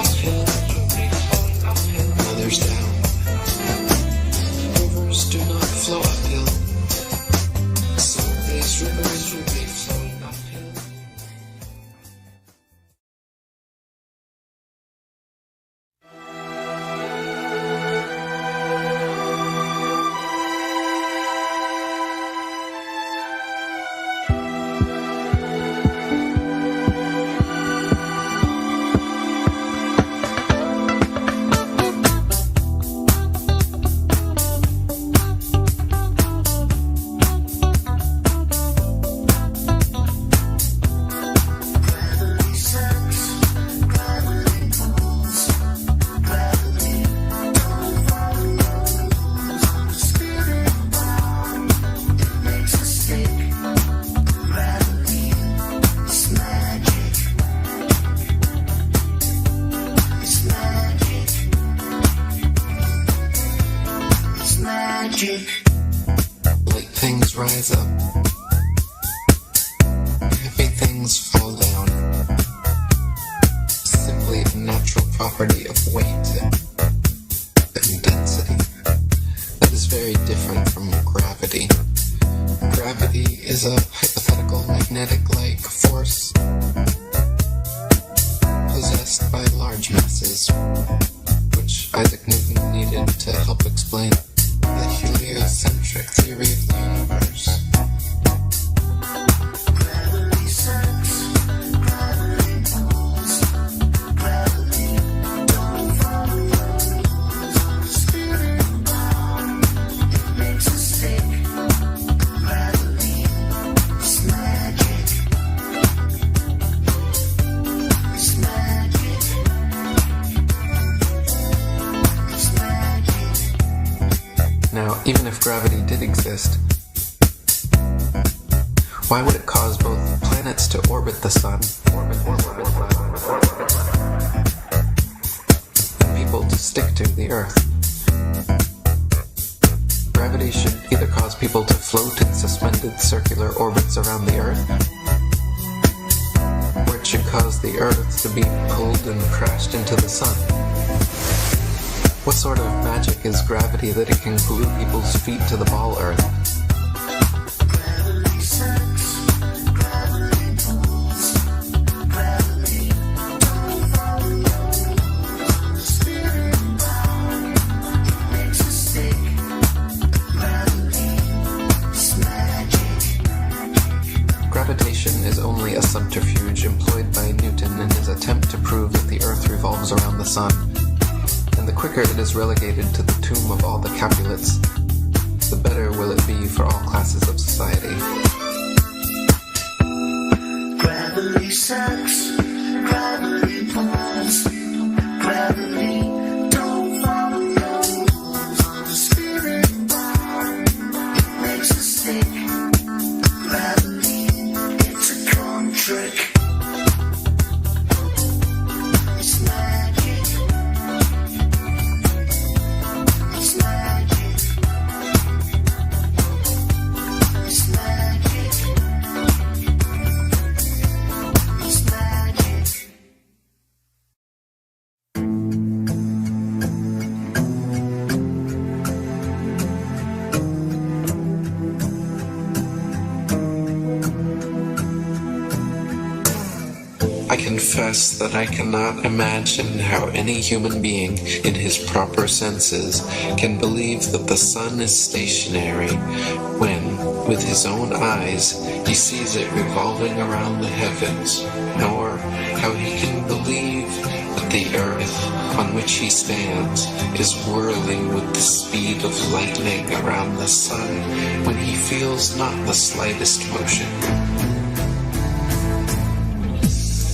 uphill, others down. Rivers do not flow uphill. Some of these rivers will be flowing uphill. Light things rise up, heavy things fall down. Simply a natural property of weight and density that is very different from gravity. Gravity is a hypothetical magnetic-like force possessed by large masses, which Isaac Newton needed to help explain the heliocentric theory of the universe. Gravity sucks, gravity pulls, gravity don't follow rules on the spinning ball. It makes us stick. Gravity is magic. It's magic. It's magic. Now, even if gravity did exist, why would it cause both planets to orbit the sun and people to stick to the Earth? Gravity should either cause people to float in suspended circular orbits around the Earth, or it should cause the Earth to be pulled and crashed into the sun. What sort of magic is gravity that it can glue people's feet to the ball Earth? Gravity sucks, gravity pulls, gravity don't follow rules on the spinning ball. It makes us stick. Gravity is magic. Gravitation is only a subterfuge employed by Newton in his attempt to prove that the Earth revolves around the sun. And the quicker it is relegated to the tomb of all the Capulets, the better will it be for all classes of society. Gravity sucks, gravity pulls, gravity don't follow rules on the spinning ball. It makes us stick. Gravity, it's a con trick. It's magic. I confess that I cannot imagine how any human being in his proper senses can believe that the sun is stationary when, with his own eyes, he sees it revolving around the heavens, nor how he can believe that the earth on which he stands is whirling with the speed of lightning around the sun when he feels not the slightest motion.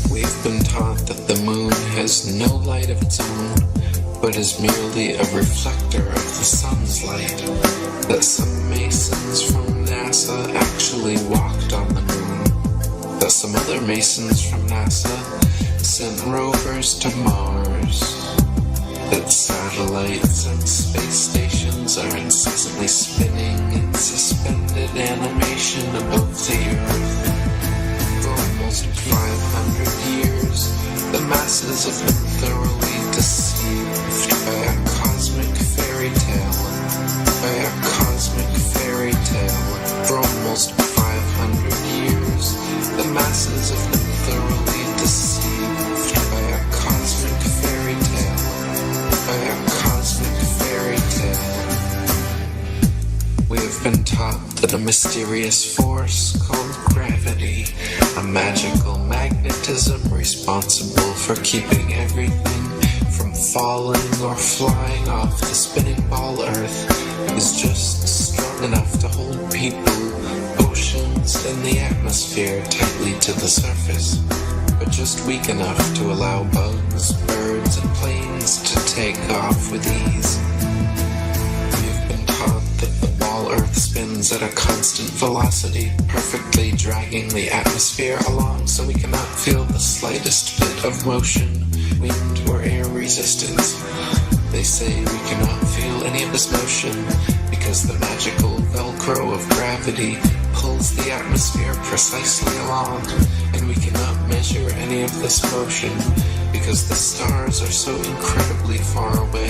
We've been taught that the moon has no light of its own, but is merely a reflector of the sun's light, that some masons from NASA actually walked on the moon, that some other masons from NASA sent rovers to Mars, that satellites and space stations are incessantly spinning in suspended animation above the Earth. For almost 500 years, the masses have been thoroughly than a mysterious force called gravity, a magical magnetism responsible for keeping everything from falling or flying off the spinning ball Earth, is just strong enough to hold people, oceans, and the atmosphere tightly to the surface, but just weak enough to allow bugs, birds, and planes to take off with ease. We've been taught that the ball Earth spins at a constant velocity, perfectly dragging the atmosphere along so we cannot feel the slightest bit of motion, wind, or air resistance. They say we cannot feel any of this motion because the magical Velcro of gravity pulls the atmosphere precisely along, and we cannot measure any of this motion because the stars are so incredibly far away.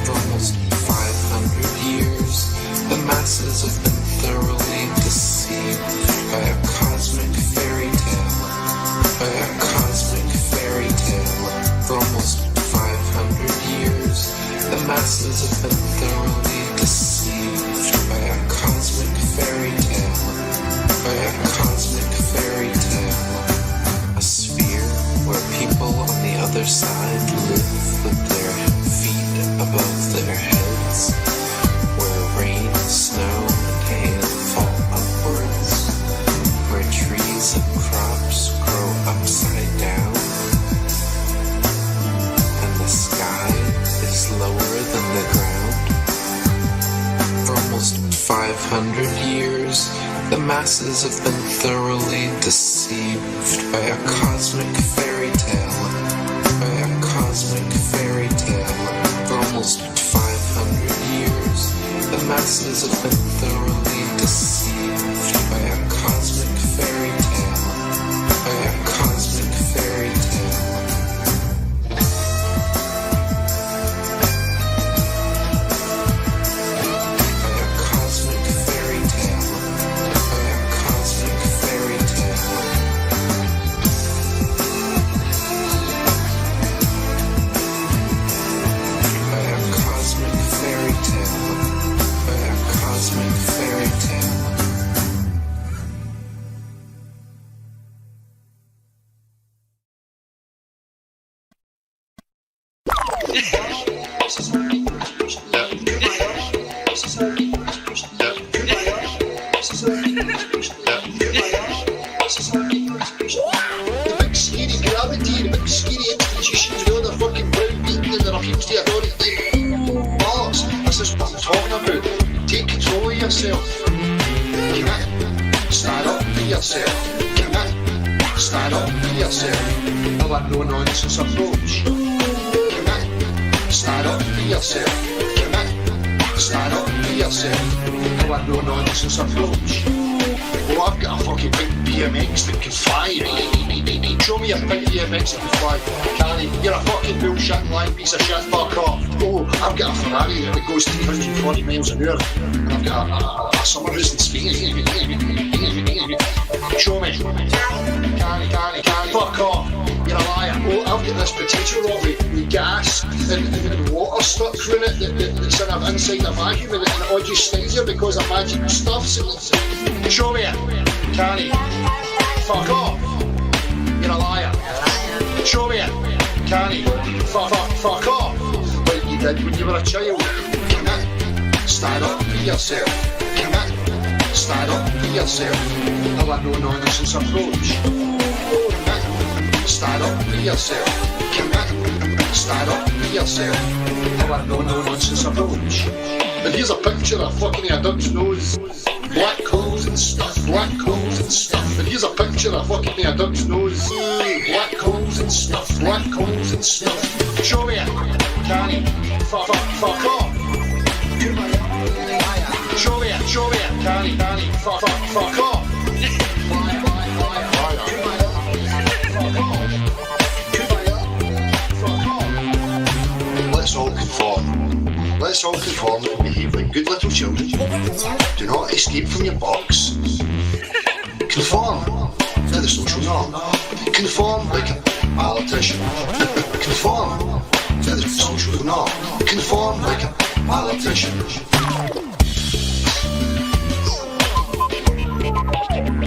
For almost 500 years, the masses have been thoroughly deceived by a cosmic fairy tale. By a cosmic fairy tale. For almost 500 years, the masses have been thoroughly deceived by a cosmic fairy tale. By a cosmic fairy tale. A sphere where people on the other side live with their feet above their heads, where rain, snow, and hail fall upwards, where trees and crops grow upside down, and the sky is lower than the ground. For almost 500 years, the masses have been thoroughly deceived by a cosmic fairy tale. By a cosmic fairy tale. For almost 500 years, the masses have been thoroughly deceived by a cosmic fairy tale. By a cosmic fairy tale. By a cosmic fairy tale. By a cosmic fairy tale. By a cosmic fairy tale. By a cosmic fairy tale. The big scary gravity, the big scary institutions with all the fucking browbeaten and their appeals to authority. Bollocks, this is what I'm talking about. Take control of yourself. Commit. Stand up for yourself. Commit. Stand up for yourself. Have a no-nonsense approach. Commit. Stand up for yourself. Commit. Stand up for yourself. Have a no-nonsense approach. Oh, I've got a fucking big BMX that can fly. Show me a big BMX that can fly. Canny, you're a fucking bullshitting lying piece of shit, fuck off. Oh, I've got a Ferrari that goes 340 miles an hour. And I've got a summer house in Spain. Show me. Canny. Fuck off. You're a liar. Oh, I've got this potato rocket with gas and water stuck through it that's inside a vacuum and it all just stays here because of magic stuff. Show me it. Canny. Fuck off. You're a liar. Show me it. Canny. Fuck off. Like you did when you were a child. Commit. Stand up for yourself. Commit. Stand up for yourself. Have a no-nonsense approach. Commit. Stand up for yourself. Commit. Stand up for yourself. Have a no-nonsense approach. And here's a picture of fucking a duck's nose. Black holes and stuff. Black holes and stuff. And here's a picture of fucking a duck's nose. Black holes and stuff. Black holes and stuff. Show me it. Canny. Fuck off. Show me it. Canny. Fuck off. Let's all conform. Let's all conform and behave like good little children. Do not escape from your box. Conform to the social norm. Conform like a politician. Conform to the social norm. Conform like a politician.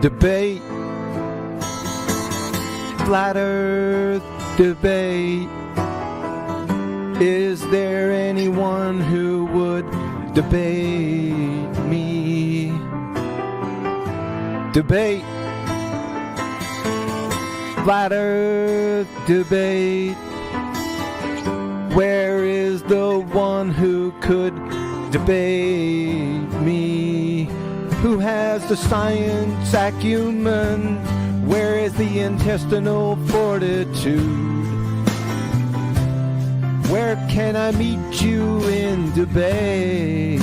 debate, flat earth debate. Is there anyone who would debate me? Debate, flat earth debate. Where is the one who could debate me? Who has the science acumen? Where is the intestinal fortitude? Where can I meet you in debate?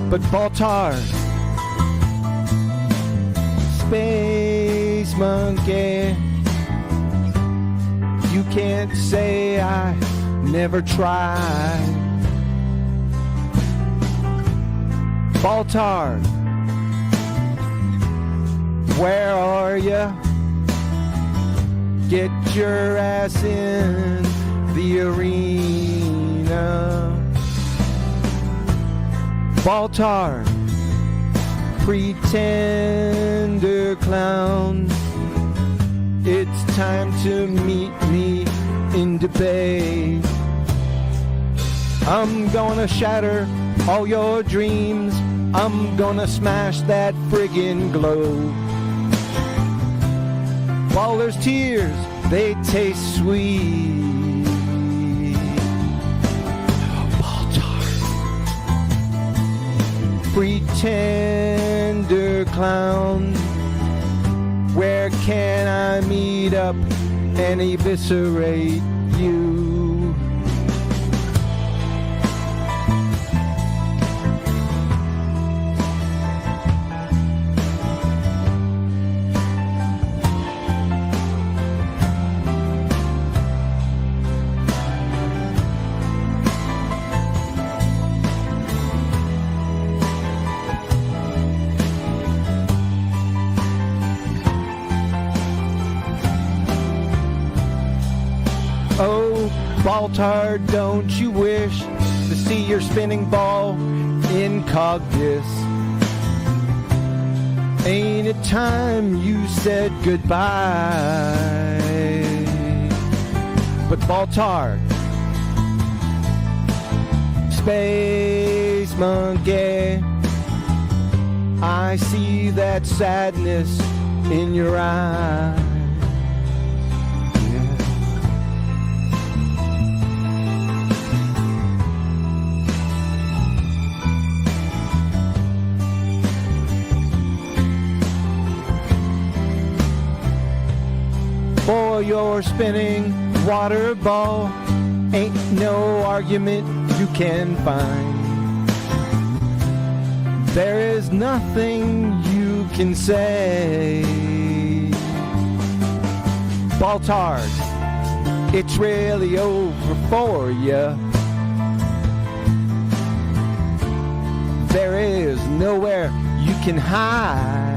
But Baltar, Space Monkey, you can't say I never tried. Baltar, where are ya? Get your ass in the arena. Baltar, pretender clown, it's time to meet me in debate. I'm gonna shatter all your dreams. I'm gonna smash that friggin' globe. While there's tears, they taste sweet. Baltar, pretender clown, where can I meet up and eviscerate you? Oh, Baltar, don't you wish to see your spinning ball in Cogdis? Ain't it time you said goodbye? But Baltar, Space Monkey, I see that sadness in your eyes. For your spinning water ball, ain't no argument you can find. There is nothing you can say. Baltar, it's really over for ya. There is nowhere you can hide.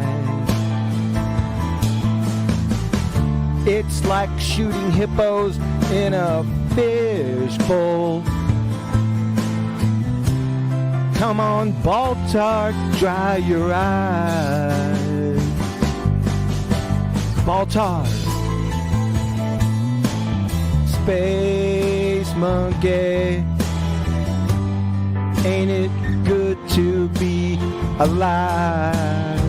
It's like shooting hippos in a fishbowl. Come on, Baltar, dry your eyes. Baltar, Space Monkey, ain't it good to be alive?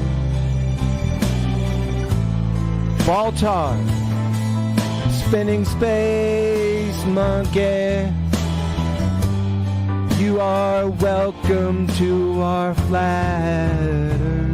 Baltar, spinning Space Monkey, you are welcome to our flat earth.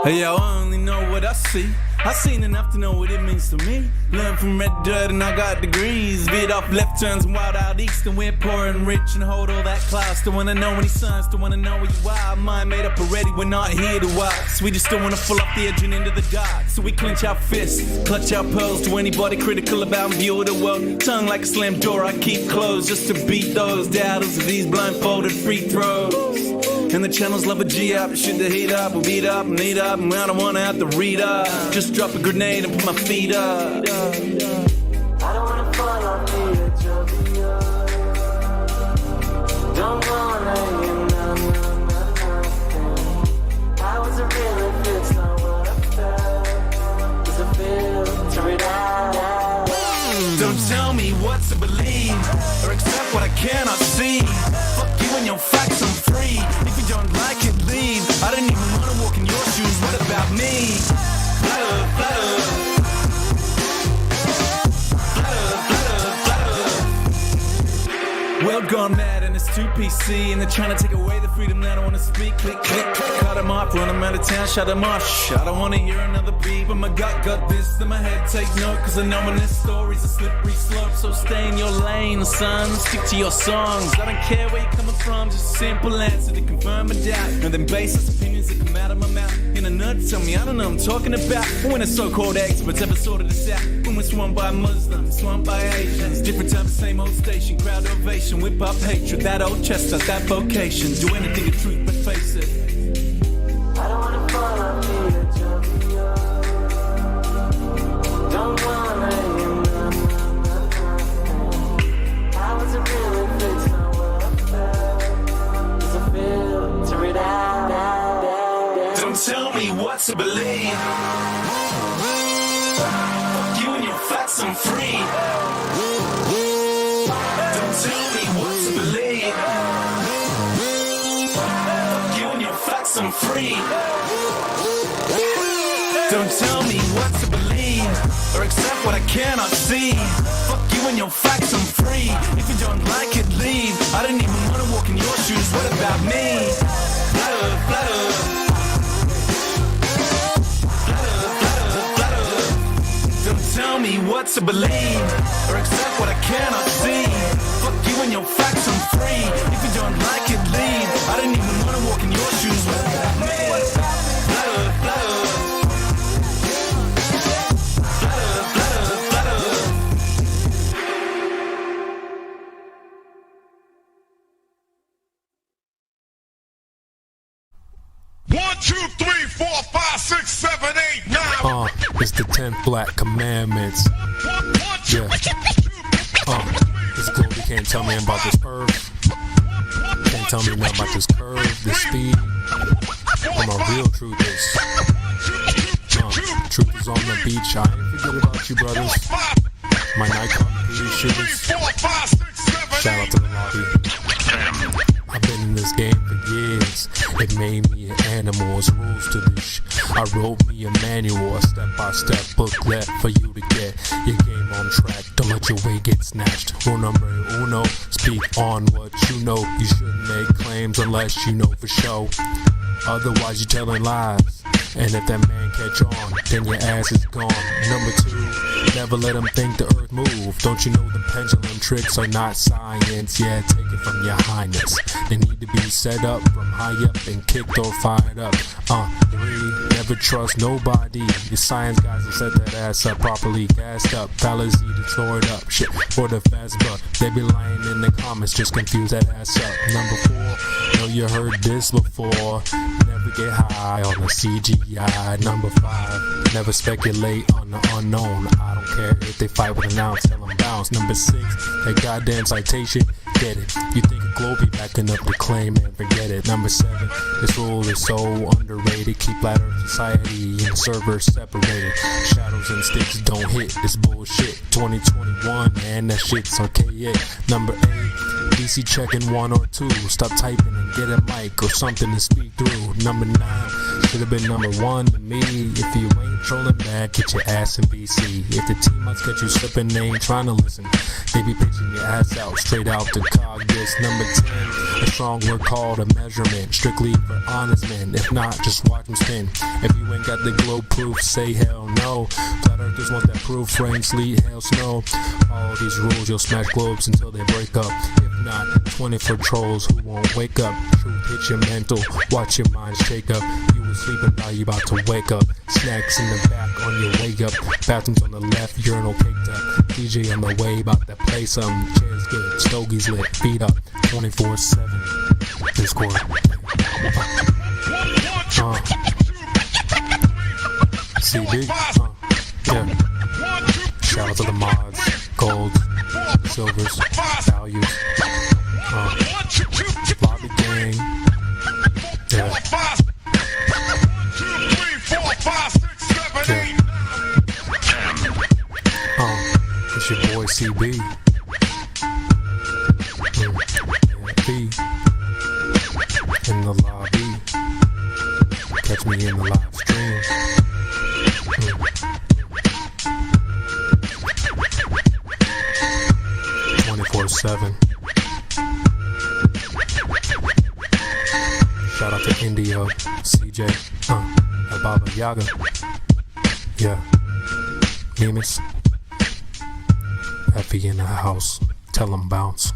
Hey, yo, I only know what I see. I seen enough to know what it means to me. Learned from red dirt and I got degrees. Veered off left turns and wild out east, and we're poor and rich and hold all that class. Still wanna know any signs, still wanna know where you are. Mind made up already, we're not here to wax. We just don't wanna fall off the edge and into the dark. So we clench our fists, clutch our pearls to anybody critical about my view of the world. Tongue like a slam door I keep closed just to beat those doubters of these blindfolded free throws. And the channels love a G up, shoot the heat up, we'll beat up and eat up, and I don't wanna have to read up. Just drop a grenade and put my feet up. I don't wanna fall off the edge of the earth. Don't wanna hear nothing. How is it real if it's not what I felt? Does it filter it out? Don't tell me what to believe or accept what I cannot see. Fuck you and your facts, I'm free. If you don't like it, leave. I don't even wanna walk in your shoes, what about me? Flutter, flutter. World gone mad and it's too PC, and they're trying to take away the freedom that I wanna speak. Click, click, click, cut them off, run them out of town, shut them off. Shh, I don't wanna hear another beat, but my gut got this in my head. Take note, cause I know when this story's a slippery slope. So stay in your lane, son, stick to your songs. I don't care where you're coming from, just a simple answer to confirm a doubt. And then baseless opinions that come out of my mouth. In a nut, tell me I don't know what I'm talking about. When the so-called experts ever sorted this out. When we're swamped by Muslims, swamped by Asians. Different time, same old station, crowd ovation. Whip up hatred, that old chestnut, that vocation. Do anything to truth but face it. I don't wanna fall off the edge of the earth. Don't wanna hear nothing. How is it real if it's not what I felt? Does it filter it out? Don't tell me what to believe. Fuck you and your facts, I'm free. Don't tell me what to believe. Fuck you and your facts, I'm free. Don't tell me what to believe or accept what I cannot see. Fuck you and your facts, I'm free. If you don't like it, leave. I don't even wanna walk in your shoes, what about me? Flutter, flutter. Don't tell me what to believe or accept what I cannot see. Fuck you and your facts, I'm free. If you don't like it, leave. I don't even wanna walk in your shoes, what about me? Flutter, flutter. Flutter, flutter, flutter. 1, 2, 3, 4, 5, 6, 7, 8, 9. It's the 10 Black Commandments. Yeah. This Globee can't tell me about this earth. Can't tell me nothing about this curve, this speed. Where my real truth is. Truth is on the beach. I ain't forget about you, brothers. My Nikon police shooters. Shout out to the lobby. I've been in this game for years. It made me an animal. It's rules to this. I wrote me a manual, a step-by-step booklet for you to get your game on track. Don't let your way get snatched. Rule number uno, speak on what you know. You shouldn't make claims unless you know for sure. Otherwise you're telling lies. And if that man catch on, then your ass is gone. Number 2, never let them think the earth move. Don't you know the pendulum tricks are not science? Yeah, take it from your highness. They need to be set up from high up and kicked or fired up. 3, never trust nobody. The science guys will set that ass up properly gassed up. Fellas need to throw it up. Shit, for the fast buck. They be lying in the comments, just confuse that ass up. Number 4, know you heard this before. Never get high on the CGI. Number 5, never speculate on the unknown. I don't care if they fight with an ounce, tell them bounce. Number 6, that goddamn citation, get it. You think a Globee backing up the claim and forget it. Number 7, this rule is so underrated. Keep flat earth society and servers separated. Shadows and sticks don't hit, it's bullshit. 2021, man, that shit's archaic. Number 8, DC checking 1 or 2. Stop typing and get a mic or something to speak through. Number 9, Should've been number one to me. If you ain't trolling back, get your ass in BC. If the team must get you slipping, they ain't trying to listen. They be pitching your ass out, straight out to cog this. Number 10, a strong word called a measurement. Strictly for honest men, if not, just watch them spin. If you ain't got the globe proof, say hell no. Flat earthers want that proof, rain, sleet, hail, snow. All these rules, you'll smash globes until they break up. If not, 20 for trolls who won't wake up. Truth hit your mental, watch your mind shake up. You were sleeping, now you about to wake up. Snacks in the back on your way up. Bathrooms on the left, urinal caked up. DJ on the way, about to play some. Chairs good, stogies lit, feet up. 24/7. Discord. CB. Yeah. Shout out to the mods, golds, silvers, values. Lobby gang. Yeah. It's your boy CB. B. In the lobby. Catch me in the live stream. 24/7. Shout out to Indio, CJ, Baba Yaga. Yeah. Nemus. Effie in the house. Tell 'em bounce.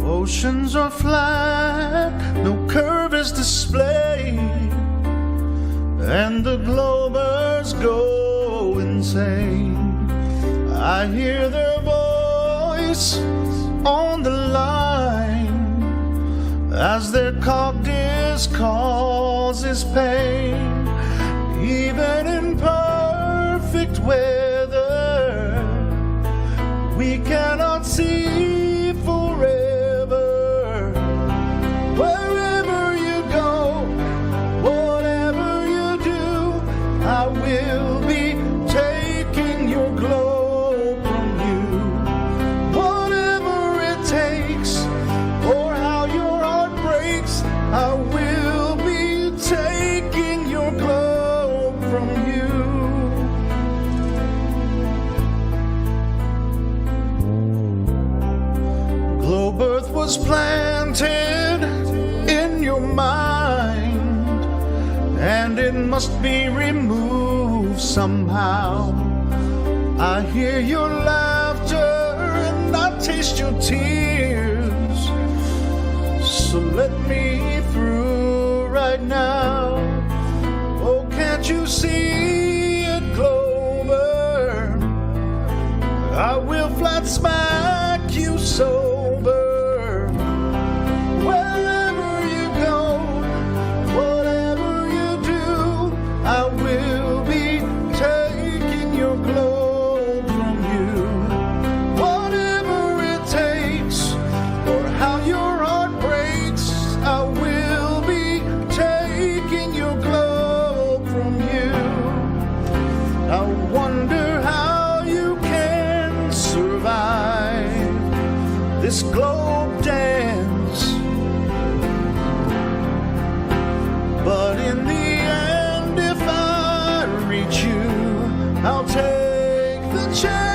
Oceans are flat, no curve is displayed, and the globers go insane. I hear their voice on the line as their cogdice causes pain. Even in perfect weather, we cannot see forever. Wherever you go, whatever you do, I will be taking your globe from you. Whatever it takes, or how your heart breaks, I will be taking your globe from you. Globe Earth was planted in your mind, and it must be removed somehow. I hear your laughter and I taste your tears, so let me through right now. Oh, can't you see it, Glober? I will flat smack you sober. Wherever you go, whatever you do, I will be taking your globe from you. Whatever it takes, or how your heart breaks, I will be taking your globe from you. I wonder how you can survive this globe dance, but in the end, if I reach you, I'll take the chance.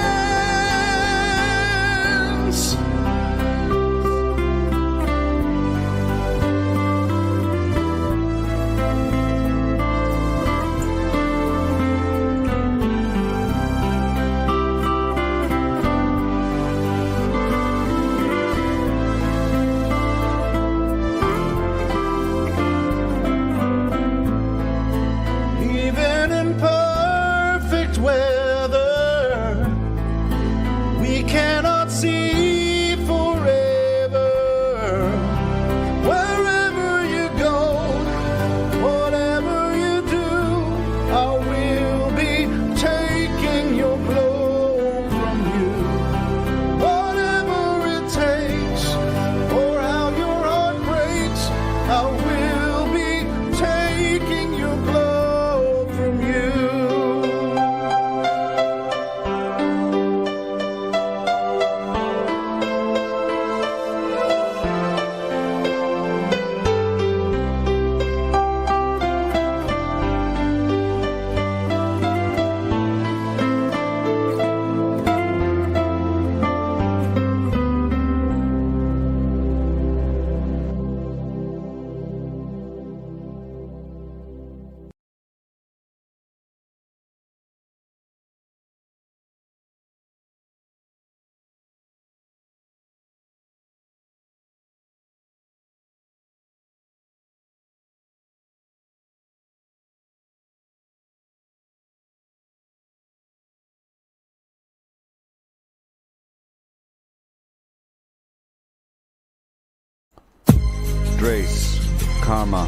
Drace, Karma,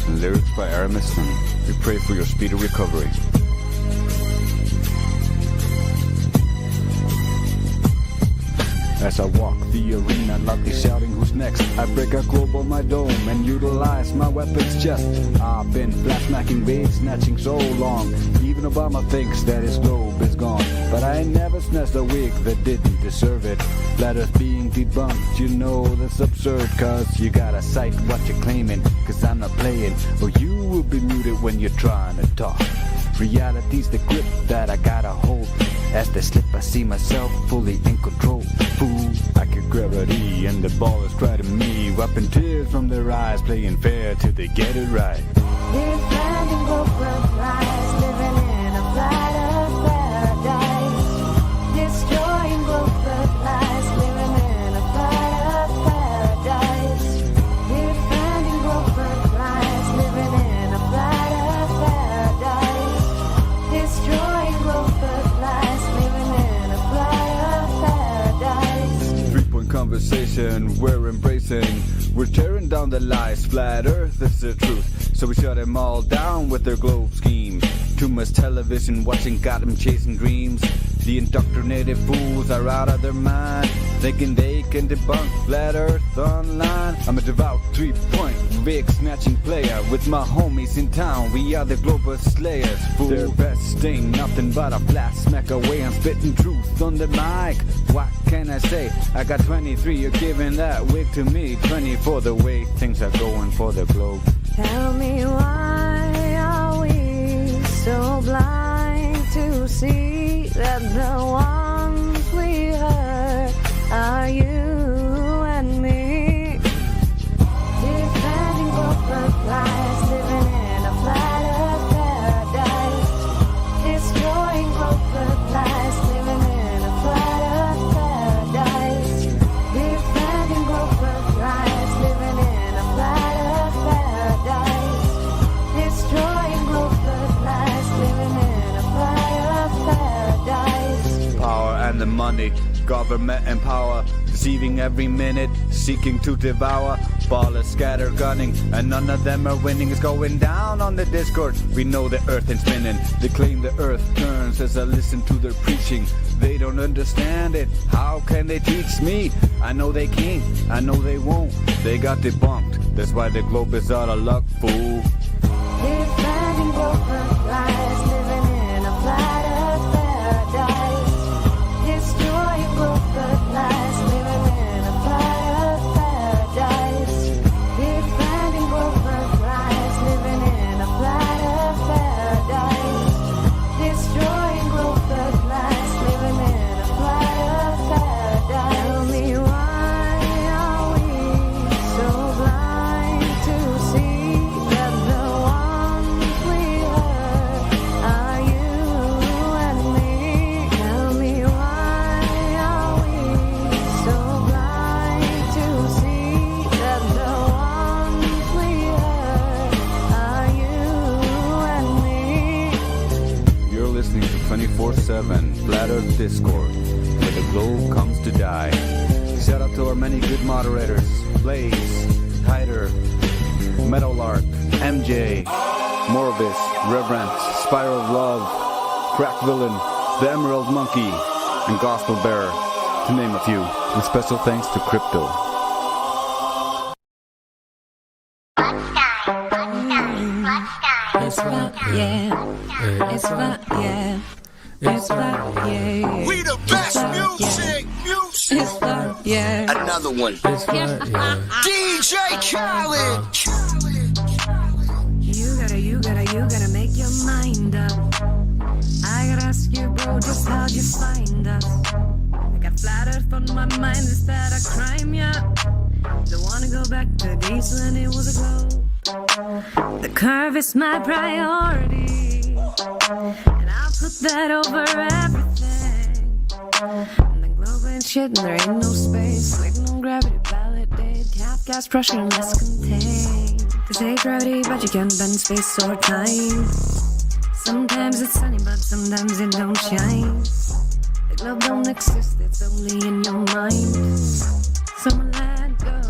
and lyrics by Aramis. We pray for your speedy recovery. As I walk the arena, loudly shouting who's next, I break a globe on my dome and utilize my weapon's chest. I've been flat-smacking bait, snatching so long. Even Obama thinks that his globe is gone. But I ain't never snatched a wig that didn't deserve it. Flat Earth being debunked, you know that's absurd. Cause you gotta cite what you're claiming, cause I'm not playing. Or you will be muted when you're trying to talk. Reality's the grip that I gotta hold. As they slip, I see myself fully in control. Fool, I kick gravity and the ball is right at me. Wiping tears from their eyes, playing fair till they get it right. Defending corporate lies, living in a flat of paradise. Destroying corporate lies, living in a flat of paradise. Defending corporate lies, living in a flat of paradise. Destroying corporate lies, living in a flat of paradise. 3-point conversation we're embracing. We're tearing down the lies, flat earth is the truth. So we shut them all down with their globe scheme. Too much television watching got them chasing dreams. The indoctrinated fools are out of their mind, thinking they can debunk flat earth online. I'm a devout 3-point big snatching player with my homies in town. We are the global slayers, fool. Their best ain't nothing but a flat smack away. I'm spitting truth on the mic. What can I say? I got 23, you're giving that wig to me. 20 for the way things are going for the globe. Tell me why are we so blind to see that the ones we hurt are you and me? Defending corporate lies, living in a flat of paradise. Destroying corporate lies, living in a flat of paradise. Defending corporate lies, living in a flat of paradise. Destroying corporate lies, living in a flat of paradise. Power and the money, government and power, deceiving every minute, seeking to devour. Ballers scatter gunning, and none of them are winning. It's going down on the Discord. We know the earth ain't spinning. They claim the earth turns as I listen to their preaching. They don't understand it. How can they teach me? I know they can't. I know they won't. They got debunked. That's why the globe is out of luck, fool. Defending corporate lies, living in a flat of paradise. Destroying corporate lies, living in a flat of paradise. Defending corporate lies, living in a flat of paradise. Destroying corporate lies, living in a flat of paradise. Tell me why are we so blind to see that the ones we hurt are you and me? Tell me why are we so blind to see that the ones we hurt are you and me? You're listening to 24/7 Flat Earth Discord, where the globe comes to die. Shout out to our many good moderators: Blaze, Hyder, Metalark, MJ, Morvis, Reverend, Spiral of Love, Crack Villain, The Emerald Monkey, and Gospel Bearer, to name a few. And special thanks to Crypto. It's fun, yeah. It's fun, yeah. It's fun, yeah. We the best music, music. It's fun, yeah. Another one. It's fun, yeah. DJ Khaled. You gotta make your mind up. I gotta ask you, bro, just how'd you find us? I got flat earth on my mind, is that a crime, yeah? Don't wanna go back to days when it was a globe. The curve is my priority, and I'll put that over everything. And the globe ain't shit, and there ain't no space. Waiting on gravity, validate. Cap gas pressure, and less contained. They say gravity, but you can't bend space or time. Sometimes it's sunny, but sometimes it don't shine. The globe don't exist, it's only in your mind. So let go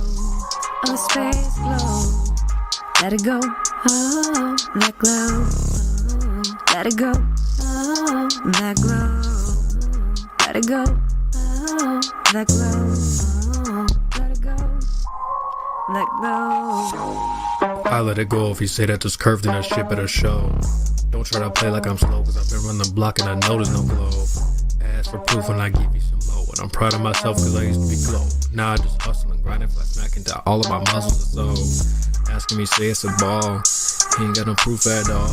of the space glow. Let it go, oh, that glow. Oh, let it go, oh, that glow. Let it go, oh, that glow. Oh, let it go, that glow. I let it go if you say that there's curves in that shit better show. Don't try to play like I'm slow, cause I've been running the block and I know there's no glow. Ask for proof when I give you some low. And I'm proud of myself cause I used to be glow. Now I just hustle and grind and flat smack into all of my muscles. So asking me say it's a ball, he ain't got no proof at all.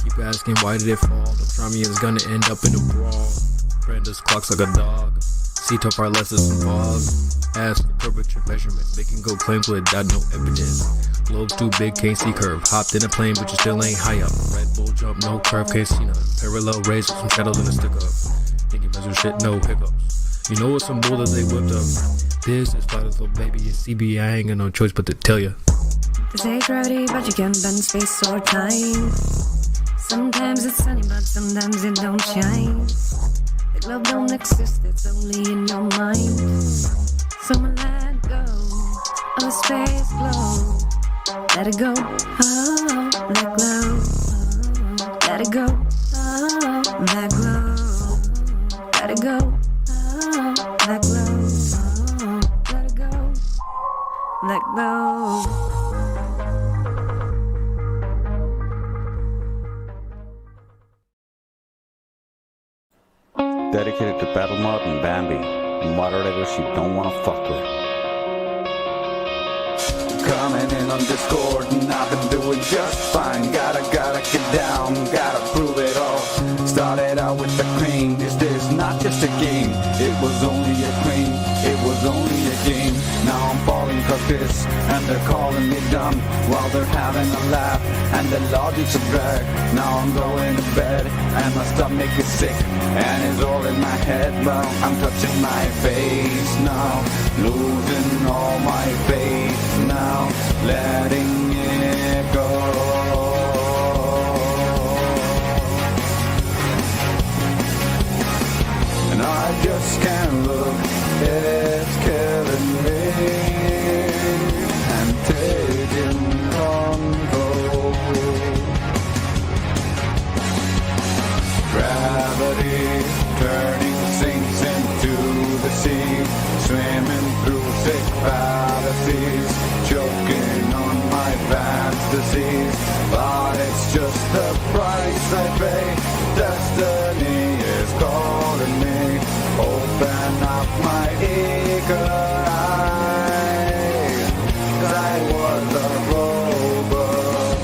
Keep asking why did it fall? Don't try me, it's gonna end up in a brawl. Branda's clocks like a dog. C-top our lessons involved. Ask for curvature measurements. They can go claims without no evidence. Globe's too big, can't see curve. Hopped in a plane, but you still ain't high up. Red Bull jump, no curve, can't see none. Parallel rays with some shadows in a stick up. Thinking measure shit, no hiccups. You know what's some bull that they whipped up. This is flat as little baby, it's CB, I ain't got no choice but to tell ya. This ain't gravity, but you can bend space or time. Sometimes it's sunny, but sometimes it don't shine. The globe don't exist, it's only in your mind. So let go of the space glow. Let it go, oh, that glow. Oh, let it go, oh, that glow. Let it go, oh, that glow. Oh, let it go, that glow. Dedicated to Battle Mod and Bambi, moderators you don't wanna fuck with. Coming in on Discord and I've been doing just fine. Gotta get down, gotta prove it all. Started out with the cream, is this not just a game? It was only a cream, it was only a game. Now I'm falling for this, and they're calling me dumb while they're having a laugh, and the logic's a drag. Now I'm going to bed, and my stomach is sick, and it's all in my head. Well, I'm touching my face now, losing all my faith now, letting it go. And I just can't look, it's killing me, and taking control. Gravity turning sinks into the sea, swimming through sick fallacies, choking on my fantasies. But it's just the price I pay. Destiny is calling me. Open up my eager eyes, 'cause I was a robot.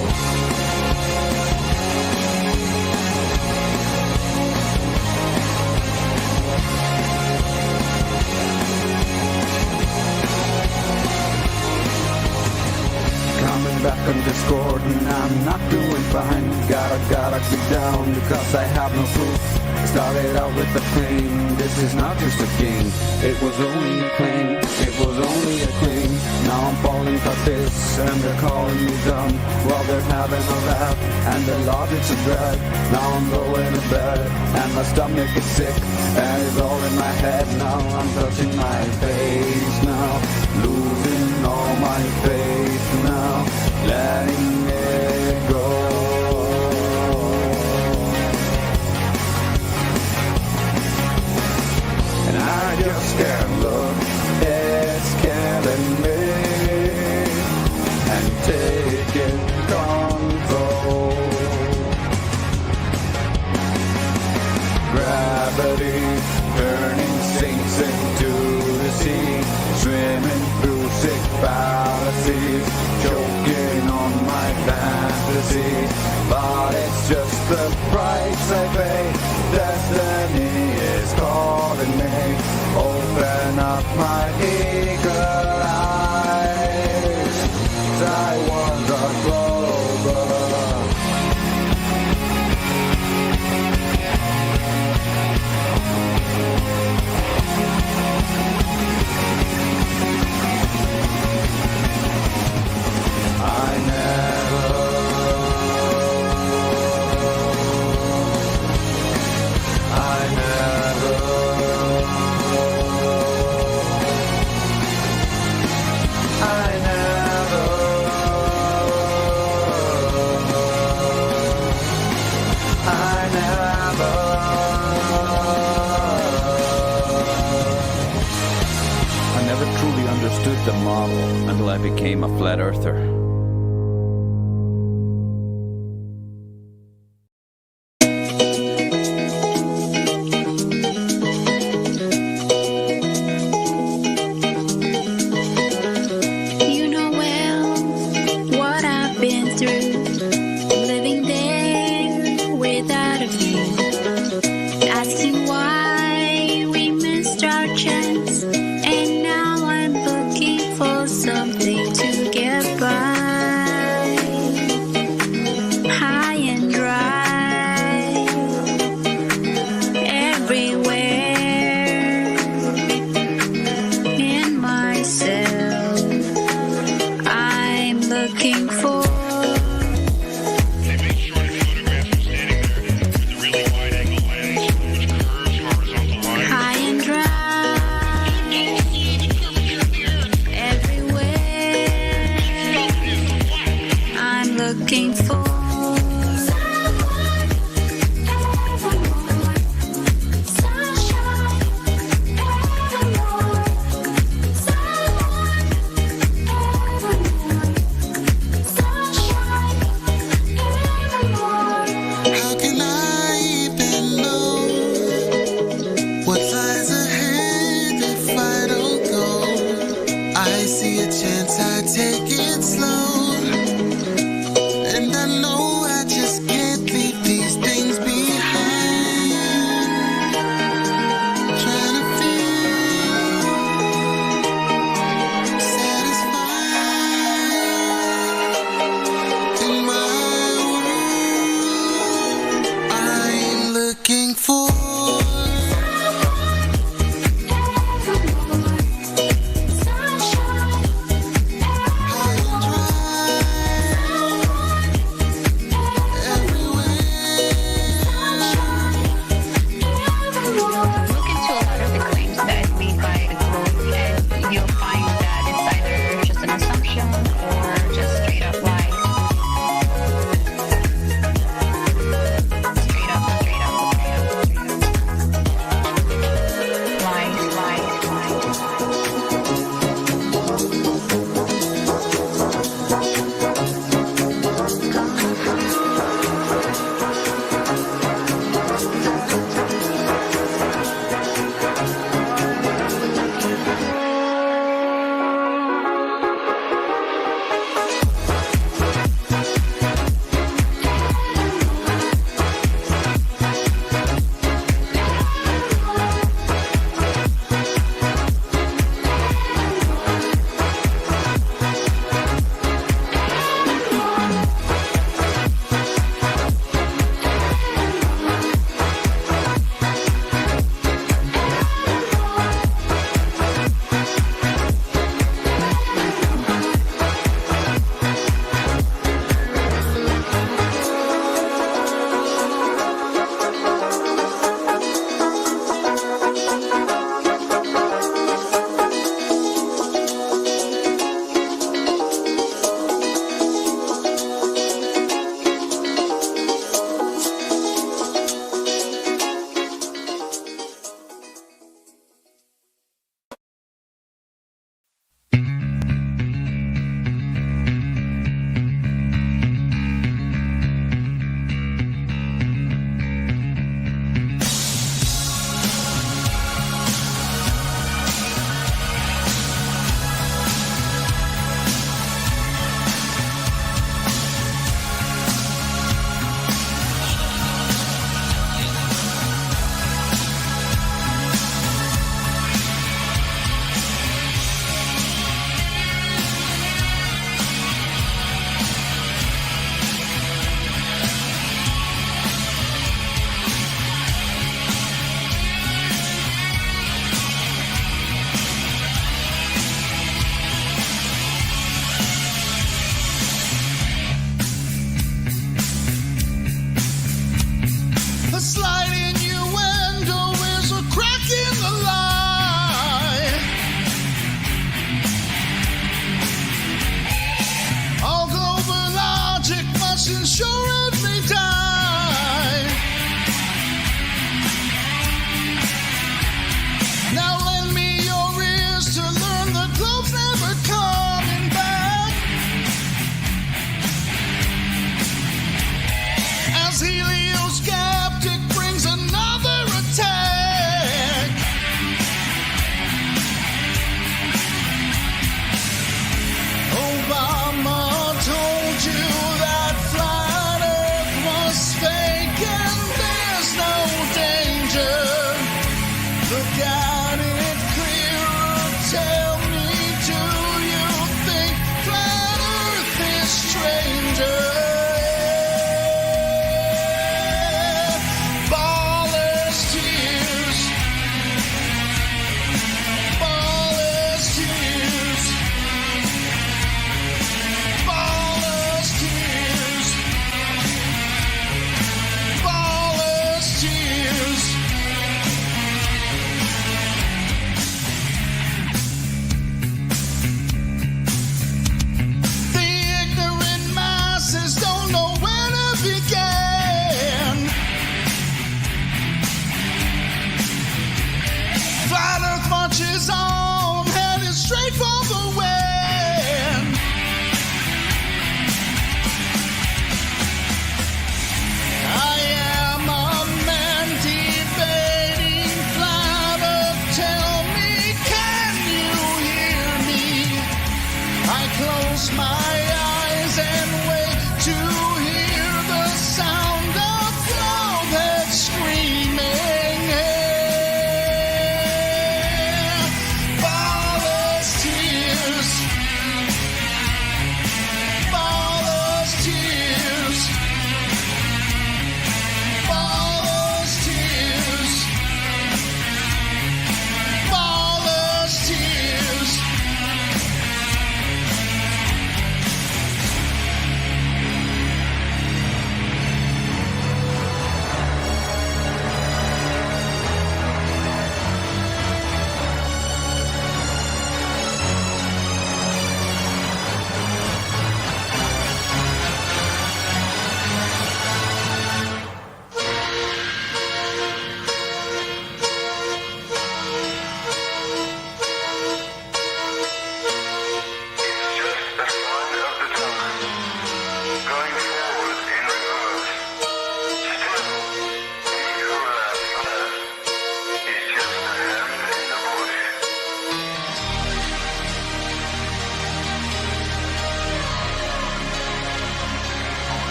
Coming back on Discord and I'm not doing fine. Gotta get down because I have no proof. Started out with a claim, this is not just a game. It was only a claim, it was only a claim. Now I'm falling for this, and they're calling me dumb while they're having a laugh, and the logic's a drag. Now I'm going to bed, and my stomach is sick, and it's all in my head. Now I'm touching my face now, losing all my faith now, letting it go. I just can't look, it's killing me, and taking control. Gravity turning sinks into the sea, swimming through sick fallacies, choking on my fantasies. But it's just the price I pay. Destiny is calling me. Open up my eager eyes. I was a global. I never I became a flat earther. You know well what I've been through, living there without a view, asking why we missed our chance, and now I'm looking for something to get by, high and dry, everywhere in myself, I'm looking for high and dry, everywhere, I'm looking for How can I even know what lies ahead if I don't go? I see a chance, I take it slow, and I know I just can't leave these things behind. Trying to feel satisfied in my world. I'm looking for Look into a lot of the claims that is made by the Globe, and you'll find that it's either just an assumption or just straight up lies. Straight up. Now lend me your ears to learn the globe's never coming back.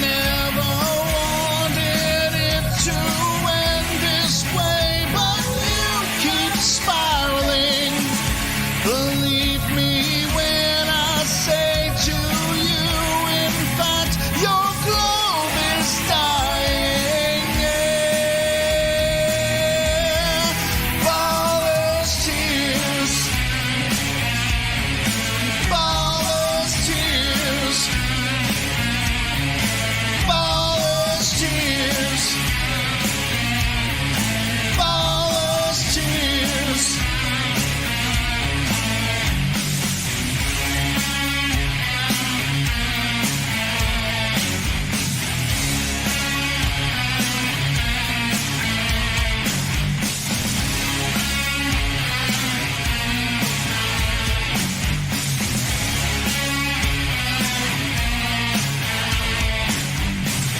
never wanted it to end this way, but you keep spiraling. Believe me when I say to you, in fact, your globe is dying. Yeah. Ballers tears. Ballers tears. Ballers tears. Ballers tears.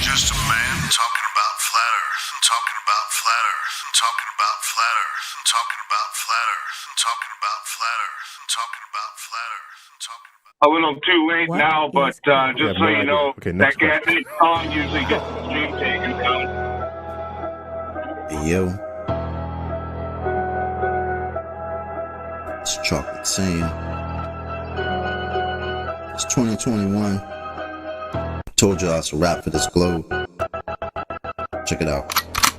Just a man talking about flat earth and talking about flat earth and talking about flat earth and talking about flat earth and talking about flat earth and talking about flat earth and talking about. A little too late now, but just so you know, Okay, that next question. song usually gets the stream taken down. Hey, yo. It's Chocolate saying. It's 2021. Told you I was a rap for this globe. Check it out.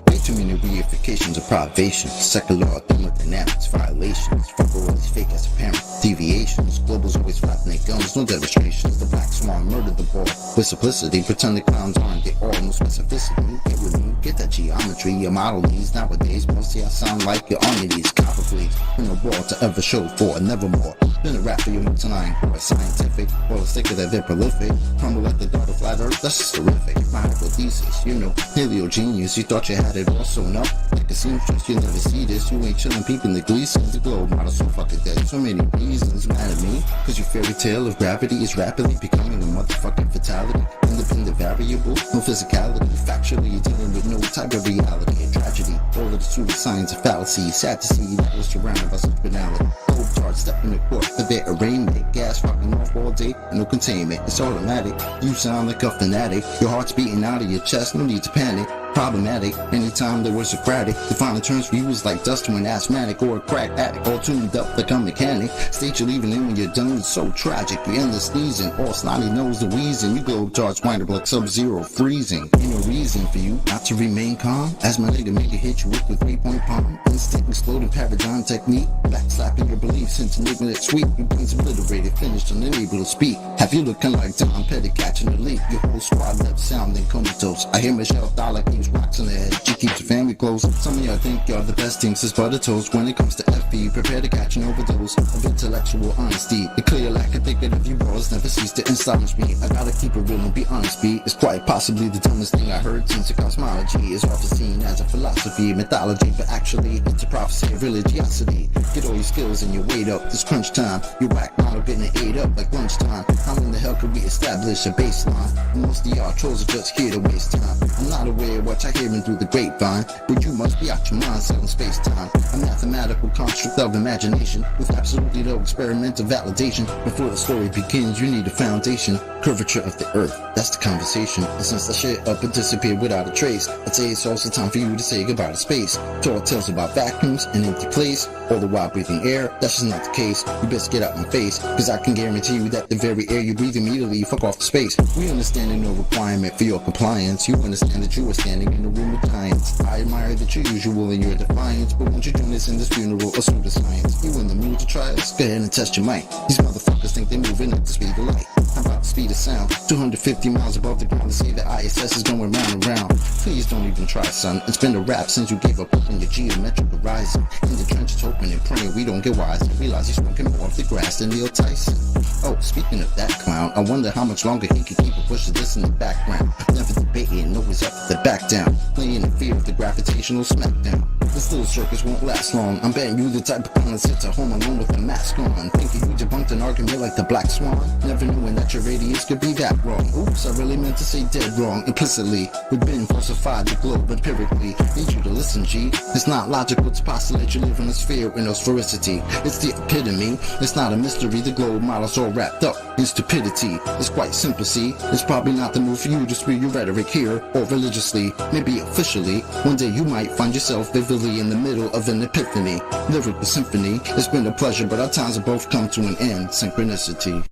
Way too many reifications of privation. Secular thermodynamics violations. Fuck all these fake as apparent deviations. Globals always flapping their gums, no demonstrations. The black swan murdered the ball with simplicity. Pretend the clowns aren't get all, no specificity. Get with me, get that geometry. Your model needs nowadays. Mostly I sound like you're on your knees. Copper blades, in a wall to ever show for, nevermore. Been a rap for your tonight, or scientific, or sicker that they're prolific. Crumble like the daughter flat earth, that's just terrific. Radical thesis, you know, paleo genius. You thought you had it all sewn up, like a seamstress. You never see this, you ain't chillin' peeping the Gleasons. The globe model so fucking dead, so many reasons. Mad at me, cause your fairy tale of gravity is rapidly becoming a motherfucking fatality. Independent variable, no physicality. Factually, you're dealing with no type of reality. A tragedy, all of the pseudoscience of fallacy. Sad to see that was surrounded by such banality. Cold tards step in the court for their arraignment. Gas fucking off all day, no containment. It's automatic. You sound like a fanatic. Your heart's beating out of your chest, no need to panic. Problematic, anytime there was Socratic. Defining terms for you is like dust to an asthmatic or a crack addict. All tuned up like a mechanic. State you're leaving in when you're done, it's so tragic. You end the sneezing, all snotty nose the wheezing. You globe charts wind up like Sub-Zero freezing. Ain't no reason for you not to remain calm. As my nigga make it hit you with the 3-point palm. Instant exploding paradigm technique. Backslapping your beliefs into enigma that's sweet. Your brain's obliterated, finished, unable to speak. Have you looking like Tom Petty catching a leak? Your whole squad left sounding comatose. I hear Michelle Dollar keeps rocks on the head. She keeps her family close. Some of y'all think y'all the best things since butter toast. When it comes to FB, prepare to catch an overdose of intellectual honesty. The clear lack of thinking of you bros never cease to astonish me. I gotta keep it real and be honest, B. It's quite possibly the dumbest thing I heard since the cosmology is often seen as a philosophy, mythology, but actually it's a prophecy of religiosity. Get all your skills and your weight up. This crunch time, your whack model getting ate up like lunchtime. How in the hell could we establish a baseline? Most of y'all trolls are just here to waste time. I'm not aware of what you're hearing through the grapevine, but you must be out your mind selling space-time. A mathematical construct of imagination with absolutely no experimental validation. Before the story begins, you need a foundation. Curvature of the earth, that's the conversation. And since the shit up and disappeared without a trace, I'd say it's also time for you to say goodbye to space. Tall tales about vacuums and empty place, all the while breathing air. That's just not the case. You best get out my face, cause I can guarantee you that the very air you breathe immediately fuck off the space. We understand there's no requirement for your compliance. You understand that you are standing in a room with giants. I admire that you're usual in your defiance, but won't you join us in this funeral of pseudoscience? You in the mood to try us? Go ahead and test your mic. These motherfuckers think they're moving at the speed of light. How about the speed of sound? 250 miles above the ground. They say the ISS is going round and round. Please don't even try, son. It's been a rap since you gave up on your geometric horizon. In the trenches hoping and praying we don't get wise and realize he's smoking more of the grass than Neil Tyson. Oh, speaking of that clown, I wonder how much longer he can keep pushing this in the background. Never debating, always up to the back down. Playing in fear of the gravitational smackdown. This little circus won't last long. I'm betting you the type of clown that sits at home alone with a mask on, thinking you debunked an argument like the Black Swan, never knowing that your radius could be that wrong. Oops, I really meant to say dead wrong. Implicitly, we've been falsified the globe empirically. Need you to listen, G. It's not logical to postulate you live in a sphere with no sphericity. It's the epitome. It's not a mystery. The globe model's all wrapped up in stupidity. It's quite simple, see. It's probably not the move for you to spew your rhetoric here or religiously, maybe officially. One day you might find yourself vividly in the middle of an epiphany. Lyrical symphony. It's been a pleasure, but our times have both come to an end. Synchronicity.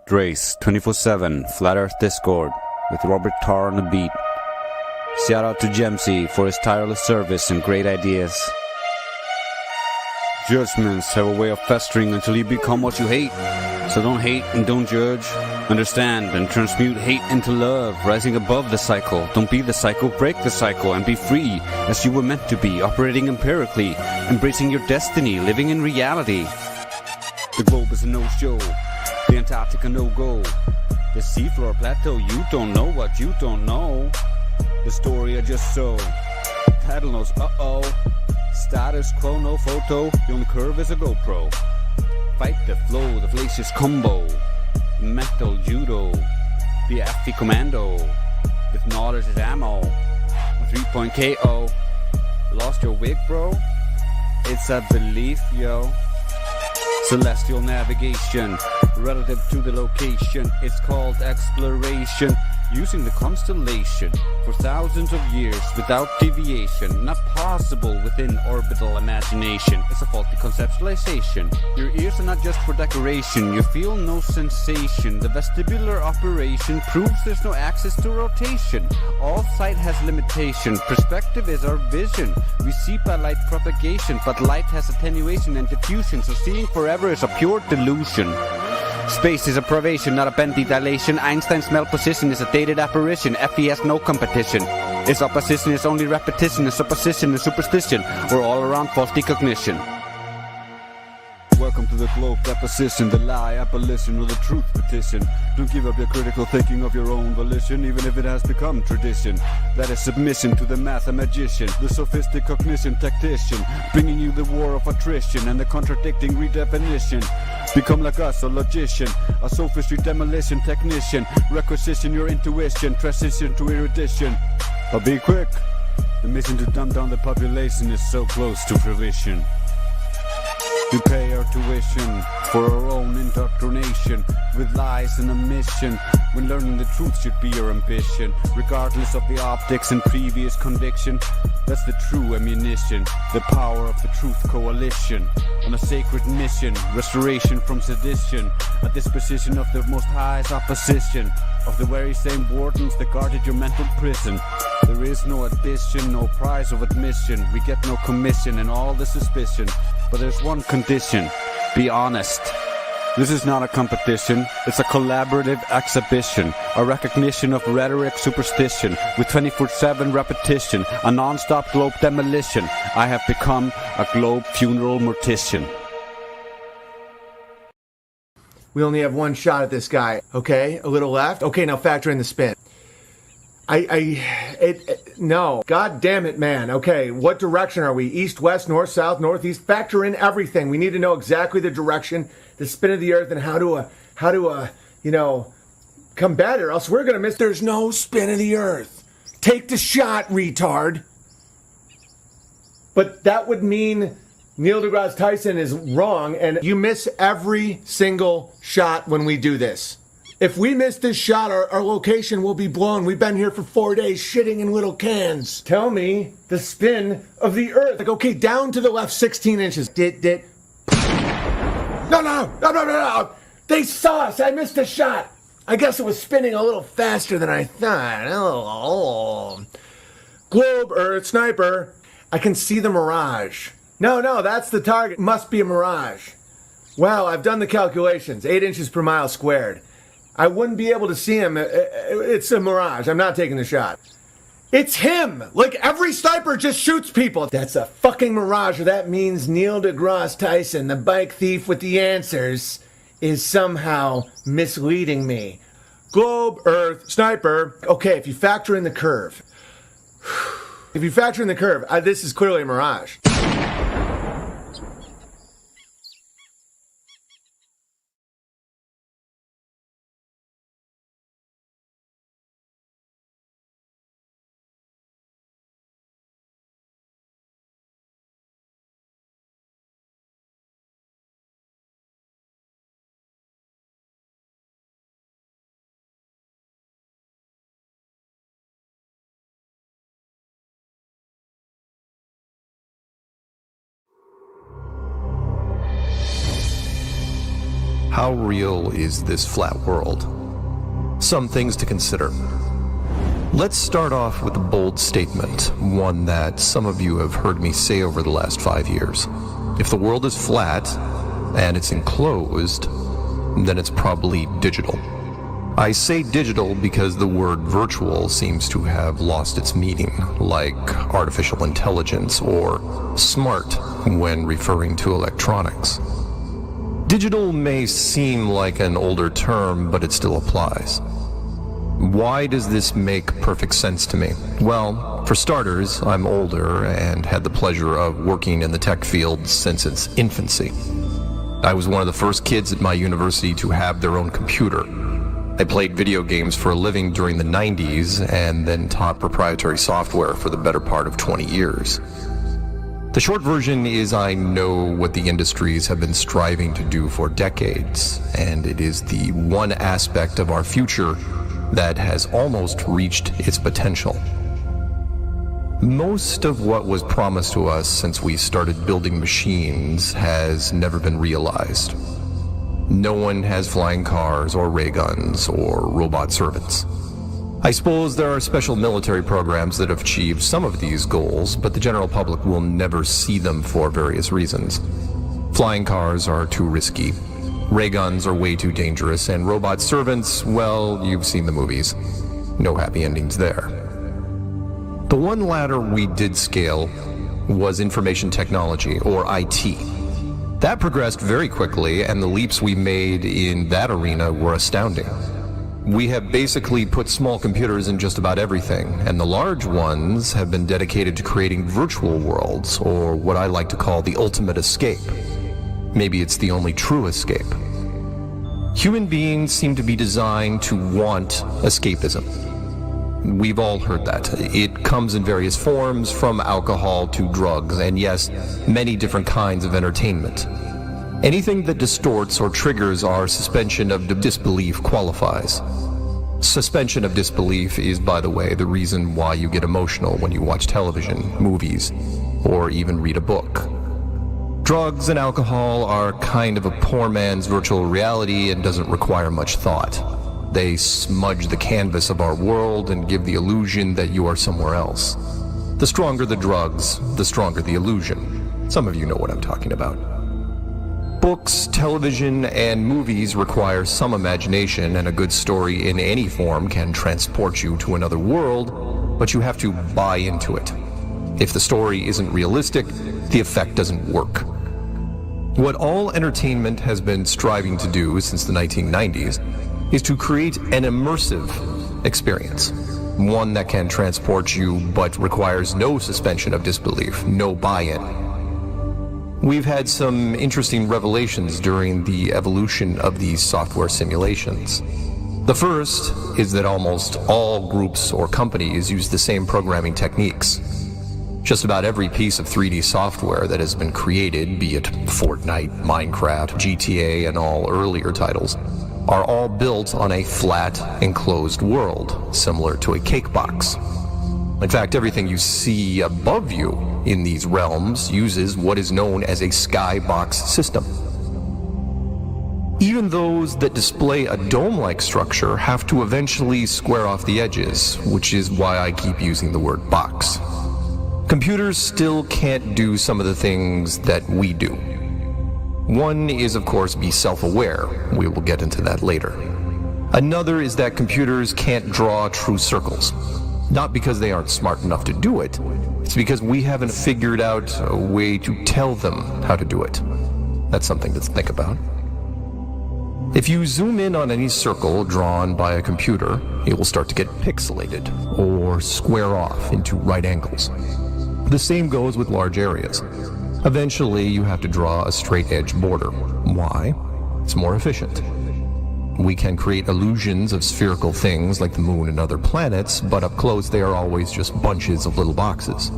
Drace 24/7 Flat Earth Discord with Robert Tarr on the beat. Shout out to Gemsy for his tireless service and great ideas. Judgments have a way of festering until you become what you hate. So don't hate and don't judge. Understand and transmute hate into love, rising above the cycle. Don't be the cycle, break the cycle, and be free as you were meant to be, operating empirically, embracing your destiny, living in reality. The globe is a no-show, the Antarctica no-go. The seafloor plateau, you don't know what you don't know. The story I just so. Paddle knows, uh-oh. Status quo, no photo, the only curve is a GoPro. Fight the flow, the fallacious combo. Mental judo, the FE commando. With knowledge as ammo. A 3-point KO. Lost your wig, bro? It's a belief, yo. Celestial navigation, relative to the location. It's called exploration. Using the constellation for thousands of years without deviation. Not possible within orbital imagination. It's a faulty conceptualization. Your ears are not just for decoration. You feel no sensation. The vestibular operation proves there's no axis to rotation. All sight has limitation. Perspective is our vision. We see by light propagation, but light has attenuation and diffusion. So seeing forever is a pure delusion. Space is a privation, not a bendy dilation. Einstein's melt position is a dated apparition. FE has no competition. Its opposition is only repetition, a supposition, and superstition, or all around false decognition. Welcome to the globe deposition, the lie abolition, or the truth petition. Don't give up your critical thinking of your own volition, even if it has become tradition. That is submission to the mathematician, the sophistic cognition tactician, bringing you the war of attrition and the contradicting redefinition. Become like us, a logician, a sophistry demolition technician. Requisition your intuition, transition to erudition. But be quick, the mission to dumb down the population is so close to fruition. We pay our tuition for our own indoctrination with lies and omission, when learning the truth should be your ambition, regardless of the optics and previous conviction. That's the true ammunition, the power of the truth coalition, on a sacred mission, restoration from sedition, a disposition of the Most High's opposition, of the very same wardens that guarded your mental prison. There is no addition, no prize of admission, we get no commission and all the suspicion. But there's one condition, be honest. This is not a competition, it's a collaborative exhibition, a recognition of rhetoric superstition, with 24/7 repetition, a non-stop globe demolition. I have become a globe funeral mortician. We only have one shot at this guy, okay? A little left. Okay, now factor in the spin. No. God damn it, man. Okay, what direction are we? East, west, north, south, northeast? Factor in everything. We need to know exactly the direction, the spin of the earth, and how to combat it, or else we're gonna miss. There's no spin of the earth. Take the shot, retard. But that would mean Neil deGrasse Tyson is wrong, and you miss every single shot when we do this. If we miss this shot, our location will be blown. We've been here for 4 days shitting in little cans. Tell me the spin of the earth. Like, okay, down to the left 16 inches. No. They saw us. I missed a shot. I guess it was spinning a little faster than I thought. Oh. Globe, Earth, sniper. I can see the mirage. No, that's the target. Must be a mirage. Well, I've done the calculations. 8 inches per mile squared. I wouldn't be able to see him. It's a mirage. I'm not taking the shot. It's him! Like, every sniper just shoots people. That's a fucking mirage, or that means Neil deGrasse Tyson, the bike thief with the answers, is somehow misleading me. Globe, Earth, sniper. Okay, if you factor in the curve, If you factor in the curve, this is clearly a mirage. How real is this flat world? Some things to consider. Let's start off with a bold statement, one that some of you have heard me say over the last 5 years. If the world is flat and it's enclosed, then it's probably digital. I say digital because the word virtual seems to have lost its meaning, like artificial intelligence or smart when referring to electronics. Digital may seem like an older term, but it still applies. Why does this make perfect sense to me? Well, for starters, I'm older and had the pleasure of working in the tech field since its infancy. I was one of the first kids at my university to have their own computer. I played video games for a living during the 90s and then taught proprietary software for the better part of 20 years. The short version is I know what the industries have been striving to do for decades, and it is the one aspect of our future that has almost reached its potential. Most of what was promised to us since we started building machines has never been realized. No one has flying cars or ray guns or robot servants. I suppose there are special military programs that have achieved some of these goals, but the general public will never see them for various reasons. Flying cars are too risky, ray guns are way too dangerous, and robot servants, well, you've seen the movies. No happy endings there. The one ladder we did scale was information technology, or IT. That progressed very quickly, and the leaps we made in that arena were astounding. We have basically put small computers in just about everything, and the large ones have been dedicated to creating virtual worlds, or what I like to call the ultimate escape. Maybe it's the only true escape. Human beings seem to be designed to want escapism. We've all heard that. It comes in various forms, from alcohol to drugs, and yes, many different kinds of entertainment. Anything that distorts or triggers our suspension of disbelief qualifies. Suspension of disbelief is, by the way, the reason why you get emotional when you watch television, movies, or even read a book. Drugs and alcohol are kind of a poor man's virtual reality and doesn't require much thought. They smudge the canvas of our world and give the illusion that you are somewhere else. The stronger the drugs, the stronger the illusion. Some of you know what I'm talking about. Books, television, and movies require some imagination, and a good story in any form can transport you to another world, but you have to buy into it. If the story isn't realistic, the effect doesn't work. What all entertainment has been striving to do since the 1990s is to create an immersive experience, one that can transport you but requires no suspension of disbelief, no buy-in. We've had some interesting revelations during the evolution of these software simulations. The first is that almost all groups or companies use the same programming techniques. Just about every piece of 3D software that has been created, be it Fortnite, Minecraft, GTA, and all earlier titles, are all built on a flat, enclosed world, similar to a cake box. In fact, everything you see above you in these realms uses what is known as a skybox system. Even those that display a dome-like structure have to eventually square off the edges, which is why I keep using the word box. Computers still can't do some of the things that we do. One is, of course, be self-aware. We will get into that later. Another is that computers can't draw true circles. Not because they aren't smart enough to do it, it's because we haven't figured out a way to tell them how to do it. That's something to think about. If you zoom in on any circle drawn by a computer, it will start to get pixelated or square off into right angles. The same goes with large areas. Eventually, you have to draw a straight edge border. Why? It's more efficient. We can create illusions of spherical things like the moon and other planets, but up close they are always just bunches of little boxes.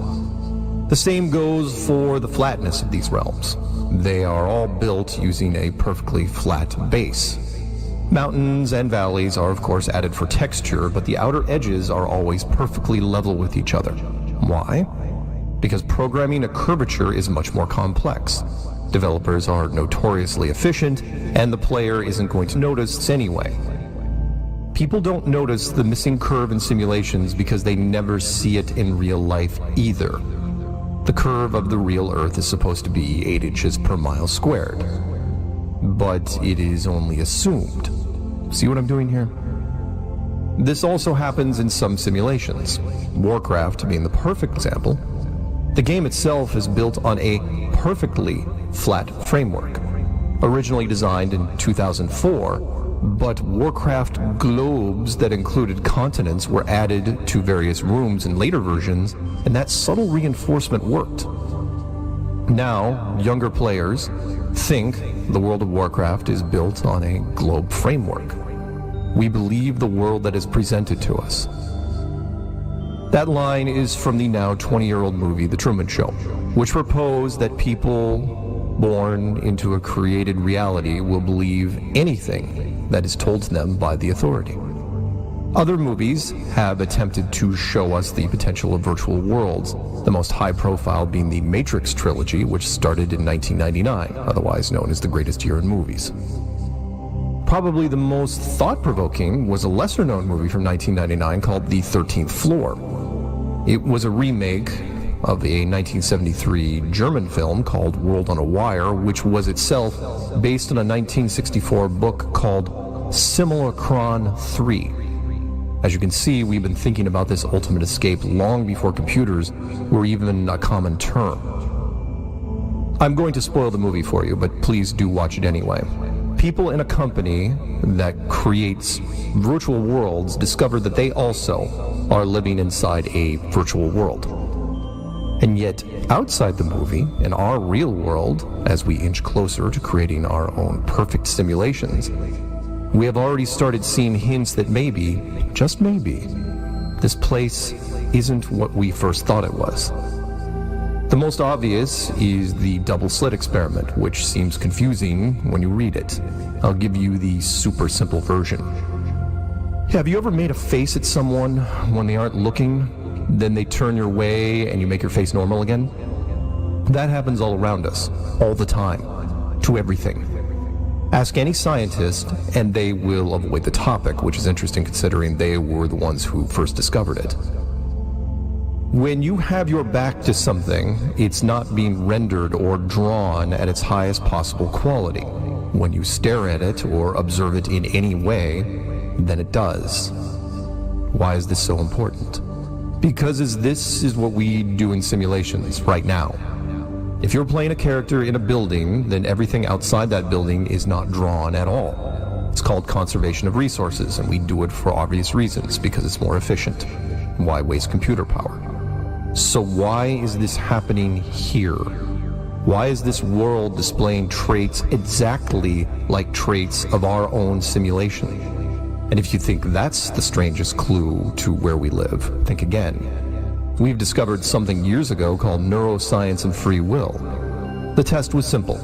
The same goes for the flatness of these realms. They are all built using a perfectly flat base. Mountains and valleys are of course added for texture, but the outer edges are always perfectly level with each other. Why? Because programming a curvature is much more complex. Developers are notoriously efficient, and the player isn't going to notice anyway. People don't notice the missing curve in simulations because they never see it in real life either. The curve of the real Earth is supposed to be 8 inches per mile squared, but it is only assumed. See what I'm doing here? This also happens in some simulations, Warcraft being the perfect example. The game itself is built on a perfectly flat framework, originally designed in 2004, but Warcraft globes that included continents were added to various rooms in later versions, and that subtle reinforcement worked. Now, younger players think the World of Warcraft is built on a globe framework. We believe the world that is presented to us. That line is from the now 20-year-old movie The Truman Show, which proposed that people born into a created reality will believe anything that is told to them by the authority. Other movies have attempted to show us the potential of virtual worlds, the most high-profile being the Matrix trilogy, which started in 1999, otherwise known as the greatest year in movies. Probably the most thought-provoking was a lesser-known movie from 1999 called The 13th Floor. It was a remake of a 1973 German film called World on a Wire, which was itself based on a 1964 book called Simulacron 3. As you can see, we've been thinking about this ultimate escape long before computers were even a common term. I'm going to spoil the movie for you, but please do watch it anyway. People in a company that creates virtual worlds discover that they also are living inside a virtual world. And yet, outside the movie, in our real world, as we inch closer to creating our own perfect simulations, we have already started seeing hints that maybe, just maybe, this place isn't what we first thought it was. The most obvious is the double slit experiment, which seems confusing when you read it. I'll give you the super simple version. Have you ever made a face at someone when they aren't looking, then they turn your way and you make your face normal again? That happens all around us, all the time, to everything. Ask any scientist and they will avoid the topic, which is interesting considering they were the ones who first discovered it. When you have your back to something, it's not being rendered or drawn at its highest possible quality. When you stare at it or observe it in any way, then it does. Why is this so important? Because this is what we do in simulations right now. If you're playing a character in a building, then everything outside that building is not drawn at all. It's called conservation of resources, and we do it for obvious reasons, because it's more efficient. Why waste computer power? So why is this happening here? Why is this world displaying traits exactly like traits of our own simulation? And if you think that's the strangest clue to where we live, think again. We've discovered something years ago called neuroscience and free will. The test was simple.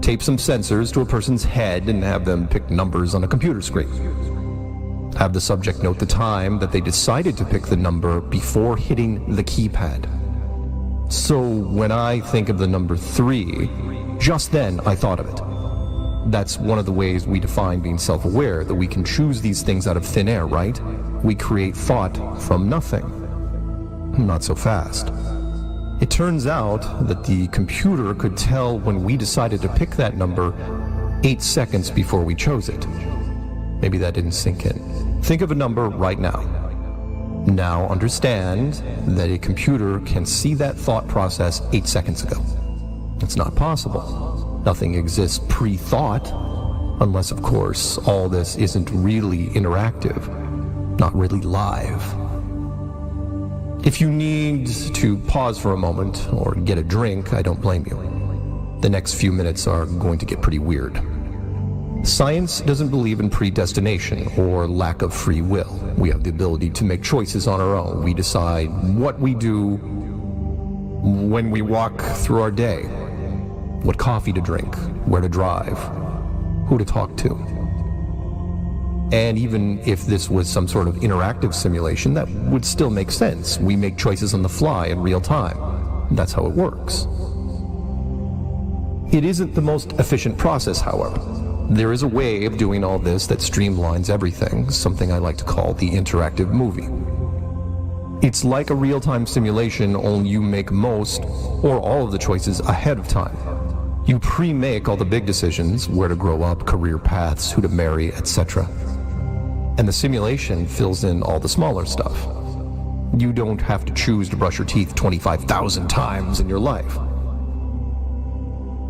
Tape some sensors to a person's head and have them pick numbers on a computer screen. Have the subject note the time that they decided to pick the number before hitting the keypad. So when I think of the number 3, just then I thought of it. That's one of the ways we define being self-aware, that we can choose these things out of thin air, right? We create thought from nothing. Not so fast. It turns out that the computer could tell when we decided to pick that number 8 seconds before we chose it. Maybe that didn't sink in. Think of a number right now. Now understand that a computer can see that thought process 8 seconds ago. It's not possible. Nothing exists pre-thought. Unless, of course, all this isn't really interactive, not really live. If you need to pause for a moment or get a drink, I don't blame you. The next few minutes are going to get pretty weird. Science doesn't believe in predestination or lack of free will. We have the ability to make choices on our own. We decide what we do when we walk through our day, what coffee to drink, where to drive, who to talk to. And even if this was some sort of interactive simulation, that would still make sense. We make choices on the fly in real time. That's how it works. It isn't the most efficient process, however. There is a way of doing all this that streamlines everything, something I like to call the interactive movie. It's like a real-time simulation, only you make most or all of the choices ahead of time. You pre-make all the big decisions, where to grow up, career paths, who to marry, etc. And the simulation fills in all the smaller stuff. You don't have to choose to brush your teeth 25,000 times in your life.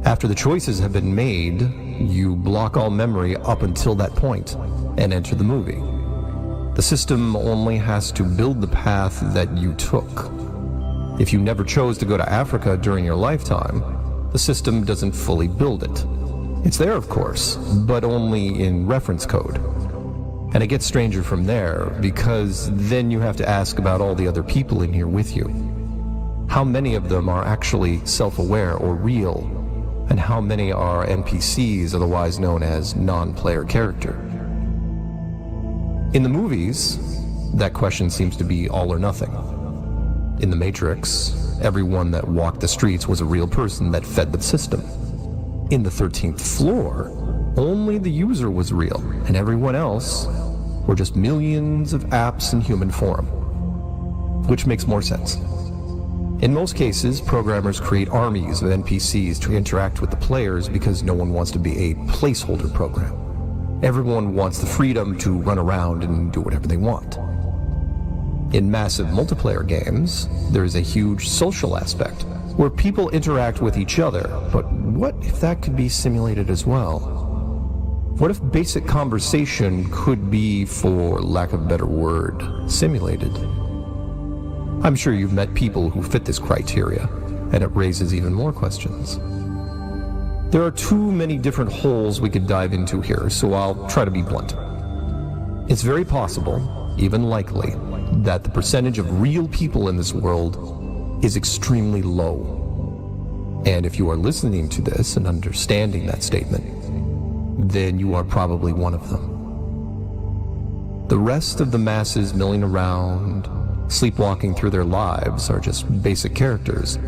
After the choices have been made, you block all memory up until that point and enter the movie. The system only has to build the path that you took. If you never chose to go to Africa during your lifetime, the system doesn't fully build it. It's there, of course, but only in reference code. And it gets stranger from there, because then you have to ask about all the other people in here with you. How many of them are actually self-aware or real? And how many are NPCs, otherwise known as non-player character? In the movies, that question seems to be all or nothing. In The Matrix, everyone that walked the streets was a real person that fed the system. In the 13th Floor, only the user was real, and everyone else were just millions of apps in human form. Which makes more sense. In most cases, programmers create armies of NPCs to interact with the players because no one wants to be a placeholder program. Everyone wants the freedom to run around and do whatever they want. In massive multiplayer games, there is a huge social aspect, where people interact with each other, but what if that could be simulated as well? What if basic conversation could be, for lack of a better word, simulated? I'm sure you've met people who fit this criteria, and it raises even more questions. There are too many different holes we could dive into here, so I'll try to be blunt. It's very possible, even likely, that the percentage of real people in this world is extremely low. And if you are listening to this and understanding that statement, then you are probably one of them. The rest of the masses milling around, sleepwalking through their lives, are just basic characters,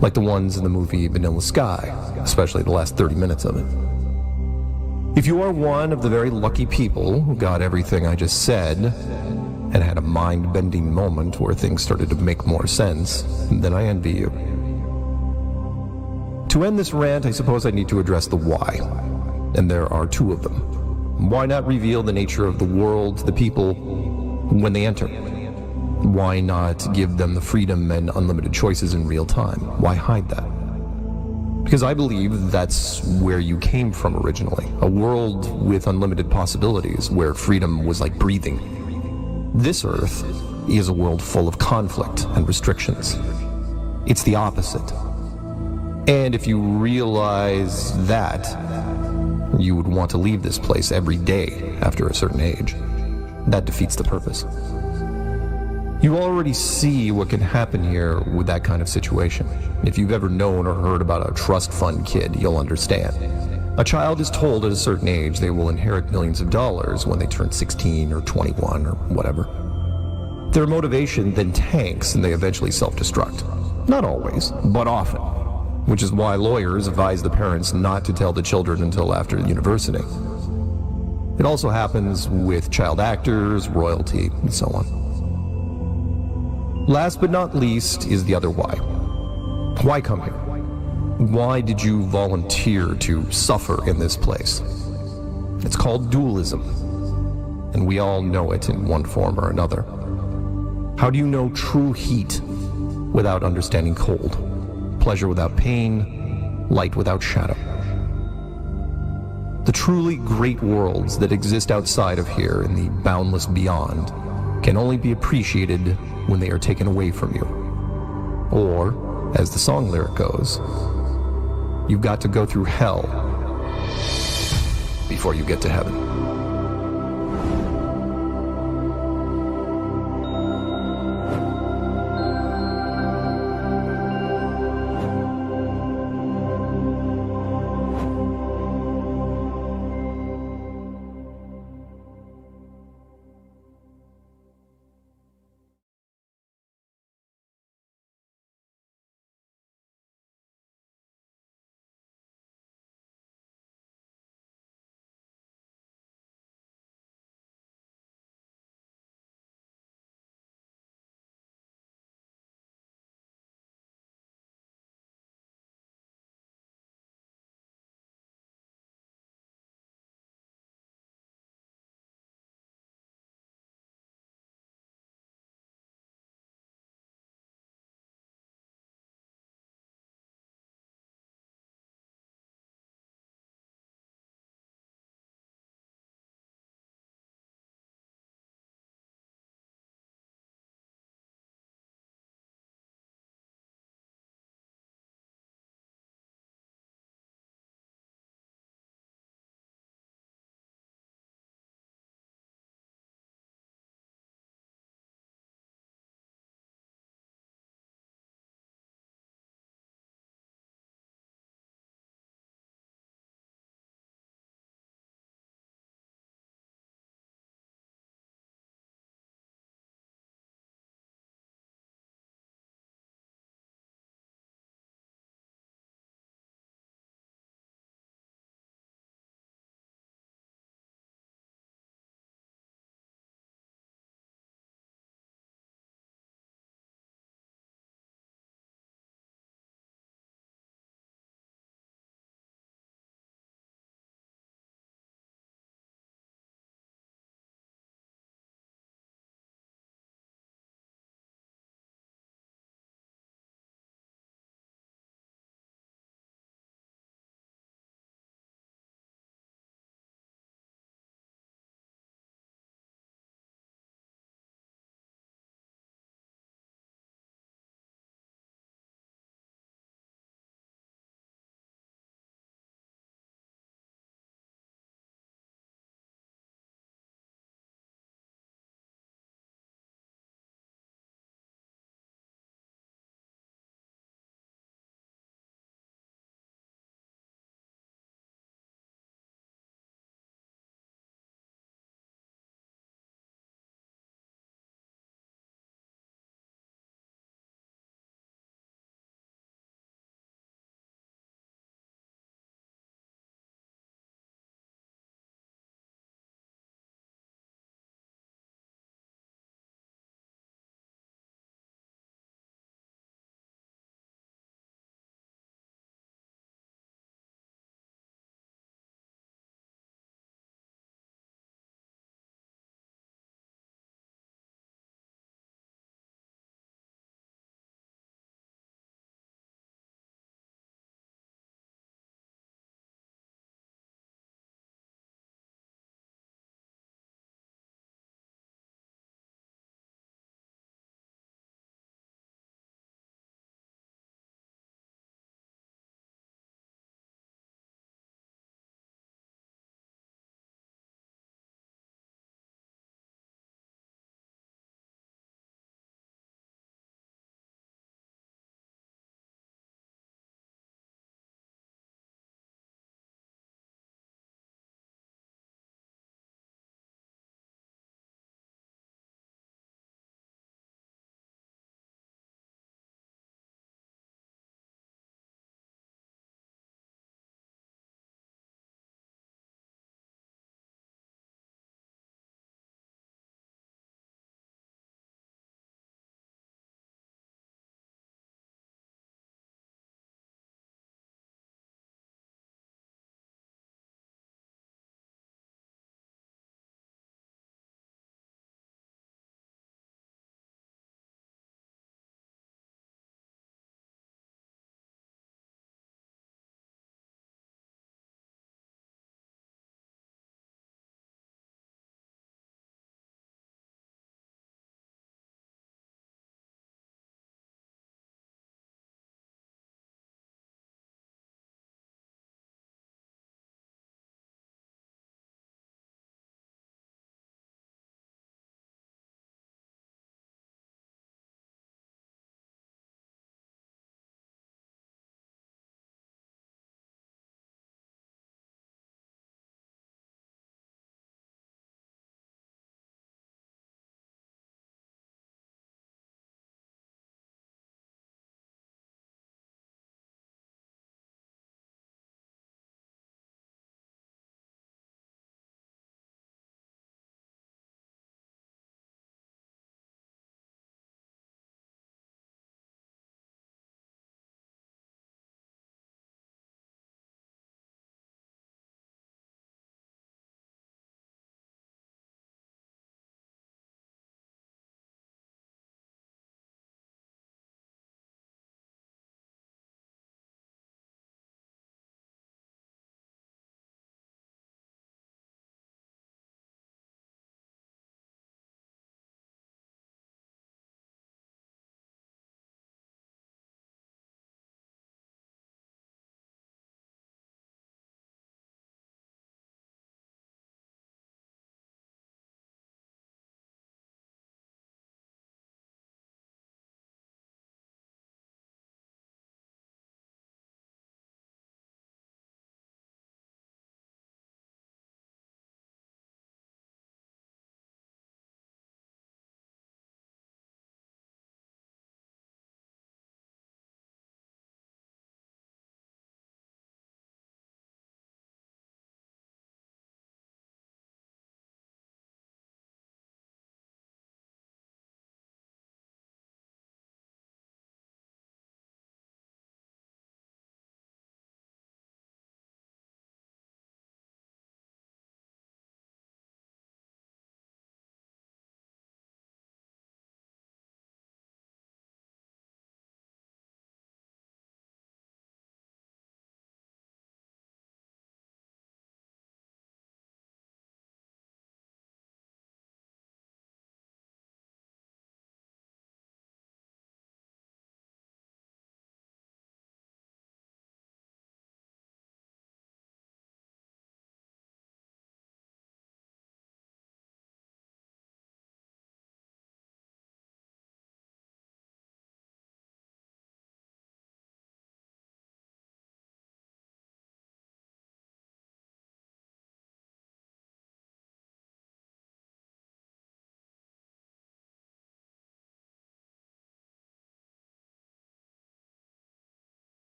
like the ones in the movie Vanilla Sky, especially the last 30 minutes of it. If you are one of the very lucky people who got everything I just said, and had a mind-bending moment where things started to make more sense, then I envy you. To end this rant, I suppose I need to address the why, and there are two of them. Why not reveal the nature of the world to the people when they enter? Why not give them the freedom and unlimited choices in real time? Why hide that? Because I believe that's where you came from originally, a world with unlimited possibilities, where freedom was like breathing. This Earth is a world full of conflict and restrictions. It's the opposite. And if you realize that, you would want to leave this place every day after a certain age. That defeats the purpose. You already see what can happen here with that kind of situation. If you've ever known or heard about a trust fund kid, you'll understand. A child is told at a certain age they will inherit millions of dollars when they turn 16 or 21 or whatever. Their motivation then tanks and they eventually self-destruct. Not always, but often. Which is why lawyers advise the parents not to tell the children until after university. It also happens with child actors, royalty, and so on. Last but not least is the other why. Why come here? Why did you volunteer to suffer in this place? It's called dualism, and we all know it in one form or another. How do you know true heat without understanding cold? Pleasure without pain, light without shadow? The truly great worlds that exist outside of here in the boundless beyond can only be appreciated when they are taken away from you. Or, as the song lyric goes, you've got to go through hell before you get to heaven.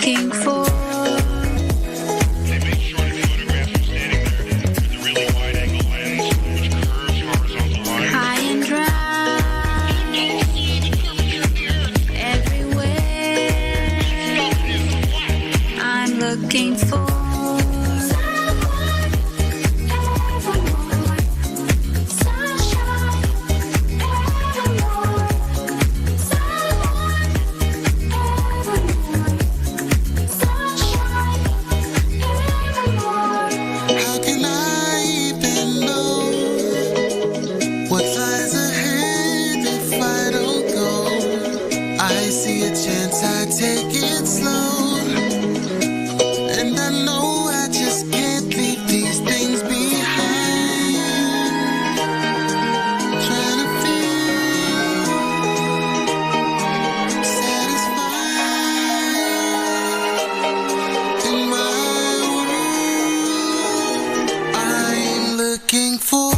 looking for. High and dry, everywhere. I'm looking for. How can I even know what lies ahead if I don't go? I see a chance, I take it slow, and I know I just can't leave these things behind. Trying to feel satisfied in my I'm looking for.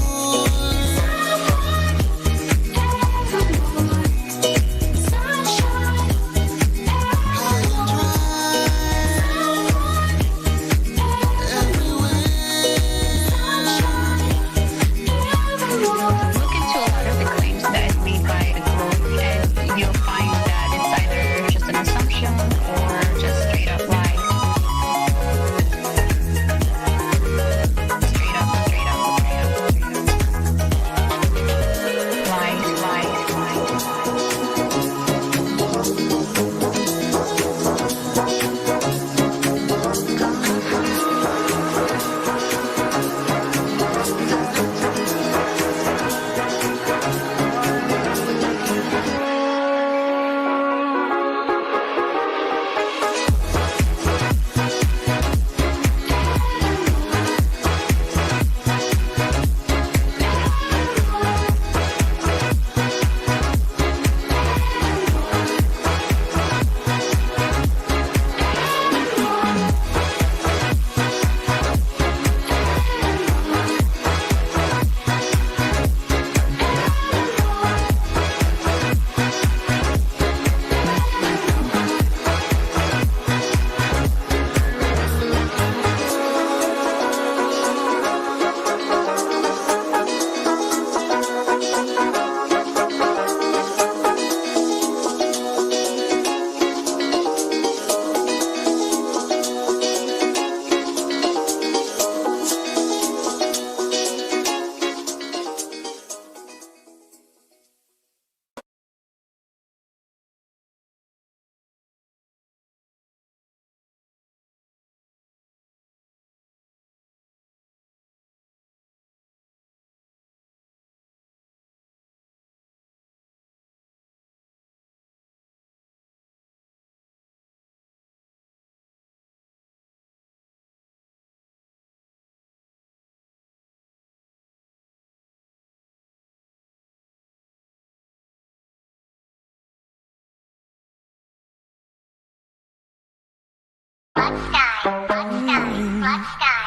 Look into a lot of the claims that is made by the Globe, and you'll find that it's either just an assumption or just straight up lies. Straight up.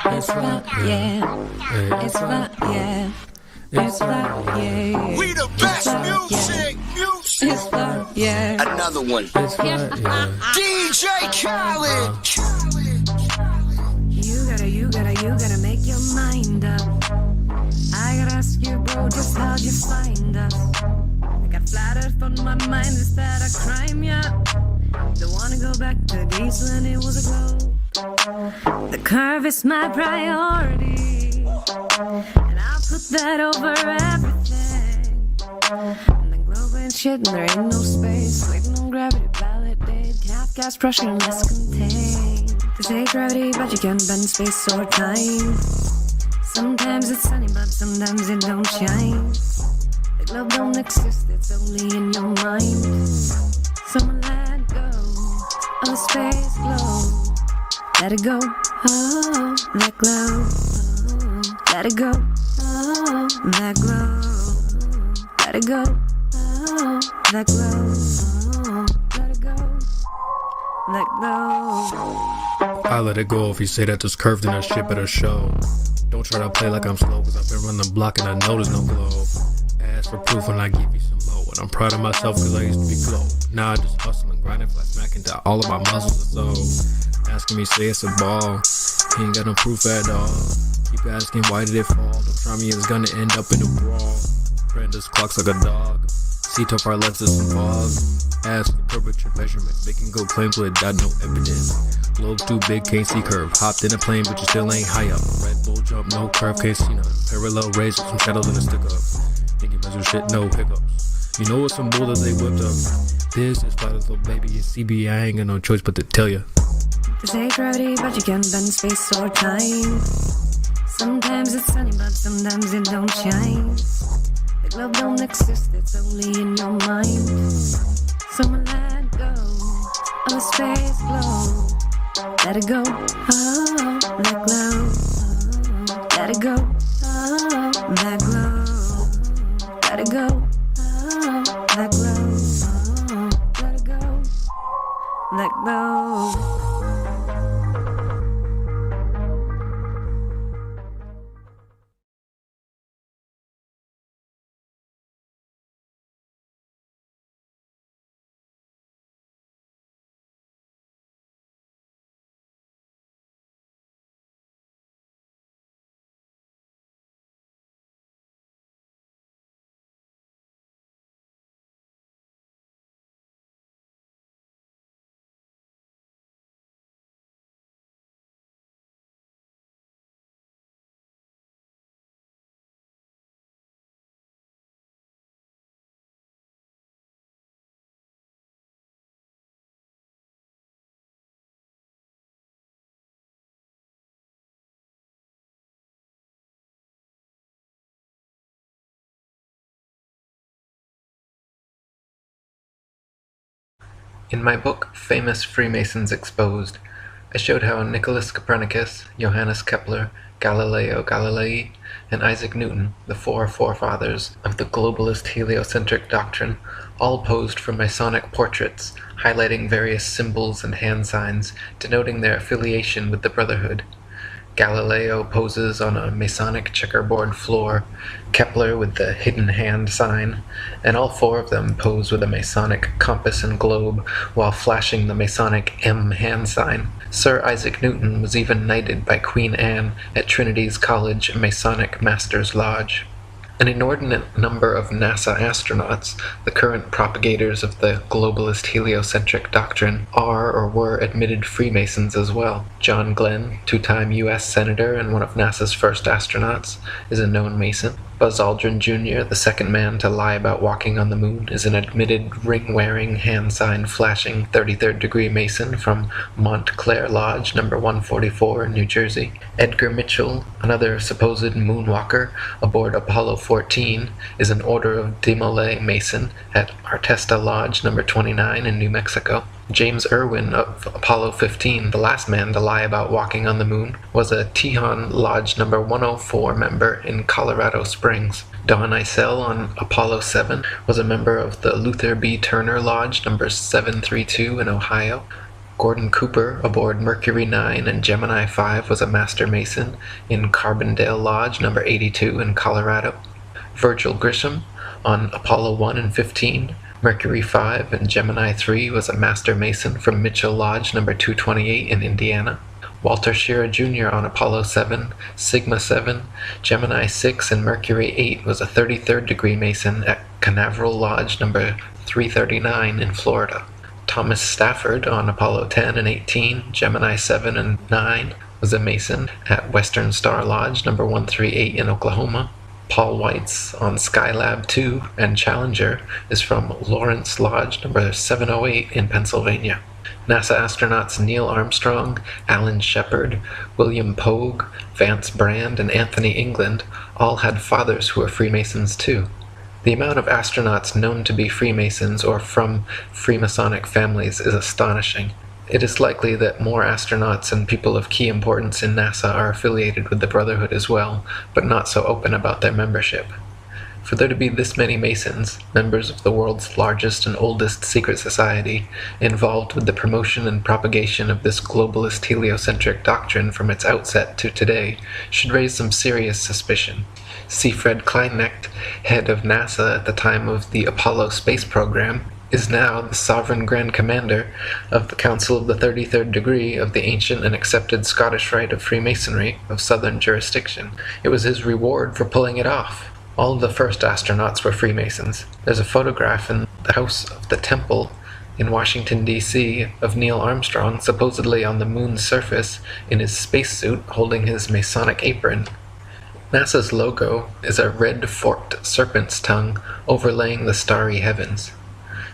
It's rock, yeah. It's rock, yeah. It's rock, yeah. We the best music. It's rock, yeah. Another one. DJ Khaled. You gotta make your mind up. I gotta ask you, bro, just how'd you find us? I got flat earth on my mind, is that a crime, yeah? Don't wanna go back to days when it was a globe. The curve is my priority, and I'll put that over everything. And the globe ain't shit, and there ain't no space. Waiting on gravity, validate. Half gas pressure and less contained. They say gravity, but you can't bend space or time. Sometimes it's sunny, but sometimes it don't shine. The globe don't exist, it's only in your mind. Someone let go of the space globe. Let it go, oh, that glow. Oh, let it go, oh, that glow. Let it go, oh, that glow. Oh, let it go, that glow. I let it go if you say that there's curve, then that shit better show. Don't try to play like I'm slow, cause I've been running the block and I know there's no glow. Ask for proof and I give you some more. But I'm proud of myself cause I used to be slow. Now I just hustle and grind and flat smack into all of my muscles. So asking me say it's a ball, he ain't got no proof at all. Keep asking why did it fall? Don't try me, it's gonna end up in a brawl. Brandis clocks like a dog. See tough our lenses and fog. Ask the curvature measurements, making go claims without no evidence. Globe too big, can't see curve. Hopped in a plane, but you still ain't high up. Red Bull jump, no curve, can't see none. Parallel rays with some shadows in a stick up. Thinking measure shit, no hiccups. You know what's some bull that they whipped up. This is Flat as Little Baby, it's CB, I ain't got no choice but to tell ya. They say gravity, but you can't bend space or time. Sometimes it's sunny, but sometimes it don't shine. The globe don't exist, it's only in your mind. So let go of the space glow. Let it go, oh, let glow. Let it go, oh, let glow. Let it go, oh, let glow. Oh, let it go, let go. In my book, Famous Freemasons Exposed, I showed how Nicholas Copernicus, Johannes Kepler, Galileo Galilei, and Isaac Newton, the four forefathers of the globalist heliocentric doctrine, all posed for Masonic portraits, highlighting various symbols and hand signs denoting their affiliation with the Brotherhood. Galileo poses on a Masonic checkerboard floor, Kepler with the hidden hand sign, and all four of them pose with a Masonic compass and globe while flashing the Masonic M hand sign. Sir Isaac Newton was even knighted by Queen Anne at Trinity's College Masonic Masters Lodge. An inordinate number of NASA astronauts, the current propagators of the globalist heliocentric doctrine, are or were admitted Freemasons as well. John Glenn, two-time U.S. Senator and one of NASA's first astronauts, is a known Mason. Buzz Aldrin Jr., the second man to lie about walking on the moon, is an admitted ring-wearing, hand-sign-flashing 33rd degree Mason from Montclair Lodge, number 144 in New Jersey. Edgar Mitchell, another supposed moonwalker aboard Apollo 14, is an Order of Demolay Mason at Artesta Lodge, number 29 in New Mexico. James Irwin of Apollo 15, the last man to lie about walking on the moon, was a Tejon Lodge number 104 member in Colorado Springs. Don Eisel on Apollo 7 was a member of the Luther B. Turner Lodge number 732 in Ohio. Gordon Cooper aboard Mercury 9 and Gemini 5 was a Master Mason in Carbondale Lodge number 82 in Colorado. Virgil Grisham on Apollo 1 and 15, Mercury 5 and Gemini 3 was a Master Mason from Mitchell Lodge number 228 in Indiana. Walter Schirra Jr. on Apollo 7, Sigma 7, Gemini 6 and Mercury 8 was a 33rd degree Mason at Canaveral Lodge number 339 in Florida. Thomas Stafford on Apollo 10 and 18, Gemini 7 and 9 was a Mason at Western Star Lodge number 138 in Oklahoma. Paul Weitz on Skylab 2 and Challenger is from Lawrence Lodge number 708 in Pennsylvania. NASA astronauts Neil Armstrong, Alan Shepard, William Pogue, Vance Brand, and Anthony England all had fathers who were Freemasons too. The amount of astronauts known to be Freemasons or from Freemasonic families is astonishing. It is likely that more astronauts and people of key importance in NASA are affiliated with the Brotherhood as well, but not so open about their membership. For there to be this many Masons, members of the world's largest and oldest secret society, involved with the promotion and propagation of this globalist heliocentric doctrine from its outset to today, should raise some serious suspicion. C. Fred Kleinknecht, head of NASA at the time of the Apollo space program, is now the sovereign Grand Commander of the Council of the 33rd Degree of the ancient and accepted Scottish Rite of Freemasonry of Southern jurisdiction. It was his reward for pulling it off. All of the first astronauts were Freemasons. There's a photograph in the House of the Temple in Washington, D.C. of Neil Armstrong supposedly on the moon's surface in his spacesuit holding his Masonic apron. NASA's logo is a red forked serpent's tongue overlaying the starry heavens.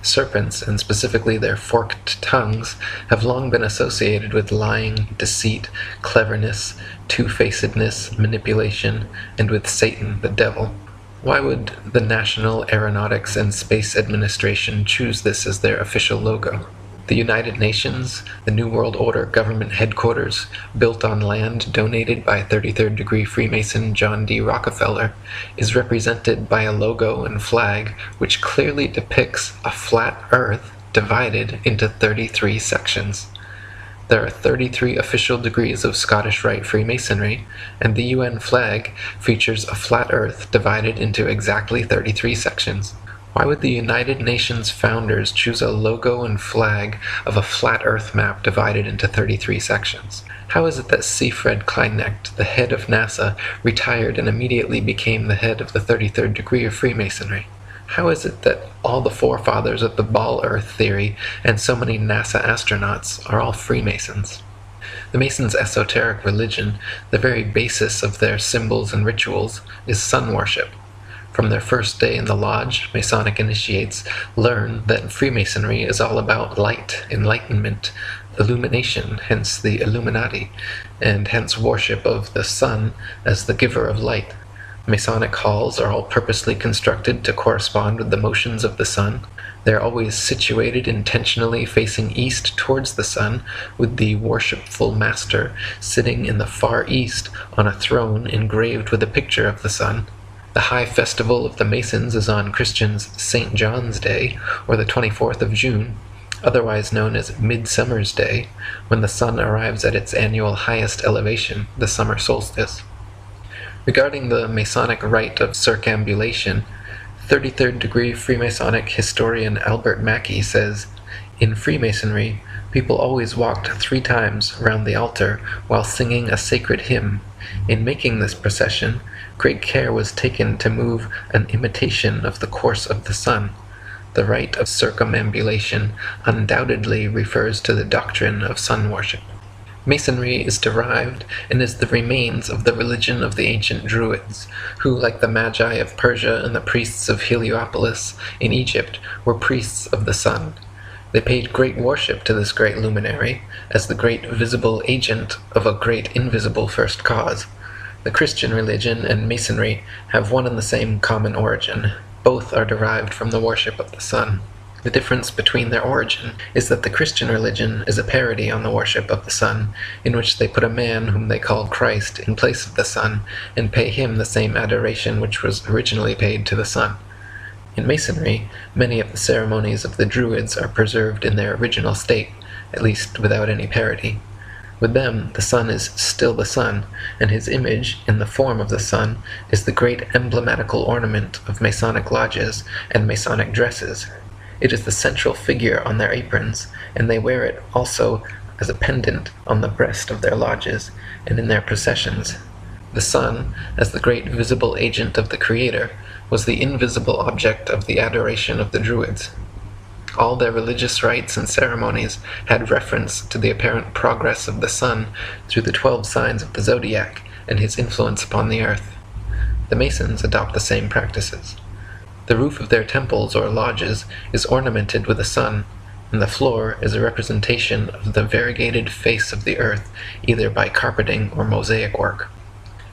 Serpents, and specifically their forked tongues, have long been associated with lying, deceit, cleverness, two-facedness, manipulation, and with Satan, the devil. Why would the National Aeronautics and Space Administration choose this as their official logo? The United Nations, the New World Order government headquarters, built on land donated by 33rd Degree Freemason John D. Rockefeller, is represented by a logo and flag which clearly depicts a flat Earth divided into 33 sections. There are 33 official degrees of Scottish Rite Freemasonry, and the UN flag features a flat Earth divided into exactly 33 sections. Why would the United Nations founders choose a logo and flag of a flat Earth map divided into 33 sections? How is it that C. Fred Kleinknecht, the head of NASA, retired and immediately became the head of the 33rd Degree of Freemasonry? How is it that all the forefathers of the Ball Earth theory and so many NASA astronauts are all Freemasons? The Masons' esoteric religion, the very basis of their symbols and rituals, is sun worship. From their first day in the lodge, Masonic initiates learn that Freemasonry is all about light, enlightenment, illumination, hence the Illuminati, and hence worship of the sun as the giver of light. Masonic halls are all purposely constructed to correspond with the motions of the sun. They are always situated intentionally facing east towards the sun, with the worshipful master sitting in the far east on a throne engraved with a picture of the sun. The high festival of the Masons is on Christians' St. John's Day, or the 24th of June, otherwise known as Midsummer's Day, when the sun arrives at its annual highest elevation, the summer solstice. Regarding the Masonic rite of circambulation, 33rd Degree Freemasonic historian Albert Mackey says, "In Freemasonry, people always walked 3 times round the altar while singing a sacred hymn. In making this procession, great care was taken to move an imitation of the course of the sun. The rite of circumambulation undoubtedly refers to the doctrine of sun worship." Masonry is derived and is the remains of the religion of the ancient Druids, who, like the Magi of Persia and the priests of Heliopolis in Egypt, were priests of the sun. They paid great worship to this great luminary, as the great visible agent of a great invisible first cause. The Christian religion and Masonry have one and the same common origin. Both are derived from the worship of the sun. The difference between their origin is that the Christian religion is a parody on the worship of the sun, in which they put a man whom they call Christ in place of the sun, and pay him the same adoration which was originally paid to the sun. In Masonry, many of the ceremonies of the Druids are preserved in their original state, at least without any parody. With them, the sun is still the sun, and his image, in the form of the sun, is the great emblematical ornament of Masonic lodges and Masonic dresses. It is the central figure on their aprons, and they wear it also as a pendant on the breast of their lodges and in their processions. The sun, as the great visible agent of the Creator, was the invisible object of the adoration of the Druids. All their religious rites and ceremonies had reference to the apparent progress of the sun through the 12 signs of the zodiac and his influence upon the earth. The Masons adopt the same practices. The roof of their temples or lodges is ornamented with a sun, and the floor is a representation of the variegated face of the earth, either by carpeting or mosaic work.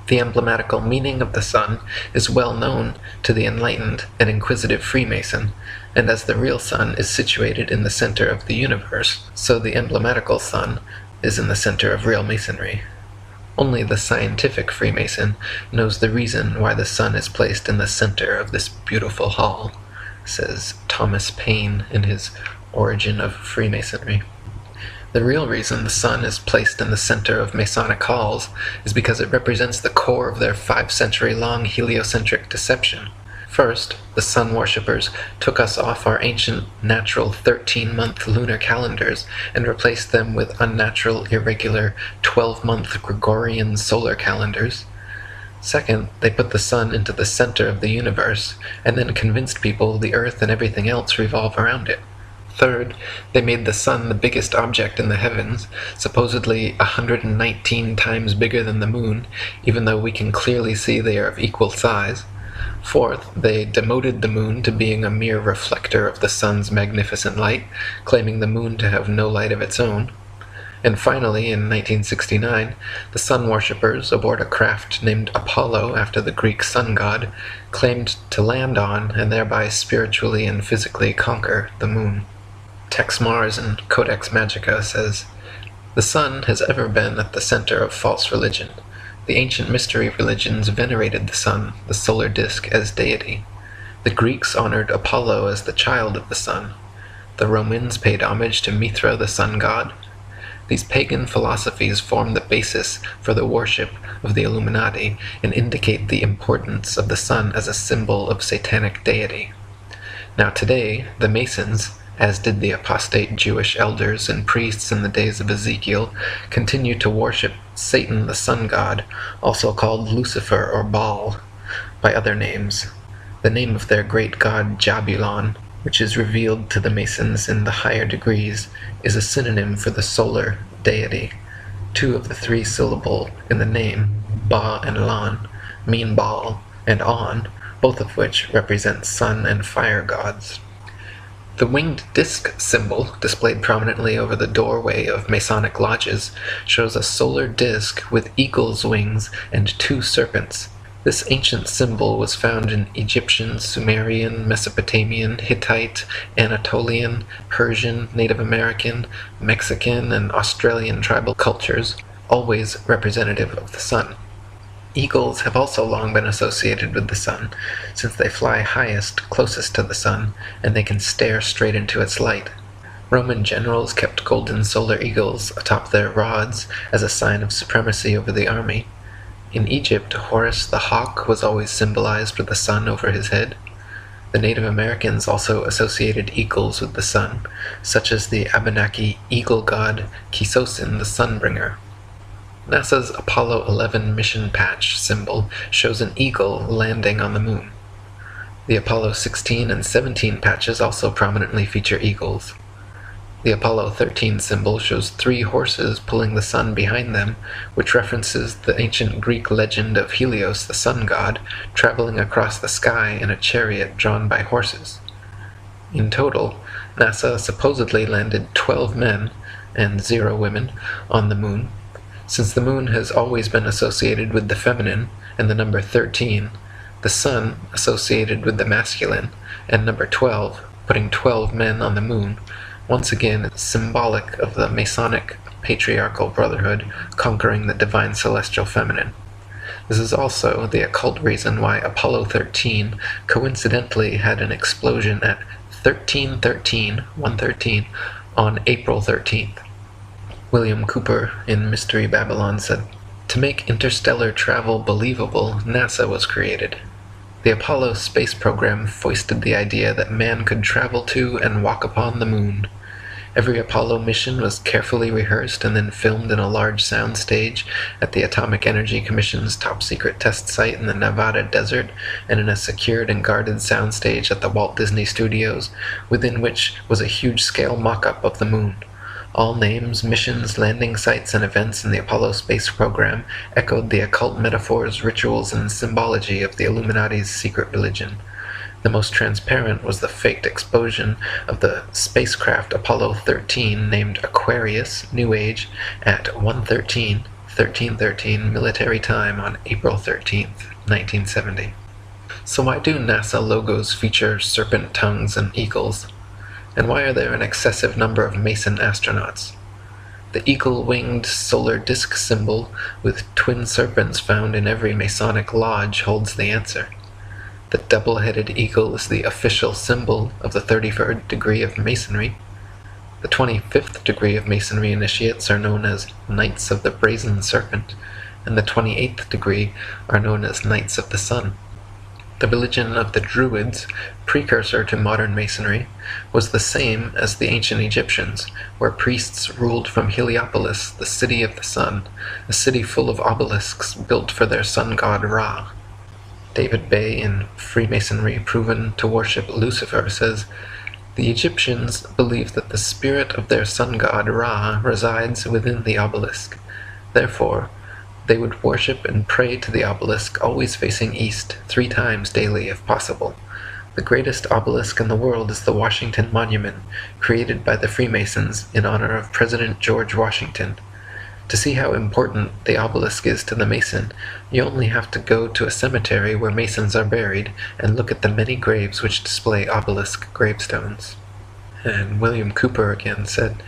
The emblematical meaning of the sun is well known to the enlightened and inquisitive Freemason, and as the real sun is situated in the center of the universe, so the emblematical sun is in the center of real Masonry. Only the scientific Freemason knows the reason why the sun is placed in the center of this beautiful hall, says Thomas Paine in his Origin of Freemasonry. The real reason the sun is placed in the center of Masonic halls is because it represents the core of their 5-century-long heliocentric deception. First, the sun worshippers took us off our ancient natural 13-month lunar calendars and replaced them with unnatural, irregular 12-month Gregorian solar calendars. Second, they put the sun into the center of the universe and then convinced people the earth and everything else revolve around it. Third, they made the sun the biggest object in the heavens, supposedly 119 times bigger than the moon, even though we can clearly see they are of equal size. Fourth, they demoted the moon to being a mere reflector of the sun's magnificent light, claiming the moon to have no light of its own. And finally, in 1969, the sun worshippers, aboard a craft named Apollo after the Greek sun god, claimed to land on and thereby spiritually and physically conquer the moon. Tex Mars in Codex Magica says, "The sun has ever been at the center of false religion. The ancient mystery religions venerated the sun, the solar disk, as deity. The Greeks honored Apollo as the child of the sun. The Romans paid homage to Mithra, the sun god. These pagan philosophies form the basis for the worship of the Illuminati and indicate the importance of the sun as a symbol of satanic deity. Now today, the Masons, as did the apostate Jewish elders and priests in the days of Ezekiel, continue to worship Satan the sun god, also called Lucifer or Baal, by other names. The name of their great god Jabulon, which is revealed to the Masons in the higher degrees, is a synonym for the solar deity. 2 of the 3 syllable in the name, Ba and Lan, mean Baal, and On, both of which represent sun and fire gods. The winged disc symbol, displayed prominently over the doorway of Masonic lodges, shows a solar disc with eagle's wings and 2 serpents. This ancient symbol was found in Egyptian, Sumerian, Mesopotamian, Hittite, Anatolian, Persian, Native American, Mexican, and Australian tribal cultures, always representative of the sun. Eagles have also long been associated with the sun, since they fly highest, closest to the sun, and they can stare straight into its light. Roman generals kept golden solar eagles atop their rods as a sign of supremacy over the army. In Egypt, Horus the hawk was always symbolized with the sun over his head. The Native Americans also associated eagles with the sun, such as the Abenaki eagle god Kisosin the Sunbringer. NASA's Apollo 11 mission patch symbol shows an eagle landing on the moon. The Apollo 16 and 17 patches also prominently feature eagles. The Apollo 13 symbol shows 3 horses pulling the sun behind them, which references the ancient Greek legend of Helios, the sun god, traveling across the sky in a chariot drawn by horses. In total, NASA supposedly landed 12 men, and 0 women, on the moon. Since the moon has always been associated with the feminine, and the number 13, the sun associated with the masculine, and number 12, putting 12 men on the moon, once again is symbolic of the Masonic patriarchal brotherhood conquering the divine celestial feminine. This is also the occult reason why Apollo 13 coincidentally had an explosion at 113 on April 13th. William Cooper in Mystery Babylon said, "To make interstellar travel believable, NASA was created. The Apollo space program foisted the idea that man could travel to and walk upon the moon. Every Apollo mission was carefully rehearsed and then filmed in a large sound stage at the Atomic Energy Commission's top-secret test site in the Nevada desert and in a secured and guarded soundstage at the Walt Disney Studios, within which was a huge-scale mock-up of the moon. All names, missions, landing sites, and events in the Apollo space program echoed the occult metaphors, rituals, and symbology of the Illuminati's secret religion. The most transparent was the faked explosion of the spacecraft Apollo 13 named Aquarius, New Age, at 13:13 military time on April 13th, 1970. So why do NASA logos feature serpent tongues and eagles? And why are there an excessive number of Mason astronauts? The eagle-winged solar disk symbol with twin serpents found in every Masonic lodge holds the answer. The double-headed eagle is the official symbol of the 33rd degree of Masonry. The 25th degree of Masonry initiates are known as Knights of the Brazen Serpent, and the 28th degree are known as Knights of the Sun. The religion of the Druids, precursor to modern Masonry, was the same as the ancient Egyptians, where priests ruled from Heliopolis, the city of the sun, a city full of obelisks built for their sun god Ra. David Bay, in Freemasonry Proven to Worship Lucifer, says, "The Egyptians believed that the spirit of their sun god Ra resides within the obelisk. Therefore, they would worship and pray to the obelisk, always facing east, 3 times daily if possible. The greatest obelisk in the world is the Washington Monument, created by the Freemasons in honor of President George Washington. To see how important the obelisk is to the Mason, you only have to go to a cemetery where Masons are buried and look at the many graves which display obelisk gravestones." And William Cooper again said,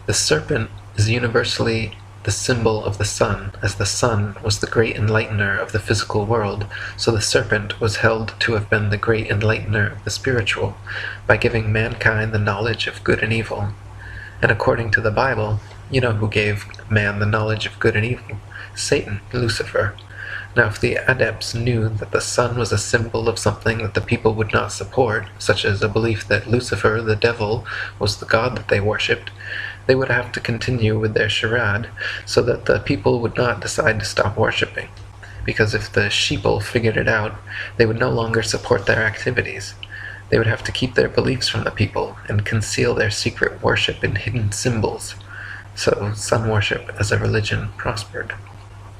"The serpent is universally the symbol of the sun, as the sun was the great enlightener of the physical world, so the serpent was held to have been the great enlightener of the spiritual, by giving mankind the knowledge of good and evil. And according to the Bible, you know who gave man the knowledge of good and evil? Satan, Lucifer. Now if the adepts knew that the sun was a symbol of something that the people would not support, such as a belief that Lucifer, the devil, was the god that they worshipped, they would have to continue with their charade, so that the people would not decide to stop worshipping. Because if the sheeple figured it out, they would no longer support their activities. They would have to keep their beliefs from the people, and conceal their secret worship in hidden symbols. So sun worship as a religion prospered."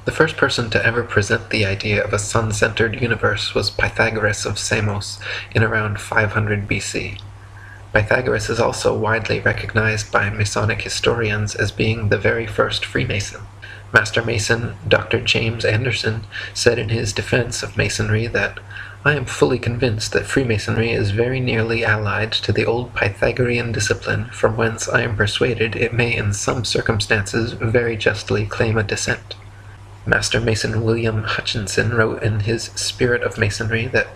The first person to ever present the idea of a sun-centered universe was Pythagoras of Samos in around 500 BC. Pythagoras is also widely recognized by Masonic historians as being the very first Freemason. Master Mason Dr. James Anderson said in his defense of Masonry that, "I am fully convinced that Freemasonry is very nearly allied to the old Pythagorean discipline, from whence I am persuaded it may in some circumstances very justly claim a descent." Master Mason William Hutchinson wrote in his Spirit of Masonry that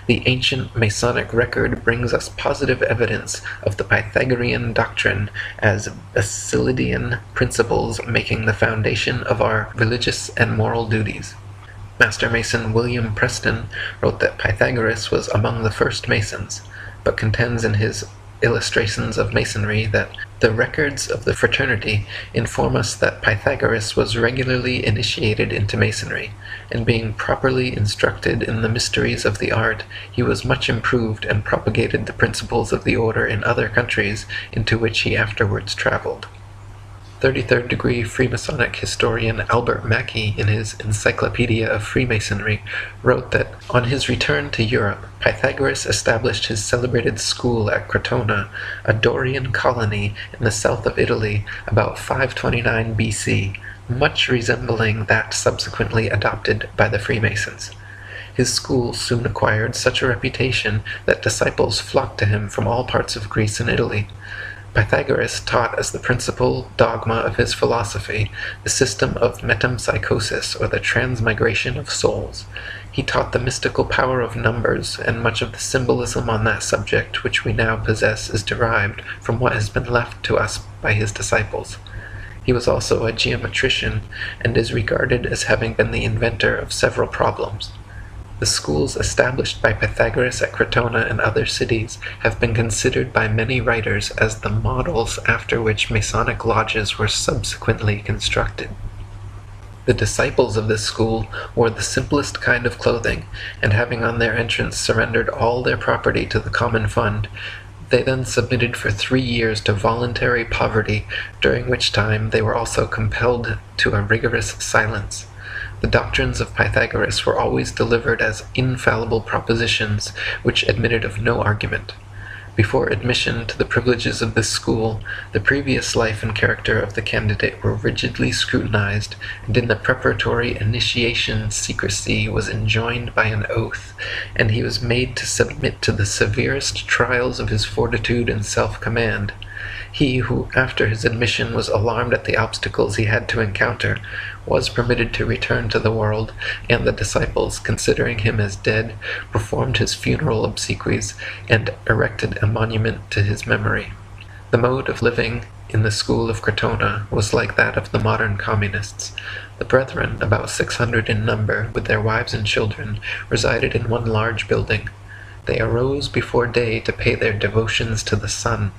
the ancient Masonic record brings us positive evidence of the Pythagorean doctrine as Basilidian principles making the foundation of our religious and moral duties. Master Mason William Preston wrote that Pythagoras was among the first Masons, but contends in his Illustrations of Masonry that the records of the fraternity inform us that Pythagoras was regularly initiated into Masonry, and being properly instructed in the mysteries of the art, he was much improved and propagated the principles of the order in other countries into which he afterwards traveled. 33rd degree Freemasonic historian Albert Mackey, in his Encyclopedia of Freemasonry, wrote that on his return to Europe, Pythagoras established his celebrated school at Crotona, a Dorian colony in the south of Italy, about 529 BC, much resembling that subsequently adopted by the Freemasons. His school soon acquired such a reputation that disciples flocked to him from all parts of Greece and Italy. Pythagoras taught as the principal dogma of his philosophy the system of metempsychosis, or the transmigration of souls. He taught the mystical power of numbers, and much of the symbolism on that subject which we now possess is derived from what has been left to us by his disciples. He was also a geometrician, and is regarded as having been the inventor of several problems. The schools established by Pythagoras at Crotona and other cities have been considered by many writers as the models after which Masonic lodges were subsequently constructed. The disciples of this school wore the simplest kind of clothing, and having on their entrance surrendered all their property to the common fund, they then submitted for 3 years to voluntary poverty, during which time they were also compelled to a rigorous silence. The doctrines of Pythagoras were always delivered as infallible propositions which admitted of no argument. Before admission to the privileges of this school, the previous life and character of the candidate were rigidly scrutinized, and in the preparatory initiation secrecy was enjoined by an oath, and he was made to submit to the severest trials of his fortitude and self-command. He who, after his admission, was alarmed at the obstacles he had to encounter, was permitted to return to the world, and the disciples, considering him as dead, performed his funeral obsequies, and erected a monument to his memory. The mode of living in the school of Crotona was like that of the modern communists. The brethren, about 600 in number, with their wives and children, resided in one large building. They arose before day to pay their devotions to the sun.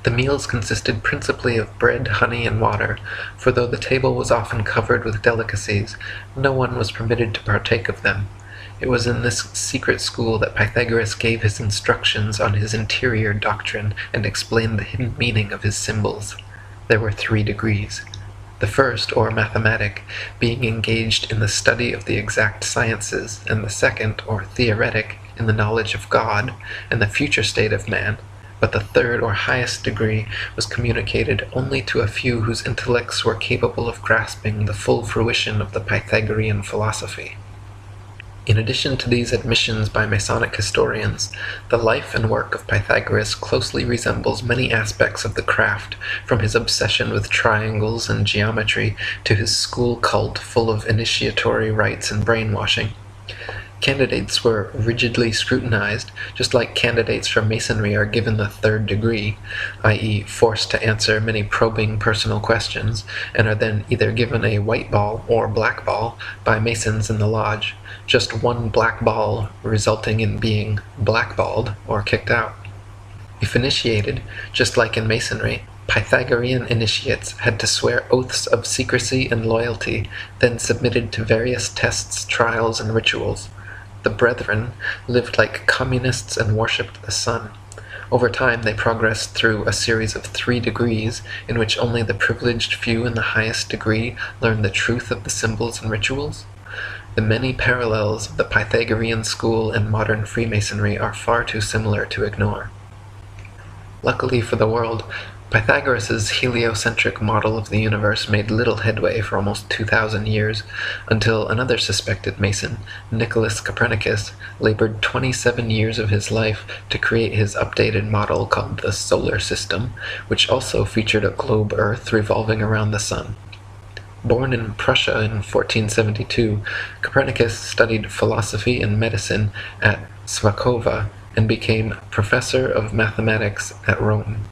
The meals consisted principally of bread, honey, and water, for though the table was often covered with delicacies, no one was permitted to partake of them. It was in this secret school that Pythagoras gave his instructions on his interior doctrine and explained the hidden meaning of his symbols. There were 3 degrees. The first, or mathematic, being engaged in the study of the exact sciences, and the second, or theoretic, in the knowledge of God and the future state of man, but the third or highest degree was communicated only to a few whose intellects were capable of grasping the full fruition of the Pythagorean philosophy. In addition to these admissions by Masonic historians, the life and work of Pythagoras closely resembles many aspects of the craft, from his obsession with triangles and geometry to his school cult full of initiatory rites and brainwashing. Candidates were rigidly scrutinized, just like candidates for Masonry are given the 3rd degree, i.e. forced to answer many probing personal questions, and are then either given a white ball or black ball by Masons in the lodge, just one black ball resulting in being blackballed or kicked out. If initiated, just like in Masonry, Pythagorean initiates had to swear oaths of secrecy and loyalty, then submitted to various tests, trials, and rituals. The brethren lived like communists and worshipped the sun. Over time, they progressed through a series of 3 degrees in which only the privileged few in the highest degree learned the truth of the symbols and rituals. The many parallels of the Pythagorean school and modern Freemasonry are far too similar to ignore. Luckily for the world, Pythagoras' heliocentric model of the universe made little headway for almost 2,000 years, until another suspected Mason, Nicholas Copernicus, labored 27 years of his life to create his updated model called the Solar System, which also featured a globe Earth revolving around the sun. Born in Prussia in 1472, Copernicus studied philosophy and medicine at Swakova and became professor of mathematics at Rome.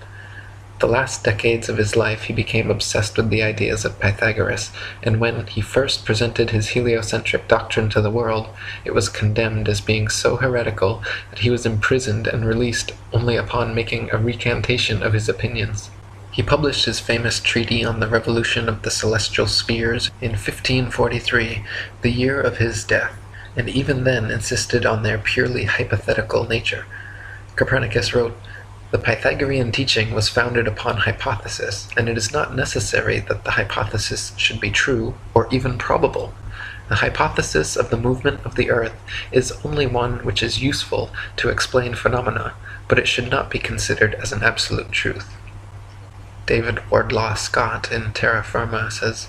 The last decades of his life he became obsessed with the ideas of Pythagoras, and when he first presented his heliocentric doctrine to the world, it was condemned as being so heretical that he was imprisoned and released only upon making a recantation of his opinions. He published his famous treatise on the revolution of the celestial spheres in 1543, the year of his death, and even then insisted on their purely hypothetical nature. Copernicus wrote, "The Pythagorean teaching was founded upon hypothesis, and it is not necessary that the hypothesis should be true or even probable. The hypothesis of the movement of the earth is only one which is useful to explain phenomena, but it should not be considered as an absolute truth." David Wardlaw Scott in Terra Firma says,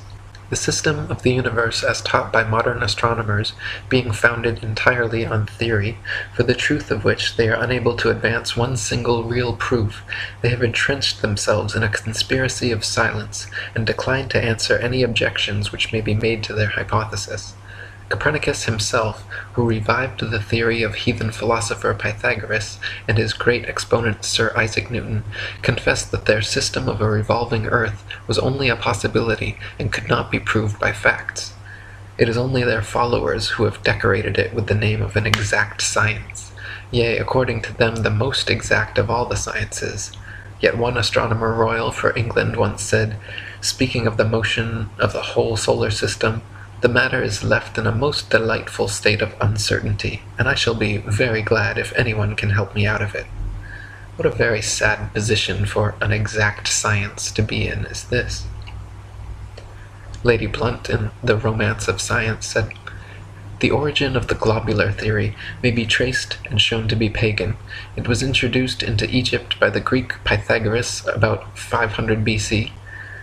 "The system of the universe as taught by modern astronomers being founded entirely on theory, for the truth of which they are unable to advance one single real proof, they have entrenched themselves in a conspiracy of silence, and decline to answer any objections which may be made to their hypothesis. Copernicus himself, who revived the theory of heathen philosopher Pythagoras, and his great exponent Sir Isaac Newton, confessed that their system of a revolving earth was only a possibility and could not be proved by facts. It is only their followers who have decorated it with the name of an exact science, yea, according to them the most exact of all the sciences. Yet one astronomer royal for England once said, speaking of the motion of the whole solar system, 'The matter is left in a most delightful state of uncertainty, and I shall be very glad if anyone can help me out of it.' What a very sad position for an exact science to be in is this." Lady Blunt, in The Romance of Science, said, "The origin of the globular theory may be traced and shown to be pagan. It was introduced into Egypt by the Greek Pythagoras about 500 BC.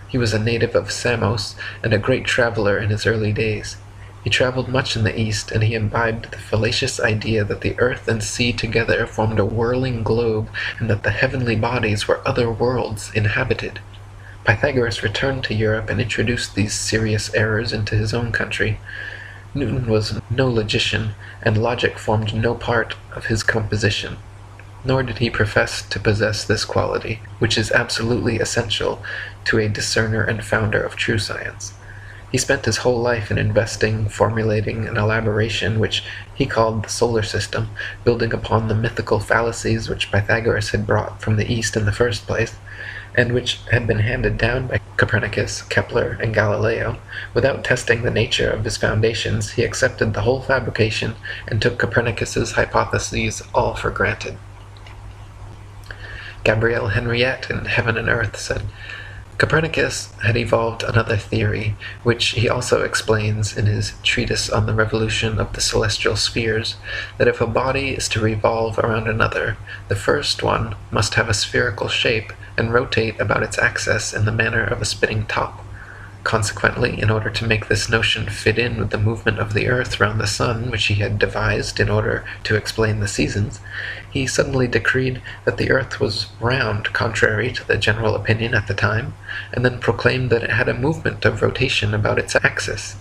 He was a native of Samos and a great traveler in his early days. He traveled much in the East, and he imbibed the fallacious idea that the earth and sea together formed a whirling globe, and that the heavenly bodies were other worlds inhabited. Pythagoras returned to Europe and introduced these serious errors into his own country. Newton was no logician, and logic formed no part of his composition. Nor did he profess to possess this quality, which is absolutely essential to a discerner and founder of true science. He spent his whole life in investing, formulating an elaboration which he called the solar system, building upon the mythical fallacies which Pythagoras had brought from the East in the first place, and which had been handed down by Copernicus, Kepler, and Galileo. Without testing the nature of his foundations, he accepted the whole fabrication and took Copernicus's hypotheses all for granted. Gabrielle Henriette in Heaven and Earth said, Copernicus had evolved another theory, which he also explains in his treatise on the revolution of the celestial spheres, that if a body is to revolve around another, the first one must have a spherical shape and rotate about its axis in the manner of a spinning top. Consequently, in order to make this notion fit in with the movement of the earth round the sun, which he had devised in order to explain the seasons, he suddenly decreed that the earth was round, contrary to the general opinion at the time, and then proclaimed that it had a movement of rotation about its axis.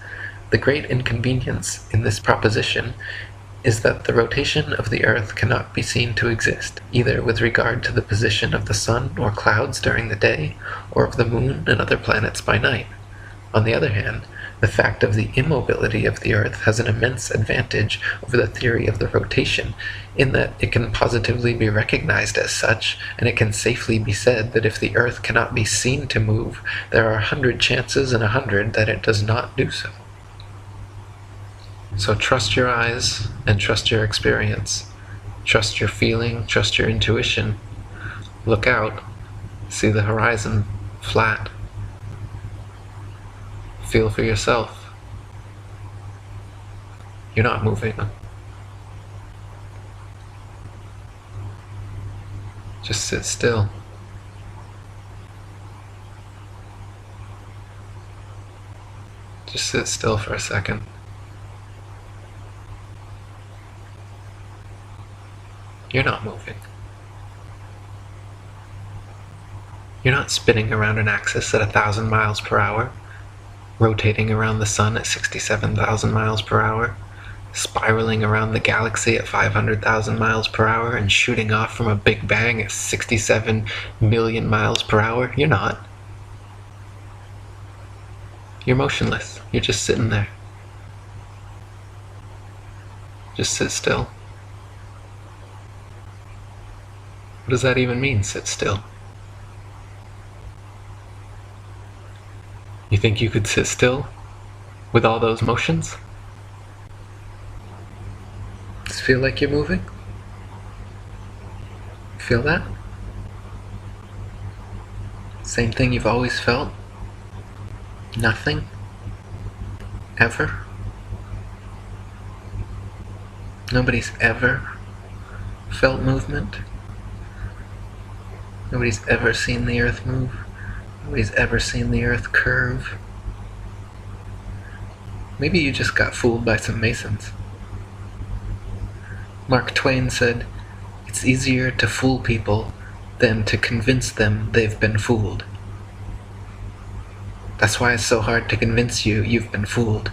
The great inconvenience in this proposition is that the rotation of the earth cannot be seen to exist, either with regard to the position of the sun or clouds during the day, or of the moon and other planets by night. On the other hand, the fact of the immobility of the earth has an immense advantage over the theory of the rotation, in that it can positively be recognized as such, and it can safely be said that if the earth cannot be seen to move, there are 100 chances in 100 that it does not do so. So trust your eyes and trust your experience. Trust your feeling, trust your intuition. Look out, see the horizon flat. Feel for yourself. You're not moving. Just sit still. Just sit still for a second. You're not moving. You're not spinning around an axis at 1,000 miles per hour. Rotating around the sun at 67,000 miles per hour, spiraling around the galaxy at 500,000 miles per hour, and shooting off from a Big Bang at 67 million miles per hour. You're not. You're motionless. You're just sitting there. Just sit still. What does that even mean, sit still? You think you could sit still with all those motions? Does it feel like you're moving? Feel that? Same thing you've always felt? Nothing? Ever? Nobody's ever felt movement? Nobody's ever seen the earth move? Nobody's ever seen the earth curve? Maybe you just got fooled by some Masons. Mark Twain said, "It's easier to fool people than to convince them they've been fooled." That's why it's so hard to convince you you've been fooled.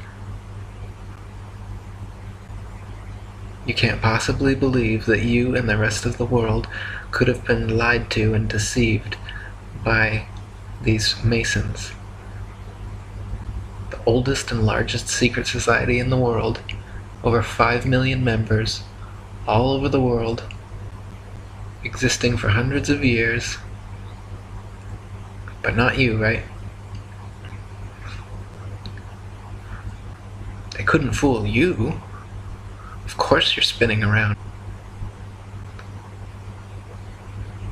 You can't possibly believe that you and the rest of the world could have been lied to and deceived by these Masons. The oldest and largest secret society in the world, over 5 million members, all over the world, existing for hundreds of years. But not you, right? They couldn't fool you. Of course you're spinning around.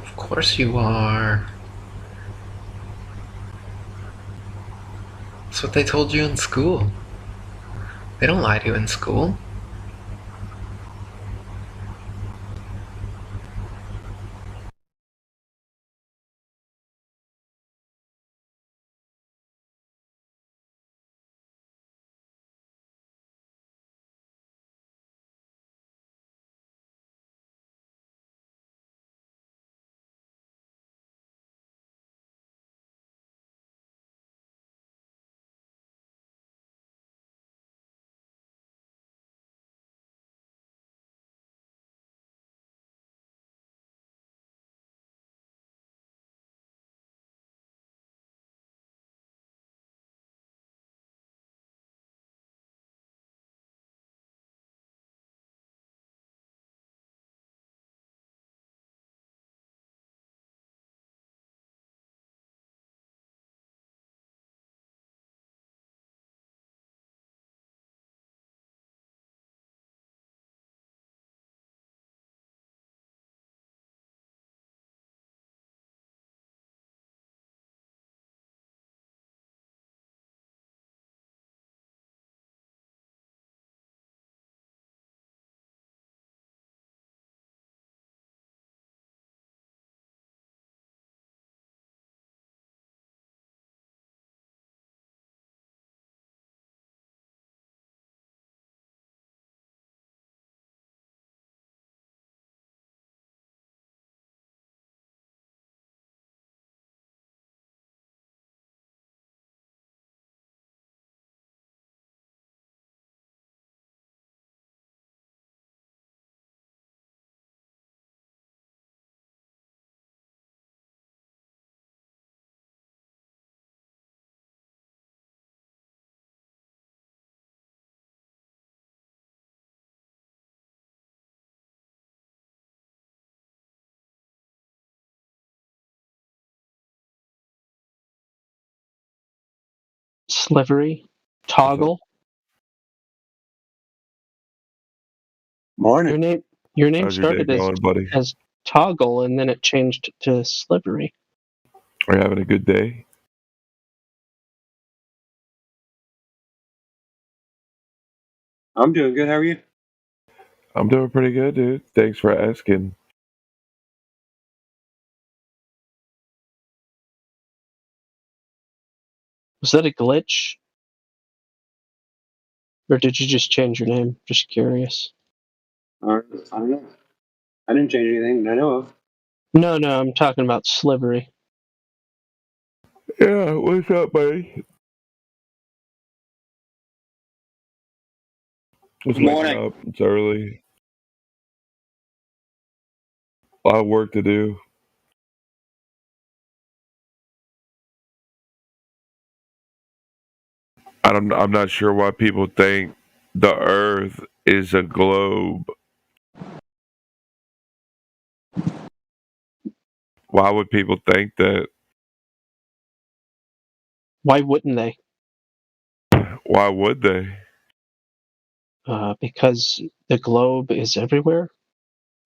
Of course you are. That's what they told you in school. They don't lie to you in school. Slivery, Toggle. Morning. Your name How's your day started as going, buddy? as Toggle, and then it changed to Slivery. Are you having a good day? I'm doing good. How are you? I'm doing pretty good, dude. Thanks for asking. Was that a glitch? Or did you just change your name? Just curious. I don't know. I didn't change anything that I know of. No, I'm talking about Slivery. Yeah, what's up, buddy? Just waking Morning. up. It's early. A lot of work to do. I'm not sure why people think the Earth is a globe. Why would people think that? Why wouldn't they? Why would they? Because the globe is everywhere,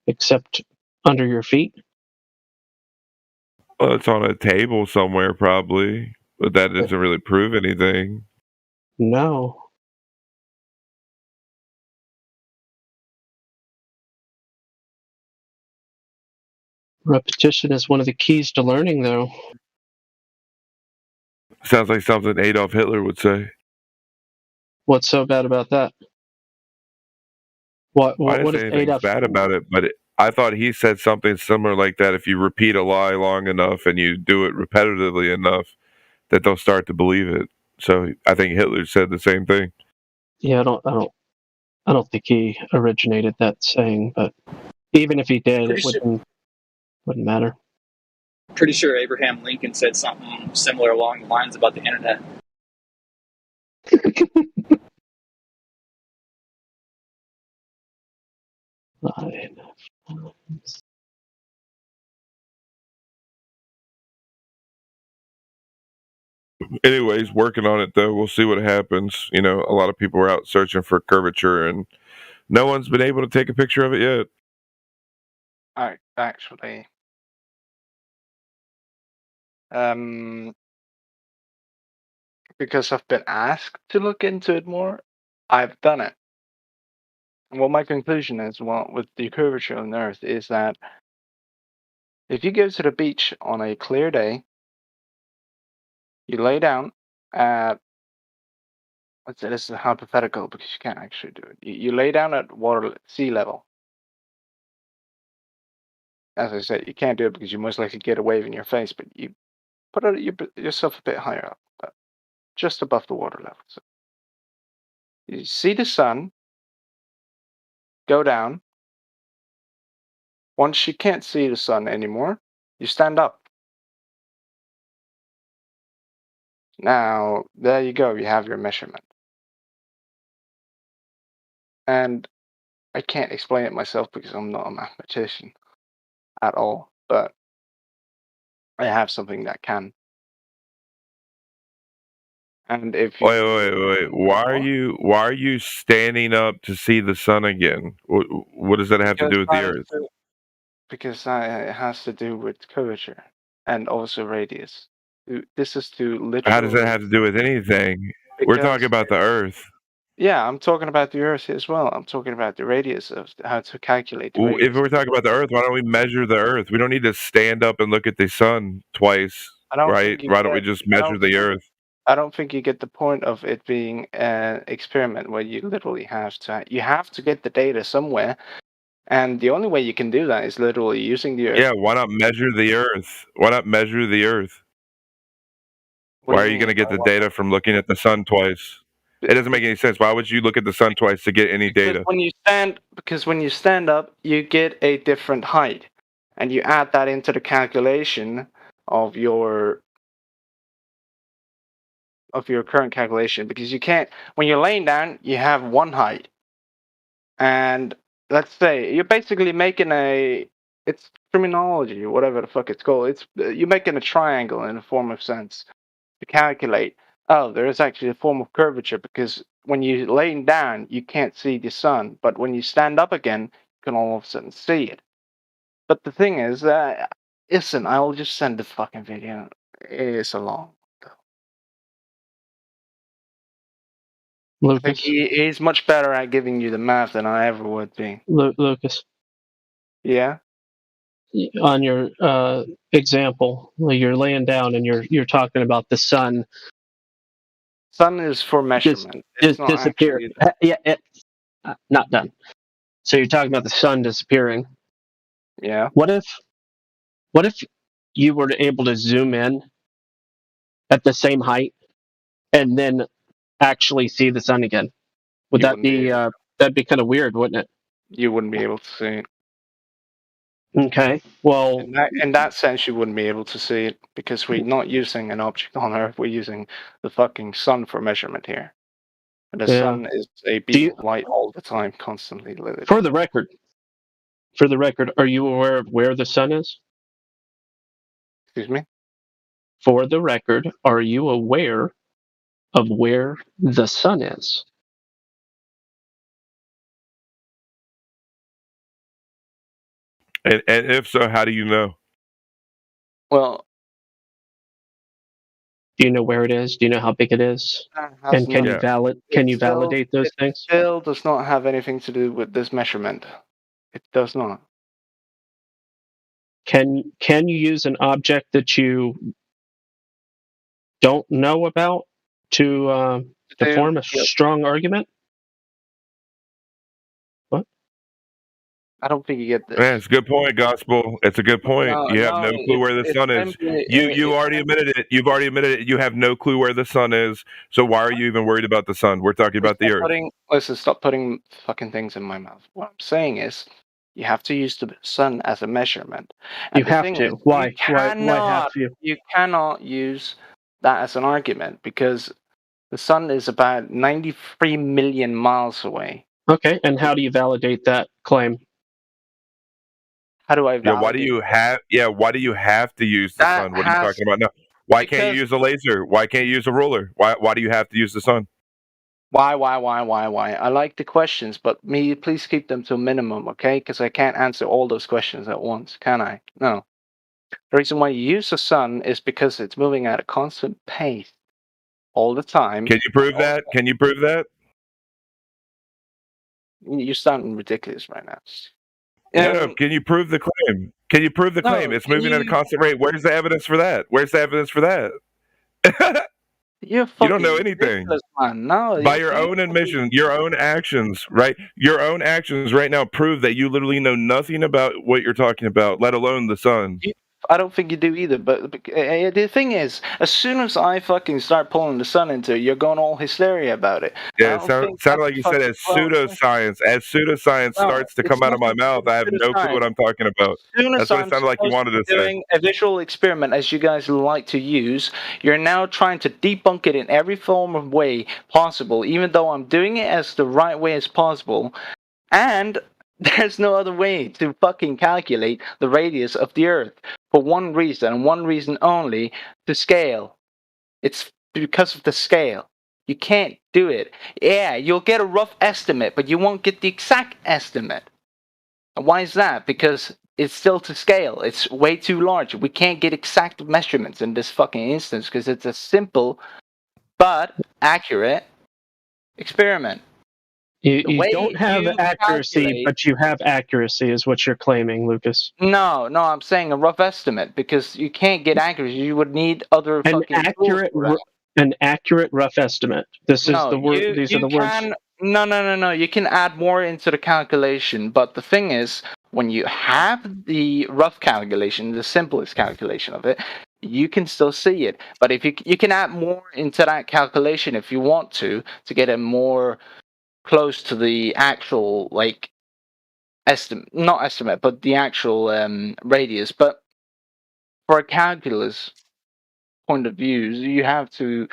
except under your feet. Well, it's on a table somewhere, probably, but that doesn't really prove anything. No. Repetition is one of the keys to learning, though. Sounds like something Adolf Hitler would say. What's so bad about that? I What didn't is say anything Adolf? bad about it, but I thought he said something similar like that. If you repeat a lie long enough and you do it repetitively enough, that they'll start to believe it. So I think Hitler said the same thing. Yeah, I don't think he originated that saying, but even if he did, it wouldn't matter. Pretty sure Abraham Lincoln said something similar along the lines about the internet. Anyways, working on it though. We'll see what happens. You know, a lot of people are out searching for curvature, and no one's been able to take a picture of it yet. Actually, because I've been asked to look into it more, I've done it. And what my conclusion is, well, with the curvature on Earth, is that if you go to the beach on a clear day, you lay down at, let's say this is hypothetical because you can't actually do it. You lay down at sea level. As I said, you can't do it because you most likely get a wave in your face, but you put yourself a bit higher up, but just above the water level. So you see the sun go down. Once you can't see the sun anymore, you stand up. Now, there you go, you have your measurement. And I can't explain it myself because I'm not a mathematician at all, but I have something that can. And if you Wait. Why are you standing up to see the sun again? What does that have to do with the Earth? Because it has to do with curvature and also radius. This is to literally. How does that have to do with anything? We're talking about the Earth. Yeah, I'm talking about the Earth as well. I'm talking about the radius of how to calculate the radius. If we're talking about the Earth, why don't we measure the Earth? We don't need to stand up and look at the sun twice, right? Why don't we just measure the Earth? I don't think you get the point of it being an experiment where you literally have to get the data somewhere, and the only way you can do that is literally using the Earth. Yeah, why not measure the Earth? Why not measure the Earth? Why are you going to get the data from looking at the sun twice? It doesn't make any sense. Why would you look at the sun twice to get any data? Because when you stand up, you get a different height, and you add that into the calculation of your current calculation. Because you can't, when you're laying down, you have one height, and let's say you're basically making it's terminology, whatever the fuck it's called. You're making a triangle in a form of sense to calculate Oh, there is actually a form of curvature because when you're laying down, you can't see the sun, but when you stand up again, you can all of a sudden see it. But the thing is, listen, I'll just send the fucking video. It's a long. I think Lucas. he's much better at giving you the math than I ever would be. Lucas, Yeah. on your example, you're laying down and you're talking about the sun Sun is for measurement. It's not disappear. actually. Not done. So you're talking about the sun disappearing. Yeah. What if you were able to zoom in at the same height and then actually see the sun again? Would that be that'd be kind of weird, wouldn't it? You wouldn't be able to see it. Okay. Well, in that sense, you wouldn't be able to see it because we're not using an object on Earth. We're using the fucking sun for measurement here. And the Yeah. sun is a beam of light all the time, constantly lit. for the record, are you aware of where the sun is? Excuse me? For the record, are you aware of where the sun is? And if so, how do you know? Well, do you know where it is? Do you know how big it is? And can you validate those things? It still does not have anything to do with this measurement. It does not. Can you use an object that you don't know about to form a strong argument? What? I don't think you get this. Man, it's a good point, Gospel. It's a good point. You have no clue where the sun is. You already admitted it. You've already admitted it. You have no clue where the sun is. So why are you even worried about the sun? We're talking about the Earth. Stop putting fucking things in my mouth. What I'm saying is, you have to use the sun as a measurement. And You have to. Why? Why have you? You cannot use that as an argument because the sun is about 93 million miles away. Okay, and how do you validate that claim? How do I Yeah, validate why do you have to use the sun? What are you talking about now? Why can't you use a laser? Why can't you use a ruler? Why do you have to use the sun? Why? I like the questions, but please keep them to a minimum, okay? Because I can't answer all those questions at once, can I? No. The reason why you use the sun is because it's moving at a constant pace all the time. Can you prove that? Can you prove that? You're sounding ridiculous right now. No, can you prove the claim? Can you prove the claim? It's moving at a constant rate. Where's the evidence for that? Where's the evidence for that? You don't know anything. Man. No, by your own admission, your own actions, right? Your own actions right now prove that you literally know nothing about what you're talking about, let alone the sun. I don't think you do either, but the thing is, as soon as I fucking start pulling the sun into it, you're going all hysteria about it. Yeah, it sounded like you said as pseudoscience. As pseudoscience starts to come out of my mouth, I have no clue what I'm talking about. That's what it sounded like you wanted to say. Doing a visual experiment, as you guys like to use, you're now trying to debunk it in every form of way possible, even though I'm doing it as the right way as possible. And there's no other way to fucking calculate the radius of the Earth for one reason, and one reason only, to scale. It's because of the scale. You can't do it. Yeah, you'll get a rough estimate, but you won't get the exact estimate. And why is that? Because it's still to scale. It's way too large. We can't get exact measurements in this fucking instance because it's a simple but accurate experiment. You don't have accuracy, but you have accuracy, is what you're claiming, Lucas. No, I'm saying a rough estimate because you can't get accuracy. You would need other an accurate rough estimate. These are the words. No. You can add more into the calculation, but the thing is, when you have the rough calculation, the simplest calculation of it, you can still see it. But if you can add more into that calculation if you want to get a more close to the actual not estimate, but the actual radius. But for a calculus point of view, you have to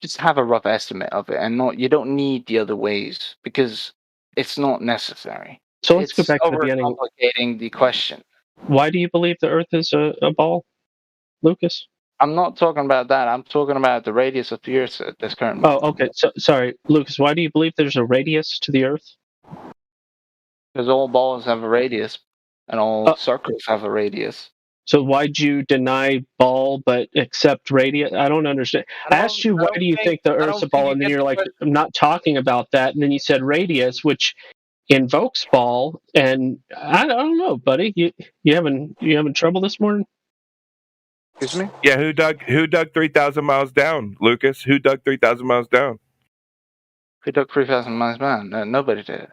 just have a rough estimate of it, and you don't need the other ways because it's not necessary. So let's go back to the beginning. Overcomplicating the question. Why do you believe the Earth is a ball, Lucas? I'm not talking about that. I'm talking about the radius of the Earth at this current moment. Oh, okay. So, sorry, Lucas. Why do you believe there's a radius to the Earth? Because all balls have a radius, and all circles have a radius. So why'd you deny ball but accept radius? I don't understand. I asked you, why do you think the Earth's a ball? And then you're like, I'm not talking about that. And then you said radius, which invokes ball. And I don't know, buddy. You having trouble this morning? Excuse me? Yeah, who dug 3,000 miles down, Lucas? Who dug 3,000 miles down? Who dug 3,000 miles down? No, nobody did.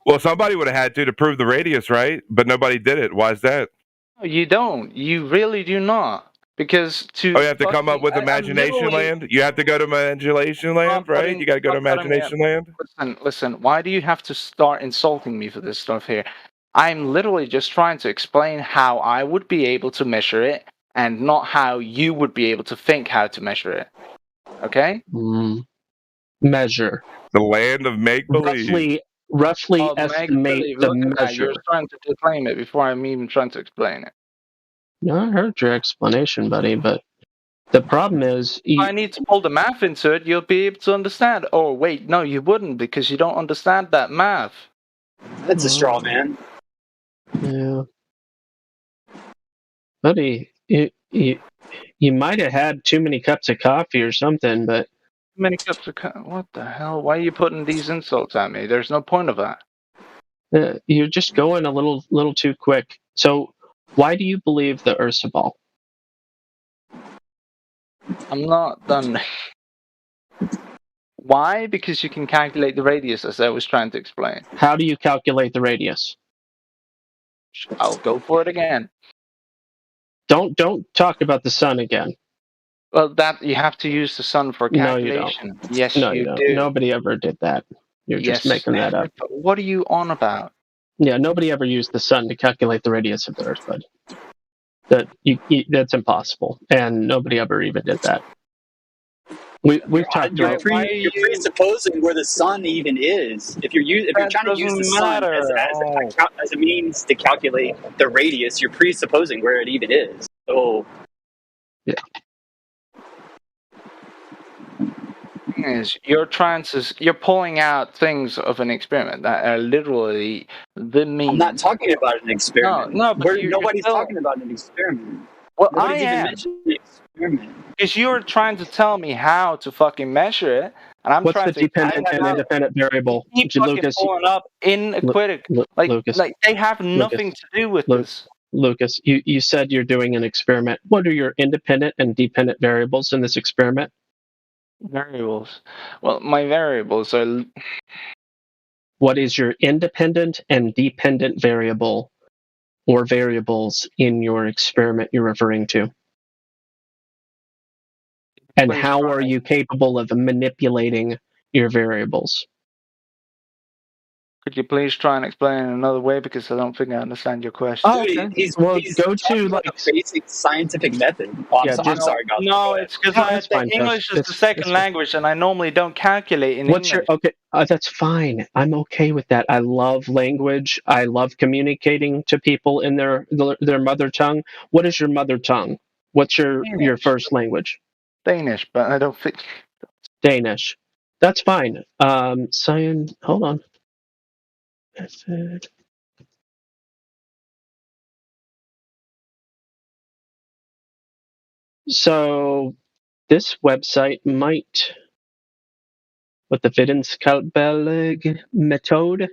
Well, somebody would have had to prove the radius, right? But nobody did it. Why is that? No, you don't. You really do not. Because you have to come up with Imagination Land? You have to go to Imagination Land, right? You got to go to Imagination Land? Listen, why do you have to start insulting me for this stuff here? I'm literally just trying to explain how I would be able to measure it and not how you would be able to think how to measure it. Okay? Measure. The land of make-believe. Roughly estimate the measure. You're trying to declaim it before I'm even trying to explain it. No, I heard your explanation, buddy, but the problem is... If I need to pull the math into it, you'll be able to understand. Oh, wait, no, you wouldn't, because you don't understand that math. That's a straw man. Yeah. Buddy, you might have had too many cups of coffee or something, but... Many cups of coffee? What the hell? Why are you putting these insults at me? There's no point of that. You're just going a little too quick. So, why do you believe the Earth's a ball? I'm not done. Why? Because you can calculate the radius, as I was trying to explain. How do you calculate the radius? I'll go for it again. Don't talk about the sun again. Well, that you have to use the sun for calculation. No, you don't. Yes, no, you don't. do. Nobody ever did that. You're just making that up. What are you on about? Yeah, nobody ever used the sun to calculate the radius of the Earth, bud. That's impossible, and nobody ever even did that. We've talked You're about. presupposing where the sun even is. If you're trying to use the sun as a means to calculate the radius, you're presupposing where it even is. So yeah. Is you're pulling out things of an experiment that are literally the means. I'm not talking about an experiment. No, but nobody's talking about an experiment. Well, nobody's I even am. mentioned the experiment. Because you're trying to tell me how to fucking measure it, and I'm What's trying the to. dependent and independent variable? Keep fucking Lucas, pulling up inequitic. Lucas, like they have nothing to do with this. Lucas, you said you're doing an experiment. What are your independent and dependent variables in this experiment? Variables. Well, my variables are. What is your independent and dependent variable or variables in your experiment you're referring to? And how are you capable of manipulating your variables? Could you please try and explain it another way, because I don't think I understand your question. Oh, okay. He's go to like a basic scientific method. Oh, I'm sorry about that. No, it's because English is the second language, and I normally don't calculate in English. That's fine. I'm okay with that. I love language. I love communicating to people in their mother tongue. What is your mother tongue? What's your first language? Danish, but I don't think Danish. That's fine. Hold on. Method. So this website might, with the Videnskapelig method.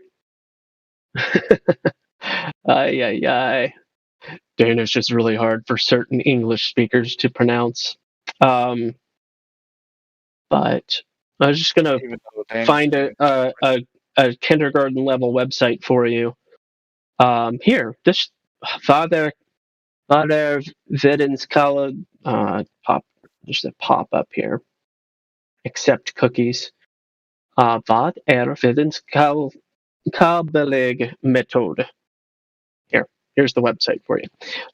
Ay. Danish is really hard for certain English speakers to pronounce. But I was just gonna find a kindergarten level website for you. Here, this Father Videnskapelig there's a pop up here. Accept cookies. Vad Videnskapelig method. Here's the website for you.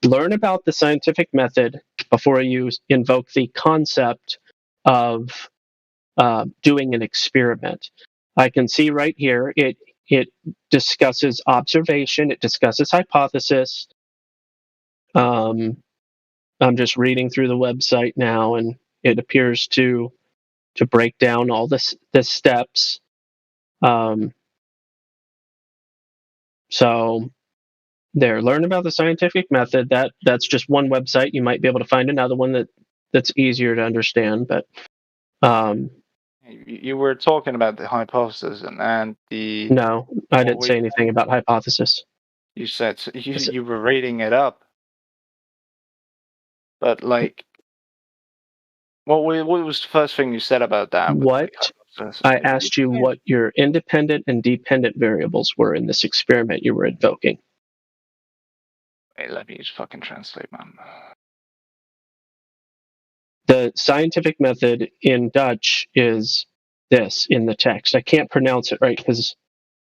Learn about the scientific method before you invoke the concept of doing an experiment. I can see right here it discusses observation, it discusses hypothesis, I'm just reading through the website now, and it appears to break down all the steps. So there, learn about the scientific method. That's just one website. You might be able to find another one that's easier to understand. But You were talking about the hypothesis and the. no, I didn't say anything about hypothesis. You said you were reading it up, but like, what was the first thing you said about that? What? I asked you what your independent and dependent variables were in this experiment you were invoking. Wait, let me just fucking translate, man. The scientific method in Dutch is this in the text. I can't pronounce it right because,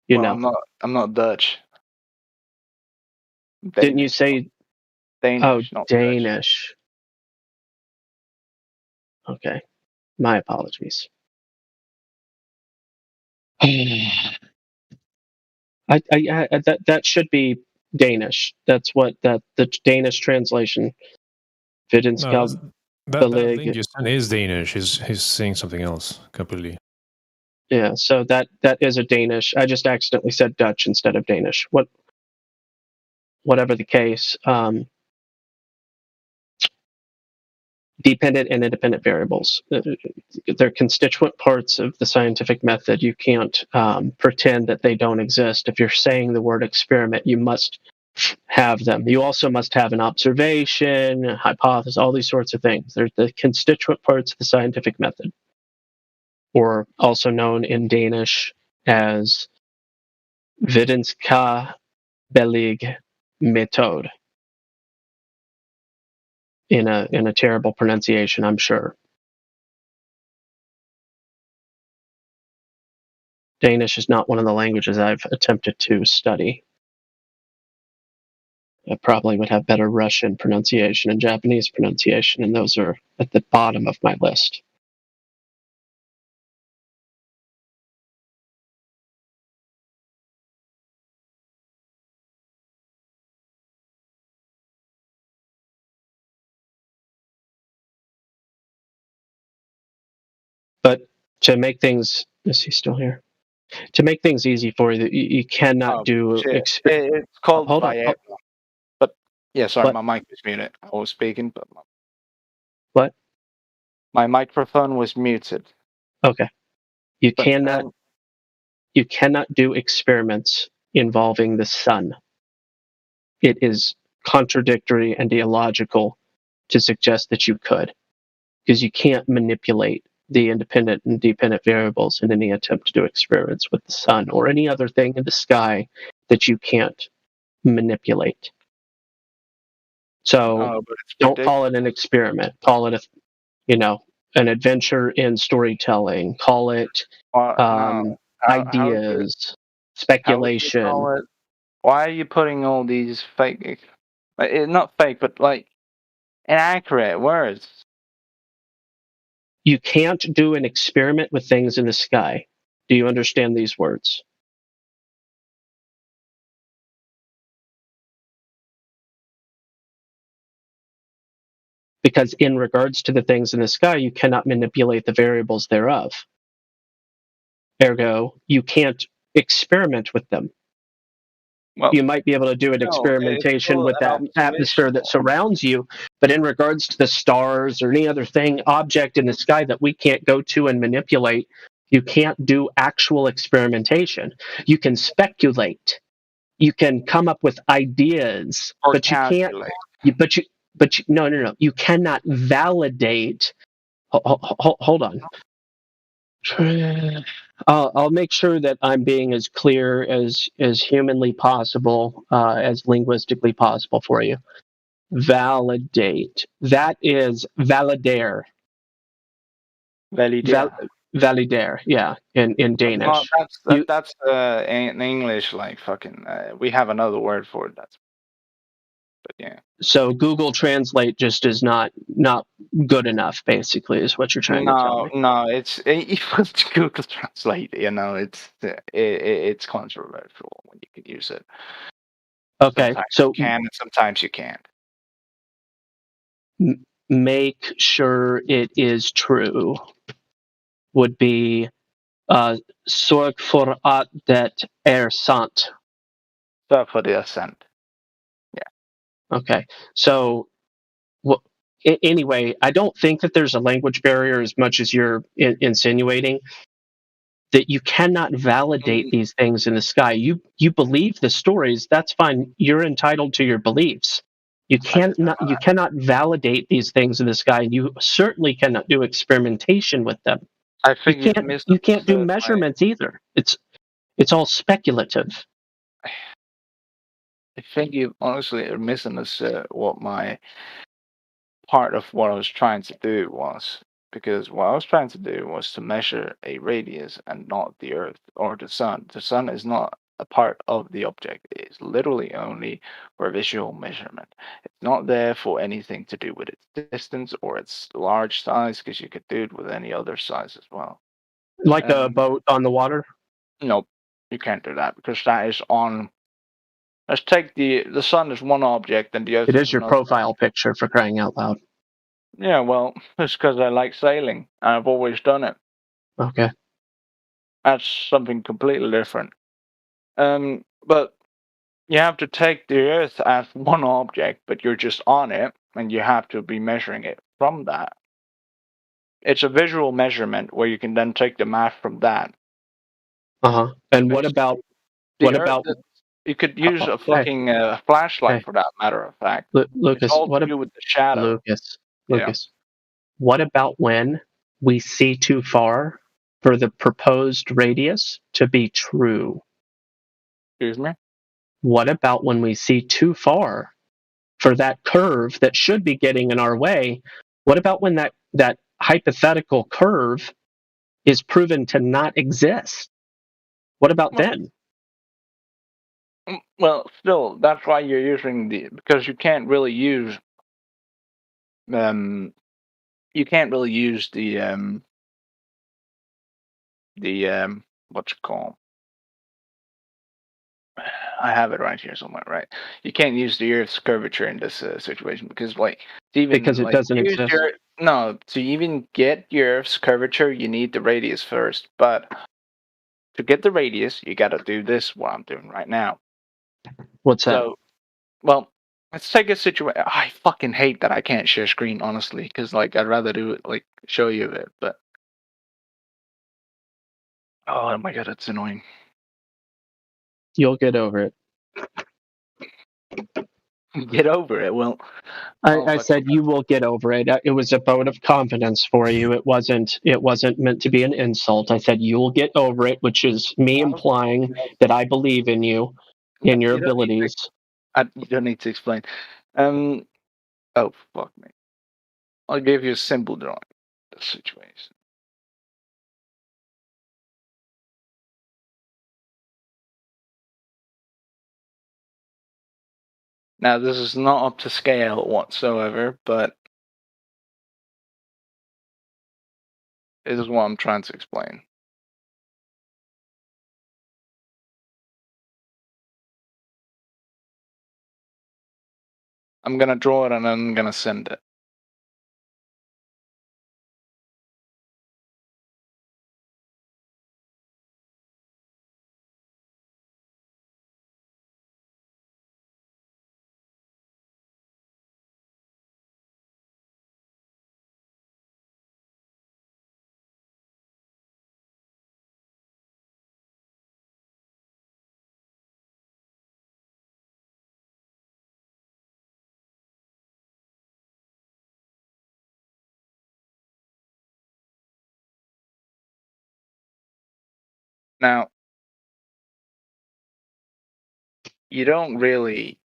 you know. I'm not Dutch. Didn't you say Danish? Oh, Danish. Okay, my apologies. That should be Danish. That's what the Danish translation. That link you sent is Danish. He's saying something else completely. Yeah, so that is a Danish. I just accidentally said Dutch instead of Danish. Whatever the case, dependent and independent variables. They're constituent parts of the scientific method. You can't pretend that they don't exist. If you're saying the word experiment, you must have them. You also must have an observation, a hypothesis, all these sorts of things. They're the constituent parts of the scientific method, or also known in Danish as videnskabelige metode. In a terrible pronunciation, I'm sure. Danish is not one of the languages I've attempted to study. I probably would have better Russian pronunciation and Japanese pronunciation, and those are at the bottom of my list. But to make things, is he still here? To make things easy for you, you cannot do. It's called Viagra. But yeah, sorry, my mic was muted. I was speaking, but what? My microphone was muted. Okay. You cannot do experiments involving the sun. It is contradictory and illogical to suggest that you could, because you can't manipulate the independent and dependent variables in any attempt to do experiments with the sun or any other thing in the sky that you can't manipulate. So don't call it an experiment. Call it an adventure in storytelling. Call it ideas, speculation. Why are you putting all these fake, not fake, but like inaccurate words? You can't do an experiment with things in the sky. Do you understand these words? Because in regards to the things in the sky, you cannot manipulate the variables thereof. Ergo, you can't experiment with them. Well, you might be able to do an experimentation with that atmosphere that surrounds you, but in regards to the stars or any other object in the sky that we can't go to and manipulate, you can't do actual experimentation. You can speculate. You can come up with ideas, but you can't. No. You cannot validate. Hold on. I'll make sure that I'm being as clear as humanly possible, as linguistically possible for you. Validate. That is validare. Validare. Yeah, in Danish. That's in English, like fucking. We have another word for it. But yeah. So Google Translate just is not good enough, basically, is what you're trying to tell me. No, it's Google Translate. It's controversial when you can use it. Okay, sometimes you can, and sometimes you can't. make sure it is true would be zorg for at det sant. Sorg for det sant. Okay, so anyway, I don't think that there's a language barrier as much as you're insinuating. That you cannot validate these things in the sky. You believe the stories, that's fine. You're entitled to your beliefs. You cannot validate these things in the sky, and you certainly cannot do experimentation with them. I think you can't do measurements either. It's all speculative. I think you honestly are misunderstood what my part of what I was trying to do was. Because what I was trying to do was to measure a radius and not the Earth or the Sun. The Sun is not a part of the object. It is literally only for visual measurement. It's not there for anything to do with its distance or its large size, because you could do it with any other size as well. Like a boat on the water? Nope, you can't do that because that is on. Let's take the Sun as one object and the Earth. It is your profile picture, for crying out loud. Yeah, well, it's because I like sailing. I've always done it. Okay. That's something completely different. But you have to take the Earth as one object, but you're just on it, and you have to be measuring it from that. It's a visual measurement where you can then take the math from that. And what about you could use a fucking flashlight for that matter of fact. Lucas, it's all what to do with the shadow. Lucas, what about when we see too far for the proposed radius to be true? Excuse me? What about when we see too far for that curve that should be getting in our way? What about when that hypothetical curve is proven to not exist? What about then? Well, still, that's why you're using because you can't really use the what's it called? I have it right here somewhere, right? You can't use the Earth's curvature in this situation because, because it doesn't exist. To even get the Earth's curvature, you need the radius first. But to get the radius, you got to do this. What I'm doing right now. What's that? So, well, let's take a situation. I fucking hate that I can't share screen, honestly, because I'd rather do it show you it, but oh my god, that's annoying. You'll get over it. Get over it. Well, I said you will get over it. It was a vote of confidence for you. It wasn't meant to be an insult. I said you'll get over it, which is me implying that I believe in you, in your abilities. You don't need to explain. Oh fuck me! I'll give you a simple drawing of the situation. Now, this is not up to scale whatsoever, but this is what I'm trying to explain. I'm going to draw it and then I'm going to send it. Now, you don't really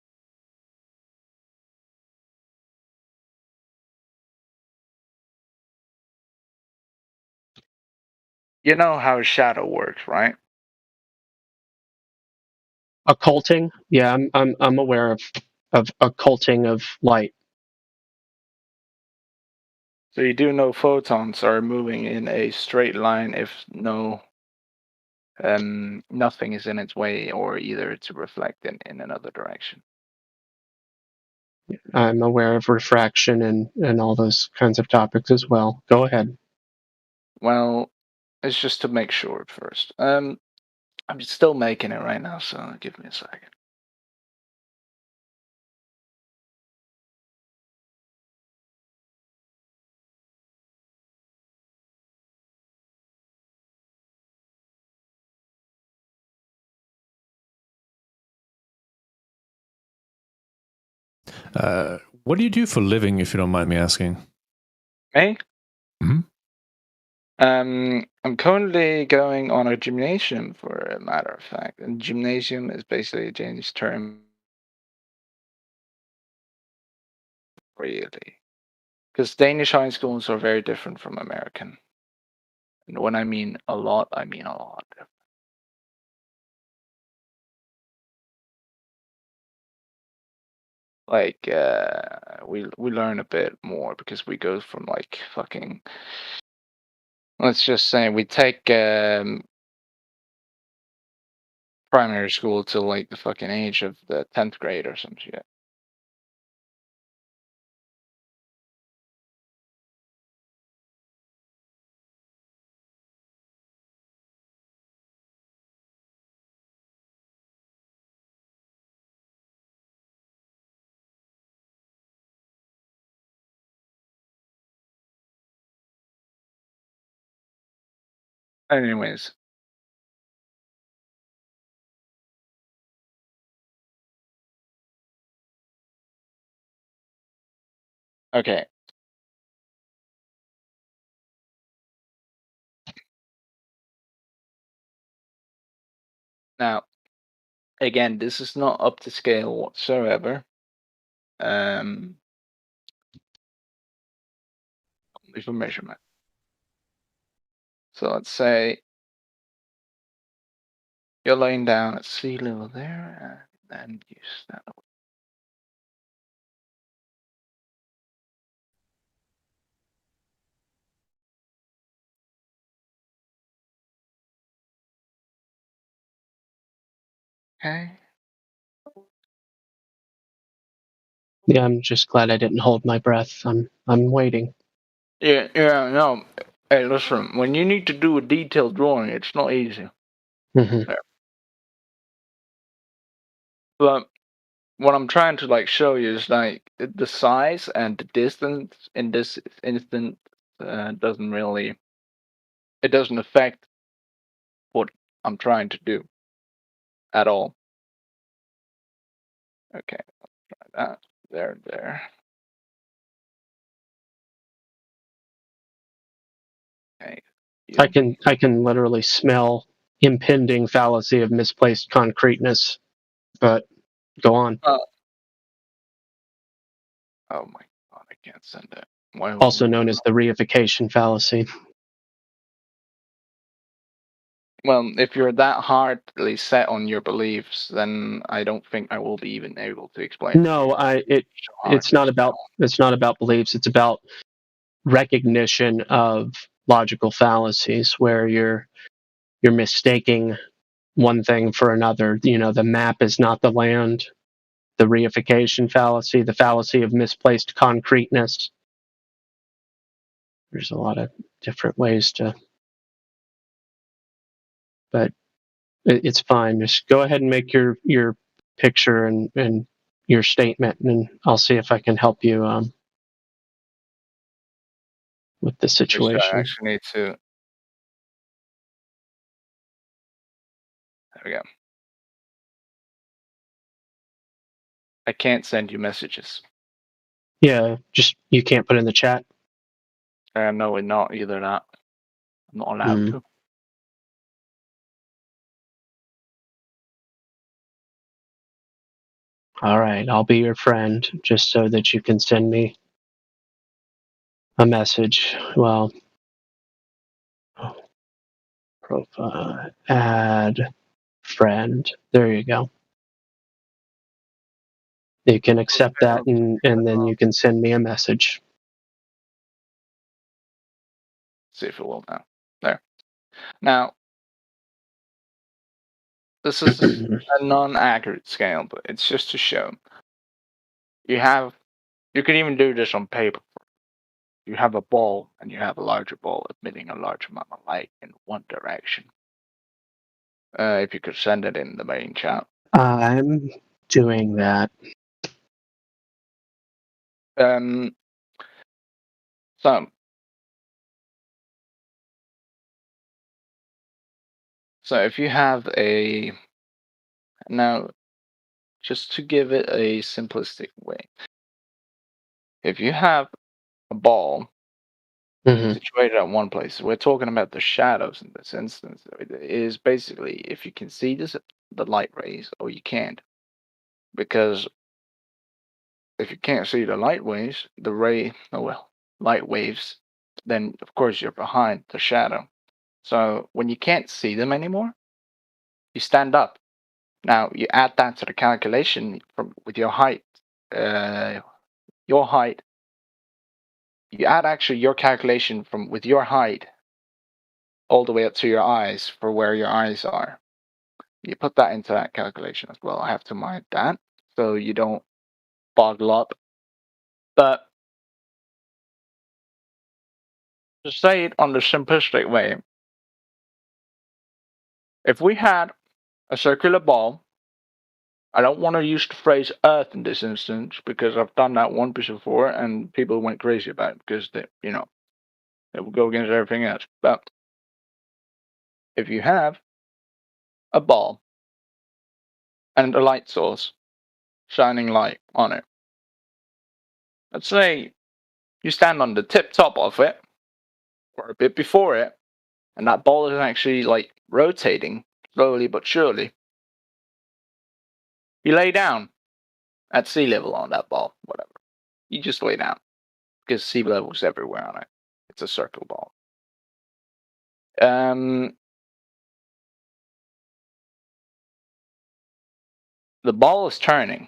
you know how shadow works, right? Occulting? Yeah, I'm aware of occulting of light. So you do know photons are moving in a straight line if nothing is in its way, or either to reflect in another direction. I'm aware of refraction and all those kinds of topics as well. Go ahead. Well, it's just to make sure at first. I'm still making it right now, so give me a second. What do you do for a living, if you don't mind me asking? Me? Mhm. I'm currently going on a gymnasium, for a matter of fact. And gymnasium is basically a Danish term. Really. Because Danish high schools are very different from American. And when I mean a lot, I mean a lot. Like, we learn a bit more because we go from like fucking. Let's just say we take primary school to like the fucking age of the 10th grade or some shit. Anyways. Okay. Now, again, this is not up to scale whatsoever. Only for measurement. So let's say you're laying down at sea level there, and then you stand up. Okay. Yeah, I'm just glad I didn't hold my breath. I'm waiting. Yeah, no. Hey, listen, when you need to do a detailed drawing, it's not easy. Mhm. Yeah. But what I'm trying to like show you is like the size and the distance in this instant doesn't really. It doesn't affect what I'm trying to do at all. Okay, let's try that. There. Okay. I can literally smell impending fallacy of misplaced concreteness. But go on. Oh my god, I can't send it. Why Also known as the reification fallacy. Well, if you're that hardly set on your beliefs, then I don't think I will be even able to explain. No, it's not about beliefs. It's about recognition of logical fallacies where you're mistaking one thing for another. You know, the map is not the land. The reification fallacy, the fallacy of misplaced concreteness. There's a lot of different ways to, but it's fine. Just go ahead and make your picture and your statement, and I'll see if I can help you with the I situation. actually need to. There we go. I can't send you messages. Yeah, just you can't put in the chat. No, we're not either that. I'm not allowed to. All right, I'll be your friend just so that you can send me a message. Well, profile, add friend. There you go. You can accept that and then you can send me a message. See if it will now. There. Now, this is a non-accurate scale, but it's just to show. You can even do this on paper. You have a ball and you have a larger ball emitting a large amount of light in one direction. If you could send it in the main chat. I'm doing that. So if you have now, just to give it a simplistic way, if you have a ball situated at one place, we're talking about the shadows in this instance. It is basically if you can see the light rays or you can't, because if you can't see the light waves, light waves, then of course you're behind the shadow. So when you can't see them anymore, you stand up. Now you add that to the calculation with your height. You add actually your calculation with your height all the way up to your eyes for where your eyes are. You put that into that calculation as well. I have to mind that so you don't boggle up. But to say it on the simplistic way, if we had a circular ball, I don't want to use the phrase Earth in this instance because I've done that once before and people went crazy about it because they would go against everything else. But if you have a ball and a light source shining light on it, let's say you stand on the tip top of it or a bit before it, and that ball is actually like rotating slowly but surely. You lay down at sea level on that ball, whatever. You just lay down because sea level is everywhere on it. It's a circle ball. The ball is turning,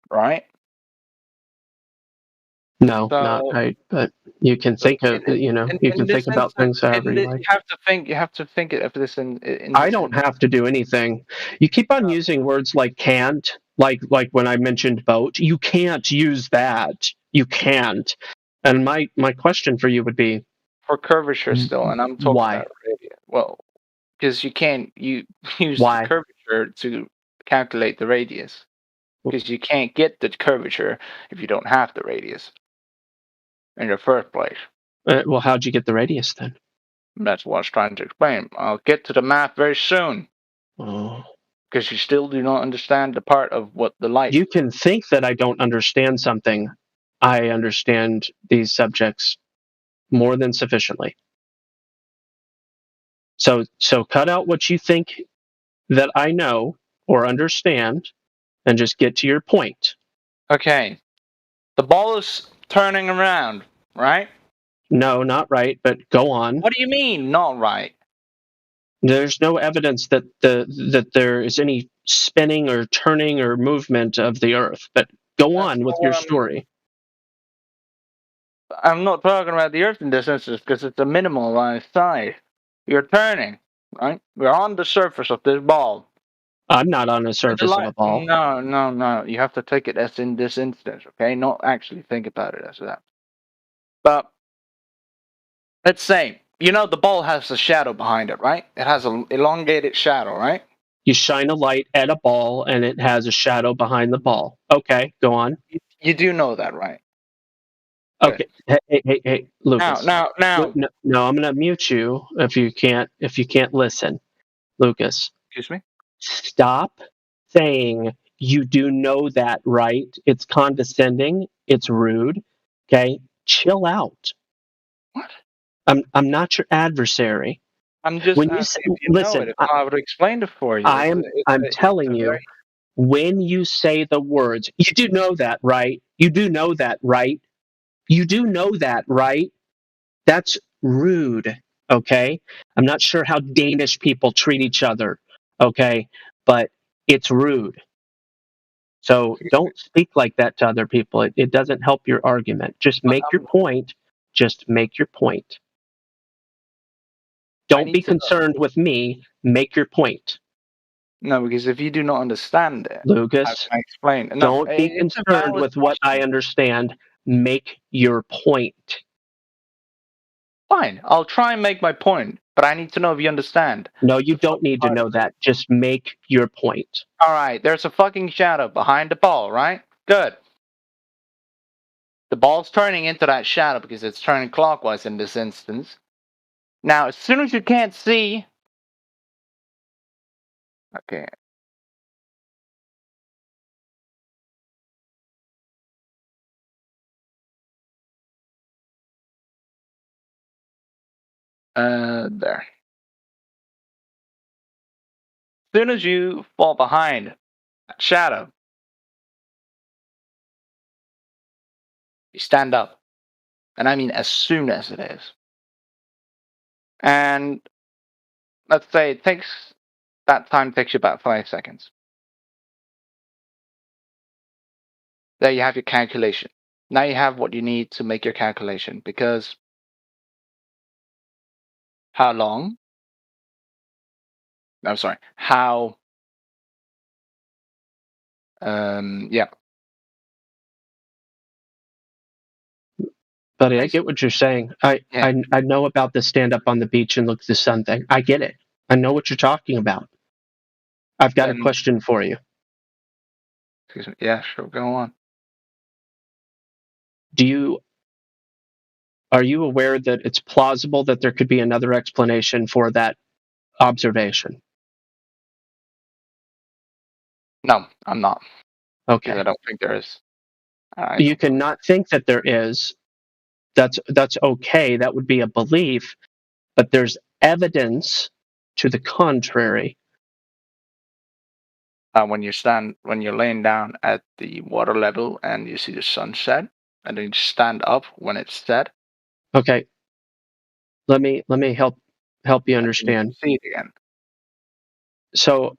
right? No, not right. But you can think of you can think about things however you like. You have to think of this in I don't have to do anything. You keep on using words like can't, like when I mentioned boat. You can't use that. You can't. And my question for you would be for curvature still, and I'm talking why? about radius. Well, because you can't use the curvature to calculate the radius. Because you can't get the curvature if you don't have the radius in the first place. Well, how'd you get the radius then? That's what I was trying to explain. I'll get to the math very soon. Oh. Because you still do not understand the part of what the light... You can think that I don't understand something. I understand these subjects more than sufficiently. So cut out what you think that I know or understand and just get to your point. Okay. The ball is turning around, right? No, not right, but go on. What do you mean, not right? There's no evidence that there is any spinning or turning or movement of the Earth. But go on with your story. I'm not talking about the Earth in this instance because it's a minimal size. You're turning, right? We're on the surface of this ball. I'm not on the surface of a ball. No. You have to take it as in this instance, okay? Not actually think about it as that. But let's say, the ball has a shadow behind it, right? It has an elongated shadow, right? You shine a light at a ball and it has a shadow behind the ball. Okay, go on. You do know that, right? Okay. Hey, Lucas. Now. No, I'm gonna mute you if you can't listen. Lucas. Excuse me? Stop saying you do know that, right? It's condescending, it's rude. Okay? Chill out. What? I'm not your adversary. I'm just when asking you if you listen, know it. I would explain it for you. I'm telling you, when you say the words, you do know that, right? You do know that, right? You do know that, right? That's rude, okay? I'm not sure how Danish people treat each other, okay? But it's rude. So don't speak like that to other people. It doesn't help your argument. Just make your point. Just make your point. Don't be concerned with me. Make your point. No, because if you do not understand it, Lucas, how can I explain? No, don't be it's a concerned valid with what I understand. Make your point. Fine, I'll try and make my point, but I need to know if you understand. No, you don't need to know that. Just make your point. All right, there's a fucking shadow behind the ball, right? Good. The ball's turning into that shadow because it's turning clockwise in this instance. Now, as soon as you can't see... Okay. There. As soon as you fall behind that shadow, you stand up. And I mean as soon as it is. And let's say that time takes you about 5 seconds. There you have your calculation. Now you have what you need to make your calculation, because how long? I'm sorry. How? Yeah. Buddy, I get what you're saying. I know about the stand up on the beach and look at the sun thing. I get it. I know what you're talking about. I've got a question for you. Excuse me. Yeah, sure. Go on. Are you aware that it's plausible that there could be another explanation for that observation? No, I'm not. Okay. I don't think there is. You cannot think that there is. That's okay. That would be a belief, but there's evidence to the contrary. When you're laying down at the water level and you see the sunset, and then you stand up when it's set. Okay. Let me help you understand. See it again. So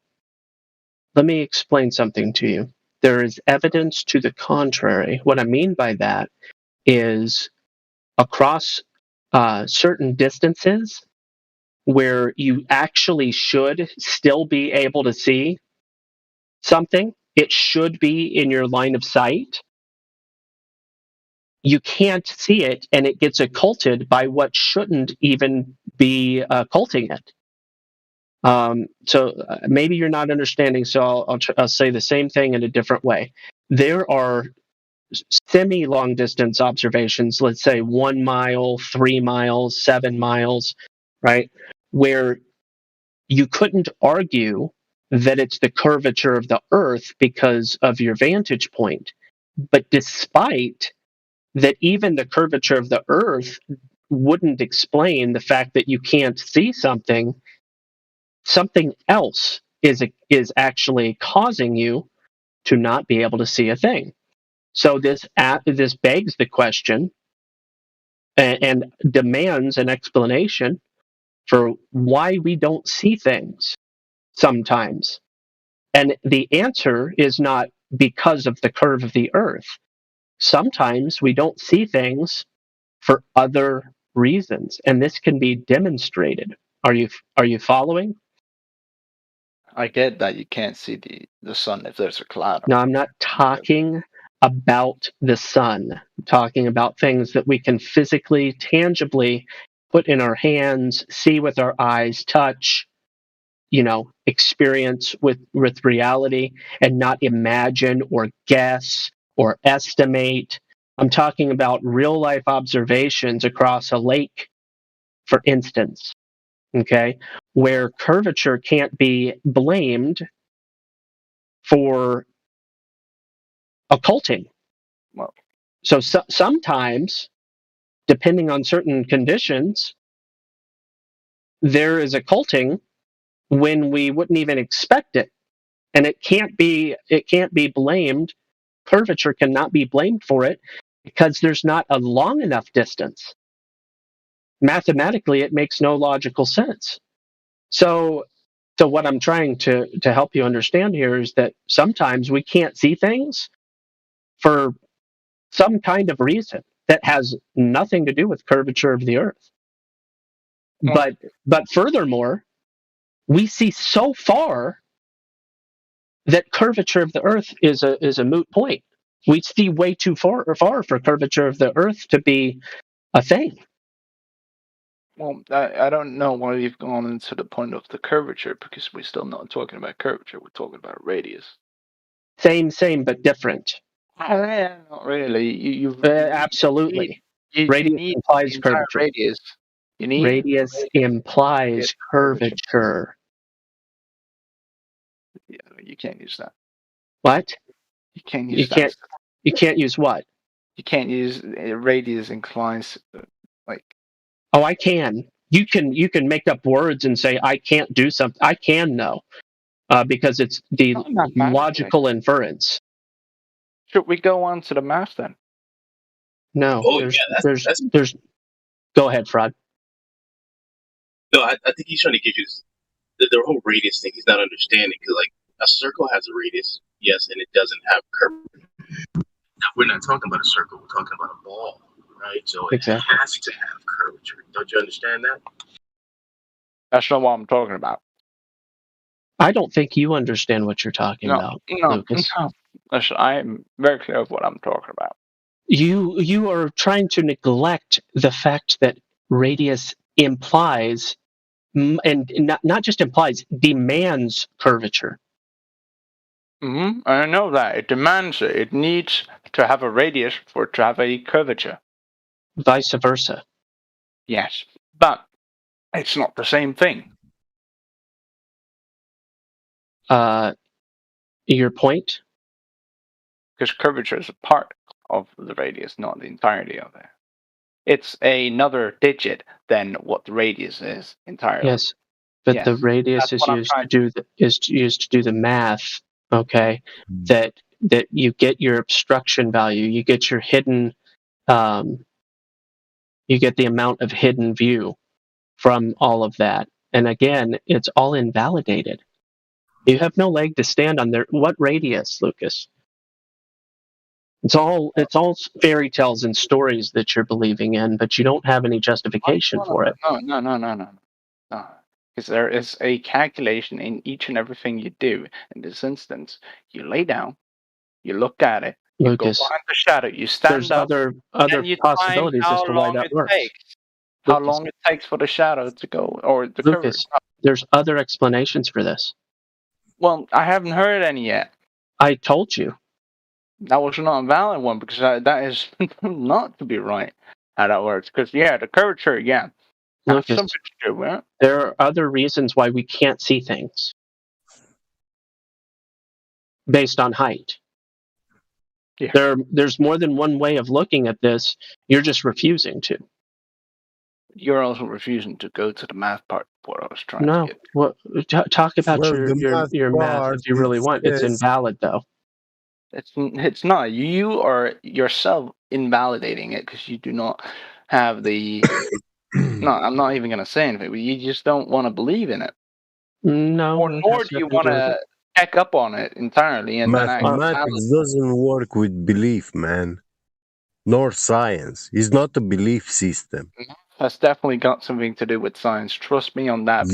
let me explain something to you. There is evidence to the contrary. What I mean by that is across certain distances where you actually should still be able to see something, it should be in your line of sight. You can't see it, and it gets occulted by what shouldn't even be occulting it. So maybe you're not understanding, so I'll say the same thing in a different way. There are semi-long distance observations, let's say 1 mile, 3 miles, 7 miles, right? Where you couldn't argue that it's the curvature of the Earth because of your vantage point. But despite that, even the curvature of the Earth wouldn't explain the fact that you can't see something. Something else is actually causing you to not be able to see a thing. So this begs the question and demands an explanation for why we don't see things sometimes. And the answer is not because of the curve of the Earth. Sometimes we don't see things for other reasons, and this can be demonstrated. Are you following? I get that you can't see the sun if there's a cloud. No, I'm not talking about the sun. I'm talking about things that we can physically, tangibly put in our hands, see with our eyes, touch, experience with reality, and not imagine or guess or estimate. I'm talking about real life observations across a lake, for instance, okay, where curvature can't be blamed for occulting. Well, so sometimes, depending on certain conditions, there is occulting when we wouldn't even expect it, and it can't be blamed. Curvature cannot be blamed for it because there's not a long enough distance. Mathematically, it makes no logical sense. So what I'm trying to help you understand here is that sometimes we can't see things for some kind of reason that has nothing to do with curvature of the Earth. But furthermore, we see so far that curvature of the Earth is a moot point. We see way too far for curvature of the Earth to be a thing. Well, I don't know why you've gone into the point of the curvature, because we're still not talking about curvature. We're talking about radius. Same, but different. Not really. Absolutely. Radius need implies the entire curvature. radius. You need Radius implies curvature. Yeah, you can't use that. What? You can't You use can't. that. You can't use what? You can't use radius inclines like. Oh, I can. You can make up words and say I can't do something. I can know, because it's the logical inference. Should we go on to the math then? No. Oh, there's, yeah, there's. Go ahead, Fraud. No, I think he's trying to get you the whole radius thing. He's not understanding because like a circle has a radius, yes, and it doesn't have curvature. Now we're not talking about a circle. We're talking about a ball, right? So Exactly. it has to have curvature. Don't you understand that? That's not what I'm talking about. I don't think you understand what you're talking about, Lucas. No. Listen, I am very clear of what I'm talking about. You are trying to neglect the fact that radius implies, and not just implies, demands curvature. I know that. It demands it. It needs to have a radius for it to have a curvature. Vice versa. Yes, but it's not the same thing. Your point? Because curvature is a part of the radius, not the entirety of it. It's another digit than what the radius is entirely. Yes, but the radius is used to do the math. Okay, that you get your obstruction value, you get your hidden, you get the amount of hidden view from all of that. And again, it's all invalidated. You have no leg to stand on there. What radius, Lucas? It's all fairy tales and stories that you're believing in, but you don't have any justification for it. No. Because there is a calculation in each and everything you do. In this instance, you lay down, you look at it, you Lucas, go behind the shadow, you stand there's up, other and you time possibilities as to why that works. How long it takes for the shadow to go, or the Lucas, there's other explanations for this. Well, I haven't heard any yet. I told you. That was not a valid one, because that is not to be right how that works. Because, the curvature, Lucas, something to do with it. there are other reasons why we can't see things based on height. Yeah. There's more than one way of looking at this. You're just refusing to. You're also refusing to go to the math part of what I was trying No. to get. Well, talk about Well, your the math if you really want. It's invalid, though. It's not. You are yourself invalidating it because you do not have the. No, I'm not even going to say anything. You just don't want to believe in it. No. Nor do you want to check up on it entirely. And Mathematics doesn't work with belief, man. Nor science. It's not a belief system. That's definitely got something to do with science. Trust me on that.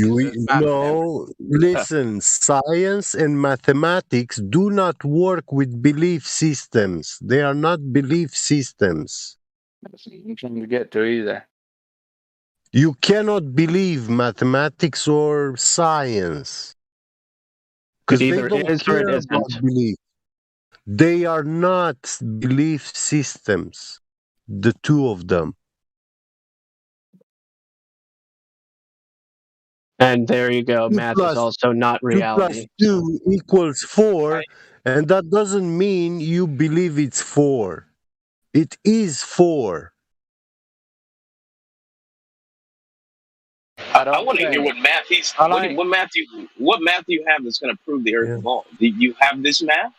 Listen, science and mathematics do not work with belief systems. They are not belief systems. That's what I'm trying to get to either. You cannot believe mathematics or science. Because they don't care about belief. They are not belief systems, the two of them. And there you go. Math is also not reality. 2 + 2 equals 4, and that doesn't mean you believe it's 4. It is 4. I want to hear what math what math do you have that's going to prove the Earth is long? Do you have this math?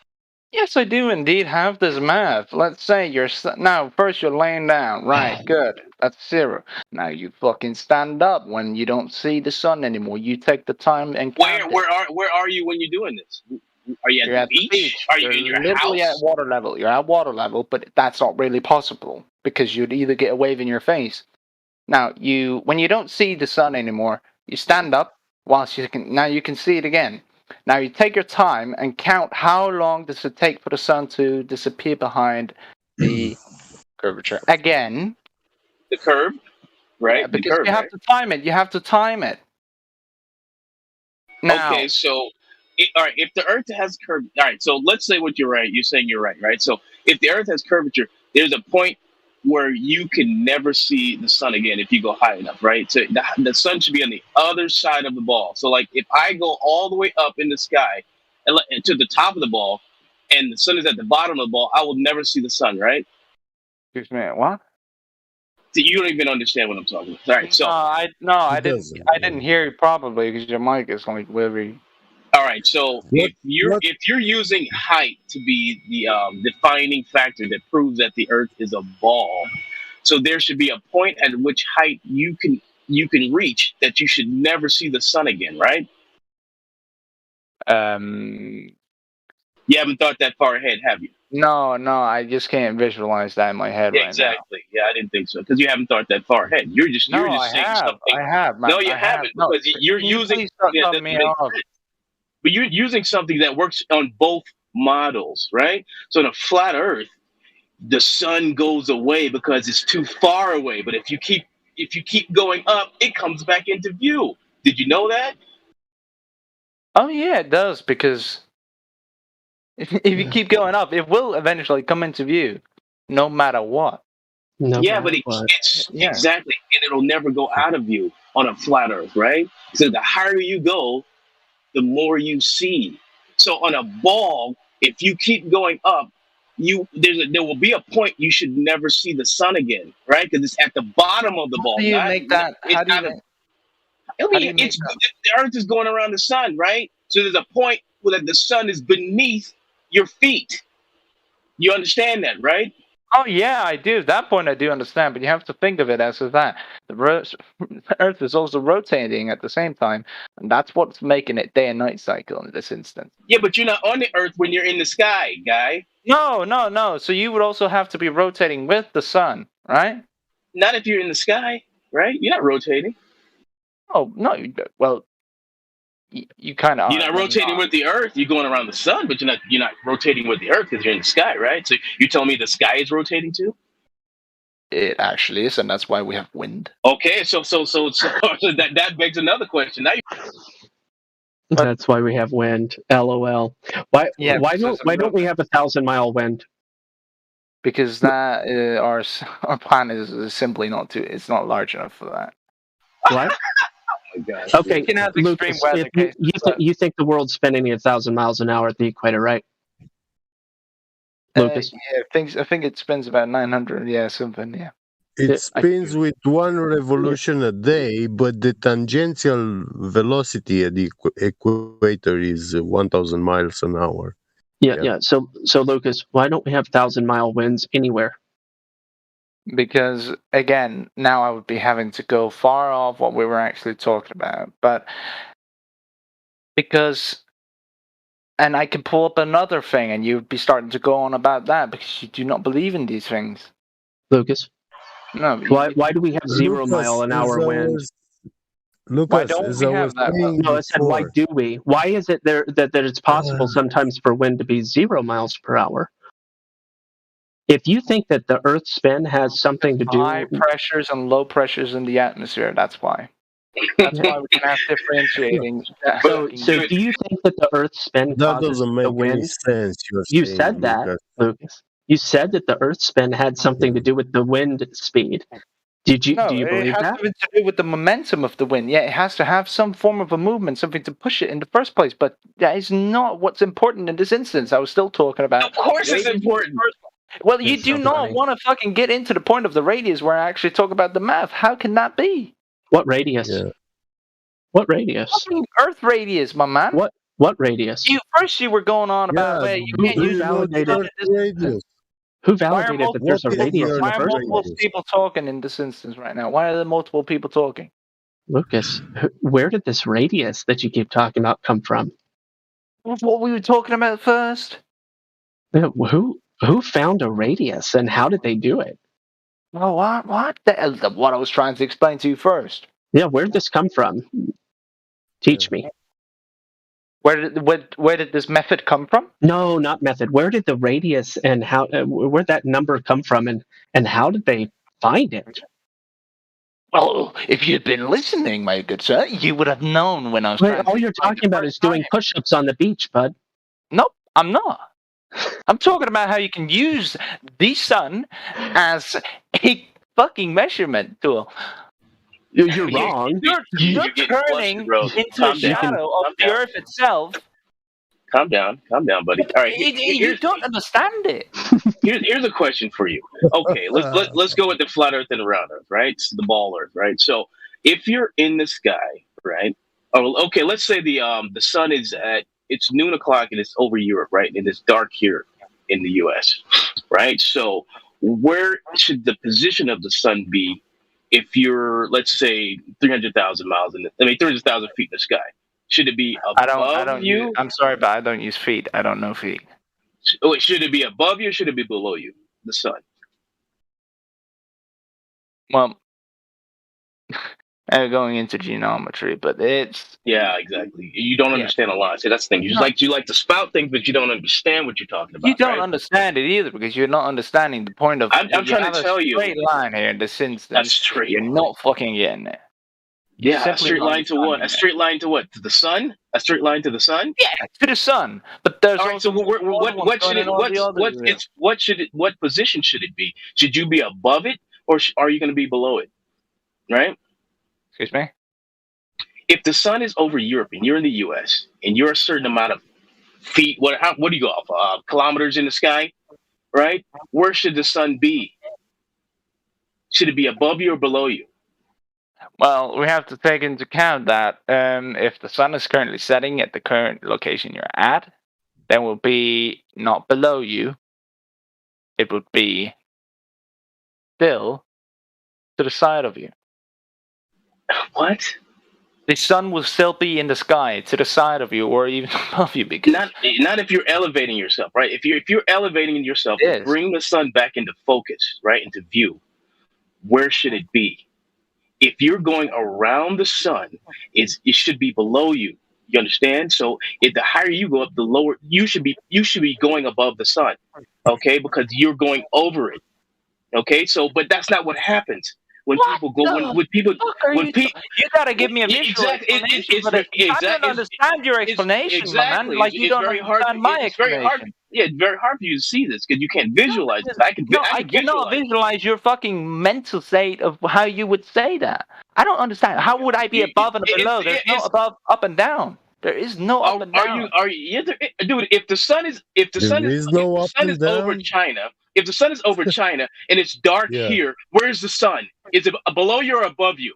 Yes, I do indeed have this math. Let's say now first you're laying down, right? Good. That's 0. Now you fucking stand up when you don't see the sun anymore. You take the time and count Where are you when you're doing this? Are you at the beach? Are you in your literally house? at water level. You're at water level, but that's not really possible because you'd either get a wave in your face. Now when you don't see the sun anymore, you stand up whilst you can see it again. Now you take your time and count how long does it take for the sun to disappear behind the curvature. Again. The curve, right? Yeah, The because curve, you have right? to time it. You have to time it. Now, Okay, so all right, if the Earth has curve, all right. So let's say what you're right. You're saying you're right, right? So if the Earth has curvature, there's a point where you can never see the sun again if you go high enough, right? So the sun should be on the other side of the ball. So like if I go all the way up in the sky and to the top of the ball, and the sun is at the bottom of the ball, I will never see the sun, right? excuse me, what? So you don't even understand what I'm talking about. All right, so I didn't hear you properly because your mic is like very. all right, so if you're using height to be the defining factor that proves that the Earth is a ball, so there should be a point at which height you can reach that you should never see the sun again, right? You haven't thought that far ahead, have you? No, I just can't visualize that in my head right now. Exactly. Yeah, I didn't think so because you haven't thought that far ahead. You're just saying something. I have. Man. No, you I haven't have. because you're using. Please stop Yeah, cutting that me makes off. sense. But you're using something that works on both models, right? So in a flat Earth, the sun goes away because it's too far away. But if you keep going up, it comes back into view. Did you know that? Oh yeah, it does because if you keep going up, it will eventually come into view, no matter what. Yeah, but it's exactly, and it'll never go out of view on a flat Earth, right? So the higher you go, the more you see. So on a ball, if you keep going up, there will be a point you should never see the sun again, right? Because it's at the bottom of the ball. How do you make that? The Earth is going around the sun, right? So there's a point where the sun is beneath your feet. You understand that, right? Oh yeah, I do. That point I do understand, but you have to think of it as that the Earth is also rotating at the same time, and that's what's making it day and night cycle in this instance. Yeah, but you're not on the Earth when you're in the sky, guy. No. So you would also have to be rotating with the sun, right? Not if you're in the sky, right? You're not rotating. Oh no, well, you kind of. You're not rotating with the Earth. You're going around the sun, but you're not rotating with the Earth because you're in the sky, right? So you're telling me the sky is rotating too? It actually is, and that's why we have wind. Okay, so that begs another question. Now That's why we have wind. LOL. Why don't we have 1,000-mile wind? Because that our planet is simply not too. It's not large enough for that. What? Oh my God. Okay, You can have extreme Lucas, weather you think the world's spinning at 1,000 miles an hour at the equator, right? Lucas? Yeah, I think it spins about 900. Yeah, something. Yeah. It spins with 1 revolution a day, but the tangential velocity at the equator is 1,000 miles an hour. Yeah. So Lucas, why don't we have 1,000-mile winds anywhere? Because again, now I would be having to go far off what we were actually talking about, but because, and I could pull up another thing, and you'd be starting to go on about that because you do not believe in these things, Lucas. No. Why do we have 0-mile-an-hour wind? Lucas, why don't we have that? No, I said why do we? Why is it there that it's possible sometimes for wind to be 0 miles per hour? If you think that the Earth's spin has something to do high pressures and low pressures in the atmosphere, that's why. That's why we can have differentiating. So do you think that the Earth's spin That causes doesn't make the wind? any sense. You said that, Lucas. You said that the Earth's spin had something to do with the wind speed. Do you believe it has that? to do with the momentum of the wind. Yeah, it has to have some form of a movement, something to push it in the first place. But that is not what's important in this instance. I was still talking about. Of course, it's important. Well, you do not want to fucking get into the point of the radius where I actually talk about the math. How can that be? What radius? Yeah. What radius? Fucking Earth radius, my man. What radius? You were going on about where you can't use radius. Who validated that there's a radius in the Why are first multiple place? people talking in this instance right now? Why are there multiple people talking? Lucas, where did this radius that you keep talking about come from? What we were talking about first? Yeah, who found a radius and how did they do it? Oh, what? What I was trying to explain to you first. Yeah, where did this come from? Teach me. Where did this method come from? No, not method. Where did the radius and how where'd that number come from, and how did they find it? Well, if you'd been listening, my good sir, you would have known when I was. All you're talking about is doing push-ups on the beach, bud. Nope, I'm not. I'm talking about how you can use the sun as a fucking measurement tool. You're wrong. You're turning into a shadow of the Earth itself. Calm down, buddy. All right, You don't understand it. here's a question for you. Okay, let's go with the flat Earth and round Earth, right? It's the ball Earth, right? So if you're in the sky, right? Oh, okay. Let's say the sun is it's noon o'clock and it's over Europe, right? And it's dark here in the U.S., right? So where should the position of the sun be if you're, let's say, 300,000 feet in the sky? Should it be above you? I'm sorry, but I don't use feet. I don't know feet. Wait, should it be above you or should it be below you, the sun? Well, going into geometry, but it's... Yeah, exactly. You don't understand a lot. See, that's the thing. You like to spout things, but you don't understand what you're talking about. You don't understand it either because you're not understanding the point of... I'm trying to tell you. Straight line here in this instance. You're not fucking getting it. Yeah, a straight line to what? A straight line to what? To the sun? A straight line to the sun? Yeah, to the sun. But there's also what position should it be? Should you be above it or are you going to be below it? Right? Excuse me? If the sun is over Europe and you're in the US and you're a certain amount of feet, what do you go off? Kilometers in the sky, right? Where should the sun be? Should it be above you or below you? Well, we have to take into account that if the sun is currently setting at the current location you're at, then it will be not below you. It would be still to the side of you. What? The sun will still be in the sky to the side of you or even above you. Because not if you're elevating yourself, right? If you're elevating yourself to bring the sun back into focus, right, into view, where should it be? If you're going around the sun, it should be below you. You understand? So the higher you go up, the lower you should be going above the sun. Okay, because you're going over it. Okay, so but that's not what happens when people go when people. You gotta give me a visual explanation. I don't understand your explanation, man. Like you don't understand my explanation. Yeah, it's very hard for you to see this because you can't visualize it. I cannot visualize your fucking mental state of how you would say that. I don't understand. How would I be above and below? There's no above, up and down. There is no up and down. Dude? If the sun is over China, if the sun is over China and it's dark here, where's the sun? Is it below you or above you?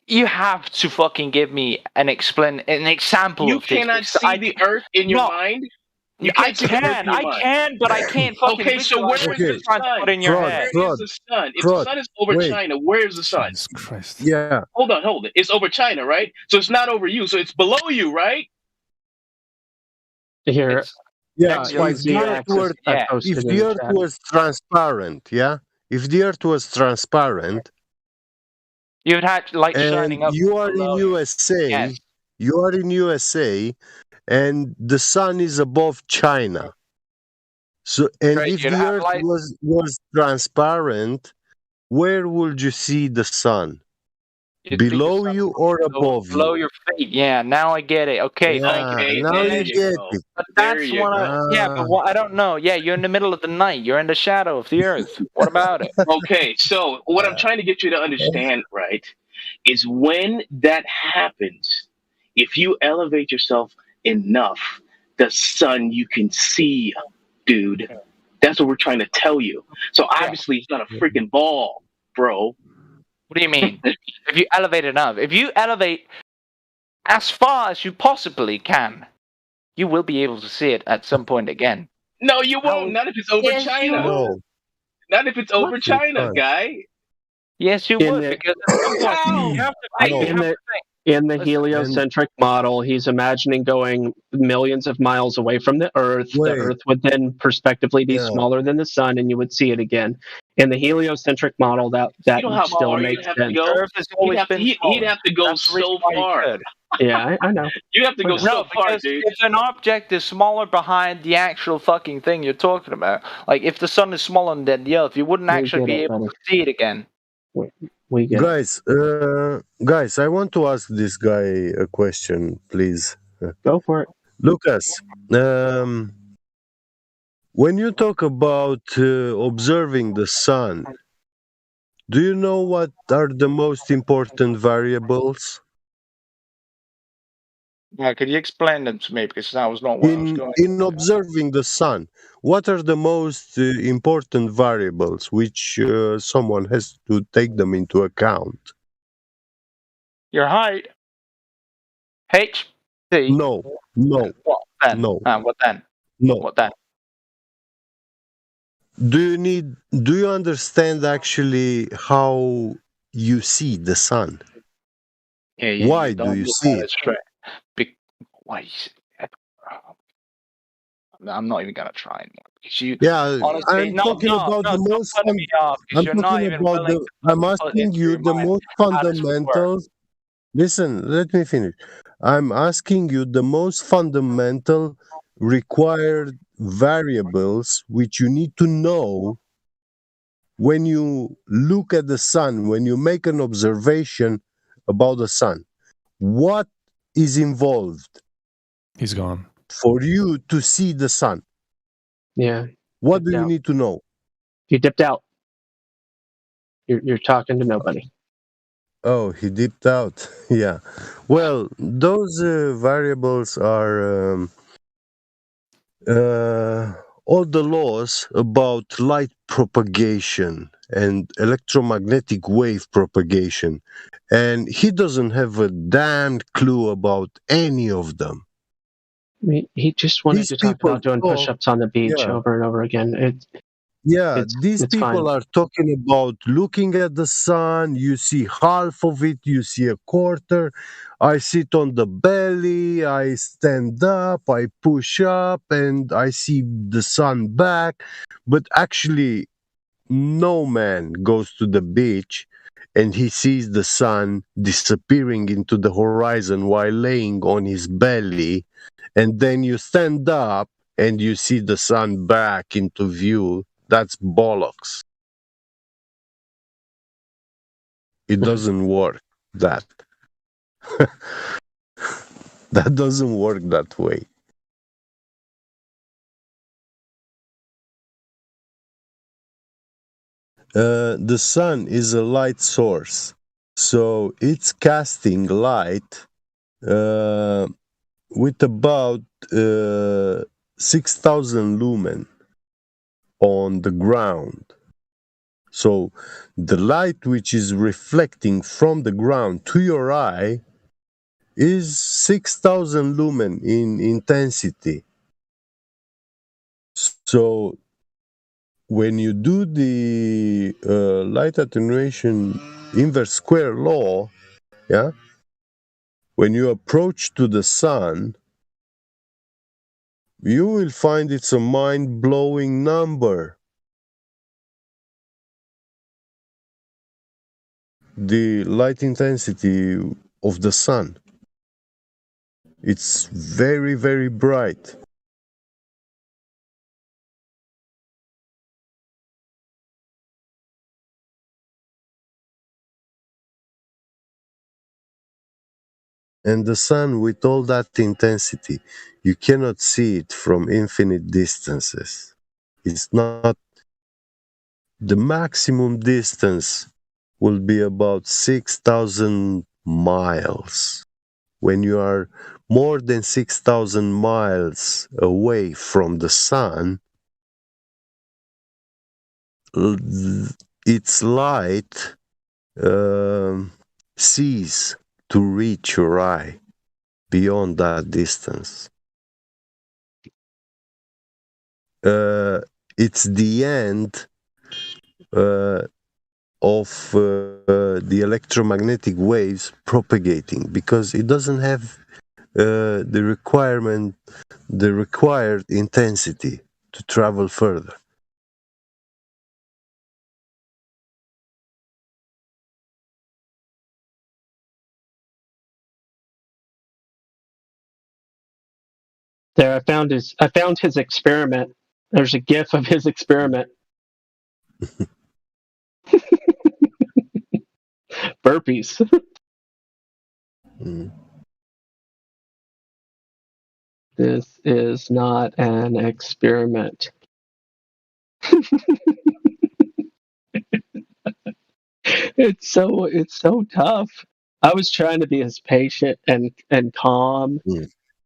You have to fucking give me an example. You of this. cannot see the Earth in your mind. I can, but I can't fucking. Okay, so where is the sun? Put in your head. Where is the sun? If the sun is over China, where is the sun? Jesus Christ. Yeah. Hold on. It's over China, right? So it's not over you. So it's below you, right? Here. Yeah. If the Earth was transparent, if the Earth was transparent, you'd have light shining up. You are in USA. Yes. You are in USA, and the sun is above China. So, and if the Earth was transparent, where would you see the sun? Below you or above you? Below your feet. Yeah, now I get it. Okay. Now you get it. But that's but I don't know. Yeah, you're in the middle of the night. You're in the shadow of the Earth. What about it? Okay, so what I'm trying to get you to understand, right, is when that happens, if you elevate yourself enough, the sun you can see, dude. That's what we're trying to tell you. So obviously it's not a freaking ball, bro. What do you mean? If you elevate enough, if you elevate as far as you possibly can, you will be able to see it at some point again. No, you won't. Not if it's over China. No. Not if it's over China, guy. Yes, you would. Because In the heliocentric model, he's imagining going millions of miles away from the Earth. The Wait. Earth would then prospectively be Yeah. smaller than the Sun, and you would see it again. In the heliocentric model, that You know how still far makes you'd have to sense. go? Earth has always been He'd smaller. have to go That's the reason so why you far. could. Yeah, I know. You have to go No, so far, because dude. if an object is smaller behind the actual fucking thing you're talking about, like if the sun is smaller than the Earth, you wouldn't We actually get be it, able buddy. to see it again. We get it. Guys, I want to ask this guy a question, please. Go for it. Lucas, when you talk about observing the sun, do you know what are the most important variables? Yeah, could you explain them to me? Because that was not what I was going. In observing the sun, what are the most important variables which someone has to take them into account? Your height. HT. No. What then? No. What then? No. What then? Do you understand actually how you see the sun? Yeah, Why you do don't you look see at it? it straight. Why? I'm not even gonna try anymore. Because you, Yeah, honestly, I'm talking about the stop most. cutting me off because you're not even willing to I'm put asking into you your the mind most how this would work. fundamentals. Listen, let me finish. I'm asking you the most fundamental required variables which you need to know when you look at the sun, when you make an observation about the sun. What is involved He's gone. for you to see the sun? Yeah. What do you need to know? You dipped out. You're talking to nobody. Oh, he dipped out. Yeah. Well, those variables are all the laws about light propagation and electromagnetic wave propagation. And he doesn't have a damn clue about any of them. He just wanted These to talk people about doing talk- push-ups on the beach Yeah. over and over again. These it's people fine. are talking about looking at the sun. You see half of it, you see a quarter. I sit on the belly, I stand up, I push up, and I see the sun back. But actually, no man goes to the beach and he sees the sun disappearing into the horizon while laying on his belly. And then you stand up and you see the sun back into view. That's bollocks. It doesn't work that. That doesn't work that way. The sun is a light source, so it's casting light with about 6,000 lumen on the ground. So the light which is reflecting from the ground to your eye is 6,000 lumen in intensity. So when you do the light attenuation inverse square law, yeah, when you approach to the sun, you will find it's a mind-blowing number. The light intensity of the sun. It's very, very bright. And the sun, with all that intensity, you cannot see it from infinite distances. It's not. The maximum distance will be about 6,000 miles. When you are more than 6,000 miles away from the sun, its light ceases to reach your eye beyond that distance. It's the end of the electromagnetic waves propagating, because it doesn't have the required intensity to travel further. There, I found his experiment. There's a GIF of his experiment. Burpees. This is not an experiment. It's so tough. I was trying to be as patient and calm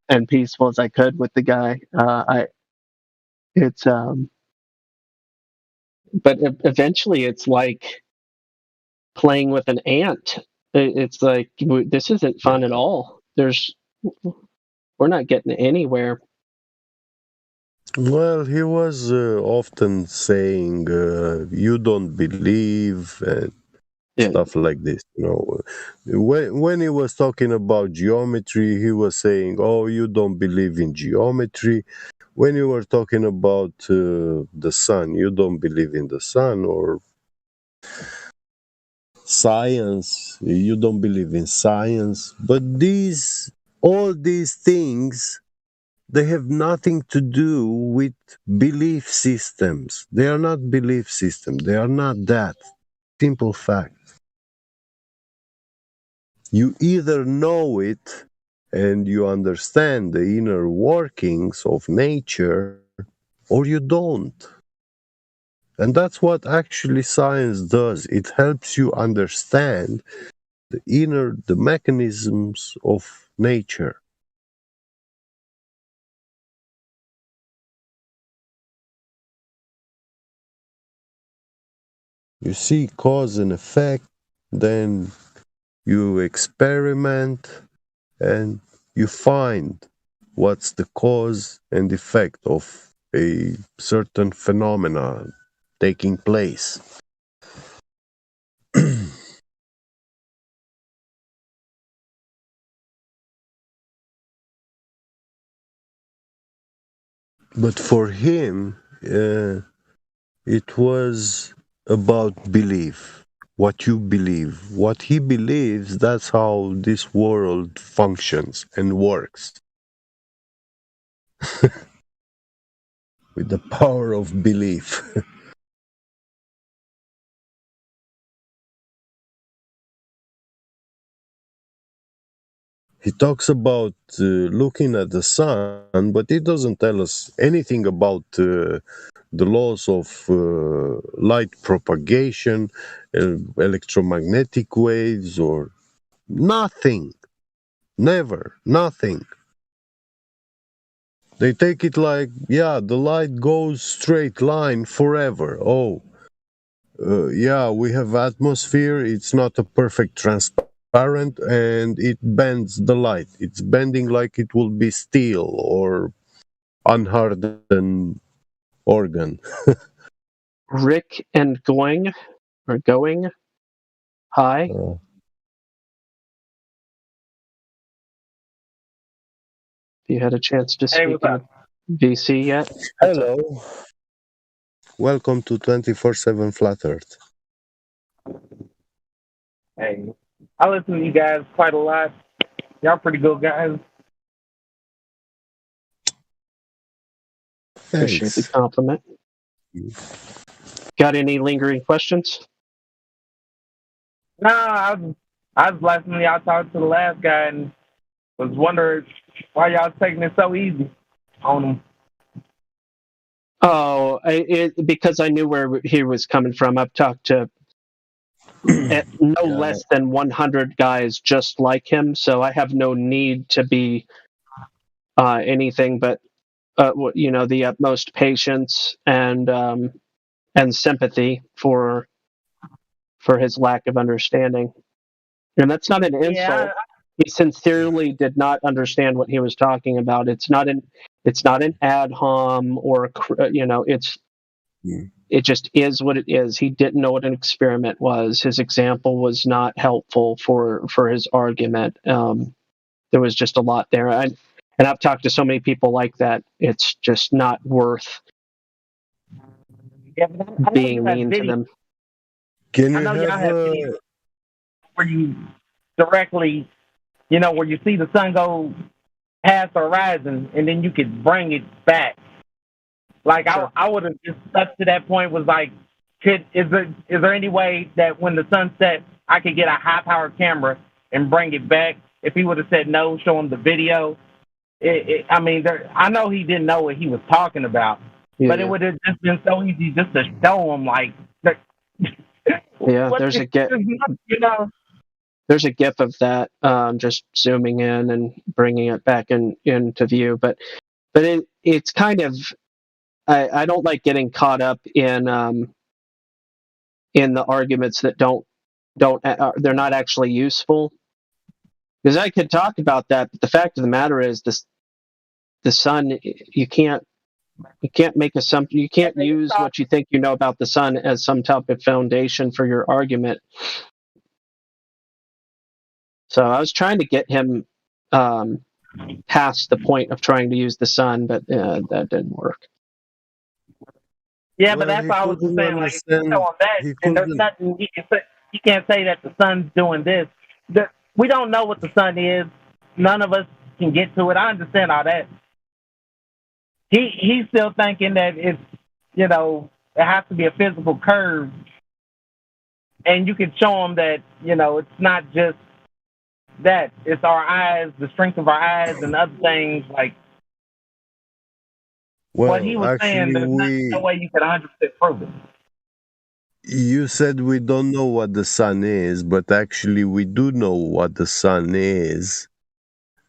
and peaceful as I could with the guy. But eventually it's like playing with an ant. It's like, this isn't fun at all. We're not getting anywhere. Well, he was often saying, "You don't believe," and stuff like this. You know, when he was talking about geometry, he was saying, "Oh, you don't believe in geometry." When you were talking about the sun, you don't believe in the sun, or science, you don't believe in science. But all these things, they have nothing to do with belief systems. They are not belief systems. They are not that. Simple fact. You either know it and you understand the inner workings of nature, or you don't. And that's what actually science does. It helps you understand the mechanisms of nature. You see cause and effect, then you experiment and you find what's the cause and effect of a certain phenomenon taking place. But for him, it was about belief. What you believe, what he believes, that's how this world functions and works. With the power of belief. He talks about looking at the sun, but he doesn't tell us anything about the laws of light propagation, electromagnetic waves, or nothing. Never. Nothing. They take it like, yeah, the light goes straight line forever. Oh, yeah, we have atmosphere. It's not a perfect transparent, and it bends the light. It's bending like it will be steel or unhardened organ. Rick and Going. Hi. You had a chance to speak with VC yet? Hello. Welcome to 24/7 Flat Earth. Hey, I listen to you guys quite a lot. Y'all pretty good guys. Appreciate the compliment. Got any lingering questions? Nah, I was listening to y'all talk to the last guy and was wondering why y'all taking it so easy on him. Oh, because I knew where he was coming from. I've talked to less than 100 guys just like him, so I have no need to be anything but the utmost patience and sympathy for his lack of understanding. And that's not an insult. Yeah. He sincerely did not understand what he was talking about. It's not an ad hom or it just is what it is. He didn't know what an experiment was. His example was not helpful for his argument. There was just a lot there. And I've talked to so many people like that. It's just not worth being mean to them. Can I you know y'all have have videos where you directly, where you see the sun go past the horizon, and then you could bring it back. Like I would have just up to that point was like, is there any way that when the sun sets, I could get a high-powered camera and bring it back? If he would have said no, show him the video. I know he didn't know what he was talking about, but it would have just been so easy just to show him, like, yeah, there's a GIF. There's a GIF of that, just zooming in and bringing it back into view. But it's kind of, I don't like getting caught up in the arguments that they're not actually useful. Because I could talk about that, but the fact of the matter is, the sun, you can't make assumption. You can't use what you think you know about the sun as some type of foundation for your argument. So I was trying to get him past the point of trying to use the sun, but that didn't work. Yeah, but that's why I was saying, like, if you show him that, and there's nothing he can say. You can't say that the sun's doing this. We don't know what the sun is. None of us can get to it. I understand all that. He's still thinking that it's, it has to be a physical curve, and you can show him that, it's not just that. It's our eyes, the strength of our eyes, and other things like. Well, what he was saying, there's no way you can 100% prove it. You said we don't know what the sun is, but actually we do know what the sun is.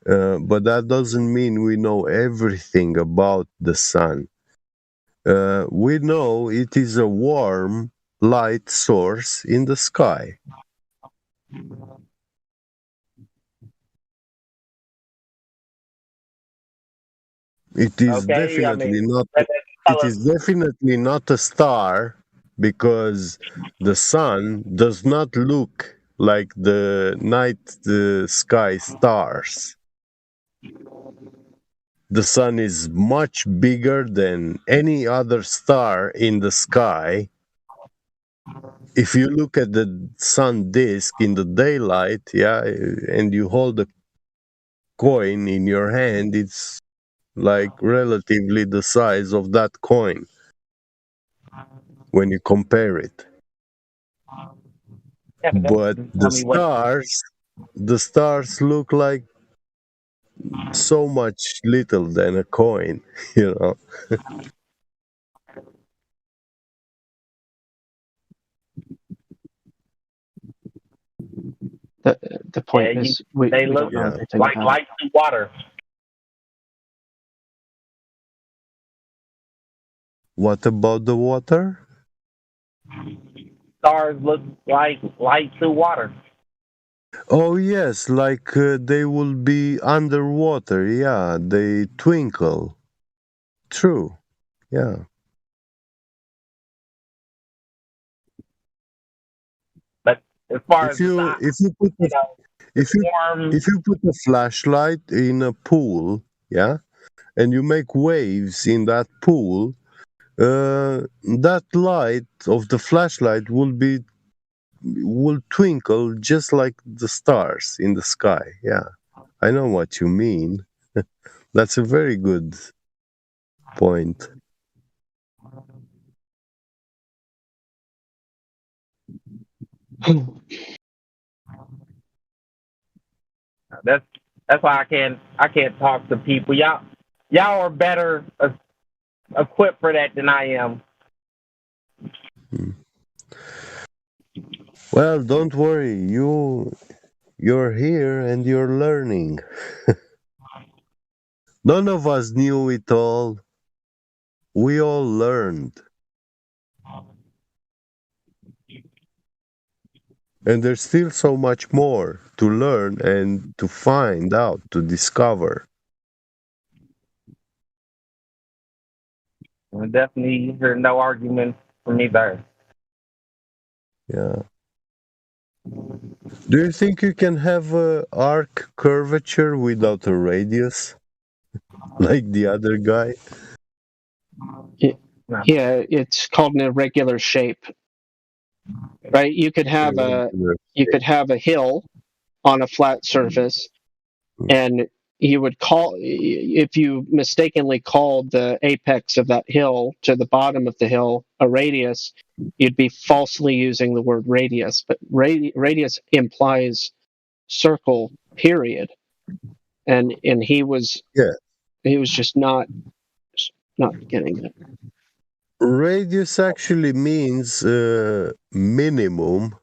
But that doesn't mean we know everything about the sun. We know it is a warm light source in the sky. It is definitely not. It is definitely not a star, because the sun does not look like the night sky stars. The sun is much bigger than any other star in the sky. If you look at the sun disk in the daylight, and you hold a coin in your hand, it's like relatively the size of that coin when you compare it. But the stars look like so much little than a coin, The point is, they look like light through water. What about the water? Stars look like light through water. Oh yes, like they will be underwater. Yeah, they twinkle. True. Yeah. But as far if you put a flashlight in a pool, and you make waves in that pool, that light of the flashlight will twinkle just like the stars in the sky. Yeah, I know what you mean. That's a very good point. That's why I can't talk to people. Y'all are better equipped for that than I am. Well, don't worry. You're here and you're learning. None of us knew it all. We all learned. And there's still so much more to learn and to find out, to discover. Definitely, there's no argument Me better. Yeah. Do you think you can have a arc curvature without a radius, like the other guy? Yeah, it's called an irregular shape, right? You could have a hill on a flat surface, and you would call, if you mistakenly called the apex of that hill to the bottom of the hill a radius, you'd be falsely using the word radius. But radius implies circle, period. And he was just not getting it. Radius actually means minimum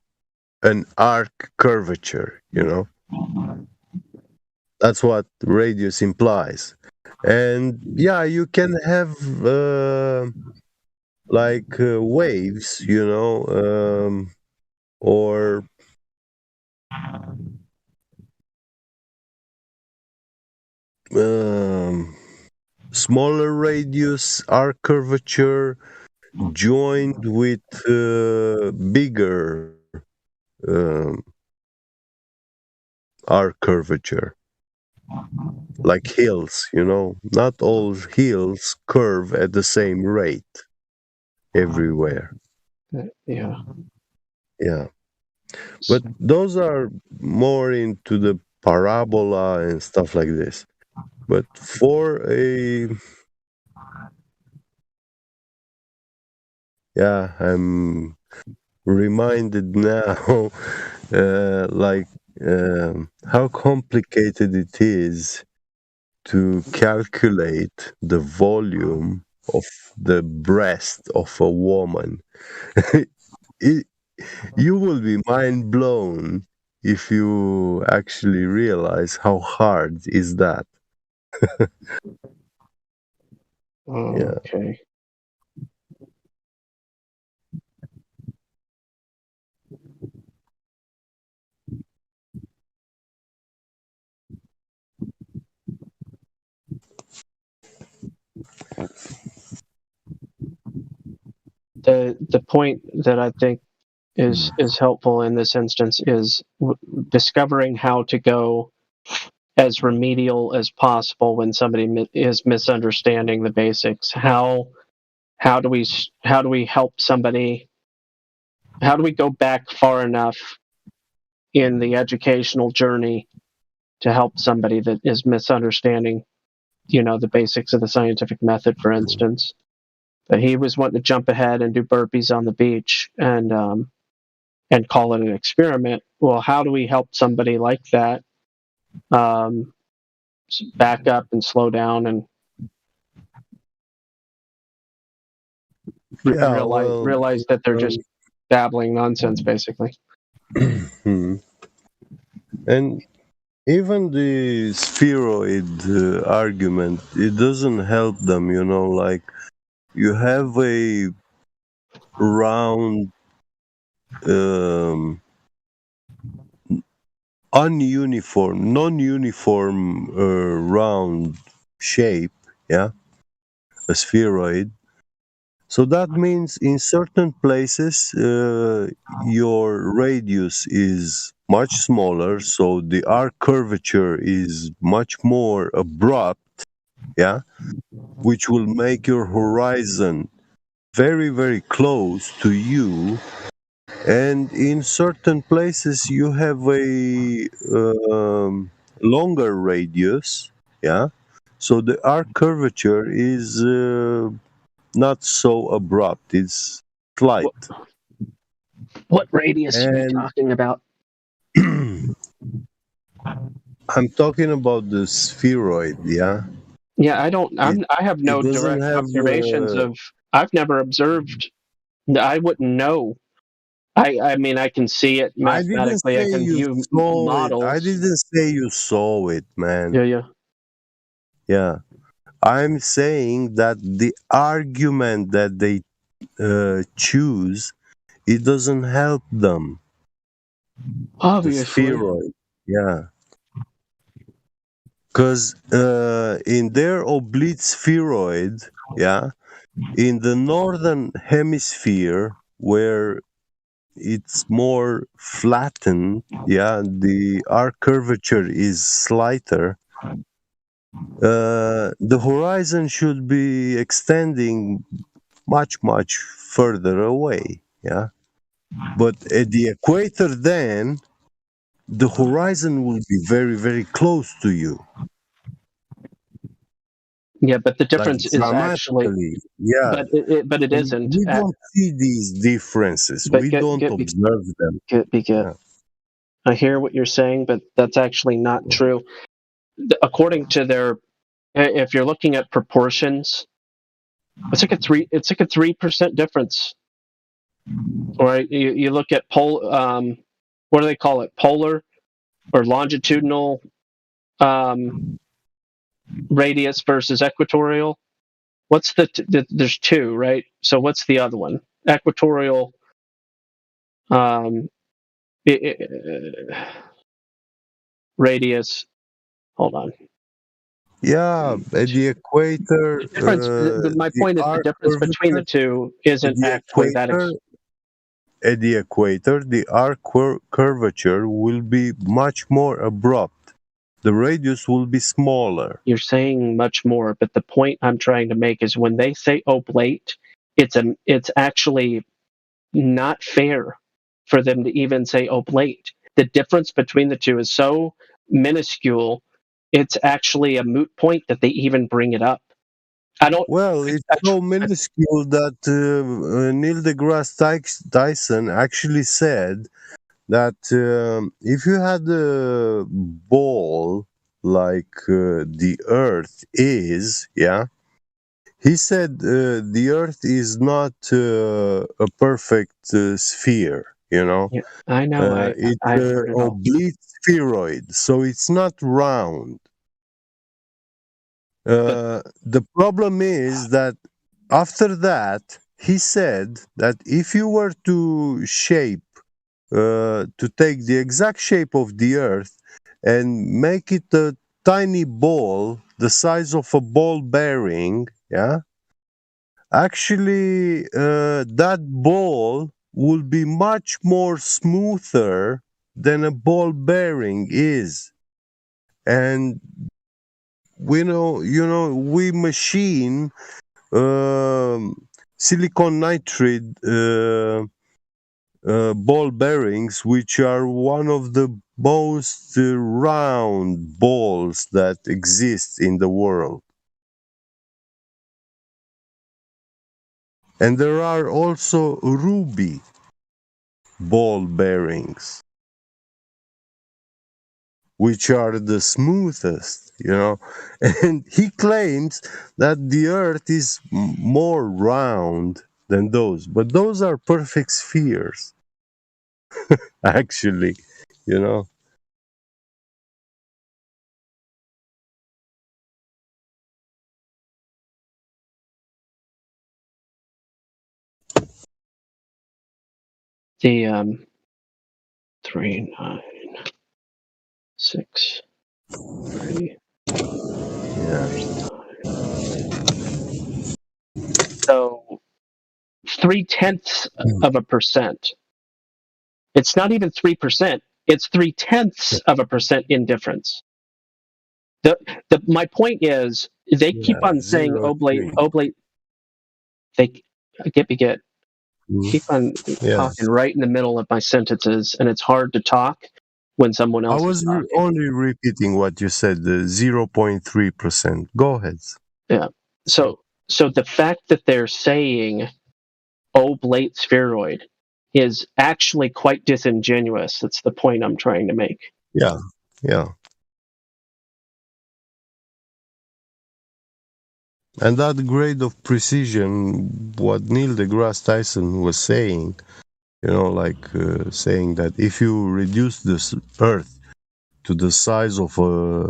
an arc curvature, you know? That's what radius implies. And yeah, you can have waves, you know, or smaller radius arc curvature joined with bigger arc curvature, like hills, you know. Not all hills curve at the same rate everywhere. Yeah. Yeah. But those are more into the parabola and stuff like this. But for a yeah, I'm reminded now how complicated it is to calculate the volume of the breast of a woman. You will be mind blown if you actually realize how hard is that. Yeah. Okay. The point that I think is helpful in this instance is discovering how to go as remedial as possible when somebody is misunderstanding the basics. How do we help somebody? How do we go back far enough in the educational journey to help somebody that is misunderstanding, you know, the basics of the scientific method, for instance? But he was wanting to jump ahead and do burpees on the beach and call it an experiment. Well, how do we help somebody like that back up and slow down and realize that they're just babbling nonsense, basically? And even the spheroid argument, it doesn't help them, you know, like you have a round non-uniform round shape, yeah, a spheroid. So that means in certain places your radius is much smaller, so the arc curvature is much more abrupt, yeah, which will make your horizon very, very close to you. And in certain places you have a longer radius, yeah, so the arc curvature is not so abrupt, it's slight. What radius are you talking about? I'm talking about the spheroid, yeah. Yeah, I have no direct observations of. I've never observed. I wouldn't know. I mean, I can see it mathematically. I can view models. I didn't say you saw it, man. Yeah. Yeah. I'm saying that the argument that they choose, it doesn't help them. Obviously. The spheroid, yeah. Because in their oblate spheroid, yeah, in the northern hemisphere, where it's more flattened, yeah, the arc curvature is slighter. The horizon should be extending much further away, yeah. But at the equator, then the horizon will be very close to you. Yeah, but the Like difference is actually, dramatically, yeah. but it And isn't. we don't see these differences. But We don't observe them. Yeah. I hear what you're saying, but that's actually not true. According to their, if you're looking at proportions, it's like a 3% difference. All right, you look at what do they call it? Polar or longitudinal radius versus equatorial. What's there's two, right? So what's the other one? Equatorial radius. Hold on. Yeah, at the equator, My point is the difference between the two isn't actually that. At the equator, the arc curvature will be much more abrupt. The radius will be smaller. You're saying much more, but the point I'm trying to make is when they say oblate, it's actually not fair for them to even say oblate. The difference between the two is so minuscule, it's actually a moot point that they even bring it up. Well, it's so minuscule that Neil deGrasse Tyson actually said that if you had a ball like the Earth is, yeah, he said the Earth is not a perfect sphere, you know. Yeah, I know. It's I've heard it all. oblique spheroid, so it's not round. The problem is that after that, he said that if you were to take the exact shape of the Earth and make it a tiny ball, the size of a ball bearing, yeah, actually that ball will be much more smoother than a ball bearing is. And we machine silicon nitride ball bearings, which are one of the most round balls that exist in the world. And there are also ruby ball bearings, which are the smoothest, you know. And he claims that the Earth is more round than those, but those are perfect spheres, actually, you know. The 3, 9, 6, 3. So 0.3 of a percent. It's not even 3%. It's 0.3 of a percent in difference. My point is they keep on saying oblate. They keep on talking right in the middle of my sentences, and it's hard to talk when someone else I was is talking. only repeating what you said, the 0.3%. Go ahead. Yeah. So the fact that they're saying oblate spheroid is actually quite disingenuous. That's the point I'm trying to make. Yeah. And that grade of precision, what Neil deGrasse Tyson was saying, you know, like saying that if you reduce this Earth to the size of a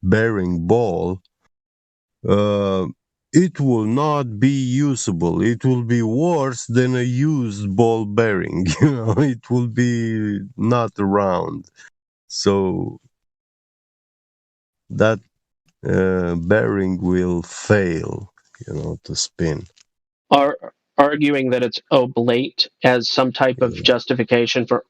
bearing ball, it will not be usable. It will be worse than a used ball bearing. You know, it will be not round. So that bearing will fail, you know, to spin. are arguing that it's oblate as some type of justification for.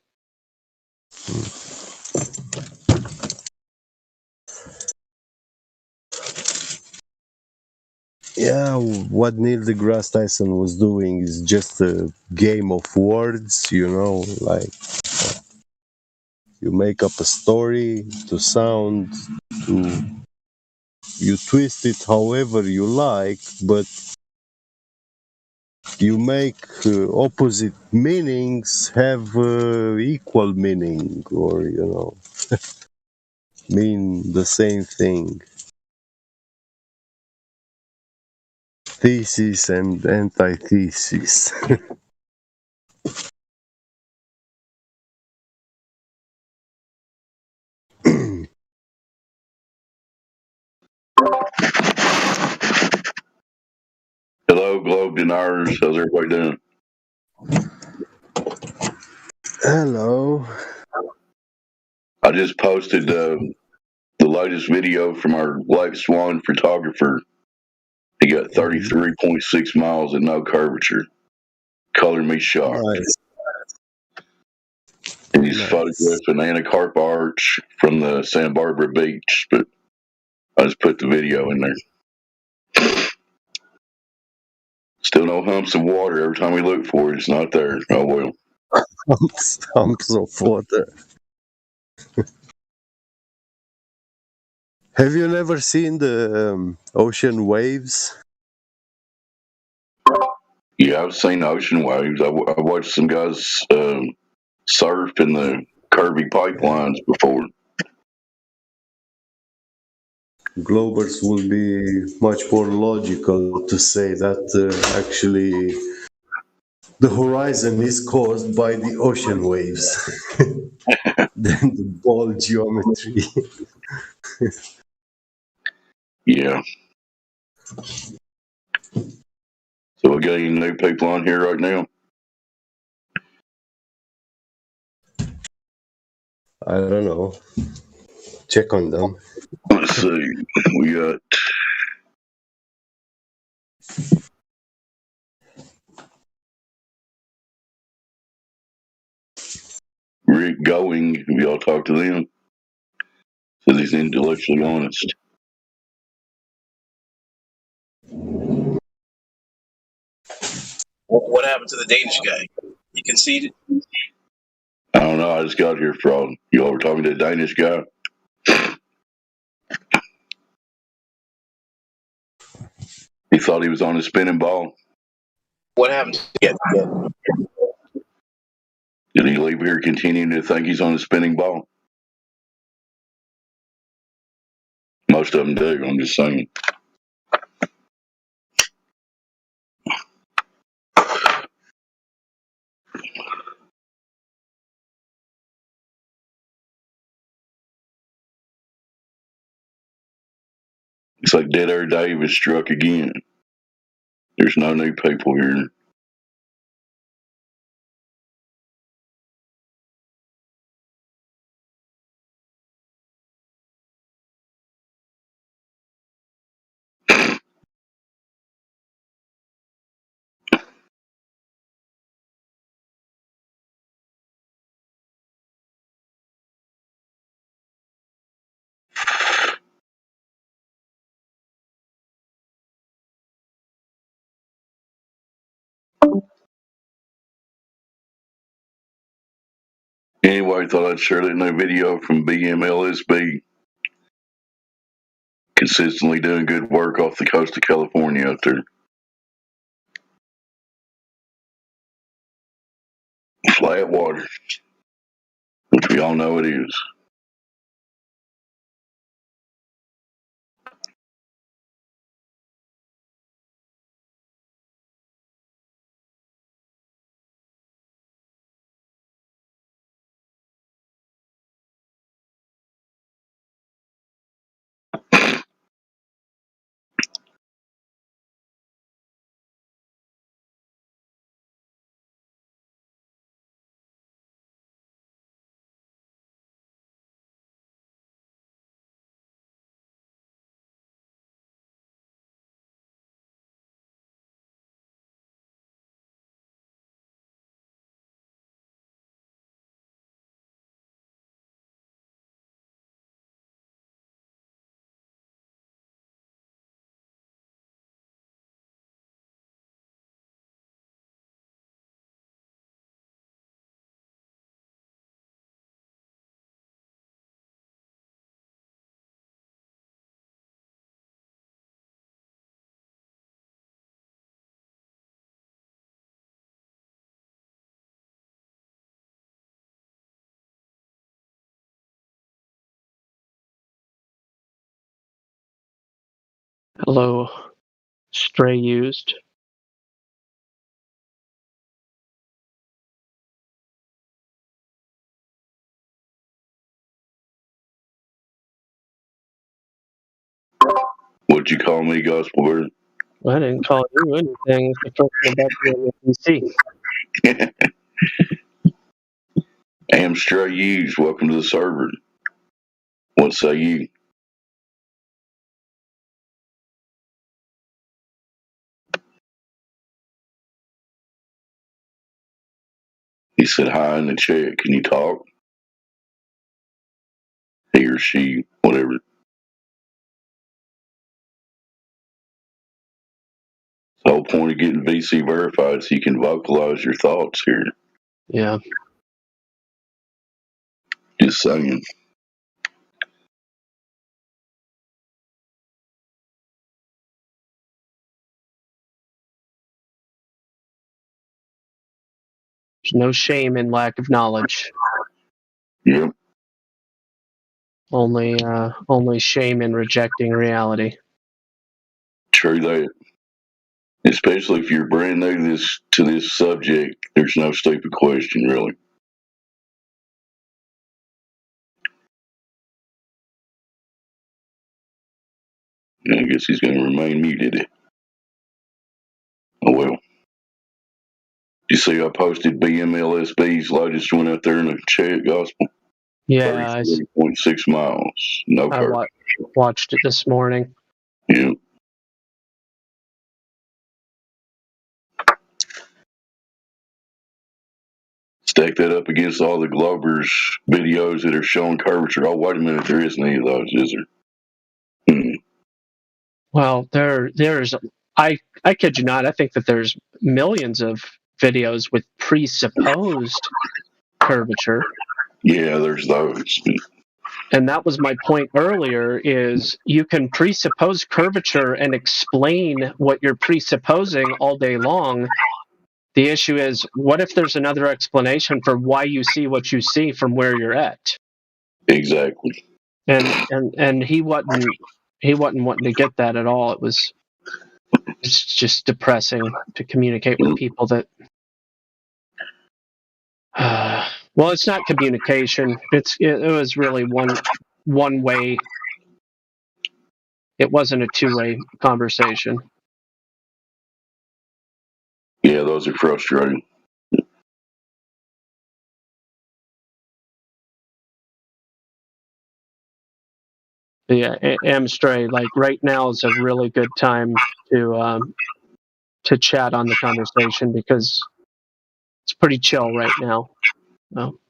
Yeah, what Neil deGrasse Tyson was doing is just a game of words, like you make up a story to sound, to you twist it however you like, but you make opposite meanings have equal meaning, or mean the same thing. Thesis and antithesis. Hello, Globe Deniers. How's everybody doing? Hello. I just posted the latest video from our Black Swan photographer. He got 33.6 miles and no curvature. Color me shocked. Nice. And he's photographed an Anacarp arch from the Santa Barbara beach, but I just put the video in there. Still no humps of water. Every time we look for it, it's not there. Oh well. Humps of water. Have you never seen the ocean waves? Yeah, I've seen ocean waves. I watched some guys surf in the Kirby pipelines before. Globers will be much more logical to say that actually the horizon is caused by the ocean waves than the ball geometry. Yeah. So we got any new people on here right now? I don't know. Check on them. Let's see. We got Rick Going. Have y'all talked to them? Says he's intellectually honest. What happened to the Danish guy? He conceded. I don't know. I just got here from y'all were talking to a Danish guy. He thought he was on a spinning ball. What happened to Did he leave here continuing to think he's on a spinning ball? Most of them do. I'm just saying. It's like Dead Air Dave has struck again. There's no new people here. Anyway, thought I'd share that new video from BMLSB. Consistently doing good work off the coast of California out there. Flat water, which we all know it is. Hello, Stray Used. What'd you call me, Gospel Bird? I didn't call you anything. It's the first about the PC. Amstray Hughes, welcome to the server. What say you? He said hi in the chat. Can you talk? He or she, whatever. The whole point of getting VC verified so you can vocalize your thoughts here. Yeah. Just saying. There's no shame in lack of knowledge. Yep. Only shame in rejecting reality. True that. Especially if you're brand new to this subject, there's no stupid question, really. I guess he's going to remain muted. Oh well. You see, I posted BMLSB's latest one out there in the chat, Gospel. Yeah, 33.6 miles. No curve. Watched it this morning. Yeah. Stack that up against all the Glober's videos that are showing curvature. Oh, wait a minute, there isn't any of those, is there? Well, there's I kid you not, I think that there's millions of videos with presupposed curvature. Yeah, there's those. And that was my point earlier, is you can presuppose curvature and explain what you're presupposing all day long. The issue is, what if there's another explanation for why you see what you see from where you're at? Exactly. And he wasn't wanting to get that at all. It's just depressing to communicate with people that well, it's not communication. It was really one way. It wasn't a two-way conversation. Yeah, those are frustrating. Yeah, Amstray, like right now is a really good time to chat on the conversation because it's pretty chill right now. So.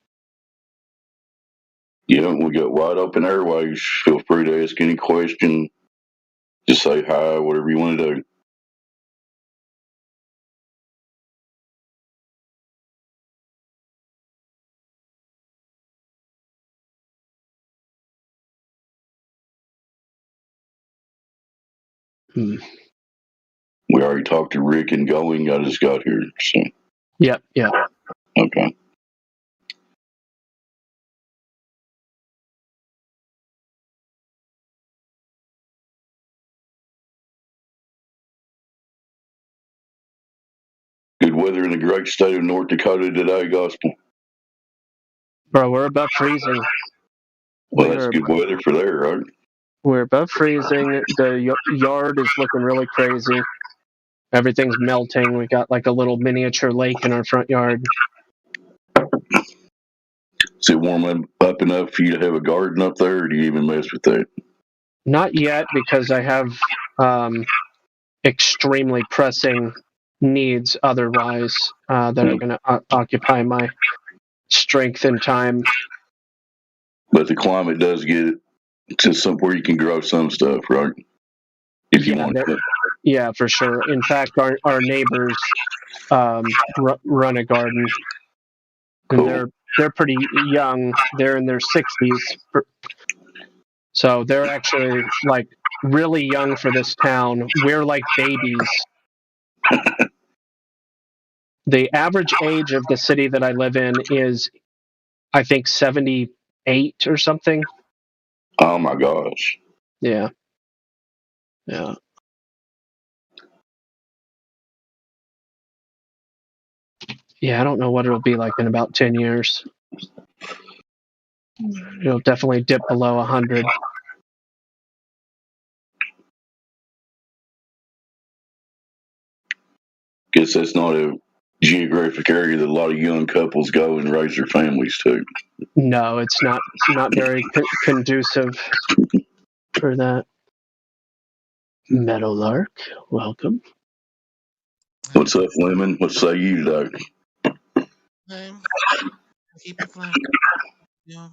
Yeah, we got wide open airways. Feel free to ask any question. Just say hi, whatever you want to do. We already talked to Rick and Going. I just got here. So. Yep. Okay. Good weather in the great state of North Dakota today, Gospel. Bro, we're above freezing. Well, that's good weather for there, right? We're above freezing. The yard is looking really crazy. Everything's melting. We got like a little miniature lake in our front yard. Is it warm up enough for you to have a garden up there, or do you even mess with that? Not yet, because I have extremely pressing needs otherwise that are going to occupy my strength and time. But the climate does get it to somewhere you can grow some stuff, right? If you want to. Yeah, for sure. In fact, our neighbors run a garden. Cool. And they're pretty young. They're in their 60s. So they're actually like really young for this town. We're like babies. The average age of the city that I live in is, I think, 78 or something. Oh my gosh. Yeah. Yeah, I don't know what it'll be like in about 10 years. It'll definitely dip below 100. Guess that's not a geographic area that a lot of young couples go and raise their families to. No, it's not very conducive for that. Meadowlark, welcome. What's up, Lemon? What say you, Doc? Keep it flat. Yeah.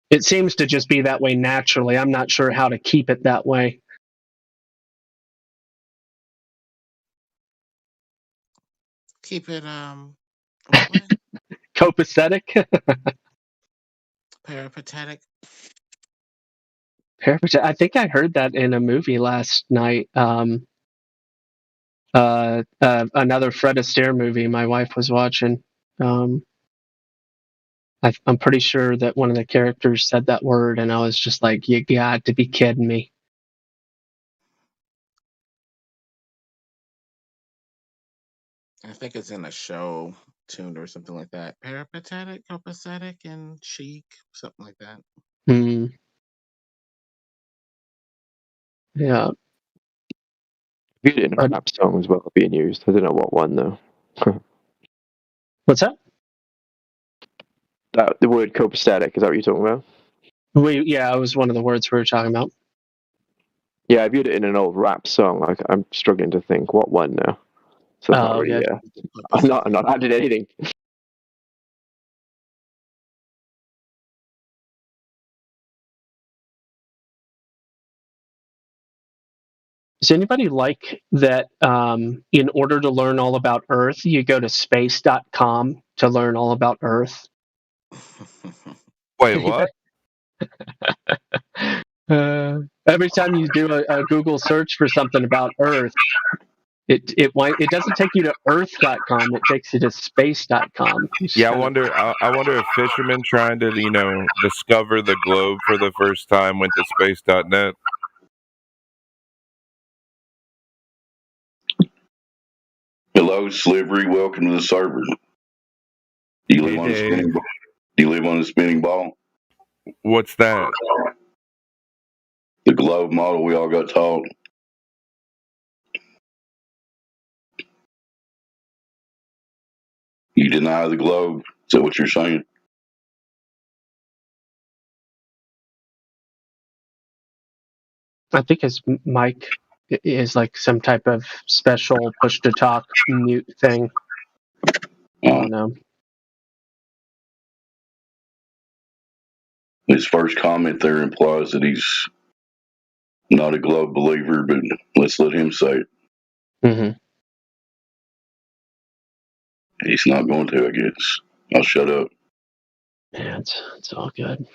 It seems to just be that way naturally. I'm not sure how to keep it that way. Keep it Copacetic? peripatetic. I think I heard that in a movie last night. Another Fred Astaire movie my wife was watching. I'm pretty sure that one of the characters said that word, and I was just like, "You got to be kidding me!" I think it's in a show tuned or something like that. Peripatetic, copacetic, and chic, something like that. Hmm. Yeah. Viewed it in a rap song as well being used. I don't know what one though. What's that? The word copacetic, is that what you're talking about? Yeah, it was one of the words we were talking about. Yeah, I viewed it in an old rap song. Like, I'm struggling to think what one now. So it's not really, I'm not adding anything. Does anybody like that in order to learn all about Earth, you go to space.com to learn all about Earth? Wait, what? Every time you do a Google search for something about Earth, it doesn't take you to Earth.com. It takes you to space.com. Yeah, I wonder if fishermen trying to, discover the globe for the first time went to space.net. Hello, Slivery. Welcome to the server. Do you live on a spinning ball? Do you live on a spinning ball? What's that? The globe model we all got taught. You deny the globe? Is that what you're saying? I think his mic is like some type of special push-to-talk mute thing. I don't know. His first comment there implies that he's not a globe believer, but let's let him say it. Mm-hmm. He's not going to, I guess. I'll shut up. Yeah, it's all good.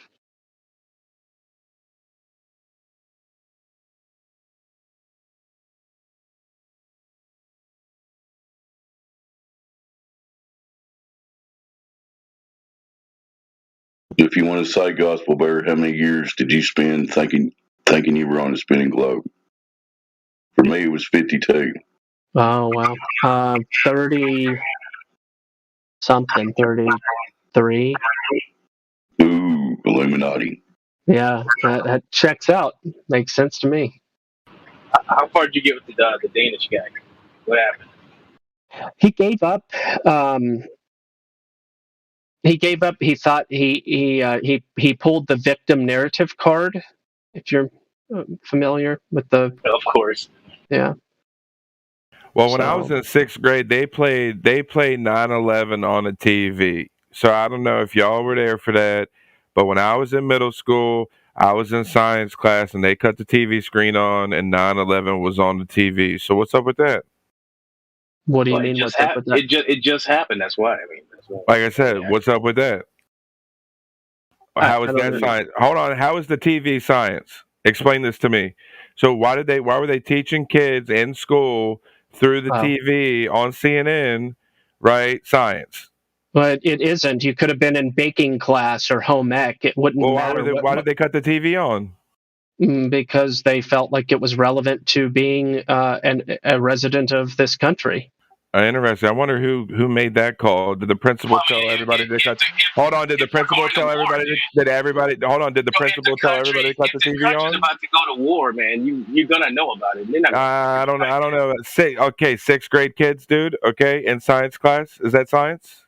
If you want to say Gospel Bear, how many years did you spend thinking you were on a spinning globe? For me, it was 52. Oh, wow. 30 something, 33. Ooh, Illuminati. Yeah, that checks out. Makes sense to me. How far did you get with the Danish guy? What happened? He gave up. He thought he pulled the victim narrative card. If you're familiar with the, of course, yeah. Well, when I was in 6th grade, they played 9/11 on the TV. So I don't know if y'all were there for that, but when I was in middle school, I was in science class, and they cut the TV screen on, and 9/11 was on the TV. So what's up with that? What do you mean? What's up with that? It just happened. That's why. Like I said, what's up with that? How is that science? Hold on. How is the TV science? Explain this to me. So why were they teaching kids in school through the TV on CNN, right? Science. But it isn't. You could have been in baking class or home ec. It wouldn't matter. Why did they cut the TV on? Because they felt like it was relevant to being a resident of this country. Interesting. I wonder who made that call. Did the principal tell everybody to cut? Hold on. Did the principal tell everybody? Did everybody? Hold on. Did the principal tell everybody to cut the TV country's on? about to go to war, man. You're gonna know about it. They're not I don't know. I don't know. Sixth grade kids, dude. Okay, in science class. Is that science?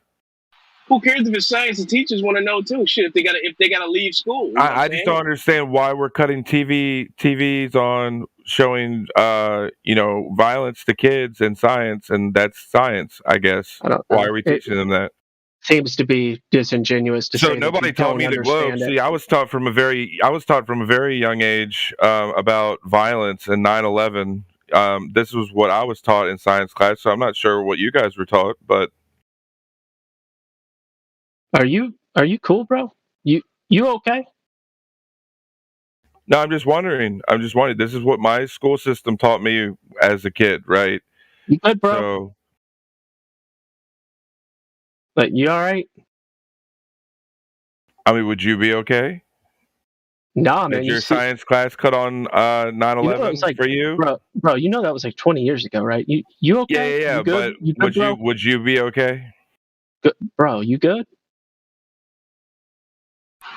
Who cares if it's science? The teachers want to know too. Shit, if they gotta leave school. You know what I I'm just saying? don't understand why we're cutting TVs on showing violence to kids in science, and that's science, I guess. Why are we teaching them that? Seems to be disingenuous to So say that nobody you taught don't me the globe. understand it. See, I was taught from a very young age about violence and 9/11. This was what I was taught in science class. So I'm not sure what you guys were taught, but Are you cool, bro? You okay? no, I'm just wondering. This is what my school system taught me as a kid, right? You good, bro? So, But you all right? I mean, would you be okay? Nah, man. Did your science class cut on 9/11 for you? Bro, you know that was like 20 years ago, right? You okay? Yeah. You good? But You good, bro? would you be okay? Good. Bro, you good?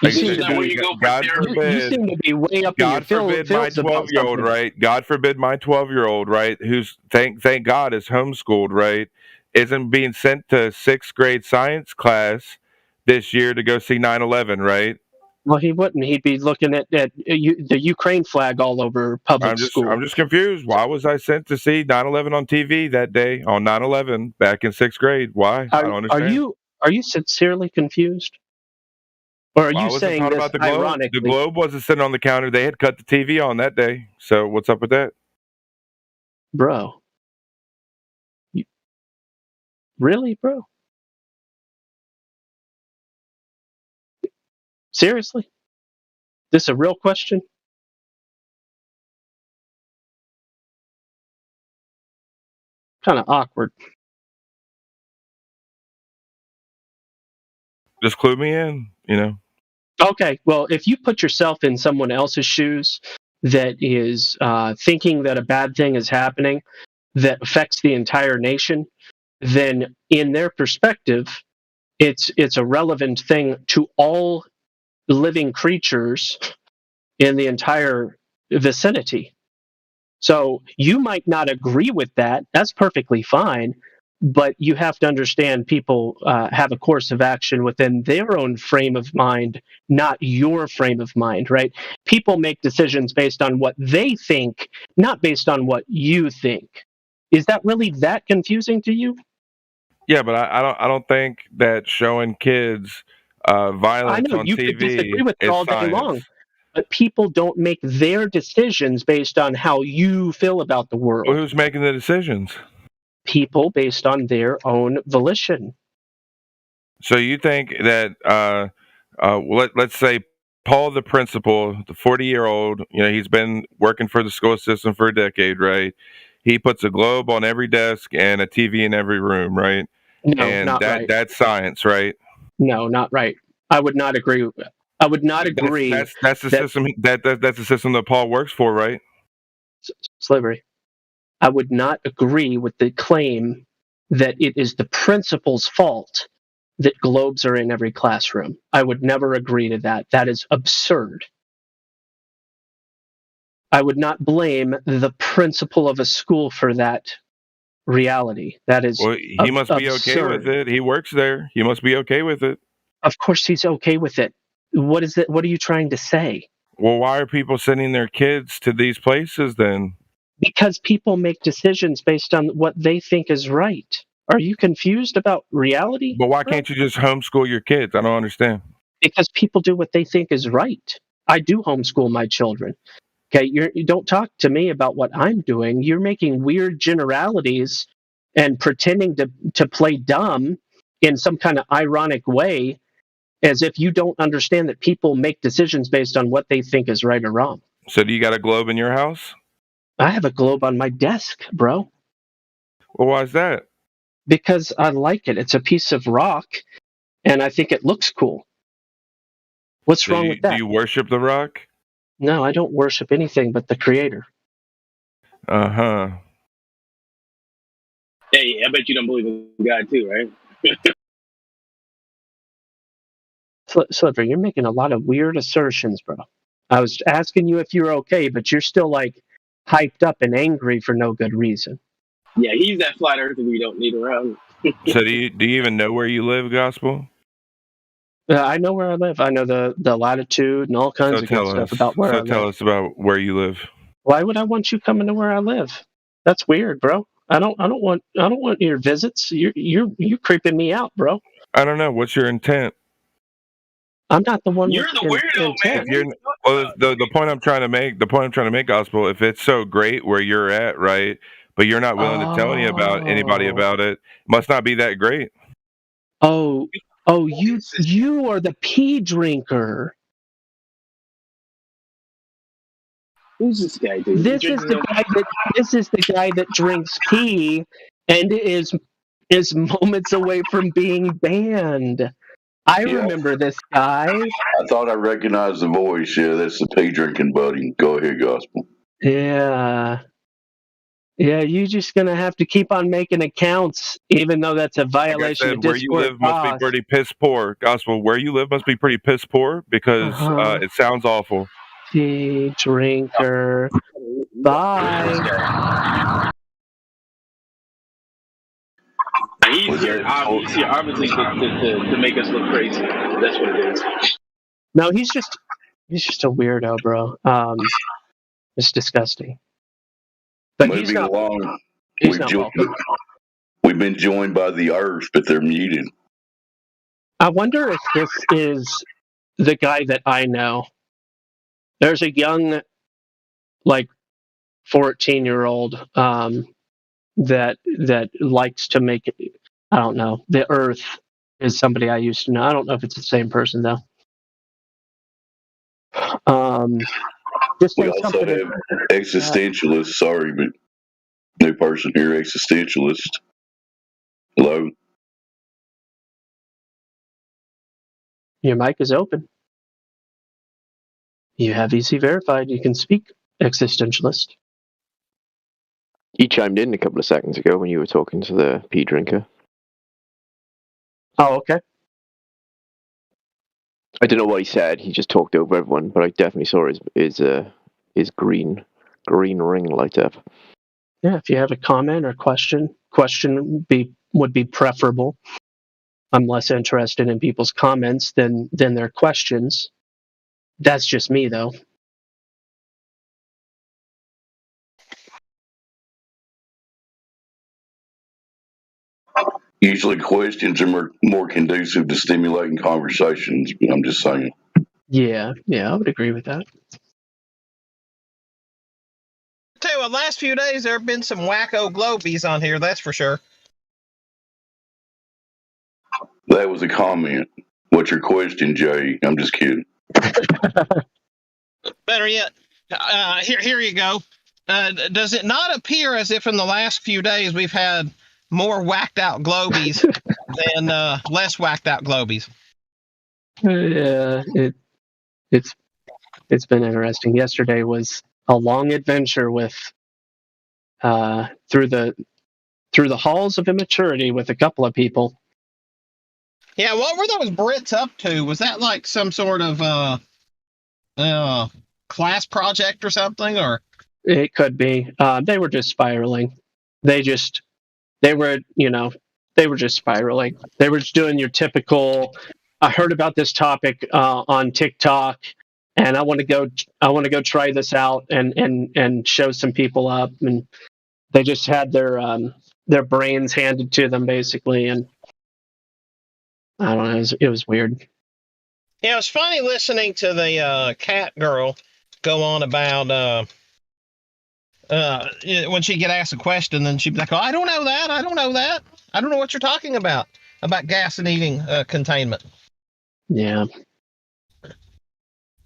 You Like, seem to be, God you forbid. seem to be way up God in your forbid my fields about 12-year-old, something. right? God forbid my 12-year-old, right? Who's thank God is homeschooled, right? Isn't being sent to sixth grade science class this year to go see 9/11, right? Well, he wouldn't. He'd be looking at the Ukraine flag all over public school. I'm just confused. Why was I sent to see 9/11 on TV that day on 9/11 back in sixth grade? Why? I don't understand. Are you sincerely confused? Or are Well, I you wasn't saying talking this about the globe. ironically? The globe wasn't sitting on the counter. They had cut the TV on that day. So what's up with that? Bro. Really, bro? Seriously? This a real question? Kind of awkward. Just clue me in, Okay, well, if you put yourself in someone else's shoes that is thinking that a bad thing is happening that affects the entire nation, then in their perspective, it's a relevant thing to all living creatures in the entire vicinity. So you might not agree with that. That's perfectly fine. But you have to understand people have a course of action within their own frame of mind, not your frame of mind, right? People make decisions based on what they think, not based on what you think. Is that really that confusing to you? Yeah, but I don't think that showing kids violence I know on you TV could disagree with it is all day science. long, but people don't make their decisions based on how you feel about the world. Well, who's making the decisions? People based on their own volition. So you think that let's say Paul, the principal, the 40-year-old, he's been working for the school system for a decade, right? He puts a globe on every desk and a TV in every room, right? No, and not right. That's science, right? No, not right. I would not agree. I would not agree. That's the system. That's the system that Paul works for, right? Slavery. I would not agree with the claim that it is the principal's fault that globes are in every classroom. I would never agree to that. That is absurd. I would not blame the principal of a school for that reality. That is Well, he must be okay with it. He works there. He must be okay with it. Of course he's okay with it. What is it? What are you trying to say? Well, why are people sending their kids to these places then? Because people make decisions based on what they think is right. Are you confused about reality? But why can't you just homeschool your kids? I don't understand. Because people do what they think is right. I do homeschool my children. Okay, you don't talk to me about what I'm doing. You're making weird generalities and pretending to play dumb in some kind of ironic way, as if you don't understand that people make decisions based on what they think is right or wrong. So do you got a globe in your house? I have a globe on my desk, bro. Well, why is that? Because I like it. It's a piece of rock, and I think it looks cool. What's wrong with that? Do you worship the rock? No, I don't worship anything but the Creator. Uh-huh. Hey, I bet you don't believe in God too, right? Sliver, you're making a lot of weird assertions, bro. I was asking you if you're okay, but you're still like hyped up and angry for no good reason. Yeah, he's that flat earther we don't need around. So do you even know where you live, Gospel? I know where I live. I know the latitude and all kinds of good stuff about where I live. Tell us about where you live. Why would I want you coming to where I live? That's weird, bro. I don't want your visits. You're creeping me out, bro. I don't know. What's your intent? I'm not the one. You're the weirdo, man. If you're, well, the point I'm trying to make, Gospel, if it's so great where you're at, right, but you're not willing to tell anybody about it, must not be that great. Oh, you are the pee drinker. Who's this guy, dude? This is the guy that drinks pee and is moments away from being banned. I remember this guy. I thought I recognized the voice. Yeah, that's the pee drinking buddy. Go ahead, Gospel. Yeah, you're just gonna have to keep on making accounts, even though that's a violation of Discord. Where you live must be pretty piss poor, Gospel. Where you live must be pretty piss poor because it sounds awful. Pee drinker. Bye. He's here obviously to make us look crazy. That's what it is. No, he's just a weirdo, bro. It's disgusting. But Moving along, we've been joined by the Earth, but they're muted. I wonder if this is the guy that I know. There's a young, like, 14-year-old that likes to make it. I don't know. The Earth is somebody I used to know. I don't know if it's the same person though. Just we also have existentialist. Sorry, but new person here, existentialist. Hello. Your mic is open. You have EC verified. You can speak, existentialist. He chimed in a couple of seconds ago when you were talking to the pee drinker. Oh, okay. I don't know what he said. He just talked over everyone, but I definitely saw his green ring light up. Yeah, if you have a comment or question would be preferable. I'm less interested in people's comments than their questions. That's just me, though. Usually questions are more conducive to stimulating conversations, but I'm just saying. Yeah, I would agree with that. Tell you what, last few days there have been some wacko globies on here, that's for sure. That was a comment. What's your question, Jay? I'm just kidding. Better yet, here you go. Does it not appear as if in the last few days we've had more whacked out globies than less whacked out globies? Yeah, it's been interesting. Yesterday was a long adventure with through the halls of immaturity with a couple of people. Yeah, what were those Brits up to? Was that like some sort of class project or something? Or it could be. They were just spiraling. They were just spiraling. They were just doing your typical. I heard about this topic on TikTok, and I want to go try this out and show some people up. And they just had their brains handed to them basically, and I don't know. It was weird. Yeah, it's funny listening to the cat girl go on about when she get asked a question, then she'd be like, "Oh, I don't know that. I don't know that. I don't know what you're talking about gas and eating containment." Yeah.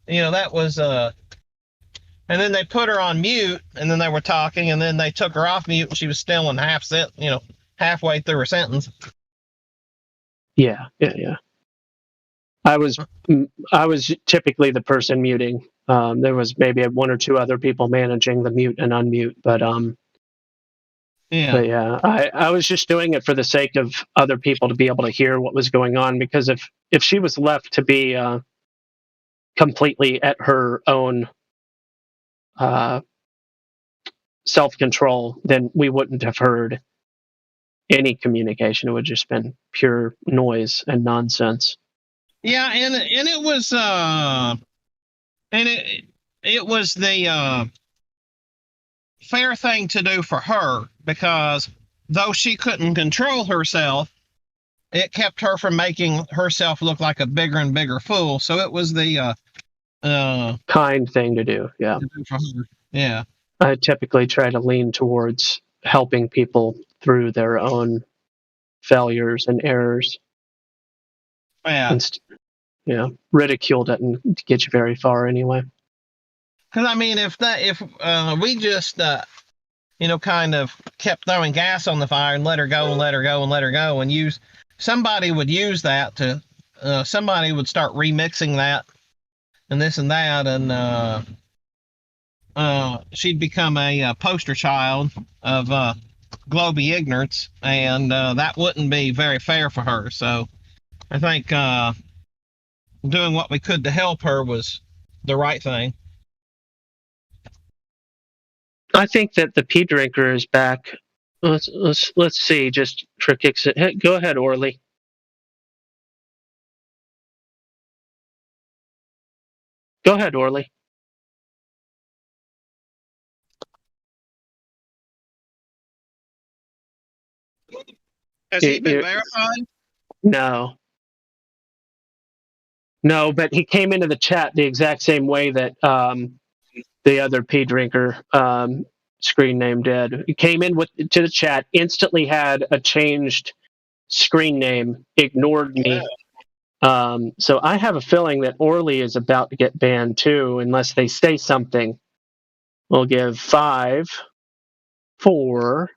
That was and then they put her on mute, and then they were talking, and then they took her off mute, and she was still in halfway through her sentence. Yeah. I was typically the person muting There was maybe one or two other people managing the mute and unmute, but yeah, I was just doing it for the sake of other people to be able to hear what was going on, because if she was left to be completely at her own self-control, then we wouldn't have heard any communication. It would just been pure noise and nonsense. Yeah, and it was it was the fair thing to do for her, because though she couldn't control herself, it kept her from making herself look like a bigger and bigger fool. So it was the kind thing to do. Yeah. For her. Yeah. I typically try to lean towards helping people through their own failures and errors. Yeah. Ridicule doesn't get you very far anyway. Because I mean, if we just kind of kept throwing gas on the fire and let her go and let her go and let her go, and somebody would use that to somebody would start remixing that and this and that, and she'd become a poster child of Globy ignorance, and that wouldn't be very fair for her. So I think doing what we could to help her was the right thing. I think that the pea drinker is back. Let's see, just for kicks it. Hey, go ahead, Orly. Go ahead, Orly. Has he been verified? No, but he came into the chat the exact same way that the other pea drinker screen name did. He came in to the chat, instantly had a changed screen name, ignored me. So I have a feeling that Orly is about to get banned too, unless they say something. We'll give 5, 4,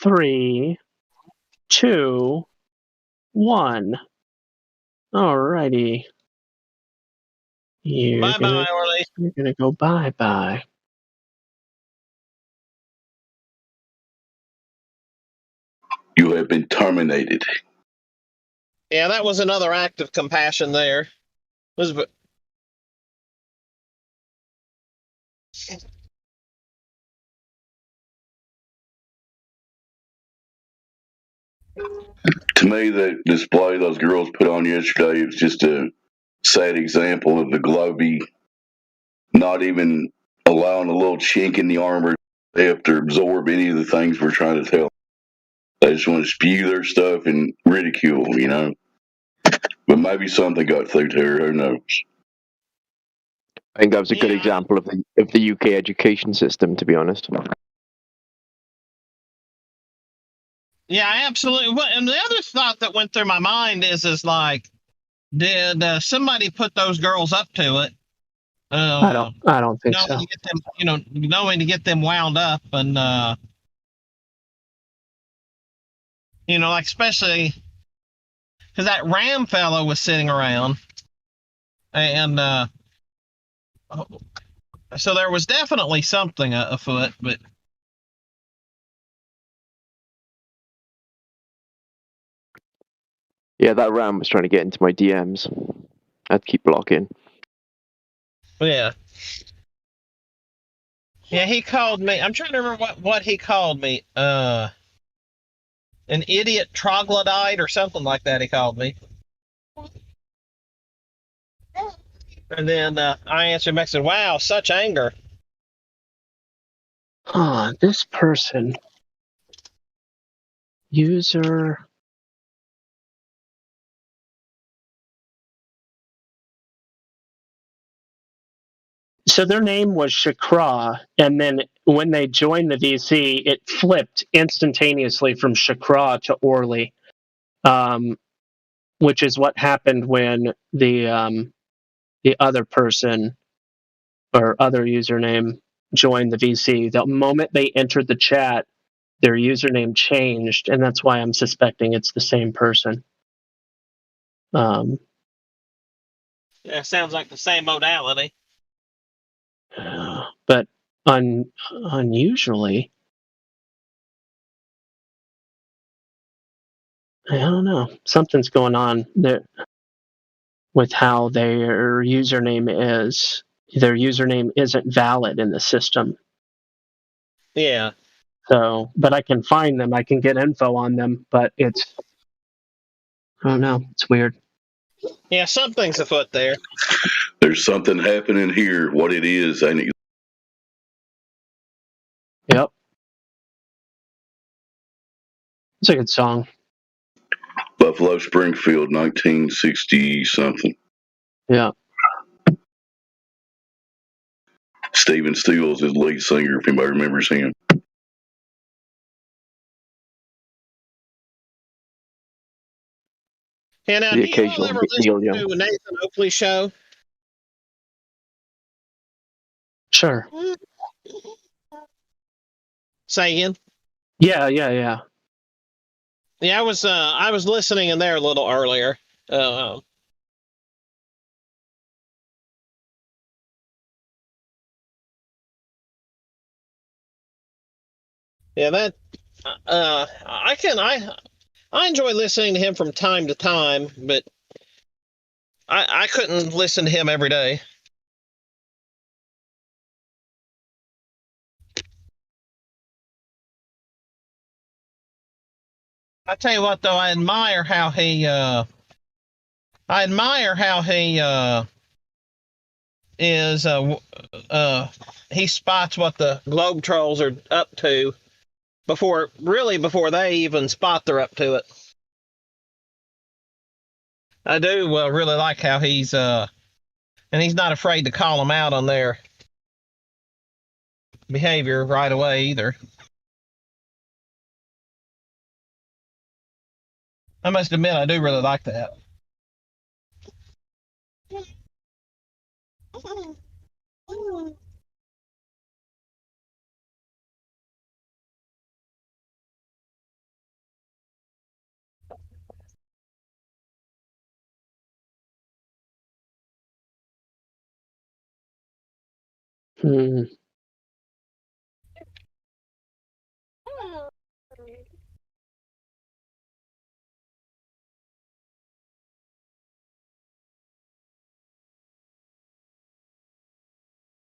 3, 2, 1. Alrighty. Bye-bye, Orly. You're gonna go bye-bye. You have been terminated. Yeah, that was another act of compassion there. To me, the display those girls put on yesterday was just a sad example of the Globy not even allowing a little chink in the armor to absorb any of the things we're trying to tell. They just want to spew their stuff and ridicule, But maybe something got through to her. Who knows? I think that was a good example of the UK education system, to be honest. Yeah, absolutely. And the other thought that went through my mind is like, did somebody put those girls up to it? I don't think so. To get them, knowing to get them wound up, and like especially because that Ram fellow was sitting around, and so there was definitely something afoot, but. Yeah, that Ram was trying to get into my DMs. I'd keep blocking. Yeah. Yeah, he called me. I'm trying to remember what he called me. An idiot troglodyte or something like that he called me. And then I answered back and said, wow, such anger. This person. User. So their name was Shakra, and then when they joined the VC, it flipped instantaneously from Shakra to Orly, which is what happened when the other person or other username joined the VC. The moment they entered the chat, their username changed, and that's why I'm suspecting it's the same person. Yeah, sounds like the same modality. but unusually, I don't know. Something's going on there with how their username is. Their username isn't valid in the system. Yeah. So, but I can find them. I can get info on them, but I don't know. It's weird. Yeah, something's afoot there. There's something happening here. What it is, I need. Yep. It's a good song. Buffalo Springfield, 1960 something. Yeah. Stephen Stills is lead singer, if anybody remembers him. And now, The do you all occasional ever Neil listen Young. to a Nathan Oakley show? Sure. Say again? Yeah. Yeah, I was listening in there a little earlier. Yeah, that I enjoy listening to him from time to time, but I couldn't listen to him every day. I tell you what, though, I admire how he is he spots what the Globe Trolls are up to before they even spot they're up to it. I do really like how he's and he's not afraid to call them out on their behavior right away either. I must admit, I do really like that.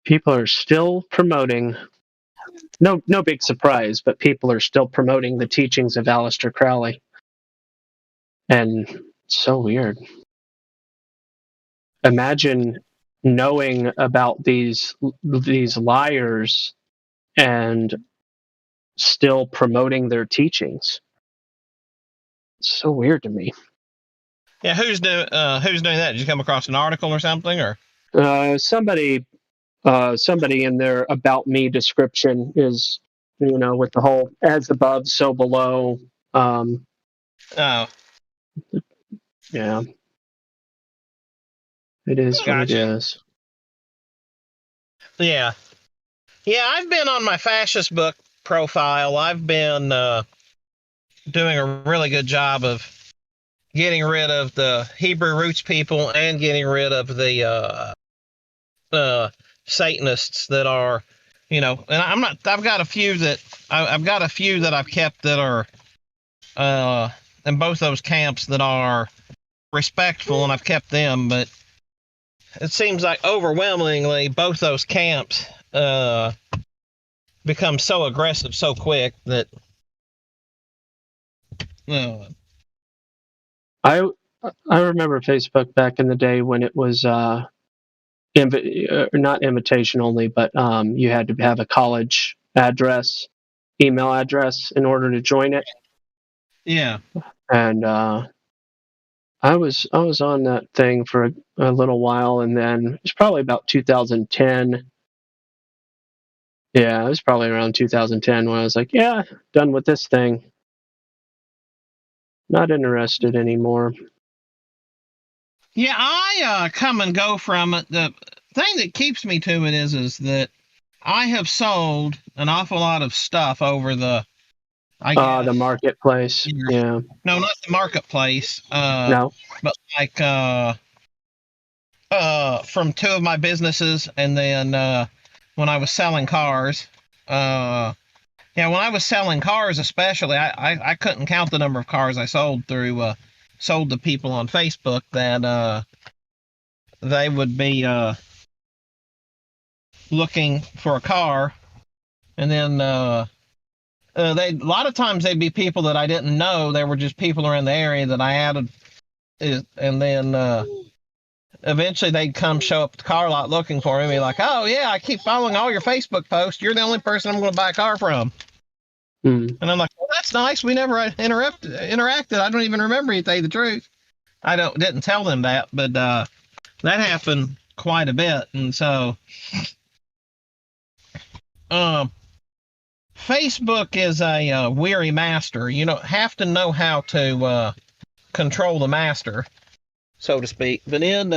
People are still promoting. No big surprise, but people are still promoting the teachings of Aleister Crowley. And it's so weird. Imagine knowing about these liars and still promoting their teachings. It's so weird to me. Yeah, who's doing that? Did you come across an article or something, or somebody in their about me description is, with the whole as above, so below. Oh. Yeah. It is what it is. Yeah. Yeah, I've been on my fascist book profile. I've been doing a really good job of getting rid of the Hebrew roots people and getting rid of the Satanists that are, and I've got a few that I've kept that are in both those camps that are respectful, and I've kept them, but it seems like overwhelmingly both those camps become so aggressive so quick that I remember Facebook back in the day when it was not invitation only, but you had to have a college email address in order to join it. Yeah. And I was on that thing for a little while, and then it's probably about 2010. Yeah, it was probably around 2010 when I was like, yeah, done with this thing. Not interested anymore. Yeah, I come and go from it. The thing that keeps me to it is that I have sold an awful lot of stuff over the marketplace. Yeah. No, not the marketplace. No. But like from two of my businesses, and then when I was selling cars. Yeah, when I was selling cars, especially, I couldn't count the number of cars I sold to people on Facebook that they would be looking for a car, and then a lot of times they'd be people that I didn't know. They were just people around the area that I added, and then eventually they'd come show up at the car lot looking for me, and be like, "Oh yeah, I keep following all your Facebook posts. You're the only person I'm going to buy a car from." And I'm like, "Well, that's nice. We never interacted. I don't even remember you, to tell you the truth." I didn't tell them that, but that happened quite a bit, and so Facebook is a weary master. You have to know how to control the master, so to speak. But it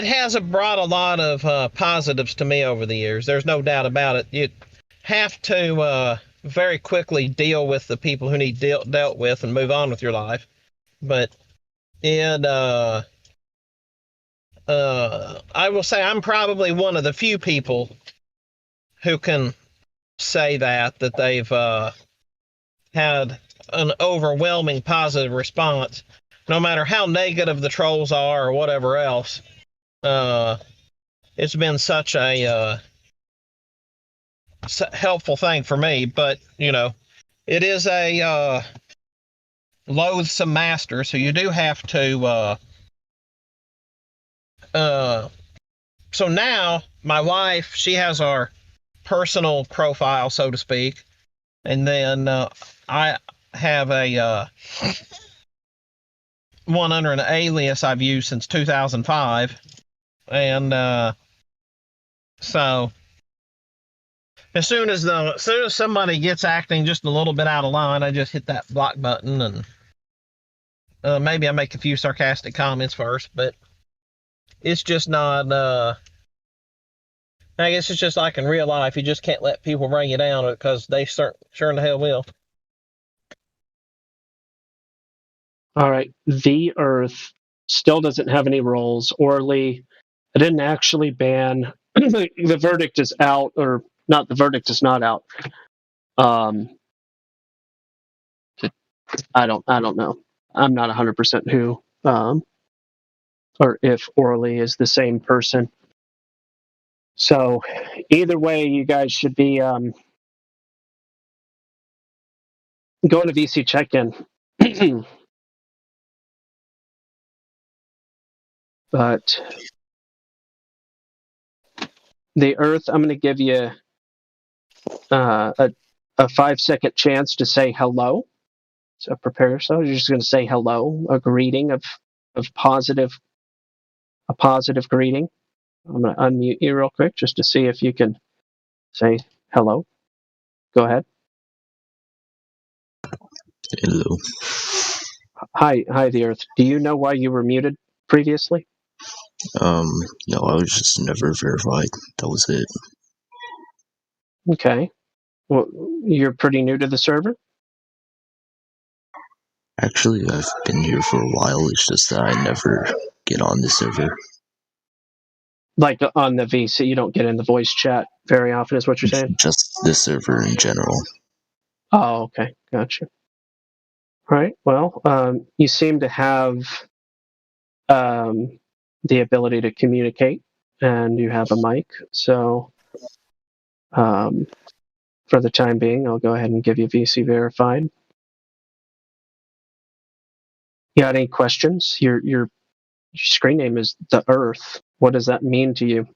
has brought a lot of positives to me over the years. There's no doubt about it. You have to very quickly deal with the people who need dealt with and move on with your life. But I will say I'm probably one of the few people who can say that they've had an overwhelming positive response, no matter how negative the trolls are or whatever else. It's been such a helpful thing for me, but it is a loathsome master, so you do have to so now my wife, she has our personal profile, so to speak, and then I have a one under an alias I've used since 2005. And so as soon as somebody gets acting just a little bit out of line, I just hit that block button, and maybe I make a few sarcastic comments first, but it's just not I guess it's just like in real life, you just can't let people bring you down, because they sure in the hell will. All right, the Earth still doesn't have any rules. Orly, I didn't actually ban. The verdict is out, or not? The verdict is not out. I don't know. I'm not 100% who, or if Orly is the same person. So either way, you guys should be going to VC check-in. But the Earth, I'm going to give you a 5-second chance to say hello. So prepare yourself. You're just going to say hello, a greeting of a positive greeting. I'm going to unmute you real quick just to see if you can say hello. Go ahead. Hello. Hi, the Earth. Do you know why you were muted previously? No, I was just never verified. That was it. Okay. Well, you're pretty new to the server? Actually, I've been here for a while. It's just that I never get on the server. Like on the VC, you don't get in the voice chat very often, is what you're saying? Just the server in general. Oh, okay. Gotcha. All right. Well, you seem to have the ability to communicate, and you have a mic. So for the time being, I'll go ahead and give you VC verified. You got any questions? Your screen name is The Earth. What does that mean to you?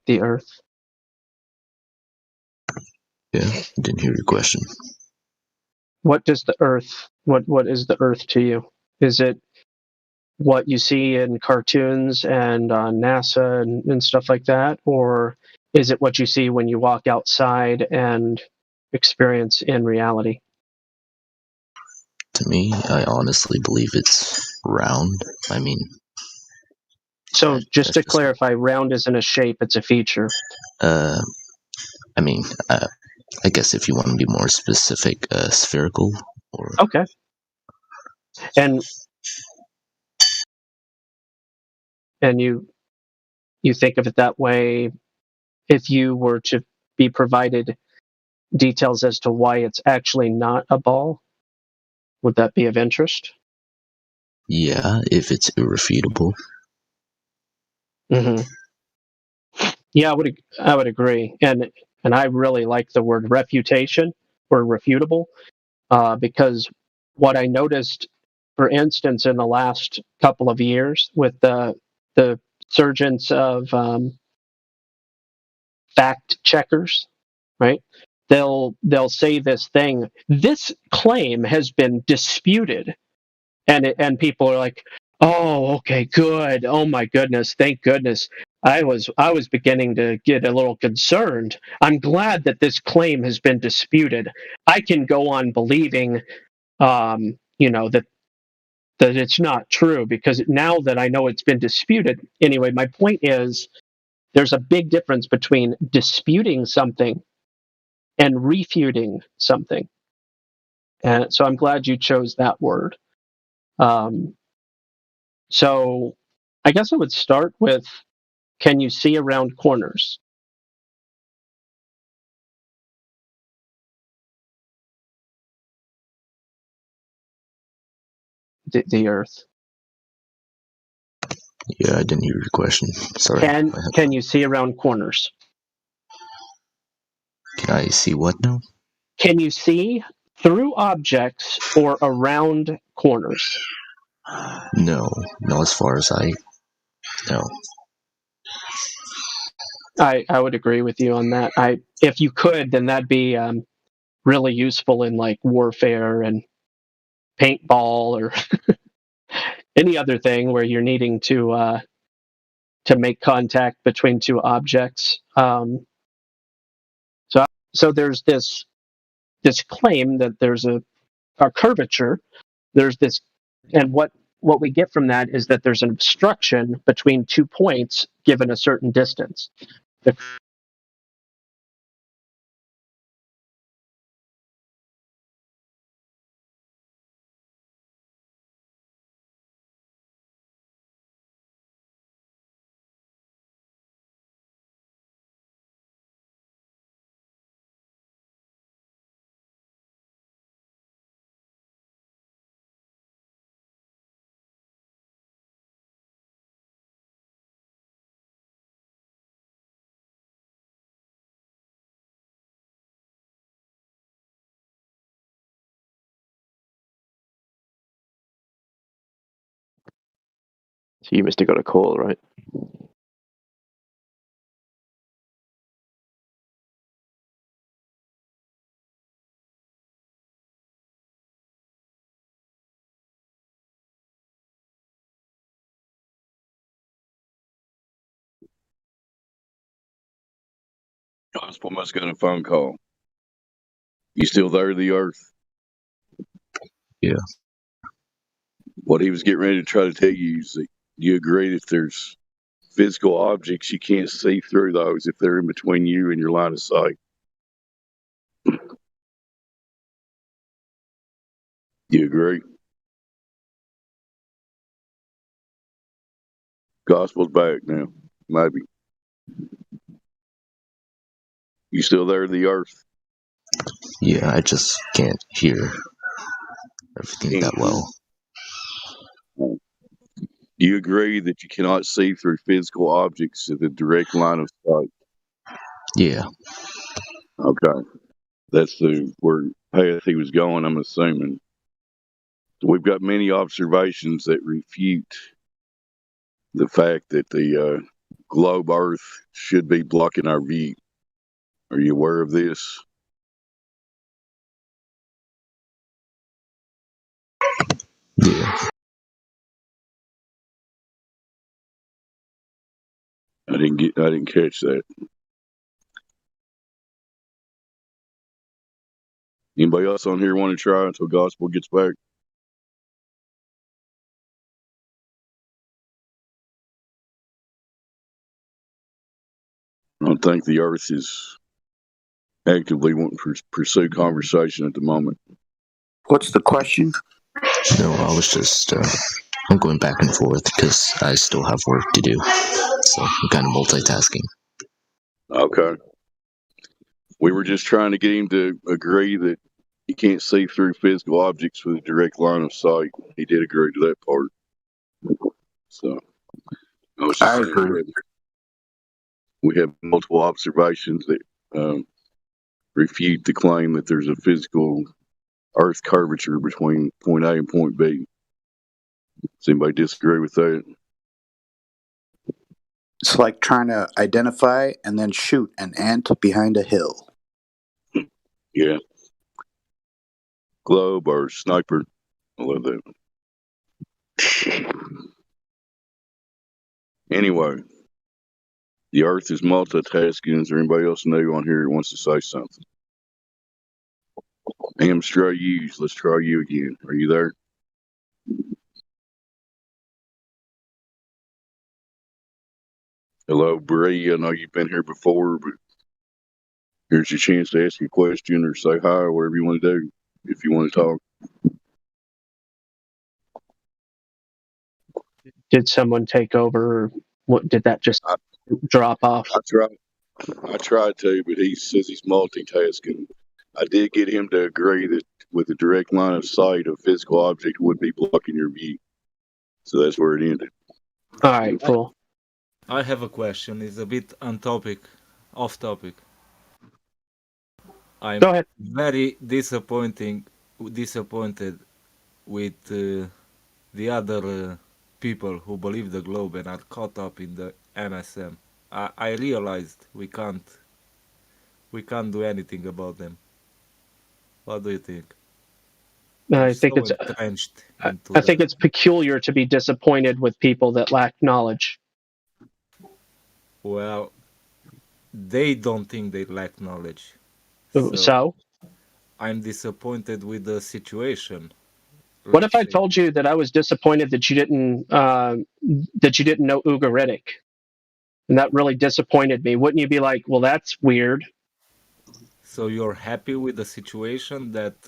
The Earth. Yeah, didn't hear your question. What does the Earth? What is the Earth to you? Is it what you see in cartoons and on NASA and stuff like that, or is it what you see when you walk outside and experience in reality? To me, I honestly believe it's round. I mean, so just to clarify, round isn't a shape; it's a feature. Uh, I mean, I guess if you want to be more specific, spherical or Okay. And you think of it that way. If you were to be provided details as to why it's actually not a ball, would that be of interest? yeah, if it's irrefutable. Mm-hmm. Yeah, I would agree, and I really like the word refutation or refutable, because what I noticed, for instance, in the last couple of years with the surgence of fact checkers, right? They'll say this thing. This claim has been disputed, and people are like, "Oh, okay, good. Oh my goodness, thank goodness." I was beginning to get a little concerned. I'm glad that this claim has been disputed. I can go on believing, that it's not true because now that I know it's been disputed. Anyway, my point is there's a big difference between disputing something and refuting something. And so I'm glad you chose that word. So I guess I would start with, can you see around corners? The Earth. Yeah, I didn't hear your question. Sorry. Can you see around corners? Can I see what now? Can you see through objects or around corners? No, as far as I know. I would agree with you on that. If you could, then that'd be really useful in like warfare and paintball or any other thing where you're needing to make contact between two objects. So there's this claim that there's a curvature. There's this, and what we get from that is that there's an obstruction between 2 points given a certain distance. So you must have got a call, right? Gospel must have got a phone call. You still there, the Earth? Yeah. What he was getting ready to try to tell you is that you agree that there's physical objects you can't see through those if they're in between you and your line of sight. You agree? Gospel's back now. Maybe. You still there, the Earth? Yeah, I just can't hear everything that well. Do you agree that you cannot see through physical objects in the direct line of sight? Yeah. Okay. That's the where path he was going, I'm assuming. We've got many observations that refute the fact that the globe Earth should be blocking our view. Are you aware of this? Yeah. I didn't catch that. Anybody else on here want to try until Gospel gets back? I don't think the Earth is actively wanting to pursue conversation at the moment. What's the question? No, I was just I'm going back and forth because I still have work to do, so I'm kind of multitasking. Okay. We were just trying to get him to agree that you can't see through physical objects with a direct line of sight. He did agree to that part. So I was just saying we have multiple observations that refute the claim that there's a physical Earth curvature between point A and point B. Does anybody disagree with that? It's like trying to identify and then shoot an ant behind a hill. Yeah. Globe or sniper. I love that. Anyway, the Earth is multitasking. Is there anybody else new on here that wants to say something? Amstrad, let's try you again. Are you there? Hello, Bree. I know you've been here before, but here's your chance to ask a question or say hi or whatever you want to do if you want to talk. Did someone take over? Or what did that just drop off? I tried to, but he says he's multitasking. I did get him to agree that with a direct line of sight, a physical object would be blocking your view. So that's where it ended. All right, cool. I have a question. It's a bit off topic. I'm Go ahead. very disappointed with the other people who believe the globe and are caught up in the NSM. I realized we can't do anything about them. What do you think? I think it's entrenched I think it's peculiar to be disappointed with people that lack knowledge. Well, they don't think they lack knowledge. So? I'm disappointed with the situation. What if I told you that I was disappointed that you didn't know Ugaritic, and that really disappointed me? Wouldn't you be like, well, that's weird? So you're happy with the situation that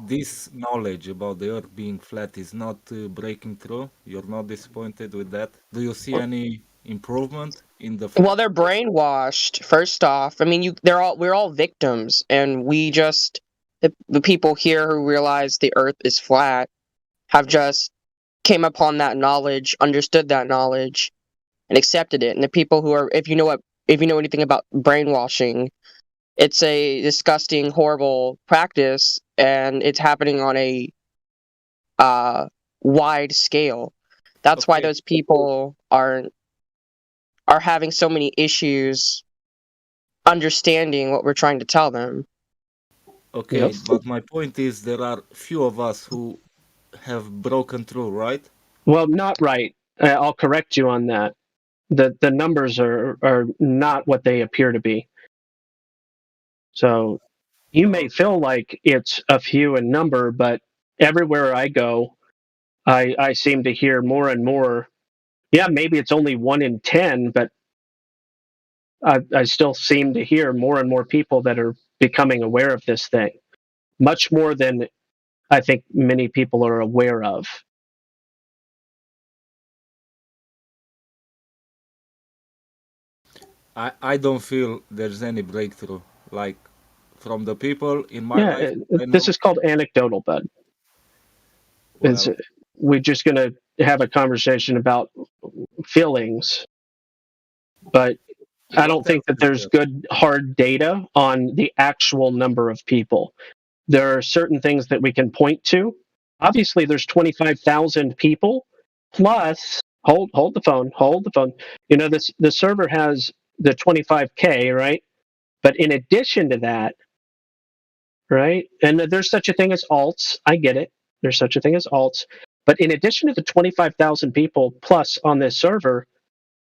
this knowledge about the Earth being flat is not breaking through? You're not disappointed with that? Do you see any improvement in the? Well, they're brainwashed. First off, I mean, we're all victims, and we just the people here who realize the Earth is flat have just came upon that knowledge, understood that knowledge, and accepted it. And the people who are, if you know anything about brainwashing, it's a disgusting, horrible practice, and it's happening on a wide scale. That's why those people are having so many issues understanding what we're trying to tell them. Okay, Yep. but my point is there are few of us who have broken through, right? Well, not right. I'll correct you on that. The numbers are not what they appear to be. So you may feel like it's a few in number, but everywhere I go, I seem to hear more and more. Yeah, maybe it's only 1 in 10, but I still seem to hear more and more people that are becoming aware of this thing, much more than I think many people are aware of. I don't feel there's any breakthrough, like from the people in my Yeah, life. this is called anecdotal, bud. We're just going to have a conversation about feelings, but I don't think that there's good hard data on the actual number of people. There are certain things that we can point to. Obviously, there's 25,000 people plus. Hold the phone. You know, the server has the 25K, right? But in addition to that, right? And there's such a thing as alts. I get it. There's such a thing as alts. But in addition to the 25,000 people plus on this server,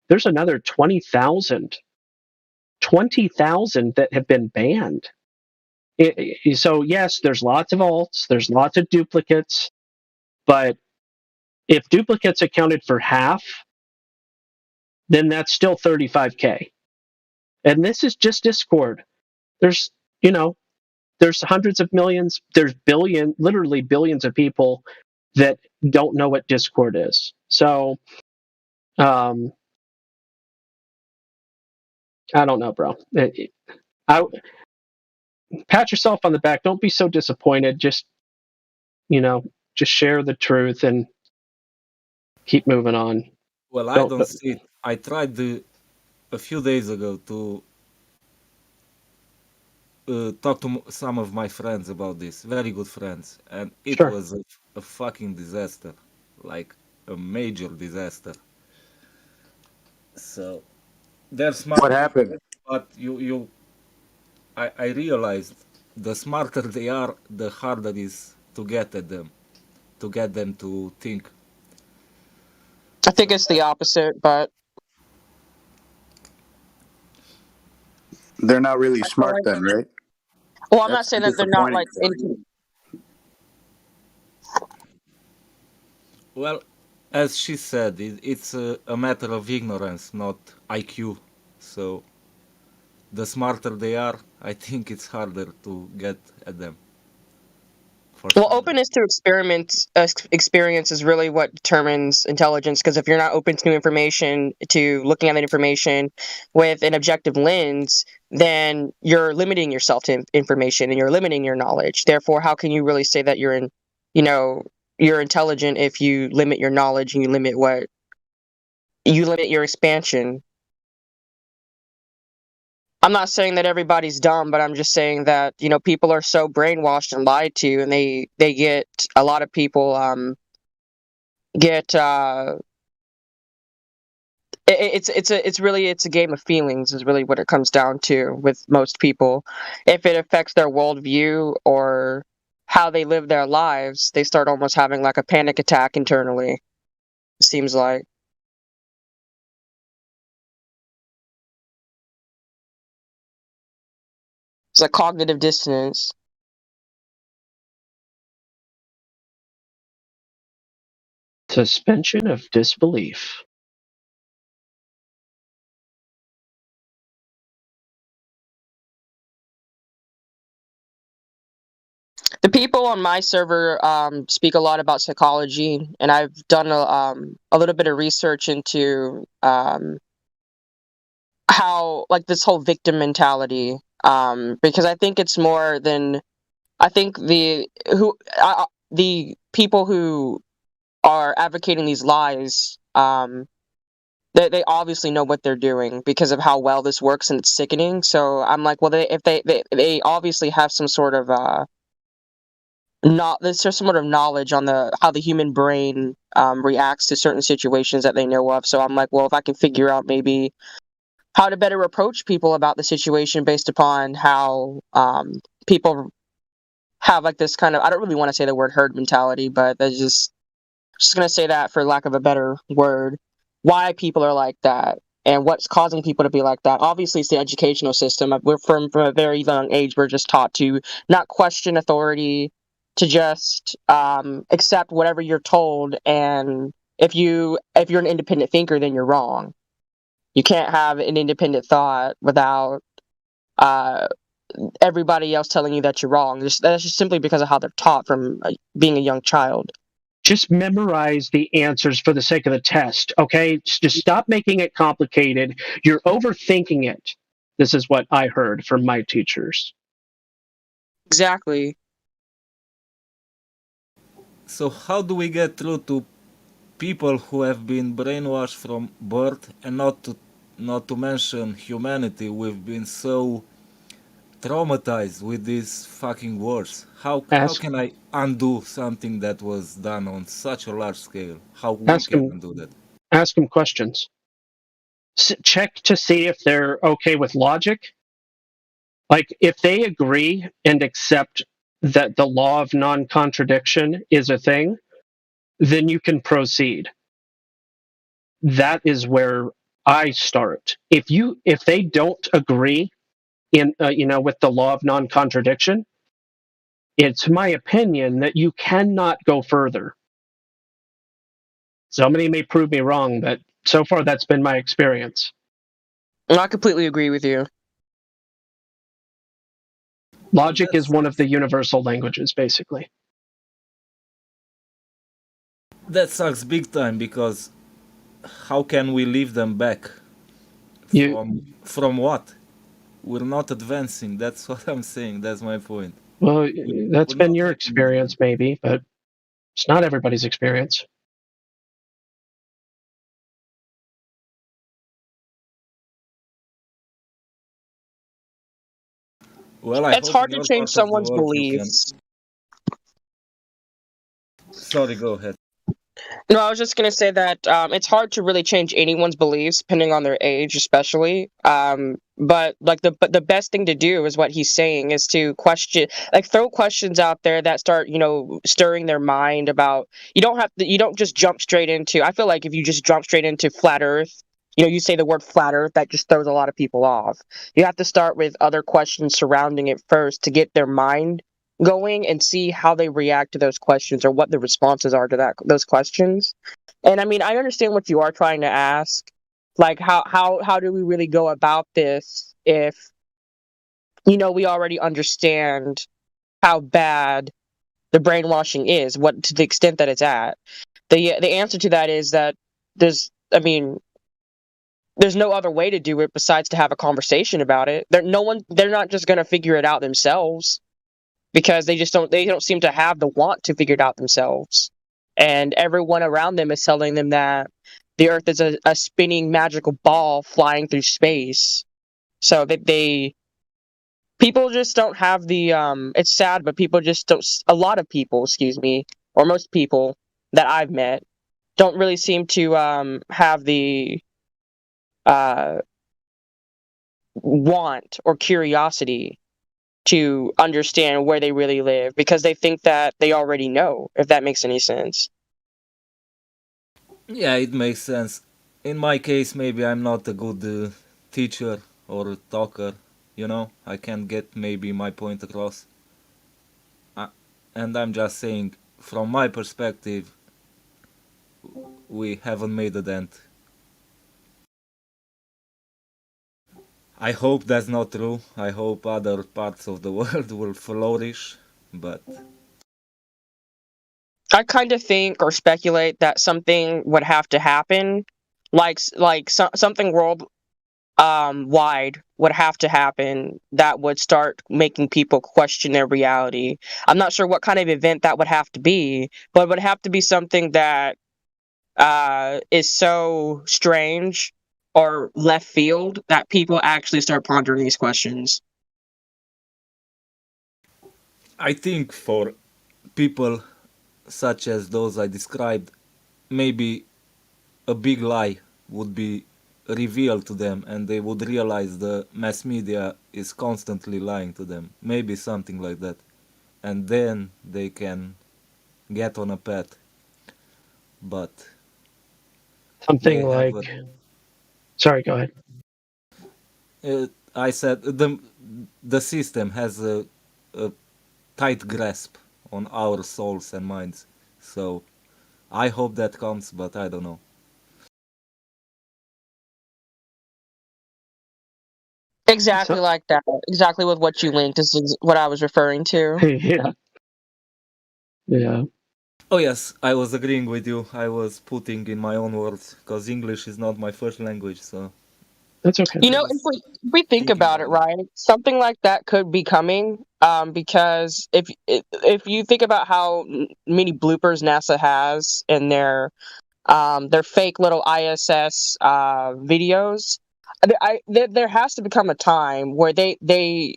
there's another 20,000 that have been banned. So yes, there's lots of alts, there's lots of duplicates, but if duplicates accounted for half, then that's still 35K. And this is just Discord. There's, there's hundreds of millions, there's literally billions of people that don't know what Discord is. So, I don't know, bro. Pat yourself on the back. Don't be so disappointed. Just share the truth and keep moving on. Well, I don't see it. I tried a few days ago to talk to some of my friends about this, very good friends, and it was a fucking disaster, like a major disaster. So they're smart. What happened? But I realized the smarter they are, the harder it is to get at them, to get them to think. I think it's the opposite, but they're not really smart then, right? Well, I'm not saying that they're not like Well, as she said, it's a matter of ignorance, not IQ. So the smarter they are, I think it's harder to get at them. Well, openness to experience is really what determines intelligence. Because if you're not open to new information, to looking at that information with an objective lens, then you're limiting yourself to information and you're limiting your knowledge. Therefore, how can you really say that you're intelligent if you limit your knowledge and you limit your expansion? I'm not saying that everybody's dumb, but I'm just saying that, people are so brainwashed and lied to, and they get, a lot of people it's a game of feelings is really what it comes down to with most people. If it affects their worldview or how they live their lives, they start almost having like a panic attack internally, it seems like. It's like cognitive dissonance. Suspension of disbelief. The people on my server speak a lot about psychology, and I've done a little bit of research into how, like, this whole victim mentality. Because I think it's more than, I think the people who are advocating these lies, they obviously know what they're doing because of how well this works, and it's sickening. So I'm like, well, they obviously have some sort of there's some sort of knowledge on how the human brain reacts to certain situations that they know of. So I'm like, well, if I can figure out maybe how to better approach people about the situation based upon how people have like this kind of, I don't really want to say the word herd mentality, but that's just going to say that for lack of a better word, why people are like that and what's causing people to be like that. Obviously, it's the educational system. We're from a very young age, we're just taught to not question authority, to just accept whatever you're told, and if you're an independent thinker, then you're wrong. You can't have an independent thought without everybody else telling you that you're wrong. That's just simply because of how they're taught from being a young child. Just memorize the answers for the sake of the test, okay? Just stop making it complicated. You're overthinking it. This is what I heard from my teachers. Exactly. So how do we get through to people who have been brainwashed from birth, and not to mention humanity? We've been so traumatized with these fucking wars. How can I undo something that was done on such a large scale? How we can undo that? Ask them questions. Check to see if they're okay with logic. Like, if they agree and accept that the law of non-contradiction is a thing, then you can proceed. That is where I start. If they don't agree with the law of non-contradiction, it's my opinion that you cannot go further. Somebody may prove me wrong, but so far that's been my experience. I completely agree with you. Logic is one of the universal languages, basically. That sucks big time because how can we leave them back? From what? We're not advancing. That's what I'm saying. That's my point. Well, that's been your experience, maybe, but it's not everybody's experience. Well, it's hard to change someone's beliefs. Sorry, go ahead. No, I was just gonna say that it's hard to really change anyone's beliefs, depending on their age, especially. But like the best thing to do is what he's saying is to question, like throw questions out there that start, stirring their mind about. You don't just jump straight into. I feel like if you just jump straight into flat Earth, you say the word flat Earth, that just throws a lot of people off. You have to start with other questions surrounding it first to get their mind going and see how they react to those questions or what the responses are to those questions. And I mean, I understand what you are trying to ask. Like how do we really go about this if we already understand how bad the brainwashing is, what to the extent that it's at. The answer to that is that there's no other way to do it besides to have a conversation about it. They're not just going to figure it out themselves. Because they don't seem to have the want to figure it out themselves. And everyone around them is telling them that the Earth is a spinning magical ball flying through space. So that people just don't have the it's sad, but people just don't, a lot of people, or most people that I've met don't really seem to have the want or curiosity to understand where they really live, because they think that they already know, if that makes any sense. Yeah, it makes sense. In my case, maybe I'm not a good teacher or talker, I can't get maybe my point across. And I'm just saying, from my perspective, we haven't made a dent. I hope that's not true. I hope other parts of the world will flourish, but I kind of think or speculate that something would have to happen, something world wide would have to happen that would start making people question their reality. I'm not sure what kind of event that would have to be, but it would have to be something that is so strange or left field that people actually start pondering these questions. I think for people such as those I described, maybe a big lie would be revealed to them and they would realize the mass media is constantly lying to them. Maybe something like that. And then they can get on a path. But something like sorry, go ahead. I said the system has a tight grasp on our souls and minds. So I hope that comes, but I don't know. Exactly like that. Exactly with what you linked. This is what I was referring to. Yeah. Oh yes, I was agreeing with you. I was putting in my own words because English is not my first language, so that's okay. If we think about it, right, something like that could be coming. Because if you think about how many bloopers NASA has in their fake little ISS videos, there has to become a time where they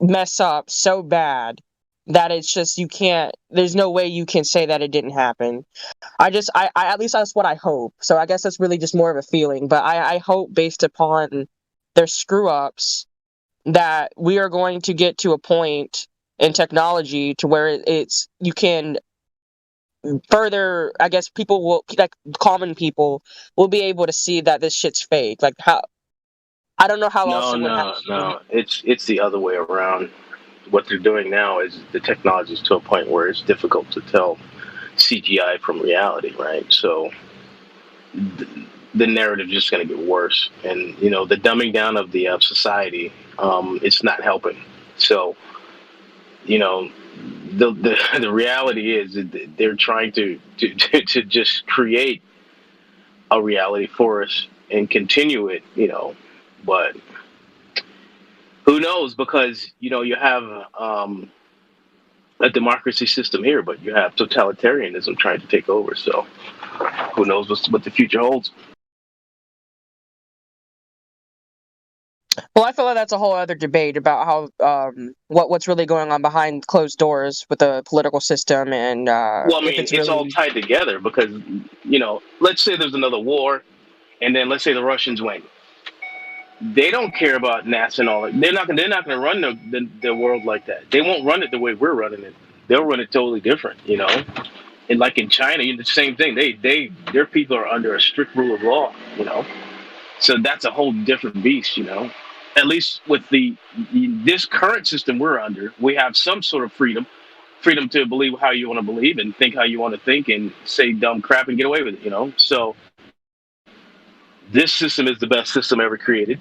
mess up so bad that it's just there's no way you can say that it didn't happen. I at least that's what I hope. So I guess that's really just more of a feeling, but I hope based upon their screw ups that we are going to get to a point in technology to where you can further, I guess people will, like common people will be able to see that this shit's fake. Like I don't know how else it would happen. No, it's the other way around. What they're doing now is the technology is to a point where it's difficult to tell CGI from reality, right? So the narrative is just going to get worse. And, you know, the dumbing down of the society, it's not helping. So, you know, the reality is that they're trying to just create a reality for us and continue it, you know, but who knows? Because, you know, you have a democracy system here, but you have totalitarianism trying to take over. So who knows what the future holds? Well, I feel like that's a whole other debate about how what's really going on behind closed doors with the political system, and Well, I mean, if it's it's really all tied together because, you know, let's say there's another war, and then let's say the Russians win. They don't care about NASA and all that. They're not gonna run the world like that. They won't run it the way we're running it. They'll run it totally different, you know. And like in China, the same thing. Their people are under a strict rule of law, you know. So that's a whole different beast, you know. At least with this current system we're under, we have some sort of freedom to believe how you want to believe and think how you want to think and say dumb crap and get away with it, you know. So this system is the best system ever created,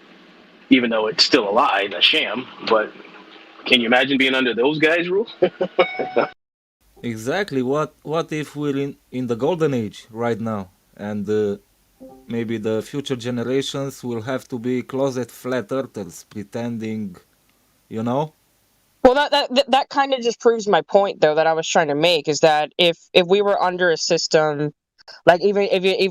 even though it's still a lie and a sham. But can you imagine being under those guys' rule? Exactly. What if we're in the golden age right now, and maybe the future generations will have to be closet flat earthers, pretending, you know? well, that kind of just proves my point, though, that I was trying to make, is that if we were under a system, like even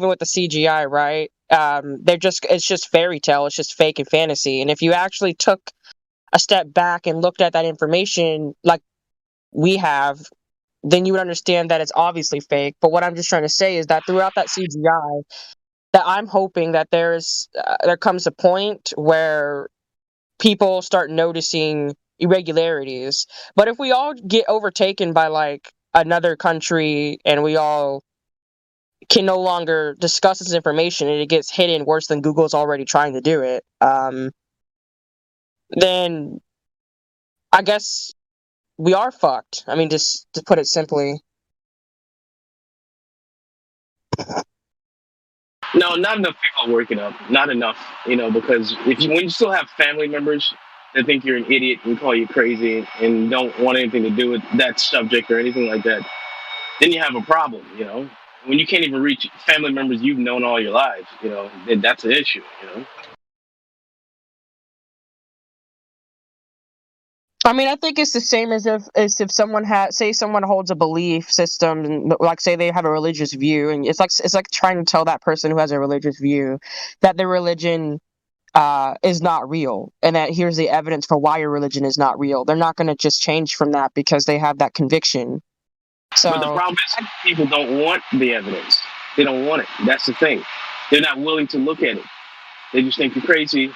with the CGI, right? It's just fairy tale, it's just fake and fantasy. And if you actually took a step back and looked at that information like we have, then you would understand that it's obviously fake. But what I'm just trying to say is that throughout that CGI, that I'm hoping that there comes a point where people start noticing irregularities. But if we all get overtaken by like another country and we all can no longer discuss this information and it gets hidden worse than Google's already trying to do it, then I guess we are fucked. I mean, just to put it simply. No, not enough people are working up. Not enough, you know, because when you still have family members that think you're an idiot and call you crazy and don't want anything to do with that subject or anything like that, then you have a problem, you know. When you can't even reach family members you've known all your lives, you know, then that's an issue, you know. I mean, I think it's the same as if someone someone holds a belief system, like say they have a religious view, and it's like trying to tell that person who has a religious view that their religion is not real, and that here's the evidence for why your religion is not real. They're not going to just change from that because they have that conviction. So, but the problem is people don't want the evidence. They don't want it. That's the thing. They're not willing to look at it. They just think you're crazy.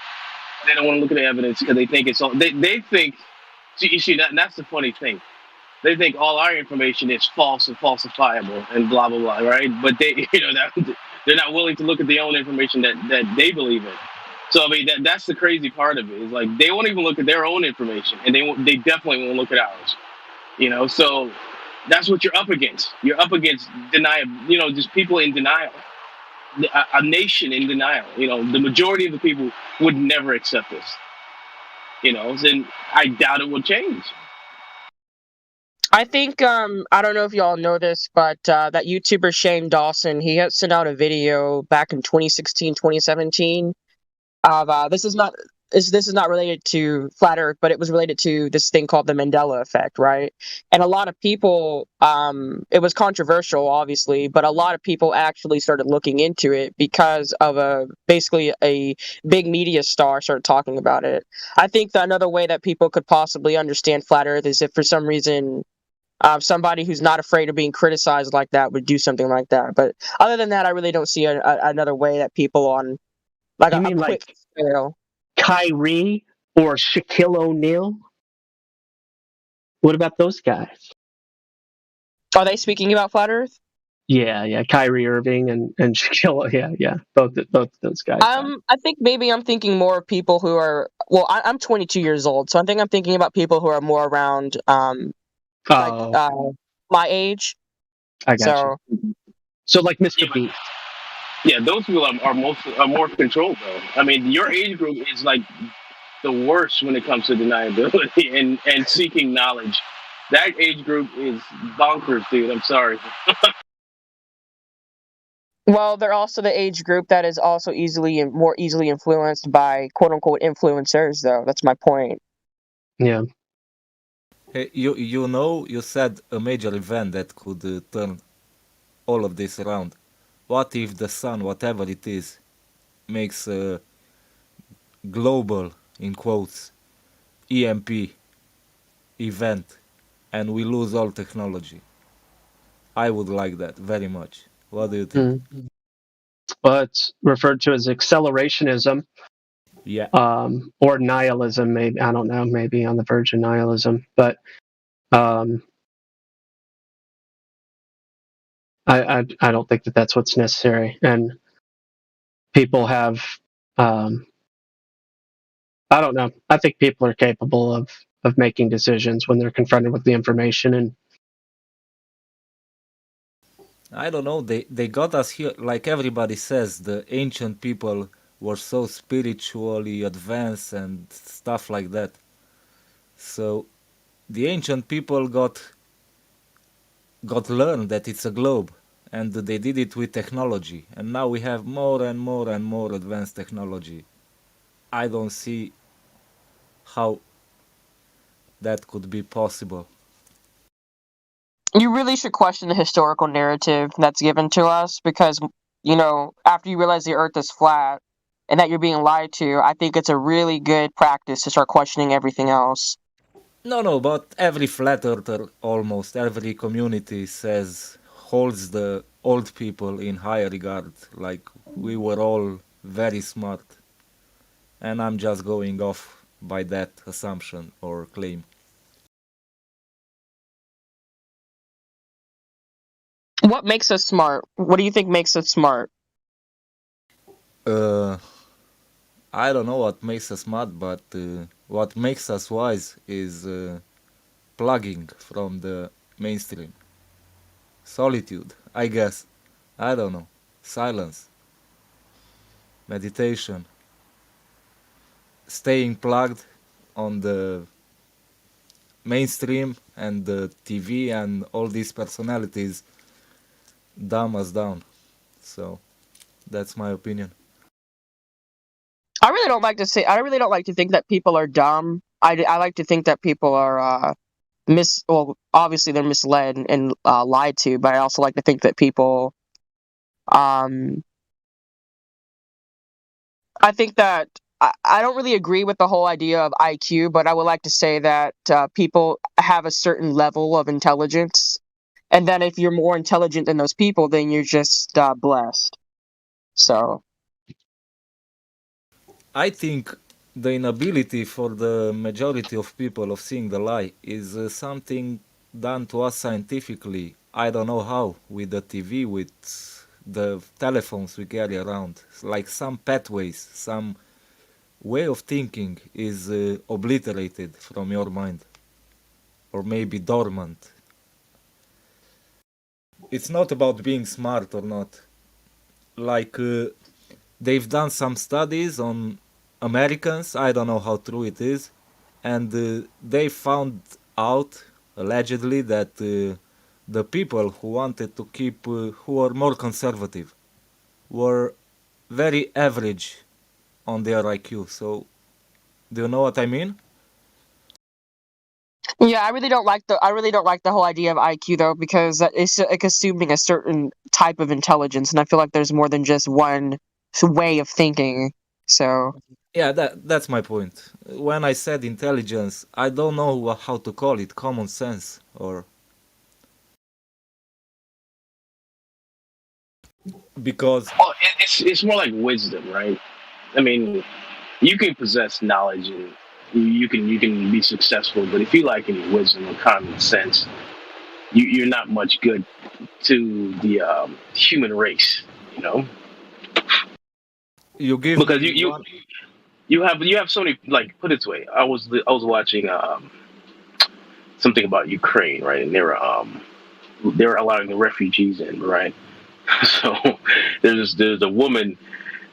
They don't want to look at the evidence because they think it's all. They think. See, that's the funny thing. They think all our information is false and falsifiable and blah blah blah, right? But they're not willing to look at their own information that they believe in. So I mean, that's the crazy part of it. Is like they won't even look at their own information, and they definitely won't look at ours. You know, so that's what you're up against. You're up against denial. You know, just people in denial. A nation in denial. You know, the majority of the people would never accept this. You know, then I doubt it will change. I think I don't know if y'all know this, but that YouTuber Shane Dawson, he had sent out a video back in 2016, 2017 of this is not related to Flat Earth, but it was related to this thing called the Mandela effect, right? And a lot of people, it was controversial, obviously, but a lot of people actually started looking into it because of basically a big media star started talking about it. I think that another way that people could possibly understand Flat Earth is if for some reason somebody who's not afraid of being criticized like that would do something like that. But other than that, I really don't see another way that people on like you a mean quick like scale. Kyrie or Shaquille O'Neal? What about those guys? Are they speaking about Flat Earth? Yeah, Kyrie Irving and Shaquille. Yeah, both those guys. I think maybe I'm thinking more of people who are. Well, I'm 22 years old, so I think I'm thinking about people who are more around, my age. I got you. So like Mr. Beast. Yeah, those people are more controlled though. I mean, your age group is like the worst when it comes to deniability and seeking knowledge. That age group is bonkers, dude. I'm sorry. Well, they're also the age group that is also more easily influenced by quote unquote influencers, though. That's my point. Yeah. Hey, you said a major event that could turn all of this around. What if the sun, whatever it is, makes a global, in quotes, EMP event and we lose all technology? I would like that very much. What do you think? Well, it's referred to as accelerationism. Yeah. Or nihilism, maybe. I don't know, maybe on the verge of nihilism. But I don't think that that's what's necessary. And people have, I don't know. I think people are capable of making decisions when they're confronted with the information. And I don't know. They got us here. Like everybody says, the ancient people were so spiritually advanced and stuff like that. So the ancient people got learned that it's a globe, and they did it with technology, and now we have more and more and more advanced technology. I don't see how that could be possible. You really should question the historical narrative that's given to us because, after you realize the earth is flat and that you're being lied to, I think it's a really good practice to start questioning everything else. No, but every flat earther, almost every community holds the old people in high regard, like we were all very smart. And I'm just going off by that assumption or claim. What makes us smart? What do you think makes us smart? I don't know what makes us smart, but what makes us wise is plugging from the mainstream. Solitude, I guess. I don't know. Silence. Meditation. Staying plugged on the mainstream and the TV and all these personalities dumb us down. So that's my opinion. I really don't like to think that people are dumb. I like to think that people are obviously they're misled and lied to, but I also like to think that people I think that I don't really agree with the whole idea of IQ, but I would like to say that people have a certain level of intelligence, and then if you're more intelligent than those people, then you're just blessed. So I think the inability for the majority of people of seeing the lie is something done to us scientifically. I don't know how, with the TV, with the telephones we carry around. Like some pathways, some way of thinking is obliterated from your mind. Or maybe dormant. It's not about being smart or not. Like, they've done some studies on Americans, I don't know how true it is, and they found out, allegedly, that the people who wanted to keep, who were more conservative, were very average on their IQ. So, do you know what I mean? yeah, I really don't like the whole idea of IQ though, because it's like assuming a certain type of intelligence, and I feel like there's more than just one way of thinking. So yeah, that's my point. When I said intelligence, I don't know how to call it, common sense or because it's more like wisdom, right? I mean, you can possess knowledge and you can be successful, but if you lack any wisdom or common sense, you're not much good to the human race, You give because you have so many, like, put it this way. I was watching something about Ukraine, right? And they were allowing the refugees in, right? So there's a woman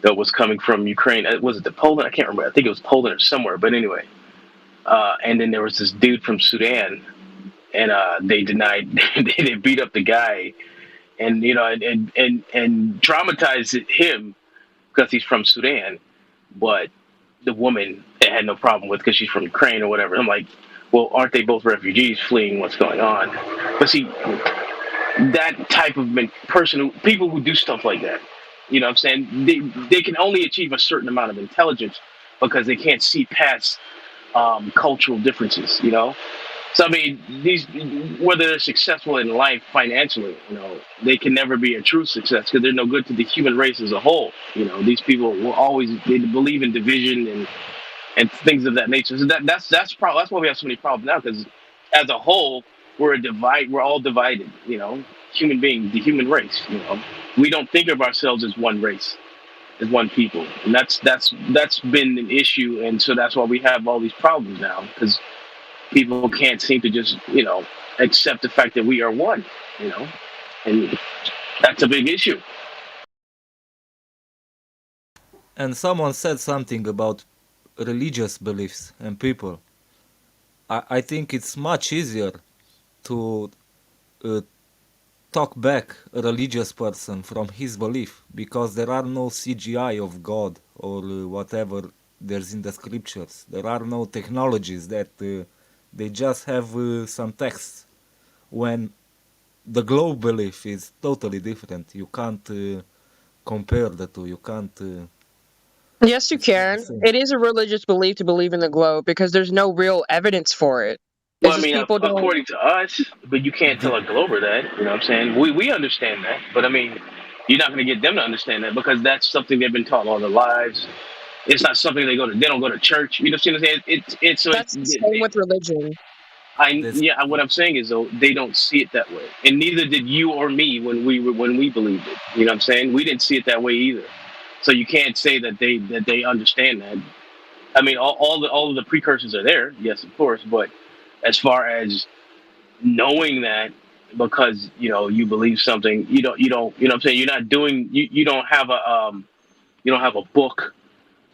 that was coming from Ukraine. Was it the Poland? I can't remember. I think it was Poland or somewhere. But anyway, and then there was this dude from Sudan, and they denied. They beat up the guy, and and traumatized him because he's from Sudan. But the woman had no problem with because she's from Ukraine or whatever. I'm like, well, aren't they both refugees fleeing what's going on? But see, that type of people who do stuff like that, you know what I'm saying? They can only achieve a certain amount of intelligence because they can't see past cultural differences, you know? So I mean, whether they're successful in life financially, you know, they can never be a true success because they're no good to the human race as a whole. You know, these people will always they believe in division and things of that nature. So that's why we have so many problems now because as a whole we're all divided. You know, human beings, the human race. You know, we don't think of ourselves as one race, as one people, and that's been an issue, and so that's why we have all these problems now because people can't seem to just, you know, accept the fact that we are one, you know, and that's a big issue. And someone said something about religious beliefs and people. I think it's much easier to talk back a religious person from his belief because there are no CGI of God or whatever there's in the scriptures. There are no technologies that they just have some texts. When the globe belief is totally different, you can't compare the two. You can't. Yes, you can. It is a religious belief to believe in the globe because there's no real evidence for it. Well, I mean, according to us, but you can't tell a Glober that. You know what I'm saying? We understand that, but I mean, you're not going to get them to understand that because that's something they've been taught all their lives. It's not something they don't go to church. You know what I'm saying? That's the same with religion. What I'm saying is though they don't see it that way, and neither did you or me when we believed it. You know what I'm saying? We didn't see it that way either. So you can't say that they understand that. I mean, all of the precursors are there, yes, of course, but as far as knowing that because you believe something, you don't you know what I'm saying, you're not doing you don't have a book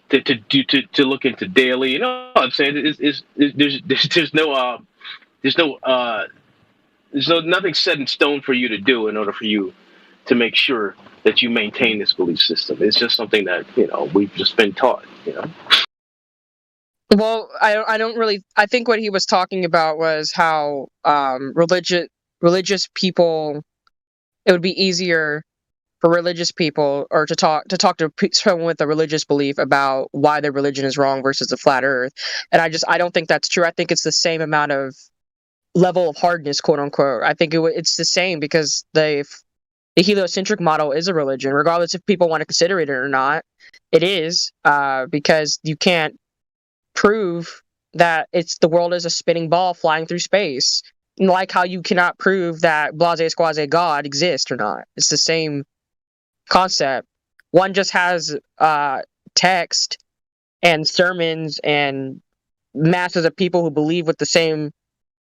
to look into daily. You know what I'm saying? There's nothing set in stone for you to do in order for you to make sure that you maintain this belief system. It's just something that we've just been taught. Well, I don't really. I think what he was talking about was how religious people. It would be easier for religious people, or to talk to someone with a religious belief about why their religion is wrong versus a flat Earth. And I don't think that's true. I think it's the same amount of level of hardness, quote unquote. I think it's the same because the heliocentric model is a religion, regardless if people want to consider it or not. It is because you can't prove that the world is a spinning ball flying through space, like how you cannot prove that blase squaze God exists or not. It's the same concept. One just has text and sermons and masses of people who believe with the same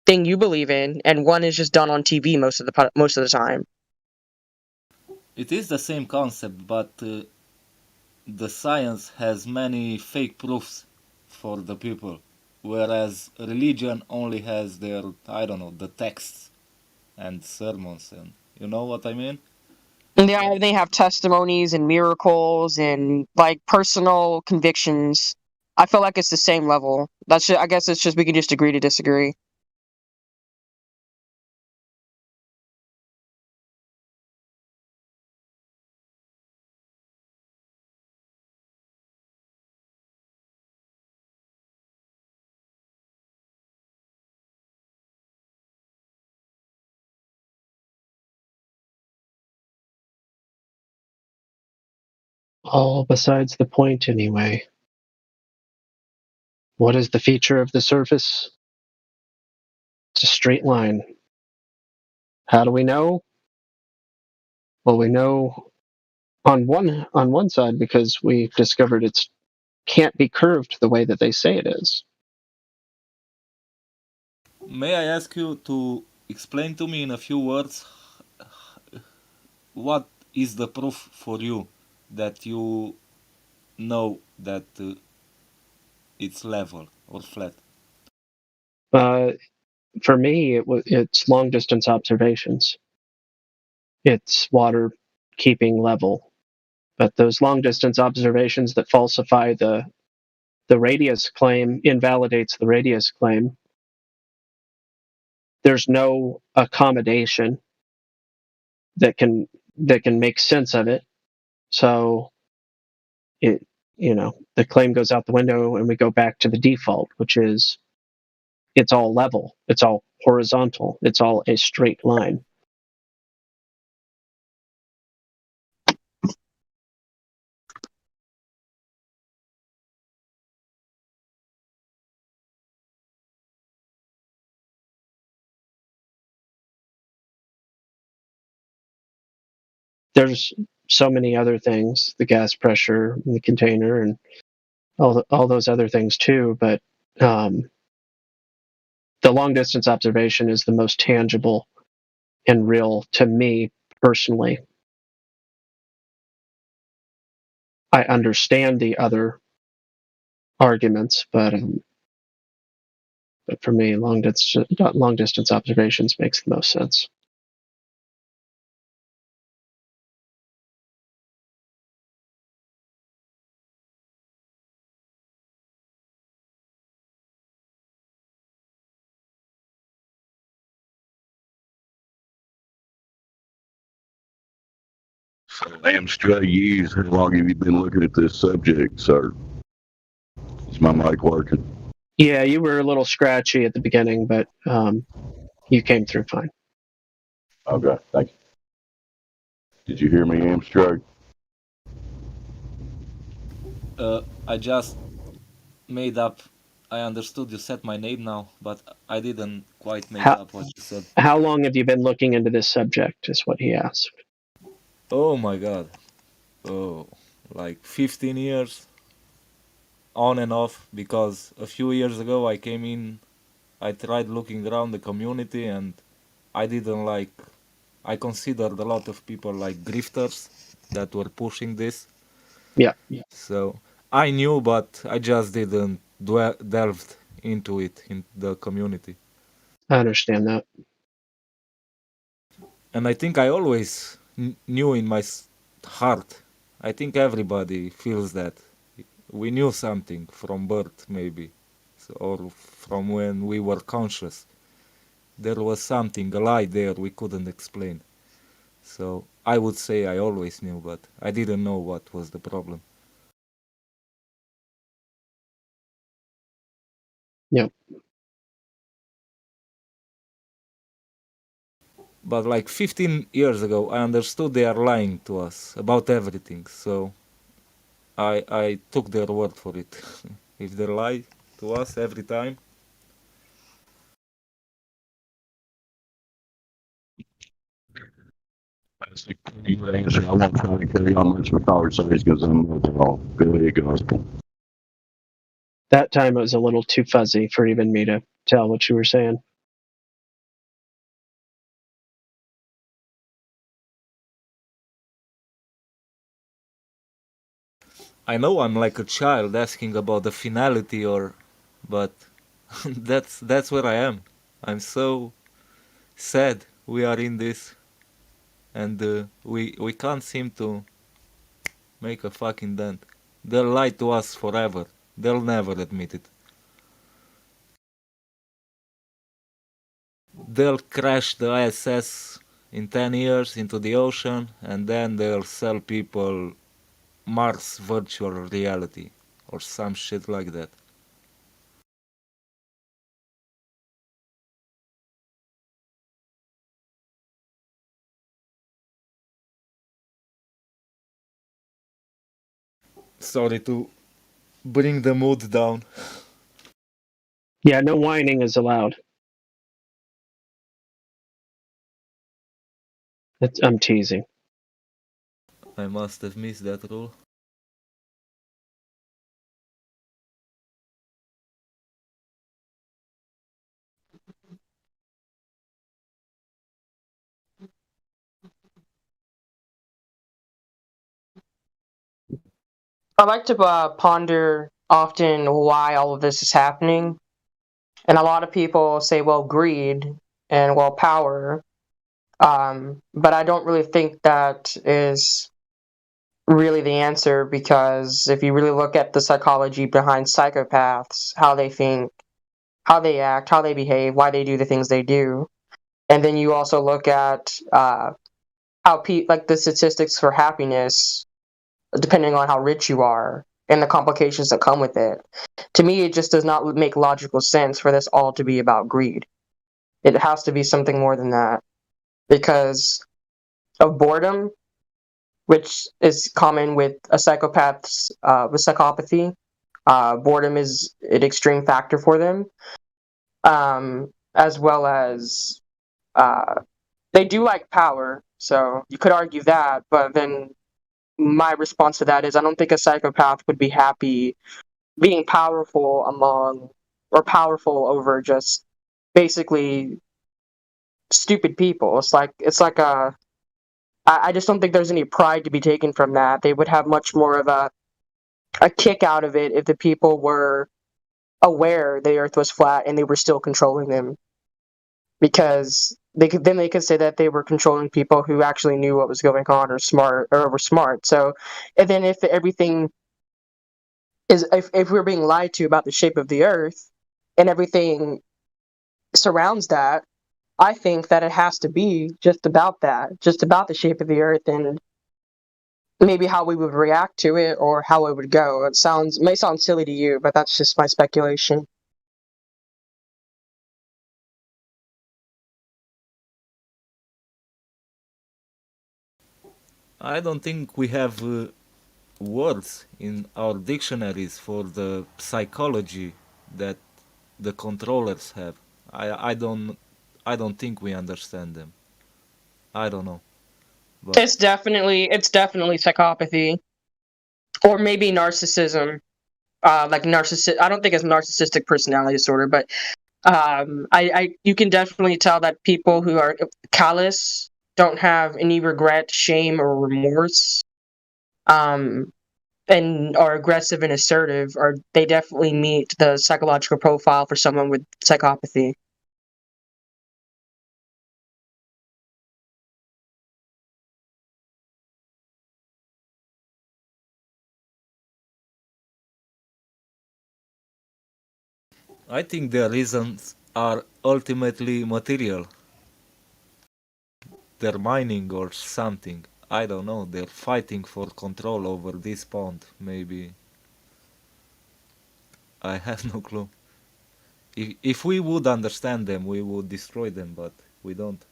thing you believe in, and one is just done on TV most of the time. It is the same concept, but the science has many fake proofs for the people, whereas religion only has their, I don't know, the texts and sermons, and you know what I mean? Yeah, they have testimonies and miracles and like personal convictions. I feel like it's the same level. I guess it's just we can just agree to disagree. All besides the point, anyway. What is the feature of the surface? It's a straight line. How do we know? Well, we know on one side because we've discovered it can't be curved the way that they say it is. May I ask you to explain to me in a few words what is the proof for you that you know that it's level or flat? For me, it's long distance observations. It's water keeping level. But those long distance observations that falsify the radius claim invalidates the radius claim. There's no accommodation that can make sense of it. So the claim goes out the window and we go back to the default, which is it's all level, it's all horizontal, it's all a straight line. There's so many other things, the gas pressure in the container and all those other things too, but the long distance observation is the most tangible and real to me personally. I understand the other arguments, but for me, long distance observations makes the most sense. So, Amstrad Hughes, how long have you been looking at this subject, sir? Is my mic working? Yeah, you were a little scratchy at the beginning, but you came through fine. Okay, thank you. Did you hear me, Amstrad? I just made up. I understood you said my name now, but I didn't quite make up what you said. How long have you been looking into this subject, is what he asked. Oh my god. Oh, like 15 years on and off, because a few years ago I came in, I tried looking around the community and I didn't like, I considered a lot of people like grifters that were pushing this. Yeah. So I knew, but I just didn't delved into it in the community. I understand that. And I think I always knew in my heart. I think everybody feels that. We knew something from birth, maybe, or from when we were conscious. There was something, a lie there we couldn't explain. So I would say I always knew, but I didn't know what was the problem. Yep. But like 15 years ago, I understood they are lying to us about everything. So I took their word for it. If they lie to us every time. That's a good answer. I won't try to carry on much with conversation because I'm all Billy Gospel. That time it was a little too fuzzy for even me to tell what you were saying. I know I'm like a child asking about the finality, but that's where I am. I'm so sad we are in this, and we can't seem to make a fucking dent. They'll lie to us forever. They'll never admit it. They'll crash the ISS in 10 years into the ocean, and then they'll sell people Mars virtual reality or some shit like that. Sorry to bring the mood down. Yeah, no whining is allowed. I'm teasing. I must have missed that rule. I like to ponder often why all of this is happening. And a lot of people say, well, greed and, well, power. But I don't really think that is really the answer, because if you really look at the psychology behind psychopaths, how they think, how they act, how they behave, why they do the things they do, and then you also look at how like the statistics for happiness, depending on how rich you are, and the complications that come with it. To me, it just does not make logical sense for this all to be about greed. It has to be something more than that, because of boredom, which is common with a psychopath's with psychopathy. Boredom is an extreme factor for them, as well as they do like power. So you could argue that, but then my response to that is I don't think a psychopath would be happy being powerful among, or powerful over, just basically stupid people. It's like I just don't think there's any pride to be taken from that. They would have much more of a kick out of it if the people were aware the Earth was flat and they were still controlling them, because they could say that they were controlling people who actually knew what was going on, or smart, or were smart. So, and then if everything is, if we're being lied to about the shape of the Earth and everything surrounds that, I think that it has to be just about that, just about the shape of the Earth, and maybe how we would react to it, or how it would go. It may sound silly to you, but that's just my speculation. I don't think we have words in our dictionaries for the psychology that the controllers have. I don't think we understand them. I don't know. But It's definitely psychopathy, or maybe narcissism. Like narcissist. I don't think it's narcissistic personality disorder, but you can definitely tell that people who are callous, don't have any regret, shame, or remorse, and are aggressive and assertive, or they definitely meet the psychological profile for someone with psychopathy. I think the reasons are ultimately material. They're mining or something. I don't know. They're fighting for control over this pond, maybe. I have no clue. If we would understand them, we would destroy them, but we don't.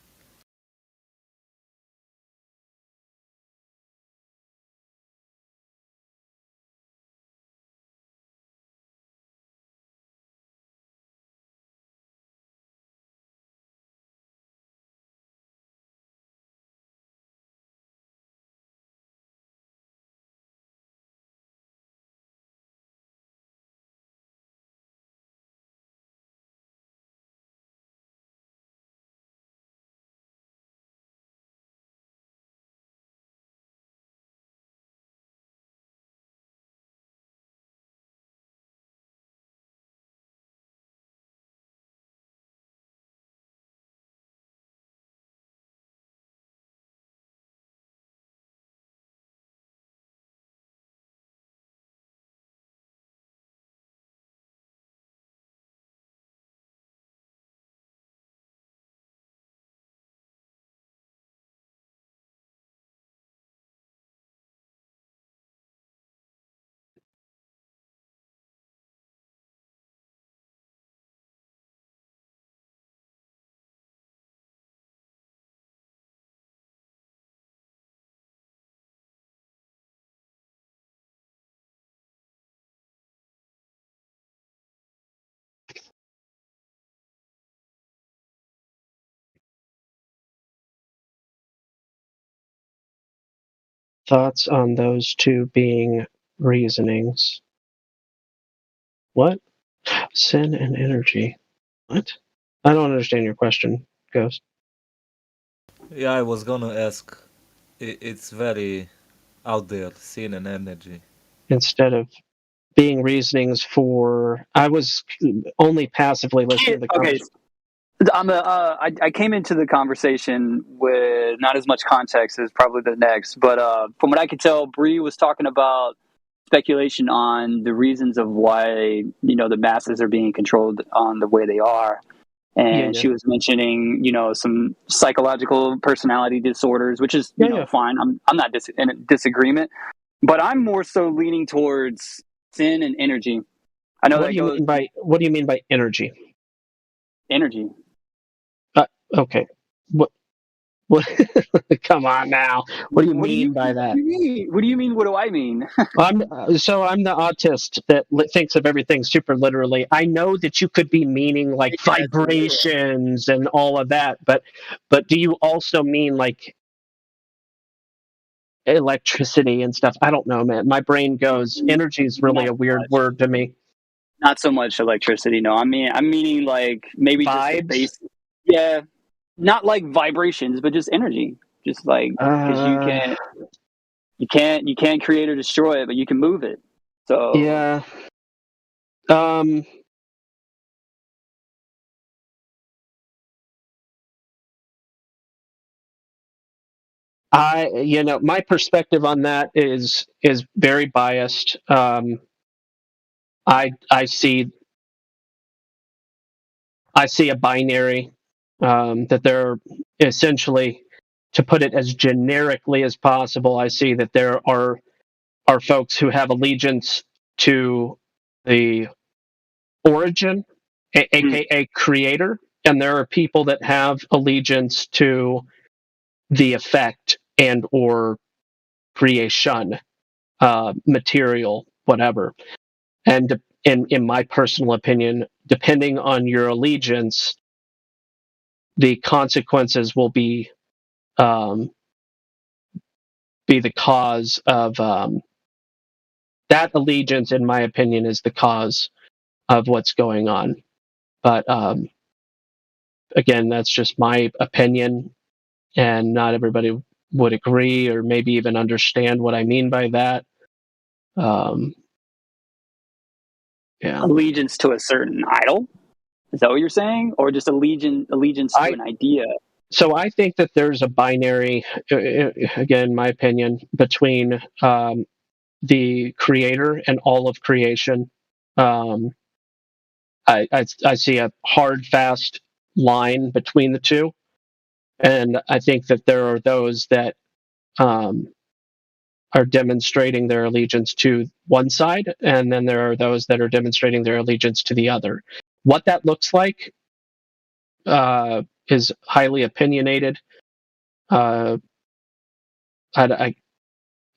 Thoughts on those two being reasonings? What? Sin and energy. What? I don't understand your question, Ghost. Yeah, I was gonna ask. It's very out there, sin and energy. instead of being reasonings for. I was only passively listening to the Okay, conversation. I came into the conversation with not as much context as probably the next, but from what I could tell, Bree was talking about speculation on the reasons of why the masses are being controlled on the way they are, and she was mentioning some psychological personality disorders, which is fine. I'm not in disagreement, but I'm more so leaning towards sin and energy. I know What do you mean by energy? Energy. Okay. What? Come on now. What do you mean by that? What do you mean? What do I mean? I'm the autist that thinks of everything super literally. I know that you could be meaning like vibrations and all of that, but do you also mean like electricity and stuff? I don't know, man. My brain goes, energy is really a weird word to me. Not so much electricity, no. I'm meaning like maybe vibes. Just yeah, not like vibrations, but just energy. Just like because you can't create or destroy it, but you can move it. So yeah. My perspective on that is very biased. I see a binary that they're essentially, to put it as generically as possible, I see that there are folks who have allegiance to the origin, aka creator, and there are people that have allegiance to the effect and or creation, material, whatever. And in my personal opinion, depending on your allegiance, the consequences will be the cause of that allegiance. In my opinion, is the cause of what's going on. But again, that's just my opinion, and not everybody would agree or maybe even understand what I mean by that. Yeah. Allegiance to a certain idol? Is that what you're saying? Or just allegiance to an idea? So I think that there's a binary, again, my opinion, between the creator and all of creation. I see a hard, fast line between the two. And I think that there are those that are demonstrating their allegiance to one side, and then there are those that are demonstrating their allegiance to the other. What that looks like is highly opinionated. I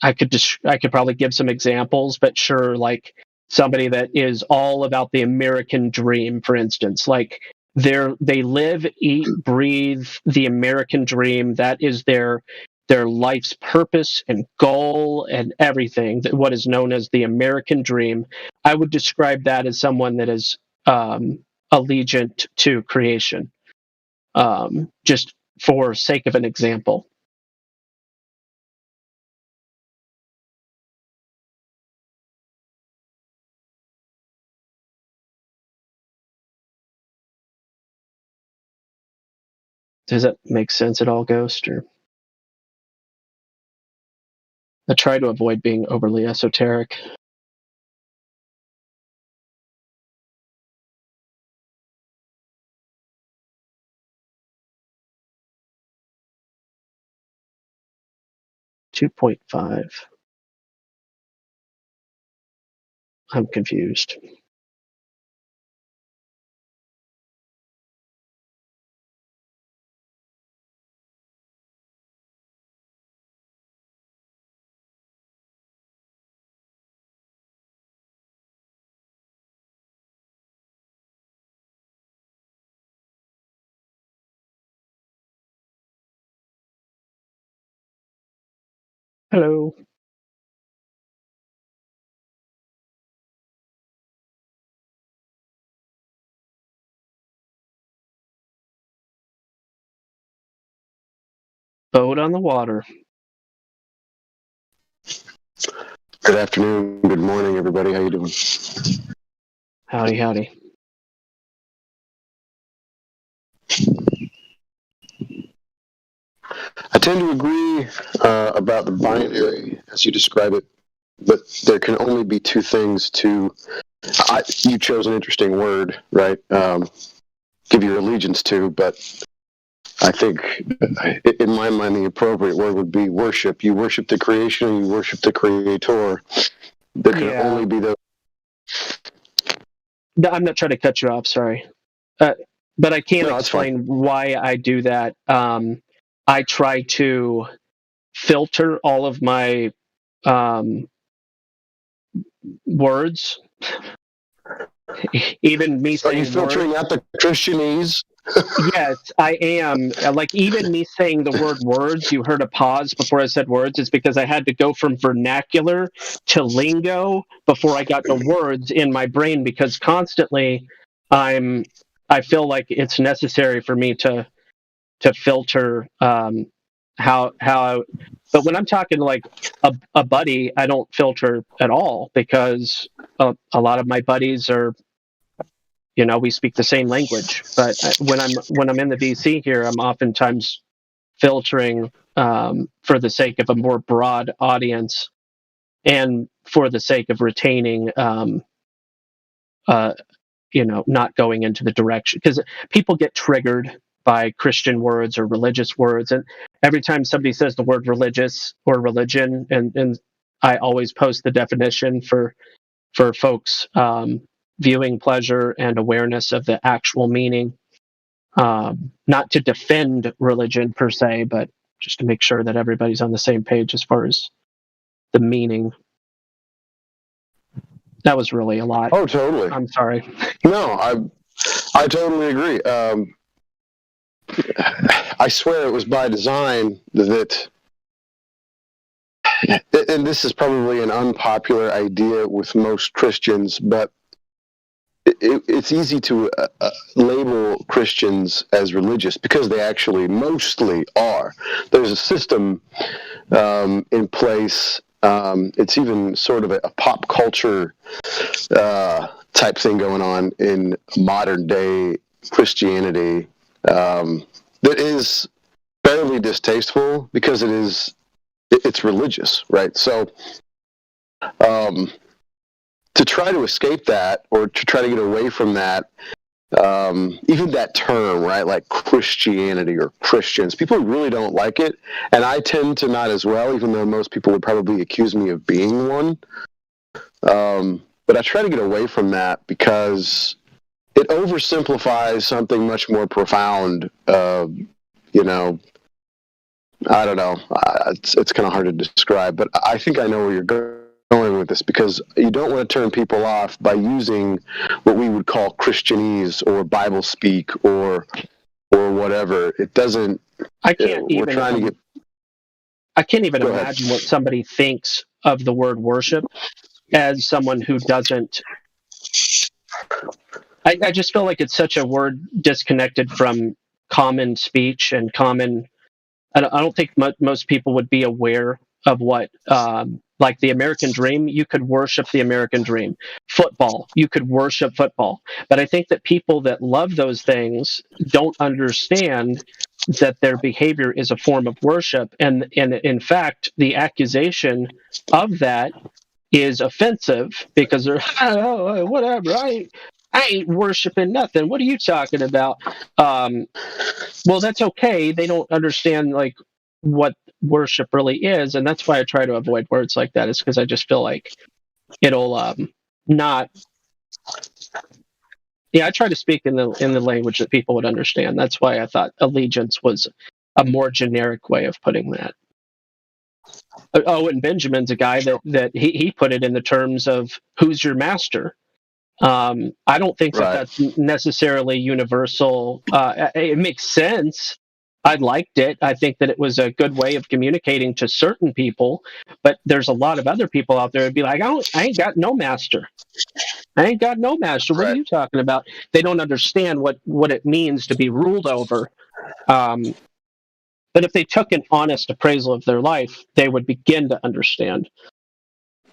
could probably give some examples, but sure, like somebody that is all about the American dream, for instance, like they live, eat, breathe the American dream. That is their life's purpose and goal and everything, what is known as the American dream. I would describe that as someone that is allegiant to creation, just for sake of an example. Does that make sense at all, Ghost? Or I try to avoid being overly esoteric. $2.5. I'm confused. Hello. Boat on the water. Good afternoon, good morning, everybody. How you doing? Howdy, howdy. I tend to agree about the binary as you describe it, but there can only be two things to. You chose an interesting word, right? Give your allegiance to, but I think, in my mind, the appropriate word would be worship. You worship the creation, and you worship the creator. There can only be those. No, I'm not trying to cut you off, sorry. But I can explain why I do that. I try to filter all of my words. Even me saying Are you filtering out the Christianese? Yes, I am. Like, even me saying the word words, you heard a pause before I said words, is because I had to go from vernacular to lingo before I got the words in my brain, because constantly I feel like it's necessary for me to filter how but when I'm talking like a buddy, I don't filter at all, because a lot of my buddies are, we speak the same language. But when I'm in the VC here, I'm oftentimes filtering for the sake of a more broad audience and for the sake of retaining not going into the direction, because people get triggered by Christian words or religious words, and every time somebody says the word religious or religion, and I always post the definition for folks viewing pleasure and awareness of the actual meaning, not to defend religion per se, but just to make sure that everybody's on the same page as far as the meaning. That was really a lot. Oh, totally. I'm sorry. No, I totally agree. I swear it was by design that, and this is probably an unpopular idea with most Christians, but it's easy to label Christians as religious because they actually mostly are. There's a system in place. It's even sort of a pop culture type thing going on in modern day Christianity that is fairly distasteful because it's religious, right? So to try to escape that, or to try to get away from that, even that term, right, like Christianity or Christians, people really don't like it, and I tend to not as well, even though most people would probably accuse me of being one. But I try to get away from that because it oversimplifies something much more profound. I don't know. It's kind of hard to describe, but I think I know where you're going with this, because you don't want to turn people off by using what we would call Christianese or Bible speak or whatever. It doesn't. I can't even imagine what somebody thinks of the word worship as someone who doesn't. I just feel like it's such a word disconnected from common speech and common. I don't think most people would be aware of what, like the American dream. You could worship the American dream. Football, you could worship football. But I think that people that love those things don't understand that their behavior is a form of worship, and in fact, the accusation of that is offensive, because they're whatever. I ain't worshiping nothing. What are you talking about? Well, that's okay. They don't understand like what worship really is, and that's why I try to avoid words like that. Is because I just feel like it'll not. Yeah, I try to speak in the language that people would understand. That's why I thought allegiance was a more generic way of putting that. And Benjamin's a guy that he put it in the terms of who's your master. I don't think that's necessarily universal. It makes sense. I liked it. I think that it was a good way of communicating to certain people, but there's a lot of other people out there that'd be like, I ain't got no master. I ain't got no master. What are you talking about? They don't understand what it means to be ruled over. But if they took an honest appraisal of their life, they would begin to understand.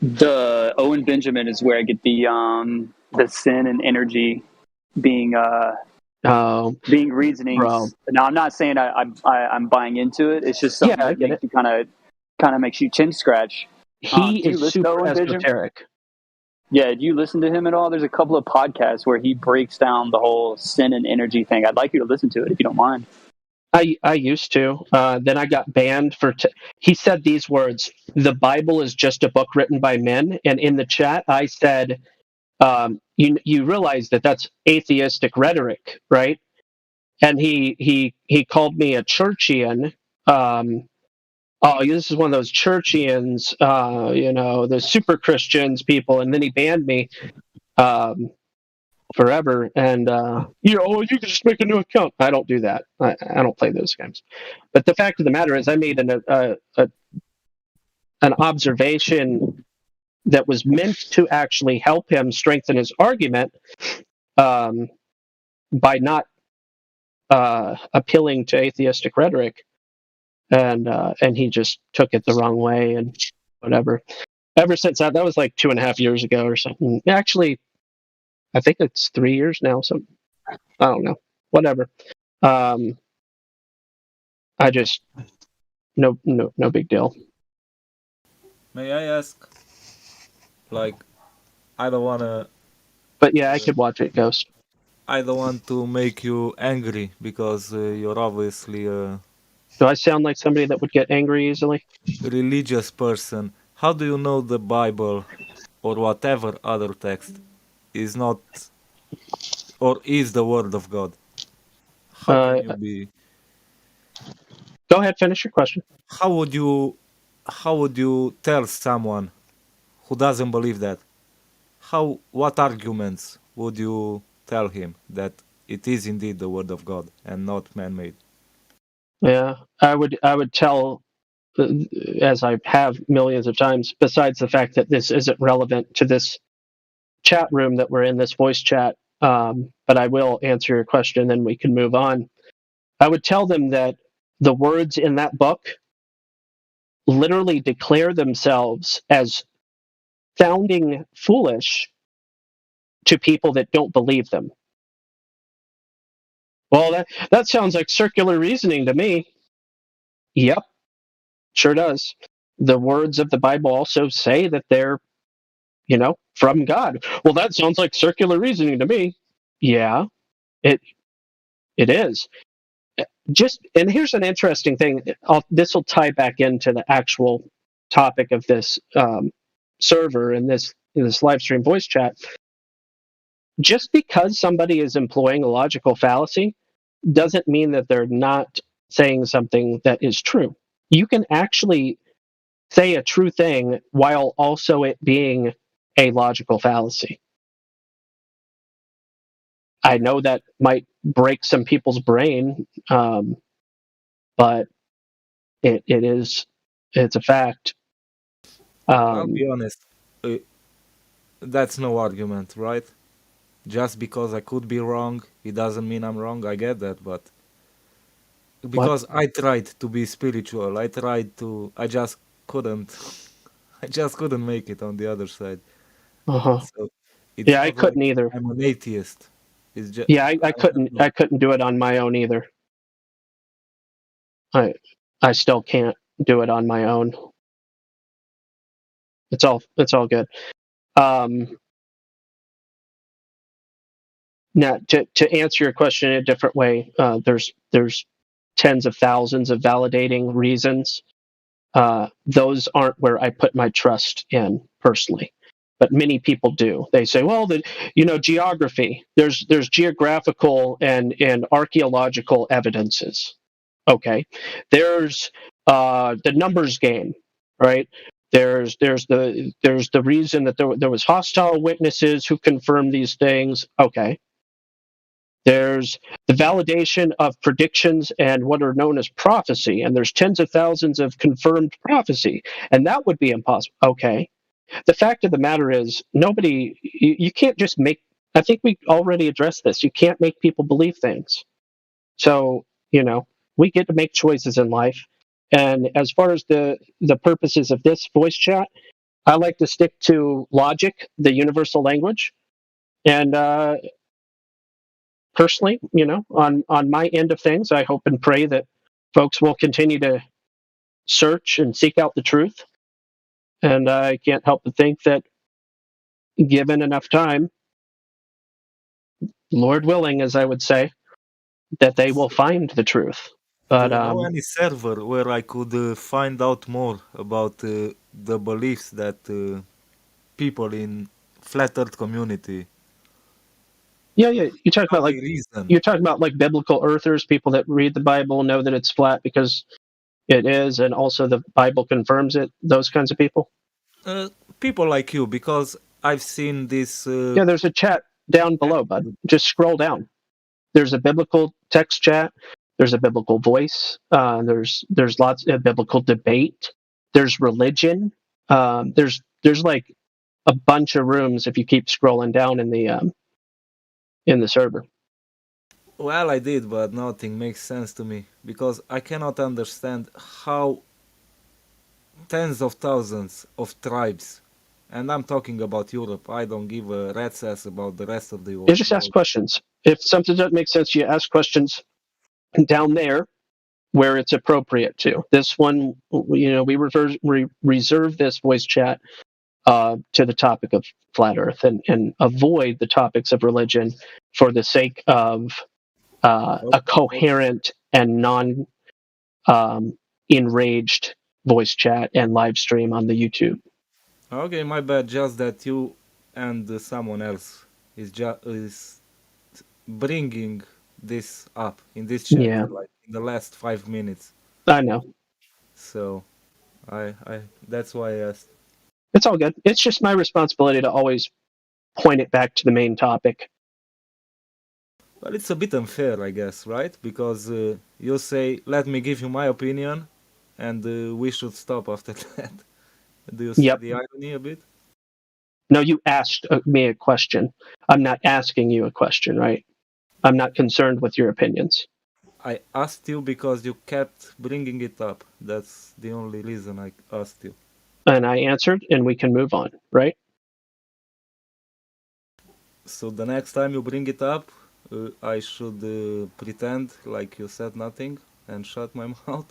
The Owen Benjamin is where I get the sin and energy being reasonings. Bro. Now, I'm not saying I'm buying into it. It's just something that makes you kind of makes you chin scratch. He do you is listen to super Owen Benjamin? esoteric. Yeah, do you listen to him at all? There's a couple of podcasts where he breaks down the whole sin and energy thing. I'd like you to listen to it if you don't mind. I used to. Then I got banned for. He said these words: "The Bible is just a book written by men." And in the chat, I said, "You realize that that's atheistic rhetoric, right?" And he called me a churchian. Oh, this is one of those churchians, the super Christians people. And then he banned me forever. And you can just make a new account. I don't do that. I don't play those games. But the fact of the matter is, I made an observation that was meant to actually help him strengthen his argument by not appealing to atheistic rhetoric. And he just took it the wrong way and whatever. Ever since that was like 2.5 years ago or something. Actually, I think it's 3 years now. So I don't know. Whatever. I just no big deal. May I ask? Like, I don't wanna. But yeah, I could watch it, Ghost. I don't want to make you angry because you're obviously Do I sound like somebody that would get angry easily? religious person. How do you know the Bible or whatever other text is not or is the word of God? How can you be? Go ahead, finish your question. How would you tell someone who doesn't believe that? What arguments would you tell him that it is indeed the word of God and not man-made? Yeah, I would tell, as I have millions of times, besides the fact that this isn't relevant to this chat room that we're in, this voice chat, but I will answer your question, then we can move on. I would tell them that the words in that book literally declare themselves as sounding foolish to people that don't believe them. Well, that sounds like circular reasoning to me. Yep, sure does. The words of the Bible also say that they're, from God. Well, that sounds like circular reasoning to me. Yeah, it is. And here's an interesting thing. This will tie back into the actual topic of this server and this live stream voice chat. Just because somebody is employing a logical fallacy doesn't mean that they're not saying something that is true. You can actually say a true thing while also it being a logical fallacy. I know that might break some people's brain, but it's a fact. I'll be honest. That's no argument, right? Just because I could be wrong, it doesn't mean I'm wrong. I get that, but because I tried to be spiritual, I just couldn't. I just couldn't make it on the other side. Uh-huh. So Yeah, I couldn't either. I'm an atheist. It's just, yeah, I couldn't do it on my own either. I still can't do it on my own. It's all good. Now, to answer your question in a different way, there's tens of thousands of validating reasons. Those aren't where I put my trust in personally, but many people do. They say, well, geography. There's geographical and archaeological evidences. Okay, there's the numbers game, right? There's the reason that there was hostile witnesses who confirmed these things. Okay. There's the validation of predictions and what are known as prophecy, and there's tens of thousands of confirmed prophecy, and that would be impossible. Okay. The fact of the matter is, you can't just make, I think we already addressed this, you can't make people believe things. So, we get to make choices in life. And as far as the purposes of this voice chat, I like to stick to logic, the universal language, and personally, on my end of things, I hope and pray that folks will continue to search and seek out the truth. And I can't help but think that, given enough time, Lord willing, as I would say, that they will find the truth. But do you know any server where I could find out more about the beliefs that people in flat Earth community? Yeah, you talk about reason. you're talking about like biblical earthers, people that read the Bible know that it's flat because it is, and also the Bible confirms it. Those kinds of people. People like you, because I've seen this. Yeah, there's a chat down below, bud. Just scroll down. There's a biblical text chat. There's a biblical voice. There's lots of biblical debate. There's religion. There's like a bunch of rooms if you keep scrolling down in the server. Well, I did, but nothing makes sense to me because I cannot understand how tens of thousands of tribes, and I'm talking about Europe. I don't give a rat's ass about the rest of the world. You just ask questions. If something doesn't make sense, you ask questions down there where it's appropriate to. This one, we reserve this voice chat to the topic of flat Earth and avoid the topics of religion for the sake of a coherent and non enraged voice chat and live stream on the YouTube. Okay, my bad. Just that you and someone else is bringing this up in this chat, Yeah. like in the last 5 minutes. I know. So, I that's why I asked. It's all good. It's just my responsibility to always point it back to the main topic. Well, it's a bit unfair, I guess, right? Because you say, "Let me give you my opinion," and we should stop after that. Do you see the irony a bit? No, you asked me a question. I'm not asking you a question, right? I'm not concerned with your opinions. I asked you because you kept bringing it up. That's the only reason I asked you. And I answered, and we can move on, right? So the next time you bring it up, I should pretend like you said nothing and shut my mouth.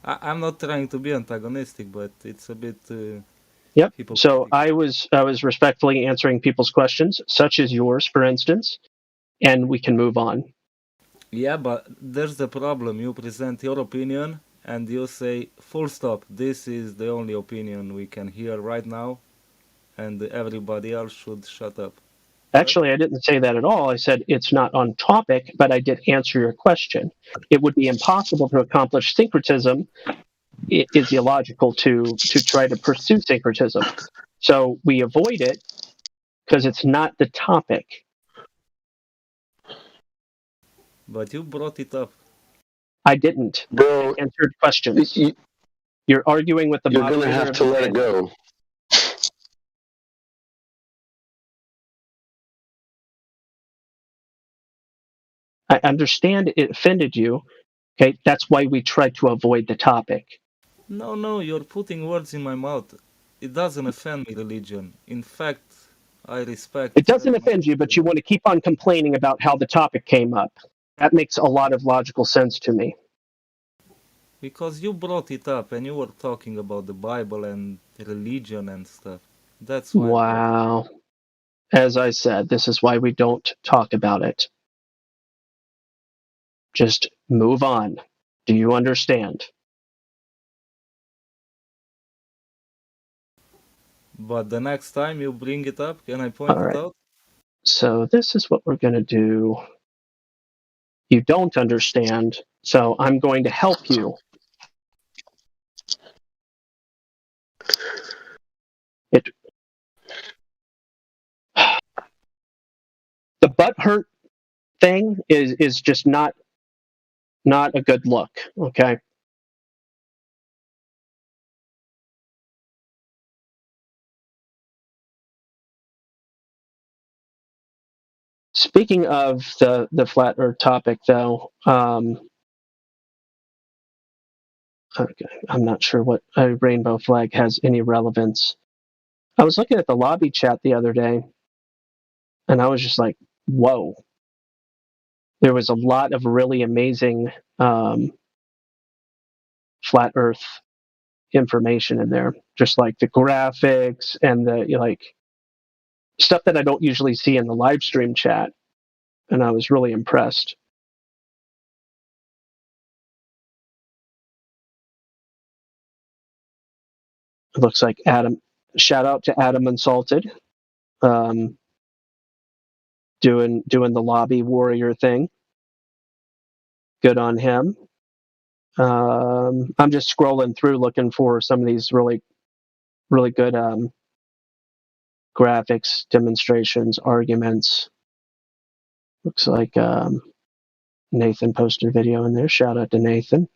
I'm not trying to be antagonistic, but it's a bit. Yep. So I was respectfully answering people's questions, such as yours, for instance, and we can move on. Yeah, but there's the problem. You present your opinion and you say, full stop, this is the only opinion we can hear right now, and everybody else should shut up. Actually, I didn't say that at all. I said it's not on topic, but I did answer your question. It would be impossible to accomplish syncretism. It is illogical to try to pursue syncretism. So we avoid it because it's not the topic. But you brought it up. I didn't. Bro, I answered questions. You're arguing with the You're moderator. going to have to let it go. I understand it offended you. Okay, that's why we try to avoid the topic. No, you're putting words in my mouth. It doesn't offend me, religion. In fact, I respect. It doesn't offend you, but you want to keep on complaining about how the topic came up. That makes a lot of logical sense to me. Because you brought it up and you were talking about the Bible and religion and stuff. That's why. Wow. As I said, this is why we don't talk about it. Just move on. Do you understand? But the next time you bring it up, can I point it out? So this is what we're going to do. You don't understand, so I'm going to help you. The butt hurt thing is just not a good look, okay? Speaking of the flat Earth topic, though, okay, I'm not sure what a rainbow flag has any relevance I was looking at the lobby chat the other day, and I was just like, whoa. There was a lot of really amazing flat Earth information in there, just like the graphics and the stuff that I don't usually see in the live stream chat, and I was really impressed. It looks like Adam. Shout out to Adam Unsalted, doing the lobby warrior thing. Good on him. I'm just scrolling through looking for some of these really good graphics, demonstrations, arguments. Looks like Nathan posted a video in there. Shout out to Nathan.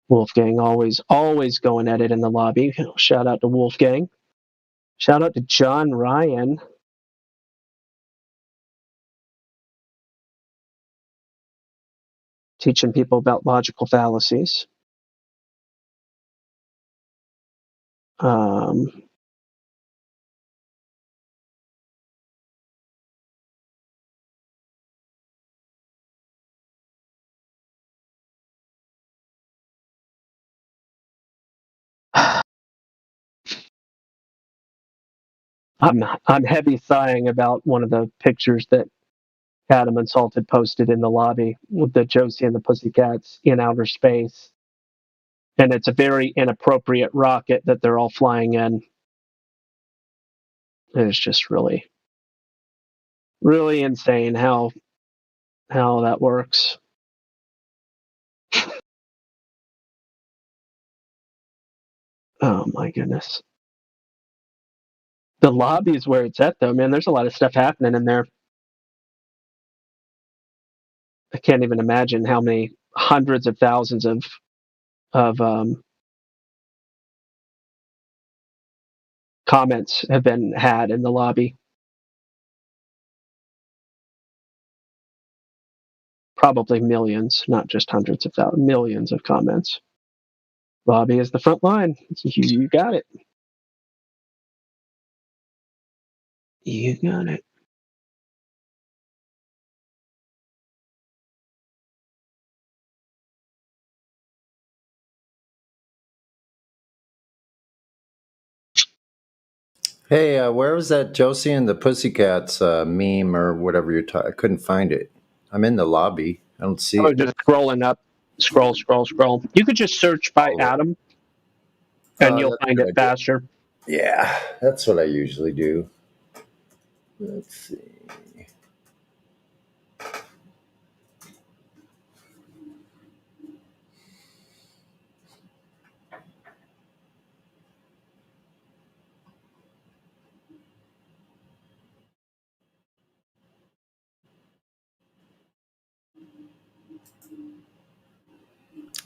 Wolfgang always going at it in the lobby. Shout out to Wolfgang. Shout out to John Ryan. Teaching people about logical fallacies. I'm heavy sighing about one of the pictures that Adam Unsalted posted in the lobby with the Josie and the Pussycats in outer space. And it's a very inappropriate rocket that they're all flying in. And it's just really, really insane how that works. Oh my goodness. The lobby is where it's at, though, man. There's a lot of stuff happening in there. I can't even imagine how many hundreds of thousands of comments have been had in the lobby. Probably millions, not just hundreds of thousands, millions of comments. Lobby is the front line. You got it. You got it. Hey, where was that Josie and the Pussycats meme or whatever you're talking? I couldn't find it. I'm in the lobby. I don't see it. Just scrolling up. Scroll. You could just search by Adam, and you'll find it faster. Yeah, that's what I usually do. Let's see.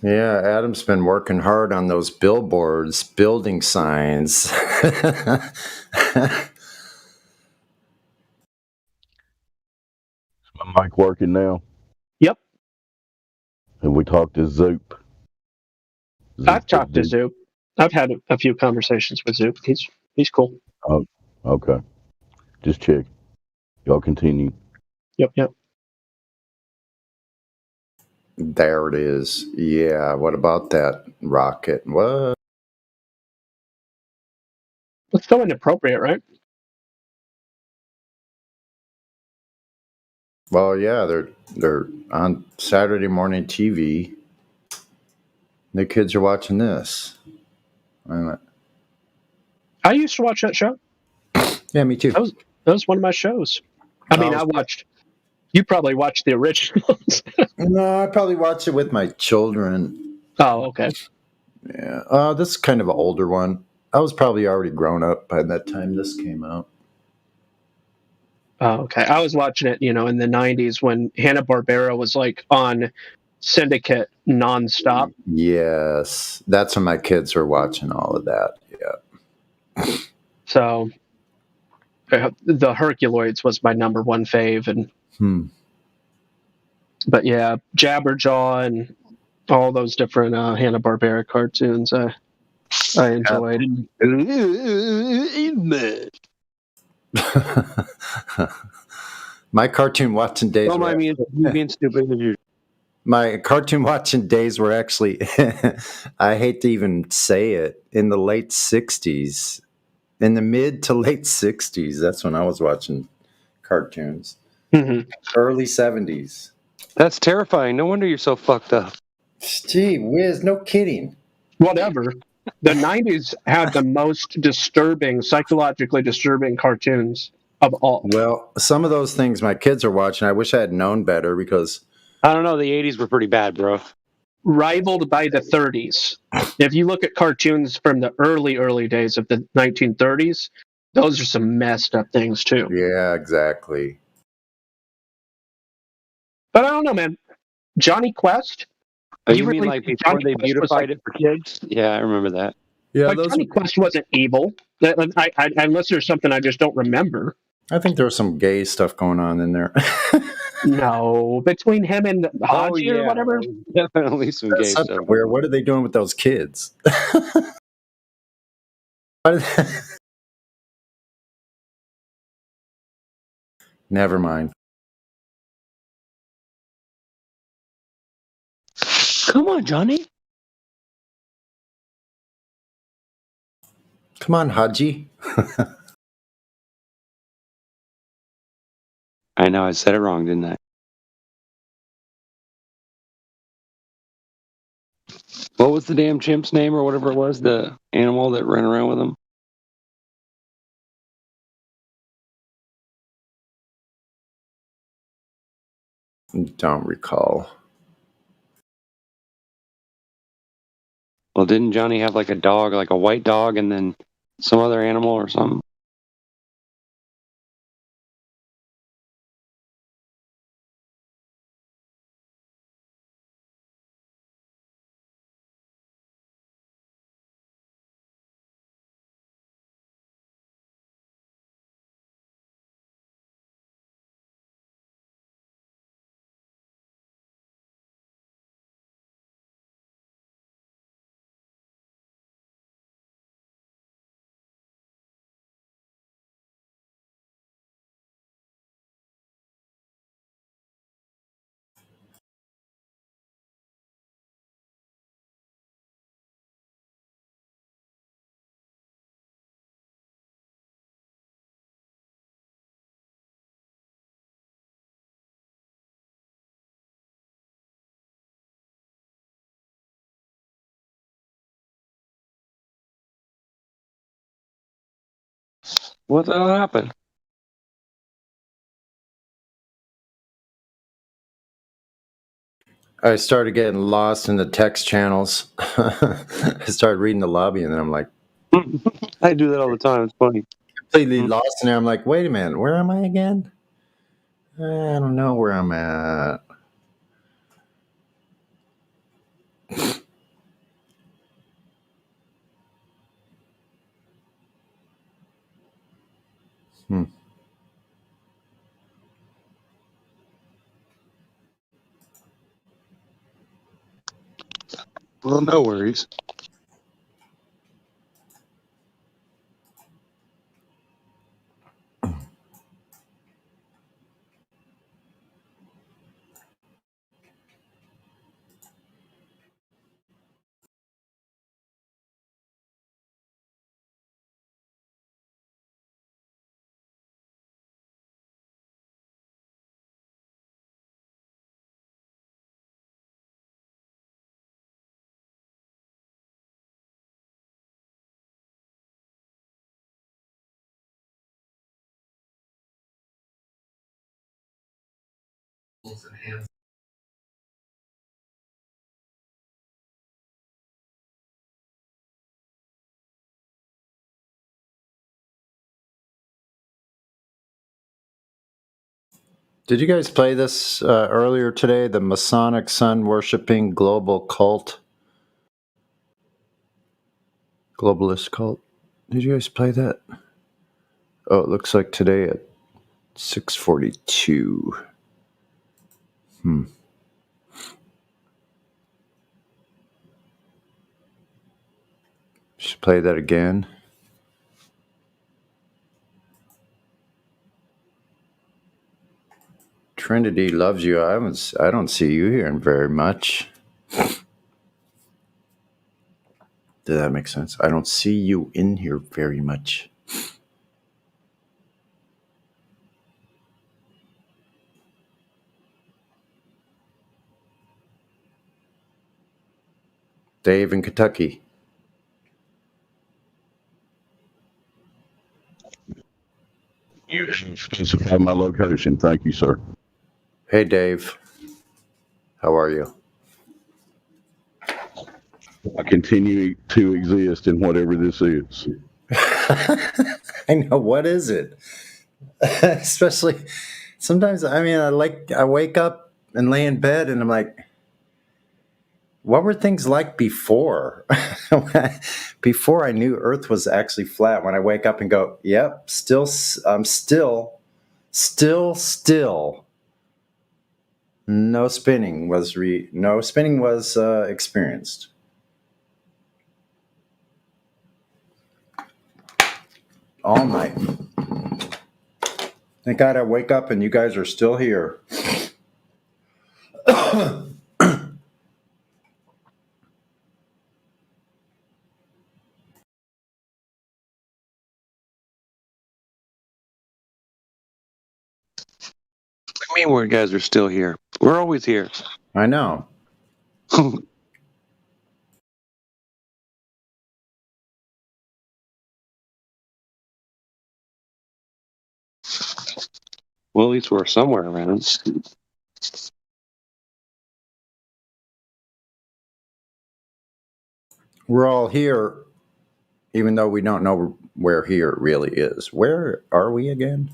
Yeah, Adam's been working hard on those billboards, building signs. Is my mic working now? Yep. Have we talked to Zoop? I've talked to Zoop. I've had a few conversations with Zoop. He's cool. Oh, okay. Just check. Y'all continue. Yep. There it is. Yeah, what about that rocket? What? It's so inappropriate, right? Well, yeah, they're on Saturday morning TV. The kids are watching this. I used to watch that show. Yeah, me too. That was one of my shows. I mean, I watched. You probably watched the originals. No, I probably watched it with my children. Oh, okay. Yeah. This is kind of an older one. I was probably already grown up by that time this came out. Oh, okay. I was watching it, in the 90s when Hanna-Barbera was like on Syndicate nonstop. Yes. That's when my kids were watching all of that. Yeah. So the Herculoids was my number one fave. But yeah, Jabberjaw and all those different Hanna-Barbera cartoons. I enjoyed. My cartoon watching days. Don't mind me being stupid. My cartoon watching days were actually, I hate to even say it, in the late 60s. In the mid to late 60s. That's when I was watching cartoons. Mm-hmm. Early 70s. That's terrifying. No wonder you're so fucked up. Gee whiz, no kidding. Whatever. The 90s had the most disturbing, psychologically disturbing cartoons of all. Well, some of those things my kids are watching, I wish I had known better because... I don't know. The 80s were pretty bad, bro. Rivaled by the 30s. If you look at cartoons from the early days of the 1930s, those are some messed up things too. Yeah, exactly. But I don't know, man. Johnny Quest? Oh, you mean like before they beautified it for kids? Yeah, I remember that. Yeah, but Johnny Quest wasn't evil. Unless there's something I just don't remember. I think there was some gay stuff going on in there. No, between him and Haji or whatever. Definitely some gay stuff. Weird. What are they doing with those kids? Never mind. Come on, Johnny. Come on, Haji. I know, I said it wrong, didn't I? What was the damn chimp's name or whatever it was, the animal that ran around with him? Don't recall. Well, didn't Johnny have like a dog, like a white dog, and then some other animal or something? What the hell happened? I started getting lost in the text channels. I started reading the lobby, and then I'm like... I do that all the time. It's funny. Completely lost in there. I'm like, wait a minute. Where am I again? I don't know where I'm at. Well, no worries. Did you guys play this earlier today? The Masonic Sun Worshipping Global Cult? Globalist Cult. Did you guys play that? Oh, it looks like today at 6:42. Should play that again. Trinity loves you. I don't see you hearing very much. Does that make sense? I don't see you in here very much. Dave in Kentucky. You have my location. Thank you, sir. Hey, Dave. How are you? I continue to exist in whatever this is. I know. What is it? Especially sometimes, I mean, I wake up and lay in bed and I'm like, what were things like before? Before I knew Earth was actually flat. When I wake up and go, yep, I'm still. No spinning was experienced. All night. Thank God I wake up and you guys are still here. I mean, where guys are still here. We're always here. I know. Well, at least we're somewhere around. We're all here, even though we don't know where here really is. Where are we again?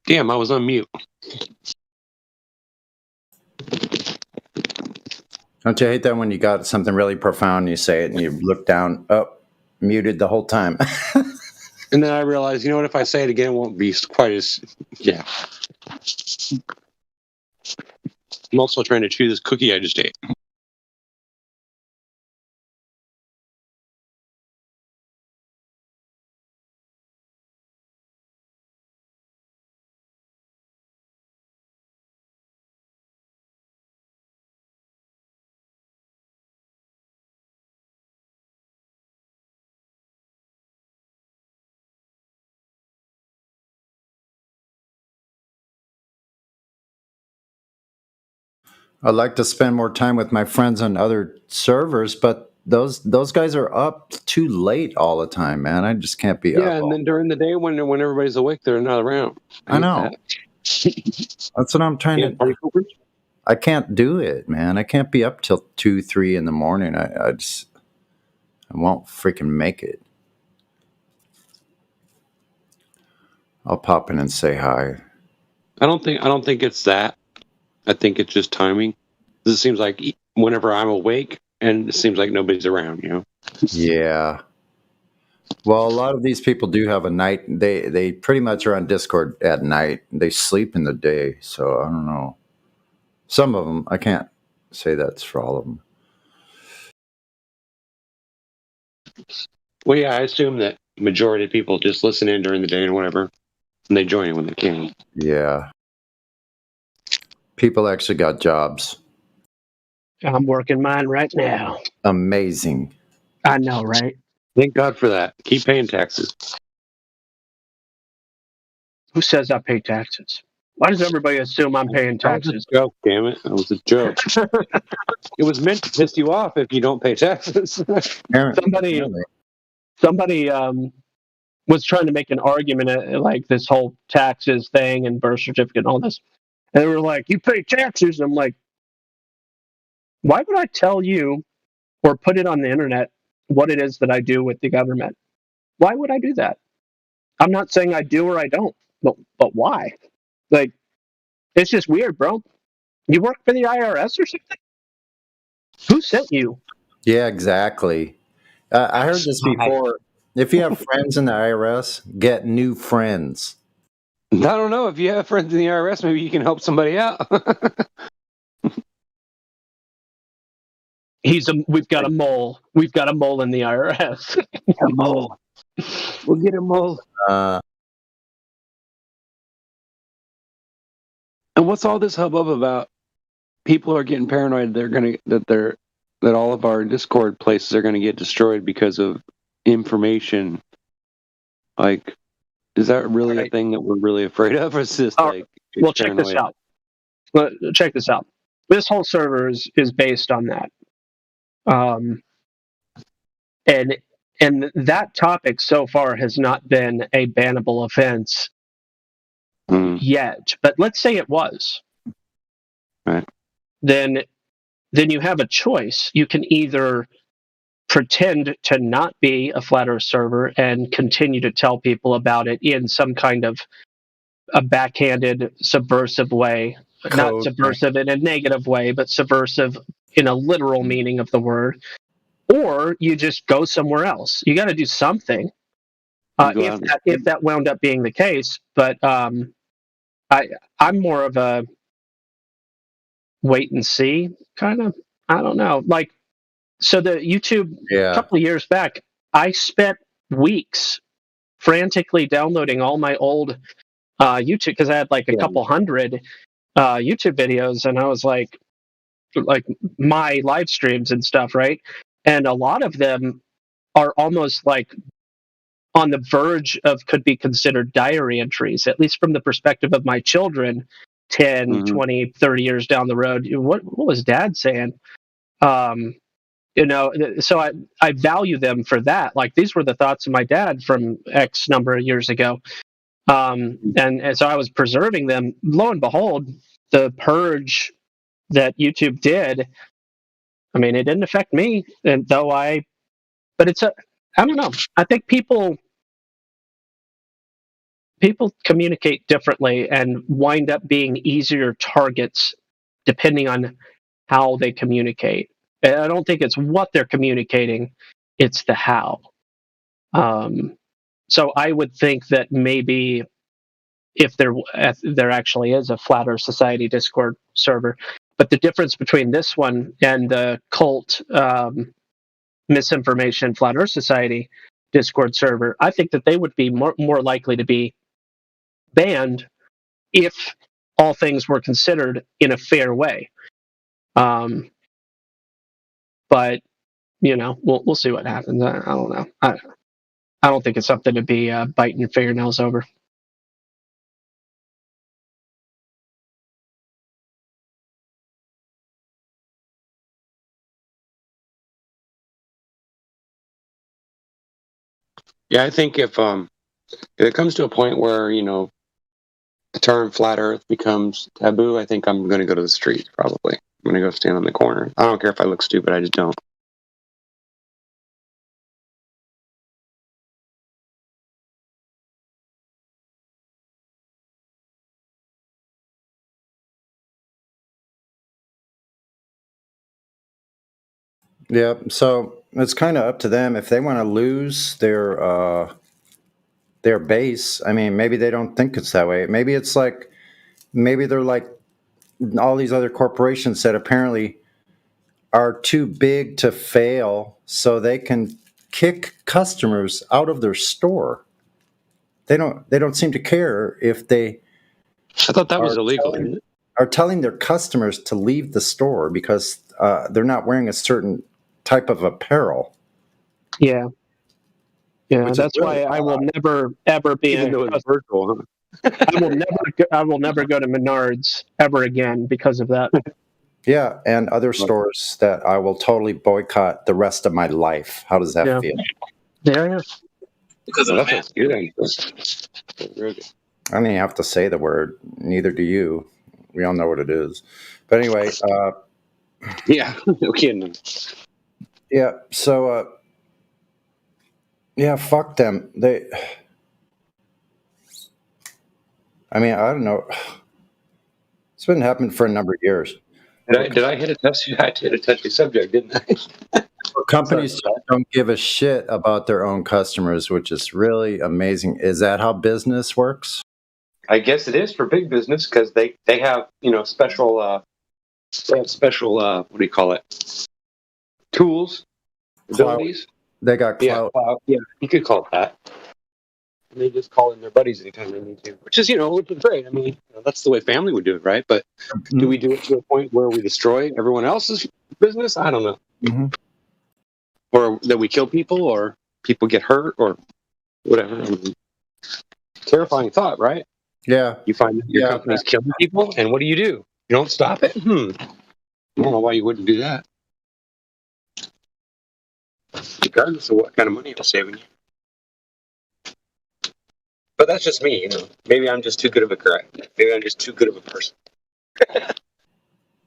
Damn, I was on mute. Don't you hate that when you got something really profound and you say it and you look down, muted the whole time? And then I realized, you know what, if I say it again, it won't be quite as, yeah. I'm also trying to chew this cookie I just ate. I'd like to spend more time with my friends on other servers, but those guys are up too late all the time, man. I just can't be up. Yeah, and then during the day when everybody's awake, they're not around. I know. That's what I'm trying to. I can't do it, man. I can't be up till 2, 3 in the morning. I won't freaking make it. I'll pop in and say hi. I don't think it's that. I think it's just timing. It seems like whenever I'm awake, and it seems like nobody's around, you know? Yeah. Well, a lot of these people do have a night. They pretty much are on Discord at night. They sleep in the day, so I don't know. Some of them, I can't say that's for all of them. Well, yeah, I assume that majority of people just listen in during the day and whatever, and they join when they can. Yeah. People actually got jobs. I'm working mine right now. Amazing. I know, right? Thank God for that. Keep paying taxes. Who says I pay taxes? Why does everybody assume I'm paying taxes? That was a joke, damn it. That was a joke. It was meant to piss you off if you don't pay taxes. Somebody was trying to make an argument like this whole taxes thing and birth certificate and all this. And they were like, you pay taxes. I'm like, why would I tell you or put it on the internet what it is that I do with the government? Why would I do that? I'm not saying I do or I don't, but why? Like, it's just weird, bro. You work for the IRS or something? Who sent you? Yeah, exactly. I heard this before. If you have friends in the IRS, get new friends. I don't know. If you have friends in the IRS, maybe you can help somebody out. We've got a mole. We've got a mole in the IRS. A mole. We'll get a mole. And what's all this hubbub about? People are getting paranoid. That all of our Discord places are gonna get destroyed because of information. Like, is that really a thing that we're really afraid of? Or is this well, check this out. Check this out. This whole server is based on that. And that topic so far has not been a bannable offense yet. But let's say it was. Right. Then you have a choice. You can either pretend to not be a flat Earth server and continue to tell people about it in some kind of a backhanded, subversive way. Not subversive in a negative way, but subversive in a literal meaning of the word. Or you just go somewhere else. You got to do something. If that wound up being the case, but I'm more of a wait and see kind of. I don't know. Like, so the YouTube a couple of years back, I spent weeks frantically downloading all my old YouTube because I had like a couple hundred YouTube videos, and I was like my live streams and stuff, right? And a lot of them are almost like on the verge of could be considered diary entries, at least from the perspective of my children 10, 20, 30 years down the road. What was Dad saying? So I value them for that. Like, these were the thoughts of my dad from X number of years ago. And so I was preserving them. Lo and behold, the purge that YouTube did, I mean, it didn't affect me, but I don't know. I think people communicate differently and wind up being easier targets depending on how they communicate. And I don't think it's what they're communicating, it's the how. So I would think that maybe if there actually is a Flat Earth Society Discord server, but the difference between this one and the cult misinformation Flat Earth Society Discord server, I think that they would be more likely to be banned if all things were considered in a fair way. But we'll see what happens. I don't know. I don't think it's something to be biting your fingernails over. Yeah, I think if it comes to a point where the term flat Earth becomes taboo, I think I'm going to go to the street. Probably, I'm going to go stand on the corner. I don't care if I look stupid. I just don't. Yeah, so it's kind of up to them if they want to lose their base. I mean, maybe they don't think it's that way. Maybe it's like, maybe they're like all these other corporations that apparently are too big to fail, so they can kick customers out of their store. They don't seem to care if they. I thought that was illegal. Are telling their customers to leave the store because they're not wearing a certain type of apparel. Yeah, that's why I will never ever be virtual. I will never go to Menards ever again because of that. Yeah, and other stores that I will totally boycott the rest of my life. How does that feel? Yeah. Because of that's good. I don't even have to say the word. Neither do you. We all know what it is. But anyway. Yeah, no kidding. Yeah, so, fuck them. I mean, I don't know. It's been happening for a number of years. Did I hit a touchy? I hit a touchy subject, didn't I? Companies don't give a shit about their own customers, which is really amazing. Is that how business works? I guess it is for big business because they have special what do you call it, tools, abilities. They got clout. Yeah, you could call it that. And they just call in their buddies anytime they need to, which is great. I mean, that's the way family would do it, right? But do we do it to a point where we destroy everyone else's business? I don't know. Mm-hmm. Or that we kill people, or people get hurt, or whatever. I mean, terrifying thought, right? Yeah. You find that your company's killing people, and what do? You don't stop it? I don't know why you wouldn't do that. Regardless of what kind of money it was saving you. But that's just me, Maybe I'm just too good of a guy. Maybe I'm just too good of a person.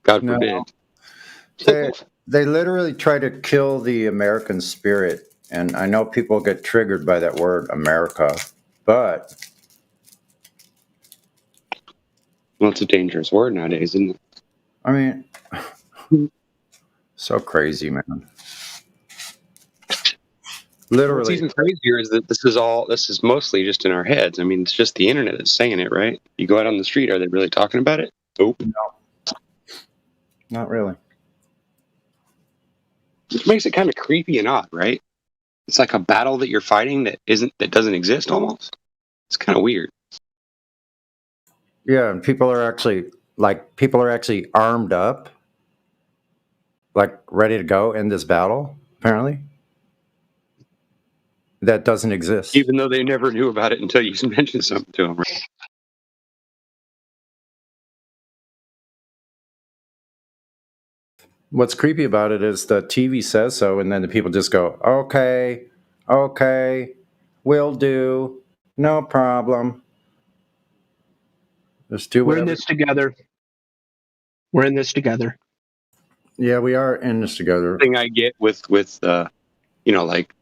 God forbid. They literally try to kill the American spirit. And I know people get triggered by that word, America. But... well, it's a dangerous word nowadays, isn't it? I mean, so crazy, man. Literally. What's even crazier is that this is mostly just in our heads. I mean, it's just the internet that's saying it, right? You go out on the street, are they really talking about it? Nope. No. Not really. Which makes it kind of creepy and odd, right? It's like a battle that you're fighting that doesn't exist almost. It's kind of weird. Yeah, and people are actually armed up, like ready to go in this battle, apparently. That doesn't exist. Even though they never knew about it until you mentioned something to them, right? What's creepy about it is the TV says so, and then the people just go, okay, will do, no problem. Just do whatever. We're in this together. We're in this together. Yeah, we are in this together. The thing I get with like,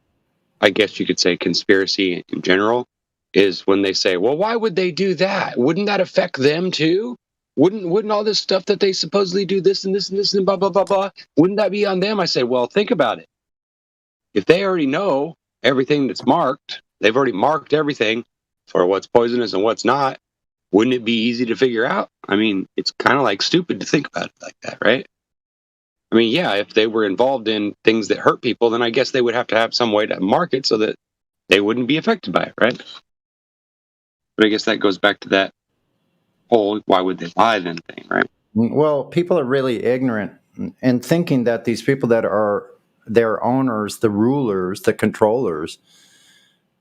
I guess you could say conspiracy in general, is when they say, well, why would they do that? Wouldn't that affect them too? Wouldn't all this stuff that they supposedly do this and this and this and blah, blah, blah, blah, wouldn't that be on them? I said, well, think about it. If they already know everything that's marked, they've already marked everything for what's poisonous and what's not, wouldn't it be easy to figure out? I mean, it's kind of like stupid to think about it like that, right? I mean, yeah, if they were involved in things that hurt people, then I guess they would have to have some way to mark it so that they wouldn't be affected by it, right? But I guess that goes back to that whole why would they lie then thing, right? Well, people are really ignorant and thinking that these people that are their owners, the rulers, the controllers,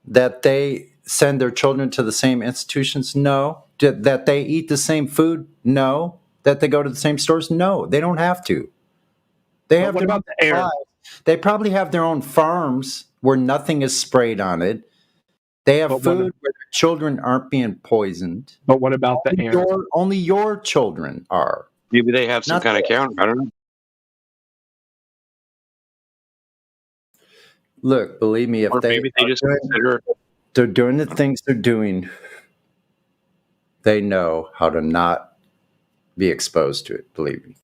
that they send their children to the same institutions? No. That they eat the same food? No. That they go to the same stores? No. They don't have to. They have. What about the air? They probably have their own farms where nothing is sprayed on it. They have food where their children aren't being poisoned. But what about the air? Only your children are. Maybe they have some kind of counter. I don't know. Look, believe me, if they're doing the things they're doing, they know how to not be exposed to it. Believe me.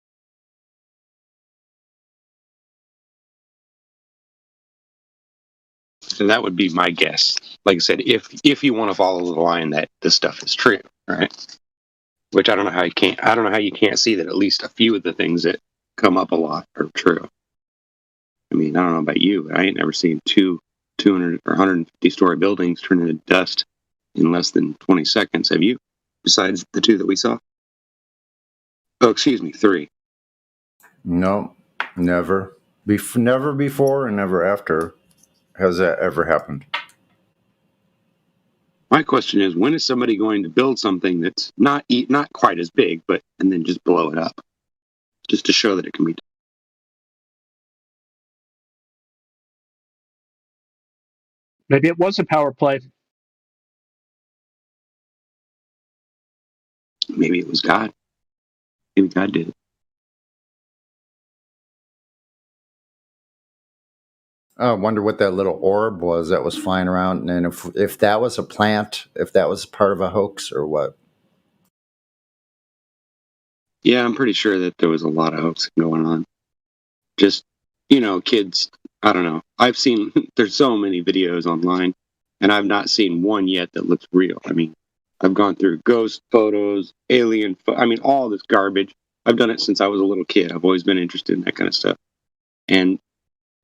And that would be my guess. Like I said, if you want to follow the line that this stuff is true, right? Which I don't know how you can't see that at least a few of the things that come up a lot are true. I mean, I don't know about you, but I ain't never seen 200 or 150 story buildings turn into dust in less than 20 seconds. Have you? Besides the 2 that we saw? Oh, excuse me, 3. No, never. Never before and never after has that ever happened. My question is, when is somebody going to build something that's not quite as big, and then just blow it up, just to show that it can be done? Maybe it was a power play. Maybe it was God. Maybe God did it. I wonder what that little orb was that was flying around, and if that was a plant, if that was part of a hoax or what. Yeah, I'm pretty sure that there was a lot of hoaxing going on. Just, kids, I don't know. I've seen, there's so many videos online, and I've not seen one yet that looks real. I mean, I've gone through ghost photos, I mean, all this garbage. I've done it since I was a little kid. I've always been interested in that kind of stuff. And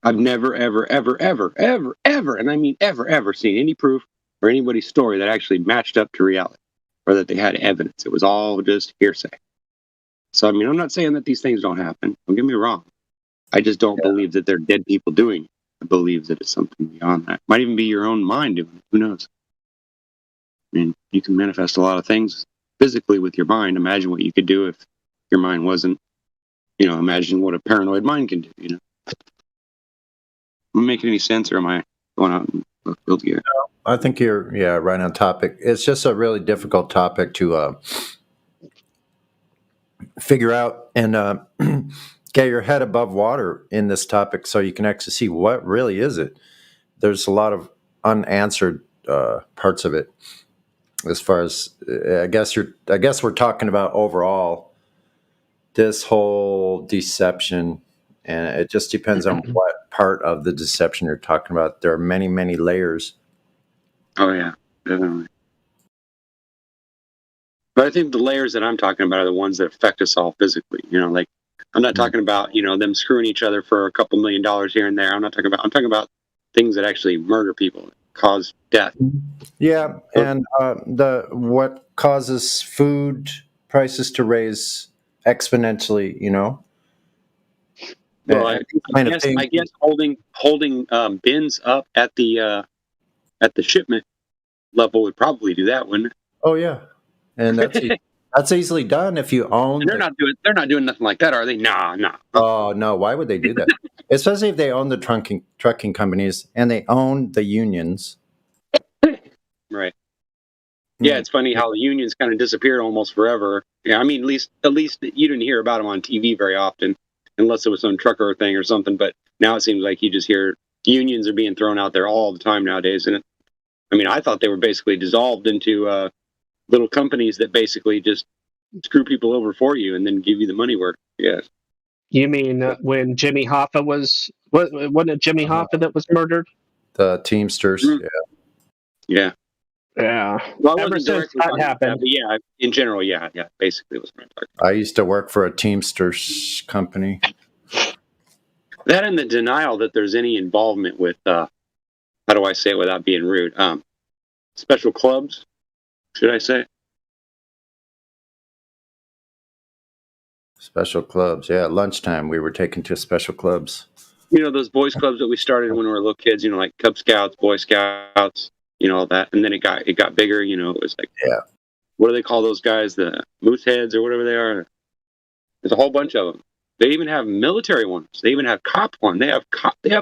I've never, ever, ever, ever, ever, ever, and I mean ever, ever seen any proof or anybody's story that actually matched up to reality or that they had evidence. It was all just hearsay. So, I mean, I'm not saying that these things don't happen. Don't get me wrong. I just don't believe that they're dead people doing it. I believe that it's something beyond that. Might even be your own mind doing it. Who knows? I mean, you can manifest a lot of things physically with your mind. Imagine what you could do if your mind wasn't, imagine what a paranoid mind can do, Am I making any sense, or am I going out and left field here? I think you're, right on topic. It's just a really difficult topic to figure out and get your head above water in this topic so you can actually see what really is it. There's a lot of unanswered parts of it. As far as I guess we're talking about overall this whole deception, and it just depends on what part of the deception you're talking about. There are many, many layers. Oh yeah, definitely. But I think the layers that I'm talking about are the ones that affect us all physically. Like I'm not talking about them screwing each other for a couple $1 million here and there. I'm talking about things that actually murder people, cause death. Yeah, and what causes food prices to raise exponentially, Well, I guess holding bins up at the shipment level would probably do that, wouldn't it? Oh yeah, and that's easily done if you own. And they're not doing nothing like that, are they? Nah. Oh no, why would they do that? Especially if they own the trucking companies and they own the unions. Right. Yeah, it's funny how the unions kind of disappeared almost forever. Yeah, I mean, at least you didn't hear about them on TV very often, unless it was some trucker thing or something. But now it seems like you just hear unions are being thrown out there all the time nowadays. And I thought they were basically dissolved into little companies that basically just screw people over for you and then give you the money work. Yeah. You mean when Jimmy Hoffa wasn't it Jimmy Hoffa that was murdered? The Teamsters. Mm-hmm. Yeah. Well, ever since that happened. But yeah, in general, yeah, basically was what I'm talking about. I used to work for a Teamsters company. That and the denial that there's any involvement with, how do I say it without being rude? Special clubs, should I say? Special clubs, yeah. At lunchtime, we were taken to special clubs. Those boys clubs that we started when we were little kids. Like Cub Scouts, Boy Scouts. All that, and then it got bigger. It was like, what do they call those guys? The moose heads or whatever they are. There's a whole bunch of them. They even have military ones. They even have cop one. They have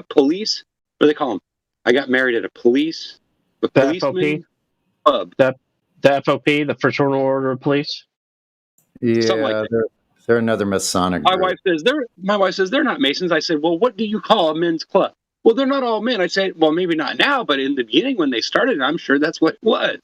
police. What do they call them? I got married at a policeman club. The FOP, the Fraternal Order of Police. Yeah, like they're another Masonic group. My wife says they're not Masons. I said, well, what do you call a men's club? Well, they're not all men. I said, well, maybe not now, but in the beginning when they started, I'm sure that's what it was.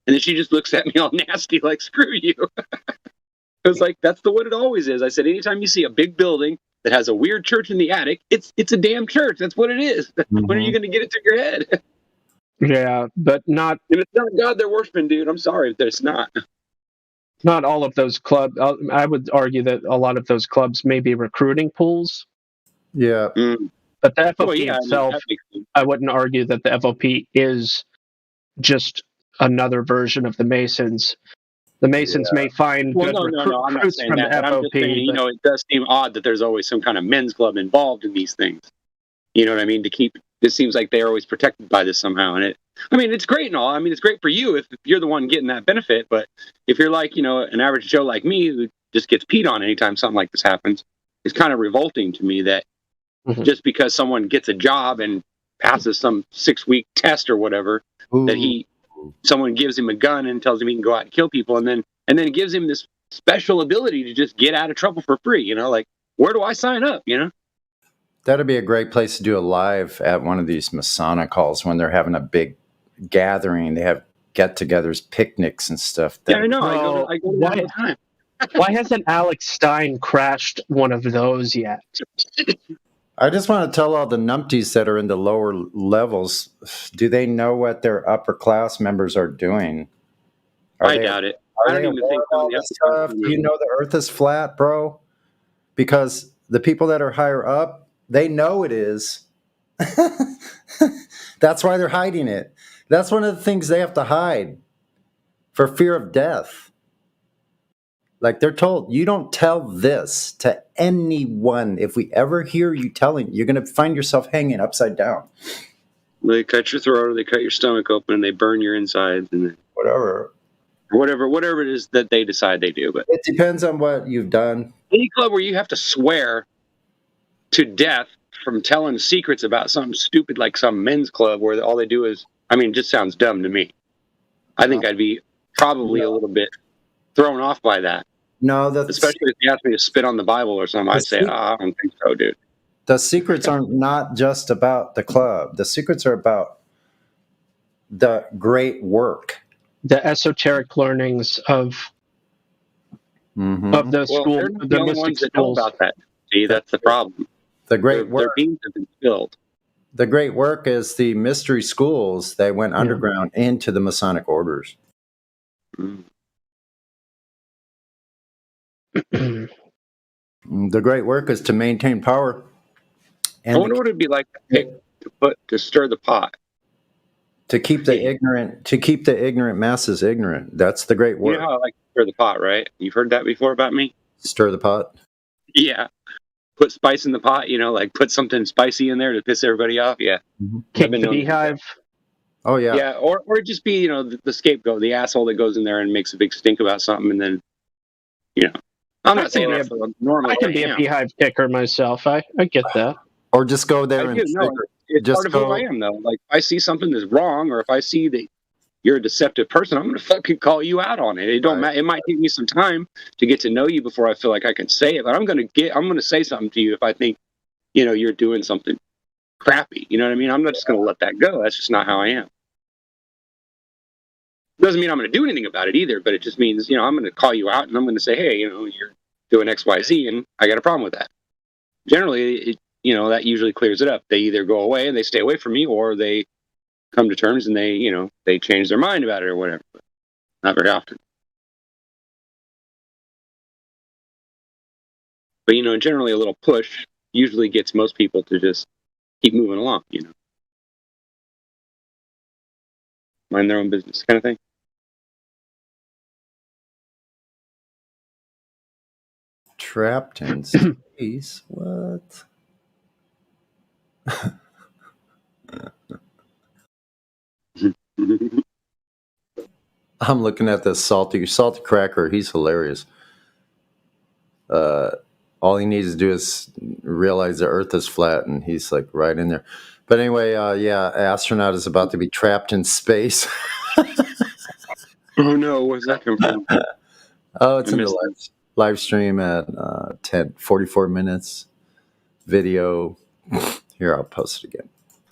And then she just looks at me all nasty, like, screw you. I was like, that's what it always is. I said, anytime you see a big building that has a weird church in the attic, it's a damn church. That's what it is. Mm-hmm. When are you going to get it to your head? Yeah, but not. And it's not God they're worshiping, dude. I'm sorry if it's not. Not all of those clubs. I would argue that a lot of those clubs may be recruiting pools. Yeah. But the FOP itself, I wouldn't argue that the FOP is just another version of the Masons. The Masons may find good recruits from the FOP. I'm just saying, it does seem odd that there's always some kind of men's club involved in these things. You know what I mean? It seems like they're always protected by this somehow. And it's great and all. It's great for you if you're the one getting that benefit. But if you're like, an average Joe like me who just gets peed on anytime something like this happens, it's kind of revolting to me that just because someone gets a job and passes some 6-week test or whatever, that someone gives him a gun and tells him he can go out and kill people, and then gives him this special ability to just get out of trouble for free. Like, where do I sign up? That'd be a great place to do a live at one of these Masonic halls when they're having a big gathering. They have get-togethers, picnics, and stuff. Yeah, I know. I go to that all the time. Why hasn't Alex Stein crashed one of those yet? I just want to tell all the numpties that are in the lower levels, do they know what their upper class members are doing? Are doubt it. Are I don't they even aware think of all somebody this stuff? Do you know the Earth is flat, bro? Because the people that are higher up, they know it is. That's why they're hiding it. That's one of the things they have to hide for fear of death. Like they're told, you don't tell this to anyone. If we ever hear you telling, you're going to find yourself hanging upside down. They cut your throat, or they cut your stomach open, and they burn your insides, and whatever it is that they decide they do. But it depends on what you've done. Any club where you have to swear to death from telling secrets about something stupid like some men's club where all they do is, I mean, it just sounds dumb to me. I think I'd be probably a little bit thrown off by that. No, that's especially if you ask me to spit on the Bible or something. I'd say, I don't think so, dude. The secrets are not just about the club. The secrets are about the great work, the esoteric learnings of the school, they're not the only mystic ones that know schools. about that. See, that's the problem. The great work. Their beans have been spilled. The great work is the mystery schools that went underground into the Masonic orders. The great work is to maintain power. I wonder what it'd be like to stir the pot. To keep the ignorant masses ignorant. That's the great work. You know how I like to stir the pot, right? You've heard that before about me? Stir the pot? Yeah. Put spice in the pot, like put something spicy in there to piss everybody off. Yeah. Kick the beehive. Oh, yeah. Yeah, or just be, the scapegoat, the asshole that goes in there and makes a big stink about something, and then, I'm not saying that's normal. I can be a beehive kicker myself. I get that. Or just go there I do, no, it's part of who I am, though. Like, if I see something that's wrong, or if I see that you're a deceptive person, I'm going to fucking call you out on it. It don't matter. It might take me some time to get to know you before I feel like I can say it, but I'm going to say something to you if I think, you're doing something crappy. You know what I mean? I'm not just going to let that go. That's just not how I am. Doesn't mean I'm going to do anything about it either, but it just means, I'm going to call you out and I'm going to say, hey, you're doing X, Y, Z, and I got a problem with that. Generally, that usually clears it up. They either go away and they stay away from me, or they come to terms and they change their mind about it or whatever. But not very often. But, generally a little push usually gets most people to just keep moving along, mind their own business kind of thing. Trapped in space? What? I'm looking at this salty cracker. He's hilarious. All he needs to do is realize the Earth is flat, and he's like right in there. But anyway, astronaut is about to be trapped in space. Oh no, where's that come from? Oh, it's in the live stream at 44 minutes video. Here, I'll post it again.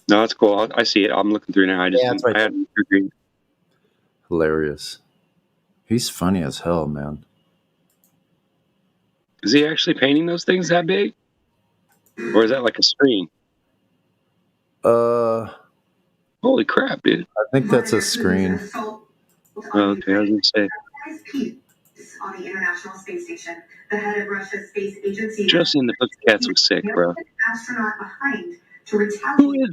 No, that's cool. I see it. I'm looking through now. I hadn't agreed. Hilarious. He's funny as hell, man. Is he actually painting those things that big? Or is that like a screen? Holy crap, dude. I think that's a screen. Okay, I was going to say. On the International Space Station, the head of Russia's space agency. Just in the Pussycats was sick, bro. Astronaut behind to retaliate. Who is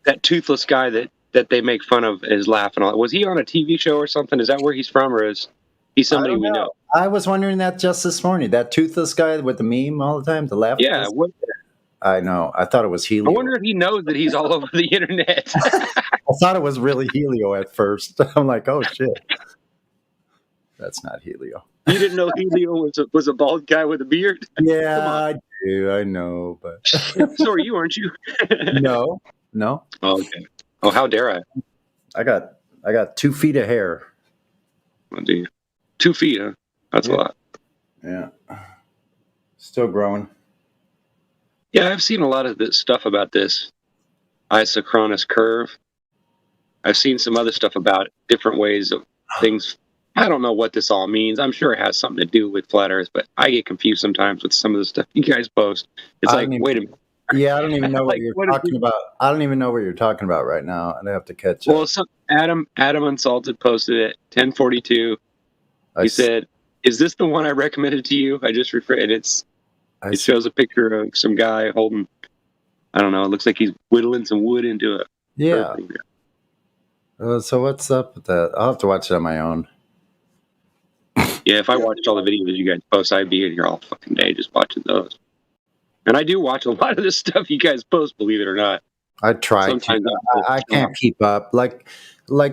that toothless guy that they make fun of is laughing on? Was he on a TV show or something? Is that where he's from, or is he somebody we know? I was wondering that just this morning. That toothless guy with the meme all the time, the laugh. Yeah, I know. I thought it was Helio. I wonder if he knows that he's all over the internet. I thought it was really Helio at first. I'm like, oh shit, that's not Helio. You didn't know Helio was a bald guy with a beard? Yeah, I do. I know, but so are you, aren't you? No. Oh, okay. Oh, how dare I? I got 2 feet of hair. Oh, do you? 2 feet, huh? That's a lot. Yeah. Still growing. Yeah, I've seen a lot of this stuff about this isochronous curve. I've seen some other stuff about different ways of things. I don't know what this all means. I'm sure it has something to do with flat Earth, but I get confused sometimes with some of the stuff you guys post. It's like, wait a minute. Yeah, I don't even know what you're talking about. I don't even know what you're talking about right now. I'd have to catch up. Well, Adam Unsalted posted it 10:42. He said, "Is this the one I recommended to you?" I just refreshed. It shows a picture of some guy holding, I don't know, it looks like he's whittling some wood into a. Yeah. So what's up with that? I'll have to watch it on my own. Yeah, if I watched all the videos you guys post, I'd be in here all fucking day just watching those. And I do watch a lot of this stuff you guys post, believe it or not. I try Sometimes to. I can't keep up. Like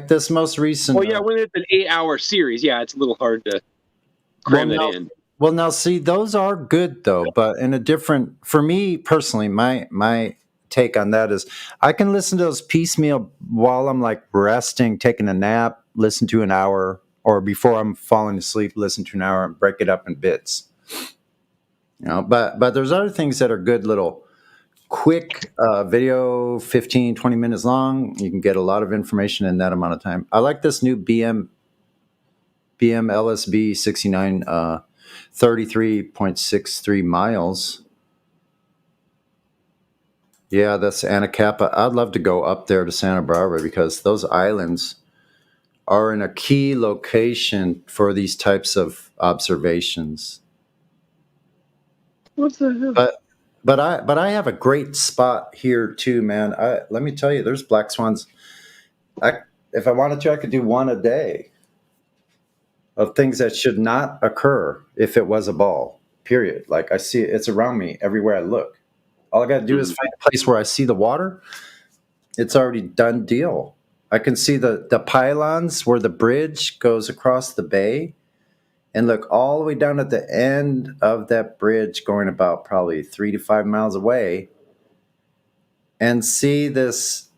this most recent. Well, yeah, when it's an 8-hour series, yeah, it's a little hard to cram that in. Well, now see, those are good though, but in a different. For me personally, my take on that is I can listen to those piecemeal while I'm like resting, taking a nap, listen to an hour, or before I'm falling asleep, listen to an hour and break it up in bits. You know, but there's other things that are good little quick video, 15, 20 minutes long. You can get a lot of information in that amount of time. I like this new BM LSB 69, 33.63 miles. Yeah, that's Anacapa. I'd love to go up there to Santa Barbara because those islands are in a key location for these types of observations. What the hell? But I have a great spot here too, man. Let me tell you, there's black swans. If I wanted to, I could do one a day of things that should not occur if it was a ball. Period. Like I see it, it's around me everywhere I look. All I got to do is find a place where I see the water. It's already done deal. I can see the pylons where the bridge goes across the bay and look all the way down at the end of that bridge going about probably 3 to 5 miles away and see this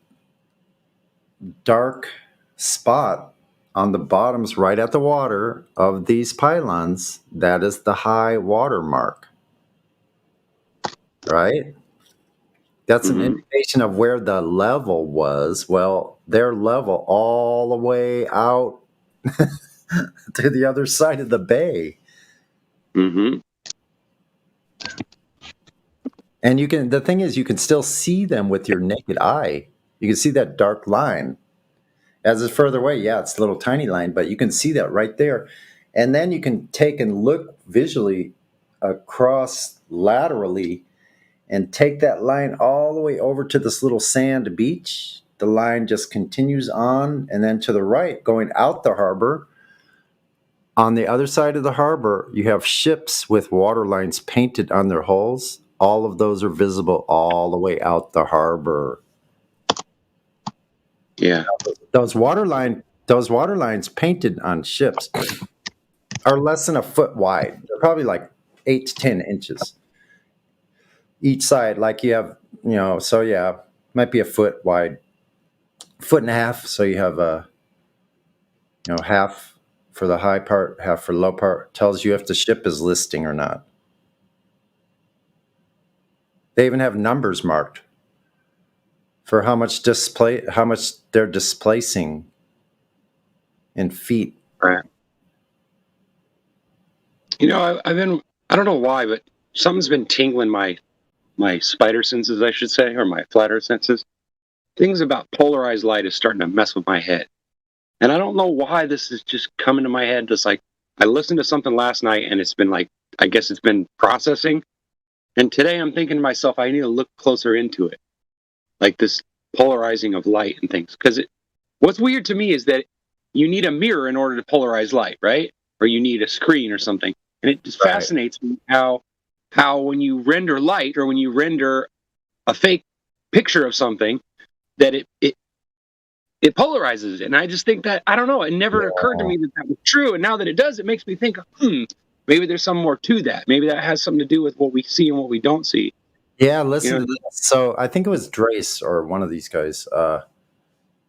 dark spot on the bottoms right at the water of these pylons. That is the high water mark. Right? That's an indication of where the level was. Well, their level all the way out to the other side of the bay. Mm-hmm. And the thing is, you can still see them with your naked eye. You can see that dark line. As it's further away, yeah, it's a little tiny line, but you can see that right there. And then you can take and look visually across laterally and take that line all the way over to this little sand beach. The line just continues on, and then to the right, going out the harbor, on the other side of the harbor, you have ships with water lines painted on their hulls. All of those are visible all the way out the harbor. Yeah. Those water lines painted on ships are less than a foot wide. They're probably like 8 to 10 inches. Each side, like you have, so yeah, might be a foot wide, 1.5 feet. So you have half for the high part, half for the low part. Tells you if the ship is listing or not. They even have numbers marked for how much they're displacing in feet. Right. I've been, I don't know why, but something's been tingling my spider senses, I should say, or my flat earth senses. Things about polarized light is starting to mess with my head. And I don't know why this is just coming to my head. Just like I listened to something last night and it's been like, I guess it's been processing. And today I'm thinking to myself, I need to look closer into it. Like this polarizing of light and things. Because what's weird to me is that you need a mirror in order to polarize light, right? Or you need a screen or something. And it just fascinates me how when you render light or when you render a fake picture of something, that it polarizes it. And I just think that, I don't know, it never occurred to me that was true. And now that it does, it makes me think, maybe there's some more to that. Maybe that has something to do with what we see and what we don't see. Yeah, listen to this. So I think it was Drace or one of these guys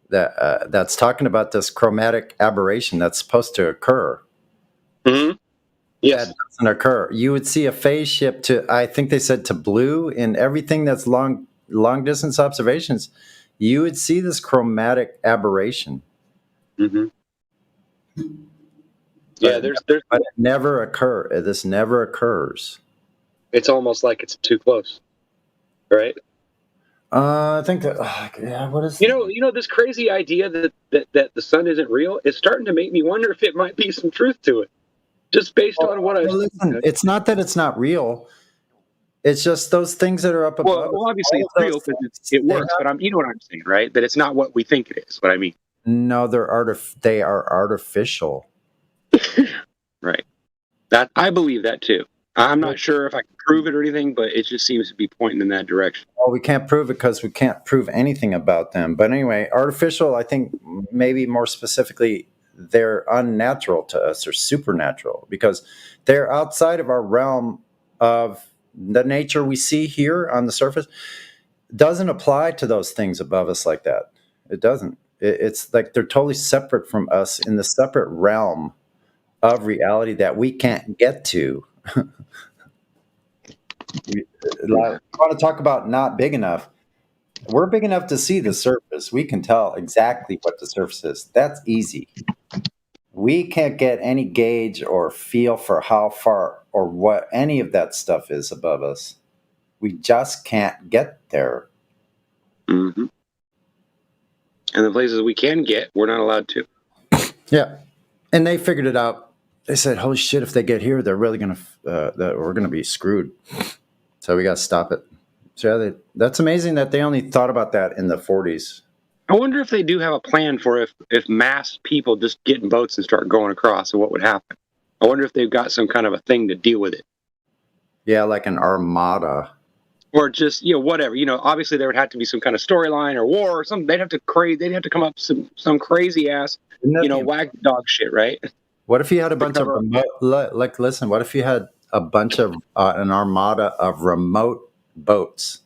that's talking about this chromatic aberration that's supposed to occur. Mm-hmm. Yes. That doesn't occur. You would see a phase shift to, I think they said to blue in everything that's long distance observations. You would see this chromatic aberration. Mm-hmm. Yeah, there's but it never occur. This never occurs. It's almost like it's too close, right? I think that. What is? This crazy idea that the sun isn't real is starting to make me wonder if it might be some truth to it. Just based on what I've listen, it's not that it's not real. It's just those things that are up above. Well, obviously it's real because it works, but you know what I'm saying, right? That it's not what we think it is. What I mean. No, they are artificial. Right. That I believe that too. I'm not sure if I can prove it or anything, but it just seems to be pointing in that direction. Well, we can't prove it because we can't prove anything about them. But anyway, artificial, I think maybe more specifically, they're unnatural to us or supernatural because they're outside of our realm of the nature we see here on the surface. Doesn't apply to those things above us like that. It doesn't. It's like they're totally separate from us in the separate realm of reality that we can't get to. We want to talk about not big enough. We're big enough to see the surface. We can tell exactly what the surface is. That's easy. We can't get any gauge or feel for how far or what any of that stuff is above us. We just can't get there. Mm-hmm. And the places we can get, we're not allowed to. Yeah. And they figured it out. They said, holy shit, if they get here, they're really going to, we're going to be screwed. So we got to stop it. So yeah, that's amazing that they only thought about that in the 40s. I wonder if they do have a plan for if mass people just get in boats and start going across and what would happen. I wonder if they've got some kind of a thing to deal with it. Yeah, like an armada. Or just, whatever. Obviously there would have to be some kind of storyline or war or something. They'd have to come up with some crazy ass, wag dog shit, right? What if you had a bunch of listen, what if you had a bunch of an armada of remote boats?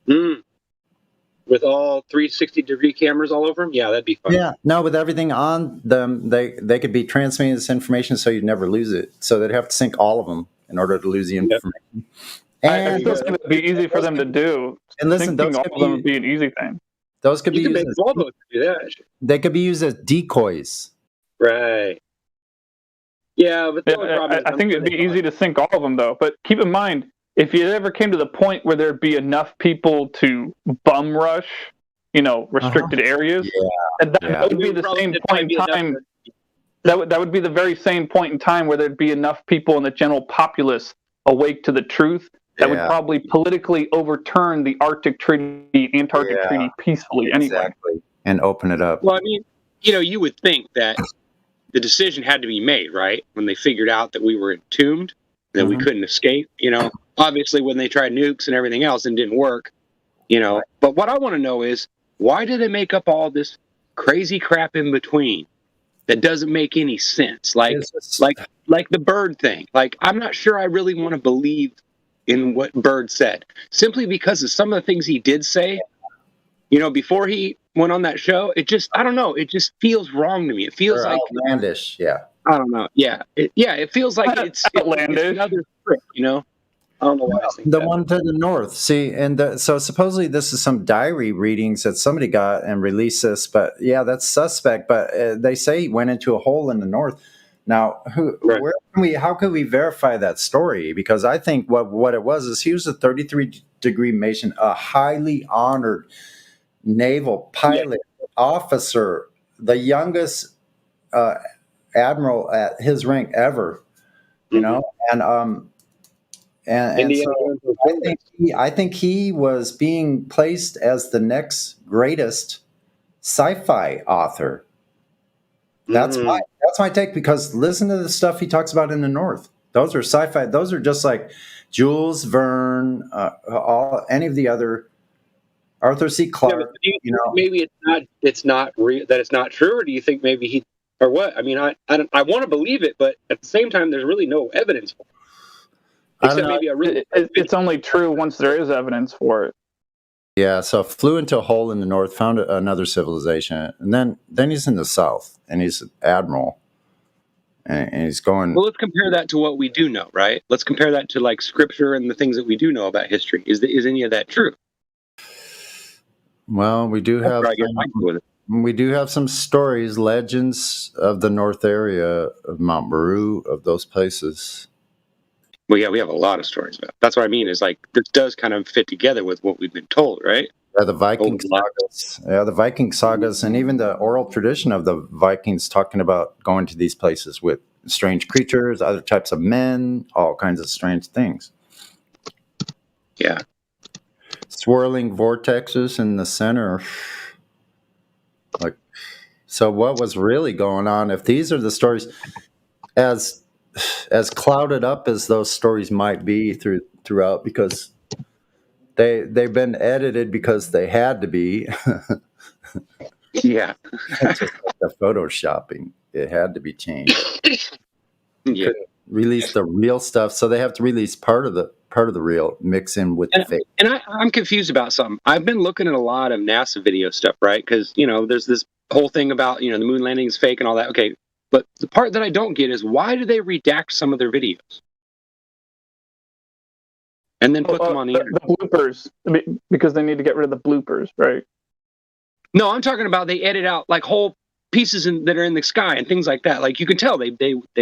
With all 360-degree cameras all over them? Yeah, that'd be fun. Yeah, no, with everything on them, they could be transmitting this information so you'd never lose it. So they'd have to sync all of them in order to lose the information. Yep. I think it's going to be easy for them to do. And listen, syncing all of them would be an easy thing. Those could be used make Volvo to do that. They could be used as decoys. Right. Yeah, but I think it'd be easy to sync all of them, though. But keep in mind, if it ever came to the point where there'd be enough people to bum rush, restricted areas, that would be the same point in time. That would be the very same point in time where there'd be enough people in the general populace awake to the truth that would probably politically overturn the Arctic Treaty, Antarctic Treaty peacefully anyway. Exactly. And open it up. Well, I mean, you would think that the decision had to be made, right? When they figured out that we were entombed, that we couldn't escape, Obviously, when they tried nukes and everything else and didn't work, But what I want to know is, why do they make up all this crazy crap in between that doesn't make any sense? Like the Bird thing. Like, I'm not sure I really want to believe in what Bird said, simply because of some of the things he did say, before he went on that show. It just, I don't know. It just feels wrong to me. It feels like outlandish. Yeah. I don't know. Yeah. It feels like it's outlandish. It's another script, I don't know why I think the that. one to the north. See, and so supposedly this is some diary readings that somebody got and released this, but yeah, that's suspect. But they say he went into a hole in the north. Now, how can we verify that story? Because I think what it was is he was a 33-degree Mason, a highly honored naval pilot officer, the youngest admiral at his rank ever, and so I think he was being placed as the next greatest sci-fi author. That's my take, because listen to the stuff he talks about in the North. Those are sci-fi. Those are just like Jules Verne, any of the other Arthur C. Clarke. Maybe it's not real, that it's not true, or do you think maybe he, or what? I mean, I want to believe it, but at the same time, there's really no evidence for it. Except maybe it's only true once there is evidence for it. Yeah, so flew into a hole in the north, found another civilization, and then he's in the south, and he's admiral, and he's going. Well, let's compare that to what we do know, right? Let's compare that to like scripture and the things that we do know about history. Is any of that true? Well, we do have some stories, legends of the north area of Mount Meru, of those places. Well, yeah, we have a lot of stories about it. That's what I mean, is like, this does kind of fit together with what we've been told, right? Yeah, the Viking sagas. Yeah, the Viking sagas, and even the oral tradition of the Vikings talking about going to these places with strange creatures, other types of men, all kinds of strange things. Yeah. Swirling vortexes in the center. Like, so what was really going on? If these are the stories, as clouded up as those stories might be throughout, because they've been edited because they had to be. Yeah. Just like the photoshopping, it had to be changed. Yeah. Couldn't release the real stuff, so they have to release part of the real, mix in with the fake. And I'm confused about something. I've been looking at a lot of NASA video stuff, right? Because there's this whole thing about the moon landing is fake and all that. Okay, but the part that I don't get is why do they redact some of their videos and then put them on the internet? The bloopers, because they need to get rid of the bloopers, right? No, I'm talking about they edit out like whole pieces that are in the sky and things like that. Like you can tell they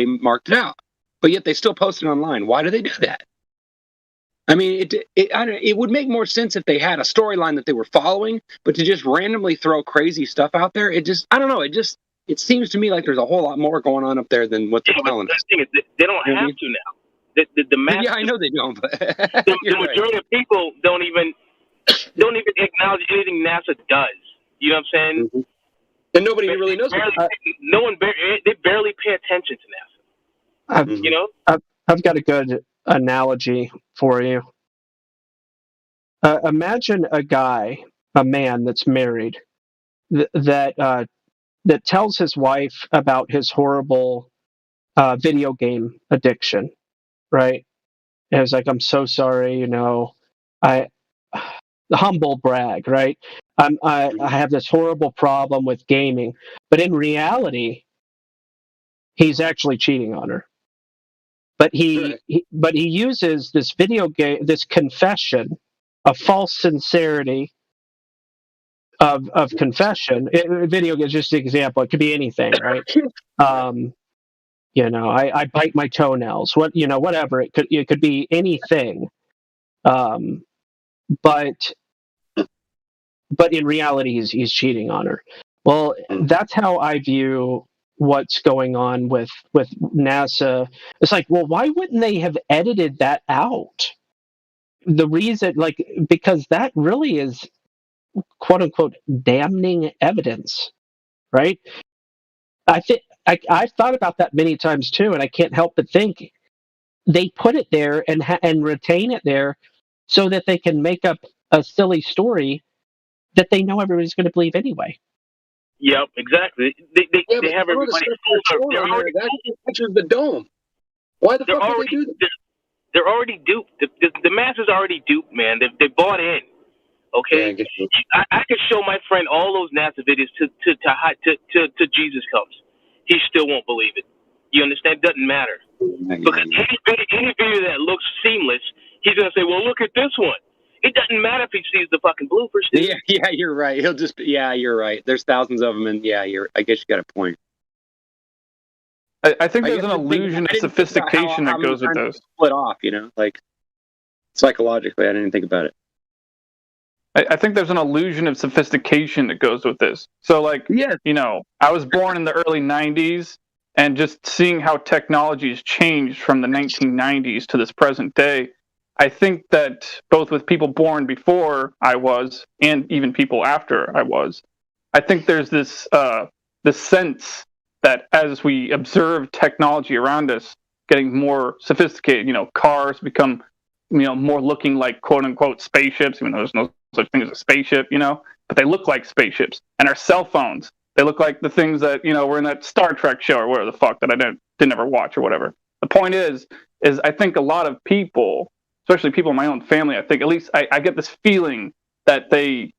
marked it out, but yet they still post it online. Why do they do that? I mean, it would make more sense if they had a storyline that they were following, but to just randomly throw crazy stuff out there, I don't know. It seems to me like there's a whole lot more going on up there than what they're telling us. The thing is, they don't have to now. The mass, yeah, I know they don't, but the majority of people don't even acknowledge anything NASA does. You know what I'm saying? Mm-hmm. And nobody really knows. They barely pay attention to NASA. I've got a good analogy for you. Imagine a man that's married, that tells his wife about his horrible video game addiction, right? And it's like, I'm so sorry, humble brag, right? I have this horrible problem with gaming, but in reality, he's actually cheating on her. But he uses this video game, this confession, a false sincerity of confession. Video game is just an example. It could be anything, right? I bite my toenails. Whatever. It could be anything. But in reality, he's cheating on her. Well, that's how I view what's going on with NASA. It's like, well, why wouldn't they have edited that out? The reason, because that really is quote unquote damning evidence, right? I think I've thought about that many times too, and I can't help but think they put it there and retain it there so that they can make up a silly story that they know everybody's going to believe anyway. Yep, exactly. They have everybody fooled. They're already pictures the dome. Why the fuck would they do that? They're already duped. The masses are already duped, man. They bought in. Okay, yeah, I could show my friend all those NASA videos to Jesus comes. He still won't believe it. You understand? Doesn't matter because any video that looks seamless, he's gonna say, "Well, look at this one." It doesn't matter if he sees the fucking bloopers. Yeah, you're right. You're right. There's thousands of them, and I guess you got a point. I think there's an illusion of sophistication that goes with those. Split off, like psychologically, I didn't think about it. I think there's an illusion of sophistication that goes with this. So, I was born in the early 90s, and just seeing how technology has changed from the 1990s to this present day, I think that both with people born before I was and even people after I was, I think there's this sense that as we observe technology around us getting more sophisticated, cars become, more looking like quote unquote spaceships, even though there's no such thing as a spaceship, but they look like spaceships. And our cell phones, they look like the things that, were in that Star Trek show or whatever the fuck that I didn't ever watch or whatever. The point is I think a lot of people, especially people in my own family, I think, at least I get this feeling that they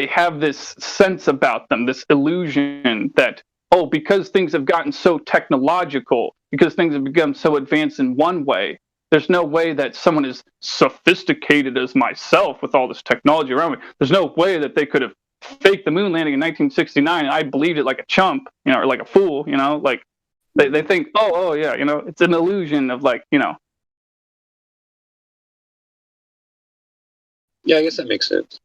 have this sense about them, this illusion that, because things have gotten so technological, because things have become so advanced in one way, there's no way that someone as sophisticated as myself with all this technology around me, there's no way that they could have faked the moon landing in 1969 and I believed it like a chump, or like a fool, like they think, yeah, it's an illusion of Yeah, I guess that makes sense.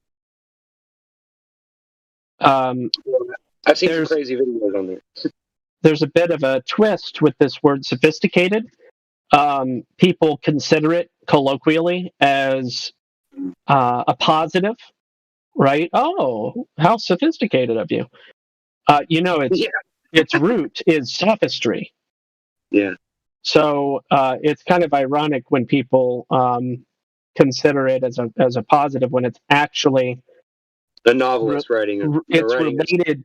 I've seen some crazy videos on there. there's a bit of a twist with this word sophisticated. People consider it colloquially as a positive, right? Oh, how sophisticated of you. Its root is sophistry. Yeah. So it's kind of ironic when people consider it as a positive when it's actually the novelist writing. It's related.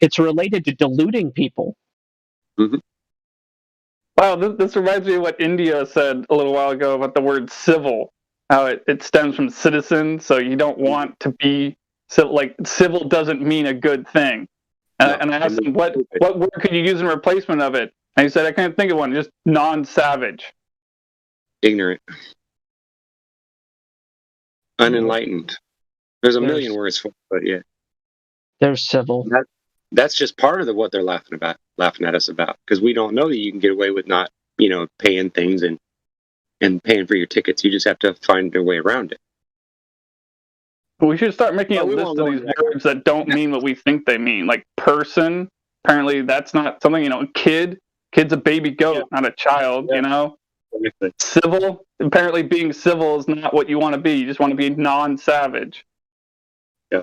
It's related to deluding people. Mm-hmm. Wow, this reminds me of what India said a little while ago about the word civil. How it stems from citizen, so you don't want to be civil. Like civil doesn't mean a good thing. And I asked him what word could you use in replacement of it, and he said I can't think of one. Just non-savage, ignorant, unenlightened. There's a million words for it, but yeah. There's civil. That's just part of what they're laughing at us about, because we don't know that you can get away with not, paying things and paying for your tickets. You just have to find a way around it. We should start making a list of these words that don't mean what we think they mean. Like person, apparently that's not something, kid's a baby goat, not a child, Civil, apparently being civil is not what you want to be. You just want to be non-savage. Yeah.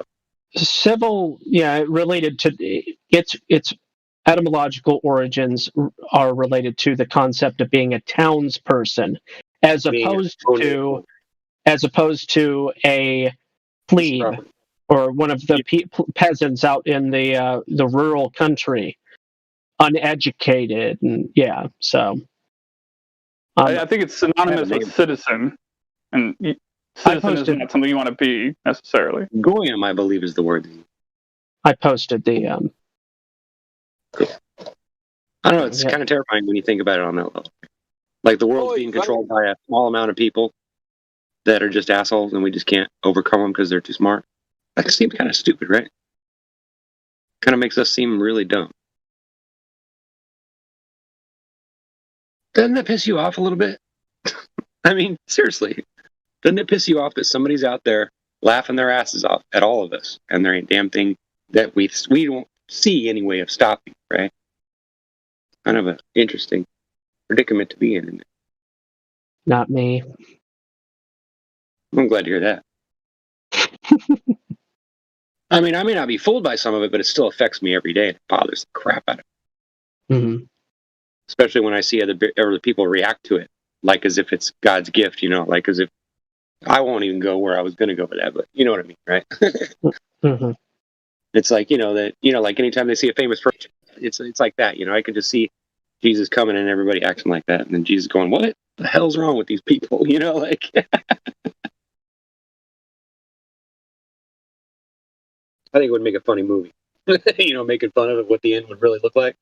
Civil, related to its etymological origins are related to the concept of being a townsperson, as opposed to a plebe or one of the peasants out in the rural country, uneducated, and so. I think it's synonymous with citizen, and citizen is not something you want to be necessarily. Goyim, I believe, is the word. I posted the. I don't know. It's kind of terrifying when you think about it on that level. Like the world's being controlled by a small amount of people that are just assholes, and we just can't overcome them because they're too smart. That seems kind of stupid, right? Kind of makes us seem really dumb. Doesn't that piss you off a little bit? I mean, seriously. Doesn't it piss you off that somebody's out there laughing their asses off at all of us, and there ain't damn thing that we don't see any way of stopping, right? Kind of an interesting predicament to be in, isn't it? Not me. I'm glad to hear that. I mean, I may not be fooled by some of it, but it still affects me every day. It bothers the crap out of me. Mm-hmm. Especially when I see other people react to it, like as if it's God's gift, like as if I won't even go where I was going to go with that, but you know what I mean, right? Mm-hmm. It's like, like anytime they see a famous person, it's like that, I can just see Jesus coming and everybody acting like that. And then Jesus going, what the hell's wrong with these people? Like, I think it would make a funny movie, making fun of what the end would really look like.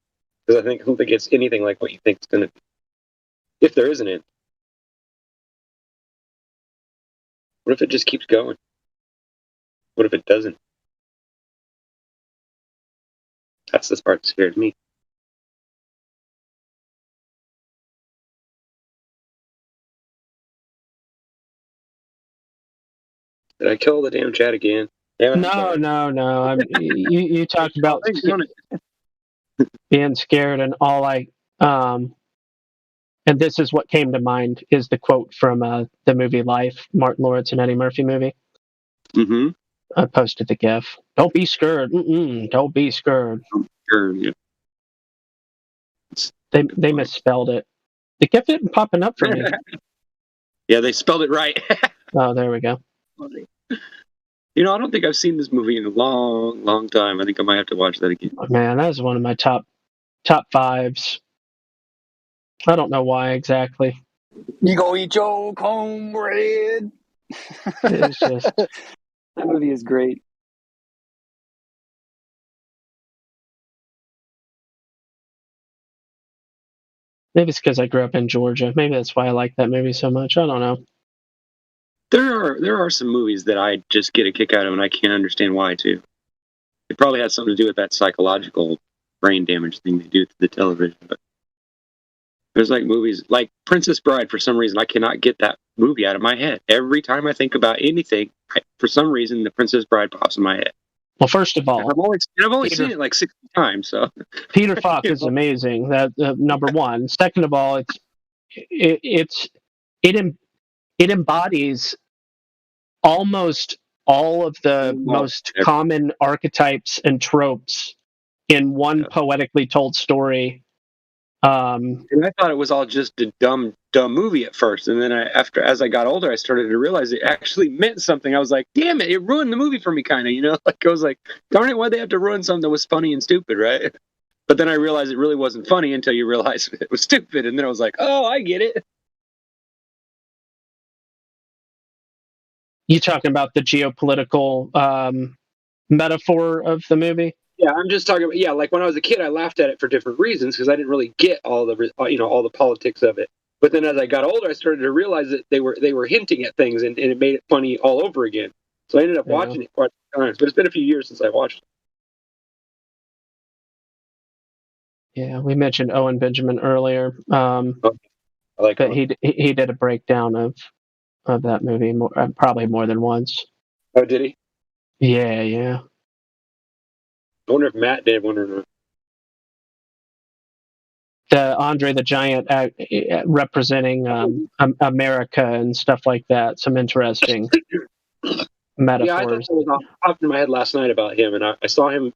Because I don't think it's anything like what you think it's going to be. If there is an end. What if it just keeps going? What if it doesn't? That's the part that scares me. Did I kill the damn chat again? No. You talked about being scared, and all and this is what came to mind is the quote from the movie Life, Martin Lawrence and Eddie Murphy movie. Mm-hmm. I posted the GIF. Don't be scared. Don't be scared. Yeah. They misspelled it. The GIF isn't popping up for me. Yeah, they spelled it right. Oh, there we go. I don't think I've seen this movie in a long, long time. I think I might have to watch that again. Oh, man, that was one of my top fives. I don't know why exactly. You go eat your cornbread. It's just that movie is great. Maybe it's because I grew up in Georgia. Maybe that's why I like that movie so much. I don't know. There are some movies that I just get a kick out of, and I can't understand why too. It probably has something to do with that psychological brain damage thing they do to the television. But there's like movies like Princess Bride. For some reason, I cannot get that movie out of my head. Every time I think about anything, for some reason, the Princess Bride pops in my head. Well, first of all, I've only Peter- seen it like 60 times. So Peter Falk is amazing. That number one. Second of all, it embodies almost all of the most common archetypes and tropes in one poetically told story. And I thought it was all just a dumb movie at first, and then as I got older, I started to realize it actually meant something. I was like, damn it ruined the movie for me, kind of, you know. Like I was like, darn it, why'd they have to ruin something that was funny and stupid, right? But then I realized it really wasn't funny until you realize it was stupid, and then I was like, oh, I get it. You talking about the geopolitical metaphor of the movie? Yeah, I'm just talking about, like when I was a kid, I laughed at it for different reasons because I didn't really get all the politics of it. But then as I got older, I started to realize that they were hinting at things, and it made it funny all over again. So I ended up watching it quite a few times. But it's been a few years since I watched it. Yeah, we mentioned Owen Benjamin earlier. I like but he did a breakdown of that movie probably more than once. Oh, did he? Yeah. I wonder if Matt did one or not. The Andre the Giant representing America and stuff like that. Some interesting metaphors. Yeah, I thought that was popped in my head last night about him, and I saw him,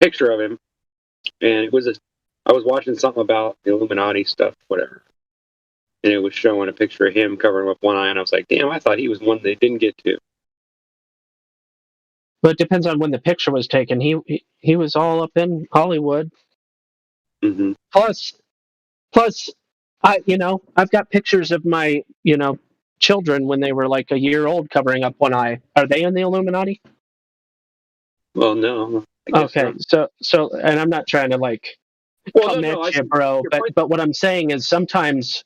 picture of him, and it was I was watching something about the Illuminati stuff, whatever, and it was showing a picture of him covering up one eye, and I was like, damn, I thought he was one they didn't get to. But it depends on when the picture was taken. He was all up in Hollywood. Mm-hmm. Plus, I've got pictures of my, children when they were like a year old covering up one eye. Are they in the Illuminati? Well, no. Okay, so, and I'm not trying to come at you, bro. But what I'm saying is sometimes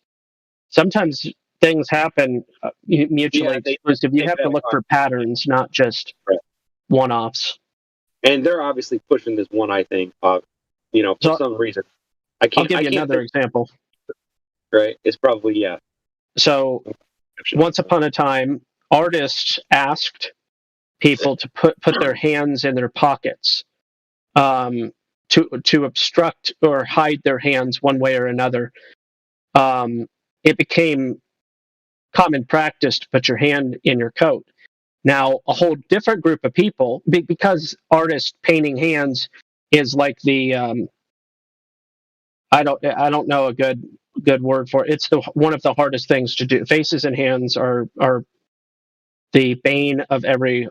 things happen mutually exclusive. You have to look for patterns, not just one-offs. And they're obviously pushing this one eye thing, for some reason. I'll give you another example. Right? It's probably, So, once upon a time, artists asked people to put their hands in their pockets to obstruct or hide their hands one way or another. It became common practice to put your hand in your coat. Now, a whole different group of people, because artists painting hands is like the I don't know a good word for it. It's one of the hardest things to do. Faces and hands are the bane of every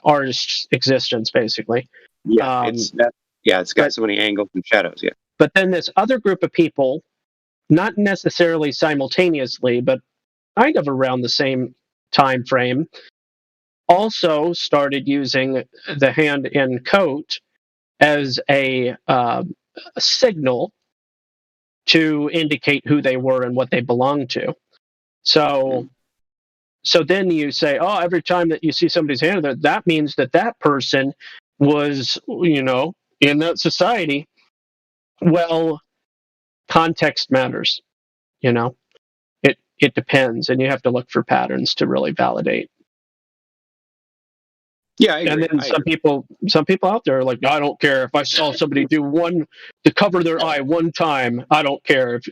artist's existence, basically. Yeah, it's got so many angles and shadows. Yeah. But then this other group of people, not necessarily simultaneously, but kind of around the same time frame, also started using the hand in coat as a signal to indicate who they were and what they belonged to. So then you say, oh, every time that you see somebody's hand there, that means that person was, in that society. Well, context matters, It depends, and you have to look for patterns to really validate. Yeah, I agree. And then some people out there are like, I don't care if I saw somebody do to cover their eye one time. I don't care if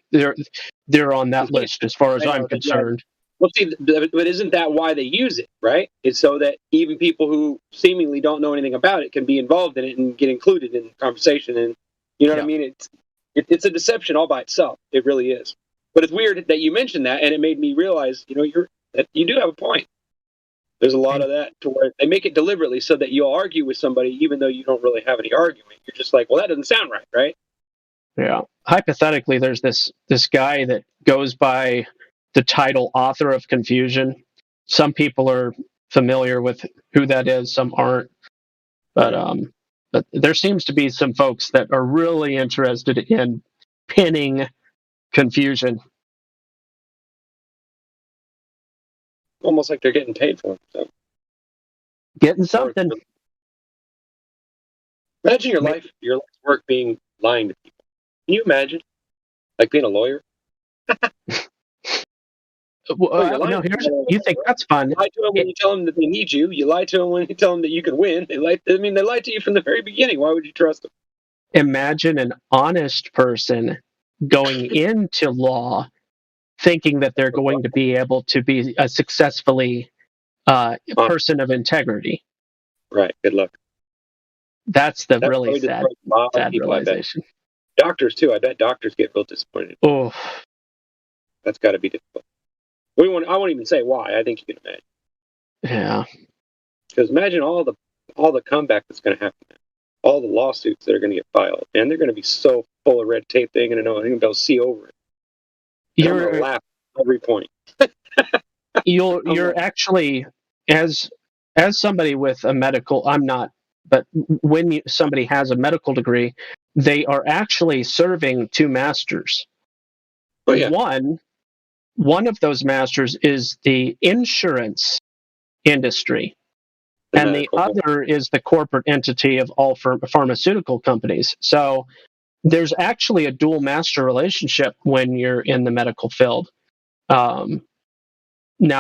they're on that list as far as I'm concerned. Well, see, but isn't that why they use it, right? It's so that even people who seemingly don't know anything about it can be involved in it and get included in the conversation. And you know what I mean? It's a deception all by itself. It really is. But it's weird that you mentioned that, and it made me realize, you do have a point. There's a lot of that to where they make it deliberately so that you'll argue with somebody even though you don't really have any argument. You're just like, well, that doesn't sound right, right? Yeah. Hypothetically, there's this guy that goes by the title author of confusion. Some people are familiar with who that is, some aren't. But there seems to be some folks that are really interested in pinning confusion. Almost like they're getting paid for it. So. Getting something. Imagine your life's work being lying to people. Can you imagine? Like being a lawyer? No, you think that's fun? You lie to them when you tell them that they need you. You lie to them when you tell them that you can win. They lie to you from the very beginning. Why would you trust them? Imagine an honest person going into law thinking that they're going to be able to be a successfully person of integrity. Right. Good luck. That's really sad realization. Doctors too. I bet doctors get real disappointed. Oh, that's got to be difficult. I won't even say why. I think you can imagine. Yeah. Because imagine all the comeback that's going to happen. All the lawsuits that are going to get filed, and they're going to be so full of red tape. They're going to know. They're going to be able to see over it. You're going to laugh at every point. You're actually as somebody with a medical. I'm not, but when somebody has a medical degree, they are actually serving two masters. Oh, yeah. One of those masters is the insurance industry, and the other is the corporate entity of all pharmaceutical companies. So there's actually a dual master relationship when you're in the medical field. Now,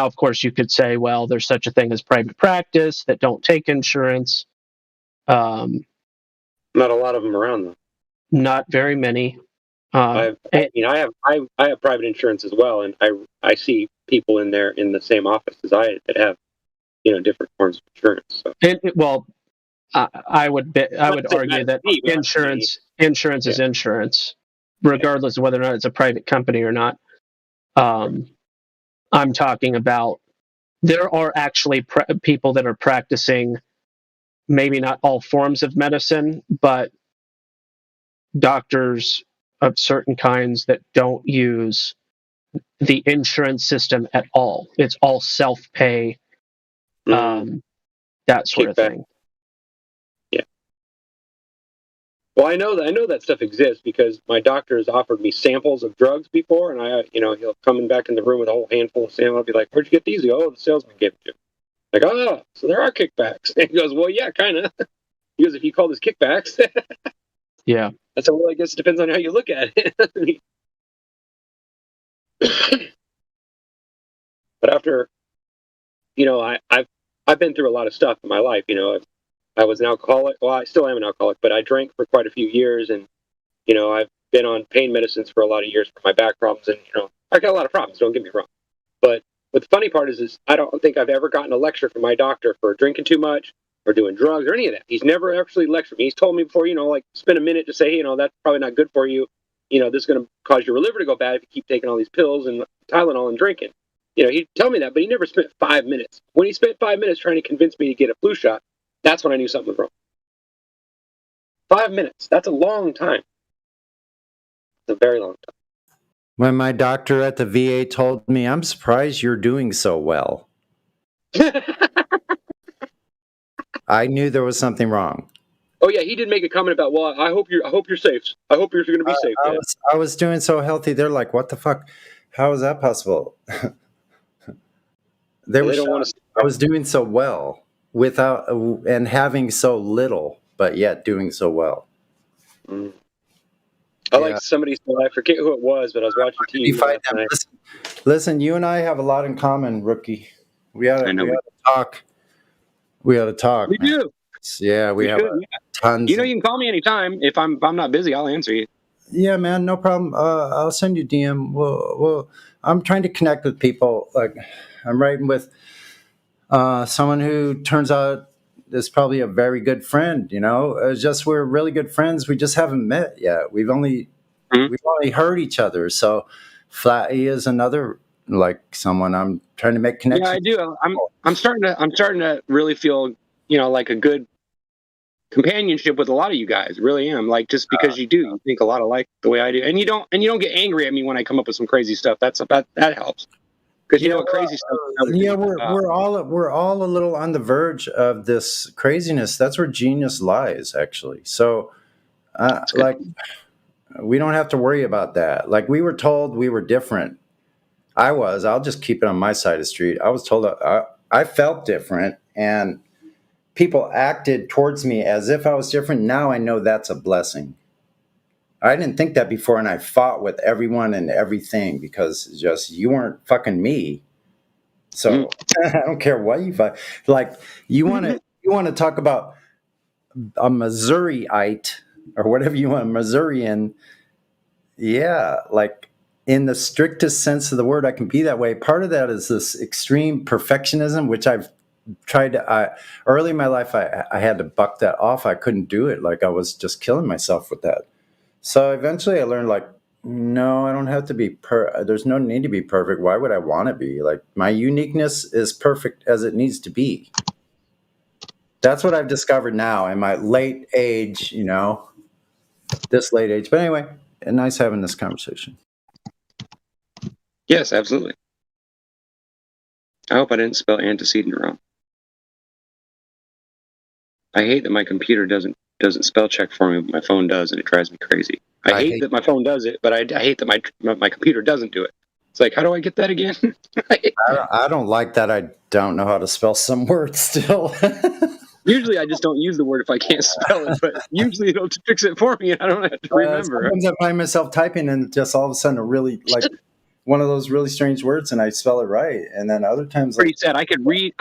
of course, you could say, well, there's such a thing as private practice that don't take insurance. Not a lot of them around, though. Not very many. I have private insurance as well, and I see people in there in the same office as I that have different forms of insurance. So. I would argue that insurance is insurance, regardless of whether or not it's a private company or not. I'm talking about there are actually people that are practicing, maybe not all forms of medicine, but doctors of certain kinds that don't use the insurance system at all. It's all self-pay, that sort of thing. Yeah. Well, I know that stuff exists because my doctor has offered me samples of drugs before, and he'll come back in the room with a whole handful of samples. I'll be like, "Where'd you get these?" He goes, "Oh, the salesman gave it to me." Like, "Oh, so there are kickbacks." And he goes, "Well, yeah, kind of." He goes, "If you call this kickbacks." Yeah. That's well, I guess it depends on how you look at it. But after, I've been through a lot of stuff in my life. I was an alcoholic. Well, I still am an alcoholic, but I drank for quite a few years, and I've been on pain medicines for a lot of years for my back problems, and I got a lot of problems. Don't get me wrong, but the funny part is I don't think I've ever gotten a lecture from my doctor for drinking too much or doing drugs or any of that. He's never actually lectured me. He's told me before, spend a minute to say, hey, that's probably not good for you. This is going to cause your liver to go bad if you keep taking all these pills and Tylenol and drinking. He'd tell me that, but he never spent 5 minutes. When he spent 5 minutes trying to convince me to get a flu shot, that's when I knew something was wrong. 5 minutes. That's a long time. It's a very long time. When my doctor at the VA told me, I'm surprised you're doing so well. I knew there was something wrong. Oh yeah, he did make a comment about, well, I hope you're safe. I hope you're going to be safe. I was doing so healthy. They're like, what the fuck? How is that possible? I was doing so well without and having so little, but yet doing so well. I like somebody said, I forget who it was, but I was watching TV last night. Listen, you and I have a lot in common, rookie. We ought to talk. We ought to talk. We do. Yeah, we have tons. You can call me anytime. If I'm not busy, I'll answer you. Yeah, man, no problem. I'll send you DM. Well, I'm trying to connect with people. Like, I'm writing with someone who turns out is probably a very good friend. It's just we're really good friends. We just haven't met yet. We've only heard each other. So, Flatty is another someone I'm trying to make connections. Yeah, I do. I'm starting to really feel like a good companionship with a lot of you guys. Really am. Just because you think a lot alike the way I do, and you don't get angry at me when I come up with some crazy stuff. That helps. Because crazy stuff. Yeah, we're all a little on the verge of this craziness. That's where genius lies, actually. So, we don't have to worry about that. We were told we were different. I'll just keep it on my side of the street. I was told I felt different, and people acted towards me as if I was different. Now I know that's a blessing. I didn't think that before, and I fought with everyone and everything because just you weren't fucking me. So I don't care what you fight. Like you want to talk about a Missouriite or whatever you want, Missourian. Yeah, like in the strictest sense of the word, I can be that way. Part of that is this extreme perfectionism, which I've tried to. Early in my life, I had to buck that off. I couldn't do it. Like I was just killing myself with that. So eventually, I learned like, no, I don't have to be there's no need to be perfect. Why would I want to be? Like my uniqueness is perfect as it needs to be. That's what I've discovered now in my late age, this late age. But anyway, nice having this conversation. Yes, absolutely. I hope I didn't spell antecedent wrong. I hate that my computer doesn't spell check for me, but my phone does, and it drives me crazy. I hate that my phone does it, but I hate that my computer doesn't do it. It's like, how do I get that again? I don't like that. I don't know how to spell some words still. Usually I just don't use the word if I can't spell it, but usually it'll fix it for me and I don't have to remember. Sometimes I find myself typing and just all of a sudden a really like one of those really strange words and I spell it right. And then other times pretty sad. I could read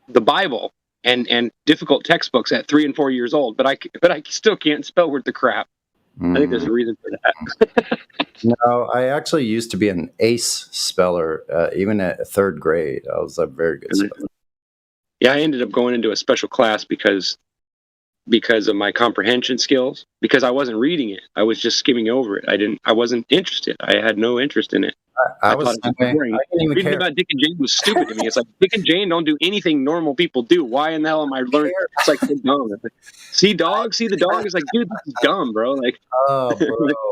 the Bible and difficult textbooks at 3 and 4 years old, but I still can't spell worth the crap. I think there's a reason for that. No, I actually used to be an ace speller, even at third grade. I was a very good speller. Yeah, I ended up going into a special class because of my comprehension skills. Because I wasn't reading it, I was just skimming over it. I wasn't interested. I had no interest in it. I thought it was boring. Reading about Dick and Jane was stupid to me. It's like Dick and Jane don't do anything normal people do. Why in the hell am I learning? It's like so dumb. Like, see the dog. It's like, dude, this is dumb, bro. Like, like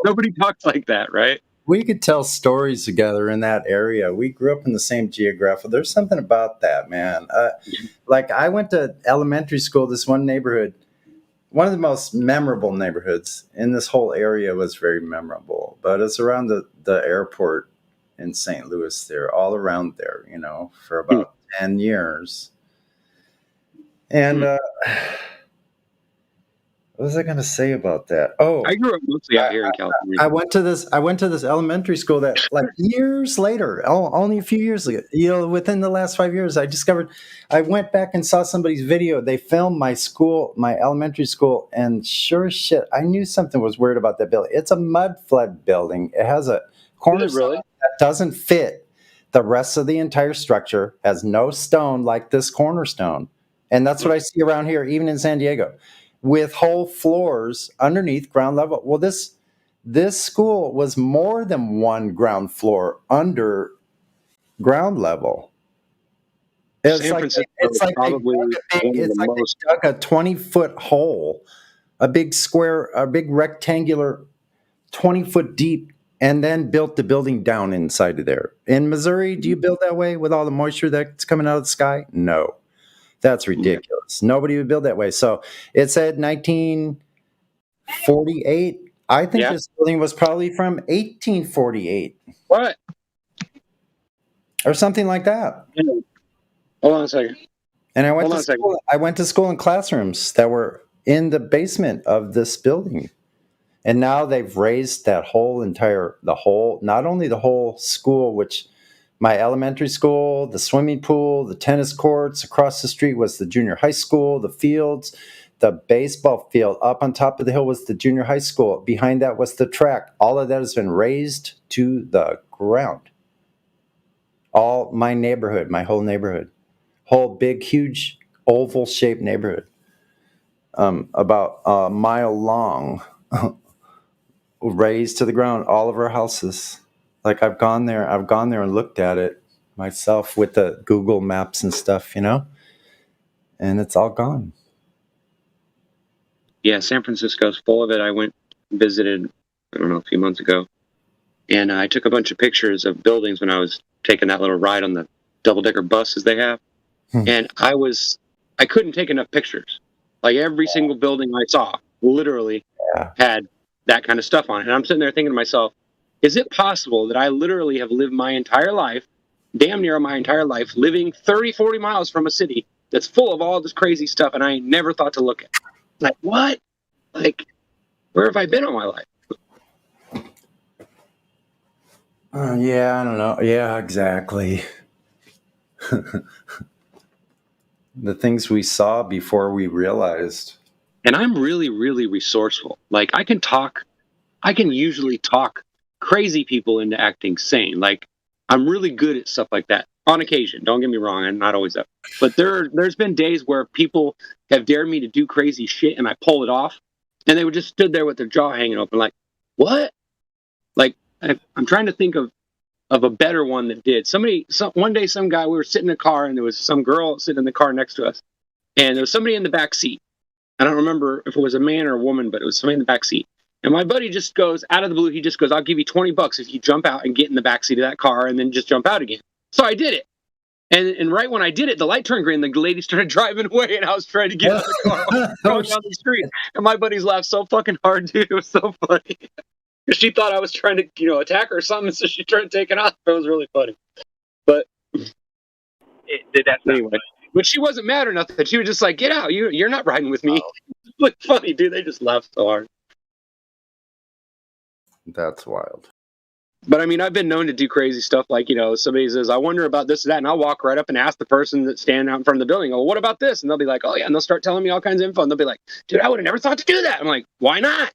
nobody talks like that, right? We could tell stories together in that area. We grew up in the same geographic. There's something about that, man. Like I went to elementary school, this one neighborhood, one of the most memorable neighborhoods in this whole area was very memorable, but it's around the airport in St. Louis there, all around there, for about 10 years. And what was I going to say about that? Oh, I grew up mostly out here in California. I went to this elementary school that like years later, only a few years ago, within the last 5 years, I went back and saw somebody's video. They filmed my elementary school, and sure as shit, I knew something was weird about that building. It's a mud flood building. It has a cornerstone that doesn't fit the rest of the entire structure, has no stone like this cornerstone. And that's what I see around here, even in San Diego, with whole floors underneath ground level. Well, this school was more than one ground floor under ground level. It's like they dug a 20-foot hole, a big rectangular 20-foot deep, and then built the building down inside of there. In Missouri, do you build that way with all the moisture that's coming out of the sky? No. That's ridiculous. Nobody would build that way. So it said 1948. I think this building was probably from 1848. What? Or something like that. Hold on a second. And I went to school in classrooms that were in the basement of this building. And now they've raised that not only the whole school, which my elementary school, the swimming pool, the tennis courts, across the street was the junior high school, the fields, the baseball field. Up on top of the hill was the junior high school. Behind that was the track. All of that has been razed to the ground. All my neighborhood, my whole neighborhood, whole big, huge, oval-shaped neighborhood, about a mile long, razed to the ground. All of our houses. Like I've gone there and looked at it myself with the Google Maps and stuff, and it's all gone. Yeah, San Francisco's full of it. I went visited, a few months ago, and I took a bunch of pictures of buildings when I was taking that little ride on the double-decker buses they have, and I couldn't take enough pictures. Like every single building I saw literally had that kind of stuff on it, and I'm sitting there thinking to myself, is it possible that I literally have lived my entire life, damn near my entire life, living 30, 40 miles from a city that's full of all this crazy stuff, and I never thought to look at it? Like, what? Like, Where have I been all my life? Yeah, I don't know. Yeah, exactly. The things we saw before we realized. And I'm really, really resourceful. Like I can usually talk crazy people into acting sane. Like I'm really good at stuff like that on occasion. Don't get me wrong, I'm not always up. But there's been days where people have dared me to do crazy shit and I pull it off, and they would just stood there with their jaw hanging open, like, what? Like I'm trying to think of a better one that did. One day, some guy, we were sitting in a car and there was some girl sitting in the car next to us, and there was somebody in the back seat. I don't remember if it was a man or a woman, but it was somebody in the back seat. And my buddy just goes, out of the blue, he just goes, I'll give you $20 if you jump out and get in the back seat of that car and then just jump out again. So I did it. And right when I did it, the light turned green, the lady started driving away, and I was trying to get in the car going down the street. And my buddies laughed so fucking hard, dude. It was so funny. She thought I was trying to, attack her or something, so she started taking off. It was really funny. But anyway. But she wasn't mad or nothing. She was just like, get out. You're not riding with me. It's like funny, dude. They just laughed so hard. That's wild. But I mean, I've been known to do crazy stuff like, somebody says, I wonder about this or that. And I'll walk right up and ask the person that's standing out in front of the building, oh, what about this? And they'll be like, oh, yeah. And they'll start telling me all kinds of info. And they'll be like, dude, I would have never thought to do that. I'm like, why not?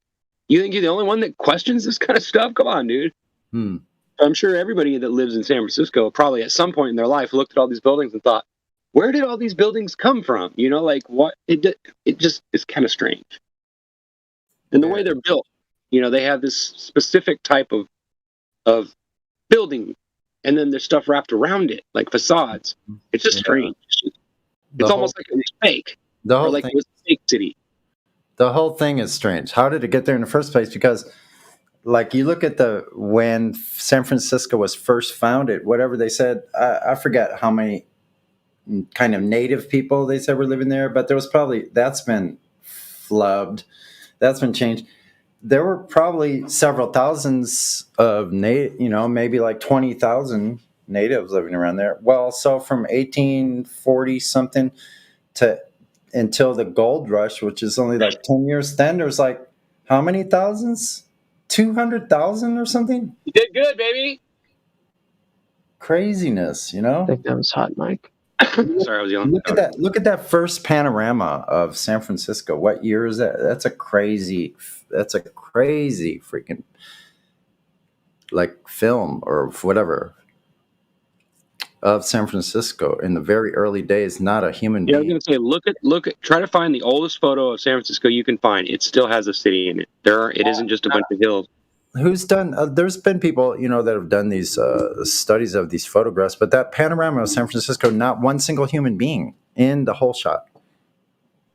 You think you're the only one that questions this kind of stuff? Come on, dude. I'm sure everybody that lives in San Francisco probably at some point in their life looked at all these buildings and thought, where did all these buildings come from? Like what? It just is kind of strange. And the way they're built, they have this specific type of building, and then there's stuff wrapped around it, like facades. It's just strange. It's almost like it's fake. Or like it was a fake city. The whole thing is strange. How did it get there in the first place? Because, like, you look at when San Francisco was first founded, whatever they said, I forget how many kind of native people they said were living there, but there was probably, that's been flubbed. That's been changed. There were probably several thousands of maybe like 20,000 natives living around there. Well, so from 1840 something to until the gold rush, which is only like 10 years, then there's like how many thousands? 200,000 or something? You did good, baby. Craziness, I think that was hot, Mike. Sorry, I was yelling. Look at that first panorama of San Francisco. What year is that? That's a crazy freaking like film or whatever of San Francisco in the very early days. Not a human being. I was going to say, try to find the oldest photo of San Francisco you can find. It still has a city in it. It isn't just a bunch of hills. Who's done? There's been people, that have done these studies of these photographs, but that panorama of San Francisco, not one single human being in the whole shot.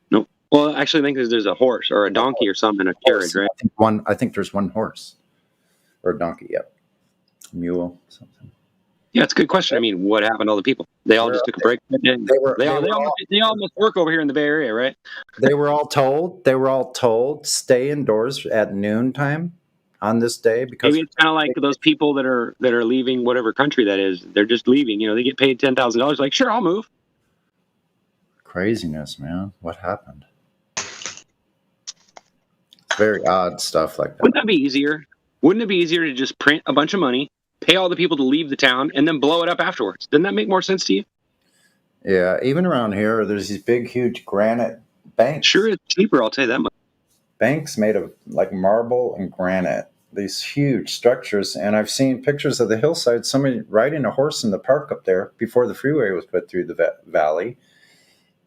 Nope. Well, actually, I think there's a horse or a donkey or something, a carriage, right? I think there's one horse or a donkey. Yep. Mule. Something. Yeah, it's a good question. I mean, what happened to all the people? They all just took a break. They all must work over here in the Bay Area, right? They were all told stay indoors at noontime on this day, because maybe it's kind of like those people that are leaving whatever country that is. They're just leaving. They get paid $10,000. Like, sure, I'll move. Craziness, man. What happened? It's very odd stuff like that. Wouldn't that be easier? Wouldn't it be easier to just print a bunch of money, pay all the people to leave the town, and then blow it up afterwards? Doesn't that make more sense to you? Yeah, even around here, there's these big, huge granite banks. Sure, it's cheaper, I'll tell you that much. Banks made of like marble and granite, these huge structures. And I've seen pictures of the hillside, somebody riding a horse in the park up there before the freeway was put through the valley,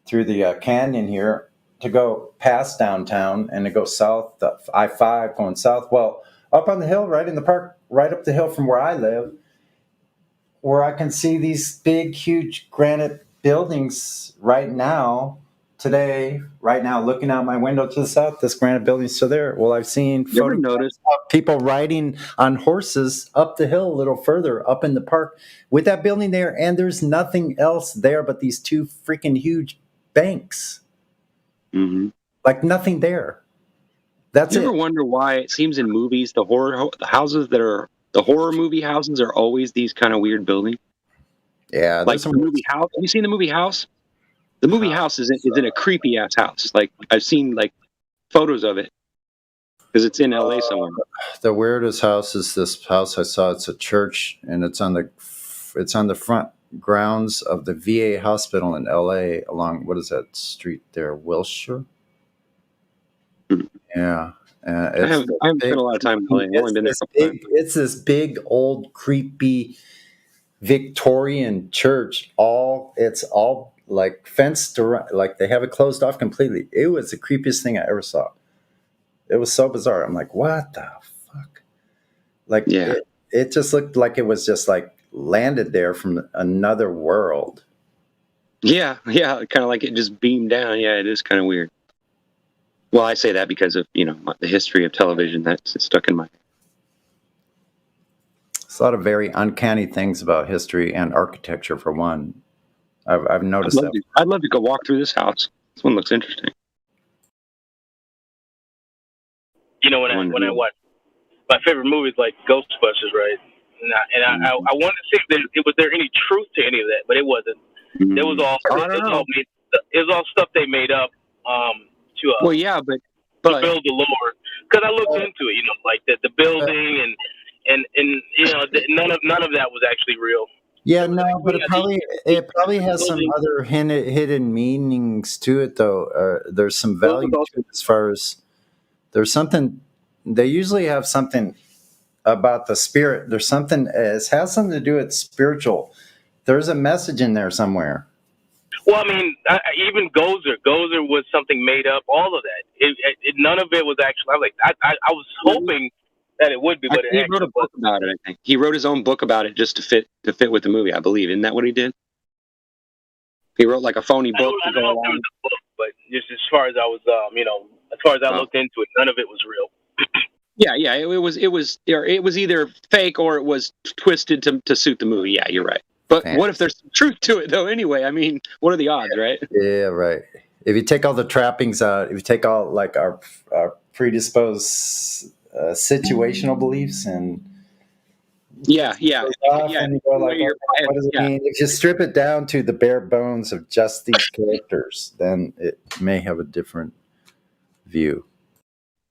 through the canyon here, to go past downtown and to go south, I-5 going south. Well, up on the hill, right in the park, right up the hill from where I live, where I can see these big, huge granite buildings right now, looking out my window to the south, this granite building's still there. Well, I've seen photos of people riding on horses up the hill a little further up in the park with that building there, and there's nothing else there but these two freaking huge banks. Mm-hmm. Like nothing there. That's it. You ever wonder why it seems in movies the horror movie houses are always these kind of weird buildings? Yeah, like the movie House. Have you seen the movie House? The movie House is in a creepy ass house. Like I've seen like photos of it, Because it's in LA somewhere. The weirdest house is this house I saw. It's a church, and it's on the front grounds of the VA hospital in LA along, what is that street there? Wilshire? Yeah. I haven't spent a lot of time in LA. I've only been there a couple times. It's this big, old, creepy Victorian church. It's all like fenced around, like they have it closed off completely. It was the creepiest thing I ever saw. It was so bizarre. I'm like, what the fuck? Like, yeah. It just looked like it was just like landed there from another world. Yeah, kind of like it just beamed down. Yeah, it is kind of weird. Well, I say that because of, the history of television that's stuck in my head. It's a lot of very uncanny things about history and architecture, for one. I've noticed that. I'd love to go walk through this house. This one looks interesting. When I watch my favorite movies like Ghostbusters, right? And I wanted to see if was there any truth to any of that, but it wasn't. It was all it was all stuff they made up to to build the lore. Because I looked into it, like the building and none of that was actually real. Yeah, no, but it probably has some other hidden meanings to it, though. There's some value to it as far as there's something. They usually have something about the spirit. There's something. It has something to do with spiritual. There's a message in there somewhere. Well, I mean, even Gozer was something made up. All of that, none of it was actually. I was like, I was hoping that it would be, but he wrote a book about it. I think he wrote his own book about it just to fit with the movie. I believe, isn't that what he did? He wrote like a phony book to go along. It was a book, but just as far as I was, as far as I looked into it, none of it was real. Yeah, it was either fake or it was twisted to suit the movie. Yeah, you're right. But what if there's some truth to it, though? Anyway, I mean, what are the odds, right? Yeah, right. If you take all the trappings out, if you take all like our predisposed situational beliefs and and you go like, what does it mean? If you strip it down to the bare bones of just these characters, then it may have a different view.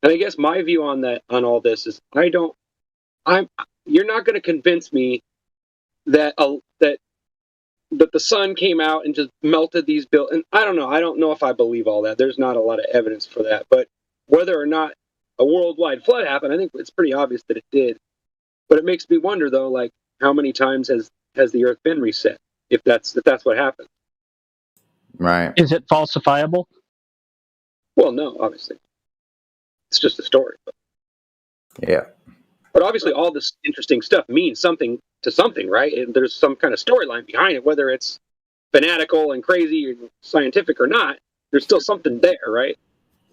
And I guess my view on all this is you're not going to convince me that the sun came out and just melted these buildings. And I don't know if I believe all that. There's not a lot of evidence for that. But whether or not a worldwide flood happened, I think it's pretty obvious that it did. But it makes me wonder, though, like how many times has the Earth been reset? If that's what happened, right? Is it falsifiable? Well, no, obviously, it's just a story. Yeah. But obviously, all this interesting stuff means something to something, right? And there's some kind of storyline behind it, whether it's fanatical and crazy or scientific or not. There's still something there, right?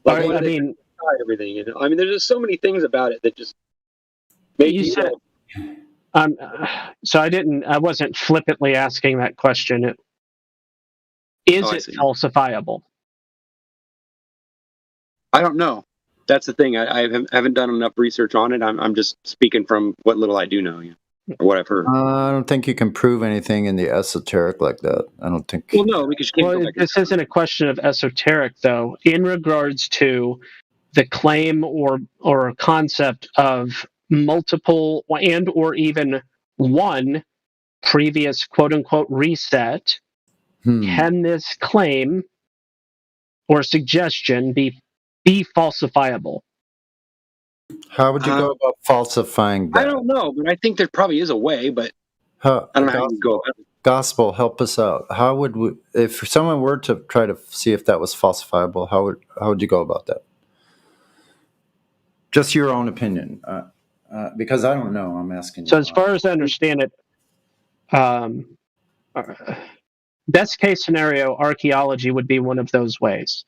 Like, I mean, everything. I mean, there's just so many things about it that just make you said. So I wasn't flippantly asking that question. Is it falsifiable? I don't know. That's the thing. I haven't done enough research on it. I'm just speaking from what little I do know, or what I've heard. I don't think you can prove anything in the esoteric like that. I don't think. Well, no, because this isn't a question of esoteric, though. In regards to the claim or a concept of multiple and or even one previous quote unquote reset, can this claim or suggestion be falsifiable? How would you go about falsifying that? I don't know, but I think there probably is a way, but I don't know how you go about it. Gospel, help us out. How would we, if someone were to try to see if that was falsifiable, how would you go about that? Just your own opinion, because I don't know. I'm asking. So, as far as I understand it, best case scenario, archaeology would be one of those ways.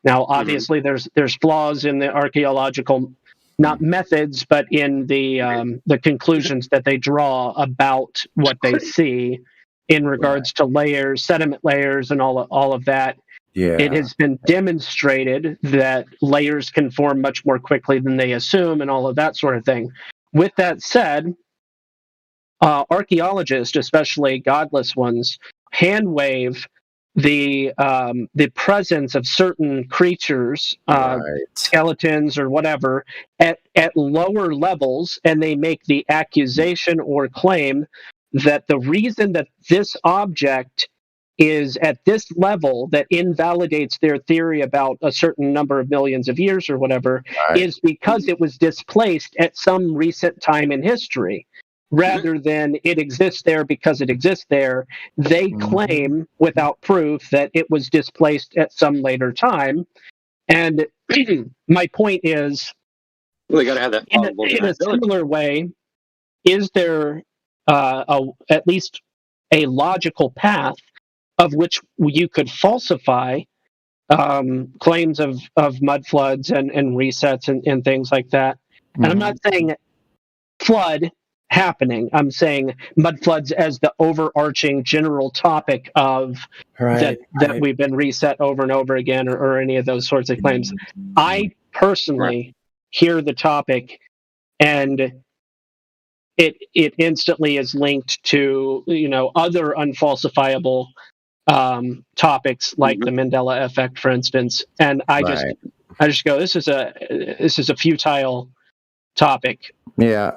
Now, obviously, there's flaws in the archaeological, not methods, but in the conclusions that they draw about what they see in regards to layers, sediment layers, and all of that. Yeah. It has been demonstrated that layers can form much more quickly than they assume, and all of that sort of thing. With that said, archaeologists, especially godless ones, hand wave the presence of certain creatures, skeletons or whatever, at lower levels, and they make the accusation or claim that the reason that this object is at this level that invalidates their theory about a certain number of millions of years or whatever is because it was displaced at some recent time in history. Rather than it exists there because it exists there, they claim without proof that it was displaced at some later time. And my point is, well, they got to have that in a similar way, is there at least a logical path of which you could falsify claims of mud floods and resets and things like that? And I'm not saying flood happening. I'm saying mud floods as the overarching general topic of that we've been reset over and over again, or any of those sorts of claims. I personally hear the topic, and it instantly is linked to other unfalsifiable topics like the Mandela effect, for instance. And I just go, this is a futile topic. Yeah.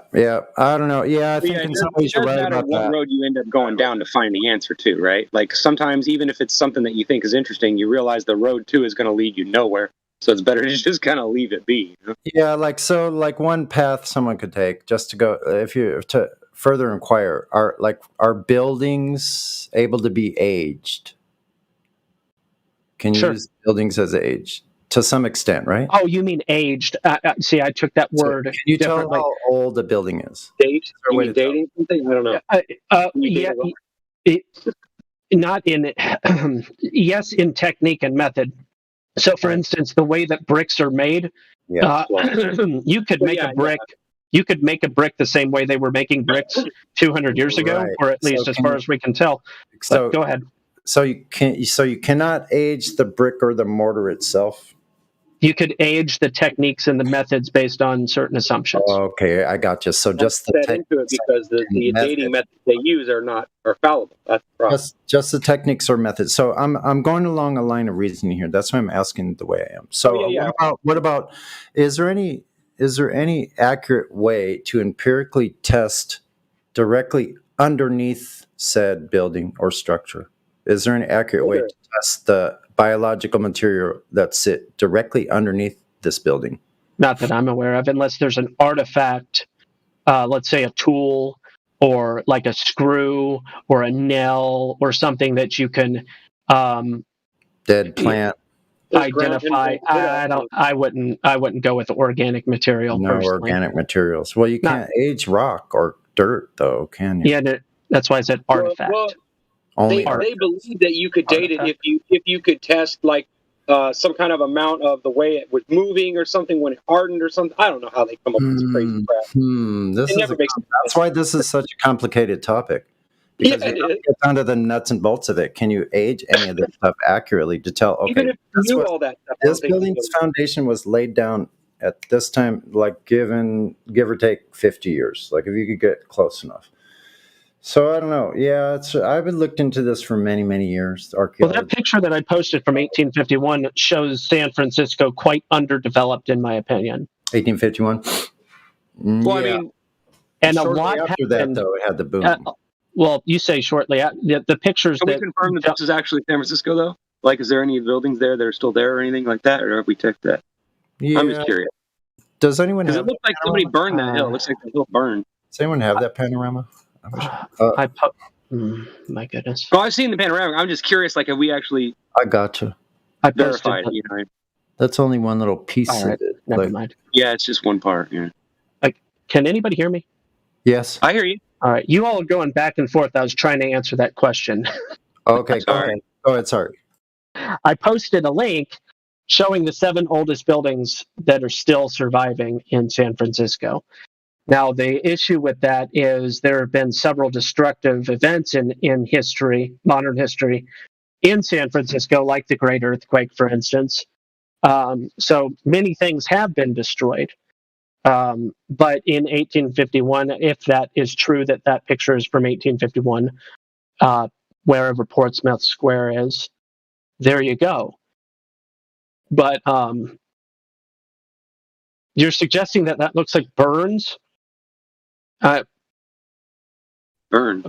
I don't know. Yeah, I think in some ways you're right about what that. road you end up going down to find the answer to, right? Like sometimes even if it's something that you think is interesting, you realize the road to is going to lead you nowhere. So it's better to just kind of leave it be. Yeah, like one path someone could take just to go to further inquire are buildings able to be aged? Can you use buildings as aged? To some extent, right? Oh, you mean aged? See, I took that word. Can you tell how old a building is? Date? You mean dating something? I don't know. Not in yes, in technique and method. So, for instance, the way that bricks are made, you could make a brick. You could make a brick the same way they were making bricks 200 years ago, or at least as far as we can tell. So go ahead. So you cannot age the brick or the mortar itself. You could age the techniques and the methods based on certain assumptions. Okay, I got you. So just the into it because the dating methods they use are fallible. That's the problem. Just the techniques or methods. So I'm going along a line of reasoning here. That's why I'm asking the way I am. So what about is there any accurate way to empirically test directly underneath said building or structure? Is there an accurate way to test the biological material that sit directly underneath this building? Not that I'm aware of, unless there's an artifact, let's say a tool or like a screw or a nail or something that you can dead plant identify. I wouldn't go with organic material. No personally. Organic materials. Well, you can't age rock or dirt, though, can you? Yeah, that's why I said artifact. They believe that you could date it if you could test like some kind of amount of the way it was moving or something when it hardened or something. I don't know how they come up with this crazy crap. That's why this is such a complicated topic. Because you don't get down to the nuts and bolts of it. Can you age any of this stuff accurately to tell? Okay, even if you knew all that stuff, this building's foundation was laid down at this time, like give or take 50 years. Like if you could get close enough. So I don't know. Yeah, I've been looked into this for many, many years. Well, that picture that I posted from 1851 shows San Francisco quite underdeveloped, in my opinion. 1851. Well, I mean, and shortly a lot after happened. that, though, it had the boom. Well, you say shortly. The pictures. Can we confirm that this is actually San Francisco, though? Like, is there any buildings there that are still there or anything like that, or have we checked that? Yeah. I'm just curious. Does anyone have? Because it looks like somebody burned that hill. It looks like the hill burned. Does anyone have that panorama? My goodness. Well, I've seen the panorama. I'm just curious, like, have we actually? I got you. I verified. posted, you know? That's only one little piece All right, of it. never mind. Yeah, it's just one part. Yeah. Can anybody hear me? Yes. I hear you. All right. You all are going back and forth. I was trying to answer that question. Okay, go ahead. Sorry. I posted a link showing the 7 oldest buildings that are still surviving in San Francisco. Now, the issue with that is there have been several destructive events in history, modern history, in San Francisco, like the Great Earthquake, for instance. So many things have been destroyed. But in 1851, if that is true, that picture is from 1851, wherever Portsmouth Square is, there you go. But you're suggesting that looks like Burns? Burn.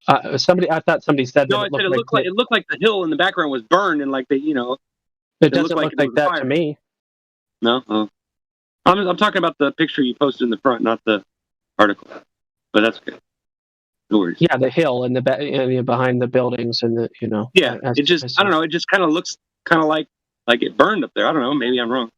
I thought somebody said No, that I it said looked it looked like the hill in the background was burned and like it doesn't look like that to me. No, oh. I'm talking about the picture you posted in the front, not the article. But that's good. No worries. Yeah, the hill and the behind the buildings and the Yeah, it just I don't know. It just kind of looks kind of like it burned up there. I don't know. Maybe I'm wrong.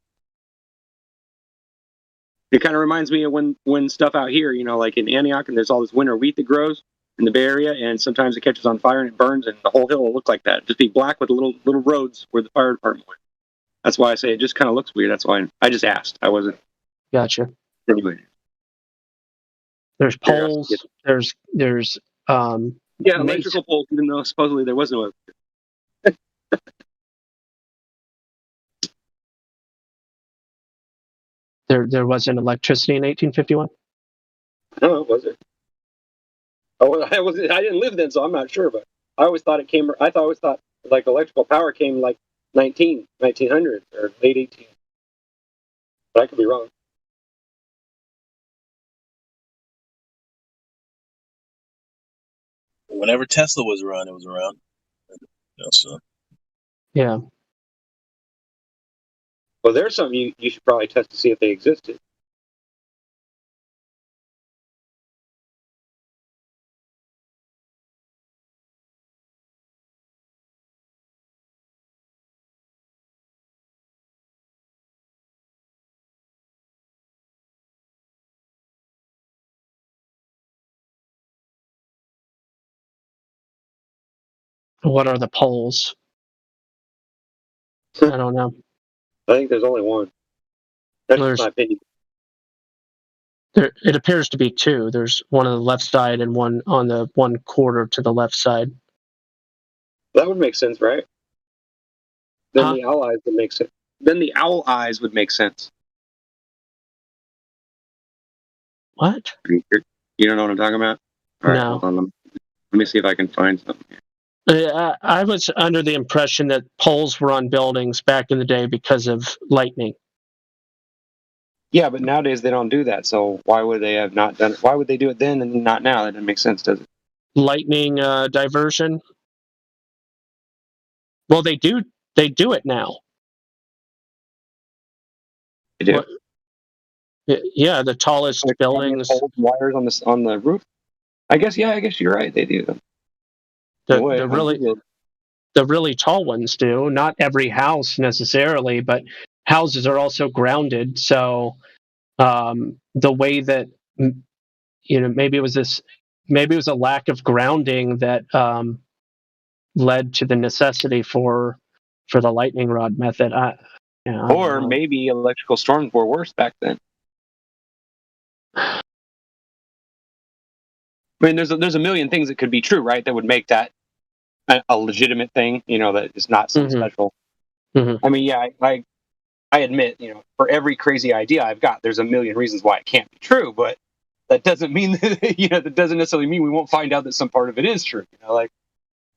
It kind of reminds me of when stuff out here, like in Antioch, and there's all this winter wheat that grows in the Bay Area, and sometimes it catches on fire and it burns, and the whole hill will look like that. It'd just be black with little roads where the fire department went. That's why I say it just kind of looks weird. That's why I just asked. I wasn't. Gotcha. Anyway. There's poles. There's electrical poles, even though supposedly there was no. There wasn't electricity in 1851? No, was it? Oh, I didn't live then, so I'm not sure. But I always thought it came. I always thought like electrical power came like 1900 or late 18. But I could be wrong. Whenever Tesla was around, it was around. So. Yeah. Well, there's something you should probably test to see if they existed. What are the poles? I don't know. I think there's only one. That's just my opinion. It appears to be two. There's one on the left side and one on the 1/4 to the left side. That would make sense, right? Then the owl eyes would make sense. Then the owl eyes would make sense. What? You don't know what I'm talking about? All right, No. hold on. Let me see if I can find something. I was under the impression that poles were on buildings back in the day because of lightning. Yeah, but nowadays they don't do that. So why would they have not done it? Why would they do it then and not now? That doesn't make sense, does it? Lightning diversion. Well, they do it now. They do. What? Yeah, the tallest buildings. Wires on the roof. I guess you're right. They do. The really tall ones do. Not every house necessarily, but houses are also grounded. So the way that maybe it was a lack of grounding that led to the necessity for the lightning rod method. Or maybe electrical storms were worse back then. I mean, there's a million things that could be true, right? That would make that a legitimate thing, that is not some special. Mm-hmm. I mean, yeah, I admit, for every crazy idea I've got, there's a million reasons why it can't be true, but that doesn't mean that, that doesn't necessarily mean we won't find out that some part of it is true. Like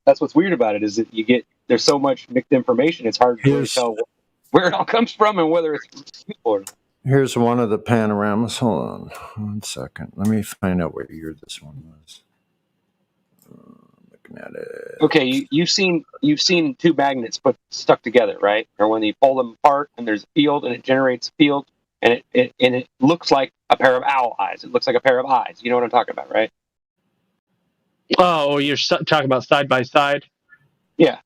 that's what's weird about it is that there's so much mixed information. It's hard to really tell where it all comes from and whether it's useful or not. Here's one of the panoramas. Hold on 1 second. Let me find out what year this one was. Looking at it. Okay, you've seen two magnets stuck together, right? Or when you pull them apart and there's a field and it generates a field and it looks like a pair of owl eyes. It looks like a pair of eyes. You know what I'm talking about, right? Oh, you're talking about side by side? Yeah.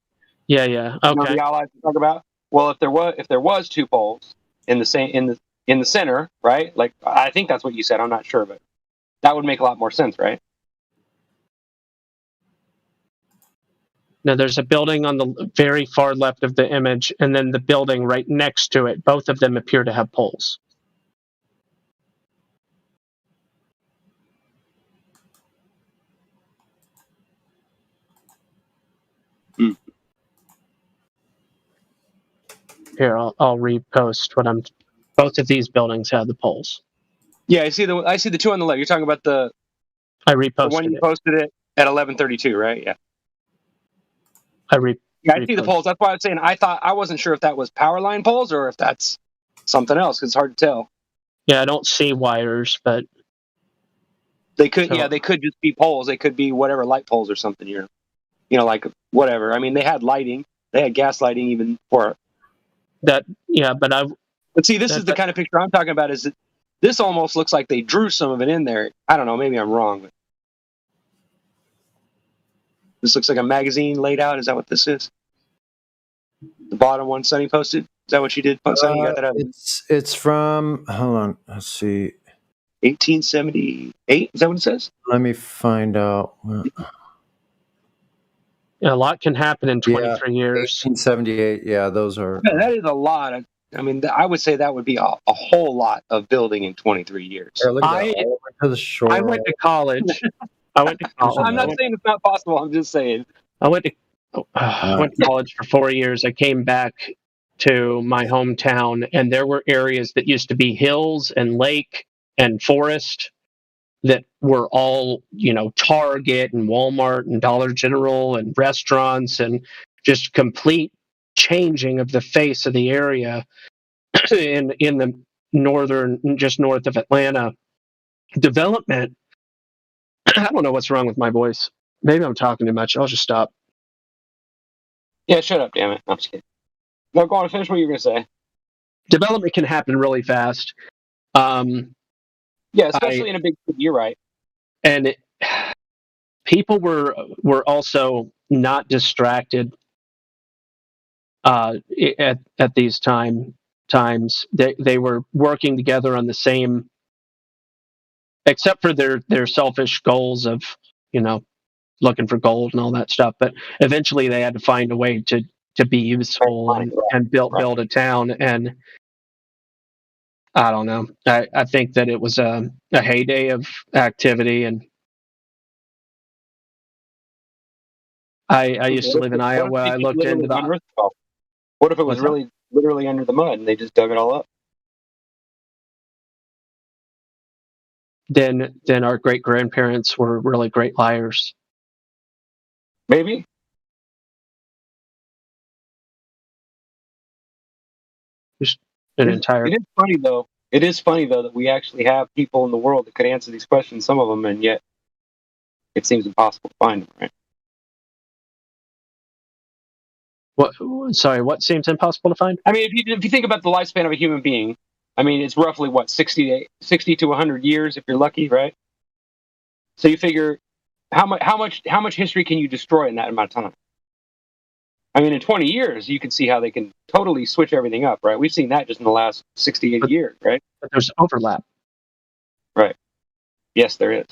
Yeah. Okay. You know the owl eyes you talk about? Well, if there was two poles in the center, right? Like I think that's what you said. I'm not sure, but that would make a lot more sense, right? Now, there's a building on the very far left of the image, and then the building right next to it. Both of them appear to have poles. Here, I'll repost what I'm. Both of these buildings have the poles. Yeah, I see the two on the left. You're talking about I reposted the one you posted it at 11:32, right? Yeah. Yeah, I see the poles. That's why I was saying I wasn't sure if that was power line poles or if that's something else. 'Cause it's hard to tell. Yeah, I don't see wires, but they could. So, yeah, they could just be poles. They could be whatever light poles or something here. Like whatever. I mean, they had lighting. They had gas lighting even for that. Yeah, but But see, this is the kind of picture I'm talking about. Is that this almost looks like they drew some of it in there. I don't know. Maybe I'm wrong. But this looks like a magazine laid out. Is that what this is? The bottom one Sonny posted. Is that what you did, Sonny? You got that out? It's from. Hold on. Let's see. 1878. Is that what it says? Let me find out. Yeah, a lot can happen in 23 years. 1878. Yeah, those are. Yeah, that is a lot. I mean, I would say that would be a whole lot of building in 23 years. Yeah, look at that. All the way to the shore. I went to college. I'm not saying it's not possible. I'm just saying. I went to college for 4 years. I came back to my hometown, and there were areas that used to be hills and lake and forest that were all, Target and Walmart and Dollar General and restaurants, and just complete changing of the face of the area in the northern, just north of Atlanta. Development. I don't know what's wrong with my voice. Maybe I'm talking too much. I'll just stop. Yeah, shut up, damn it. I'm just kidding. No, go on, finish what you were going to say. Development can happen really fast. Yeah, especially in a big city. You're right. And people were also not distracted at these times. They were working together on the same, except for their selfish goals of looking for gold and all that stuff. But eventually they had to find a way to be useful and build a town. And I don't know. I think that it was a heyday of activity, and I used to live in Iowa. I looked into that. What if it was really literally under the mud and they just dug it all up? Then our great grandparents were really great liars. Maybe. Just an entire. It is funny though. It is funny though that we actually have people in the world that could answer these questions. Some of them, and yet it seems impossible to find them. Right? What? Sorry, what seems impossible to find? I mean, if you think about the lifespan of a human being, I mean, it's roughly what 60 to 100 years if you're lucky, right? So you figure how much history can you destroy in that amount of time? I mean, in 20 years, you can see how they can totally switch everything up, right? We've seen that just in the last 68 years, right? But there's overlap. Right. Yes, there is.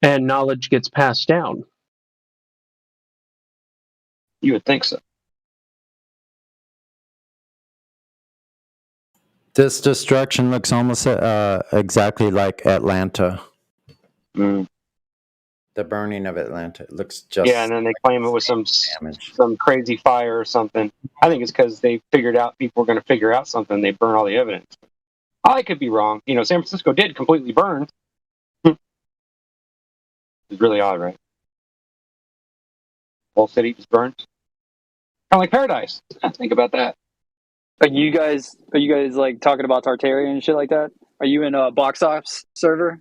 And knowledge gets passed down. You would think so. This destruction looks almost exactly like Atlanta. Mm. The burning of Atlanta. It looks just. Yeah, and then they claim it was some crazy fire or something. I think it's because they figured out people were going to figure out something. They burn all the evidence. I could be wrong. San Francisco did completely burn. It's really odd, right? The whole city just burned. Kind of like Paradise. Think about that. Are you guys like talking about Tartarian and shit like that? Are you in a Box Ops server?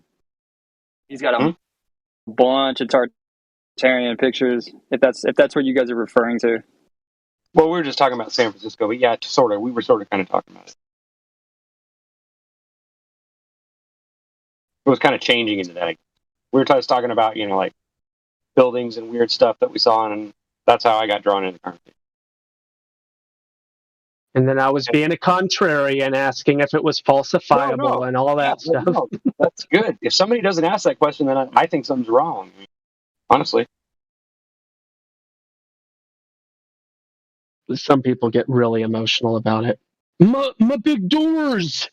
He's got a bunch of Tartarian pictures. If that's what you guys are referring to. Well, we were just talking about San Francisco, but yeah, sort of. We were sort of kind of talking about it. It was kind of changing into that. We were just talking about like buildings and weird stuff that we saw, and that's how I got drawn into currency. And then I was being a contrarian, asking if it was falsifiable and all that stuff. No, that's good. If somebody doesn't ask that question, then I think something's wrong. Honestly. Some people get really emotional about it. My big doors!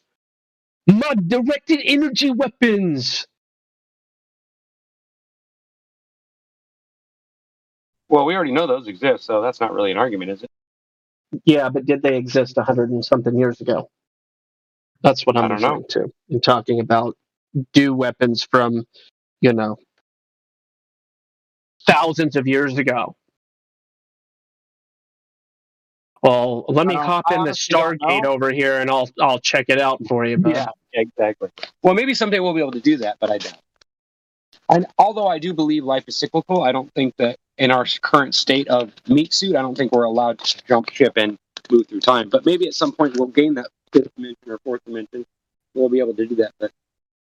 My directed energy weapons! Well, we already know those exist, so that's not really an argument, is it? Yeah, but did they exist 100 and something years ago? That's what I'm referring to. I'm talking about weapons from, thousands of years ago. Well, let me hop in the Stargate over here, and I'll check it out for you, bud. Yeah, exactly. Well, maybe someday we'll be able to do that, but I doubt. And although I do believe life is cyclical, I don't think that in our current state of meat suit, I don't think we're allowed to jump ship and move through time. But maybe at some point we'll gain that fifth dimension or fourth dimension. We'll be able to do that. But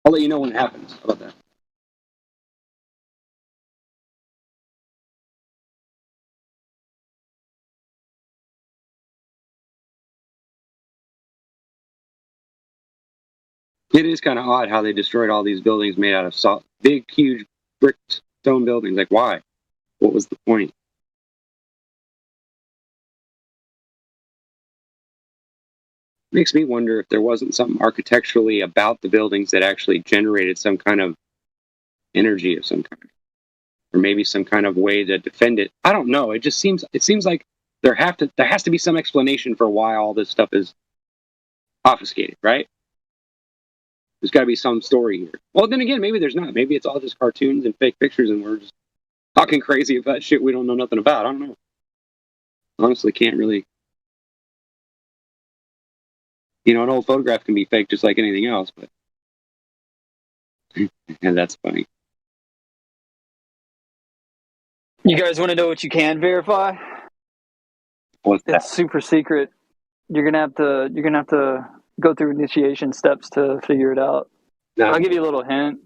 I'll let you know when it happens. How about that? It is kind of odd how they destroyed all these buildings made out of big, huge brick stone buildings. Like, why? What was the point? Makes me wonder if there wasn't something architecturally about the buildings that actually generated some kind of energy of some kind, or maybe some kind of way to defend it. I don't know. It seems like there has to be some explanation for why all this stuff is obfuscated, right? There's got to be some story here. Well, then again, maybe there's not. Maybe it's all just cartoons and fake pictures, and we're just talking crazy about shit we don't know nothing about. I don't know. Honestly, can't really. An old photograph can be fake just like anything else, but and that's funny. You guys want to know what you can verify? What's that? It's super secret. You're gonna have to go through initiation steps to figure it out. No. I'll give you a little hint.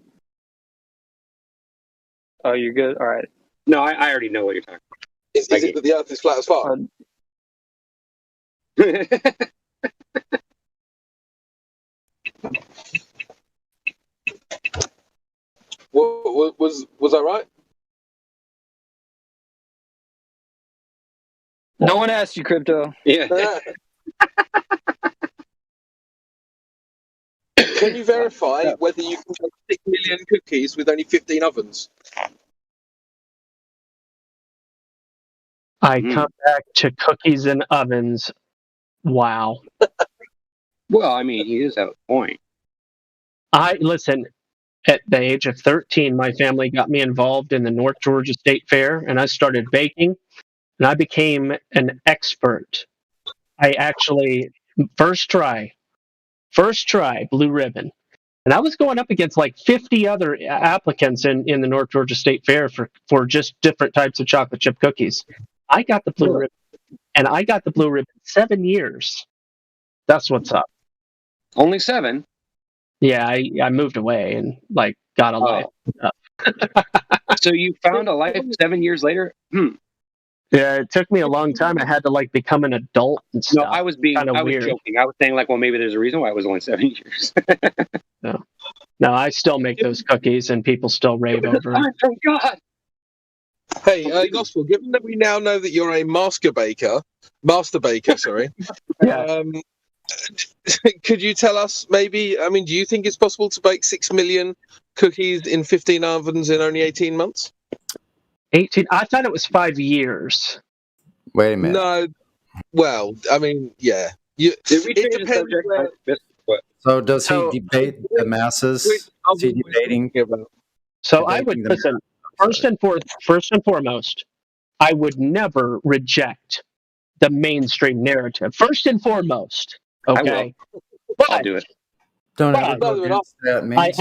Oh, you're good? All right. No, I already know what you're talking about. Is it that the Earth is flat as fuck? Was I right? No one asked you, Crypto. Yeah. Can you verify whether you can make 6 million cookies with only 15 ovens? I come back to cookies and ovens. Wow. Well, I mean, he does have a point. Listen, at the age of 13, my family got me involved in the North Georgia State Fair, and I started baking, and I became an expert. I actually, first try, blue ribbon. And I was going up against like 50 other applicants in the North Georgia State Fair for just different types of chocolate chip cookies. I got the blue ribbon, and I got the blue ribbon 7 years. That's what's up. Only 7? Yeah, I moved away and got a life. So you found a life 7 years later? Yeah, it took me a long time. I had to become an adult and stuff. No, I was joking. I was saying well, maybe there's a reason why it was only 7 years. No, I still make those cookies and people still rave over them. Oh God. Hey, Gospel, given that we now know that you're a master baker, sorry. Yeah. Could you tell us maybe, do you think it's possible to bake 6 million cookies in 15 ovens in only 18 months? 18? I thought it was 5 years. Wait a minute. No. Well, yeah. It depends where... So does he debate the masses? Is he debating? So I would listen. First and foremost, I would never reject the mainstream narrative. First and foremost, okay. I'll do it. Don't ever go against that, man. I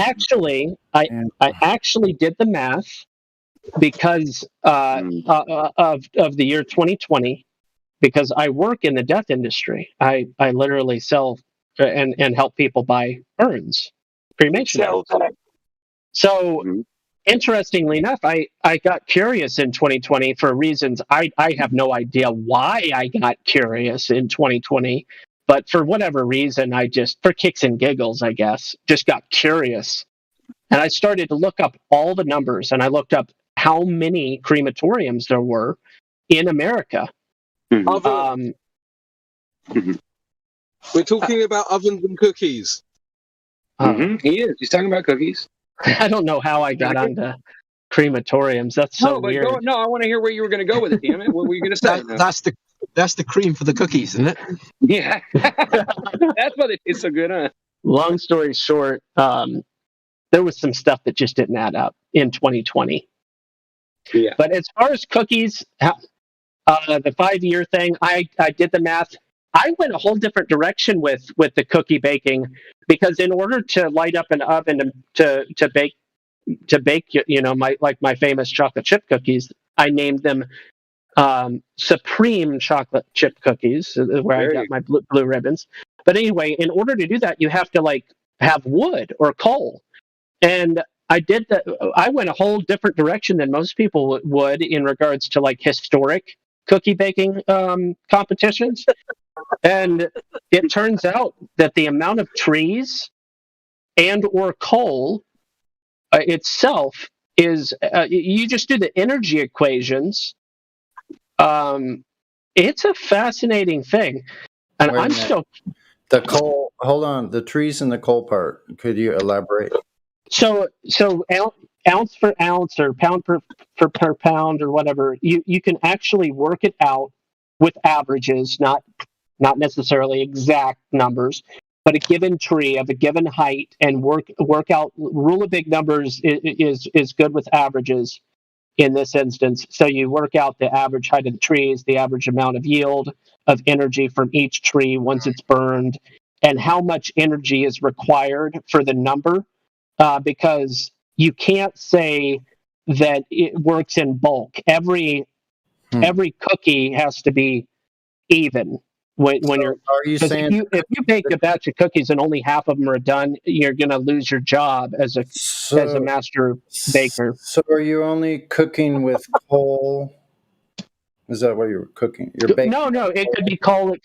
actually did the math because of the year 2020, because I work in the death industry. I literally sell and help people buy urns, cremation urns. So. Interestingly enough, I got curious in 2020 for reasons I have no idea why I got curious in 2020, but for whatever reason, I just, for kicks and giggles, I guess, just got curious. And I started to look up all the numbers, and I looked up how many crematoriums there were in America. We're talking about ovens and cookies. He is. He's talking about cookies. I don't know how I got onto crematoriums. That's so weird. I want to hear where you were going to go with it. Damn it! What were you going to say? That's the cream for the cookies, isn't it? Yeah, that's why it's so good, huh? Long story short, there was some stuff that just didn't add up in 2020. Yeah. But as far as cookies, the 5-year thing, I did the math. I went a whole different direction with the cookie baking, because in order to light up an oven to bake my famous chocolate chip cookies, I named them Supreme chocolate chip cookies, where I got my blue ribbons. But anyway, in order to do that, you have to have wood or coal, and I went a whole different direction than most people would in regards to historic cookie baking competitions. And it turns out that the amount of trees and or coal itself is you just do the energy equations. It's a fascinating thing, and Wait a I'm minute. still The coal. Hold on. The trees and the coal part. Could you elaborate? so ounce for ounce or pound per pound or whatever. You can actually work it out with averages, not necessarily exact numbers, but a given tree of a given height, and work out. Rule of big numbers is good with averages in this instance. So you work out the average height of the trees, the average amount of yield of energy from each tree once it's burned, and how much energy is required for the number, because you can't say that it works in bulk. Every cookie has to be even. When you're, are you 'cause saying if you bake a batch of cookies and only half of them are done, you're going to lose your job as a master baker. So are you only cooking with coal? Is that what you're cooking? You're baking? No, it could be coal, it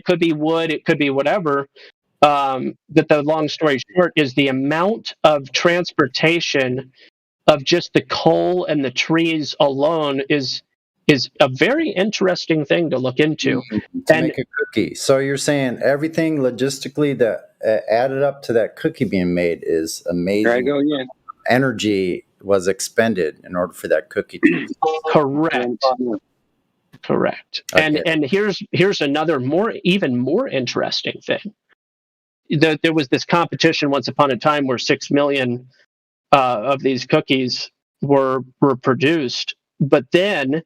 could be wood, it could be whatever. But the long story short is the amount of transportation of just the coal and the trees alone is a very interesting thing to look into. To make a cookie. So you're saying everything logistically that added up to that cookie being made is amazing. There I go again. Energy was expended in order for that cookie to Correct. Okay. And here's another even more interesting thing. There was this competition once upon a time where 6 million of these cookies were produced, but then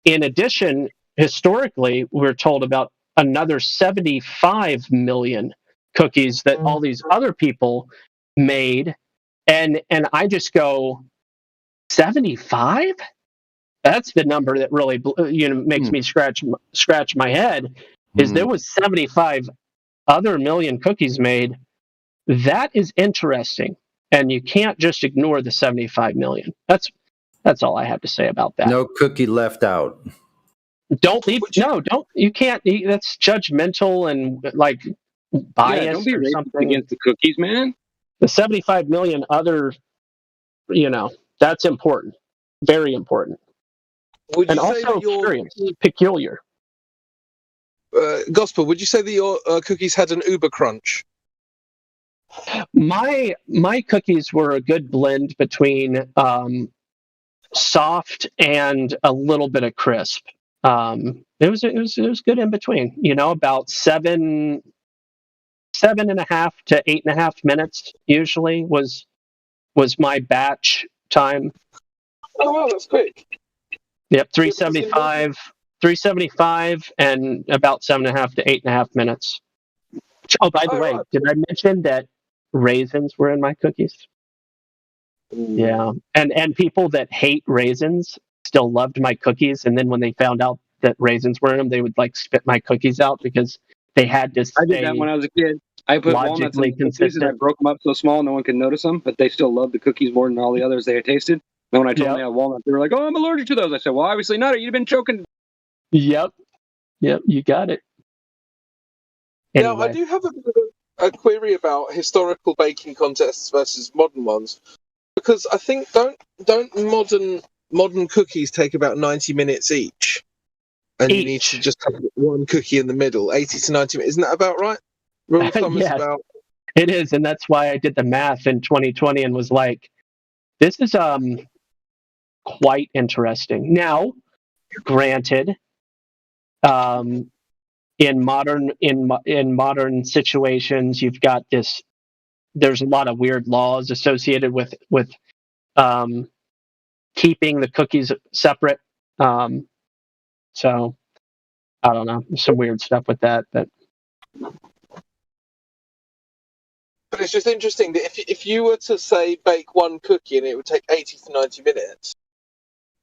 in addition, historically, we're told about another 75 million cookies that all these other people made, and I just go, 75? That's the number that really makes me scratch my head. Is there was 75 other million cookies made. That is interesting, and you can't just ignore the 75 million. That's all I have to say about that. No cookie left out. Don't leave. Don't. You can't. That's judgmental and biased don't be or racist something against the cookies, man. The 75 million other, that's important, very important, Would you and say also that your curious, peculiar. Gospel? Would you say that your cookies had an Uber crunch? My cookies were a good blend between soft and a little bit of crisp. It was good in between. About 7.5 to 8.5 minutes usually was my batch time. Oh wow, that's quick. Yep, 375 and about 7.5 to 8.5 minutes. Oh, by the way, did I mention that raisins were in my cookies? Yeah, and people that hate raisins still loved my cookies, and then when they found out that raisins were in them, they would spit my cookies out because they had to stay. I did that when I was a kid. I put walnuts in cookies and I broke them up so small no one could notice them, but they still loved the cookies more than all the others they had tasted. And when I told them they had walnuts, they were like, "Oh, I'm allergic to those." I said, "Well, obviously not. You've been choking." Yep, you got it. Now, I do have a query about historical baking contests versus modern ones, because I think don't modern cookies take about 90 minutes each, and you need to just have one cookie in the middle, 80 to 90 minutes. Isn't that about right? Rule of thumb is Yes, about. it is, and that's why I did the math in 2020 and was like, "This is quite interesting." Now, granted, in modern situations, you've got this. There's a lot of weird laws associated with keeping the cookies separate. So I don't know, some weird stuff with that, but it's just interesting that if you were to say bake one cookie and it would take 80 to 90 minutes,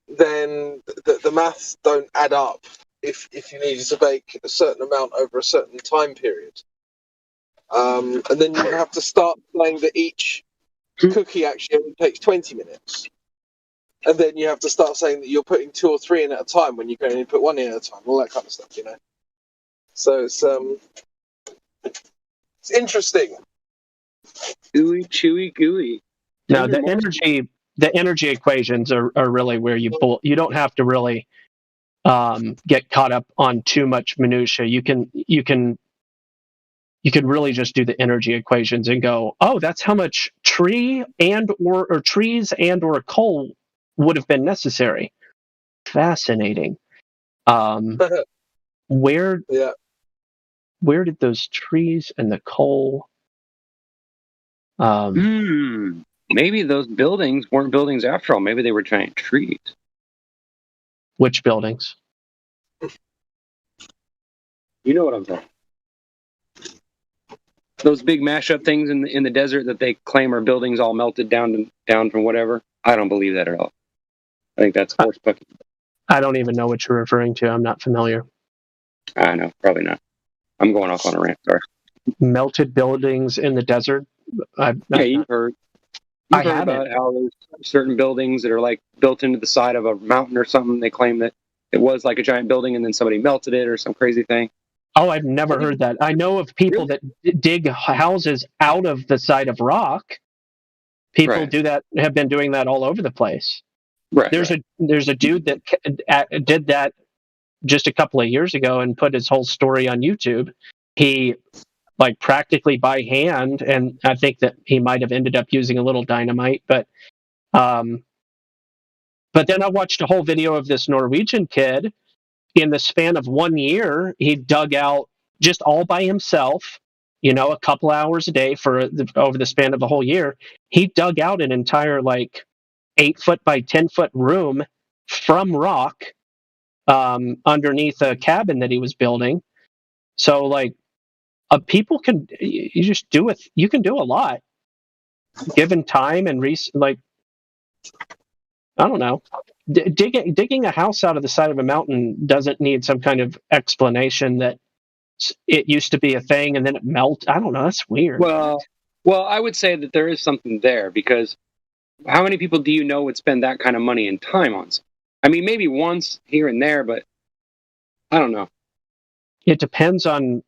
then the maths don't add up if you needed to bake a certain amount over a certain time period. And then you have to start saying that each cookie actually only takes 20 minutes. And then you have to start saying that you're putting 2 or 3 in at a time when you can only put 1 in at a time, all that kind of stuff, you know. So it's interesting. Gooey, chewy, gooey. no, the energy equations are really where you don't have to really get caught up on too much minutia. You can really just do the energy equations and go, oh, that's how much trees and or coal would have been necessary. Fascinating. Where did those trees and the coal? Maybe those buildings weren't buildings after all. Maybe they were giant trees. Which buildings? You know what I'm talking about. Those big mashup things in the desert that they claim are buildings all melted down from whatever. I don't believe that at all. I think that's horse pucky. I don't even know what you're referring to. I'm not familiar. I know, probably not. I'm going off on a rant. Sorry. Melted buildings in the desert. You've heard. You've heard about how there's certain buildings that are like built into the side of a mountain or something. They claim that it was like a giant building and then somebody melted it or some crazy thing. Oh, I've never heard that. I know of people that dig houses out of the side of rock. People do that, have been doing that all over the place. Right. There's a dude that did that just a couple of years ago and put his whole story on YouTube. He practically by hand, and I think that he might have ended up using a little dynamite, but then I watched a whole video of this Norwegian kid. In the span of 1 year, he dug out just all by himself, a couple hours a day over the span of the whole year. He dug out an entire 8-foot by 10-foot room from rock underneath a cabin that he was building. So people can you can do a lot given time and I don't know. Digging a house out of the side of a mountain doesn't need some kind of explanation that it used to be a thing and then it melted. I don't know. That's weird. Well, I would say that there is something there, because how many people do you know would spend that kind of money and time on something? I mean, maybe once here and there, but I don't know. It depends on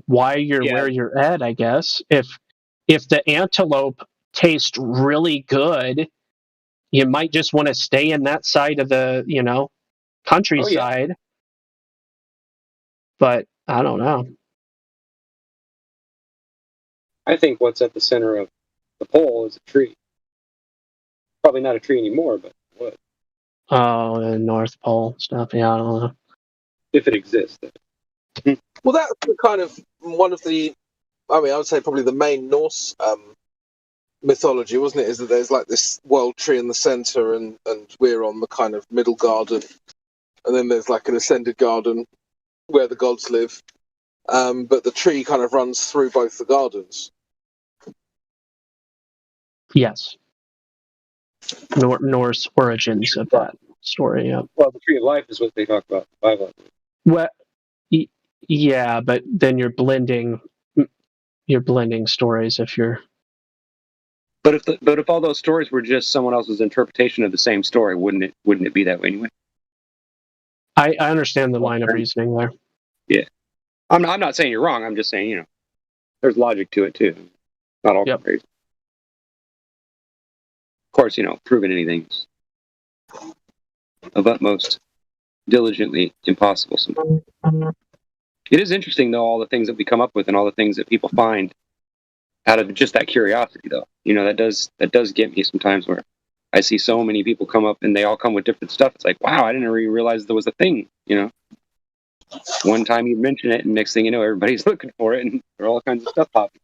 why you're where you're at, I guess. If the antelope tastes really good, you might just want to stay in that side of the, countryside. Oh, yeah. But I don't know. I think what's at the center of the pole is a tree. Probably not a tree anymore, but what? Oh, the North Pole stuff. Yeah, I don't know. If it exists. Well, that's kind of one of the, I would say probably the main Norse mythology, wasn't it? Is that there's this world tree in the center and we're on the kind of middle garden. And then there's an ascended garden where the gods live. But the tree kind of runs through both the gardens. Yes. Norse origins of that story, yeah. Well, the tree of life is what they talk about in the Bible. Well, yeah, but then you're blending stories if you're. But if all those stories were just someone else's interpretation of the same story, wouldn't it be that way anyway? I understand the line of reasoning there. Yeah, I'm not saying you're wrong. I'm just saying there's logic to it too. Not all crazy. Of course, proving anything's of utmost diligently impossible sometimes. It is interesting though, all the things that we come up with and all the things that people find out of just that curiosity, though. That does get me sometimes, where I see so many people come up and they all come with different stuff. It's like, wow, I didn't really realize there was a thing. One time you mention it, and next thing you know, everybody's looking for it, and there are all kinds of stuff popping.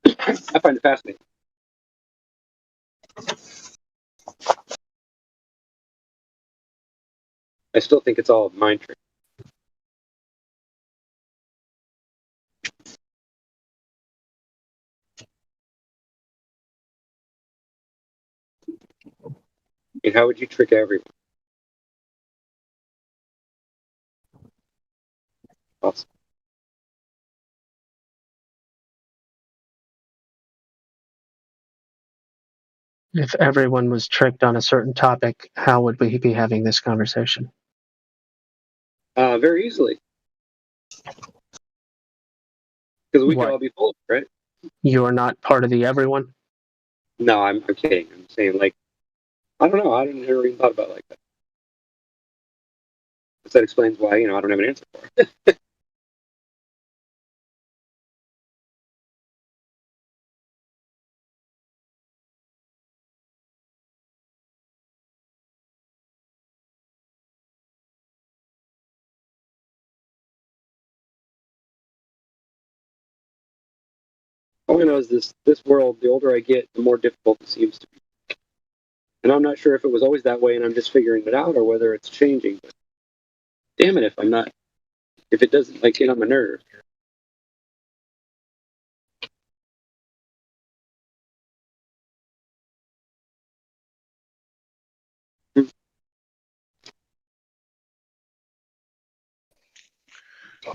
I find it fascinating. I still think it's all a mind trick. And how would you trick everyone? Awesome. If everyone was tricked on a certain topic, how would we be having this conversation? Very easily. Because we could all be full of it, right? You're not part of the everyone? No, I'm kidding. I'm saying, like, I don't know. I never even thought about it like that. That explains why, I don't have an answer for it. All I know is this world, the older I get, the more difficult it seems to be. And I'm not sure if it was always that way and I'm just figuring it out or whether it's changing. But damn it if it doesn't, like, get on my nerves.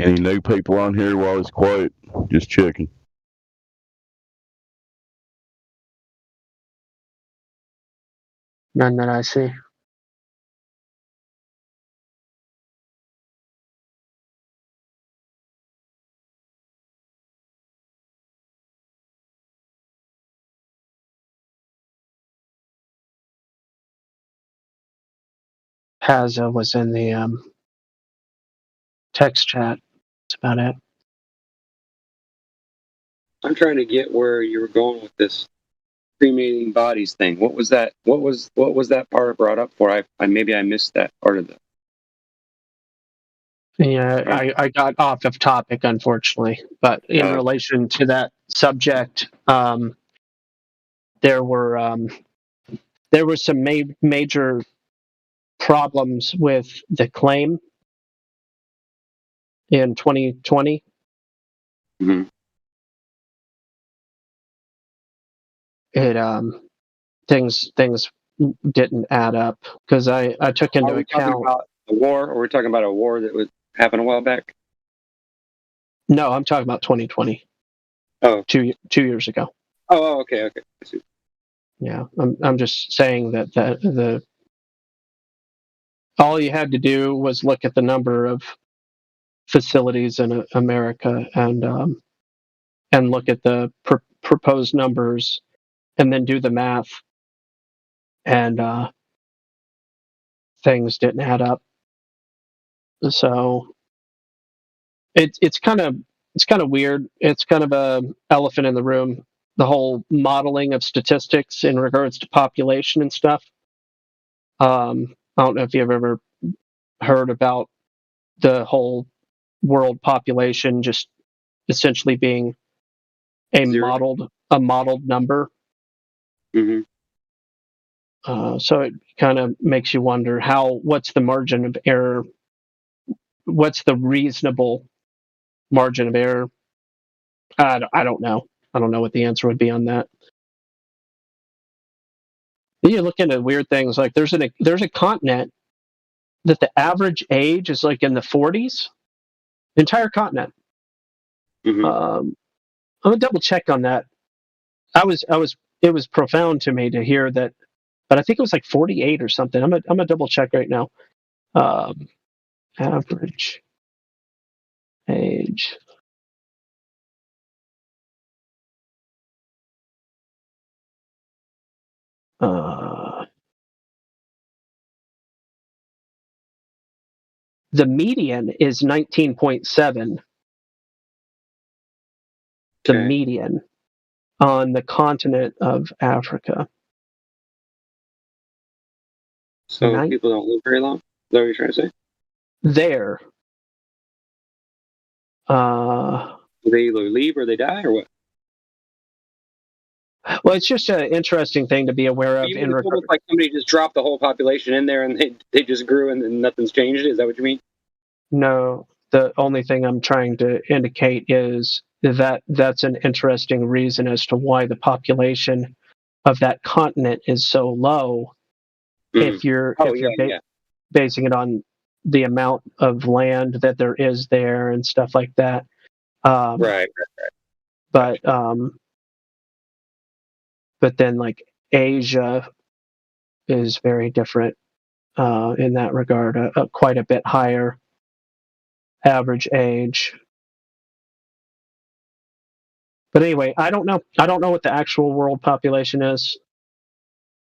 Any new people on here while it's quiet? Just checking. None that I see. Haza was in the text chat. That's about it. I'm trying to get where you were going with this cremating bodies thing. What was that? What was that part brought up for? I maybe I missed that part of it. Yeah, I got off of topic, unfortunately. But in relation to that subject, there were some major problems with the claim in 2020. Mm-hmm. It things didn't add up because I took into account. Talking about a war, or we're talking about a war that happened a while back? No, I'm talking about 2020. Oh, 2 years ago. Oh, okay. I see. Yeah, I'm just saying that the all you had to do was look at the number of facilities in America and look at the proposed numbers and then do the math, and things didn't add up. So it's kind of weird. It's kind of a elephant in the room. The whole modeling of statistics in regards to population and stuff. I don't know if you've ever heard about the whole world population just essentially being a modeled number. Mm-hmm. So it kind of makes you wonder what's the margin of error? What's the reasonable margin of error? I don't know. I don't know what the answer would be on that. You look into weird things like there's a continent that the average age is like in the 40s. Entire continent. Mm-hmm. I'm gonna double check on that. It was profound to me to hear that, but I think it was like 48 or something. I'm gonna double check right now. Average age. The median is 19.7. The median on the continent of Africa. So people don't live very long? Is that what you're trying to say? There. Do they either leave or they die or what? Well, it's just an interesting thing to be aware of. You mean it's almost like somebody just dropped the whole population in there and they just grew and then nothing's changed? Is that what you mean? No, the only thing I'm trying to indicate is that that's an interesting reason as to why the population of that continent is so low. If you're basing it on the amount of land that there is there and stuff like that. Right. But then like Asia is very different in that regard, quite a bit higher average age. But anyway, I don't know what the actual world population is.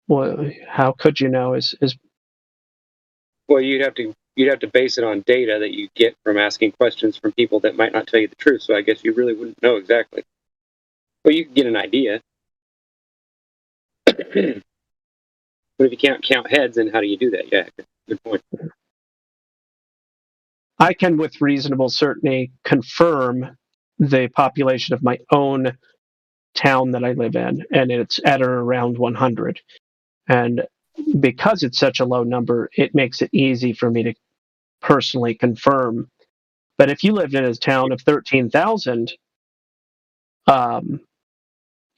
Well, how could you know? Is well, you'd have to base it on data that you get from asking questions from people that might not tell you the truth. So I guess you really wouldn't know exactly. Well, you can get an idea. But if you can't count heads, then how do you do that? Yeah, good point. I can, with reasonable certainty, confirm the population of my own town that I live in, and it's at or around 100. And because it's such a low number, it makes it easy for me to personally confirm. But if you lived in a town of 13,000,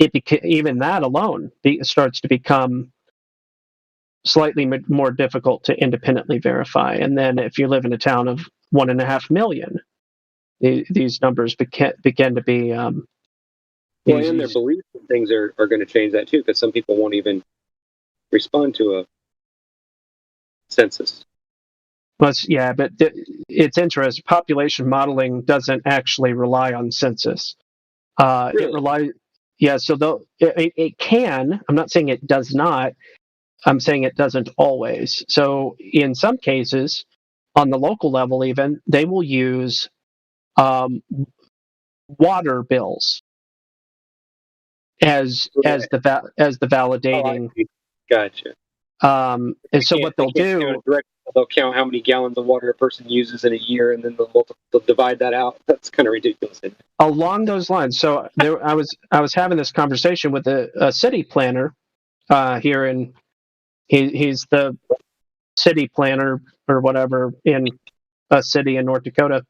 even that alone starts to become slightly more difficult to independently verify. And then if you live in a town of 1.5 million, these numbers begin to be. Well, and their beliefs and things are going to change that too, because some people won't even respond to a census. But it's interesting. Population modeling doesn't actually rely on census. Really? It relies. Yeah, so it can. I'm not saying it does not. I'm saying it doesn't always. So in some cases, on the local level, even they will use water bills as the validating. Oh, gotcha. And so what they'll do, they'll count how many gallons of water a person uses in a year, and then they'll divide that out. That's kind of ridiculous. Isn't it? Along those lines, so I was having this conversation with a city planner here in. He's the city planner or whatever in a city in North Dakota,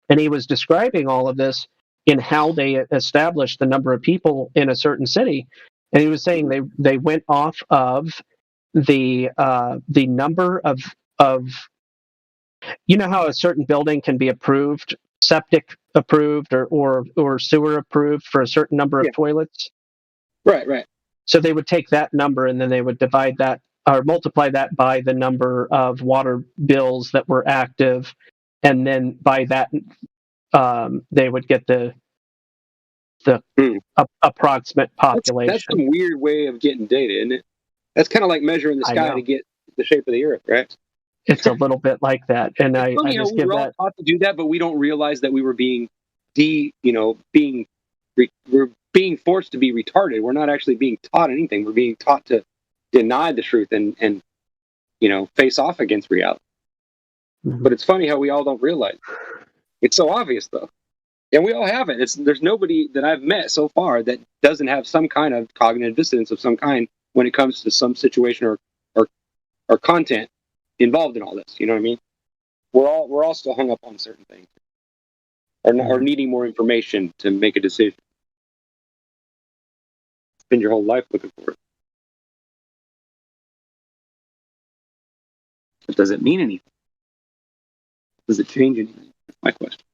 and he was describing all of this in how they established the number of people in a certain city, and he was saying they went off of the number of how a certain building can be approved, septic approved or sewer approved for a certain number of toilets. Right. So they would take that number and then they would divide that or multiply that by the number of water bills that were active, and then by that they would get the approximate population. That's a weird way of getting data, isn't it? That's kind of like measuring the sky to get the shape of the Earth, right? It's a little bit like that, and I just give that. All taught to do that, but we don't realize that we were being being forced to be retarded. We're not actually being taught anything. We're being taught to deny the truth and face off against reality. Mm-hmm. But it's funny how we all don't realize. It's so obvious, though. And we all have it. There's nobody that I've met so far that doesn't have some kind of cognitive dissonance of some kind when it comes to some situation or content involved in all this. You know what I mean? We're all still hung up on certain things or needing more information to make a decision. Spend your whole life looking for it. But does it mean anything? Does it change anything? That's my question.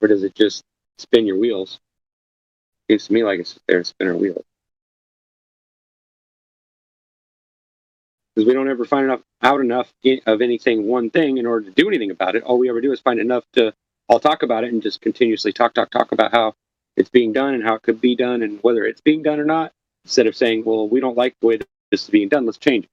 Or does it just spin your wheels? It seems to me like it's there to spin our wheels. Because we don't ever find out enough of one thing in order to do anything about it. All we ever do is find enough to all talk about it and just continuously talk about how it's being done and how it could be done and whether it's being done or not, instead of saying, well, we don't like the way this is being done, let's change it.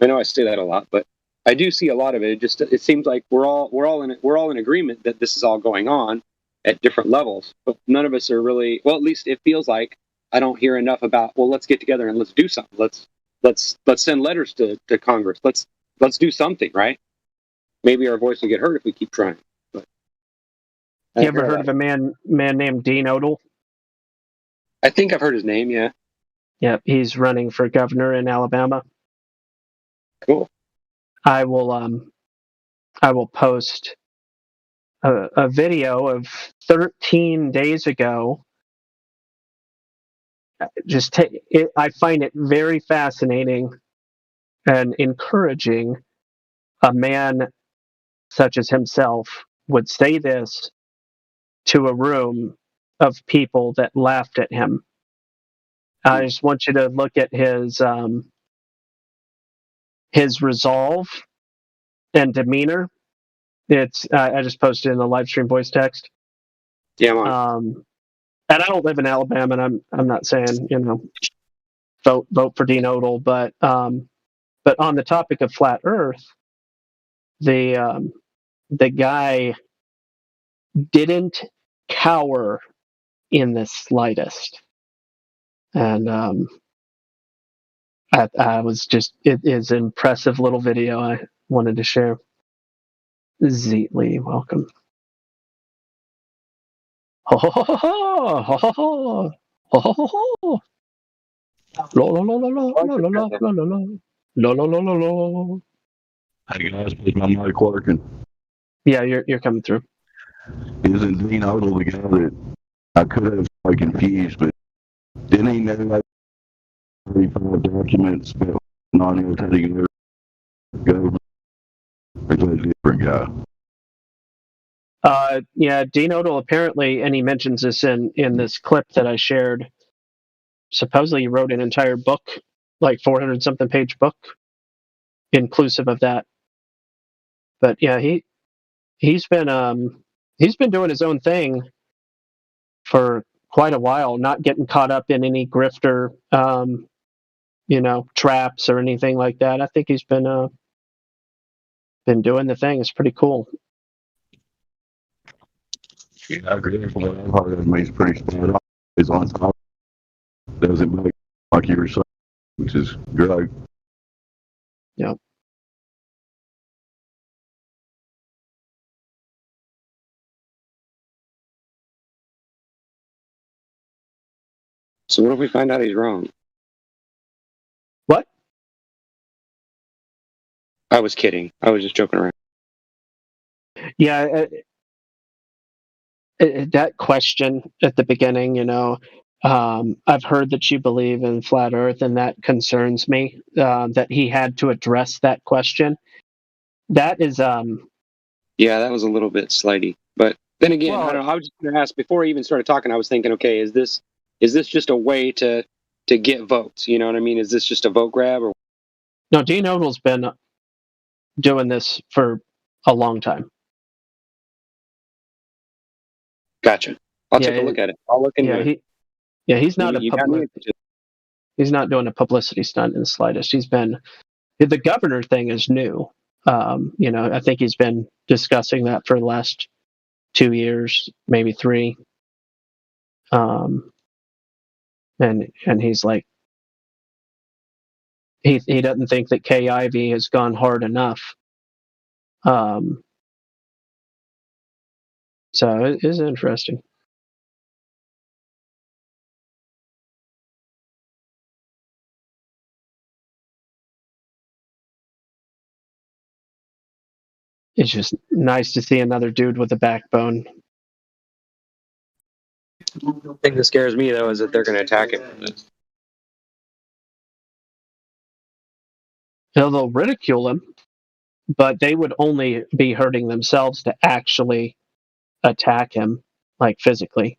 I know I say that a lot, but I do see a lot of it. It seems like we're all in agreement that this is all going on at different levels, but none of us are really, well, at least it feels like I don't hear enough about, well, let's get together and let's do something. Let's send letters to Congress. Let's do something, right? Maybe our voice will get heard if we keep trying. But you ever heard of a man named Dean Odle? I think I've heard his name. Yeah. Yep, he's running for governor in Alabama. Cool. I will post a video of 13 days ago. I find it very fascinating and encouraging. A man such as himself would say this to a room of people that laughed at him. I just want you to look at his resolve and demeanor. It's I just posted in the live stream voice text. Yeah, I'm on. And I don't live in Alabama, and I'm not saying vote for Dean Odle, but on the topic of flat Earth, the guy didn't cower in the slightest, and I was just it is an impressive little video I wanted to share. Zeetly, welcome. Ho ho ho ho ho ho ho ho ho ho ho. Lo lo lo lo lo lo lo lo lo lo lo lo lo. Hey guys, is my mic working? Yeah, you're coming through. Isn't Dean Odle the guy that I could have confused, but didn't he know like 35 documents about non-irritating government? Or is that a different guy? Yeah, Dean Odle apparently, and he mentions this in this clip that I shared. Supposedly, he wrote an entire book, like 400 something page book, inclusive of that. But yeah, he's been doing his own thing for quite a while, not getting caught up in any grifter, traps or anything like that. I think he's been doing the thing. It's pretty cool. Yeah, I agree. He's pretty spot on. He's on top. Doesn't make like you were saying, which is great. Yeah. So what if we find out he's wrong? What? I was kidding. I was just joking around. Yeah, that question at the beginning, I've heard that you believe in flat Earth, and that concerns me. That he had to address that question. That is, Yeah, that was a little bit slighty. But then again, Well- I don't know. I was just going to ask before I even started talking. I was thinking, okay, is this just a way to get votes? You know what I mean? Is this just a vote grab? Or no, Dean Odle's been doing this for a long time. Gotcha. I'll take a look at it. I'll look into it. He's not You got me. he's not doing a publicity stunt in the slightest. The governor thing is new. I think he's been discussing that for the last 2 years, maybe 3. And he's like, he doesn't think that Kay Ivey has gone hard enough. So it is interesting. It's just nice to see another dude with a backbone. The thing that scares me, though, is that they're going to attack him. They'll ridicule him, but they would only be hurting themselves to actually attack him, like physically.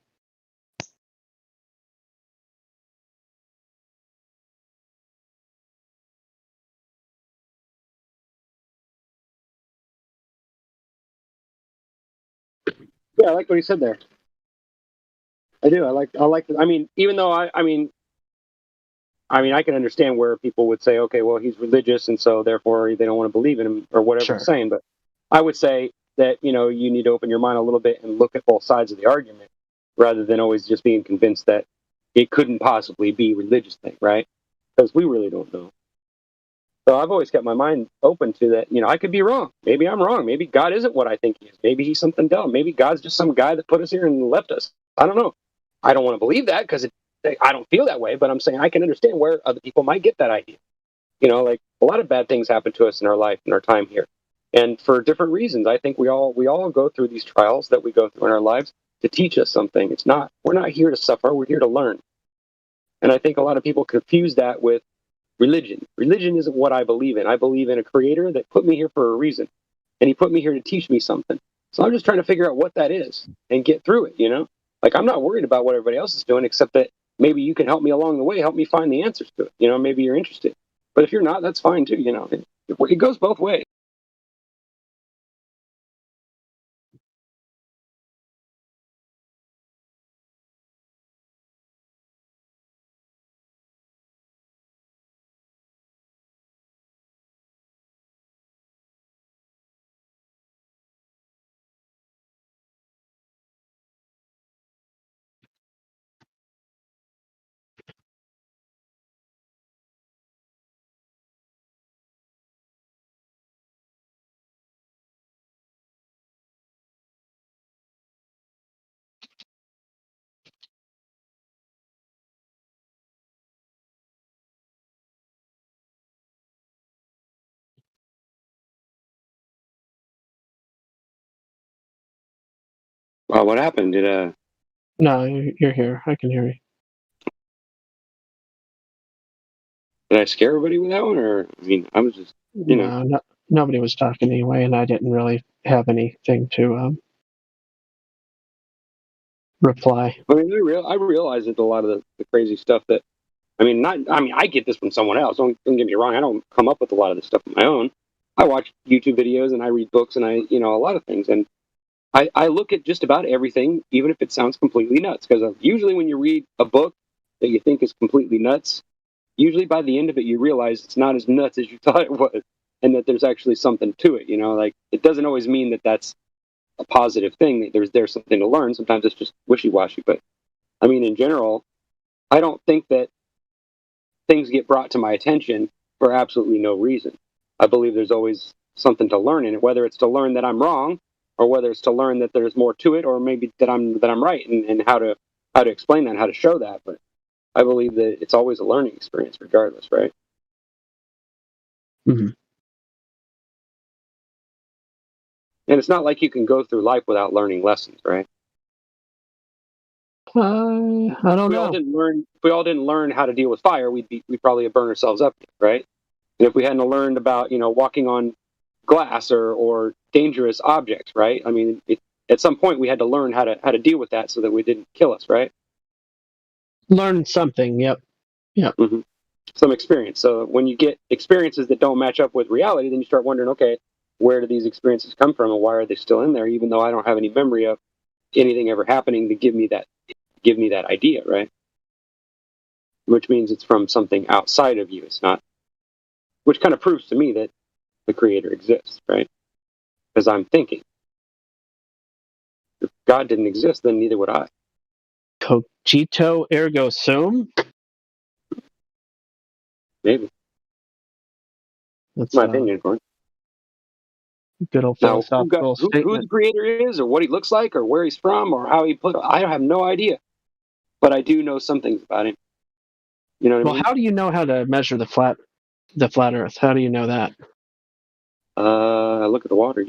Yeah, I like what he said there. I do. I like. I mean, even though I mean, I can understand where people would say, okay, well, he's religious, and so therefore they don't want to believe in him or whatever he's saying. But I would say that you need to open your mind a little bit and look at both sides of the argument, rather than always just being convinced that it couldn't possibly be a religious thing, right? Because we really don't know. So I've always kept my mind open to that. I could be wrong. Maybe I'm wrong. Maybe God isn't what I think he is. Maybe he's something dumb. Maybe God's just some guy that put us here and left us. I don't know. I don't want to believe that because I don't feel that way, but I'm saying I can understand where other people might get that idea. Like a lot of bad things happen to us in our life, in our time here, and for different reasons. I think we all go through these trials that we go through in our lives to teach us something. We're not here to suffer. We're here to learn. And I think a lot of people confuse that with religion. Religion isn't what I believe in. I believe in a creator that put me here for a reason, and he put me here to teach me something. So I'm just trying to figure out what that is and get through it. Like, I'm not worried about what everybody else is doing, except that maybe you can help me along the way, help me find the answers to it. Maybe you're interested. But if you're not, that's fine too. It goes both ways. Well, what happened? No, you're here. I can hear you. Did I scare everybody with that one, or I was just No, nobody was talking anyway, and I didn't really have anything to reply. I realize that a lot of the crazy stuff that I get this from someone else. Don't get me wrong. I don't come up with a lot of this stuff on my own. I watch YouTube videos and I read books and a lot of things. And I look at just about everything, even if it sounds completely nuts. Because usually when you read a book that you think is completely nuts, usually by the end of it, you realize it's not as nuts as you thought it was, and that there's actually something to it. Like, it doesn't always mean that that's a positive thing, that there's something to learn. Sometimes it's just wishy-washy. But in general, I don't think that things get brought to my attention for absolutely no reason. I believe there's always something to learn in it, whether it's to learn that I'm wrong, or whether it's to learn that there's more to it, or maybe that I'm right, and how to explain that, how to show that. But I believe that it's always a learning experience, regardless, right? Mm-hmm. And it's not like you can go through life without learning lessons, right? I don't know. If we all didn't learn how to deal with fire, we'd probably have burned ourselves up, right? And if we hadn't learned about walking on glass or dangerous objects, right? At some point we had to learn how to deal with that so that we didn't kill us, right? Learn something. Yep. Mm-hmm. Some experience. So when you get experiences that don't match up with reality, then you start wondering, okay, where do these experiences come from, and why are they still in there, even though I don't have any memory of anything ever happening to give me that idea, right? Which means it's from something outside of you. It's not, which kind of proves to me that the creator exists, right? Because I'm thinking. If God didn't exist, then neither would I. Cogito ergo sum? Maybe. That's my opinion, of course. Good old Now, philosophical statement. who the creator is, or what he looks like, or where he's from, or how he put it, I have no idea. But I do know some things about him. You know what I mean? How do you know how to measure the flat Earth? How do you know that? I look at the water,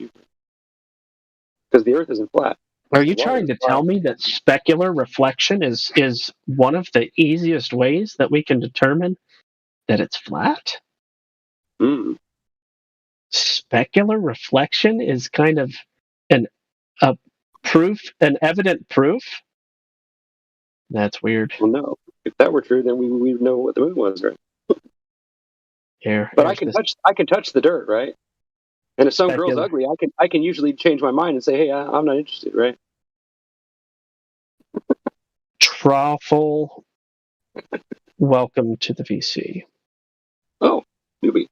because the Earth isn't flat. Are you trying to tell me that specular reflection is one of the easiest ways that we can determine that it's flat? Mm. Specular reflection is kind of an evident proof. That's weird. Well, no. If that were true, then we would know what the moon was, right? But I can touch the dirt, right? And if some girl's ugly, I can usually change my mind and say, hey, I'm not interested, right? Truffle, welcome to the VC. Oh, newbie.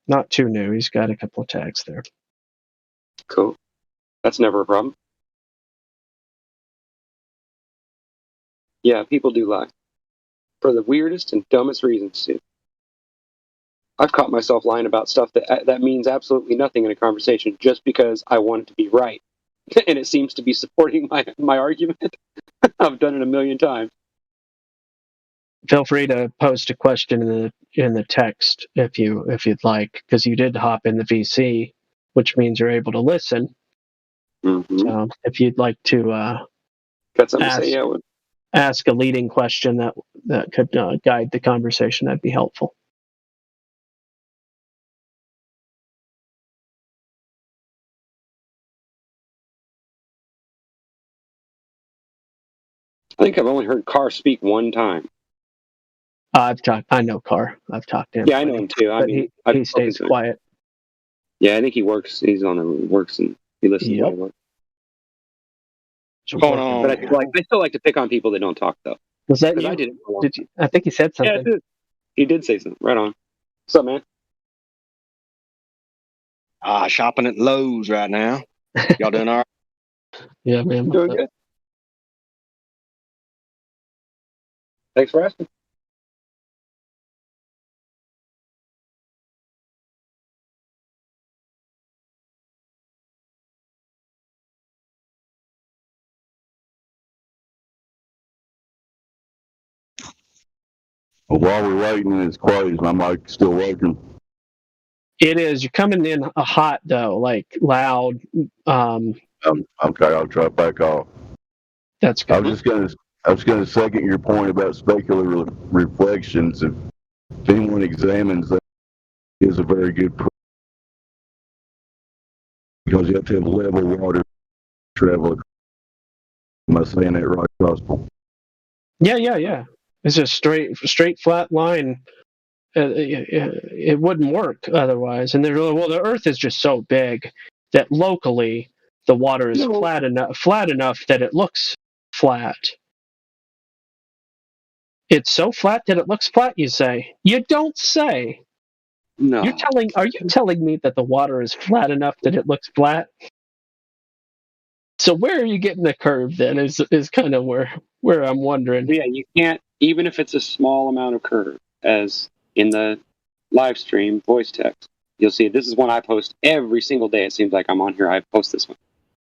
Not too new. He's got a couple of tags there. Cool. That's never a problem. Yeah, people do lie. For the weirdest and dumbest reasons, too. I've caught myself lying about stuff that means absolutely nothing in a conversation just because I want it to be right. and it seems to be supporting my argument. I've done it a million times. Feel free to post a question in the text if you'd like, because you did hop in the VC, which means you're able to listen. Mm-hmm. So if you'd like to got something to say, yeah, ask a leading question that could guide the conversation, that'd be helpful. I think I've only heard Carr speak one time. I know Carr. I've talked to him. Yeah, I know him too. I mean, he stays quiet. Yeah, I think he works. He's on the works and he listens while he works. What's going on? But I still like to pick on people that don't talk though. Was that you? I did it for a long Did you? I think he said something. Yeah, he did say something. Right on. What's up, man? Shopping at Lowe's right now. Y'all doing all right? Yeah, man. Doing good. Thanks for asking. Well, while we're waiting, it's quiet. Is my mic still working? It is. You're coming in hot though, like loud. Okay, I'll try it back off. That's good. I was gonna second your point about speculative reflections. If anyone examines that, is a very good because you have to have level water travel. Am I saying that right, Gospel? Yeah. It's a straight flat line. It wouldn't work otherwise. And the Earth is just so big that locally the water is flat enough that it looks flat. It's so flat that it looks flat, you say? You don't say. No. Are you telling me that the water is flat enough that it looks flat? So where are you getting the curve then is kind of where I'm wondering. Yeah, you can't, even if it's a small amount of curve, as in the live stream voice text, you'll see this is one I post every single day. It seems like I'm on here. I post this one.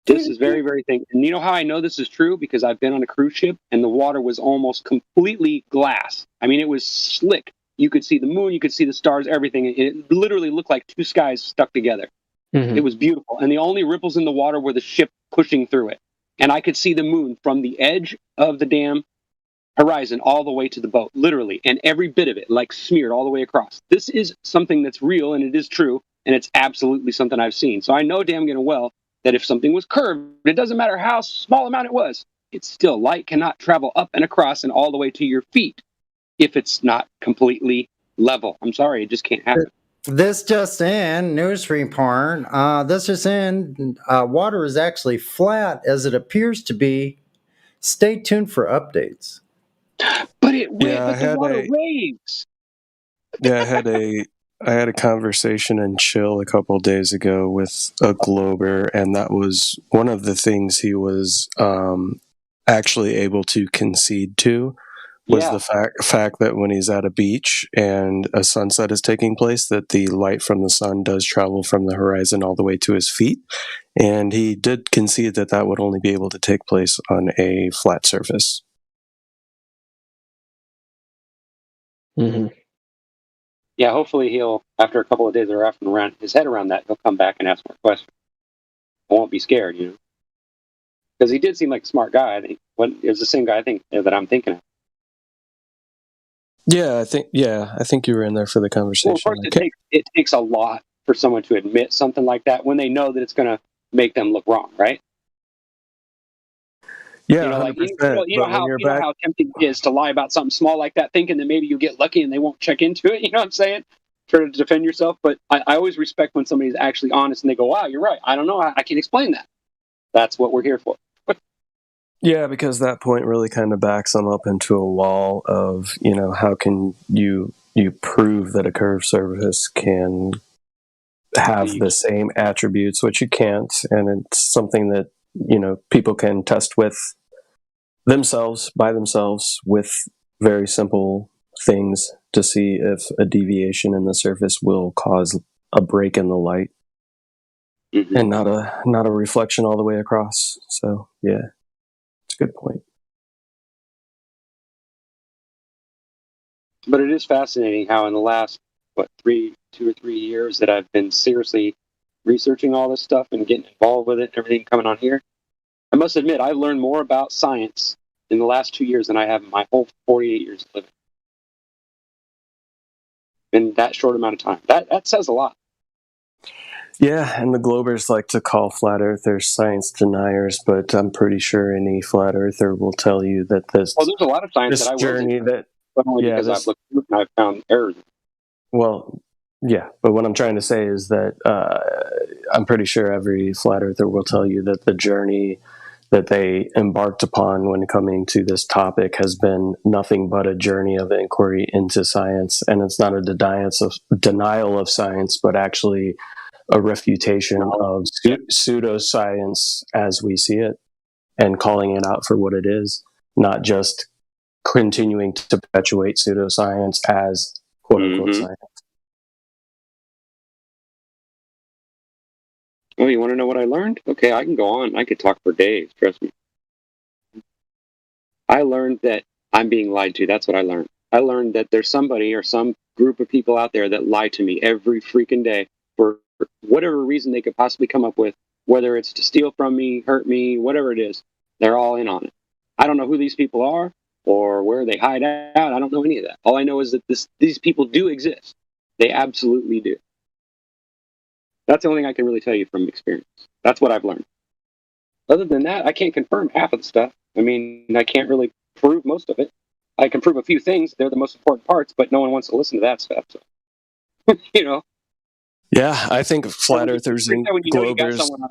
This is very, very thin. And you know how I know this is true? Because I've been on a cruise ship and the water was almost completely glass. I mean, it was slick. You could see the moon, you could see the stars, everything. It literally looked like two skies stuck together. Mm-hmm. It was beautiful. And the only ripples in the water were the ship pushing through it. And I could see the moon from the edge of the damn horizon all the way to the boat, literally. And every bit of it, like smeared all the way across. This is something that's real and it is true. And it's absolutely something I've seen. So I know damn well that if something was curved, it doesn't matter how small amount it was, it's still light cannot travel up and across and all the way to your feet if it's not completely level. I'm sorry, it just can't happen. This just in, news report. This is in, water is actually flat as it appears to be. Stay tuned for updates. But the water waves. Yeah, I had a conversation in Chill a couple of days ago with a Glober, and that was one of the things he was actually able to concede to was the fact that when he's at a beach and a sunset is taking place, that the light from the sun does travel from the horizon all the way to his feet. And he did concede that would only be able to take place on a flat surface. Mm-hmm. Yeah, hopefully he'll, after a couple of days of wrapping around his head around that, he'll come back and ask more questions. I won't be scared, because he did seem like a smart guy. I think it was the same guy that I'm thinking of. Yeah, I think you were in there for the conversation. Well, of course, it takes a lot for someone to admit something like that when they know that it's going to make them look wrong, right? Yeah, you know how tempting it is to lie about something small like that, thinking that maybe you'll get lucky and they won't check into it. You know what I'm saying? Try to defend yourself. But I always respect when somebody's actually honest and they go, "Wow, you're right. I don't know. I can't explain that." That's what we're here for. Yeah, because that point really kind of backs them up into a wall of, how can you prove that a curved surface can have the same attributes, which you can't, and it's something that, people can test with themselves, by themselves, with very simple things to see if a deviation in the surface will cause a break in the light. and not a reflection all the way across. So yeah, it's a good point. But it is fascinating how in the last 2 or 3 years that I've been seriously researching all this stuff and getting involved with it and everything coming on here, I must admit I've learned more about science in the last 2 years than I have in my whole 48 years of living. In that short amount of time. That says a lot. Yeah, and the Globers like to call flat earthers science deniers, but I'm pretty sure any flat earther will tell you that this Well, there's a lot of science this that I journey will that but only yeah, because this, I've looked through it and I've found errors. well, yeah, but what I'm trying to say is that I'm pretty sure every flat earther will tell you that the journey that they embarked upon when coming to this topic has been nothing but a journey of inquiry into science. And it's not a denial of science, but actually a refutation of pseudoscience as we see it and calling it out for what it is, not just continuing to perpetuate pseudoscience as quote unquote science. Oh, you want to know what I learned? Okay, I can go on. I could talk for days. Trust me. I learned that I'm being lied to. That's what I learned. I learned that there's somebody or some group of people out there that lie to me every freaking day for whatever reason they could possibly come up with, whether it's to steal from me, hurt me, whatever it is. They're all in on it. I don't know who these people are or where they hide out. I don't know any of that. All I know is that these people do exist. They absolutely do. That's the only thing I can really tell you from experience. That's what I've learned. Other than that, I can't confirm half of the stuff. I mean, I can't really prove most of it. I can prove a few things. They're the most important parts, but no one wants to listen to that stuff. So, you know. Yeah, I think flat earthers and when you know you got Globers someone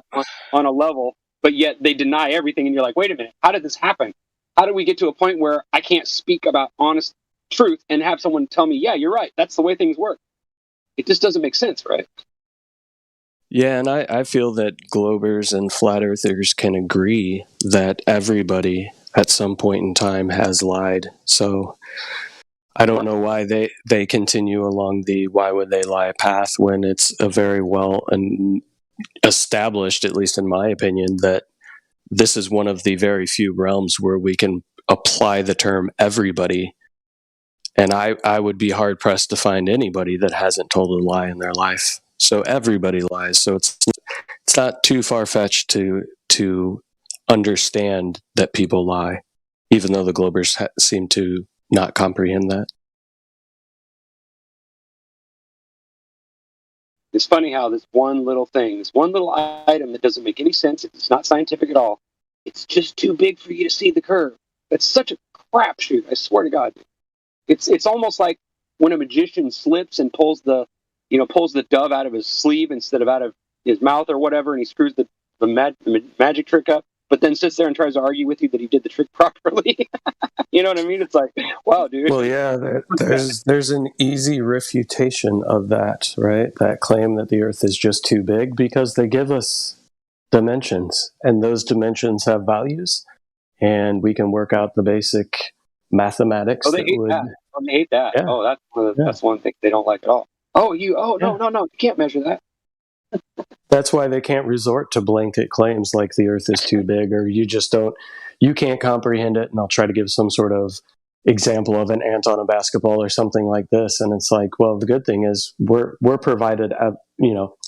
on a level, but yet they deny everything, and you're like, wait a minute, how did this happen? How did we get to a point where I can't speak about honest truth and have someone tell me, yeah, you're right, that's the way things work? It just doesn't make sense, right? Yeah, and I feel that Globers and flat earthers can agree that everybody at some point in time has lied. So I don't know why they continue along the why would they lie path when it's a very well and established, at least in my opinion, that this is one of the very few realms where we can apply the term everybody. And I would be hard pressed to find anybody that hasn't told a lie in their life. So everybody lies. So it's not too far fetched to understand that people lie, even though the Globers seem to not comprehend that. It's funny how this one little thing, this one little item that doesn't make any sense, it's not scientific at all, it's just too big for you to see the curve. It's such a crapshoot, I swear to God. It's almost like when a magician slips and pulls the dove out of his sleeve instead of out of his mouth or whatever, and he screws the magic trick up, but then sits there and tries to argue with you that he did the trick properly. You know what I mean? It's like, wow, dude. Well, yeah, there's an easy refutation of that, right? That claim that the Earth is just too big, because they give us dimensions, and those dimensions have values, and we can work out the basic mathematics. Oh, they hate that. Oh, they hate that. Yeah. Oh, that's one thing they don't like at all. No, you can't measure that. That's why they can't resort to blanket claims like the Earth is too big, or you can't comprehend it. And I'll try to give some sort of example of an ant on a basketball or something like this. And it's like, well, the good thing is we're provided,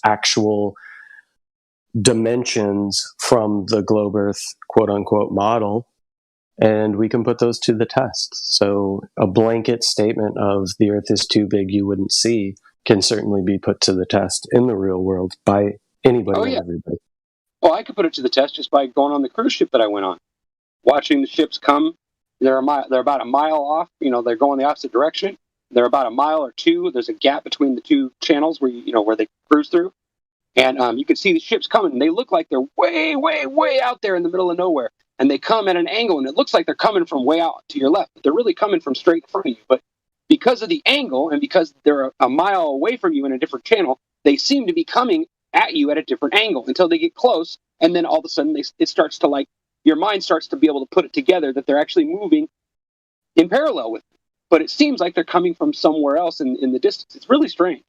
actual dimensions from the globe Earth quote unquote model, and we can put those to the test. So a blanket statement of the Earth is too big, you wouldn't see, can certainly be put to the test in the real world by anybody and everybody. Well, I could put it to the test just by going on the cruise ship that I went on, watching the ships come. They're about a mile off. They're going the opposite direction. They're about a mile or two. There's a gap between the two channels where they cruise through, and you can see the ships coming. And they look like they're way, way, way out there in the middle of nowhere, and they come at an angle, and it looks like they're coming from way out to your left, but they're really coming from straight in front of you. But because of the angle and because they're a mile away from you in a different channel, they seem to be coming at you at a different angle until they get close, and then all of a sudden it starts to, like, your mind starts to be able to put it together that they're actually moving in parallel with you. But it seems like they're coming from somewhere else in the distance. It's really strange.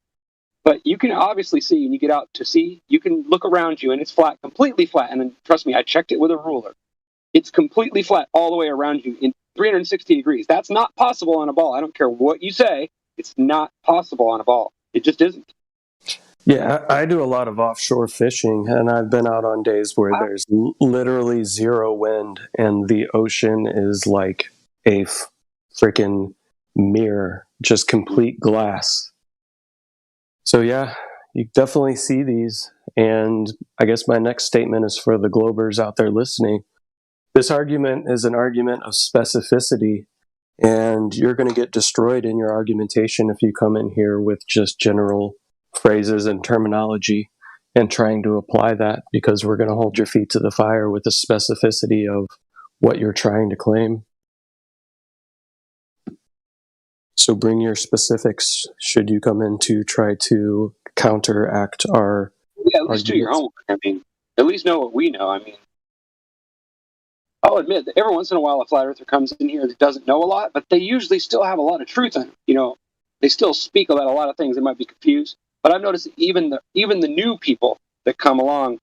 But you can obviously see, and you get out to sea, you can look around you, and it's flat, completely flat. And then, trust me, I checked it with a ruler. It's completely flat all the way around you in 360 degrees. That's not possible on a ball. I don't care what you say. It's not possible on a ball. It just isn't. Yeah, I do a lot of offshore fishing, and I've been out on days where there's literally zero wind, and the ocean is like a freaking mirror, just complete glass. So yeah, you definitely see these. And I guess my next statement is for the Globers out there listening. This argument is an argument of specificity, and you're going to get destroyed in your argumentation if you come in here with just general phrases and terminology and trying to apply that, because we're going to hold your feet to the fire with the specificity of what you're trying to claim. So bring your specifics should you come in to try to counteract our Yeah, at least do your own. I mean, at least know what we know. I mean, I'll admit that every once in a while a flat earther comes in here that doesn't know a lot, but they usually still have a lot of truth in it. You know, they still speak about a lot of things. They might be confused, but I've noticed that even the new people that come along,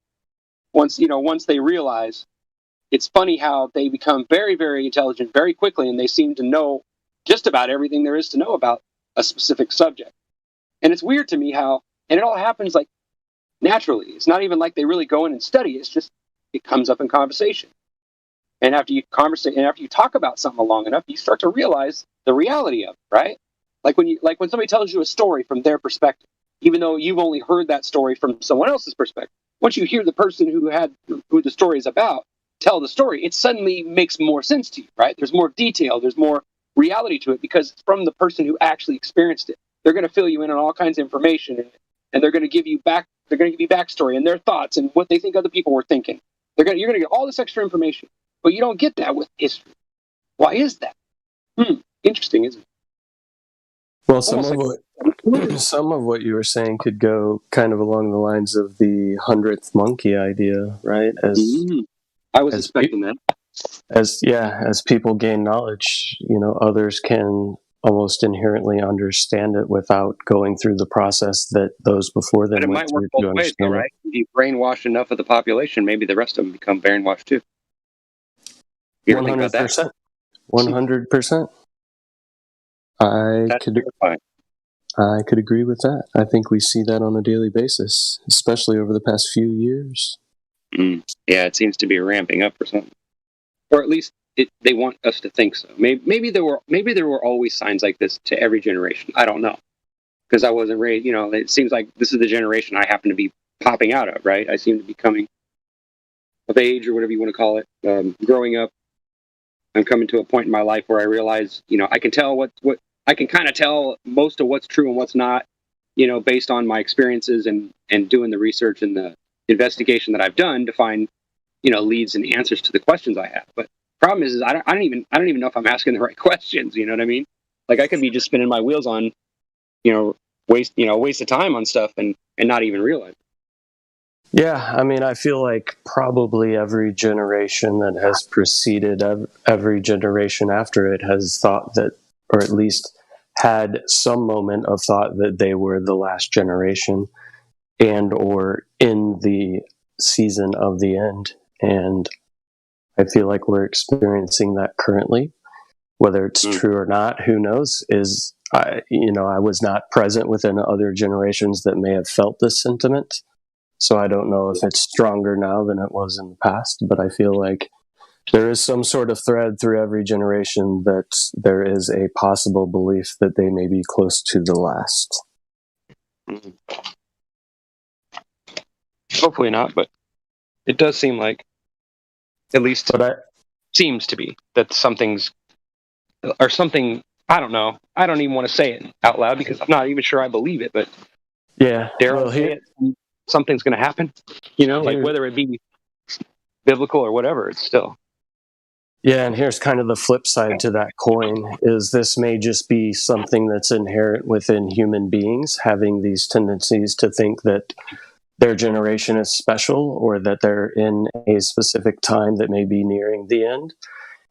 once they realize, it's funny how they become very, very intelligent very quickly, and they seem to know just about everything there is to know about a specific subject. And it's weird to me how, and it all happens like naturally. It's not even like they really go in and study. It's just it comes up in conversation. And after you talk about something long enough, you start to realize the reality of it, right? Like when somebody tells you a story from their perspective, even though you've only heard that story from someone else's perspective. Once you hear the person who the story is about tell the story, it suddenly makes more sense to you, right? There's more detail, there's more reality to it because it's from the person who actually experienced it. They're going to fill you in on all kinds of information, and they're going to give you backstory and their thoughts and what they think other people were thinking. You're going to get all this extra information. But you don't get that with history. Why is that? Interesting, isn't it? Well, some of what you were saying could go kind of along the lines of the 100th monkey idea, right? I was expecting that. As people gain knowledge, others can almost inherently understand it without going through the process that those before them But it went might work through to both ways, though, understand it. right? If you brainwash enough of the population, maybe the rest of them become brainwashed too. You ever think about that? 100%. I could agree with that. I think we see that on a daily basis, especially over the past few years. Yeah, it seems to be ramping up or something, or at least they want us to think so. Maybe there were always signs like this to every generation. I don't know, because I wasn't raised. It seems like this is the generation I happen to be popping out of. Right, I seem to be coming of age or whatever you want to call it. Growing up, I'm coming to a point in my life where I realize, I can tell what I can kind of tell most of what's true and what's not, based on my experiences and doing the research and the investigation that I've done to find, leads and answers to the questions I have. But problem is I don't even know if I'm asking the right questions. You know what I mean? Like I could be just spinning my wheels on, waste of time on stuff and not even realize. Yeah, I mean, I feel like probably every generation that has preceded every generation after it has thought that, or at least had some moment of thought that they were the last generation and or in the season of the end. And I feel like we're experiencing that currently. Whether it's true or not, who knows? I was not present within other generations that may have felt this sentiment. So I don't know if it's stronger now than it was in the past, but I feel like there is some sort of thread through every generation that there is a possible belief that they may be close to the last. Hopefully not, but it does seem like, at least seems to be, that something, I don't know. I don't even want to say it out loud because I'm not even sure I believe it, but yeah, something's going to happen, like whether it be biblical or whatever, it's still. Yeah, and here's kind of the flip side to that coin, is this may just be something that's inherent within human beings, having these tendencies to think that their generation is special or that they're in a specific time that may be nearing the end.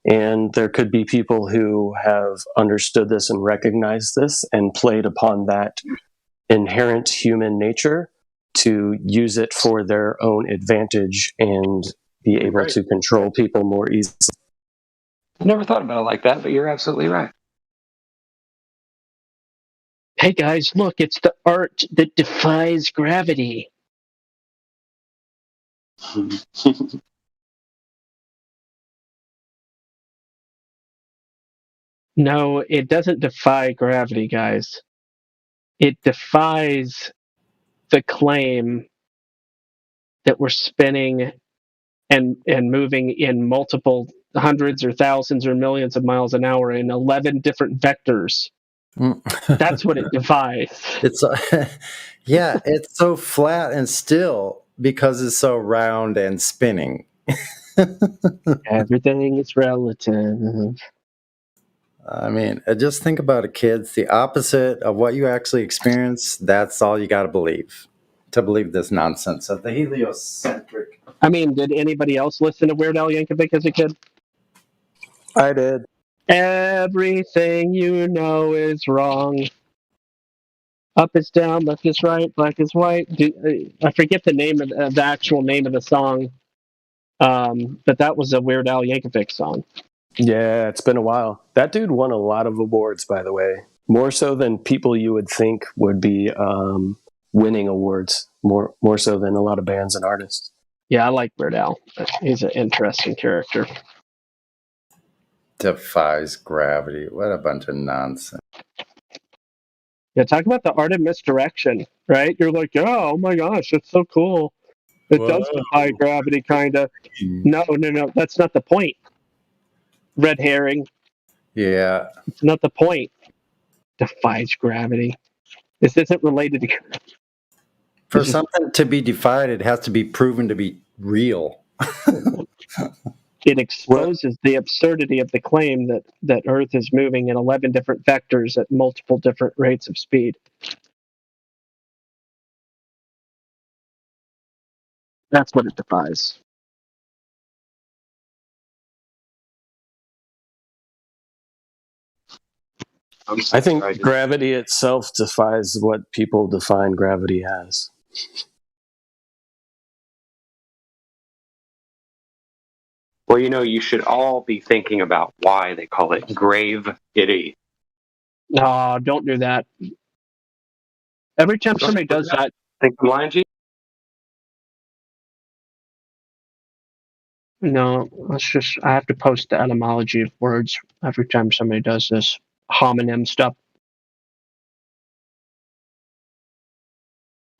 And there could be people who have understood this and recognized this and played upon that inherent human nature to use it for their own advantage and be able to control people more easily. I never thought about it like that, but you're absolutely right. Hey guys, look, it's the art that defies gravity. No, it doesn't defy gravity, guys. It defies the claim that we're spinning and moving in multiple hundreds or thousands or millions of miles an hour in 11 different vectors. That's what it defies. It's yeah, it's so flat and still because it's so round and spinning. Everything is relative. I mean, just think about it, kids. The opposite of what you actually experience, that's all you got to believe this nonsense of the heliocentric. I mean, did anybody else listen to Weird Al Yankovic as a kid? I did. Everything you know is wrong. Up is down, left is right, black is white. I forget the name of the actual name of the song, but that was a Weird Al Yankovic song. Yeah, it's been a while. That dude won a lot of awards, by the way. More so than people you would think would be winning awards. More so than a lot of bands and artists. Yeah, I like Weird Al. He's an interesting character. Defies gravity. What a bunch of nonsense. Yeah, talk about the art of misdirection, right? You're like, oh my gosh, it's so cool. It does defy gravity, kind of. No, that's not the point. Red herring. Yeah. It's not the point. Defies gravity. This isn't related to... For something to be defied, it has to be proven to be real. It exposes the absurdity of the claim that Earth is moving in 11 different vectors at multiple different rates of speed. That's what it defies. I think gravity itself defies what people define gravity as. Well, you should all be thinking about why they call it grave-itty. No, don't do that. Every time somebody does that... Think I'm lying to you? No, I have to post the etymology of words every time somebody does this homonym stuff.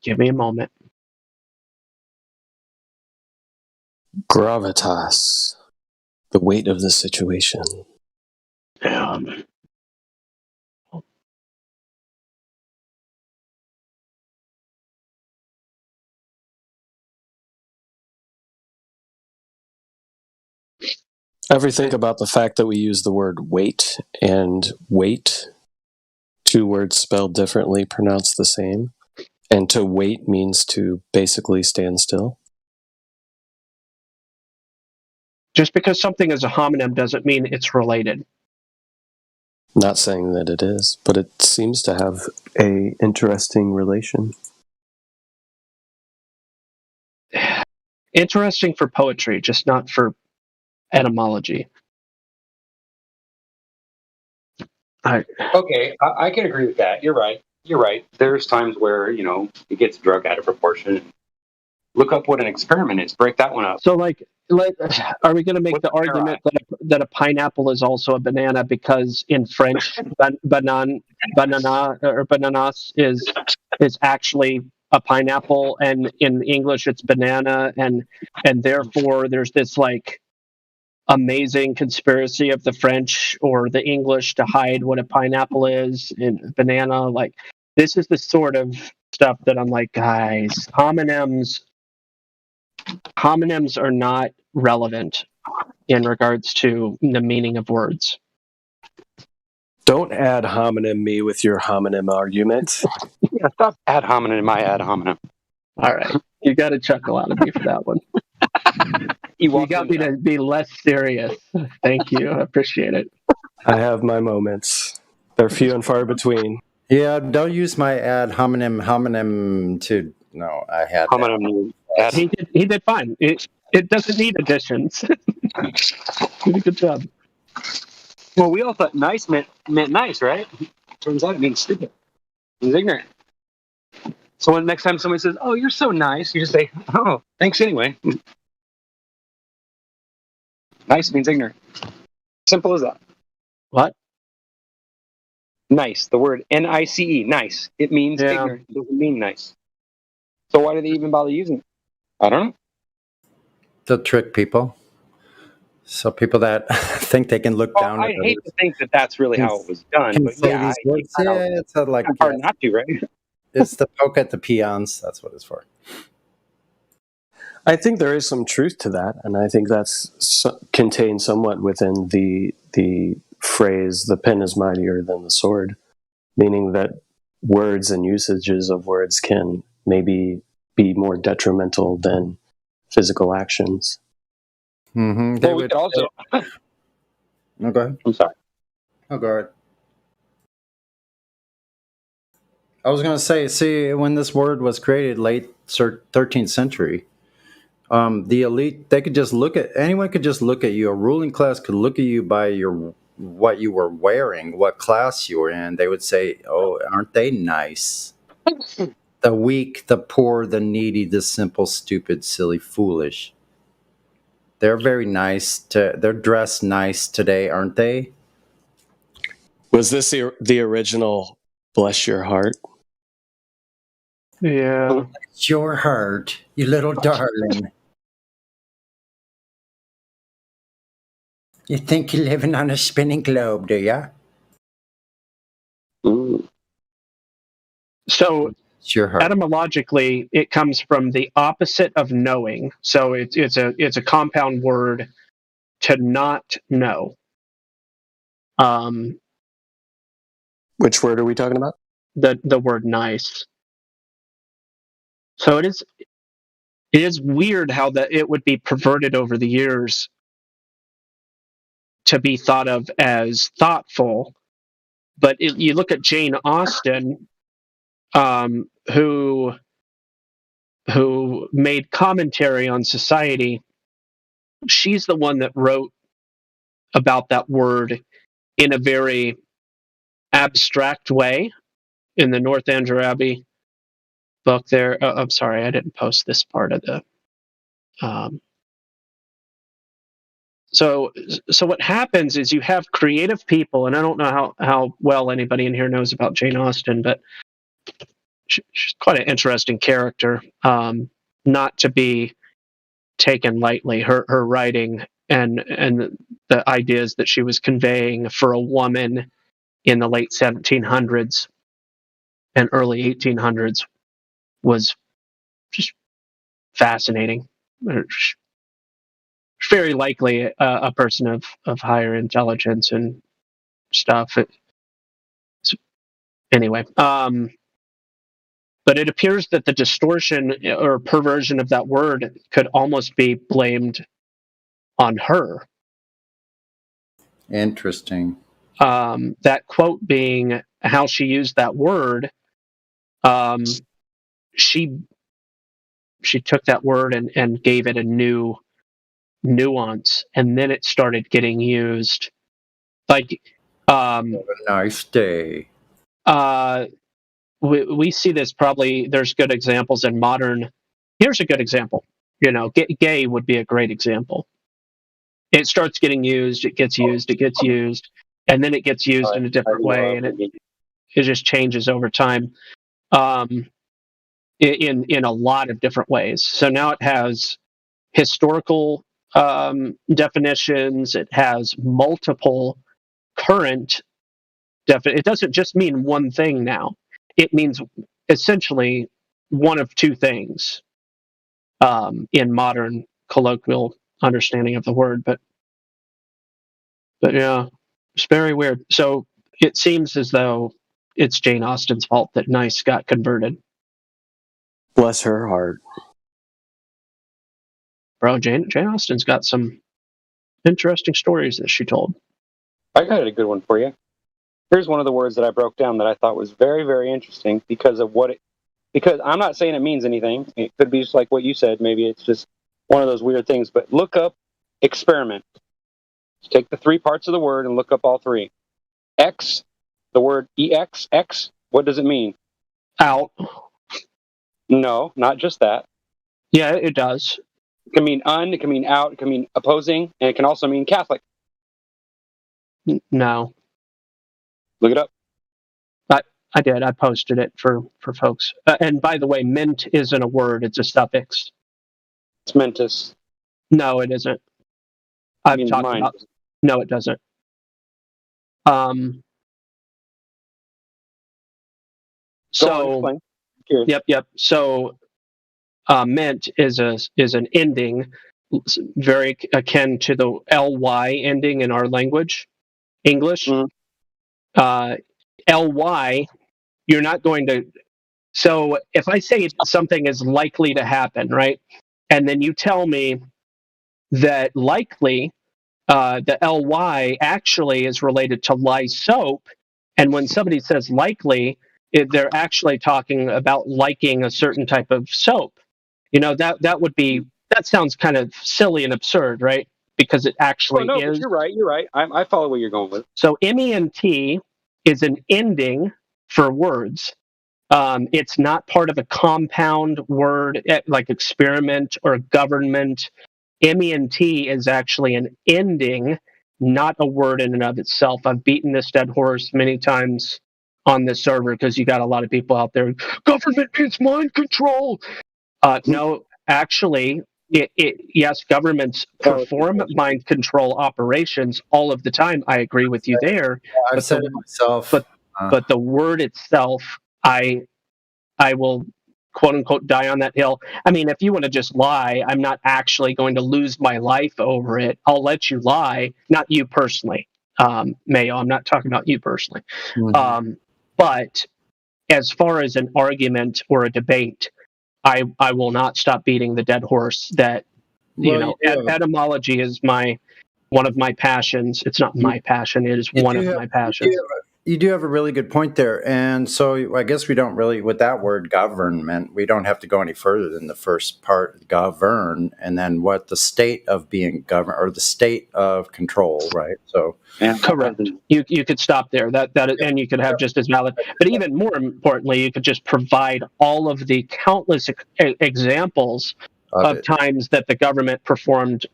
Give me a moment. Gravitas. The weight of the situation. Ever think about the fact that we use the word weight and weight, two words spelled differently, pronounced the same, and to wait means to basically stand still? Just because something is a homonym doesn't mean it's related. Not saying that it is, but it seems to have a interesting relation. Interesting for poetry, just not for etymology. Okay, I can agree with that. You're right. There's times where, it gets drug out of proportion. Look up what an experiment is. Break that one up. So, are we going to make the argument that a pineapple is also a banana because in French, banana or bananas is actually a pineapple, and in English it's banana, and therefore there's this amazing conspiracy of the French or the English to hide what a pineapple is and banana. This is the sort of stuff that I'm like, guys, homonyms are not relevant in regards to the meaning of words. Don't ad hominem me with your homonym argument. Yeah, stop ad hominem my ad hominem. All right. You got to chuckle out of me for that one. You got me to be less serious. Thank you. I appreciate it. I have my moments. They're few and far between. Yeah, don't use my ad hominem to. No, I had Homonym. He did fine. It doesn't need additions. He did a good job. Well, we all thought nice meant nice, right? Turns out it means stupid. It means ignorant. So when next time somebody says, "Oh, you're so nice," you just say, "Oh, thanks anyway." Nice means ignorant. Simple as that. What? Nice. The word N-I-C-E. Nice. It means ignorant. It doesn't mean nice. So why do they even bother using it? I don't know. To trick people. So people that think they can look down. I hate to think that that's really how it was done, but yeah, it's like hard not to, right? It's the poke at the peons. That's what it's for. I think there is some truth to that, and I think that's contained somewhat within the phrase "the pen is mightier than the sword," meaning that words and usages of words can maybe be more detrimental than physical actions. Mm-hmm. Well, we could also. No, go ahead. I'm sorry. Oh, go ahead. I was going to say, see, when this word was created, late 13th century, the elite, they could just anyone could just look at you. A ruling class could look at you by what you were wearing, what class you were in. They would say, "Oh, aren't they nice?" The weak, the poor, the needy, the simple, stupid, silly, foolish. They're very nice. They're dressed nice today, aren't they? Was this the original "Bless Your Heart"? Yeah. Bless your heart, you little darling. You think you're living on a spinning globe, do ya? So Sure. Etymologically, it comes from the opposite of knowing. So it's a compound word, to not know. Which word are we talking about? The word nice. So it is weird how that it would be perverted over the years to be thought of as thoughtful. But you look at Jane Austen, who made commentary on society. She's the one that wrote about that word in a very abstract way in the Northanger Abbey book there. I'm sorry, I didn't post this part of the. So what happens is you have creative people, and I don't know how well anybody in here knows about Jane Austen, but she's quite an interesting character, not to be taken lightly. Her writing and the ideas that she was conveying for a woman in the late 1700s and early 1800s was just fascinating. Very likely a person of higher intelligence and stuff. Anyway, but it appears that the distortion or perversion of that word could almost be blamed on her. Interesting. That quote being how she used that word. She took that word and gave it a new nuance, and then it started getting used like have a nice day. We see this probably. There's good examples in modern. Here's a good example. Gay would be a great example. It starts getting used, it gets used, and then it gets used in a different way, and it just changes over time in a lot of different ways. So now it has historical definitions, it has multiple current it doesn't just mean one thing now. It means essentially one of two things in modern colloquial understanding of the word. But yeah, it's very weird. So it seems as though it's Jane Austen's fault that nice got converted. Bless her heart. Bro, Jane Austen's got some interesting stories that she told. I got a good one for you. Here's one of the words that I broke down that I thought was very, very interesting because of what it. Because I'm not saying it means anything. It could be just like what you said. Maybe it's just one of those weird things. But look up experiment. Just take the 3 parts of the word and look up all 3. X, the word EX, X. What does it mean? Out. No, not just that. Yeah, it does. It can mean it can mean out, it can mean opposing, and it can also mean Catholic. No. Look it up. I did. I posted it for folks. And by the way, mint isn't a word; it's a suffix. It's mentis. No, it isn't. I've talked about. No, it doesn't. So. Yep. So, mint is an ending, very akin to the ly ending in our language, English. Ly, you're not going to. So if I say something is likely to happen, right, and then you tell me that likely, the ly actually is related to lie soap, and when somebody says likely, they're actually talking about liking a certain type of soap. That sounds kind of silly and absurd, right? Because it actually is. But you're right. I follow where you're going with it. So MENT is an ending for words. It's not part of a compound word like experiment or government. MENT is actually an ending, not a word in and of itself. I've beaten this dead horse many times on this server because you got a lot of people out there. Government means mind control. No, actually, yes, governments perform mind control operations all of the time. I agree with you there. I've said it myself. But the word itself, I will quote unquote die on that hill. I mean, if you want to just lie, I'm not actually going to lose my life over it. I'll let you lie, not you personally, Mayo. I'm not talking about you personally. Mm-hmm. But as far as an argument or a debate, I will not stop beating the dead horse. That etymology is one of my passions. It's not my passion. It is one of my passions. You do have a really good point there. And so I guess we don't really, with that word government, we don't have to go any further than the first part, govern, and then what the state of being governed, or the state of control, right? So correct. You could stop there. And you could have just as valid. But even more importantly, you could just provide all of the countless examples of times that the government performed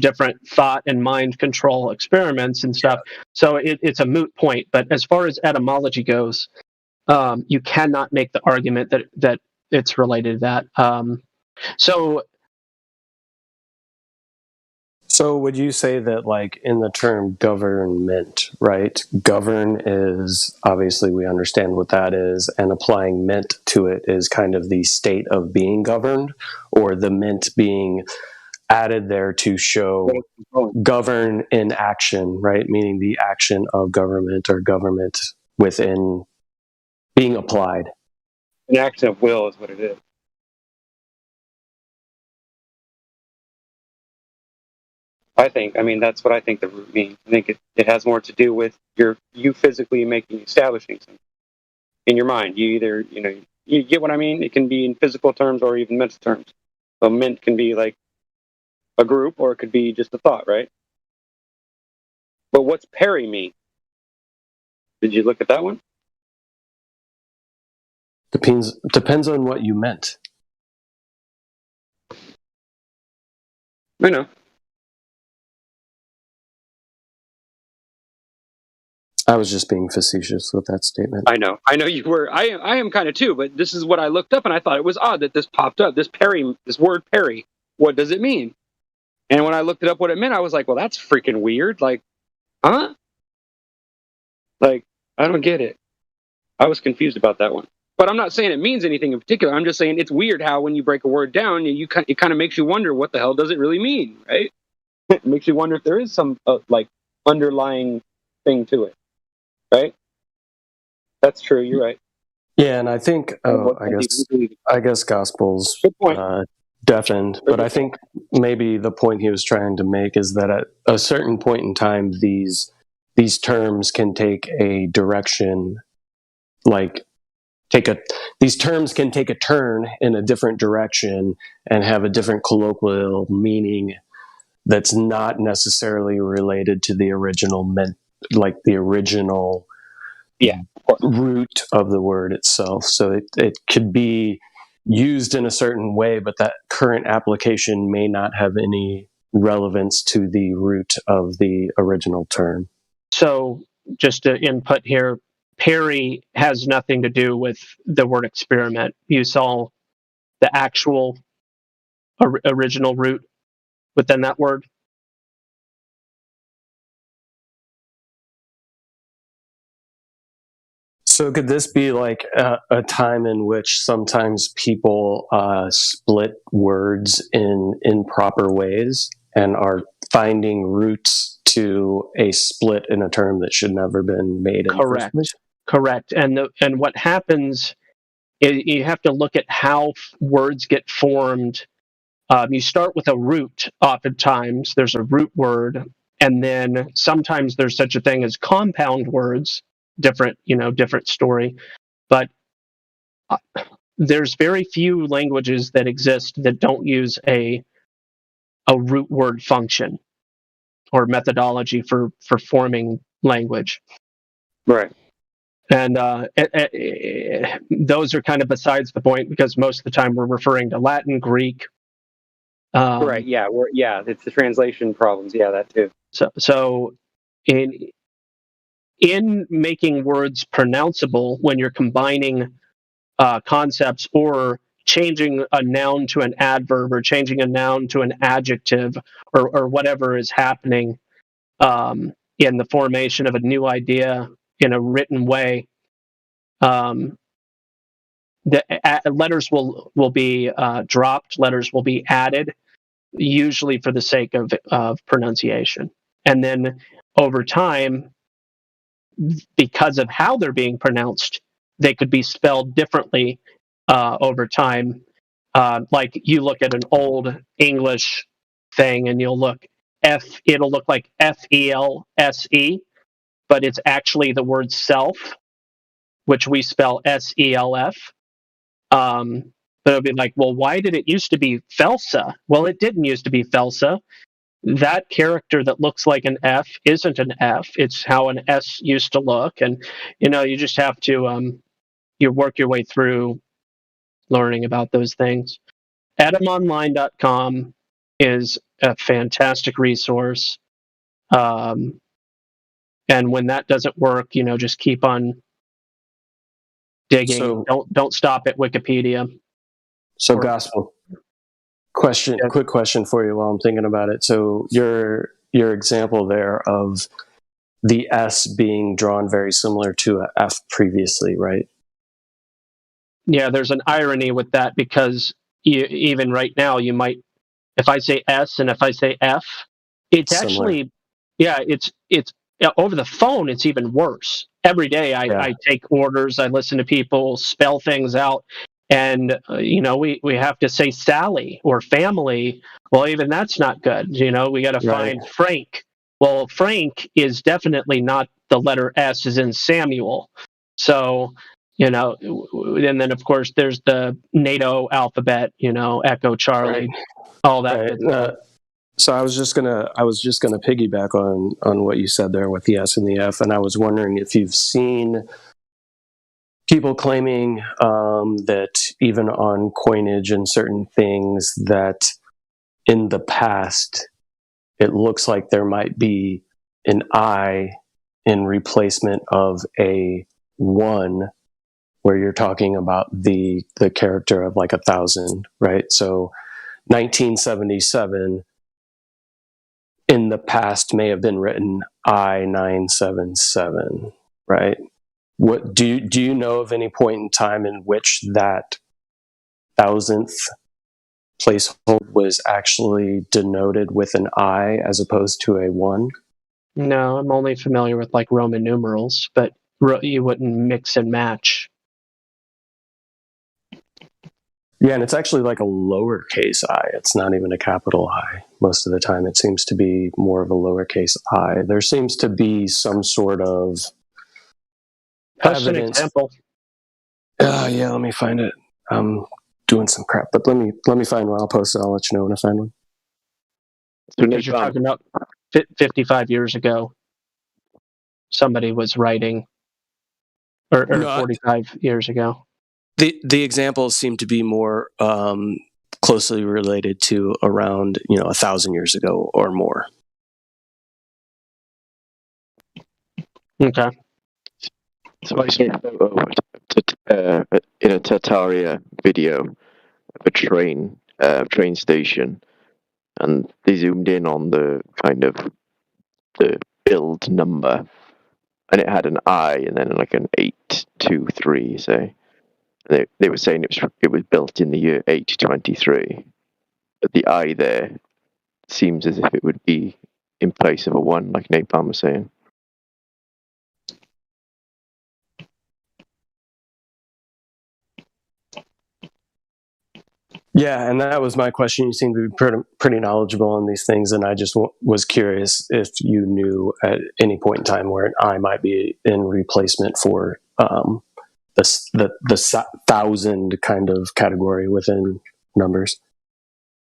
different thought and mind control experiments and stuff. So it's a moot point. But as far as etymology goes, you cannot make the argument that it's related to that. So would you say that, like, in the term government, right? Govern is, obviously we understand what that is, and applying ment to it is kind of the state of being governed, or the ment being added there to show govern in action, right? Meaning the action of government or government within being applied. An action of will is what it is. I mean, that's what I think the root means. I think it has more to do with you physically establishing something in your mind. You either, you get what I mean? It can be in physical terms or even mental terms. So ment can be like a group, or it could be just a thought, right? But what's Perry mean? Did you look at that one? Depends on what you meant. I know. I was just being facetious with that statement. I know you were. I am kind of too, but this is what I looked up, and I thought it was odd that this popped up. This word Perry, what does it mean? And when I looked it up what it meant, I was like, well, that's freaking weird. Like, huh? Like, I don't get it. I was confused about that one. But I'm not saying it means anything in particular. I'm just saying it's weird how when you break a word down, it kind of makes you wonder what the hell does it really mean, right? It makes you wonder if there is some underlying thing to it, right? That's true. You're right. Yeah, and I think I guess Gospel's deafened, but I think maybe the point he was trying to make is that at a certain point in time, these these terms can take a direction, these terms can take a turn in a different direction and have a different colloquial meaning that's not necessarily related to the original root of the word itself. So it could be used in a certain way, but that current application may not have any relevance to the root of the original term. So just to input here, Perry has nothing to do with the word experiment. You saw the actual original root within that word. So could this be like a time in which sometimes people split words in improper ways and are finding roots to a split in a term that should never been made in the first place? Correct. And what happens is you have to look at how words get formed. You start with a root. Oftentimes there's a root word, and then sometimes there's such a thing as compound words. Different story. But there's very few languages that exist that don't use a root word function or methodology for forming language. Right. And those are kind of besides the point, because most of the time we're referring to Latin, Greek. Right. Yeah. It's the translation problems. Yeah, that too. So in making words pronounceable, when you're combining concepts or changing a noun to an adverb or changing a noun to an adjective or whatever is happening in the formation of a new idea in a written way, the letters will be dropped, letters will be added, usually for the sake of pronunciation. And then over time, because of how they're being pronounced, they could be spelled differently over time. Like you look at an old English thing and it'll look like F-E-L-S-E, but it's actually the word self, which we spell S-E-L-F. But it'll be like, well, why did it used to be Felsa? Well, it didn't used to be Felsa. That character that looks like an F isn't an F. It's how an S used to look. And, you just have to you work your way through learning about those things. Etymonline.com is a fantastic resource. And when that doesn't work, just keep on digging. So, don't stop at Wikipedia. So gospel. Quick question for you while I'm thinking about it. So your example there of the S being drawn very similar to a F previously, right? Yeah, there's an irony with that, because even right now you might, if I say S and if I say F, it's similar. Actually, it's over the phone, it's even worse. Every day I take orders, I listen to people spell things out. And, we have to say Sally or family. Well, even that's not good. We got to find Frank. Well, Frank is definitely not the letter S as in Samuel. So, and then of course there's the NATO alphabet, Echo Charlie, all that. Right. So I was just gonna piggyback on what you said there with the S and the F, and I was wondering if you've seen people claiming that even on coinage and certain things, that in the past it looks like there might be an I in replacement of a 1, where you're talking about the character of like 1,000, right? So 1977 in the past may have been written I-977, right? What do you know of any point in time in which that 1,000th placeholder was actually denoted with an I as opposed to a 1? No, I'm only familiar with like Roman numerals, but you wouldn't mix and match. Yeah, and it's actually like a lowercase I. It's not even a capital I. Most of the time, it seems to be more of a lowercase I. There seems to be some sort of Post an evidence. example. Yeah, let me find it. I'm doing some crap, but let me find one. I'll post it. I'll let you know when I find one. Because you're talking about 55 years ago, somebody was writing, or 45 years ago. The examples seem to be more closely related to around 1,000 years ago or more. Okay. So I saw a photo in a Tartaria video of a train station, and they zoomed in on the kind of the build number, and it had an I and then like an 823, say. They were saying it was built in the year 823, but the I there seems as if it would be in place of a 1, like Napalm was saying. Yeah, and that was my question. You seem to be pretty knowledgeable on these things, and I just was curious if you knew at any point in time where an I might be in replacement for the 1,000 kind of category within numbers.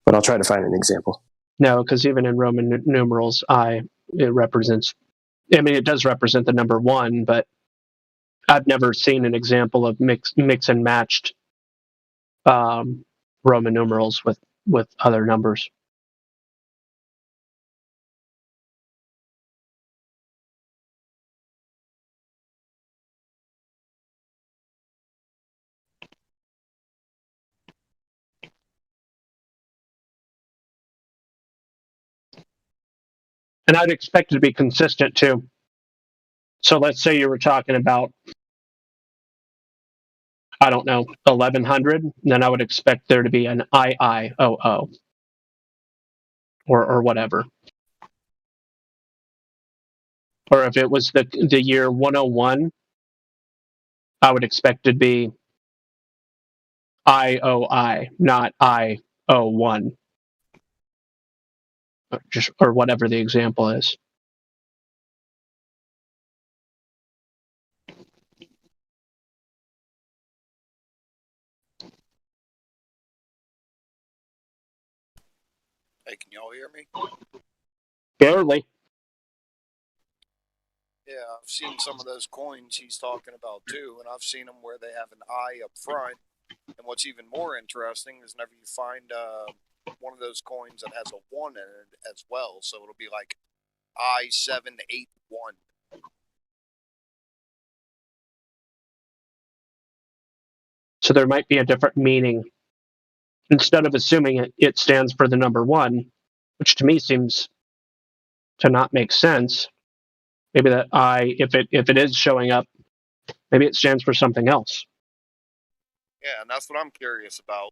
But I'll try to find an example. No, because even in Roman numerals, it represents. I mean, it does represent the number 1, but I've never seen an example of mix and matched Roman numerals with other numbers. And I'd expect it to be consistent too. So let's say you were talking about, I don't know, 1100, then I would expect there to be an IIOO or whatever. Or if it was the year 101, I would expect it to be IOI, not IO1. Or whatever the example is. Hey, can y'all hear me? Barely. Yeah, I've seen some of those coins he's talking about too, and I've seen them where they have an I up front. And what's even more interesting is whenever you find one of those coins that has a 1 in it as well, so it'll be like I781. So there might be a different meaning. Instead of assuming it stands for the number 1, which to me seems to not make sense. Maybe that I, if it is showing up, maybe it stands for something else. Yeah, and that's what I'm curious about.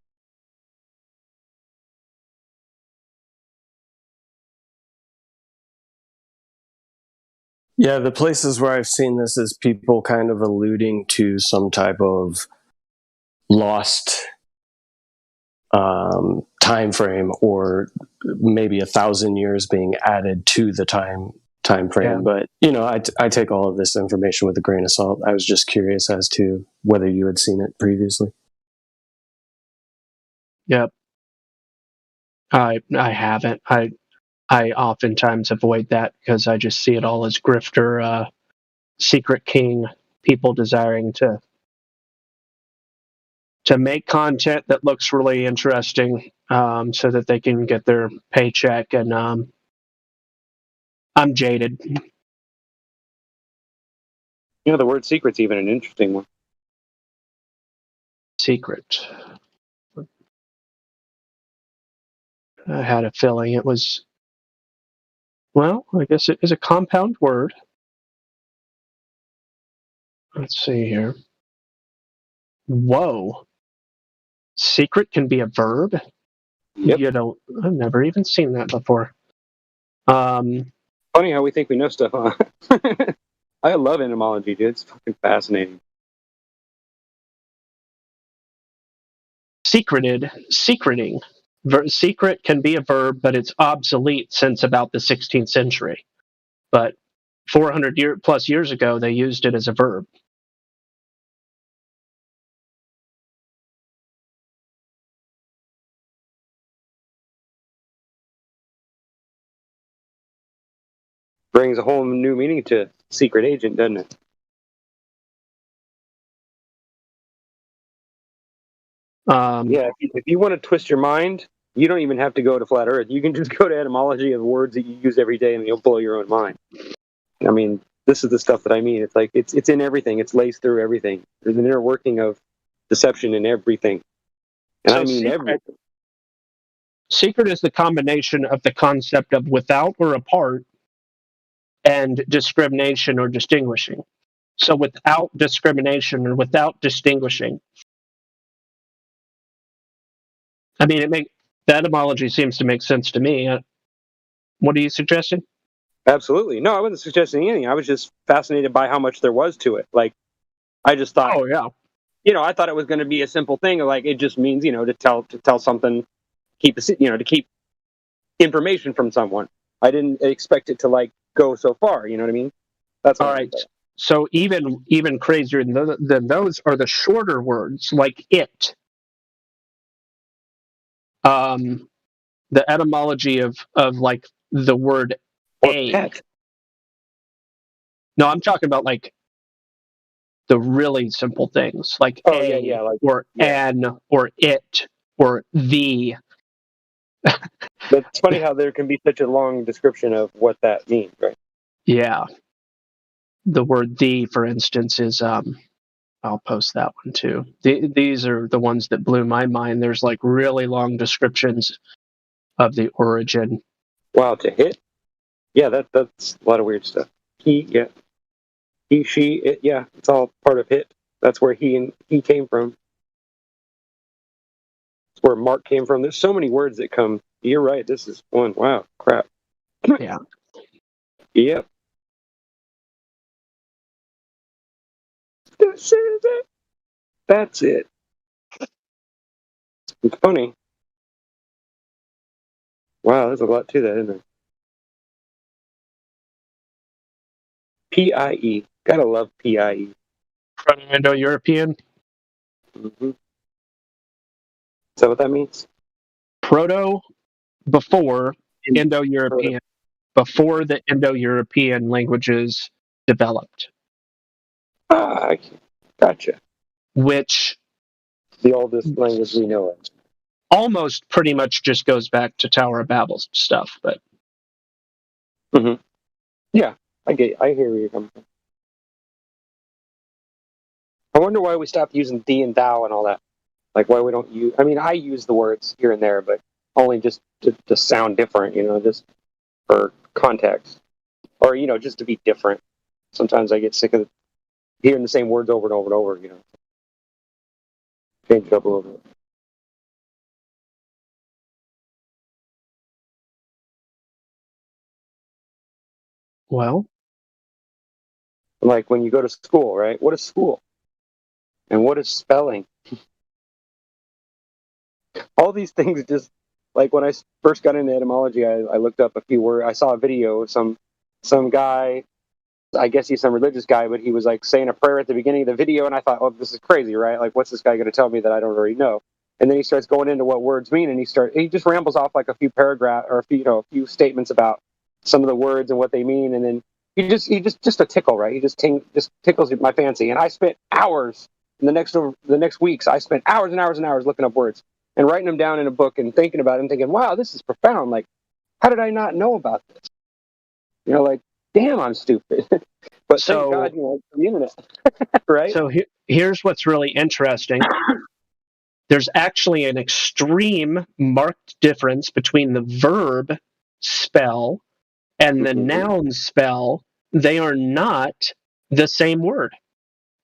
Yeah, the places where I've seen this is people kind of alluding to some type of lost time frame, or maybe 1,000 years being added to the time frame. Yeah. But I take all of this information with a grain of salt. I was just curious as to whether you had seen it previously. Yep. I haven't. I oftentimes avoid that because I just see it all as grifter, secret king, people desiring to make content that looks really interesting, so that they can get their paycheck. And I'm jaded. The word secret's even an interesting one. Secret. I had a feeling it was, well, I guess it is a compound word. Let's see here. Whoa. Secret can be a verb? Yep. I've never even seen that before. Funny how we think we know stuff, huh? I love etymology, dude. It's fucking fascinating. secreting. Secret can be a verb, but it's obsolete since about the 16th century. But 400 plus years ago, they used it as a verb. Brings a whole new meaning to secret agent, doesn't it? Yeah, if you want to twist your mind, you don't even have to go to flat Earth. You can just go to etymology of words that you use every day, and you'll blow your own mind. I mean, this is the stuff that I mean. It's like it's in everything. It's laced through everything. There's an inner working of deception in everything, and So I mean secret- everything. Secret is the combination of the concept of without or apart and discrimination or distinguishing. So without discrimination or without distinguishing. I mean, the etymology seems to make sense to me. What are you suggesting? Absolutely. No, I wasn't suggesting anything. I was just fascinated by how much there was to it. Like, I just thought, oh yeah, I thought it was going to be a simple thing. Like, it just means, to tell something, to keep information from someone. I didn't expect it to like go so far. You know what I mean? That's all right. So even crazier than those are the shorter words, like it. The etymology of like the word a. Pet. No, I'm talking about like the really simple things, like a, or an, or it, or the. But it's funny how there can be such a long description of what that means, right? Yeah. The word the, for instance, is I'll post that one too. These are the ones that blew my mind. There's like really long descriptions of the origin. Wow, to hit? Yeah, that's a lot of weird stuff. He, she, it, yeah, it's all part of hit. That's where he came from. It's where Mark came from. There's so many words that come. You're right. This is one. Wow, crap. Yeah. Yep. This is it. That's it. It's funny. Wow, there's a lot to that, isn't there? PIE. Gotta love PIE. Proto-Indo-European. Mm-hmm. Is that what that means? Proto, before Indo-European, before the Indo-European languages developed. Ah, gotcha. Which the oldest language we know of. Almost pretty much just goes back to Tower of Babel stuff, but. Mm-hmm. Yeah, I hear where you're coming from. I wonder why we stopped using thee and thou and all that. Like why we don't use. I mean, I use the words here and there, but only just to sound different, just for context, or just to be different. Sometimes I get sick of hearing the same words over and over and over. Change it up a little bit. Well, like when you go to school, right? What is school? And what is spelling? All these things just, like when I first got into etymology, I looked up a few words. I saw a video of some guy, I guess he's some religious guy, but he was like saying a prayer at the beginning of the video, and I thought, oh, this is crazy, right? Like, what's this guy going to tell me that I don't already know? And then he starts going into what words mean, and he just rambles off like a few paragraphs or a few statements about some of the words and what they mean, and then he just a tickle, right? He just tickles my fancy. And I spent hours in the next weeks. I spent hours and hours and hours looking up words and writing them down in a book and thinking about it and thinking, wow, this is profound. Like, how did I not know about this? Like, damn, I'm stupid. But thank God, the internet, right? So here's what's really interesting. There's actually an extreme marked difference between the verb spell and the noun spell. They are not the same word.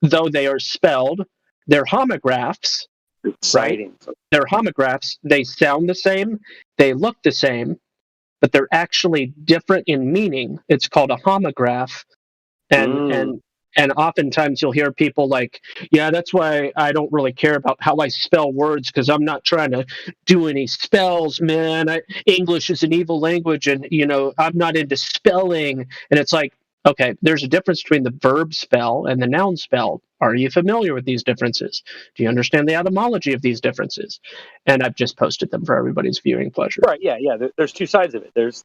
Though they are spelled, they're homographs, right? They're homographs. They sound the same. They look the same, but they're actually different in meaning. It's called a homograph. And And oftentimes you'll hear people like, yeah, that's why I don't really care about how I spell words, because I'm not trying to do any spells, man. English is an evil language, and, I'm not into spelling. And it's like, okay, there's a difference between the verb spell and the noun spell. Are you familiar with these differences? Do you understand the etymology of these differences? And I've just posted them for everybody's viewing pleasure. Right, yeah. There's two sides of it.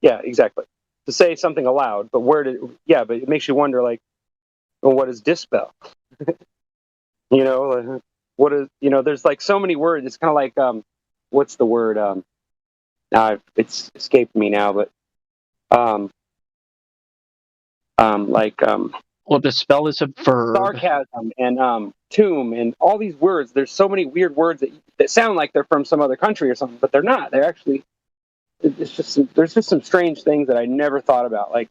Yeah, exactly. To say something aloud, but but it makes you wonder, like, well, what is dispel? What is, there's like so many words. It's kind of like, what's the word? It's escaped me now, but, well, dispel is a verb. Sarcasm and tomb and all these words. There's so many weird words that sound like they're from some other country or something, but they're not. They're actually, there's just some strange things that I never thought about. Like,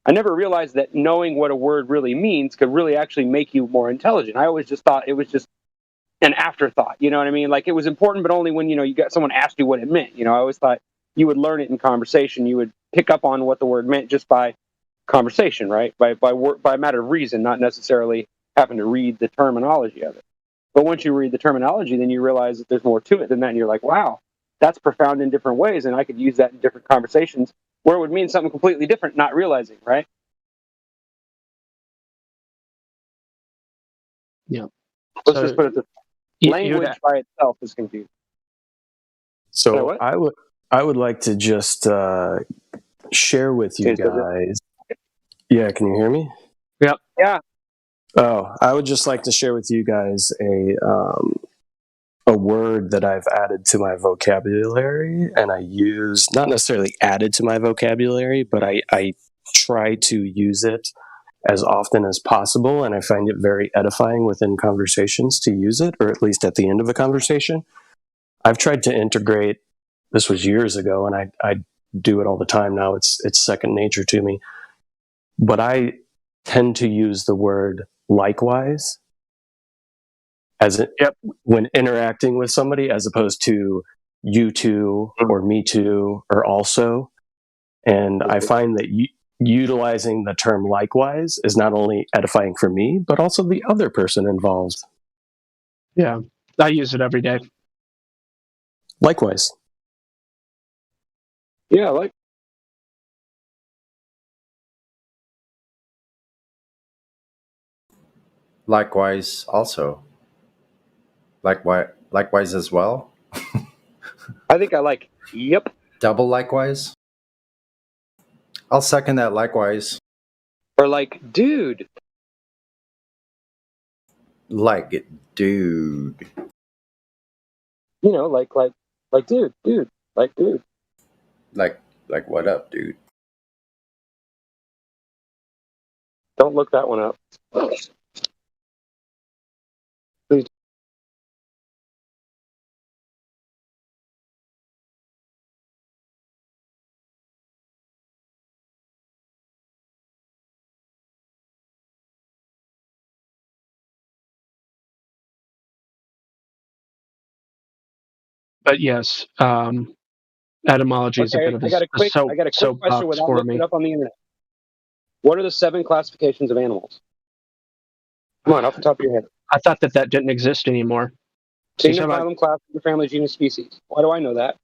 I never realized that knowing what a word really means could really actually make you more intelligent. I always just thought it was just an afterthought. You know what I mean? Like, it was important, but only when, you got someone asked you what it meant. I always thought you would learn it in conversation. You would pick up on what the word meant just by conversation, right? By a matter of reason, not necessarily having to read the terminology of it. But once you read the terminology, then you realize that there's more to it than that. And you're like, wow, that's profound in different ways. And I could use that in different conversations where it would mean something completely different, not realizing, right? Yeah. Let's just put it this way. Language by itself is confusing. So I would like to just share with you guys. Yeah, can you hear me? Yep. Yeah. Oh, I would just like to share with you guys a word that I've added to my vocabulary, and I use, not necessarily added to my vocabulary, but I try to use it as often as possible, and I find it very edifying within conversations to use it, or at least at the end of a conversation. I've tried to integrate, this was years ago, and I do it all the time now. It's second nature to me. But I tend to use the word likewise when interacting with somebody, as opposed to you too or me too or also. And I find that utilizing the term likewise is not only edifying for me, but also the other person involved. Yeah, I use it every day. Likewise. Yeah, like. Likewise, also. Likewise as well. I think I like. Yep. Double likewise. I'll second that. Likewise. Or like, dude. Like it, dude. Like dude, like dude. Like what up, dude? Don't look that one up. Please. But yes, etymology is a bit of I got a quick question without looking it up on the internet. What are the 7 classifications of animals? Come on, off the top of your head. I thought that didn't exist anymore. Kingdom, phylum, class, family, genus, species. Why do I know that?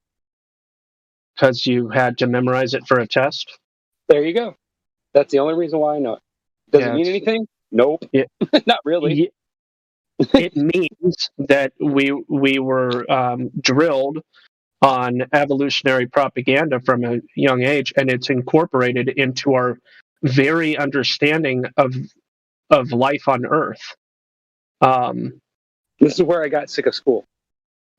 Because you had to memorize it for a test. There you go. That's the only reason why I know it. Does it mean anything? Nope. Yeah. Not really. It means that we were drilled on evolutionary propaganda from a young age, and it's incorporated into our very understanding of life on Earth. This is where I got sick of school.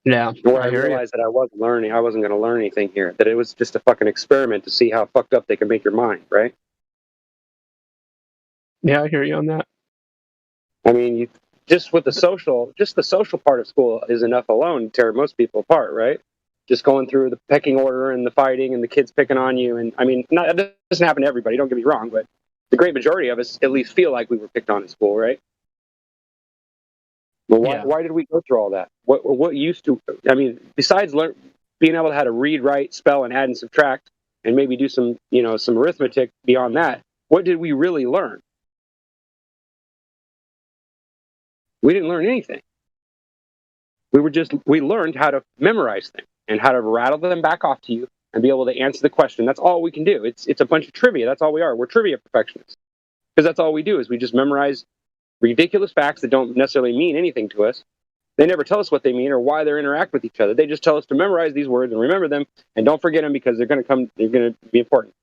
Yeah. Where I realized that I wasn't going to learn anything here. That it was just a fucking experiment to see how fucked up they can make your mind, right? Yeah, I hear you on that. I mean, just the social part of school is enough alone to tear most people apart, right? Just going through the pecking order and the fighting and the kids picking on you. And I mean, it doesn't happen to everybody, don't get me wrong, but the great majority of us at least feel like we were picked on in school, right? Well, why did we go through all that? What used to, I mean, besides being able to how to read, write, spell, and add and subtract, and maybe do some arithmetic beyond that, what did we really learn? We didn't learn anything. We learned how to memorize things and how to rattle them back off to you and be able to answer the question. That's all we can do. It's a bunch of trivia. That's all we are. We're trivia perfectionists. Because that's all we do is we just memorize ridiculous facts that don't necessarily mean anything to us. They never tell us what they mean or why they interact with each other. They just tell us to memorize these words and remember them and don't forget them because they're going to be important.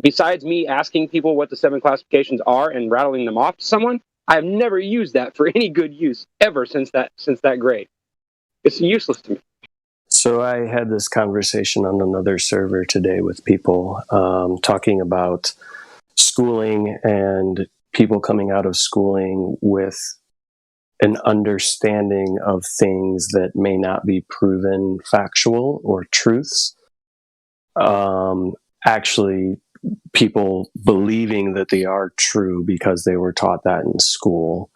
Besides me asking people what the 7 classifications are and rattling them off to someone, I have never used that for any good use ever since that grade. It's useless to me. So I had this conversation on another server today with people talking about schooling and people coming out of schooling with an understanding of things that may not be proven factual or truths. Actually, people believing that they are true because they were taught that in school.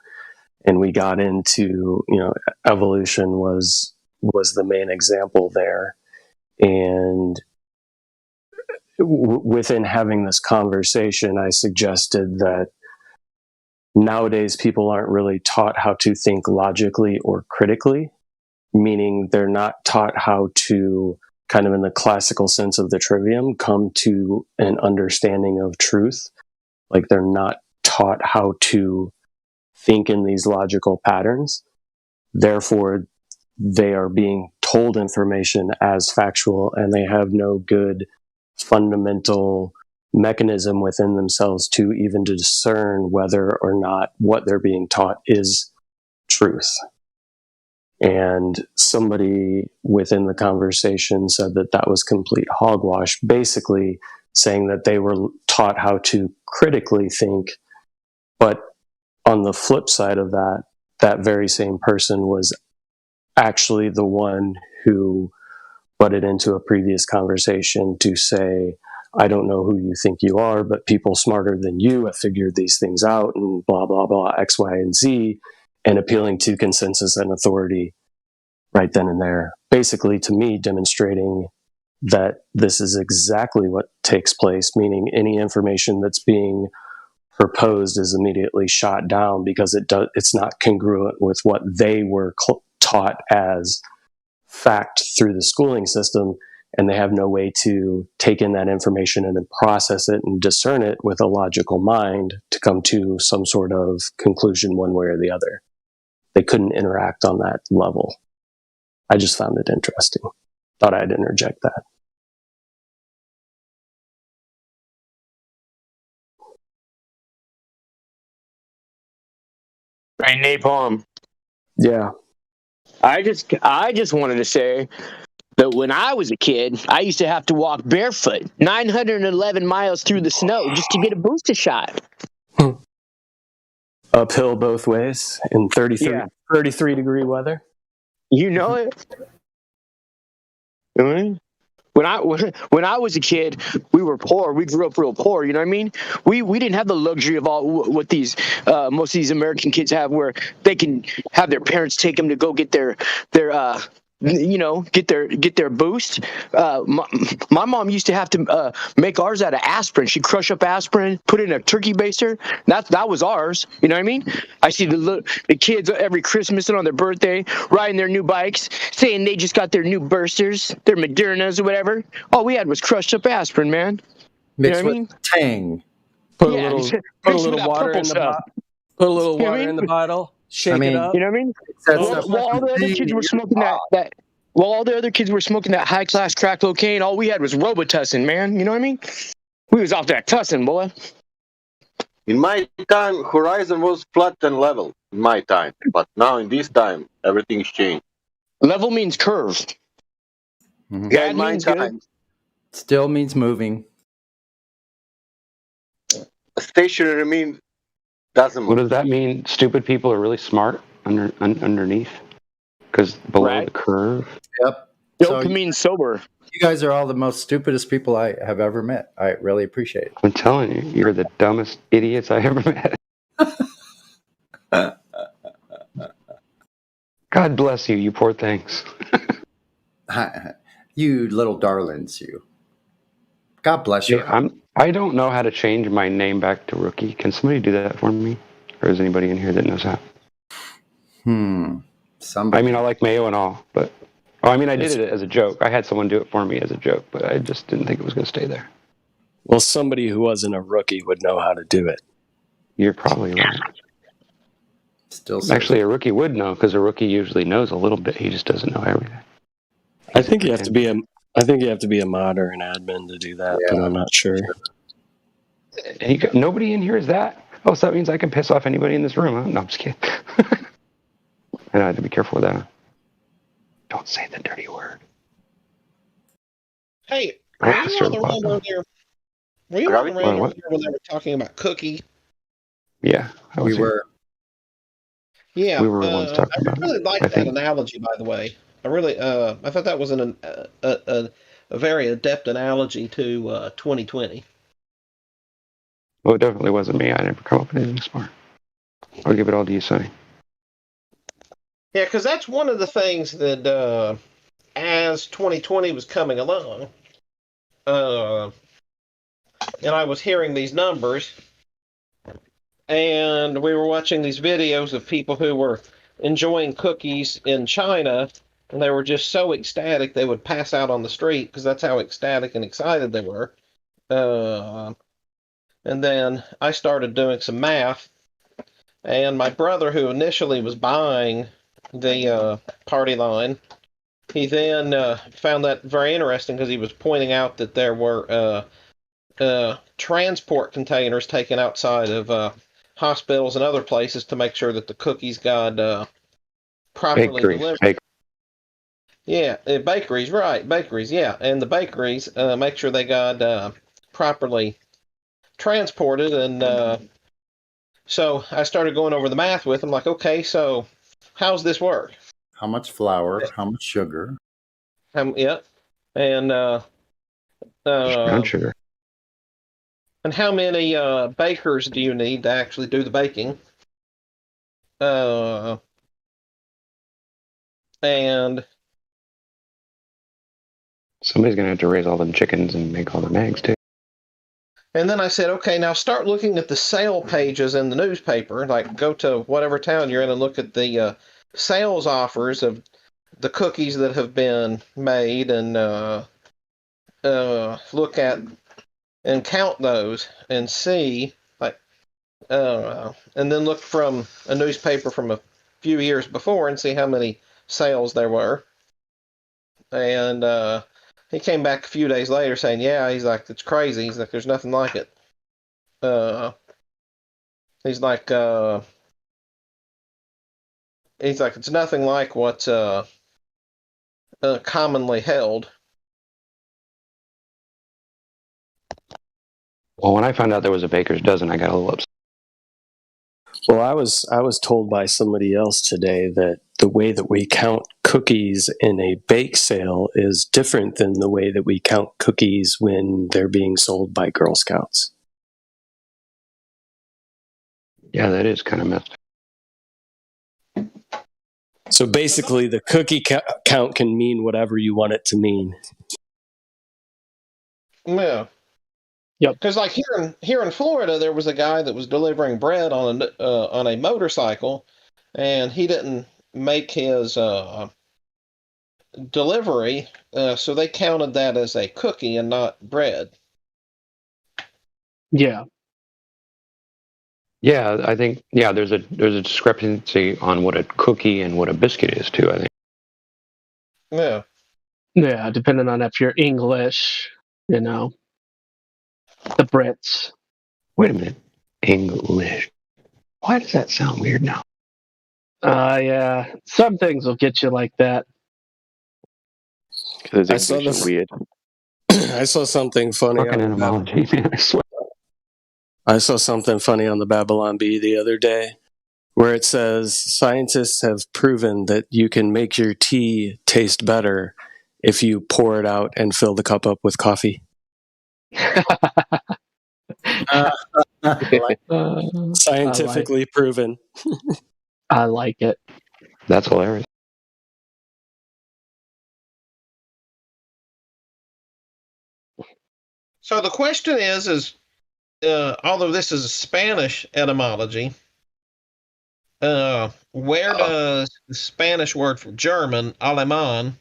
And we got into, evolution was the main example there. And within having this conversation, I suggested that nowadays people aren't really taught how to think logically or critically, meaning they're not taught how to, kind of in the classical sense of the trivium, come to an understanding of truth. Like they're not taught how to think in these logical patterns. Therefore, they are being told information as factual and they have no good fundamental mechanism within themselves to even discern whether or not what they're being taught is truth. And somebody within the conversation said that that was complete hogwash, basically saying that they were taught how to critically think, but on the flip side of that, that very same person was actually the one who butted into a previous conversation to say, I don't know who you think you are, but people smarter than you have figured these things out and blah, blah, blah, X, Y, and Z, and appealing to consensus and authority right then and there. Basically, to me, demonstrating that this is exactly what takes place, meaning any information that's being proposed is immediately shot down because it's not congruent with what they were taught as fact through the schooling system, and they have no way to take in that information and then process it and discern it with a logical mind to come to some sort of conclusion one way or the other. They couldn't interact on that level. I just found it interesting. Thought I'd interject that. Right, Napalm. Yeah. I just wanted to say that when I was a kid, I used to have to walk barefoot 911 miles through the snow just to get a booster shot. Uphill both ways in 33 degree weather. You know it. When I was a kid, we were poor. We grew up real poor. You know what I mean? We didn't have the luxury of all what these most of these American kids have, where they can have their parents take them to go get their get their boost. My mom used to have to make ours out of aspirin. She'd crush up aspirin, put it in a turkey baster. That was ours. You know what I mean? I see the kids every Christmas and on their birthday riding their new bikes, saying they just got their new bursters, their Modernas or whatever. All we had was crushed up aspirin, man. Mixed you know what with I mean? Tang. Put a little water in the bottle. Put a little water in the bottle. Shake it up. You know what I mean? While all the other kids were smoking while all the other kids were smoking that high class crack cocaine, all we had was Robitussin, man. You know what I mean? We was off that tussin, boy. In my time, horizon was flat and level. In my time, but now in this time, everything's changed. Level means curve. Mm-hmm. Yeah, in my time. Still means moving. Stationary means doesn't move. What does that mean? Stupid people are really smart underneath? Because below the curve? Yep. Dopamine sober. You guys are all the most stupidest people I have ever met. I really appreciate it. I'm telling you, you're the dumbest idiots I ever met. God bless you, you poor things. You little darlings, you. God bless you. I don't know how to change my name back to Rookie. Can somebody do that for me? Or is anybody in here that knows how? Somebody. I mean, I like mayo and all, but I mean, I did it as a joke. I had someone do it for me as a joke, but I just didn't think it was going to stay there. Well, somebody who wasn't a rookie would know how to do it. You're probably right. Still, actually, a rookie would know because a rookie usually knows a little bit. He just doesn't know everything. I think you have to be a mod or an admin to do that, but I'm not sure. Nobody in here is that. Oh, so that means I can piss off anybody in this room, huh? No, I'm just kidding. And I have to be careful with that. Don't say the dirty word. Hey, were you on the round earlier? Were you on the round earlier when they were talking about cookie? Yeah, we were. Yeah, we were the ones talking about. I really like that analogy, by the way. I really, I thought that was a very adept analogy to 2020. Well, it definitely wasn't me. I never come up with anything smart. I'll give it all to you, Sonny. Yeah, because that's one of the things that, as 2020 was coming along, and I was hearing these numbers, and we were watching these videos of people who were enjoying cookies in China, and they were just so ecstatic they would pass out on the street because that's how ecstatic and excited they were. And then I started doing some math, and my brother, who initially was buying the party line, he then found that very interesting because he was pointing out that there were transport containers taken outside of hospitals and other places to make sure that the cookies got properly delivered. Yeah, bakeries, right, bakeries, yeah. And the bakeries make sure they got properly transported. And so I started going over the math with him, like, okay, so how's this work? How much flour? How much sugar? Yeah, and brown sugar. And how many bakers do you need to actually do the baking? And somebody's gonna have to raise all them chickens and make all them eggs too. And then I said, okay, now start looking at the sale pages in the newspaper. Like, go to whatever town you're in and look at the sales offers of the cookies that have been made, and look at and count those and see, like, and then look from a newspaper from a few years before and see how many sales there were. And he came back a few days later saying, yeah, he's like, it's crazy. He's like, there's nothing like it. He's like, it's nothing like what's commonly held. Well, when I found out there was a baker's dozen, I got a little upset. Well, I was told by somebody else today that the way that we count cookies in a bake sale is different than the way that we count cookies when they're being sold by Girl Scouts. Yeah, that is kind of messed up. So basically, the cookie count can mean whatever you want it to mean. Yeah. Yep. Because like here in Florida, there was a guy that was delivering bread on a motorcycle, and he didn't make his delivery, so they counted that as a cookie and not bread. Yeah. Yeah, I think there's a discrepancy on what a cookie and what a biscuit is too, I think. Yeah. Yeah, depending on if you're English, you know. The Brits. Wait a minute. English. Why does that sound weird now? Yeah. Some things will get you like that. Because English is weird. I saw something funny. Fucking etymology, man, I swear. I saw something funny on the Babylon Bee the other day where it says scientists have proven that you can make your tea taste better if you pour it out and fill the cup up with coffee. Scientifically proven. I like it. That's hilarious. So the question is although this is a Spanish etymology, Where does the Spanish word for German, Alemán,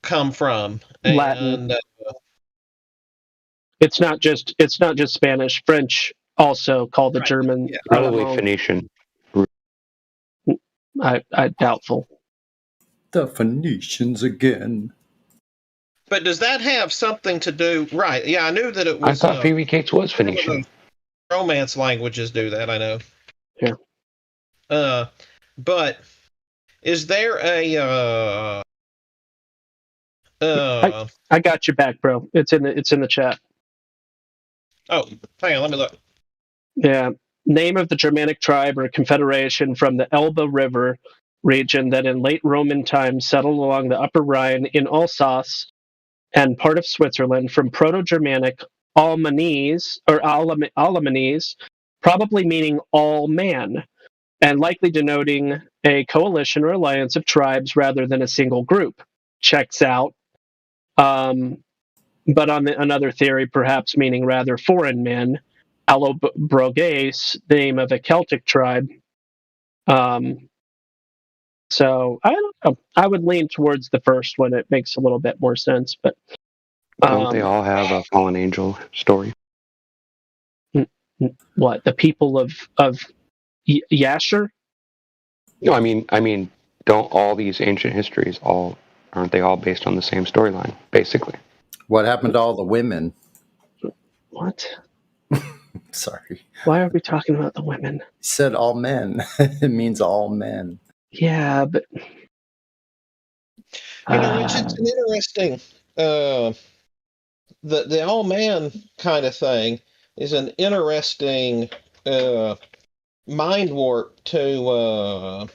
come from? Latin. It's not just Spanish. French also call the German. Yeah. Probably Phoenician. I doubtful. The Phoenicians again. But does that have something to do? Right. Yeah, I knew that it was. I thought Phoebe Cates was Phoenician. Romance languages do that, I know. Yeah. But is there a I got your back, bro. It's in the chat. Oh, hang on, let me look. Yeah. Name of the Germanic tribe or confederation from the Elbe River region that in late Roman times settled along the Upper Rhine in Alsace and part of Switzerland from Proto-Germanic Almanese or Alamanese, probably meaning all man, and likely denoting a coalition or alliance of tribes rather than a single group. Checks out. But on another theory, perhaps meaning rather foreign men, Allobroges, the name of a Celtic tribe. So I don't know. I would lean towards the first one. It makes a little bit more sense. But don't they all have a fallen angel story? What, the people of Yasher? No, I mean, don't all these ancient histories aren't they all based on the same storyline, basically? What happened to all the women? What? Sorry. Why are we talking about the women? You said all men. It means all men. Yeah, but it's an interesting the all man kind of thing is an interesting mind warp to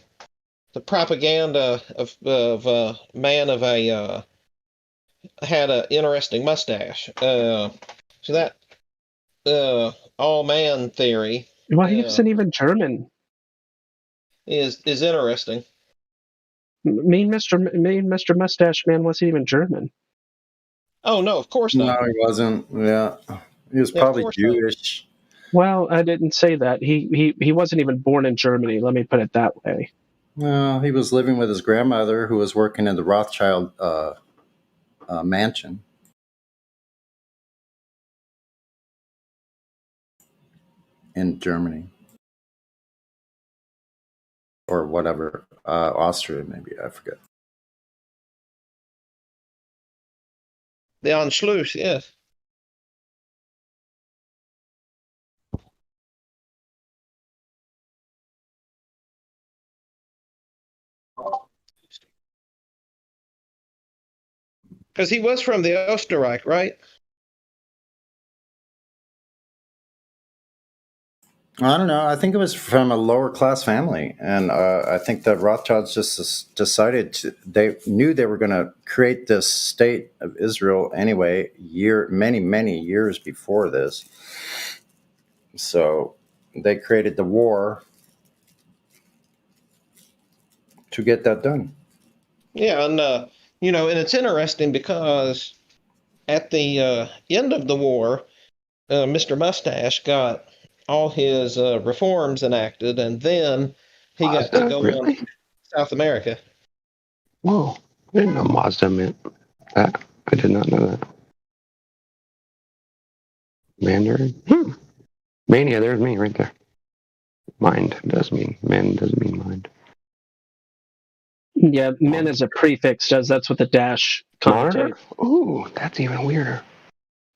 the propaganda of man of a had an interesting mustache. So that all man theory. Well, he wasn't even German. Is interesting. Mean Mr. Mustache Man wasn't even German. Oh no, of course not. No, he wasn't. Yeah, he was probably Jewish. Well, I didn't say that. He wasn't even born in Germany. Let me put it that way. No, he was living with his grandmother, who was working in the Rothschild mansion. In Germany. Or whatever. Austria, maybe. I forget. The Anschluss, yes. Because he was from the Österreich, right? I don't know. I think it was from a lower class family, and I think that Rothschilds just decided they knew they were going to create this state of Israel anyway. Many years before this, so they created the war to get that done. Yeah, and and it's interesting because at the end of the war, Mr. Mustache got all his reforms enacted, and then he got to go on to South America. Whoa, I didn't know Mazda meant that. I did not know that. Mandarin? Mania, there's me right there. Mind does mean men, doesn't mean mind. Yeah, men as a prefix does. That's what the dash connotates. Ooh, that's even weirder.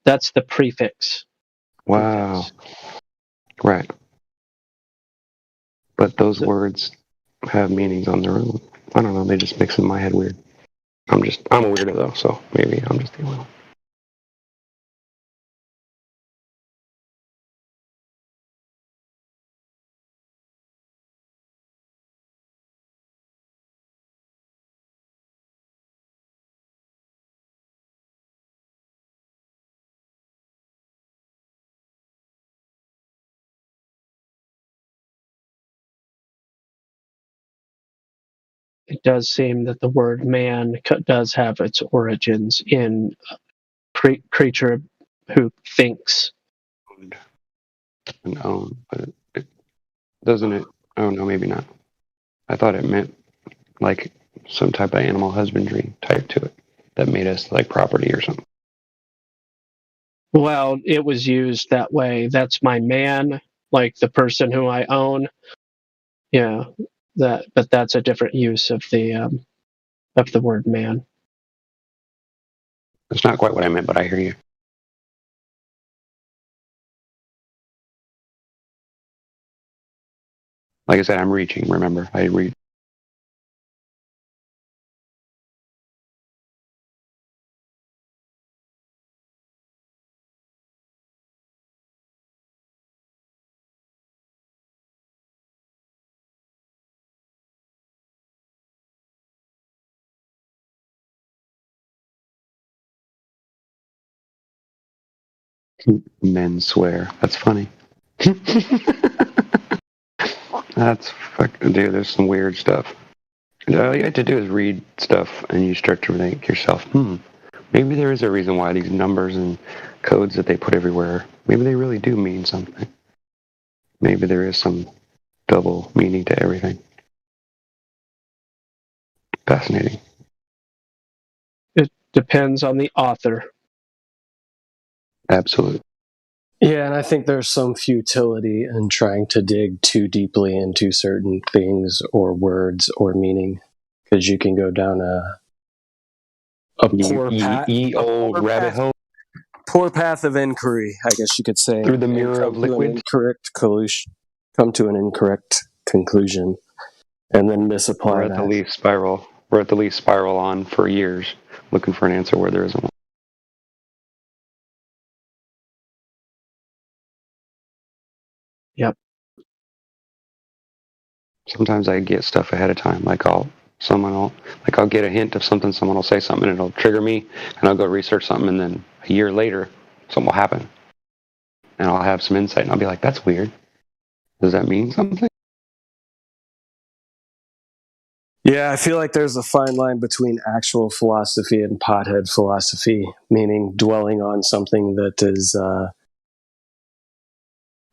That's the prefix. Wow. Right. But those words have meanings on their own. I don't know, they just mix in my head weird. I'm a weirdo though, so maybe I'm just the one. It does seem that the word man does have its origins in a creature who thinks. And own, but Doesn't it? Oh no, maybe not. I thought it meant like some type of animal husbandry type to it that made us like property or something. Well, it was used that way. That's my man, like the person who I own. Yeah, but that's a different use of the word man. That's not quite what I meant, but I hear you. Like I said, I'm reaching. Remember, I read. Men swear. That's funny. That's fucking, dude. There's some weird stuff. All you have to do is read stuff, and you start to think yourself, maybe there is a reason why these numbers and codes that they put everywhere, maybe they really do mean something. Maybe there is some double meaning to everything. Fascinating. It depends on the author. Absolutely. Yeah, and I think there's some futility in trying to dig too deeply into certain things or words or meaning, because you can go down a poor path of inquiry, I guess you could say, through the mirror of liquid. Come to an incorrect conclusion, and then misapply We're at the leaf spiral. We're at the leaf spiral on for years, looking for an answer where there isn't one. Yep. Sometimes I get stuff ahead of time. I'll get a hint of something. Someone will say something, and it'll trigger me, and I'll go research something, and then a year later, something will happen, and I'll have some insight, and I'll be like, "That's weird. Does that mean something?" Yeah, I feel like there's a fine line between actual philosophy and pothead philosophy, meaning dwelling on something that is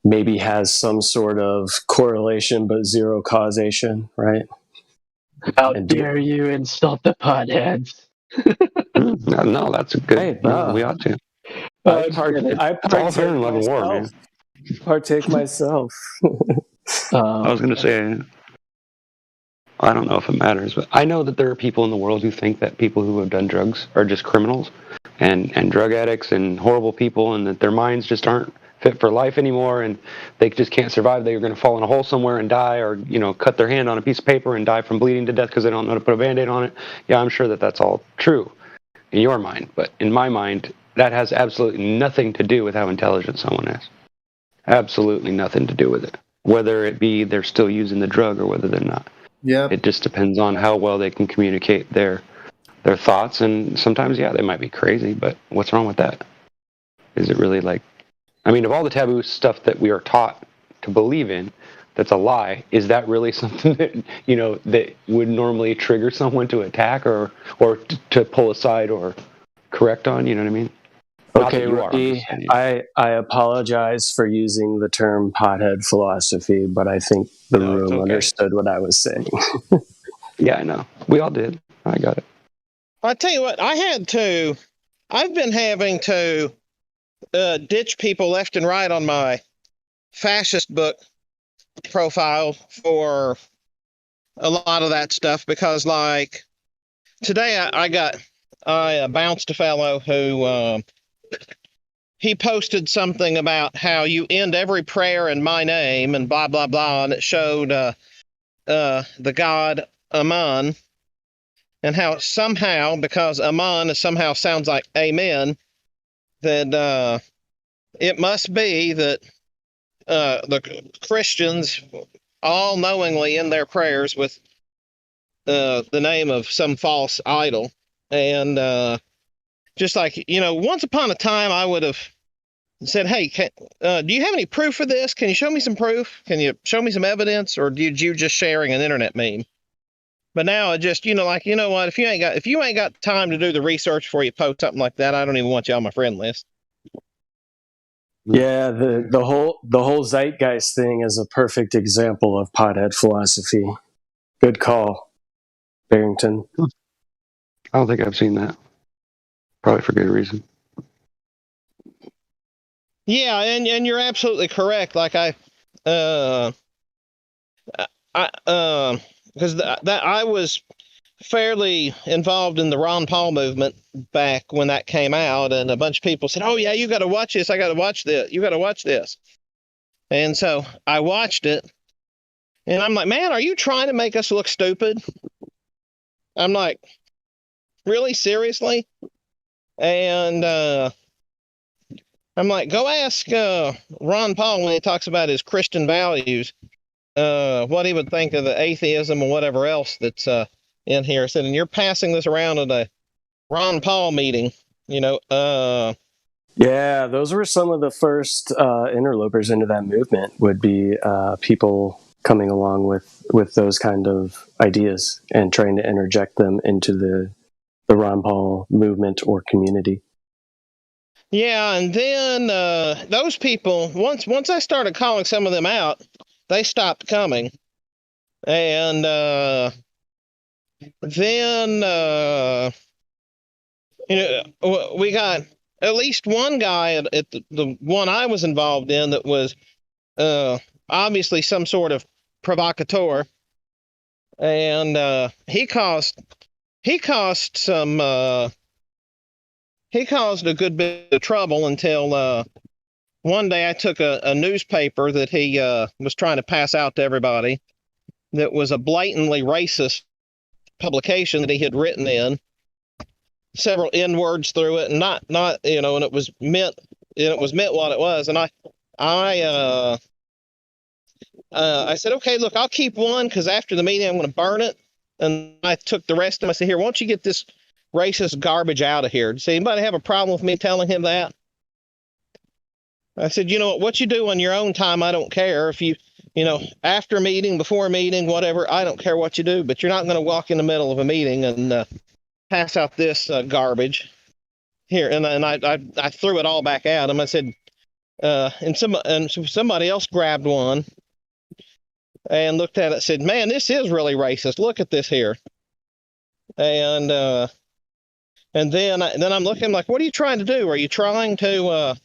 maybe has some sort of correlation but zero causation, right? How dare you insult the potheads? No, that's a good. We ought to. I partake myself. I was going to say, I don't know if it matters, but I know that there are people in the world who think that people who have done drugs are just criminals and drug addicts and horrible people, and that their minds just aren't fit for life anymore, and they just can't survive. They're going to fall in a hole somewhere and die, or cut their hand on a piece of paper and die from bleeding to death because they don't know how to put a Band-Aid on it. Yeah, I'm sure that that's all true in your mind, but in my mind, that has absolutely nothing to do with how intelligent someone is. Absolutely nothing to do with it. Whether it be they're still using the drug or whether they're not. Yeah. It just depends on how well they can communicate their thoughts, and sometimes, yeah, they might be crazy, but what's wrong with that? Is it really of all the taboo stuff that we are taught to believe in, that's a lie, is that really something that, that would normally trigger someone to attack or to pull aside or correct on, you know what I mean? Okay, Ricky, I apologize for using the term pothead philosophy, but I think the room understood what I was saying. Yeah, I know. We all did. I got it. I tell you what, I've been having to ditch people left and right on my fascist book profile for a lot of that stuff, because today I bounced a fellow who he posted something about how you end every prayer in my name and blah blah blah, and it showed the god Amun, and how somehow, because Amun somehow sounds like amen, that it must be that the Christians all knowingly end their prayers with the name of some false idol. And just once upon a time, I would have said, hey, do you have any proof for this? Can you show me some proof? Can you show me some evidence? Or did you just sharing an internet meme? But now it just, what, if you ain't got time to do the research before you post something like that, I don't even want you on my friend list. Yeah, the whole zeitgeist thing is a perfect example of pothead philosophy. Good call, Barrington. I don't think I've seen that. Probably for good reason. Yeah, and you're absolutely correct. Like because that I was fairly involved in the Ron Paul movement back when that came out, and a bunch of people said, "Oh yeah, you got to watch this. I got to watch this. You got to watch this." And so I watched it, and I'm like, "Man, are you trying to make us look stupid?" I'm like, "Really, seriously?" And I'm like, "Go ask Ron Paul when he talks about his Christian values, what he would think of the atheism or whatever else that's in here." I said, "And you're passing this around at a Ron Paul meeting, you know." Yeah, those were some of the first interlopers into that movement. Would be people coming along with those kind of ideas and trying to interject them into the Ron Paul movement or community. Yeah, and then those people, once I started calling some of them out, they stopped coming, and then we got at least one guy at the one I was involved in that was obviously some sort of provocateur, and he caused a good bit of trouble until one day I took a newspaper that he was trying to pass out to everybody that was a blatantly racist publication that he had written in, several N words through it, and not and it was meant what it was, and I said, "Okay, look, I'll keep one because after the meeting I'm going to burn it." And I took the rest of them. I said, "Here, why don't you get this racist garbage out of here?" Does anybody have a problem with me telling him that? I said, what you do on your own time, I don't care. If after a meeting, before a meeting, whatever, I don't care what you do, but you're not going to walk in the middle of a meeting and pass out this garbage here." And I threw it all back at him. I said, and somebody else grabbed one and looked at it and said, "Man, this is really racist. Look at this here." And then I'm looking like, "What are you trying to do? Are you trying to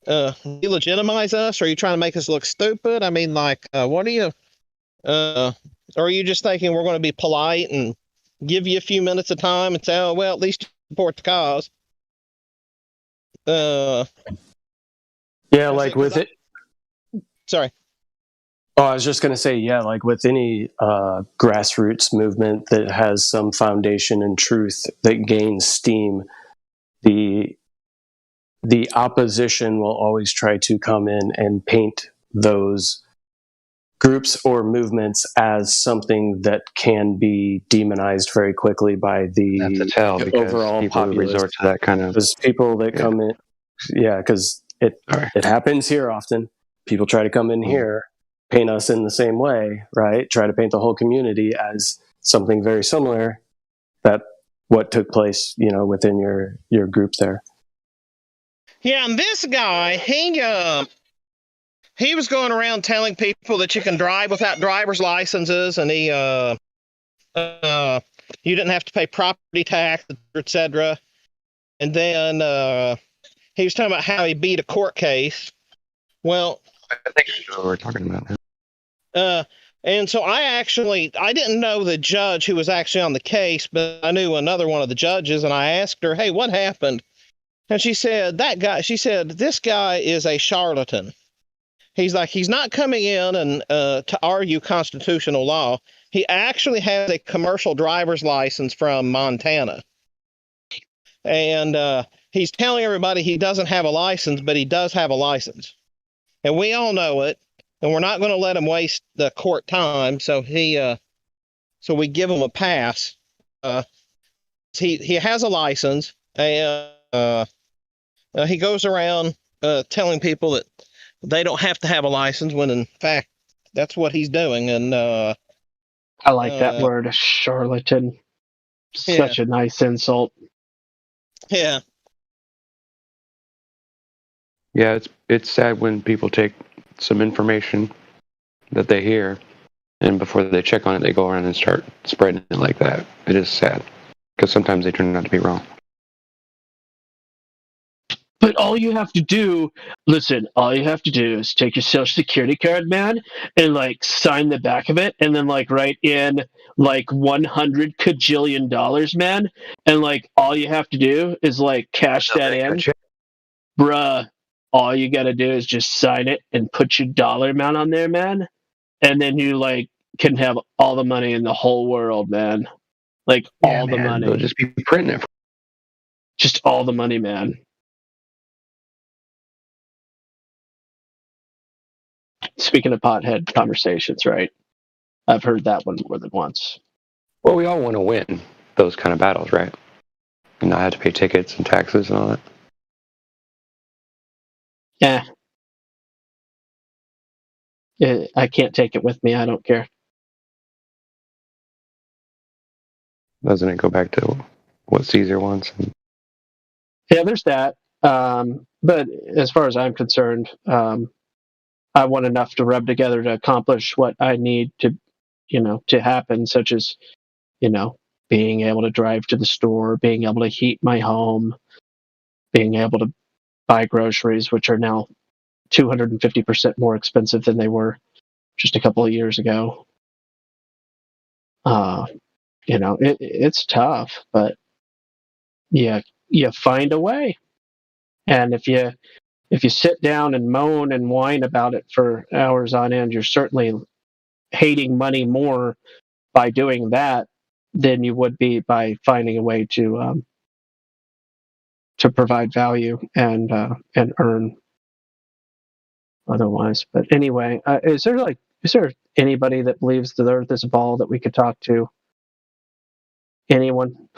delegitimize us? Or are you trying to make us look stupid? I mean, like, what are you? Or are you just thinking we're going to be polite and give you a few minutes of time and say, oh well, at least support the cause?" Yeah, like with it. Sorry. Oh, I was just going to say, yeah, like with any grassroots movement that has some foundation in truth that gains steam, the opposition will always try to come in and paint those groups or movements as something that can be demonized very quickly by the overall populace. Resort to that kind of because people that come in, because it happens here often. People try to come in here, paint us in the same way, right? Try to paint the whole community as something very similar that what took place, within your group there. Yeah, and this guy, he was going around telling people that you can drive without driver's licenses, and you didn't have to pay property tax, etc. And then he was talking about how he beat a court case. Well, I think that's what we're talking about. And so I didn't know the judge who was actually on the case, but I knew another one of the judges, and I asked her, "Hey, what happened?" And she said, "This guy is a charlatan. He's not coming in and to argue constitutional law. He actually has a commercial driver's license from Montana. And he's telling everybody he doesn't have a license, but he does have a license. And we all know it, and we're not going to let him waste the court time, so so we give him a pass. He has a license, and he goes around telling people that they don't have to have a license when in fact that's what he's doing." And I like that word, charlatan. Such a nice insult. Yeah. Yeah, it's sad when people take some information that they hear, and before they check on it, they go around and start spreading it like that. It is sad because sometimes they turn out to be wrong. But all you have to do, all you have to do is take your social security card, man, and like sign the back of it, and then like write in like $100 kajillion, man, and like all you have to do is like cash that in, bruh. All you gotta do is just sign it and put your dollar amount on there, man, and then you like can have all the money in the whole world, man. Like all the money. They'll just be printing it. Just all the money, man. Speaking of pothead conversations, right? I've heard that one more than once. Well, we all want to win those kind of battles, right? And not have to pay tickets and taxes and all that. Yeah. I can't take it with me. I don't care. Doesn't it go back to what Caesar wants? Yeah, there's that. But as far as I'm concerned, I want enough to rub together to accomplish what I need to, to happen, such as, being able to drive to the store, being able to heat my home, being able to buy groceries, which are now 250% more expensive than they were just a couple of years ago. It's tough, but you find a way. And if you sit down and moan and whine about it for hours on end, you're certainly hating money more by doing that than you would be by finding a way to provide value and earn otherwise. But anyway, is there anybody that believes the Earth is a ball that we could talk to? Anyone?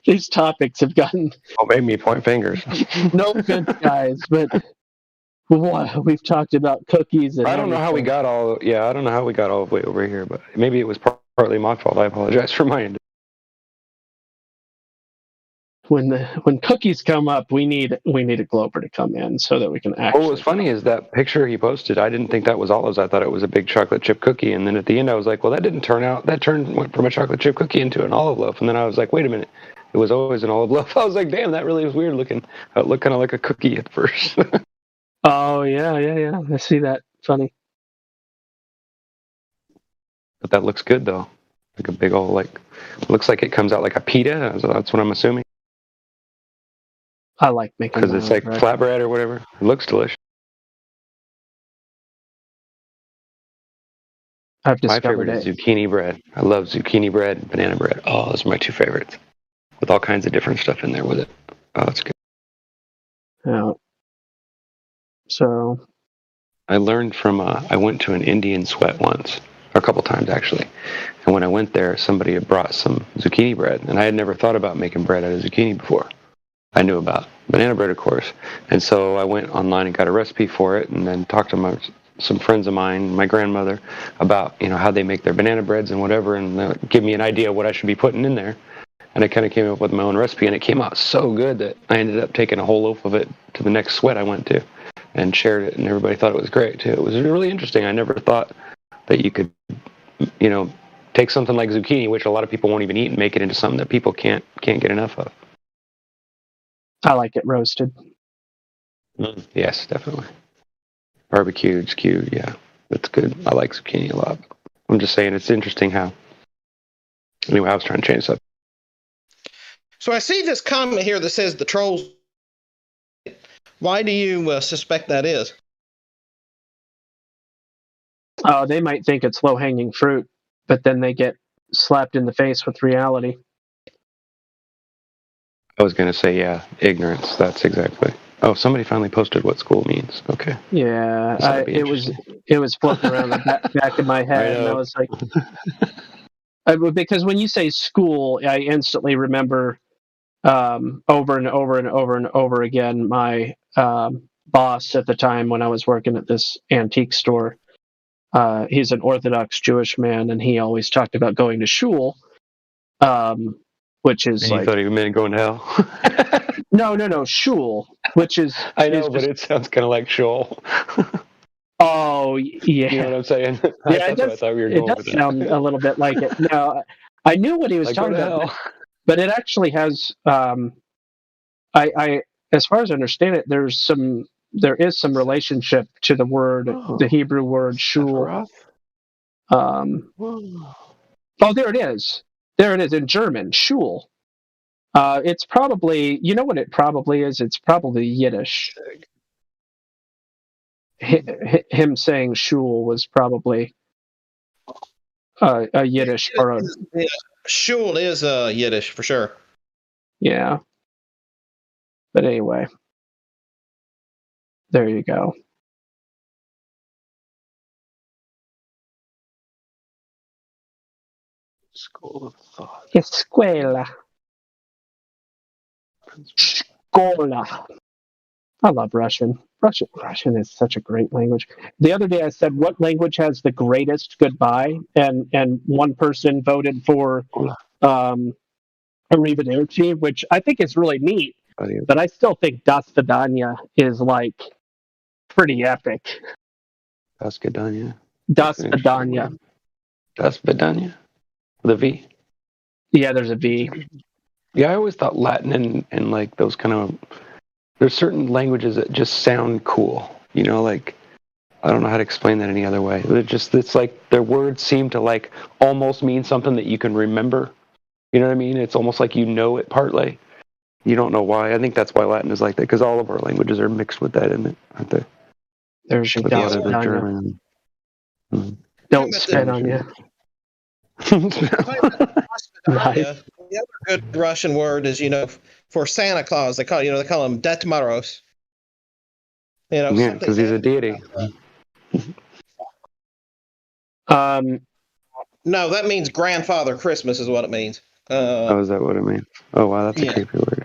These topics have gotten. Oh, made me point fingers. No offense, guys, but we've talked about cookies. And I don't know how we got all. Yeah, I don't know how we got all the way over here, but maybe it was partly my fault. I apologize for my end. When cookies come up, we need a Glober to come in so that we can actually. What was funny is that picture he posted. I didn't think that was olives. I thought it was a big chocolate chip cookie. And then at the end, I was like, well, that didn't turn out. That went from a chocolate chip cookie into an olive loaf. And then I was like, wait a minute, it was always an olive loaf. I was like, damn, that really was weird looking. It looked kind of like a cookie at first. Oh yeah. I see that. Funny. But that looks good though. Like a big old looks like it comes out like a pita. That's what I'm assuming. I like making because it's like flatbread or whatever. It looks delicious. My favorite is zucchini bread. I love zucchini bread and banana bread. Oh, those are my two favorites. With all kinds of different stuff in there with it. Oh, it's good. Yeah. So. I learned from, I went to an Indian sweat once, or a couple times actually. And when I went there, somebody had brought some zucchini bread. And I had never thought about making bread out of zucchini before. I knew about banana bread, of course. And so I went online and got a recipe for it and then talked to some friends of mine, my grandmother, about, how they make their banana breads and whatever, and give me an idea of what I should be putting in there. And I kind of came up with my own recipe, and it came out so good that I ended up taking a whole loaf of it to the next sweat I went to and shared it, and everybody thought it was great, too. It was really interesting. I never thought that you could, take something like zucchini, which a lot of people won't even eat, and make it into something that people can't get enough of. I like it roasted. Yes, definitely. Barbecued, skewed, yeah. That's good. I like zucchini a lot. I'm just saying it's interesting how... Anyway, I was trying to change that. So I see this comment here that says the trolls... Why do you suspect that is? They might think it's low-hanging fruit, but then they get slapped in the face with reality. I was going to say, yeah, ignorance. That's exactly. Oh, somebody finally posted what school means. Okay. Yeah, it was floating around the back of my head, and I was like, because when you say school, I instantly remember over and over and over and over again my boss at the time when I was working at this antique store. He's an Orthodox Jewish man, and he always talked about going to shul. Which is and you thought he meant going to hell? No, shul. which is I know, but it sounds kind of like Shoal. Oh yeah, you know what I'm saying? Yeah, That's what I thought we were going it with does sound a little bit like it. No, I knew what he was Like, talking go to about, hell. but it actually has. I, as far as I understand it, there is some relationship to the word, the Hebrew word shul. Oh, there it is. There it is in German, shul. It's probably, you know what it probably is? It's probably Yiddish. Him saying shul was probably a Yiddish or a. Yeah, shul is Yiddish for sure. Yeah. But anyway, there you go. School of thought. Escuela. Школа. I love Russian. Russian is such a great language. The other day I said, what language has the greatest goodbye? And one person voted for Arrivederci, which I think is really neat. But I still think Das Vidania is like pretty epic. Das Vidania. Das Vidania. Das Vidania. The V. Yeah, there's a V. Yeah, I always thought Latin and like those kind of. There's certain languages that just sound cool. You know, like I don't know how to explain that any other way. It's like their words seem to like almost mean something that you can remember. You know what I mean? It's almost like you know it partly. You don't know why. I think that's why Latin is like that, because all of our languages are mixed with that, isn't it? Aren't they? There's your Das Vidania. German. Don't spit on you. Nice. The other good Russian word is, for Santa Claus. They call him Det Moroz. Yeah, because he's a deity. No, that means grandfather Christmas is what it means. Oh, is that what it means? Oh, wow, that's a creepy word.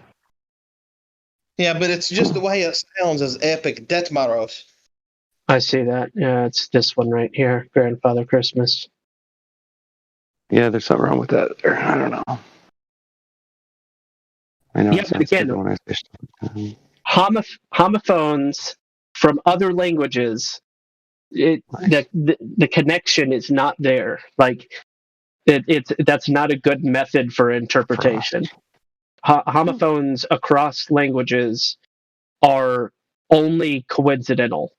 Yeah, but it's just the way it sounds as epic. Det Moroz. I see that. Yeah, it's this one right here, Grandfather Christmas. Yeah, there's something wrong with that. I don't know. I know. Yeah, but again, homophones from other languages, the connection is not there. Like that's not a good method for interpretation. Homophones across languages are only coincidental.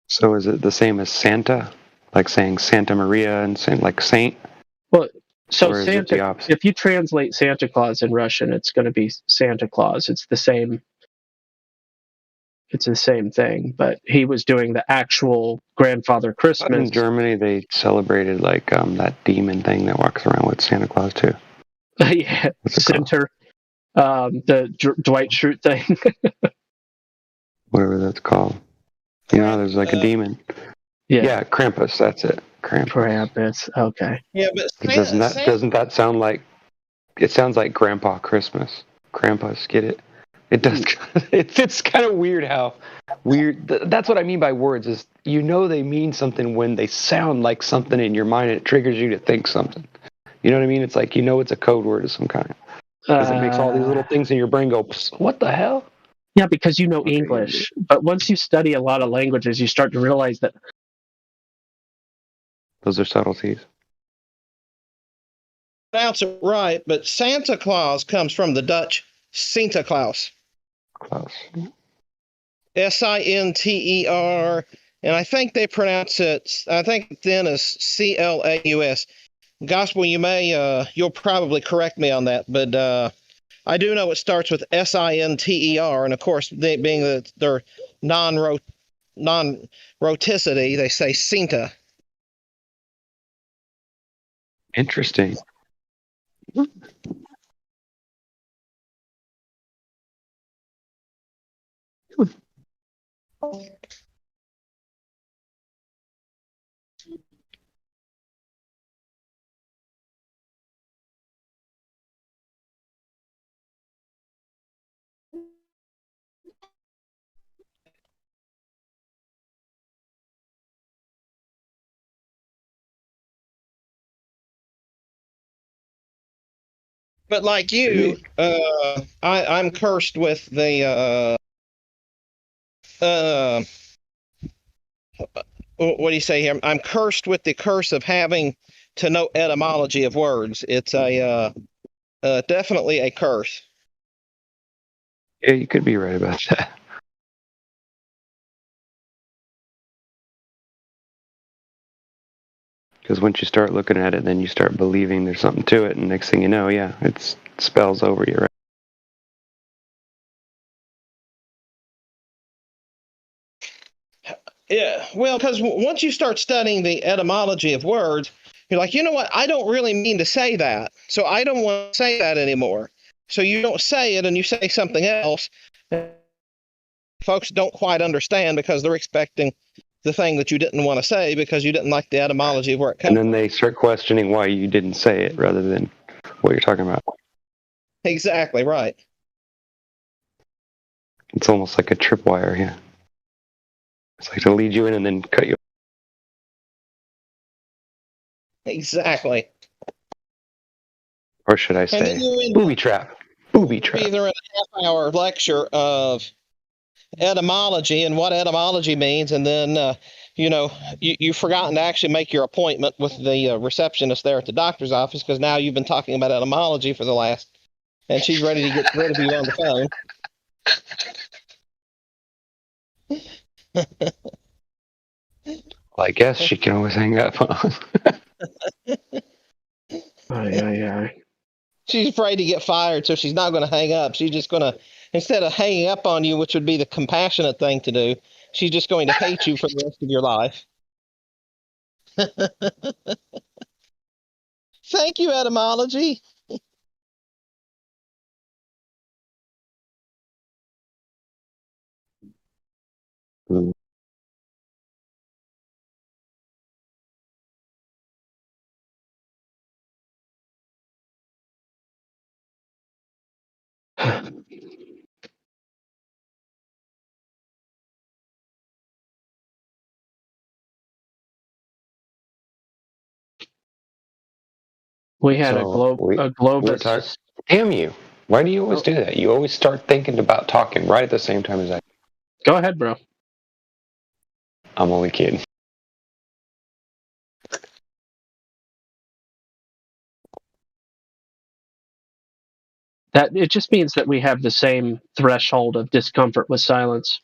So is it the same as Santa, like saying Santa Maria and saying like Saint? Well, so Santa, if you translate Santa Claus in Russian, it's going to be Santa Claus. It's the same. It's the same thing, but he was doing the actual Grandfather Christmas. In Germany, they celebrated like that demon thing that walks around with Santa Claus too. Yeah, Center, the Dwight Schrute thing. Whatever that's called. There's like a demon. Yeah, Krampus. That's it. Krampus. Okay. Yeah, but doesn't that sound like? It sounds like Grandpa Christmas. Krampus. Get it? It does. It's kind of weird how weird. That's what I mean by words. Is they mean something when they sound like something in your mind and it triggers you to think something. You know what I mean? It's like it's a code word of some kind. Because it makes all these little things in your brain go, what the hell? Yeah, because English. But once you study a lot of languages, you start to realize that those are subtleties. Pronounce it right, but Santa Claus comes from the Dutch Sinterklaas. Sinter, and I think they pronounce it. I think then as Claus. Gospel, you'll probably correct me on that, but I do know it starts with Sinter, and of course, they, being their non-roticity, they say Sinta. Interesting. But like you, I'm cursed with the what do you say here? I'm cursed with the curse of having to know etymology of words. It's a definitely a curse. Yeah, you could be right about that. Because once you start looking at it, then you start believing there's something to it, and next thing you know, yeah, it spells over you, right? Yeah, well, because once you start studying the etymology of words, you're like, you know what? I don't really mean to say that, so I don't want to say that anymore. So you don't say it, and you say something else. Folks don't quite understand because they're expecting the thing that you didn't want to say because you didn't like the etymology of where it comes from. And then they start questioning why you didn't say it rather than what you're talking about. Exactly right. It's almost like a tripwire, yeah. It's like to lead you in and then cut you. Exactly. Or should I say, booby trap. Booby trap. Either in a half-hour lecture of etymology and what etymology means, and then you've forgotten to actually make your appointment with the receptionist there at the doctor's office because now you've been talking about etymology for the last, and she's ready to get rid of you on the phone. Well, I guess she can always hang up. She's afraid to get fired, so she's not going to hang up. She's just going to, instead of hanging up on you, which would be the compassionate thing to do, she's just going to hate you for the rest of your life. Thank you, etymology. We had a Globus. Damn you. Why do you always do that? You always start thinking about talking right at the same time as I. Go ahead, bro. I'm only kidding. That it just means that we have the same threshold of discomfort with silence.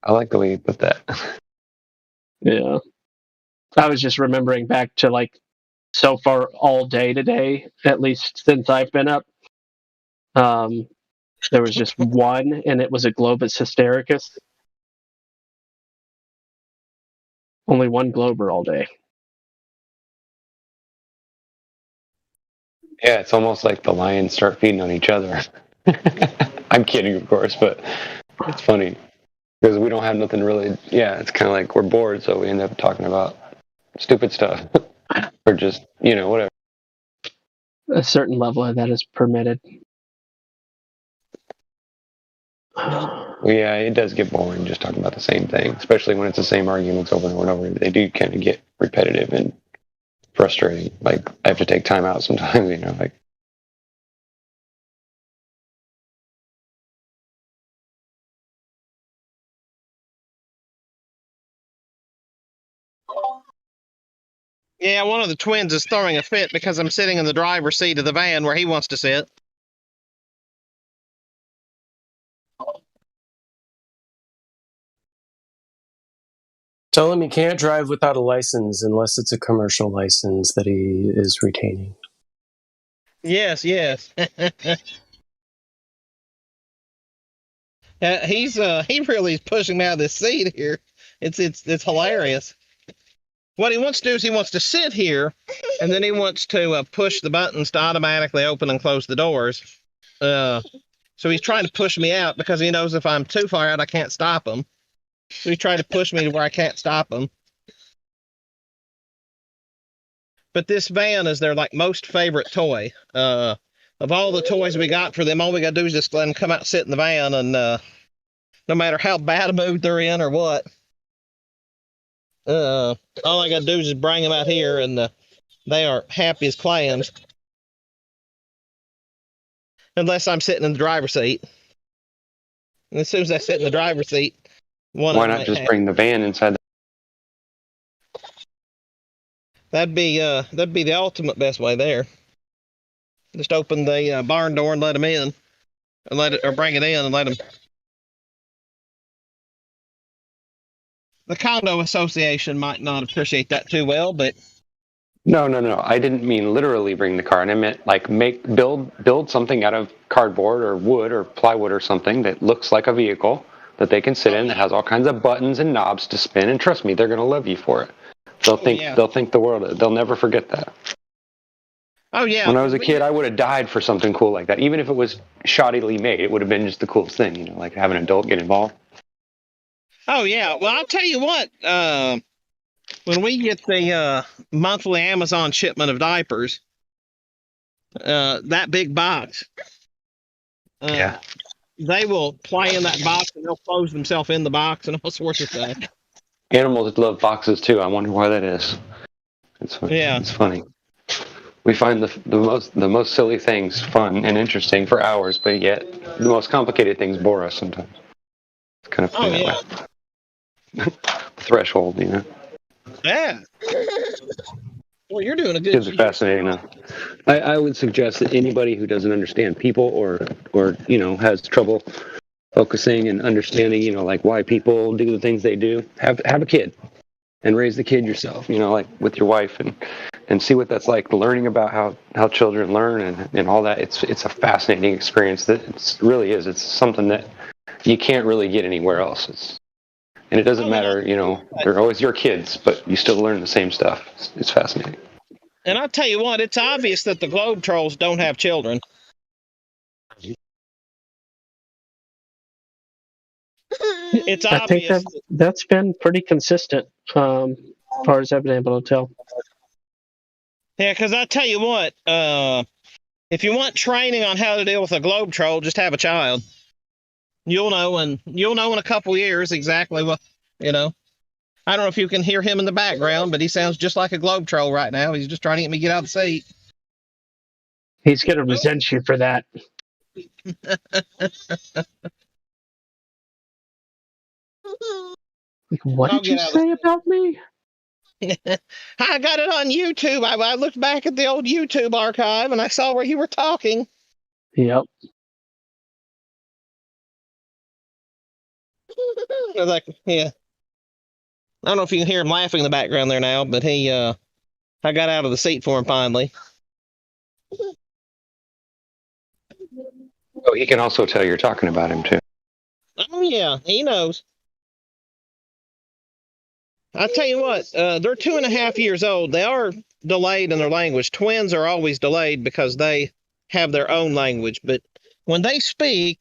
I like the way you put that. Yeah. I was just remembering back to like so far all day today, at least since I've been up. There was just one, and it was a Globus hystericus. Only one Glober all day. Yeah, it's almost like the lions start feeding on each other. I'm kidding, of course, but it's funny because we don't have nothing really. Yeah, it's kind of like we're bored, so we end up talking about stupid stuff or just, whatever. A certain level of that is permitted. Well, yeah, it does get boring just talking about the same thing, especially when it's the same arguments over and over and over. They do kind of get repetitive and frustrating. Like, I have to take time out sometimes, like. Yeah, one of the twins is throwing a fit because I'm sitting in the driver's seat of the van where he wants to sit. Tell him he can't drive without a license unless it's a commercial license that he is retaining. Yes. He really is pushing me out of this seat here. It's hilarious. What he wants to do is he wants to sit here, and then he wants to push the buttons to automatically open and close the doors. So he's trying to push me out because he knows if I'm too far out, I can't stop him. So he's trying to push me to where I can't stop him. But this van is their most favorite toy. Of all the toys we got for them, all we got to do is just let them come out and sit in the van, and no matter how bad a mood they're in or what, all I got to do is just bring them out here, and they are happy as clams. Unless I'm sitting in the driver's seat. And as soon as I sit in the driver's seat, why not just bring the van inside? That'd be the ultimate best way there. Just open the barn door and let them in, or bring it in and let them. The condo association might not appreciate that too well, but No. I didn't mean literally bring the car, and I meant like build something out of cardboard or wood or plywood or something that looks like a vehicle that they can sit in, that has all kinds of buttons and knobs to spin. And trust me, they're going to love you for it. They'll think the world of it. They'll never forget that. Oh yeah. When I was a kid, I would have died for something cool like that, even if it was shoddily made. It would have been just the coolest thing, you know, like have an adult get involved. Oh yeah. Well, I'll tell you what. When we get the monthly Amazon shipment of diapers, that big box, they will play in that box and they'll close themselves in the box and all sorts of stuff. Animals love boxes too. I wonder why that is. It's funny. We find the most silly things fun and interesting for hours, but yet the most complicated things bore us sometimes. It's kind of funny. Threshold, you know. Yeah. Well, you're doing a good Kids are fascinating now. I would suggest that anybody who doesn't understand people or you know has trouble focusing and understanding, you know, like why people do the things they do, have a kid and raise the kid yourself, you know, like with your wife and see what that's like, learning about how children learn and all that. It's a fascinating experience that it really is. It's something that you can't really get anywhere else. And it doesn't matter, you know, they're always your kids, but you still learn the same stuff. It's fascinating. And I'll tell you what, it's obvious that the Globe Trolls don't have children. It's obvious. I think that's been pretty consistent, as far as I've been able to tell. Yeah, because I tell you what, if you want training on how to deal with a Globe Troll, just have a child. You'll know in a couple years exactly what, you know. I don't know if you can hear him in the background, but he sounds just like a Globe Troll right now. He's just trying to get me to get out of the seat. He's going to resent you for that. What did you say about me? I got it on YouTube. I looked back at the old YouTube archive and I saw where you were talking. Yep. I was like, yeah. I don't know if you can hear him laughing in the background there now, but I got out of the seat for him finally. Oh, he can also tell you're talking about him too. Oh yeah, he knows. I tell you what, they're 2.5 years old. They are delayed in their language. Twins are always delayed because they have their own language. But when they speak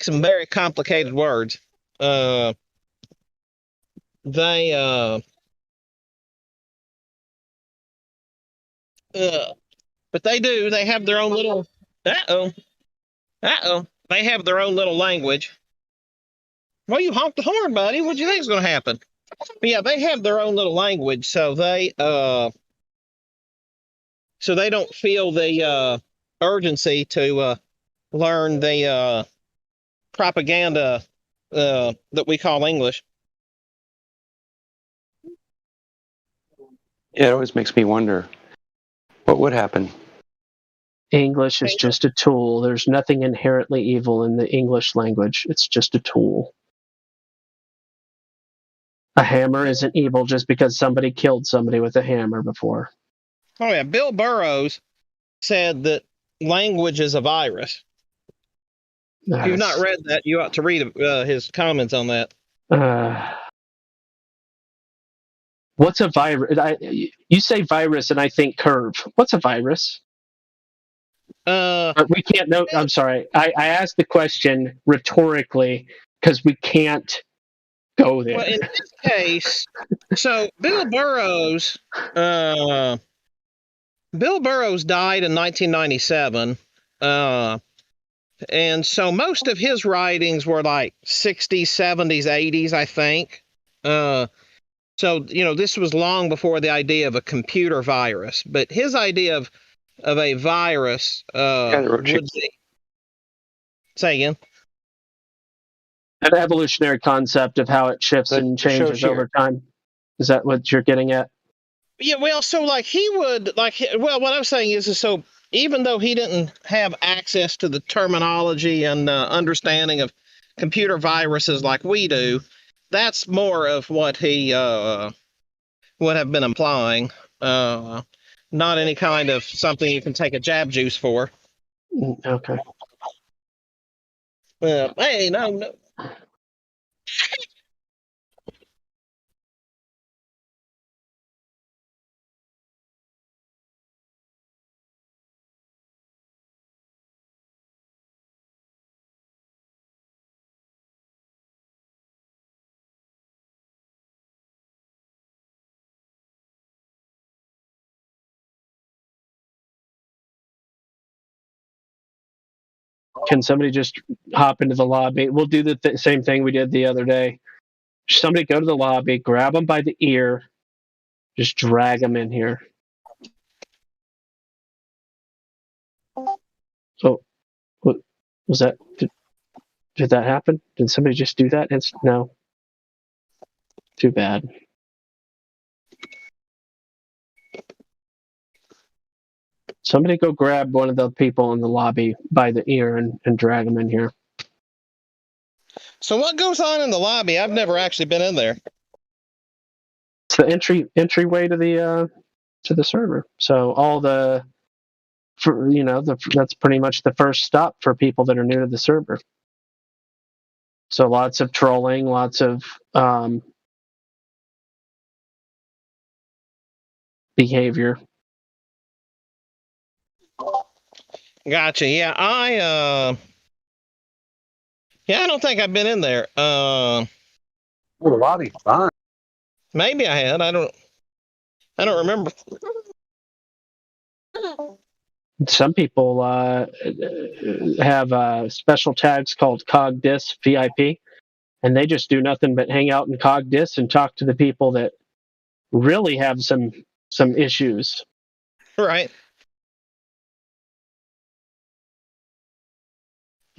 some very complicated words. But they have their own little, they have their own little language. Well, you honked the horn, buddy. What do you think is going to happen? But yeah, they have their own little language, so they don't feel the urgency to learn the propaganda that we call English. Yeah, it always makes me wonder what would happen. English is just a tool. There's nothing inherently evil in the English language. It's just a tool. A hammer isn't evil just because somebody killed somebody with a hammer before. Oh yeah, Bill Burroughs said that language is a virus. If you've not read that, you ought to read his comments on that. What's a virus? You say virus, and I think curve. What's a virus? We can't know. I'm sorry. I asked the question rhetorically because we can't go there. Well, in this case, so Bill Burroughs died in 1997. And so most of his writings were like 60s, 70s, 80s, I think. So, this was long before the idea of a computer virus, but his idea of a virus would be. Say again. An evolutionary concept of how it shifts and changes over time. Is that what you're getting at? Yeah, well, so he would what I'm saying is so even though he didn't have access to the terminology and understanding of computer viruses like we do, that's more of what he would have been implying. Not any kind of something you can take a jab juice for. Okay. Hey, no. Can somebody just hop into the lobby? We'll do the same thing we did the other day. Somebody go to the lobby, grab them by the ear, just drag them in here. So, what was that? Did that happen? Did somebody just do that? No. Too bad. Somebody go grab one of the people in the lobby by the ear and drag them in here. So what goes on in the lobby? I've never actually been in there. It's the entryway to the server. So all that's pretty much the first stop for people that are new to the server. So lots of trolling, lots of behavior. Gotcha. Yeah, I don't think I've been in there. Well, the lobby's fine. Maybe I had. I don't remember. Some people have special tags called CogDis VIP, and they just do nothing but hang out in CogDis and talk to the people that really have some issues. Right.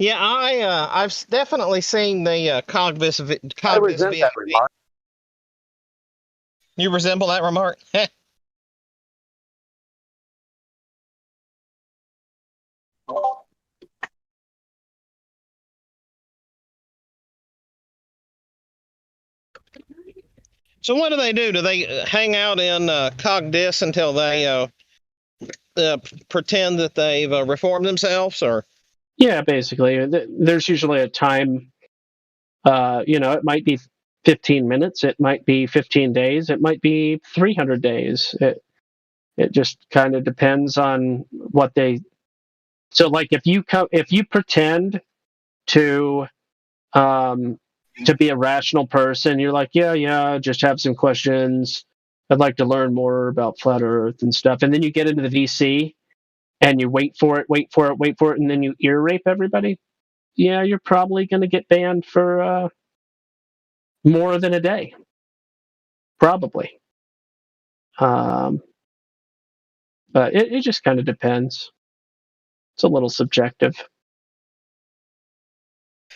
Yeah, I've definitely seen the CogDis VIP. That remark. You resemble that remark? So what do? Do they hang out in CogDis until they pretend that they've reformed themselves, or? Yeah, basically. There's usually a time. It might be 15 minutes. It might be 15 days. It might be 300 days. It just kind of depends on what they. So, like, if you pretend to be a rational person, you're like, yeah, just have some questions. I'd like to learn more about flat Earth and stuff. And then you get into the VC and you wait for it, and then you ear rape everybody. Yeah, you're probably going to get banned for more than a day. Probably. But it just kind of depends. It's a little subjective.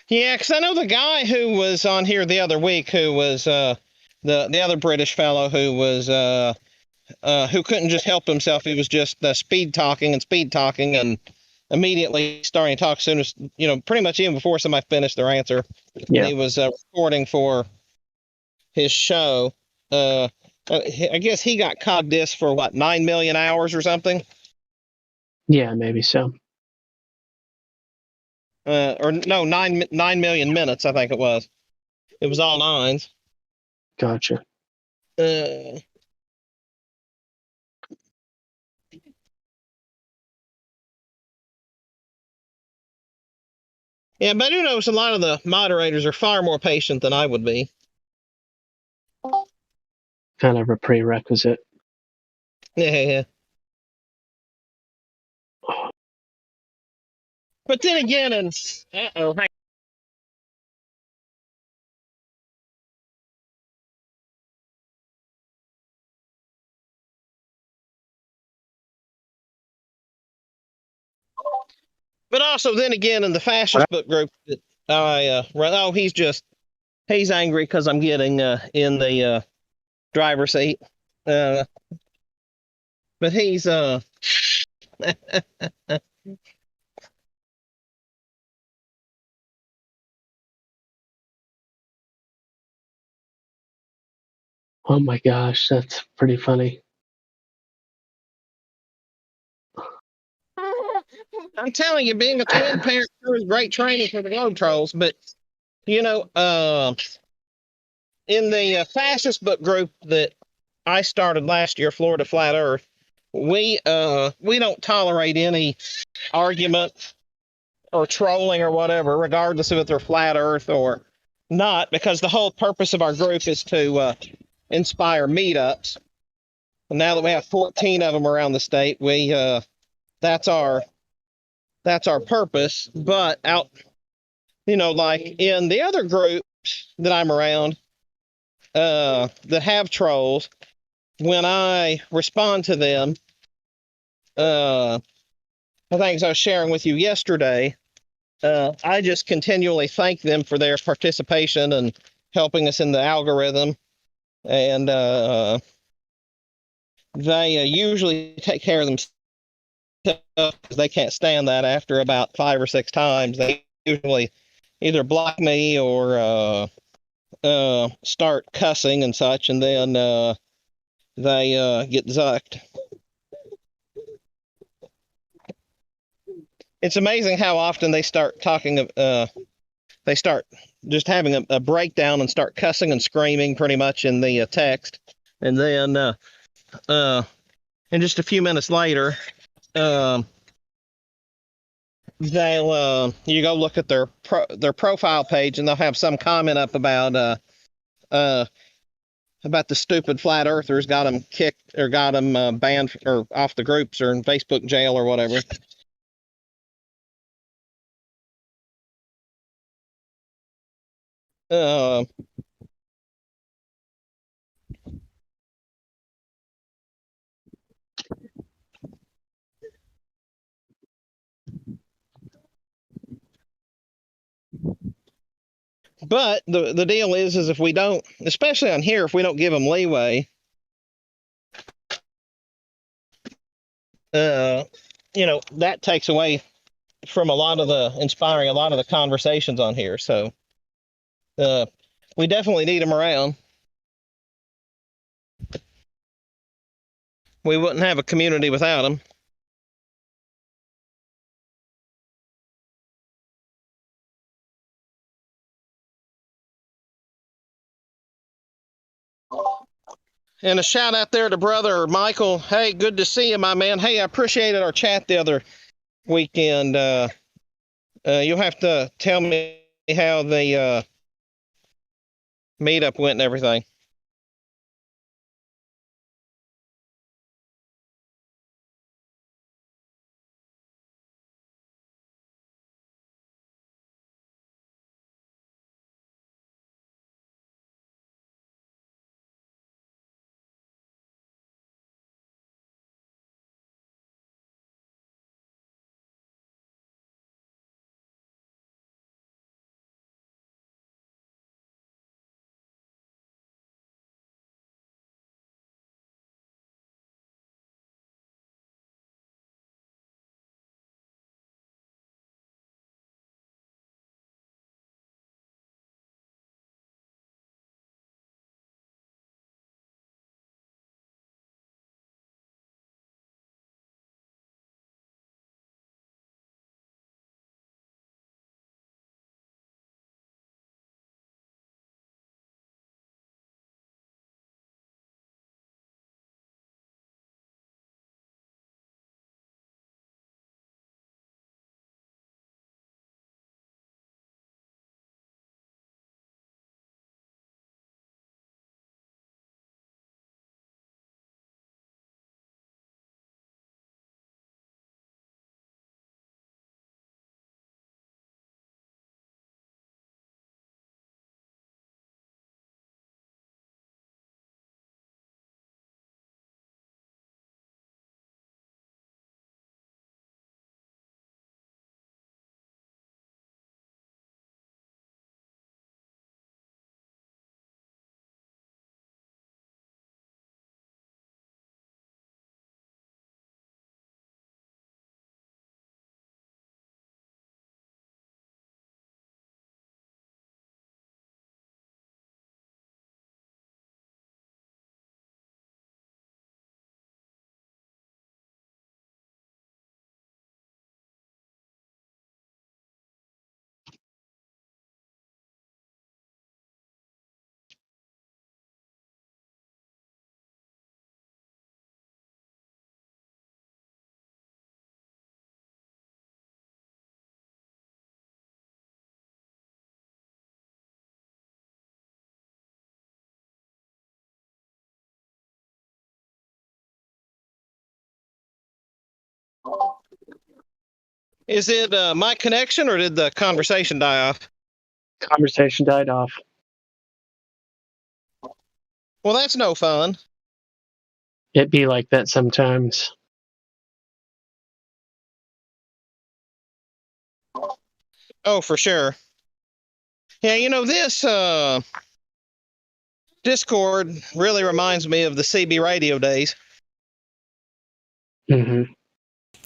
Yeah, because I know the guy who was on here the other week, who was the other British fellow who was who couldn't just help himself. He was just speed talking and immediately starting to talk as soon as, pretty much even before somebody finished their answer. Yeah. He was recording for his show. I guess he got CogDis for 9 million hours or something. Yeah, maybe so. Or no, 9 million minutes, I think it was. It was all nines. Gotcha. Yeah, but who knows? A lot of the moderators are far more patient than I would be. Kind of a prerequisite. Yeah. But then again, But also, then again, in the fascist book group that I run, he's angry because I'm getting in the driver's seat. But he's Oh my gosh, that's pretty funny. I'm telling you, being a twin parent is great training for the Globe Trolls. But you know, in the fascist book group that I started last year, Florida Flat Earth, we don't tolerate any argument or trolling or whatever, regardless of if they're flat Earth or not, because the whole purpose of our group is to inspire meetups. And now that we have 14 of them around the state, we that's our purpose. But out, like in the other groups that I'm around, that have trolls, when I respond to them, I think as I was sharing with you yesterday, I just continually thank them for their participation and helping us in the algorithm. And they usually take care of themselves because they can't stand that. After about 5 or 6 times, they usually either block me or start cussing and such, and then they get zucked. It's amazing how often they start talking. They start just having a breakdown and start cussing and screaming pretty much in the text, and then and just a few minutes later, they'll you go look at their profile page, and they'll have some comment up about the stupid flat earthers got them kicked or got them banned or off the groups or in Facebook jail or whatever. But the deal is if we don't, especially on here, if we don't give them leeway, that takes away from inspiring a lot of the conversations on here. So we definitely need them around. We wouldn't have a community without them. And a shout out there to brother Michael. Hey, good to see you, my man. Hey, I appreciated our chat the other weekend. You'll have to tell me how the meetup went and everything. Is it my connection, or did the conversation die off? Conversation died off. Well, that's no fun. It be like that sometimes. Oh, for sure. Yeah, this Discord really reminds me of the CB radio days. Mm-hmm.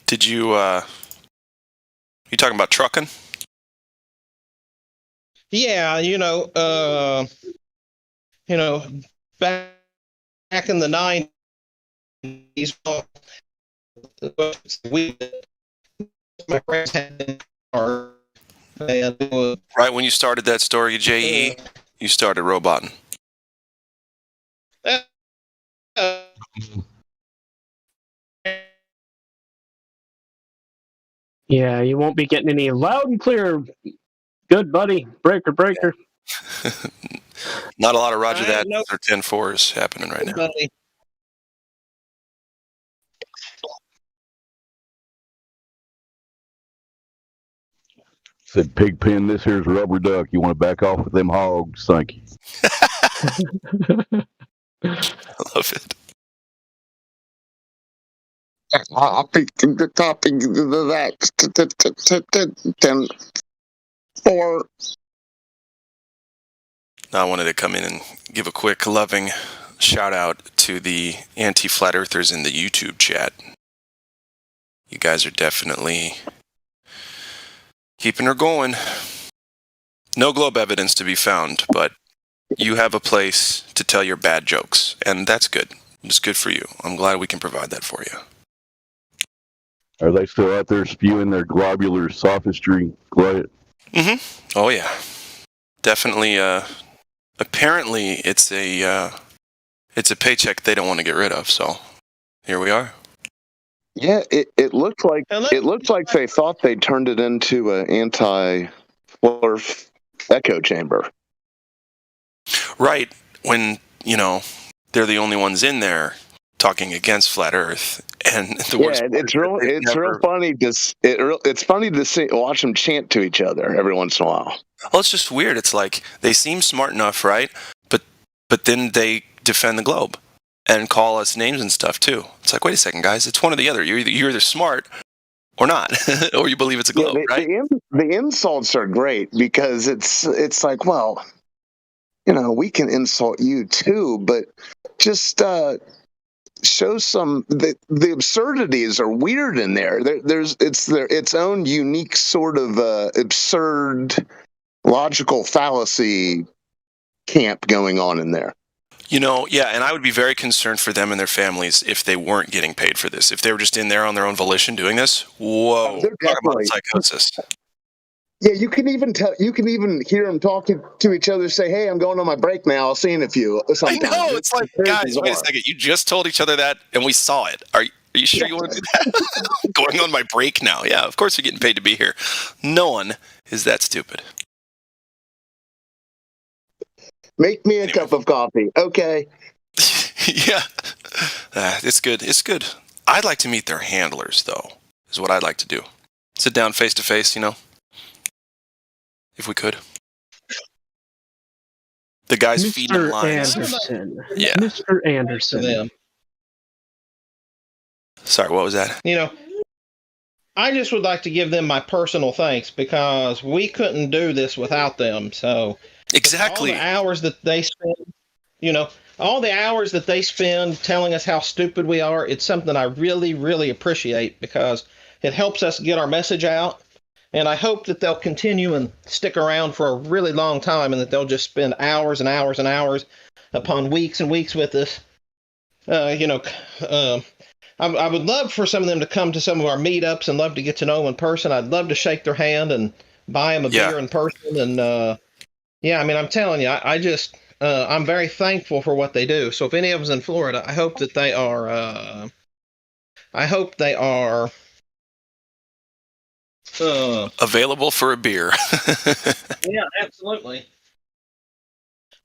Did you talking about trucking? Yeah, back in the 90s, my friends had cars, and Right when you started that story, JE, you started roboting. Yeah, you won't be getting any loud and clear. Good, buddy. Breaker. Yeah. Not a lot of Roger that or 10-4s happening right now. Buddy. Said Pigpen, this here's Rubber Duck. You want to back off with them hogs? Thank you. I love it. I'll be the topic of that 4. Now I wanted to come in and give a quick loving shout out to the anti-flat earthers in the YouTube chat. You guys are definitely keeping her going. No globe evidence to be found, but you have a place to tell your bad jokes, and that's good. It's good for you. I'm glad we can provide that for you. Are they still out there spewing their globular sophistry? Mm-hmm. Oh, yeah. Definitely, apparently it's a paycheck they don't want to get rid of, so here we are. Yeah, it looked like they thought they turned it into an anti-Flurf echo chamber. Right, when, they're the only ones in there talking against flat Earth, and it's real funny. It's funny to watch them chant to each other every once in a while. Well, it's just weird. It's like they seem smart enough, right? But then they defend the globe and call us names and stuff too. It's like, wait a second, guys. It's one or the other. You're either smart or not, or you believe it's a globe, right? The insults are great because it's like, well, we can insult you too, but just show some. The absurdities are weird in there. It's its own unique sort of absurd logical fallacy camp going on in there. Yeah, and I would be very concerned for them and their families if they weren't getting paid for this. If they were just in there on their own volition doing this, whoa, talk about psychosis. Yeah, you can even hear them talking to each other. Say, "Hey, I'm going on my break now. I'll see you in a few." I know. It's like, guys, wait a second. You just told each other that, and we saw it. Are you sure you want to do that? Going on my break now. Yeah, of course you're getting paid to be here. No one is that stupid. Make me a cup of coffee, okay? Yeah, it's good. It's good. I'd like to meet their handlers, though. Is what I'd like to do. Sit down face to face, if we could. The guys feeding them lines. Anderson. Yeah, Mr. Anderson. Sorry, what was that? I just would like to give them my personal thanks because we couldn't do this without them. So exactly, all the hours that they spend, all the hours that they spend telling us how stupid we are, it's something I really, really appreciate because it helps us get our message out. And I hope that they'll continue and stick around for a really long time and that they'll just spend hours and hours and hours upon weeks and weeks with us. I would love for some of them to come to some of our meetups and love to get to know them in person. I'd love to shake their hand and buy them a beer in person. And I'm telling you, I'm very thankful for what they do. So if any of us in Florida, I hope that they are. Available for a beer. Yeah, absolutely.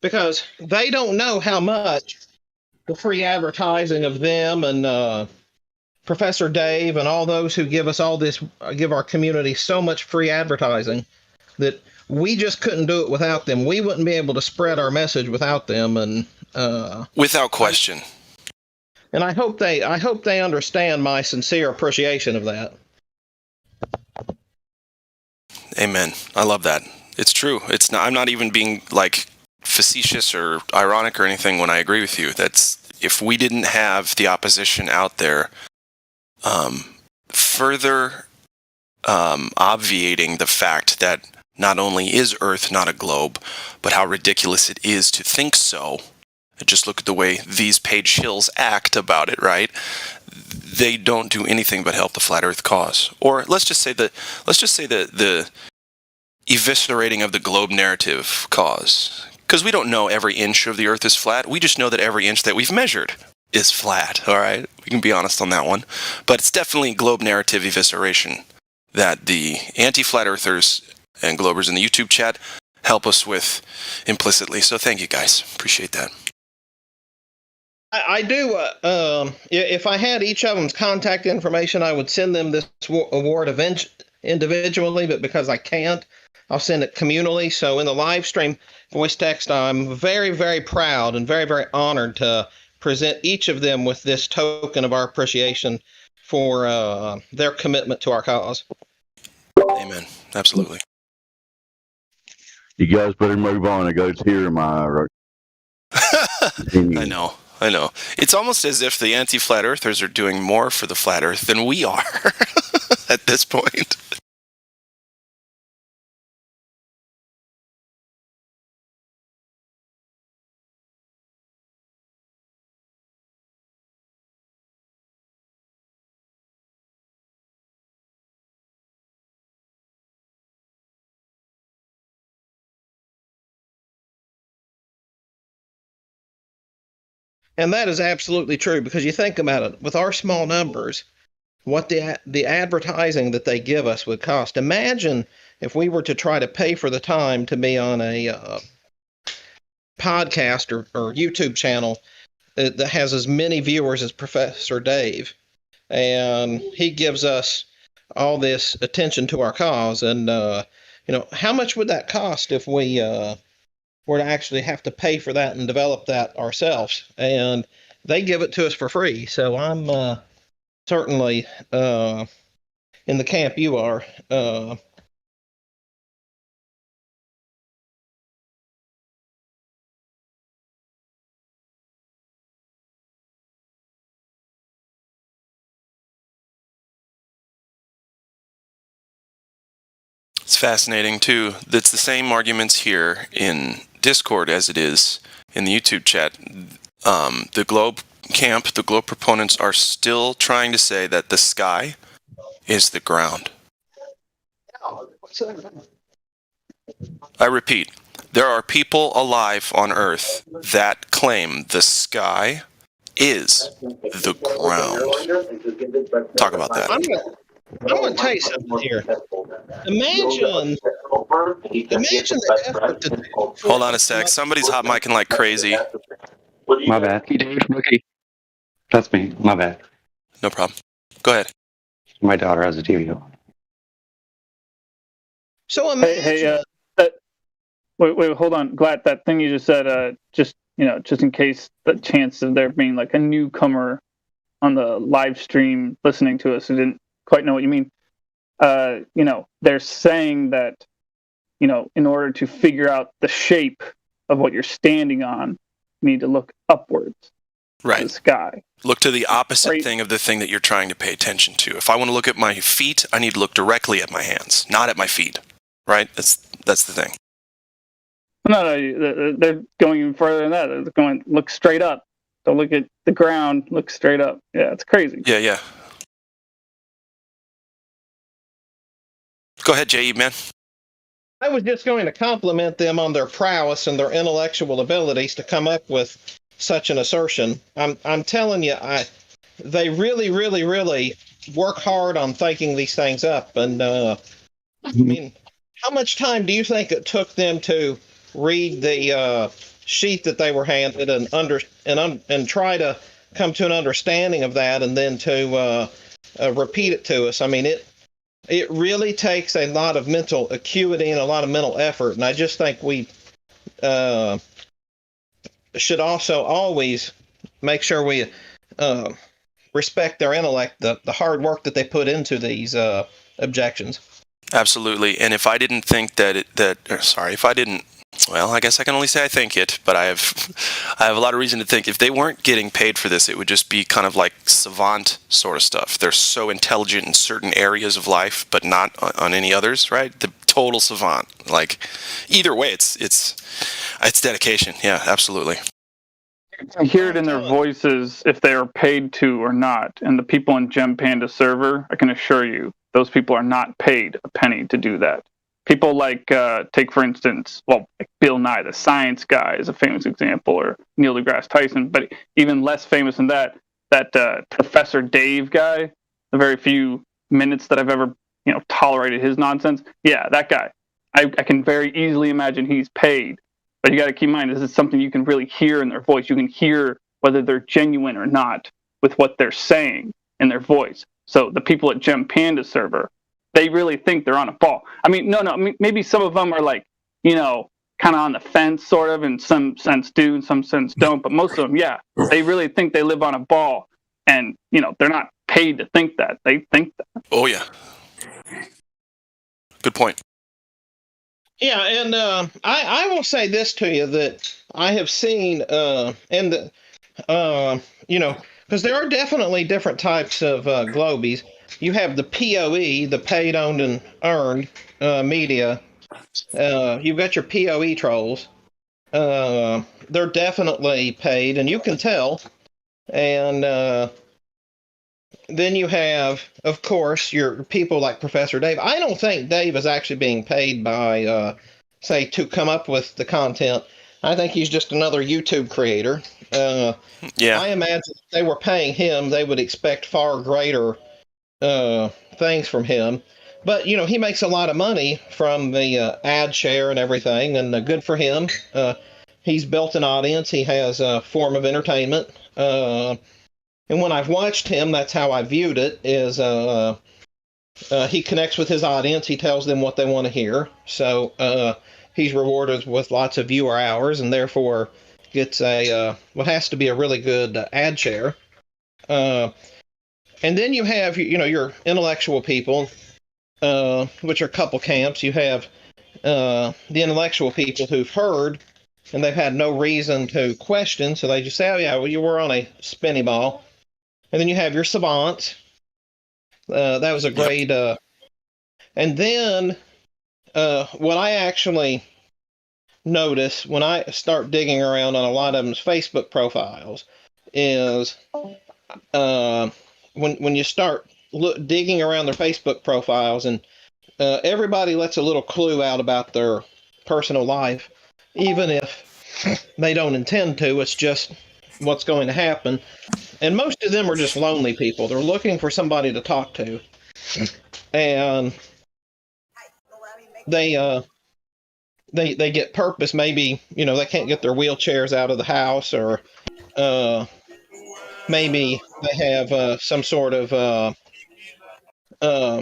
Because they don't know how much the free advertising of them and Professor Dave and all those who give us all this, give our community so much free advertising that we just couldn't do it without them. We wouldn't be able to spread our message without them. And without question. And I hope they understand my sincere appreciation of that. Amen. I love that. It's true. It's not. I'm not even being like facetious or ironic or anything when I agree with you. That's if we didn't have the opposition out there, further obviating the fact that not only is Earth not a globe, but how ridiculous it is to think so. Just look at the way these Page Hills act about it, right? They don't do anything but help the flat Earth cause. Or let's just say the eviscerating of the globe narrative cause. Because we don't know every inch of the Earth is flat. We just know that every inch that we've measured is flat, all right? We can be honest on that one. But it's definitely globe narrative evisceration that the anti-flat earthers and globers in the YouTube chat help us with implicitly. So thank you guys. Appreciate that. I do. If I had each of them's contact information, I would send them this award individually, but because I can't, I'll send it communally. So in the live stream voice text, I'm very, very proud and very, very honored to present each of them with this token of our appreciation for their commitment to our cause. Amen. Absolutely. You guys better move on. I got a tear in my eye. I know. It's almost as if the anti-flat earthers are doing more for the flat earth than we are at this point. And that is absolutely true, because you think about it, with our small numbers, what the advertising that they give us would cost. Imagine if we were to try to pay for the time to be on a podcast or YouTube channel that has as many viewers as Professor Dave, and he gives us all this attention to our cause. And how much would that cost if we were to actually have to pay for that and develop that ourselves? And they give it to us for free. So I'm certainly in the camp you are. It's fascinating too. That's the same arguments here in Discord as it is in the YouTube chat. The globe camp, the globe proponents are still trying to say that the sky is the ground. I repeat, there are people alive on Earth that claim the sky is the ground. Talk about that. I'm going to tell you something here. Imagine the effort to... Hold on a sec. Somebody's hot micing like crazy. My bad. Rookie. That's me. My bad. No problem. Go ahead. My daughter has a TV on. So imagine... Wait, hold on. Glad that thing you just said, just in case the chance of there being like a newcomer on the live stream listening to us who didn't quite know what you mean. They're saying that, in order to figure out the shape of what you're standing on, you need to look upwards. Right. To the sky. Look to the opposite thing of the thing that you're trying to pay attention to. If I want to look at my feet, I need to look directly at my hands, not at my feet. Right? That's the thing. No, they're going even further than that. They're going, look straight up. Don't look at the ground, look straight up. Yeah, it's crazy. Yeah. Go ahead, J.E., man. I was just going to compliment them on their prowess and their intellectual abilities to come up with such an assertion. I'm telling you, they really, really, really work hard on thinking these things up. And I mean, how much time do you think it took them to read the sheet that they were handed and try to come to an understanding of that and then to repeat it to us. I mean, it really takes a lot of mental acuity and a lot of mental effort, and I just think we should also always make sure we respect their intellect, the hard work that they put into these objections. Absolutely. And if I didn't think well, I guess I can only say I think it, but I have a lot of reason to think if they weren't getting paid for this, it would just be kind of like savant sort of stuff. They're so intelligent in certain areas of life, but not on any others, right? The total savant. Like, either way, it's dedication. Yeah, absolutely. I hear it in their voices if they are paid to or not. And the people in Gem Panda server, I can assure you, those people are not paid a penny to do that. People like, take for instance, like Bill Nye, the science guy, is a famous example, or Neil deGrasse Tyson, but even less famous than that Professor Dave guy, the very few minutes that I've ever, tolerated his nonsense. Yeah, that guy. I can very easily imagine he's paid. But you got to keep in mind, this is something you can really hear in their voice. You can hear whether they're genuine or not with what they're saying in their voice. So the people at Gem Panda server, they really think they're on a ball. I mean, no, maybe some of them are like, kind of on the fence, sort of, in some sense do, in some sense don't. But most of them, yeah, they really think they live on a ball. And, they're not paid to think that. They think that. Oh, yeah. Good point. Yeah, and I will say this to you, that I have seen, because there are definitely different types of Globies. You have the POE, the paid, owned, and earned media. You've got your POE trolls. They're definitely paid, and you can tell. And then you have, of course, your people like Professor Dave. I don't think Dave is actually being paid by, say, to come up with the content. I think he's just another YouTube creator. Yeah. I imagine if they were paying him, they would expect far greater things from him. But, he makes a lot of money from the ad share and everything, and good for him. He's built an audience. He has a form of entertainment. And when I've watched him, that's how I viewed it, is he connects with his audience. He tells them what they want to hear. So he's rewarded with lots of viewer hours, and therefore gets what has to be a really good ad share. And then you have, your intellectual people, which are a couple camps. You have the intellectual people who've heard, and they've had no reason to question, so they just say, oh yeah, well, you were on a spinny ball. And then you have your savants. That was a great... and then what I actually notice when I start digging around on a lot of them's Facebook profiles is when you start digging around their Facebook profiles, and everybody lets a little clue out about their personal life, even if they don't intend to. It's just what's going to happen. And most of them are just lonely people. They're looking for somebody to talk to. And they get purpose. Maybe, they can't get their wheelchairs out of the house, or maybe they have some sort of what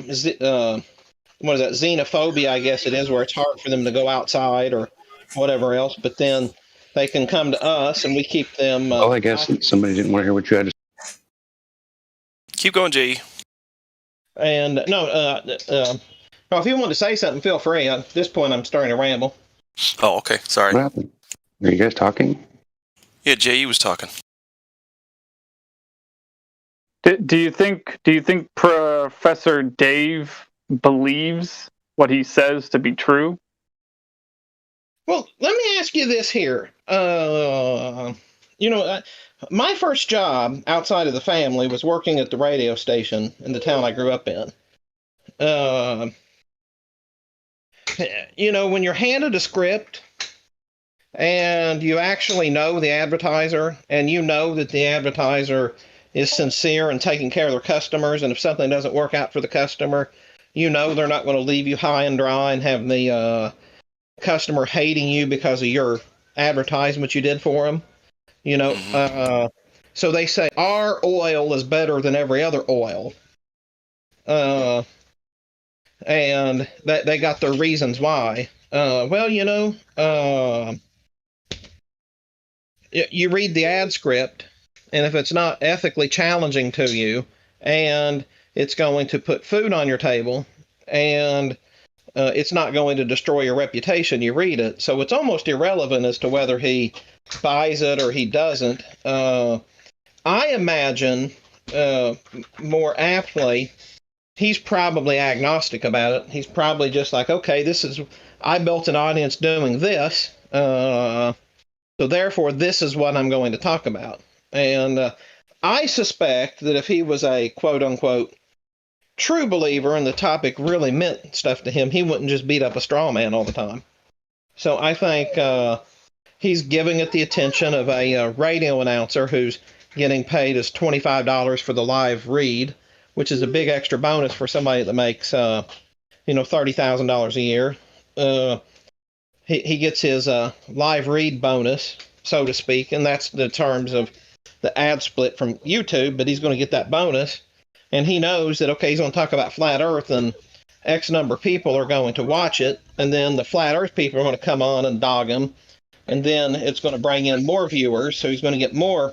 is that, xenophobia, I guess it is, where it's hard for them to go outside or whatever else. But then they can come to us, and we keep them. I guess somebody didn't want to hear what you had to say. Keep going, J.E. And no, if you want to say something, feel free. At this point, I'm starting to ramble. Oh, okay. Sorry. What happened? Are you guys talking? Yeah, J.E. was talking. Do you think Professor Dave believes what he says to be true? Well, let me ask you this here. My first job outside of the family was working at the radio station in the town I grew up in. When you're handed a script and you actually know the advertiser, and you know that the advertiser is sincere and taking care of their customers, and if something doesn't work out for the customer, they're not going to leave you high and dry and have the customer hating you because of your advertisement you did for them. So they say our oil is better than every other oil. And they got their reasons why. Well, you read the ad script, and if it's not ethically challenging to you, and it's going to put food on your table, and it's not going to destroy your reputation, you read it. So it's almost irrelevant as to whether he buys it or he doesn't. I imagine more aptly, he's probably agnostic about it. He's probably just like, okay, I built an audience doing this, so therefore this is what I'm going to talk about. And I suspect that if he was a quote-unquote true believer and the topic really meant stuff to him, he wouldn't just beat up a straw man all the time. So I think he's giving it the attention of a radio announcer who's getting paid as $25 for the live read, which is a big extra bonus for somebody that makes, $30,000 a year. He gets his live read bonus, so to speak, and that's the terms of the ad split from YouTube, but he's going to get that bonus. And he knows that, okay, he's going to talk about flat Earth, and X number of people are going to watch it, and then the flat Earth people are going to come on and dog him, and then it's going to bring in more viewers, so he's going to get more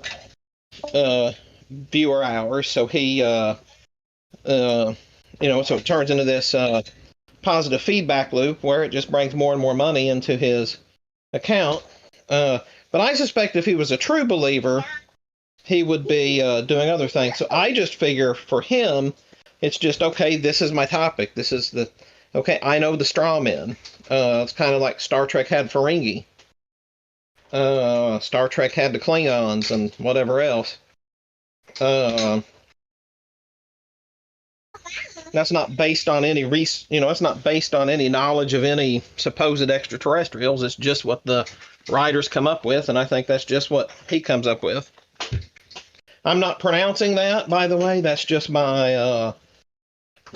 viewer hours. So he, so it turns into this positive feedback loop where it just brings more and more money into his account. But I suspect if he was a true believer, he would be doing other things. So I just figure for him, it's just, okay, this is my topic. I know the straw men. It's kind of like Star Trek had Ferengi. Star Trek had the Klingons and whatever else. That's not based on any it's not based on any knowledge of any supposed extraterrestrials. It's just what the writers come up with, and I think that's just what he comes up with. I'm not pronouncing that, by the way. That's just my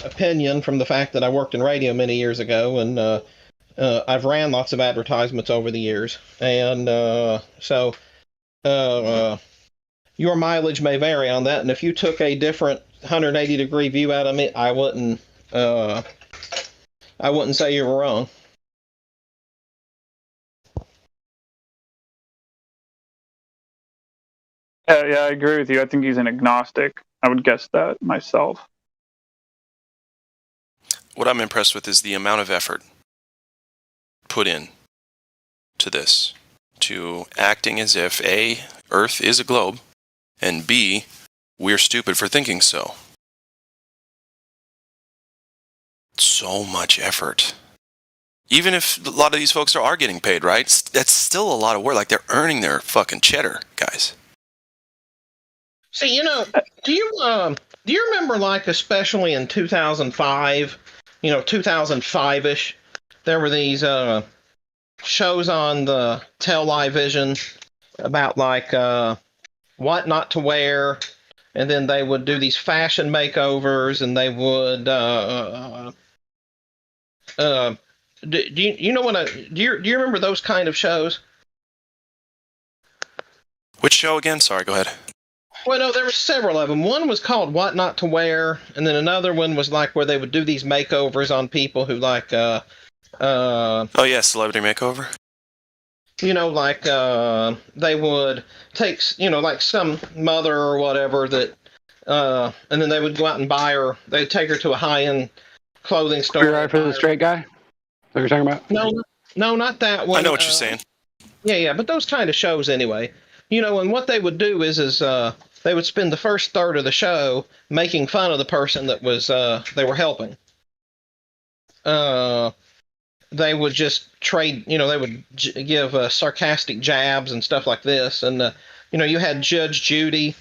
opinion from the fact that I worked in radio many years ago, and I've ran lots of advertisements over the years. And so your mileage may vary on that. And if you took a different 180-degree view out of me, I wouldn't say you were wrong. Yeah, I agree with you. I think he's an agnostic. I would guess that myself. What I'm impressed with is the amount of effort put in to this, to acting as if A, Earth is a globe, and B, we're stupid for thinking so. So much effort. Even if a lot of these folks are getting paid, right? That's still a lot of work. Like, they're earning their fucking cheddar, guys. See, do you remember, like, especially in 2005, 2005-ish, there were these shows on the television about, like, what not to wear, and then they would do these fashion makeovers, and they would do you remember those kind of shows? Which show again? Sorry, go ahead. Well, no, there were several of them. One was called What Not to Wear, and then another one was like where they would do these makeovers on people who like oh yeah, Celebrity Makeover. They would take, like some mother or whatever that, and then they would go out and buy her. They'd take her to a high-end clothing store. You're right for the straight guy? What you're talking about? No, not that one. I know what you're saying. Yeah, but those kind of shows anyway. And what they would do is they would spend the first third of the show making fun of the person that was they were helping. They would just trade, they would give sarcastic jabs and stuff like this. And, you had Judge Judy,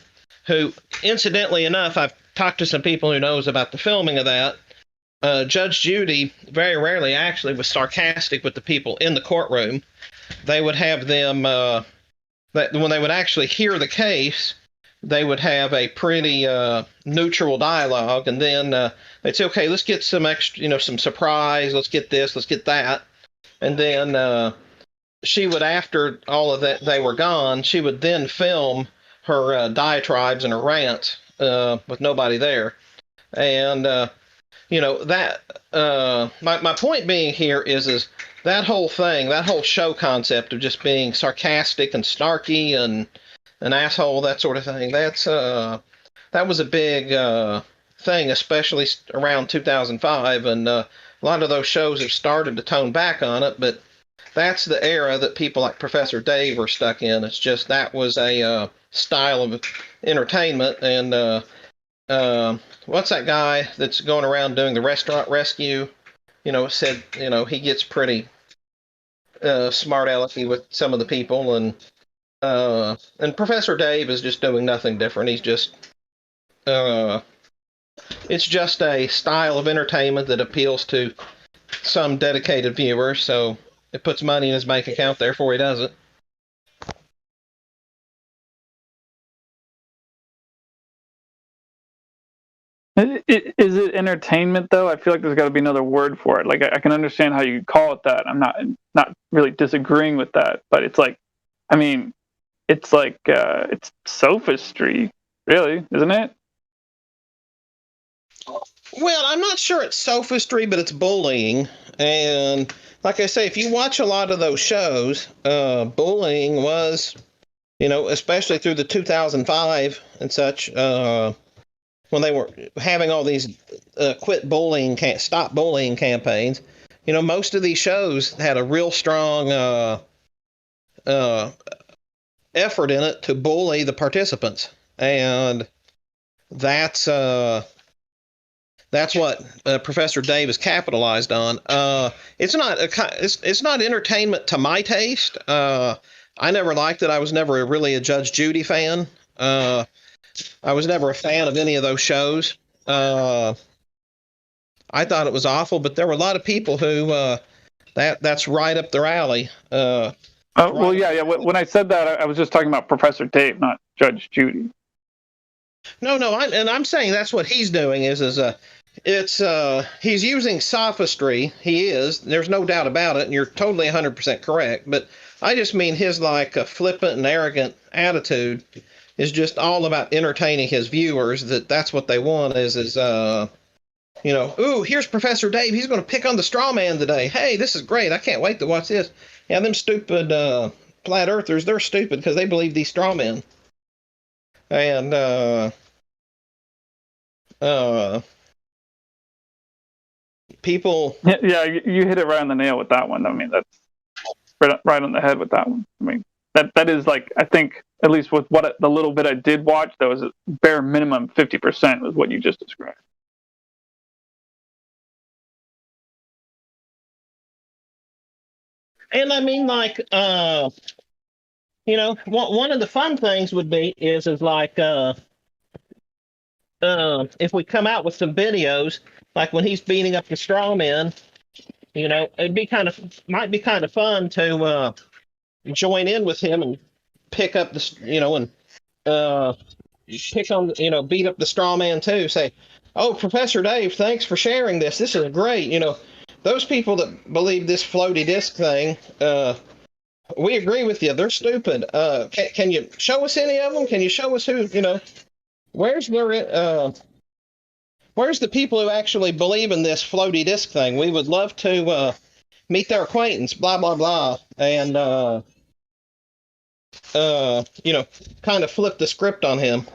who, incidentally enough, I've talked to some people who knows about the filming of that. Judge Judy very rarely actually was sarcastic with the people in the courtroom. They would have them, when they would actually hear the case, they would have a pretty neutral dialogue, and then they'd say, okay, let's get some extra, some surprise, let's get this, let's get that. And then she would, after all of that, they were gone, she would then film her diatribes and her rants with nobody there. And that my point being here is that whole thing, that whole show concept of just being sarcastic and snarky and an asshole, that sort of thing. That was a big thing, especially around 2005, and a lot of those shows have started to tone back on it, but that's the era that people like Professor Dave were stuck in. It's just that was a style of entertainment. And what's that guy that's going around doing the restaurant rescue? Said he gets pretty smart alecky with some of the people, and Professor Dave is just doing nothing different. He's just it's just a style of entertainment that appeals to some dedicated viewers, so it puts money in his bank account, therefore he does it. Is it entertainment though? I feel like there's got to be another word for it. Like I can understand how you call it that. I'm not really disagreeing with that, but it's like, I mean, it's like it's sophistry, really, isn't it? Well, I'm not sure it's sophistry, but it's bullying. And like I say, if you watch a lot of those shows, bullying was, especially through the 2005 and such, when they were having all these quit bullying, stop bullying campaigns, most of these shows had a real strong effort in it to bully the participants. And that's what Professor Dave has capitalized on. It's not entertainment to my taste. I never liked it. I was never really a Judge Judy fan. I was never a fan of any of those shows. I thought it was awful, but there were a lot of people who that's right up their alley. Well, yeah. When I said that, I was just talking about Professor Dave, not Judge Judy. No, I'm saying that's what he's doing he's using sophistry. He is. There's no doubt about it, and you're totally 100% correct. But I just mean his flippant and arrogant attitude is just all about entertaining his viewers. That's what they want ooh, here's Professor Dave. He's going to pick on the straw man today. Hey, this is great. I can't wait to watch this. Yeah, them stupid flat earthers, they're stupid because they believe these straw men. And people. Yeah, you hit it right on the nail with that one. I mean, that's right on the head with that one. I mean, that is like, I think, at least with the little bit I did watch, that was a bare minimum 50% was what you just described. And I mean, one of the fun things would be is like, if we come out with some videos, like when he's beating up the straw man, it'd be might be kind of fun to join in with him and pick up and pick on, beat up the straw man too. Say, oh, Professor Dave, thanks for sharing this. This is great. Those people that believe this floaty disk thing, we agree with you. They're stupid. Can you show us any of them? Can you show us who, where's the people who actually believe in this floaty disk thing? We would love to meet their acquaintance, blah, blah, blah. And, kind of flip the script on him.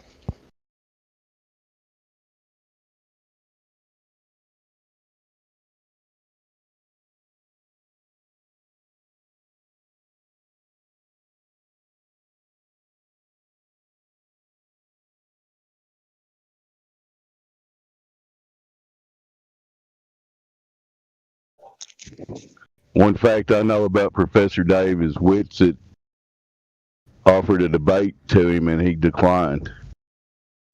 One fact I know about Professor Dave is Whitsitt offered a debate to him and he declined.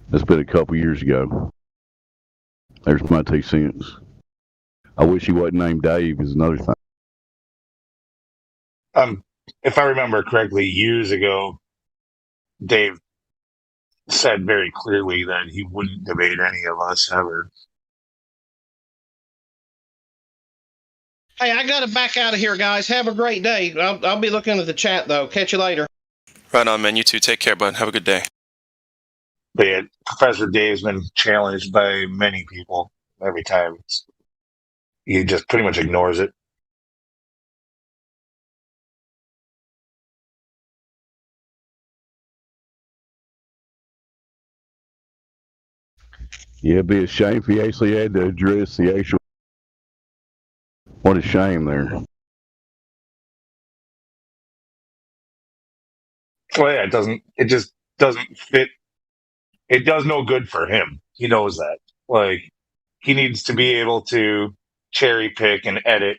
That's been a couple years ago. There's my 2 cents. I wish he wasn't named Dave is another thing. If I remember correctly, years ago, Dave said very clearly that he wouldn't debate any of us ever. Hey, I got to back out of here, guys. Have a great day. I'll be looking at the chat, though. Catch you later. Right on, man. You too. Take care, bud. Have a good day. Professor Dave's been challenged by many people every time. He just pretty much ignores it. Yeah, it'd be a shame if he actually had to address the actual. What a shame there. Well, yeah, it just doesn't fit. It does no good for him. He knows that. Like, he needs to be able to cherry pick and edit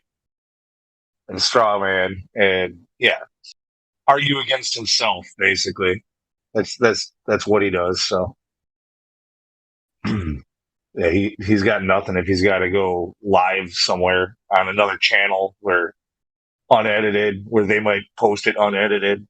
and straw man and argue against himself, basically. That's what he does. So yeah, he's got nothing if he's got to go live somewhere on another channel where unedited, where they might post it unedited.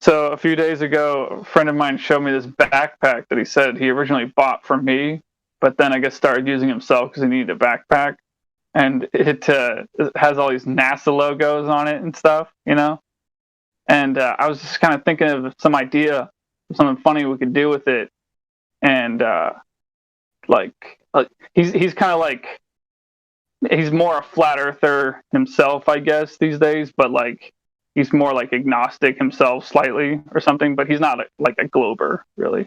So a few days ago, a friend of mine showed me this backpack that he said he originally bought for me, but then I guess started using himself because he needed a backpack. And it has all these NASA logos on it and stuff, you know? And I was just kind of thinking of some idea, something funny we could do with it. And he's kind of like, he's more a flat earther himself, I guess, these days, but like, he's more like agnostic himself slightly or something, but he's not like a glober really.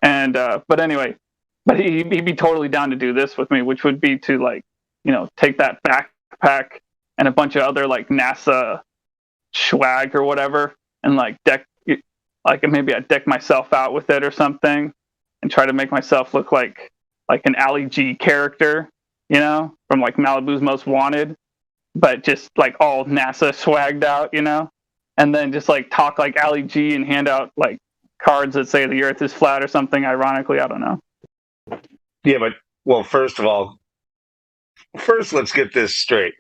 And but anyway, but he'd be totally down to do this with me, which would be to like, you know, take that backpack and a bunch of other like NASA swag or whatever, and like maybe I deck myself out with it or something, and try to make myself look like an Ali G character, you know, from like Malibu's Most Wanted, but just like all NASA swagged out, you know, and then just like talk like Ali G and hand out like cards that say the Earth is flat or something. Ironically, I don't know. Yeah, but well, first let's get this straight.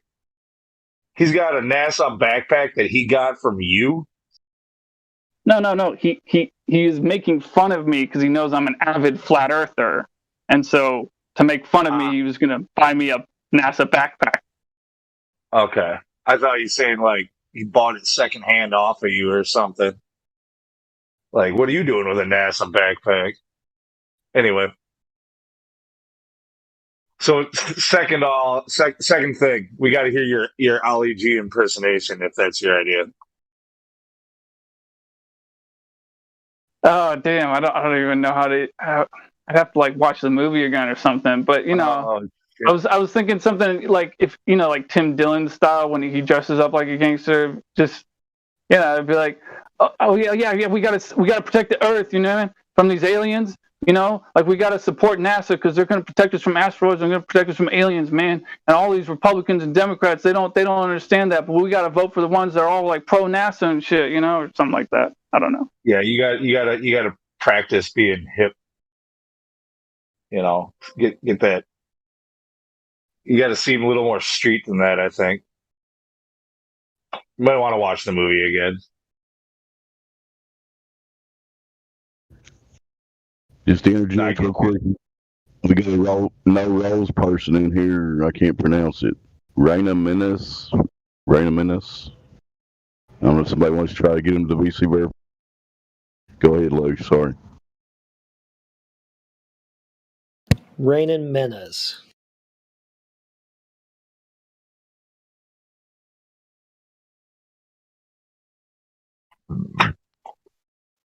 He's got a NASA backpack that he got from you. No. He is making fun of me because he knows I'm an avid flat earther, and so to make fun of me, he was gonna buy me a NASA backpack. Okay. I thought you were saying like he bought it secondhand off of you or something. Like, what are you doing with a NASA backpack? Anyway. So second thing, we got to hear your Ali G impersonation if that's your idea. Oh damn! I don't even know how to. I'd have to like watch the movie again or something. But you know, I was thinking something like if you know like Tim Dillon style when he dresses up like a gangster. Just you know, I'd be like, oh yeah, we gotta protect the Earth, you know, from these aliens. You know, like we got to support NASA because they're going to protect us from asteroids. They're going to protect us from aliens, man. And all these Republicans and Democrats, they don't understand that. But we got to vote for the ones that are all like pro NASA and shit, you know, or something like that. I don't know. Yeah, you got to practice being hip. You know, get that. You got to seem a little more street than that. I think you might want to watch the movie again. Just to interject real quick. We got a no Rose person in here. I can't pronounce it. Raina Menace. I don't know if somebody wants to try to get him to VC verify. Go ahead, Luke. Sorry. Rainin Menace.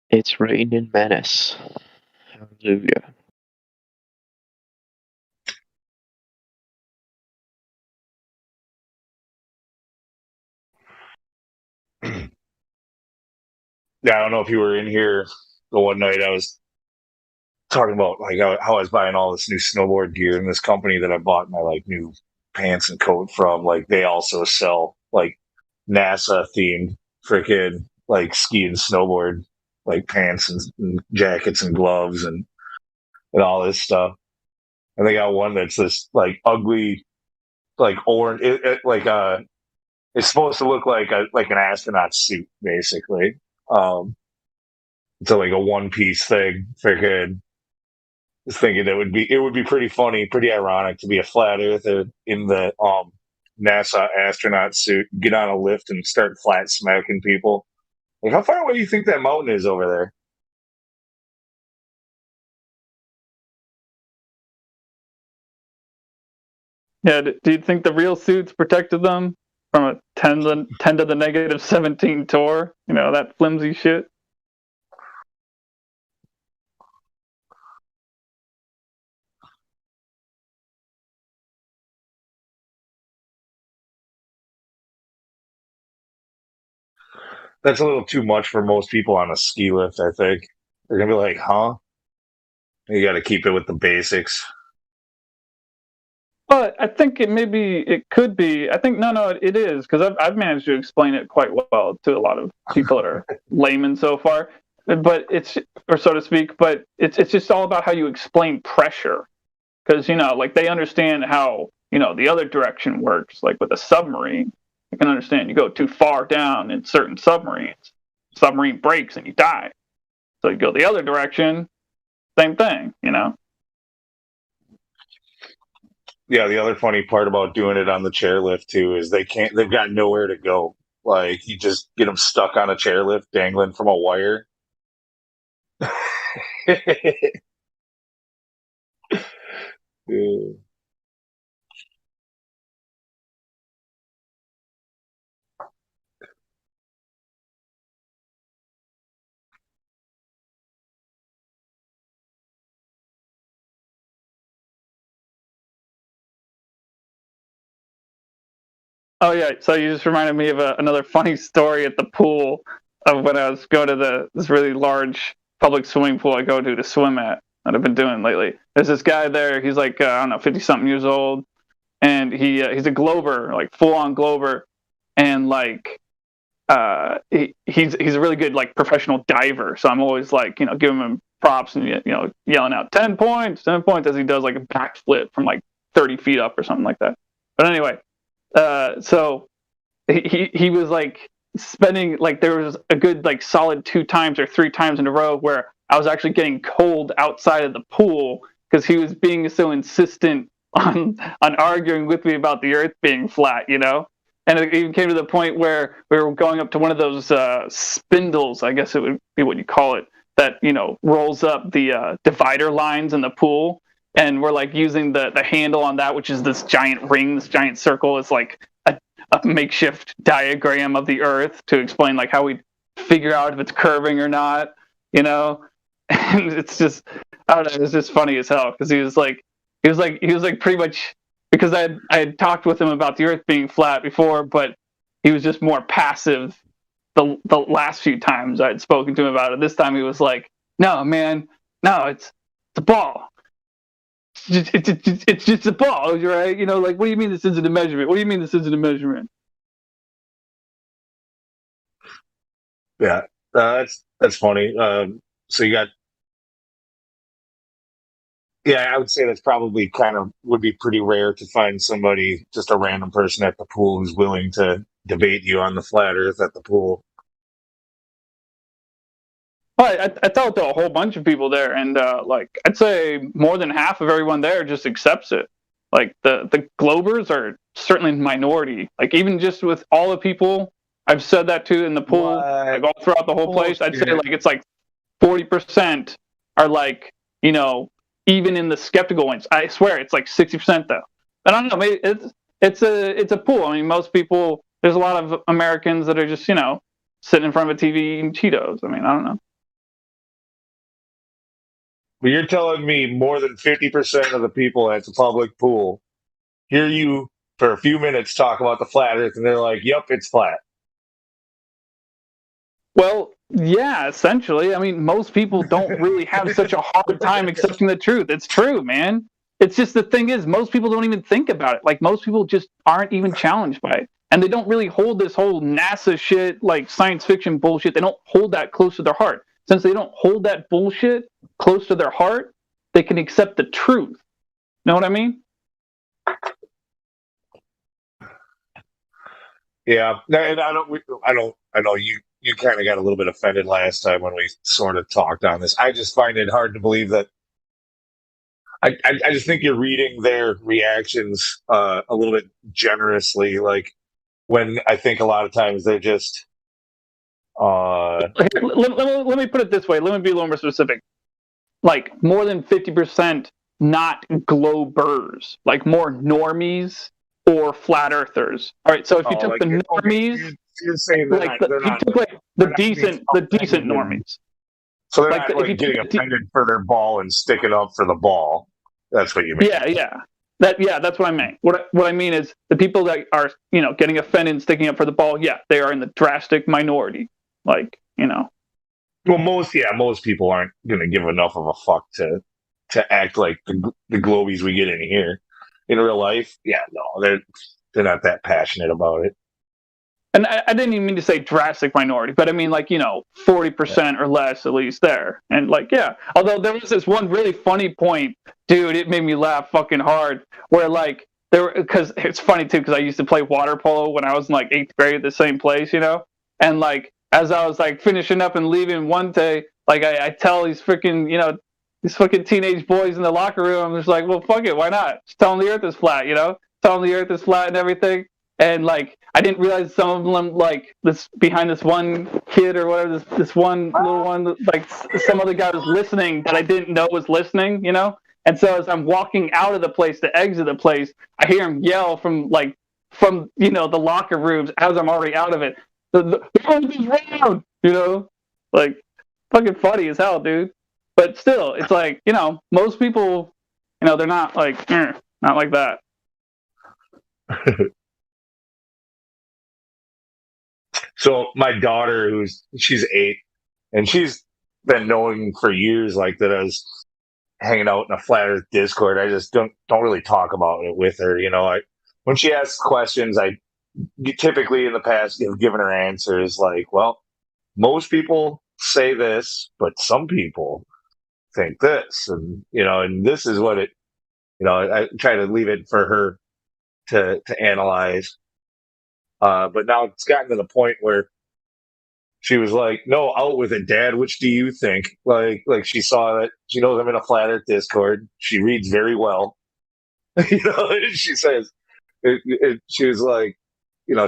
It's Rainin Menace. Hallelujah. Yeah, I don't know if you were in here the one night I was talking about like how I was buying all this new snowboard gear, and this company that I bought my like new pants and coat from, like they also sell like NASA themed freaking like ski and snowboard like pants and jackets and gloves and all this stuff. And they got one that's this like ugly like orange it's supposed to look like an astronaut suit basically. It's like a one piece thing. Freaking was thinking it would be pretty funny, pretty ironic to be a flat earther in the NASA astronaut suit, get on a lift and start flat smacking people. Like, how far away do you think that mountain is over there? Yeah, do you think the real suits protected them from a 10 to the negative 17 tour? You know, that flimsy shit? That's a little too much for most people on a ski lift, I think. They're going to be like, huh? You got to keep it with the basics. But I think it could be. I think no, it is, because I've managed to explain it quite well to a lot of people that are laymen so far. But or so to speak. But it's just all about how you explain pressure, because like they understand how the other direction works. Like with a submarine, you can understand you go too far down in certain submarines, submarine breaks and you die. So you go the other direction, same thing. Yeah, the other funny part about doing it on the chairlift too is they've got nowhere to go. Like you just get them stuck on a chairlift dangling from a wire. Yeah. Oh yeah, so you just reminded me of another funny story at the pool of when I was going to this really large public swimming pool I go to swim at that I've been doing lately. There's this guy there. He's like I don't know, 50-something years old, and he's a glober, like full on glober, and like he's a really good like professional diver. So I'm always like giving him props and yelling out 10 points as he does like a backflip from like 30 feet up or something like that. But anyway. So he was like spending like there was a good like solid 2 times or 3 times in a row where I was actually getting cold outside of the pool because he was being so insistent on arguing with me about the Earth being flat, And it even came to the point where we were going up to one of those spindles, I guess it would be what you call it, that rolls up the divider lines in the pool. And we're like using the handle on that, which is this giant ring, this giant circle. It's like a makeshift diagram of the Earth to explain like how we figure out if it's curving or not, And it's just, I don't know, it's just funny as hell because he was like pretty much, because I had talked with him about the Earth being flat before, but he was just more passive the last few times I had spoken to him about it. This time he was like, "No, man, no, it's a ball. It's just a ball, right? Like, what do you mean this isn't a measurement? What do you mean this isn't a measurement?" Yeah, that's funny. So you got, yeah, I would say that's probably would be pretty rare to find somebody, just a random person at the pool who's willing to debate you on the flat Earth at the pool. Well, I talked to a whole bunch of people there, and like I'd say more than half of everyone there just accepts it. Like the Globers are certainly minority. Like even just with all the people I've said that to in the pool, like all throughout the whole place, I'd say like it's like 40% are like even in the skeptical ones. I swear it's like 60% though. But I don't know. Maybe it's a pool. I mean, most people. There's a lot of Americans that are just sitting in front of a TV eating Cheetos. I mean, I don't know. But you're telling me more than 50% of the people at the public pool hear you for a few minutes talk about the flat Earth, and they're like, "Yep, it's flat." Well, Yeah, essentially. I mean, most people don't really have such a hard time accepting the truth. It's true, man. It's just the thing is, most people don't even think about it. Like, most people just aren't even challenged by it. And they don't really hold this whole NASA shit, like science fiction bullshit. They don't hold that close to their heart. Since they don't hold that bullshit close to their heart, they can accept the truth. Know what I mean? Yeah, and I know you kind of got a little bit offended last time when we sort of talked on this. I just find it hard to believe that. I just think you're reading their reactions a little bit generously, like when I think a lot of times they're just. Let me put it this way. Let me be a little more specific. Like more than 50% not globers, like more normies or flat earthers. All right, so if you took the normies, you're saying like the decent normies. So they're not like getting offended for their ball and sticking up for the ball. That's what you mean. Yeah. That's what I mean. What I mean is the people that are, getting offended and sticking up for the ball, yeah, they are in the drastic minority. Like, Well, most people aren't going to give enough of a fuck to act like the globies we get in here. In real life, yeah, no, they're not that passionate about it. And I didn't even mean to say drastic minority, but I mean 40% or less at least there. And although there was this one really funny point, dude, it made me laugh fucking hard. Where because it's funny too, because I used to play water polo when I was in 8th grade at the same place, and as I was finishing up and leaving one day, I tell these freaking these fucking teenage boys in the locker room, I'm just like, well, fuck it, why not? Just tell them the Earth is flat, tell them the Earth is flat and everything. And I didn't realize some of them this behind this one kid or whatever, this one little one, some other guy was listening that I didn't know was listening, And so as I'm walking out of the place to exit the place, I hear him yell from the locker rooms as I'm already out of it. The Earth is round, fucking funny as hell, dude. But still, it's most people, they're not not like that. So my daughter, she's 8, and she's been knowing for years that I was hanging out in a flat Earth Discord. I just don't really talk about it with her. When she asks questions, I typically in the past have given her answers well, most people say this, but some people think this, and and this is what it. I try to leave it for her to analyze. But now it's gotten to the point where she was like, no, out with it, Dad. Which do you think? Like she saw that. She knows I'm in a flat Earth Discord. She reads very well. She says, she was like,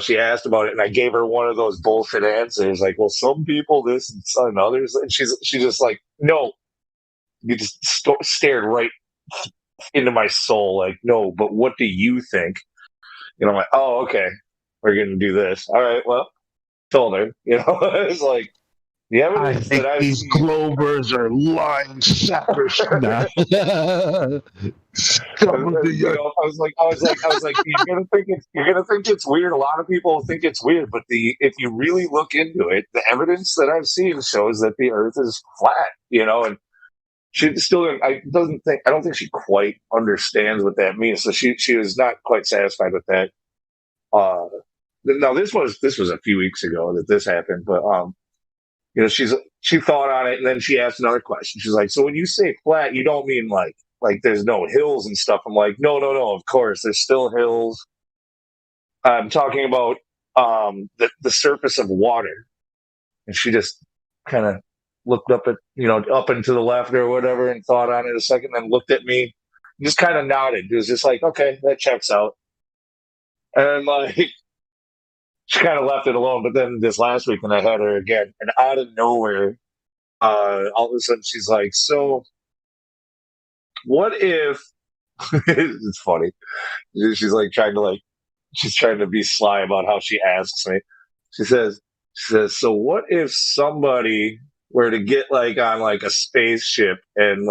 she asked about it, and I gave her one of those bullshit answers. Well, some people this and some others. And she's just like, no. You just stared right into my soul. No, but what do you think? I'm like, oh, okay. We're going to do this. All right, well, told her, it's the evidence I think these Globers are lying sappers. I was like, you're gonna think it's weird. A lot of people think it's weird, but if you really look into it, the evidence that I've seen shows that the Earth is flat. And she still, I don't think she quite understands what that means. So she was not quite satisfied with that. Now this was a few weeks ago that this happened, but she thought on it, and then she asked another question. She's like, so when you say flat, you don't mean like there's no hills and stuff? I'm like, no, of course there's still hills. I'm talking about the surface of water. And she just kind of looked up at up and to the left or whatever and thought on it a second, then looked at me, and just kind of nodded. It was just like, okay, that checks out. And she kind of left it alone. But then this last week, when I had her again, and out of nowhere, all of a sudden she's like, so what if it's funny. She's she's trying to be sly about how she asks me. She says, so what if somebody were to get on a spaceship and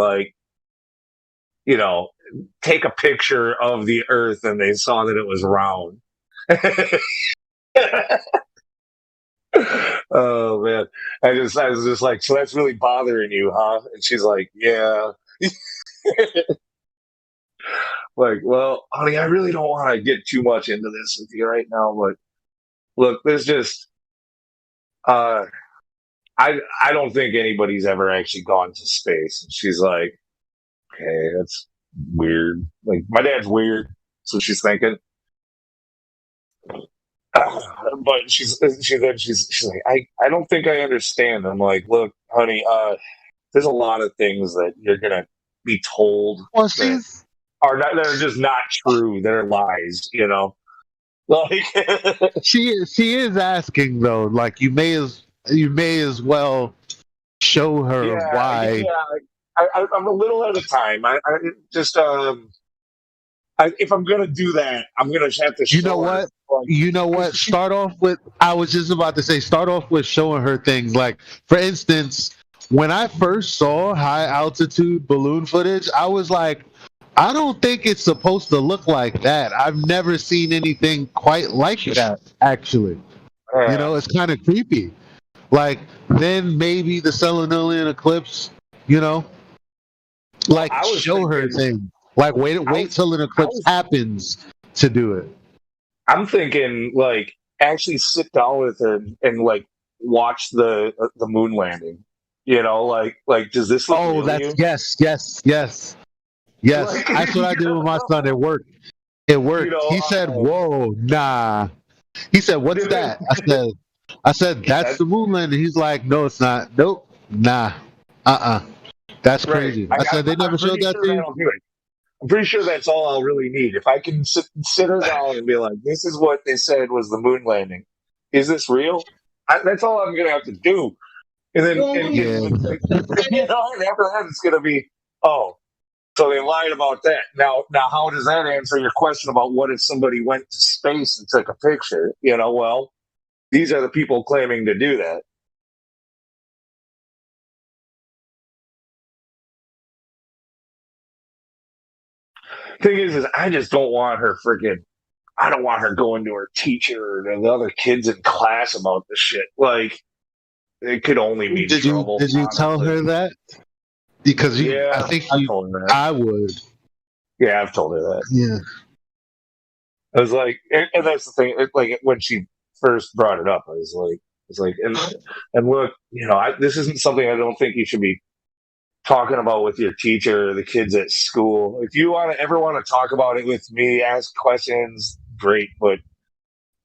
take a picture of the Earth and they saw that it was round? Oh man, I was just like, so that's really bothering you, huh? And she's like, yeah. Like, well, honey, I really don't want to get too much into this with you right now, but look, there's just, I don't think anybody's ever actually gone to space. And she's like, okay, that's weird. Like, my dad's weird, so she's thinking. But she's like, I don't think I understand. I'm like, look, honey, there's a lot of things that you're gonna be told that are just not true. They're lies, you know. Like she is asking though. Like you may as well show her why. Yeah, I'm a little out of time. I just if I'm gonna do that, I'm gonna have to. You know what? You know what? Start off with. I was just about to say. Start off with showing her things. Like, for instance, when I first saw high altitude balloon footage, I was like, I don't think it's supposed to look like that. I've never seen anything quite like that. Actually, you know, it's kind of creepy. Like, then maybe the Selenolian eclipse. You know, like show her things. Like wait till an eclipse happens to do it. I'm thinking like actually sit down with her and like watch the moon landing. You know, like does this look real to you? Yes. Like, that's what I did with my son. It worked. It worked. You know, he said, "Whoa, nah." He said, "What's that?" I said, "That's the moon landing." He's like, "No, it's not. Nope, nah, That's crazy." I said, "They never showed that to you." I'm pretty sure that's all I'll really need. If I can sit her down and be like, this is what they said was the moon landing. Is this real? That's all I'm going to have to do. And then, you know, and after that, it's going to be, oh, so they lied about that. Now, how does that answer your question about what if somebody went to space and took a picture? You know, well, these are the people claiming to do that. Thing is I just don't want her I don't want her going to her teacher or to the other kids in class about this shit. Like, it could only be trouble. Did you tell her that? Because I think I would. Yeah, I've told her that. Yeah. I was like, and that's the thing. Like when she first brought it up, I was like, and look, you know, this isn't something I don't think you should be talking about with your teacher or the kids at school. If you ever want to talk about it with me, ask questions, great, but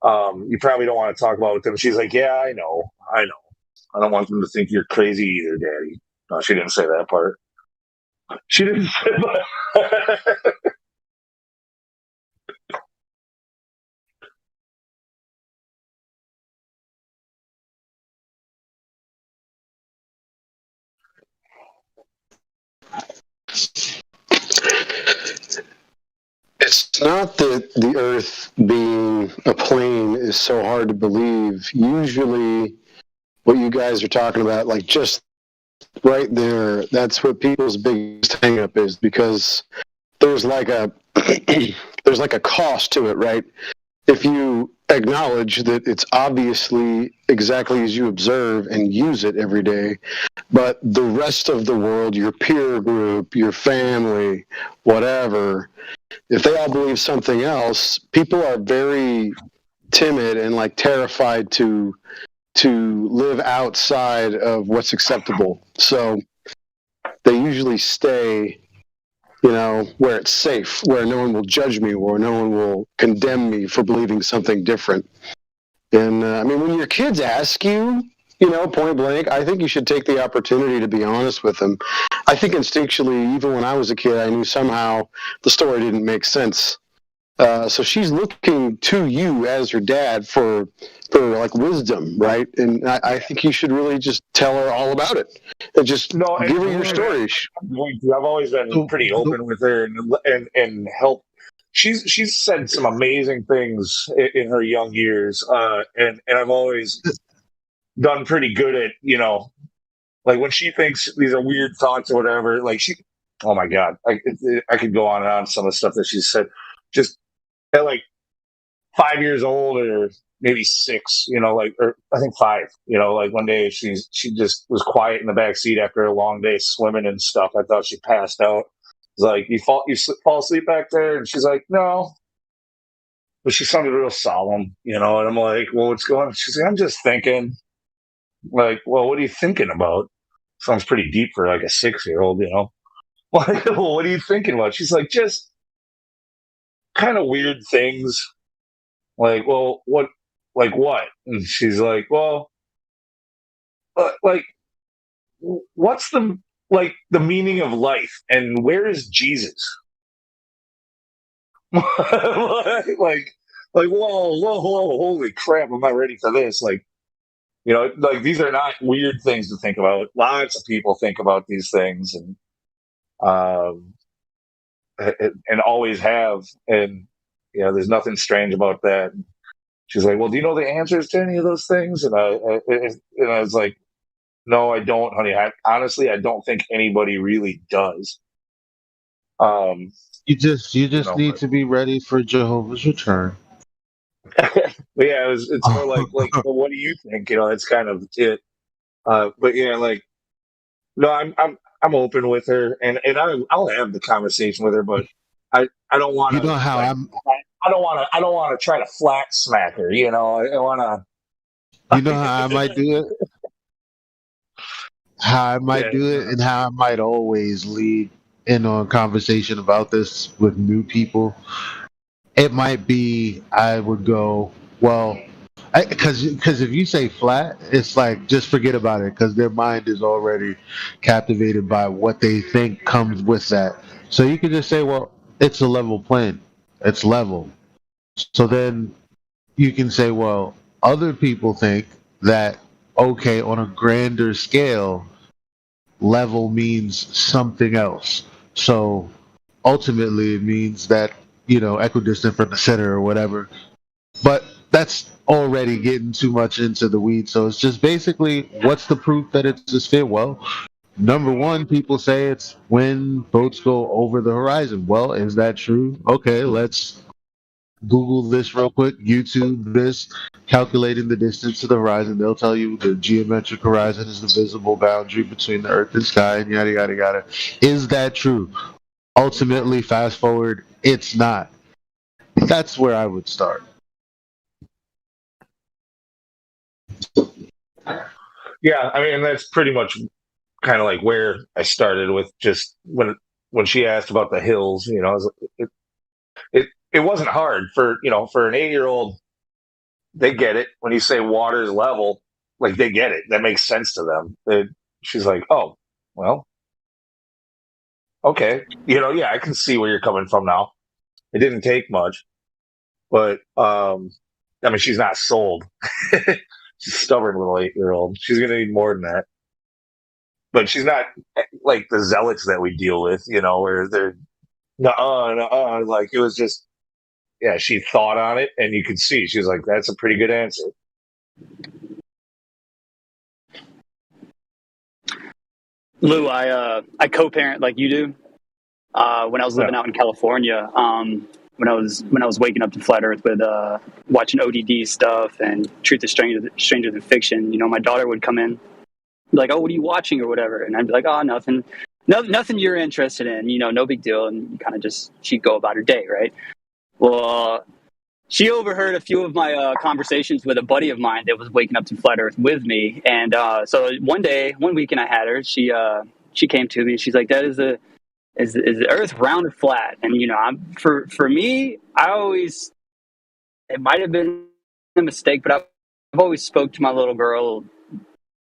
you probably don't want to talk about it with them. She's like, yeah, I know. I don't want them to think you're crazy either, Daddy. No, she didn't say that part. She didn't say that. It's not that the Earth being a plane is so hard to believe. Usually, what you guys are talking about, like just right there, that's what people's biggest hang-up is, because there's like a there's like a cost to it, right? If you acknowledge that it's obviously exactly as you observe and use it every day, but the rest of the world, your peer group, your family, whatever, if they all believe something else, people are very timid and like terrified to live outside of what's acceptable. So they usually stay, you know, where it's safe, where no one will judge me, or no one will condemn me for believing something different. And I mean, when your kids ask you, you know, point blank, I think you should take the opportunity to be honest with them. I think instinctually, even when I was a kid, I knew somehow the story didn't make sense. So she's looking to you as her dad for like wisdom, right? And I think you should really just tell her all about it and just give her your story. I've always been pretty open with her and help. She's said some amazing things in her young years, and I've always done pretty good at, you know, like when she thinks these are weird thoughts or whatever. Like oh my God, I could go on and on some of the stuff that she said. Just at like 5 years old or maybe 6, or I think 5. Like one day she just was quiet in the back seat after a long day swimming and stuff. I thought she passed out. It's like, you fall asleep back there? And she's like, no. But she sounded real solemn, and I'm like, well, what's going on? She's like, I'm just thinking. Like, well, what are you thinking about? Sounds pretty deep for like a 6-year-old, Like, well, what are you thinking about? She's like, just kind of weird things. Like, well, what? Like what? And she's like, well, like, what's the meaning of life, and where is Jesus? like, whoa, holy crap! I'm not ready for this. Like, these are not weird things to think about. Lots of people think about these things, and always have, and there's nothing strange about that. She's like, well, do you know the answers to any of those things? And I was like, no, I don't, honey. Honestly, I don't think anybody really does. You just need to be ready for Jehovah's return. But yeah, it's more like, well, what do you think? It's kind of it. But yeah, like, no, I'm open with her, and I'll have the conversation with her, but I don't want to. You know how I don't want to try to flat smack her. I want to. You know how I might do it. How I might do it, and how I might always lead in on conversation about this with new people. It might be I would go, well, because if you say flat, it's like, just forget about it, because their mind is already captivated by what they think comes with that. So you can just say, well, it's a level plane. It's level. So then you can say, well, other people think that, okay, on a grander scale, level means something else. So ultimately it means that, equidistant from the center or whatever. But that's already getting too much into the weeds. So it's just basically, what's the proof that it's a sphere? Well, number one, people say it's when boats go over the horizon. Well, is that true? Okay, let's Google this real quick, YouTube this, calculating the distance to the horizon. They'll tell you the geometric horizon is the visible boundary between the earth and sky, and yada, yada, yada. Is that true? Ultimately, fast forward, it's not. That's where I would start. Yeah, I mean, that's pretty much kind of like where I started with, just when she asked about the hills. It wasn't hard for an 8-year-old. They get it when you say water's level. Like, they get it. That makes sense to them. She's like, oh, well, okay. Yeah, I can see where you're coming from now. It didn't take much, but I mean, she's not sold. She's a stubborn little 8-year-old. She's going to need more than that. But she's not like the zealots that we deal with, where they're nuh-uh. Like, it was just, yeah, she thought on it, and you could see. She's like, that's a pretty good answer. Lou, I co-parent like you do. When I was living out in California, when I was waking up to Flat Earth with watching ODD stuff and Truth is Stranger Than Fiction, my daughter would come in, be like, oh, what are you watching or whatever, and I'd be like, oh, nothing you're interested in, no big deal, and kind of just, she'd go about her day, right? Well, she overheard a few of my conversations with a buddy of mine that was waking up to Flat Earth with me, and so one weekend I had her, she came to me and she's like, Dad, is the Earth round or flat? And for me, it might have been a mistake, but I've always spoke to my little girl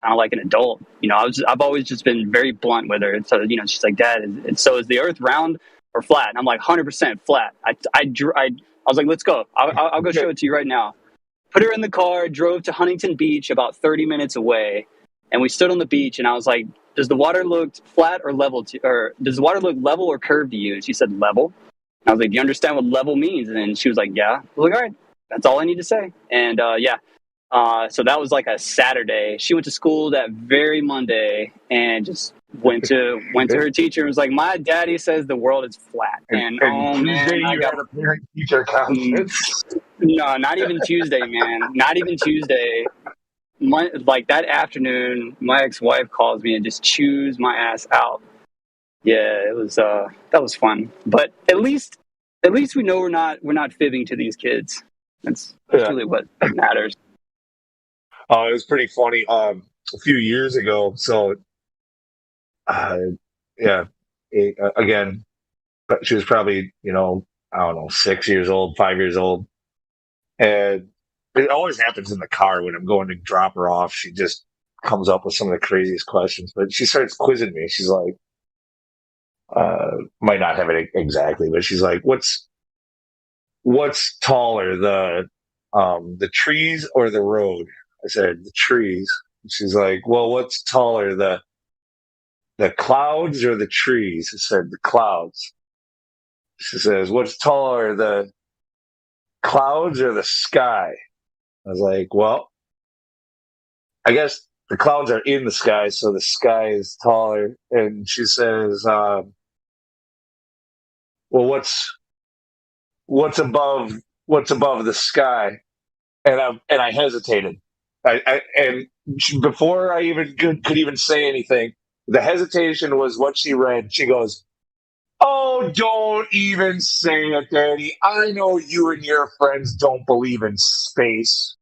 kind of like an adult. I've always just been very blunt with her. And so she's like, Dad, so is the Earth round or flat? And I'm like, 100% flat. I was like, let's go. I'll go show it to you right now. Put her in the car, drove to Huntington Beach, about 30 minutes away, and we stood on the beach. And I was like, does the water look flat or level or does the water look level or curved to you? And she said level. And I was like, do you understand what level means? And she was like, yeah. I was like, all right, that's all I need to say. And so that was like a Saturday. She went to school that very Monday and just went to her teacher and was like, my daddy says the world is flat. And Tuesday you had a parent teacher conference. No, not even Tuesday, man. Not even Tuesday. Like that afternoon, my ex-wife calls me and just chews my ass out. Yeah, it was that was fun. But at least we know we're not fibbing to these kids. That's really what matters. It was pretty funny. A few years ago, so yeah, again, but she was probably, I don't know, 6 years old, 5 years old, and it always happens in the car when I'm going to drop her off. She just comes up with some of the craziest questions, but she starts quizzing me. She's like, might not have it exactly, but she's like, what's taller, the trees or the road? I said, the trees. She's like, well, what's taller, the clouds or the trees? I said, the clouds. She says, what's taller, the clouds or the sky? I was like, well, I guess the clouds are in the sky, so the sky is taller. And she says, well, what's above the sky? And I hesitated. And before I even could even say anything, the hesitation was what she read. She goes, "Oh, don't even say it, Daddy. I know you and your friends don't believe in space."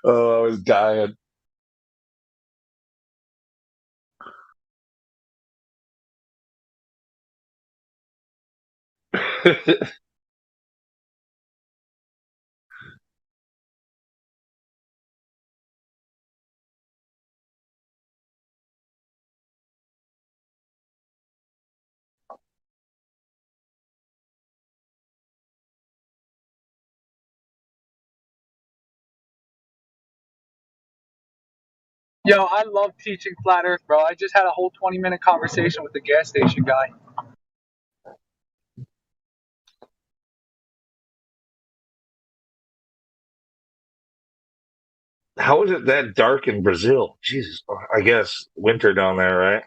Oh, I was dying. Yo, I love teaching flat Earth, bro. I just had a whole 20-minute conversation with the gas station guy. How is it that dark in Brazil? Jesus, I guess winter down there, right?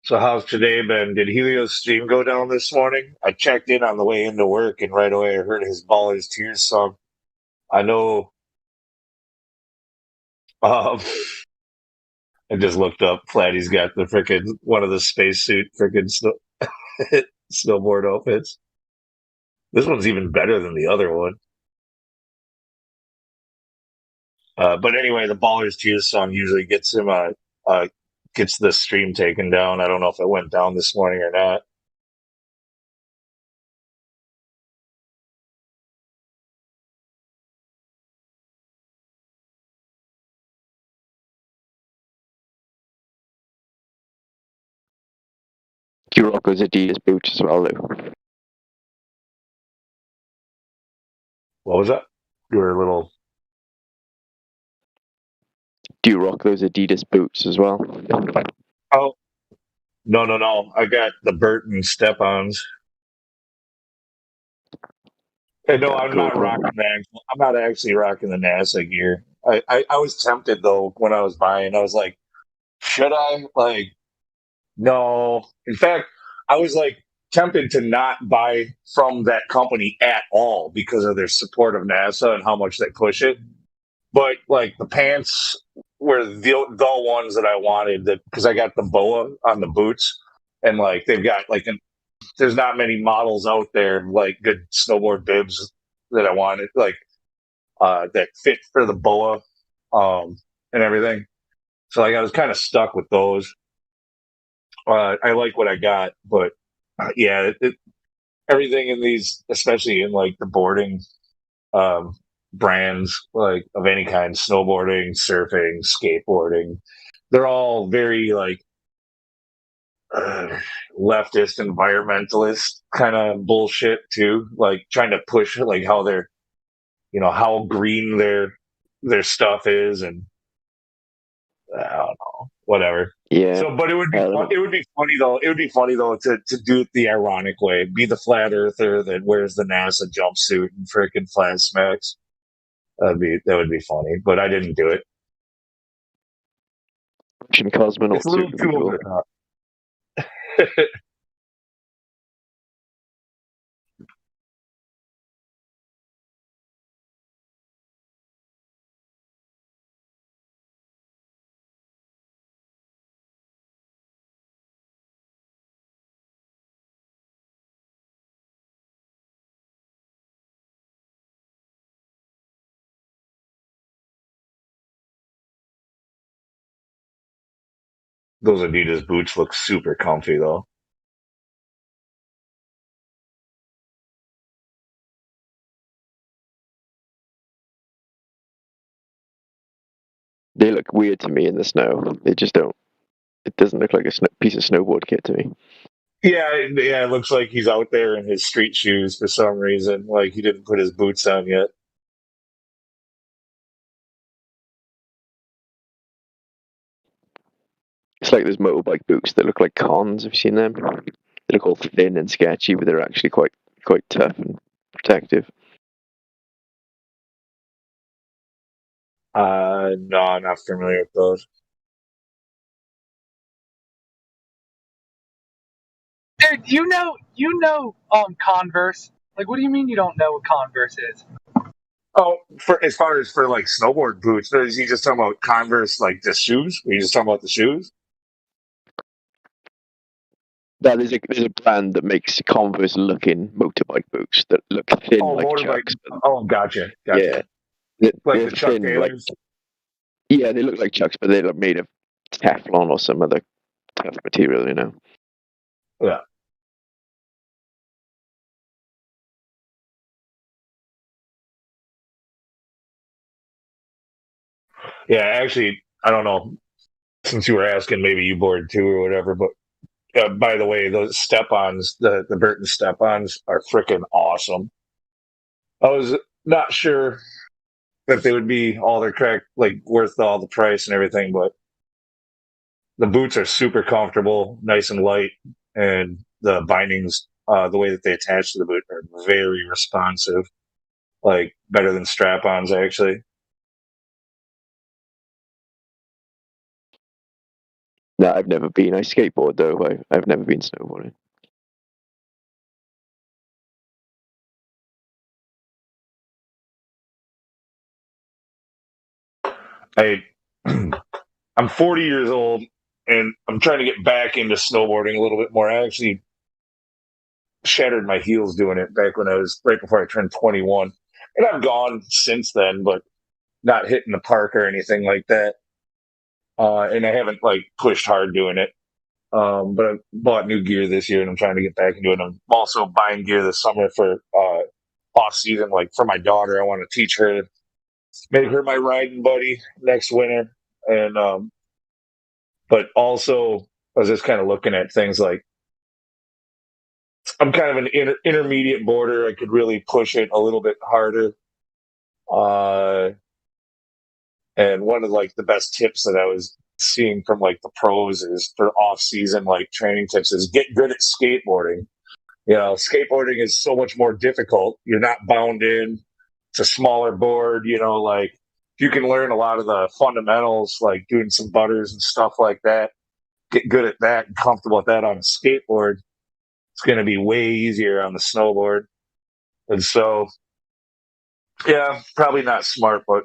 So how's today been? Did Helio's stream go down this morning? I checked in on the way into work, and right away I heard his Baller's Tears song. I know. Um, I just looked up. Flatty's got the freaking one of the spacesuit freaking snowboard outfits. This one's even better than the other one. But anyway, the Baller's Tears song usually gets him gets the stream taken down. I don't know if it went down this morning or not. Do you rock those Adidas boots as well, Lou? What was that? You were a little. Do you rock those Adidas boots as well? Oh, no. I got the Burton step-ons. And no, I'm not rocking that. I'm not actually rocking the NASA gear. I was tempted though when I was buying. I was like, should I? Like, no. In fact, I was like tempted to not buy from that company at all because of their support of NASA and how much they push it. But like the pants were the ones that I wanted, that because I got the boa on the boots, and like they've got like there's not many models out there like good snowboard bibs that I wanted, like that fit for the boa and everything. So like I was kind of stuck with those. I like what I got, but yeah, everything in these, especially in like the boarding brands, like of any kind, snowboarding, surfing, skateboarding, they're all very like leftist, environmentalist kind of bullshit too. Like trying to push like how they're, how green their stuff is, and I don't know, whatever. Yeah. So, but it would be funny though. It would be funny though to do it the ironic way, be the flat earther that wears the NASA jumpsuit and freaking flat smacks. That would be funny, but I didn't do it. Russian cosmonauts. It's a little too over the top. Those Adidas boots look super comfy though. They look weird to me in the snow. They just don't. It doesn't look like a piece of snowboard kit to me. Yeah, it looks like he's out there in his street shoes for some reason. Like he didn't put his boots on yet. It's like those motorbike boots that look like cons. Have you seen them? They look all thin and sketchy, but they're actually quite tough and protective. No, I'm not familiar with those. Dude, you know Converse. Like, what do you mean you don't know what Converse is? Oh, as far as for like snowboard boots, is he just talking about Converse, like the shoes? Are you just talking about the shoes? No, there's a brand that makes Converse looking motorbike boots that look thin like Chucks. Oh, gotcha. Yeah, like the Chuck Taylors. Yeah, they look like Chucks, but they're made of Teflon or some other tough material, Yeah. Yeah, actually, I don't know. Since you were asking, maybe you bored too or whatever. But by the way, those step-ons, the Burton step-ons, are freaking awesome. I was not sure that they would be all their crack, like worth all the price and everything, but the boots are super comfortable, nice and light, and the bindings, the way that they attach to the boot, are very responsive. Like better than strap-ons, actually. No, I've never been. I skateboard though. I've never been snowboarding. I'm 40 years old, and I'm trying to get back into snowboarding a little bit more. I actually shattered my heels doing it back when I was right before I turned 21, and I've gone since then, but not hitting the park or anything like that. And I haven't like pushed hard doing it. But I bought new gear this year, and I'm trying to get back into it. I'm also buying gear this summer for off season, like for my daughter. I want to teach her, make her my riding buddy next winter. And but also I was just kind of looking at things like I'm kind of an intermediate boarder. I could really push it a little bit harder. And one of like the best tips that I was seeing from like the pros is for off season like training tips is get good at skateboarding. You know, skateboarding is so much more difficult. You're not bound in. It's a smaller board. You know, like you can learn a lot of the fundamentals, like doing some butters and stuff like that. Get good at that and comfortable at that on a skateboard. It's going to be way easier on the snowboard. And so, yeah, probably not smart, but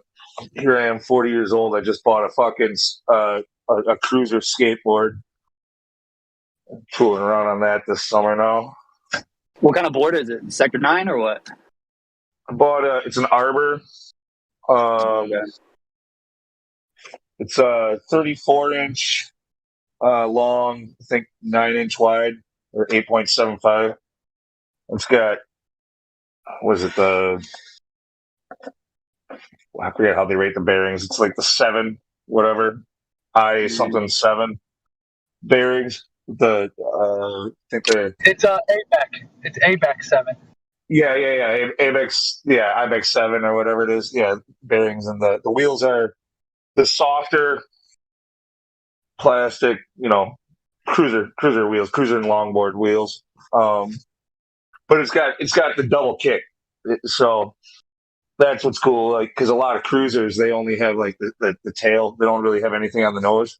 here I am, 40 years old. I just bought a fucking a cruiser skateboard. I'm tooling around on that this summer now. What kind of board is it? Sector 9 or what? I bought it's an Arbor. It's a 34-inch long, I think 9-inch wide or 8.75. It's got, was it I forget how they rate the bearings. It's like the 7, whatever, I something 7 bearings. I think it's ABEC. It's ABEC 7. Yeah. IBEX 7 or whatever it is. Yeah, bearings, and the wheels are the softer plastic, cruiser wheels, cruiser and longboard wheels. But it's got the double kick, so that's what's cool. Like, because a lot of cruisers, they only have like the tail; they don't really have anything on the nose.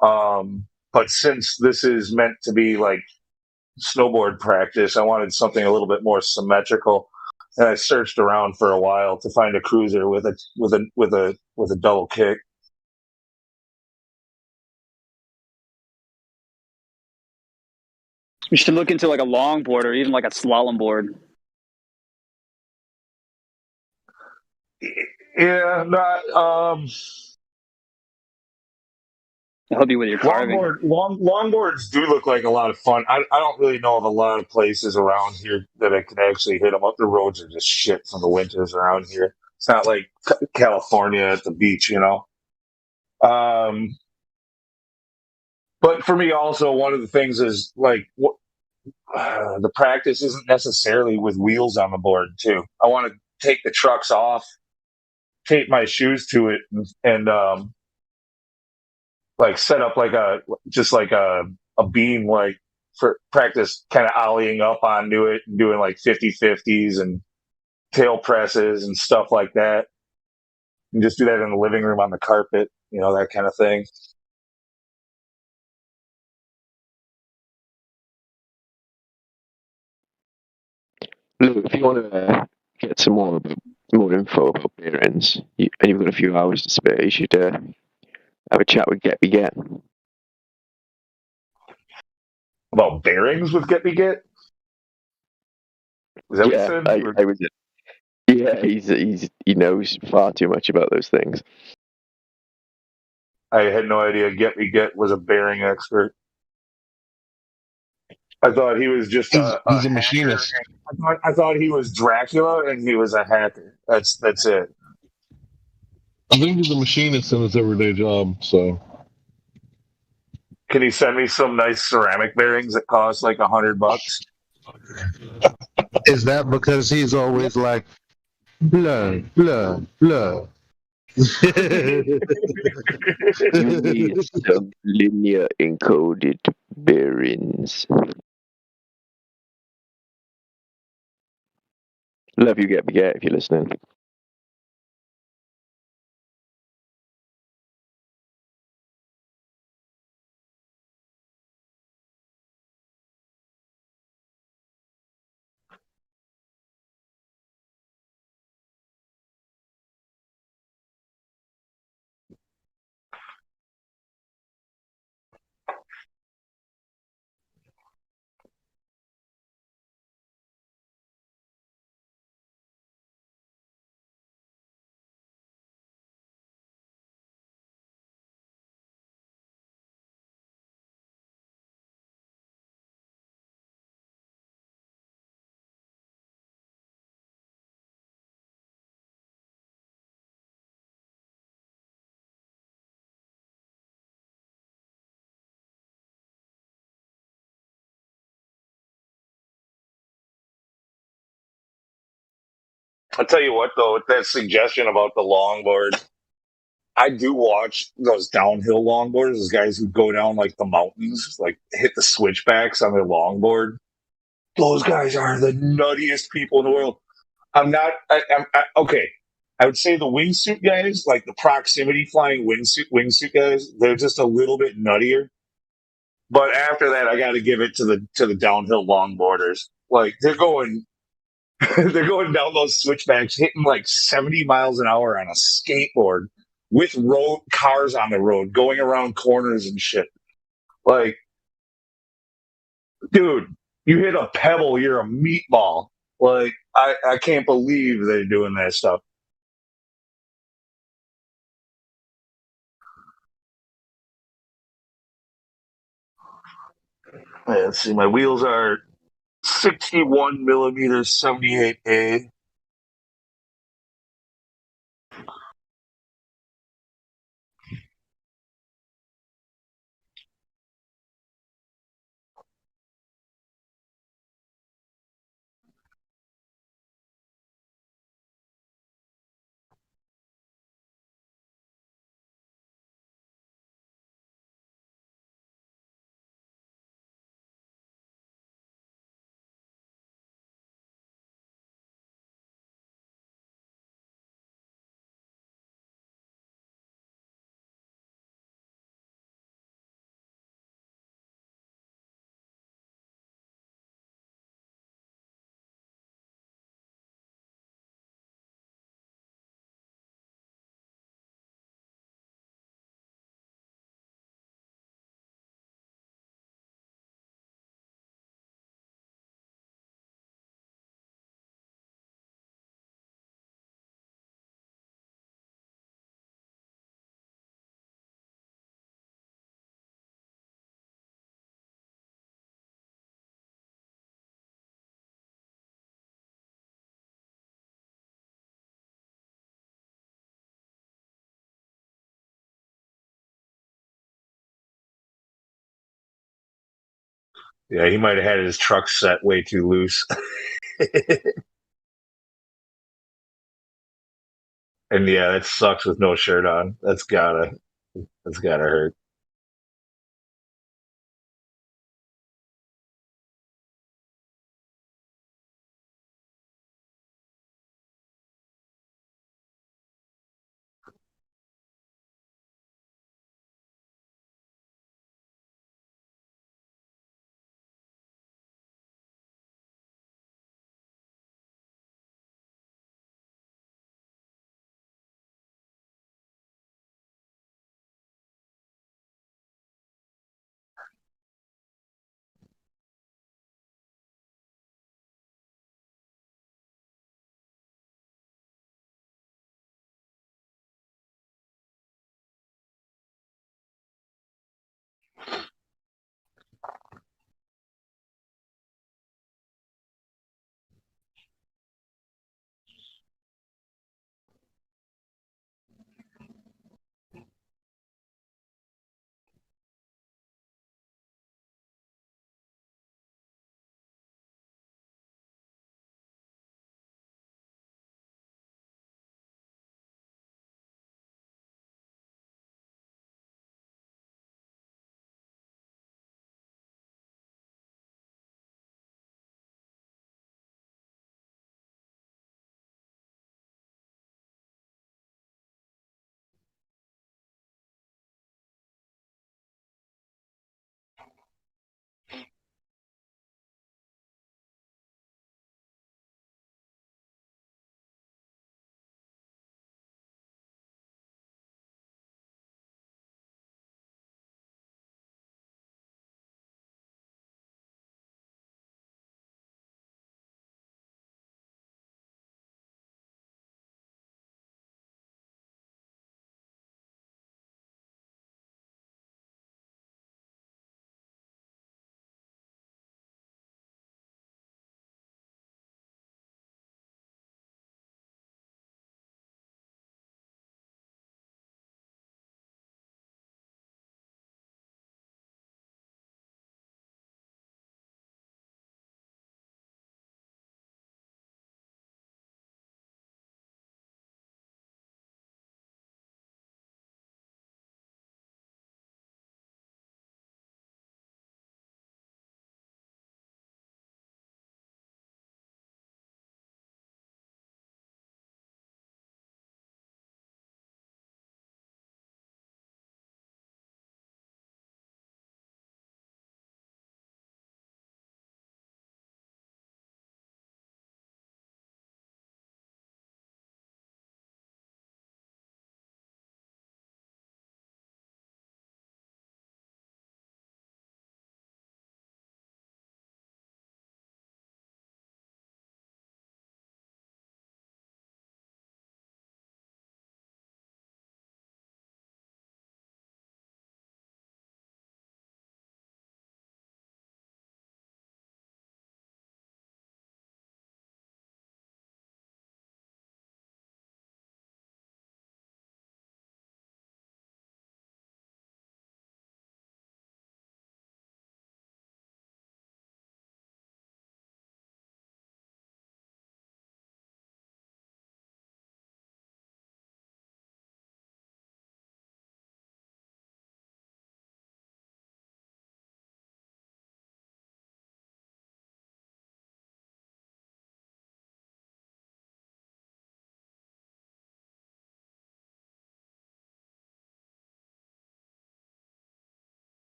But since this is meant to be like snowboard practice, I wanted something a little bit more symmetrical, and I searched around for a while to find a cruiser with a double kick. You should look into like a longboard or even like a slalom board. Yeah, help you with your carving. Longboards do look like a lot of fun. I don't really know of a lot of places around here that I can actually hit them up. The roads are just shit from the winters around here. It's not like California at the beach, But for me, also, one of the things is like the practice isn't necessarily with wheels on the board, too. I want to take the trucks off, tape my shoes to it, and like set up like a beam, like for practice, kind of ollieing up onto it and doing like 50-50s and tail presses and stuff like that. And just do that in the living room on the carpet, that kind of thing. Look, if you want to get some more info about bearings, and you've got a few hours to spare, you should have a chat with Get Me Get. About bearings with Get Me Get? Is that what you said? I was. Yeah, he knows far too much about those things. I had no idea Get Me Get was a bearing expert. I thought he was just he's a machinist. I thought he was Dracula and he was a hacker. That's it. I think he's a machinist in his everyday job. So, can he send me some nice ceramic bearings that cost like $100? Is that because he's always like, blah, blah, blah? You need some linear encoded bearings. Love you, Get Me Get, if you're listening. I'll tell you what, though, with that suggestion about the longboard, I do watch those downhill longboarders, those guys who go down like the mountains, like hit the switchbacks on their longboard. Those guys are the nuttiest people in the world. Okay. I would say the wingsuit guys, like the proximity flying wingsuit guys, they're just a little bit nuttier. But after that, I got to give it to the downhill longboarders. Like they're going they're going down those switchbacks, hitting like 70 miles an hour on a skateboard with road cars on the road, going around corners and shit. Like, dude, you hit a pebble, you're a meatball. Like, I can't believe they're doing that stuff. Let's see, my wheels are 61 millimeters, 78A. Yeah, he might have had his truck set way too loose. And yeah, that sucks with no shirt on. That's gotta hurt.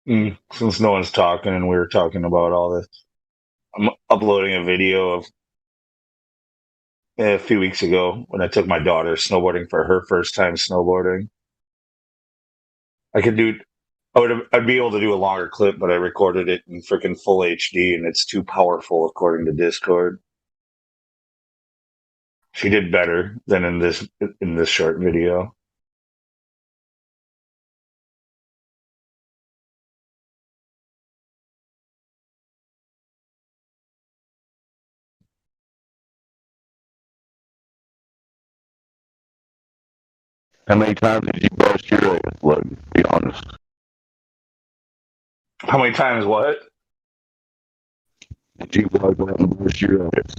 Since no one's talking and we were talking about all this, I'm uploading a video of a few weeks ago when I took my daughter snowboarding for her first time snowboarding. I'd be able to do a longer clip, but I recorded it in freaking full HD and it's too powerful according to Discord. She did better than in this short video. How many times did you bust your ass, Logan? Be honest. How many times what? Did you wipe out and bust your ass?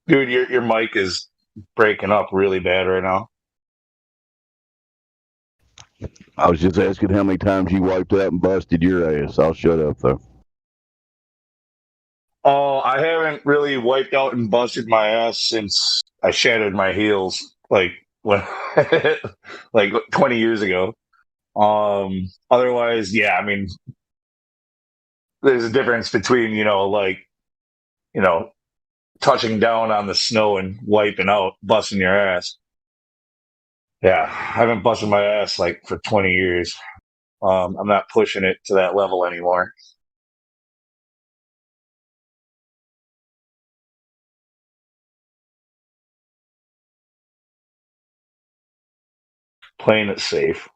Dude, your mic is breaking up really bad right now. I was just asking how many times you wiped out and busted your ass. I'll shut up, though. Oh, I haven't really wiped out and busted my ass since I shattered my heels, like 20 years ago. Otherwise, yeah, I mean, there's a difference between, touching down on the snow and wiping out, busting your ass. Yeah, I haven't busted my ass for 20 years. I'm not pushing it to that level anymore. Playing it safe.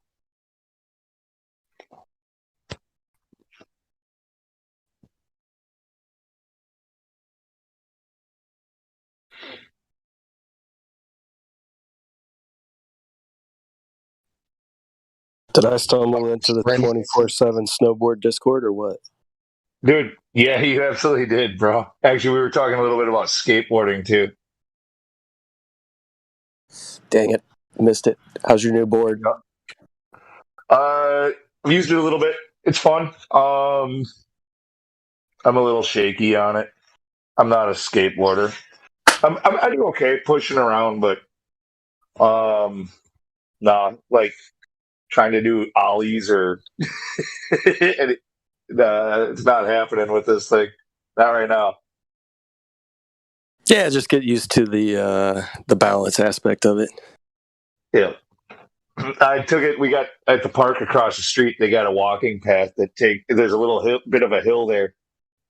Did I stumble into the 24/7 snowboard Discord or what? Dude, yeah, you absolutely did, bro. Actually, we were talking a little bit about skateboarding too. Dang it, missed it. How's your new board? I've used it a little bit. It's fun. I'm a little shaky on it. I'm not a skateboarder. I do okay pushing around, but nah, trying to do ollies or it's not happening with this thing. Not right now. Yeah, just get used to the balance aspect of it. Yeah. I took it. We got at the park across the street. They got a walking path there's a little bit of a hill there,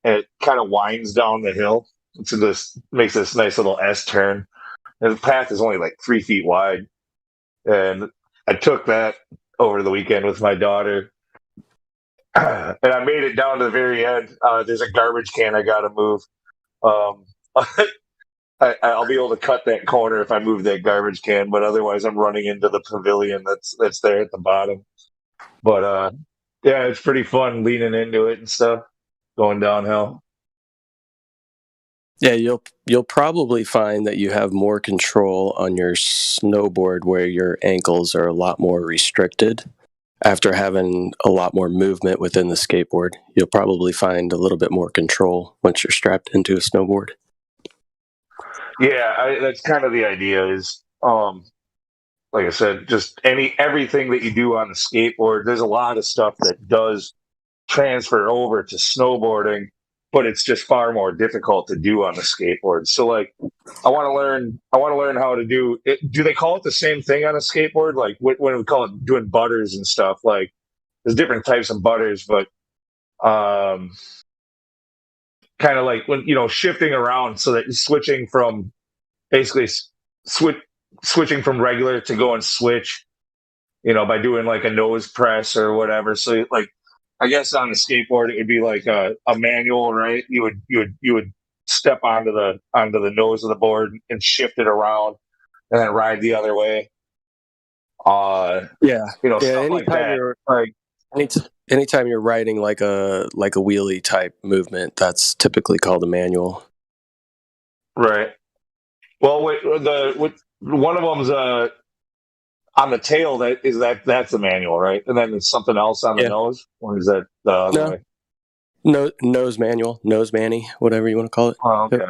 and it kind of winds down the hill. So this makes this nice little S turn. And the path is only 3 feet wide, and I took that over the weekend with my daughter, and I made it down to the very end. There's a garbage can I got to move. I'll be able to cut that corner if I move that garbage can, but otherwise I'm running into the pavilion that's there at the bottom. But yeah, it's pretty fun leaning into it and stuff, going downhill. Yeah, you'll probably find that you have more control on your snowboard where your ankles are a lot more restricted. After having a lot more movement within the skateboard, you'll probably find a little bit more control once you're strapped into a snowboard. Yeah, that's kind of the idea is, like I said, just everything that you do on the skateboard, there's a lot of stuff that does transfer over to snowboarding, but it's just far more difficult to do on the skateboard. So I want to learn how to do it. Do they call it the same thing on a skateboard? When we call it doing butters and stuff, there's different types of butters, but kind of when shifting around so that you're switching from basically switching from regular to go and switch, by doing a nose press or whatever. So I guess on the skateboard it would be a manual, right? You would step onto the nose of the board and shift it around and then ride the other way. Yeah, stuff like that. Anytime you're riding a wheelie type movement, that's typically called a manual. Right. Well, one of them's on the tail. That's the manual, right? And then there's something else on the nose, or is that the other way? No, nose manual, nose manny, whatever you want to call it. Oh, okay.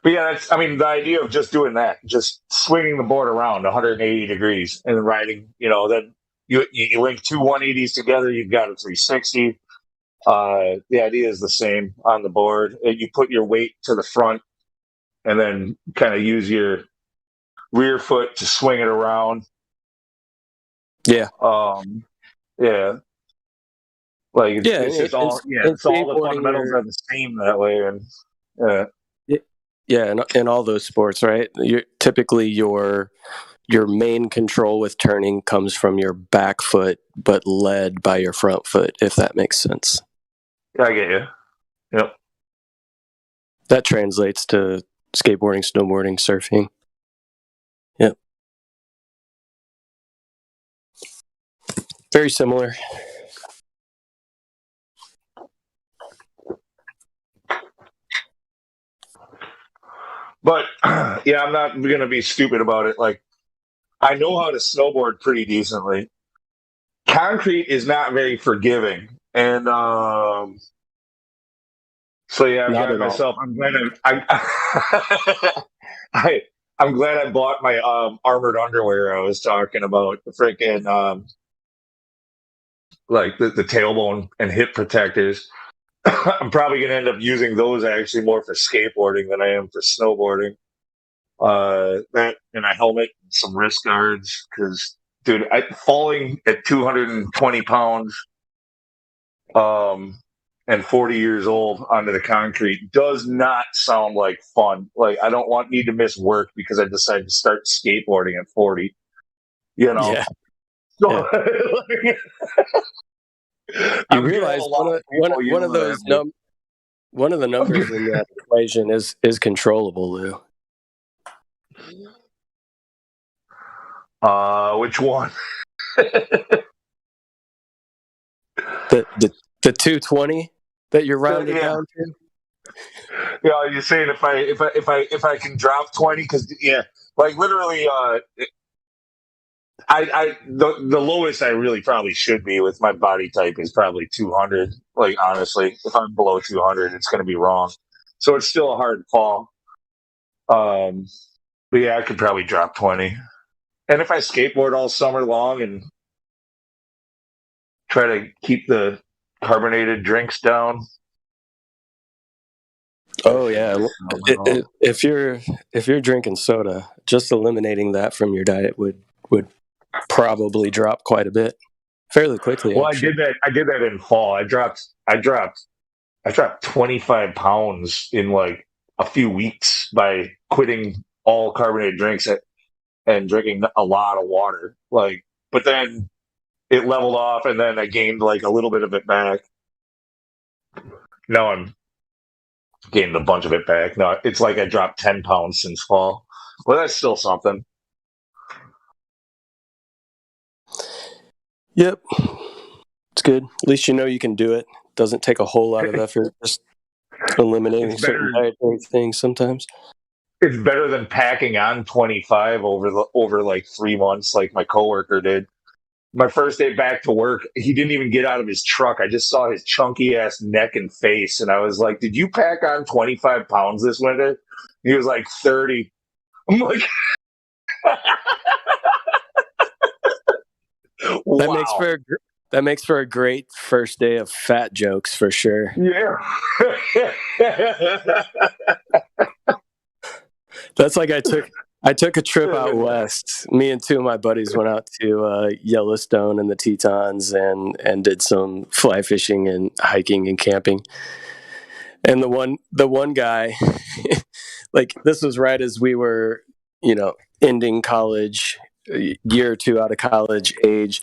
But yeah, that's, I mean, the idea of just doing that, just swinging the board around 180 degrees and riding, then you link two 180s together, you've got a 360. The idea is the same on the board. You put your weight to the front and then kind of use your rear foot to swing it around. Yeah. Yeah. Like it's just all it's all the fundamentals are the same that way, and in all those sports, right? Typically your main control with turning comes from your back foot, but led by your front foot, if that makes sense. I get you. Yep. That translates to skateboarding, snowboarding, surfing. Yep. Very similar. But yeah, I'm not going to be stupid about it. Like, I know how to snowboard pretty decently. Concrete is not very forgiving, and so yeah, I've got myself. I'm glad I'm glad I bought my armored underwear. I was talking about the freaking like the tailbone and hip protectors. I'm probably going to end up using those actually more for skateboarding than I am for snowboarding. That and a helmet, and some wrist guards, because dude, falling at 220 pounds, and 40 years old onto the concrete does not sound like fun. Like I don't need to miss work because I decided to start skateboarding at 40. Yeah. So, yeah. You realize one of those one of the numbers in that equation is controllable, Lou. Which one? the 220 that you're rounding down to. Yeah, you're saying if I can drop 20, because like literally, the lowest I really probably should be with my body type is probably 200. Like honestly, if I'm below 200, it's going to be wrong. So it's still a hard fall. But yeah, I could probably drop 20. And if I skateboard all summer long and try to keep the carbonated drinks down. Oh yeah, if you're drinking soda, just eliminating that from your diet would probably drop quite a bit, fairly quickly. Well, actually. I did that in fall. I dropped 25 pounds in like a few weeks by quitting all carbonated drinks and drinking a lot of water. Like, but then it leveled off, and then I gained like a little bit of it back. Now I'm gained a bunch of it back. No, it's like I dropped 10 pounds since fall. Well, that's still something. Yep. It's good. At least you know you can do it. Doesn't take a whole lot of effort. Just eliminating certain dietary things sometimes. It's better than packing on 25 over like 3 months like my coworker did. My first day back to work, he didn't even get out of his truck. I just saw his chunky ass neck and face, and I was like, "Did you pack on 25 pounds this winter?" He was like 30. I'm like, wow. That makes for a great first day of fat jokes for sure. Yeah. That's like I took a trip out west. Me and two of my buddies went out to Yellowstone and the Tetons and did some fly fishing and hiking and camping. And the one guy, like this was right as we were, ending college, a year or two out of college age.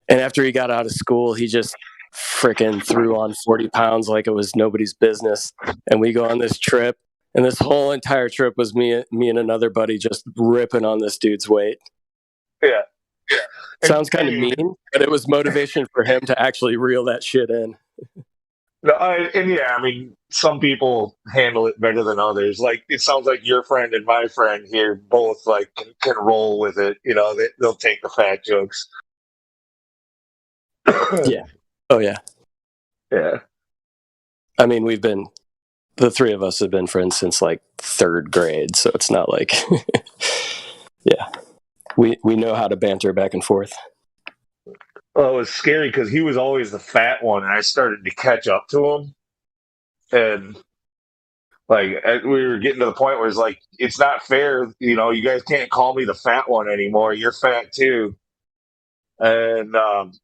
And after he got out of school, he just freaking threw on 40 pounds like it was nobody's business. And we go on this trip. And this whole entire trip was me and another buddy just ripping on this dude's weight. Yeah. Sounds kind of mean, but it was motivation for him to actually reel that shit in. No, I mean, some people handle it better than others. Like, it sounds like your friend and my friend here both like can roll with it. They'll take the fat jokes. Yeah. Oh yeah. Yeah. I mean, we've been the three of us have been friends since like 3rd grade, so it's not like, yeah, we know how to banter back and forth. Well, it was scary because he was always the fat one, and I started to catch up to him, and like we were getting to the point where it's like, it's not fair, you know, you guys can't call me the fat one anymore. You're fat too. And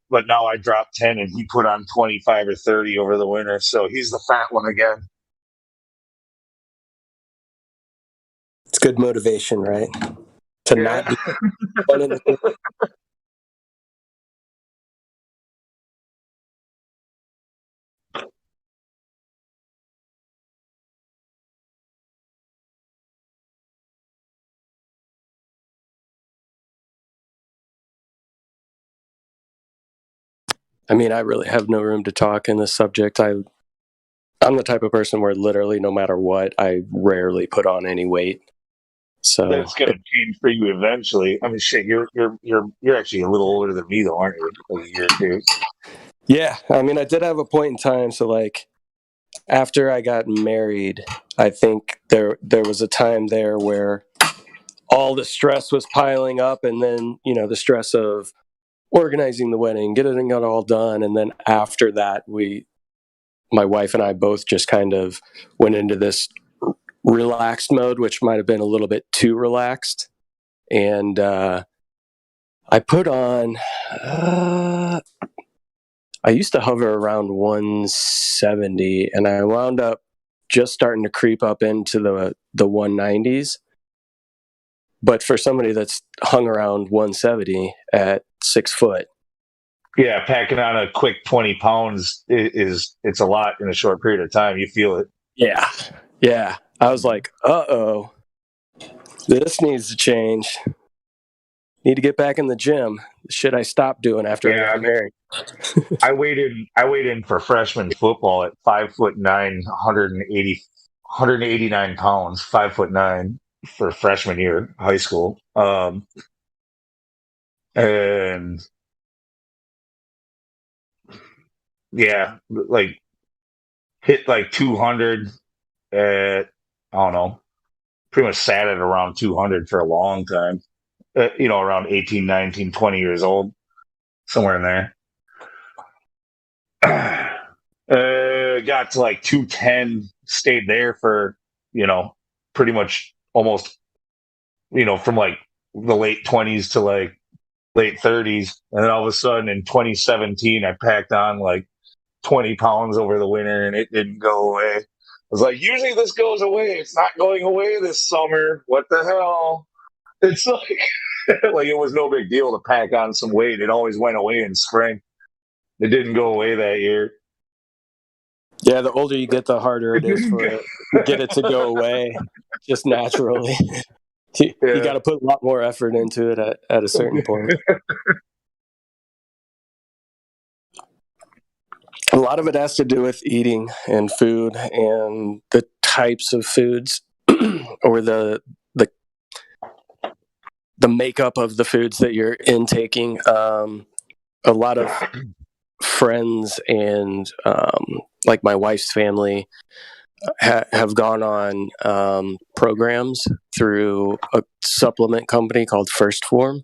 but now I dropped 10, and he put on 25 or 30 over the winter, so he's the fat one again. It's good motivation, right? To not be one in the I mean, I really have no room to talk in this subject. I'm the type of person where literally no matter what, I rarely put on any weight. So that's going to change for you eventually. I mean, shit, you're actually a little older than me, though, aren't you? Like a year or two. Yeah, I mean, I did have a point in time. So, like, after I got married, I think there was a time there where all the stress was piling up, and then the stress of organizing the wedding, getting it all done, and then after that, my wife and I both just kind of went into this relaxed mode, which might have been a little bit too relaxed. And I put on, I used to hover around 170, and I wound up just starting to creep up into the 190s. But for somebody that's hung around 170 at 6 foot. Yeah, packing on a quick 20 pounds it's a lot in a short period of time. You feel it. Yeah. I was like, uh-oh, this needs to change. Need to get back in the gym. The shit I stopped doing after I got married. I weighed in for freshman football at 5'9", 189 pounds, 5'9" for freshman year, high school. And yeah, like hit like 200 at, I don't know, pretty much sat at around 200 for a long time. Around 18, 19, 20 years old, somewhere in there. Got to like 210, stayed there for, pretty much almost, from like the late 20s to like late 30s. And then all of a sudden in 2017, I packed on like 20 pounds over the winter, and it didn't go away. I was like, usually this goes away. It's not going away this summer. What the hell? It's like, like it was no big deal to pack on some weight. It always went away in spring. It didn't go away that year. Yeah, the older you get, the harder it is for get it to go away just naturally. You got to put a lot more effort into it at a certain point. A lot of it has to do with eating and food and the types of foods or the makeup of the foods that you're intaking. A lot of friends and like my wife's family have gone on programs through a supplement company called First Form.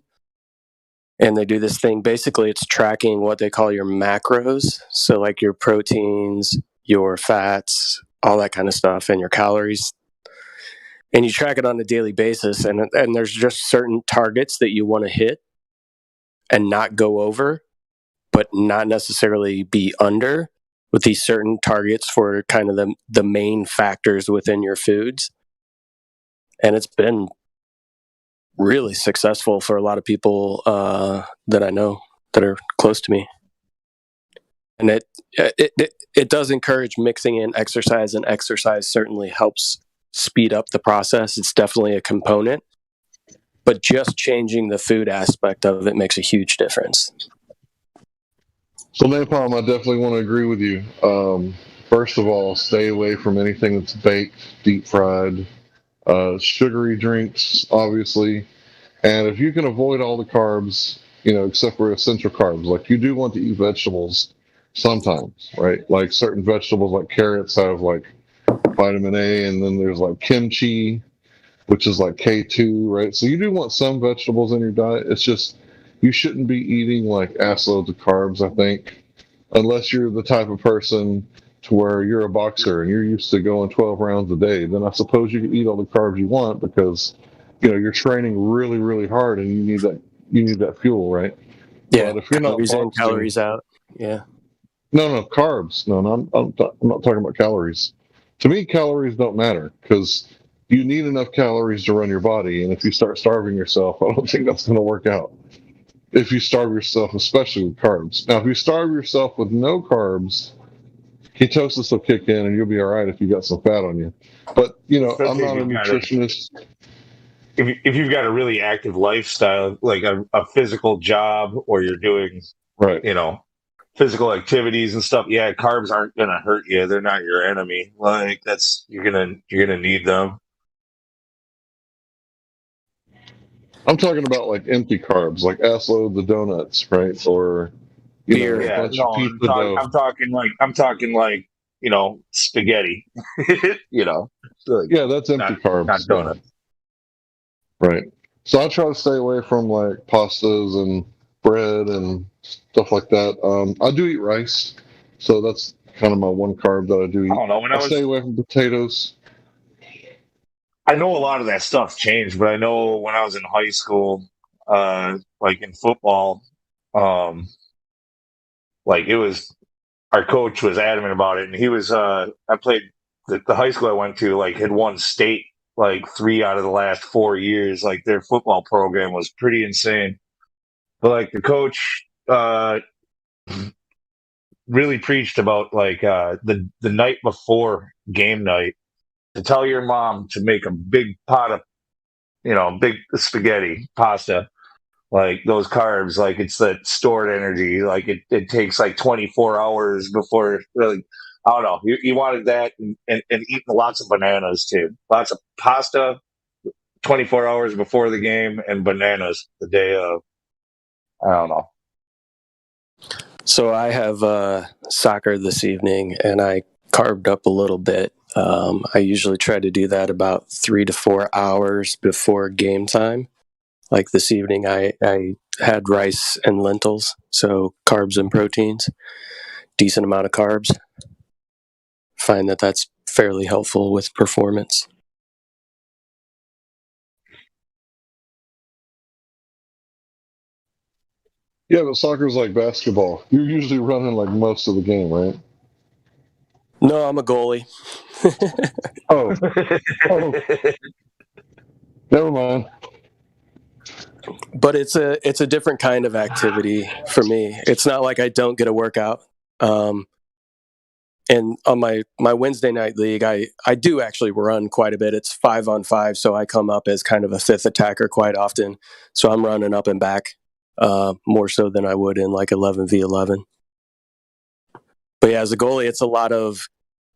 And they do this thing. Basically, it's tracking what they call your macros. So like your proteins, your fats, all that kind of stuff, and your calories. And you track it on a daily basis. And there's just certain targets that you want to hit and not go over, but not necessarily be under, with these certain targets for kind of the main factors within your foods. And it's been really successful for a lot of people that I know that are close to me. And it does encourage mixing in exercise, and exercise certainly helps speed up the process. It's definitely a component, but just changing the food aspect of it makes a huge difference. So Napalm, I definitely want to agree with you. First of all, stay away from anything that's baked, deep fried, sugary drinks, obviously. And if you can avoid all the carbs, except for essential carbs, like you do want to eat vegetables sometimes, right? Like certain vegetables like carrots have like vitamin A, and then there's like kimchi, which is like K2, right? So you do want some vegetables in your diet. It's just you shouldn't be eating like ass loads of carbs, I think, unless you're the type of person to where you're a boxer and you're used to going 12 rounds a day. Then I suppose you can eat all the carbs you want because you're training really, really hard and you need that fuel, right? Yeah, but if you're not calories in, boxing, calories out. Yeah. no, carbs. No, I'm not talking about calories. To me, calories don't matter because you need enough calories to run your body. And if you start starving yourself, I don't think that's going to work out. If you starve yourself, especially with carbs. Now, if you starve yourself with no carbs, ketosis will kick in and you'll be all right if you got some fat on you. But, I'm not a nutritionist. If you've got a really active lifestyle, like a physical job, or you're doing, right, physical activities and stuff, yeah, carbs aren't gonna hurt you. They're not your enemy. Like you're gonna need them. I'm talking about like empty carbs, like ass loads of donuts, right? Or Beer. a Yeah, bunch no, of pizza dough. I'm talking like spaghetti. Like, yeah, that's empty carbs. Not donuts. Right. So I try to stay away from like pastas and bread and stuff like that. I do eat rice, so that's kind of my one carb that I do eat. I don't know. I stay away from potatoes. I know a lot of that stuff's changed, but I know when I was in high school, like in football, like it was, our coach was adamant about it, and he was, I played the high school I went to, like, had won state like 3 out of the last 4 years. Like their football program was pretty insane. But like the coach, really preached about like the night before game night to tell your mom to make a big pot of big spaghetti pasta, like those carbs, like it's that stored energy, like it takes like 24 hours before really. I don't know. You wanted that and eating lots of bananas too. Lots of pasta 24 hours before the game and bananas the day of. I don't know. So I have soccer this evening, and I carved up a little bit. I usually try to do that about 3 to 4 hours before game time. Like this evening, I had rice and lentils, so carbs and proteins, decent amount of carbs. Find that that's fairly helpful with performance. Yeah, but soccer's like basketball. You're usually running like most of the game, right? No, I'm a goalie. Oh, never mind. But it's a different kind of activity for me. It's not like I don't get a workout. And on my Wednesday night league, I do actually run quite a bit. It's 5-on-5, so I come up as kind of a fifth attacker quite often. So I'm running up and back more so than I would in like 11v11. But yeah, as a goalie, it's a lot of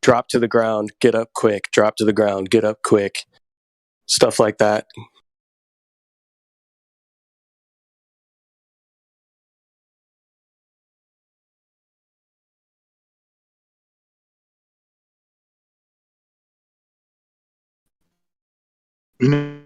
drop to the ground, get up quick, drop to the ground, get up quick, stuff like that. No.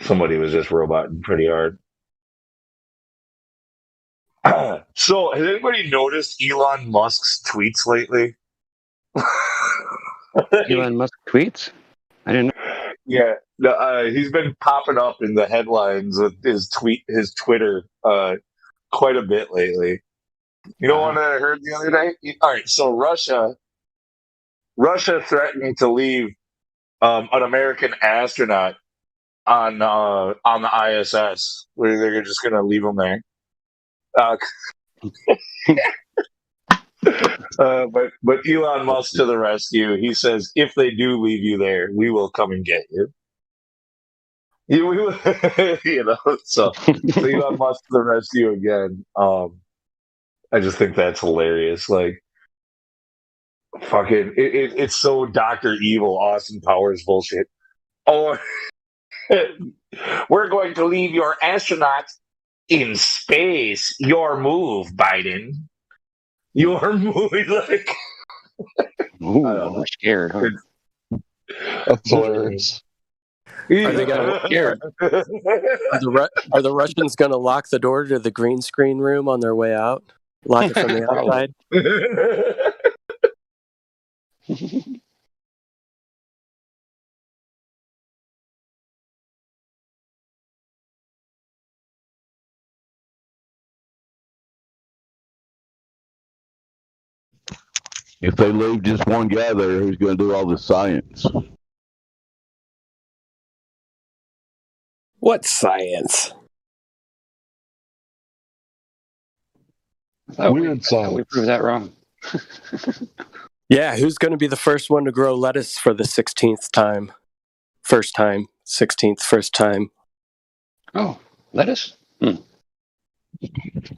Somebody was just roboting pretty hard. So, has anybody noticed Elon Musk's tweets lately? Elon Musk tweets? I didn't know. Yeah, he's been popping up in the headlines with his Twitter quite a bit lately. You know what I heard the other day? All right, so Russia threatened to leave an American astronaut on the ISS, where they're just going to leave him there. But Elon Musk to the rescue. He says, if they do leave you there, we will come and get you. So Elon Musk to the rescue again. I just think that's hilarious. Like, fucking, it's so Dr. Evil, Austin Powers bullshit. We're going to leave your astronauts in space. Your move, Biden. Your move. Like, Ooh, I'm scared, huh? That's hilarious. Are they gonna are the Russians going to lock the door to the green screen room on their way out? Lock it from the outside? If they leave just one guy there, who's going to do all the science? What science? Weird science. We proved that wrong. Yeah, who's going to be the first one to grow lettuce for the 16th time? First time, 16th, first time. Oh, lettuce? Is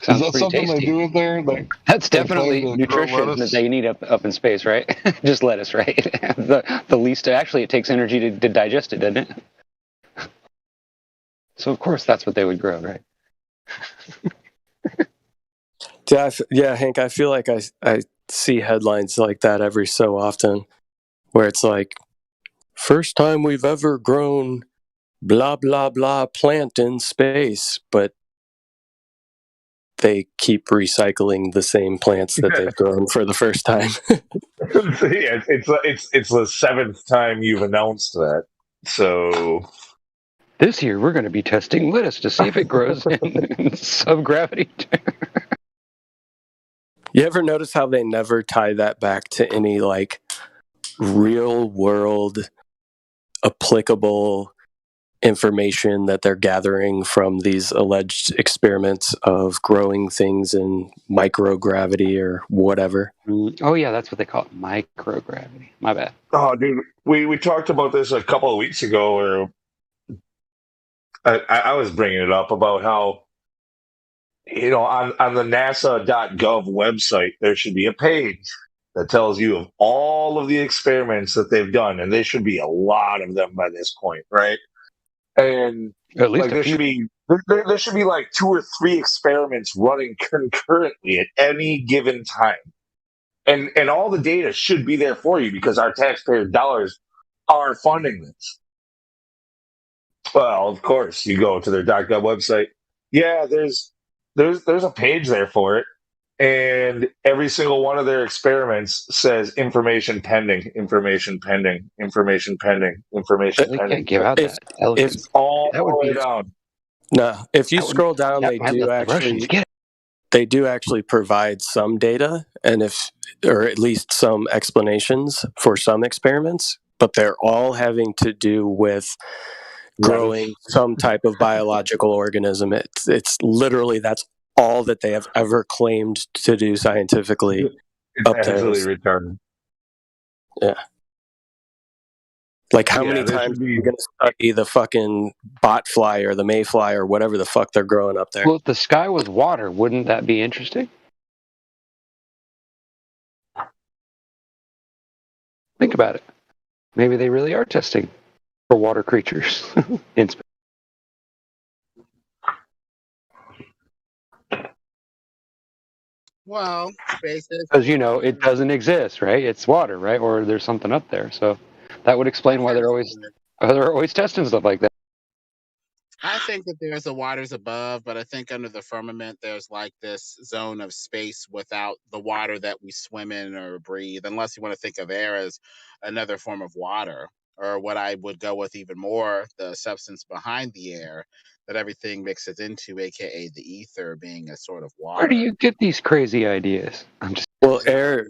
that something they do up there? That's definitely nutrition that they need up in space, right? Just lettuce, right? the least. Actually, it takes energy to digest it, doesn't it? So of course that's what they would grow, right? Yeah, Hank, I feel like I see headlines like that every so often where it's like, first time we've ever grown blah, blah, blah plant in space, but they keep recycling the same plants that they've grown for the first time. Yeah, it's the 7th time you've announced that. So this year we're going to be testing lettuce to see if it grows in sub-gravity. You ever notice how they never tie that back to any like real world applicable information that they're gathering from these alleged experiments of growing things in microgravity or whatever? Oh yeah, that's what they call it, microgravity. My bad. Oh, dude, we talked about this a couple of weeks ago, where I was bringing it up about how, on the NASA.gov website, there should be a page that tells you of all of the experiments that they've done, and there should be a lot of them by this point, right? And at least there should be like 2 or 3 experiments running concurrently at any given time. And all the data should be there for you because our taxpayer dollars are funding this. Well, of course, you go to their .gov website. Yeah, there's a page there for it, and every single one of their experiments says information pending, information pending, information pending, information They pending. can't give out that. It's all the way down. No, if you scroll down, they do actually provide some data, and or at least some explanations for some experiments, but they're all having to do with growing some type of biological organism. It's literally, that's all that they have ever claimed to do scientifically. It's absolutely retarded. Yeah. Like how many times are you going to study the fucking botfly or the mayfly or whatever the fuck they're growing up there? Well, if the sky was water, wouldn't that be interesting? Think about it. Maybe they really are testing for water creatures in space. Well, space is Because it doesn't exist, right? It's water, right? Or there's something up there. So that would explain why they're always testing stuff like that. I think that there's the waters above, but I think under the firmament there's like this zone of space without the water that we swim in or breathe, unless you want to think of air as another form of water, or what I would go with even more, the substance behind the air that everything mixes into, aka the ether being a sort of water. Where do you get these crazy ideas? Air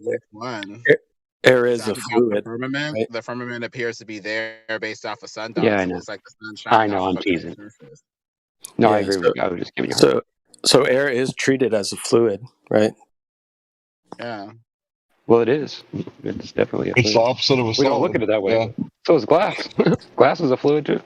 is a fluid. The firmament, right? the firmament appears to be there based off of sundials. Yeah, I It know. looks like the sun shining. I know, off I'm of the teasing. surface. No, Yeah, I agree with you. I was just giving you a So air is treated as a fluid, right? Yeah. Well, it is. It's definitely a fluid. It's the opposite of a We don't solid. look at it that way. Yeah. So is glass. Glass is a fluid too.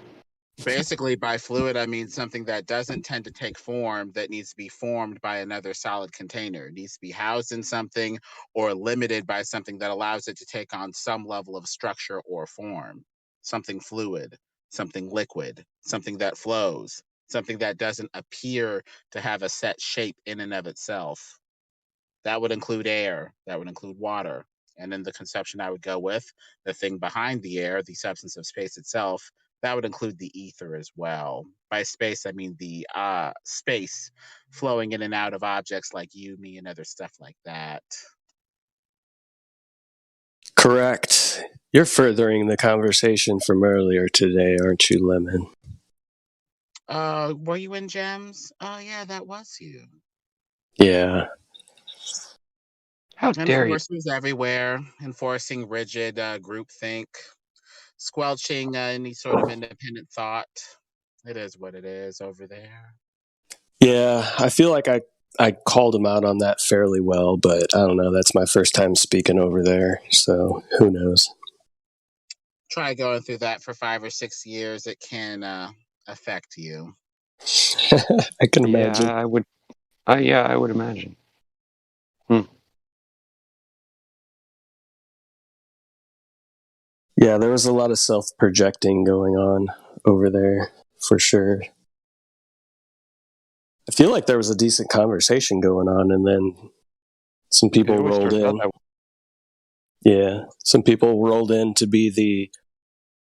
Basically, by fluid, I mean something that doesn't tend to take form, that needs to be formed by another solid container. It needs to be housed in something or limited by something that allows it to take on some level of structure or form. Something fluid. something liquid, something that flows, something that doesn't appear to have a set shape in and of itself. That would include air, that would include water. And then the conception I would go with, the thing behind the air, the substance of space itself, that would include the ether as well. By space, I mean the space flowing in and out of objects like you, me, and other stuff like that. Correct. You're furthering the conversation from earlier today, aren't you, Lemon? Were you in Gems? Oh, yeah, that was you. Yeah. How And dare you? forces everywhere, enforcing rigid groupthink, squelching any sort of independent thought. It is what it is over there. Yeah, I feel like I called him out on that fairly well, but I don't know. That's my first time speaking over there, so who knows? Try going through that for 5 or 6 years. It can affect you. I can imagine. Yeah, I would. Yeah, I would imagine. Yeah, there was a lot of self-projecting going on over there, for sure. I feel like there was a decent conversation going on, and then some people rolled in. Yeah, some people rolled in to be the,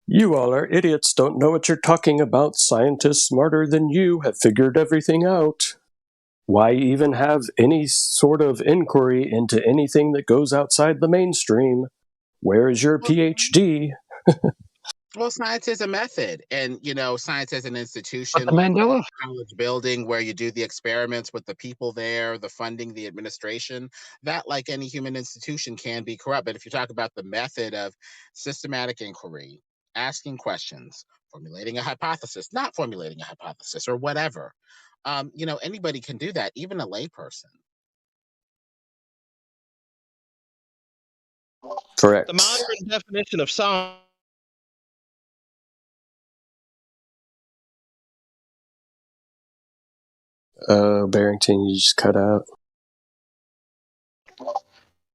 "You all are idiots, don't know what you're talking about. Scientists smarter than you have figured everything out. Why even have any sort of inquiry into anything that goes outside the mainstream? Where is your PhD?" Well, science is a method, and science as an institution, the Mandela college building where you do the experiments with the people there, the funding, the administration. That, like any human institution, can be corrupt. But if you talk about the method of systematic inquiry, asking questions, formulating a hypothesis, not formulating a hypothesis, or whatever, anybody can do that, even a layperson. Correct. The modern definition of science. Barrington, you just cut out.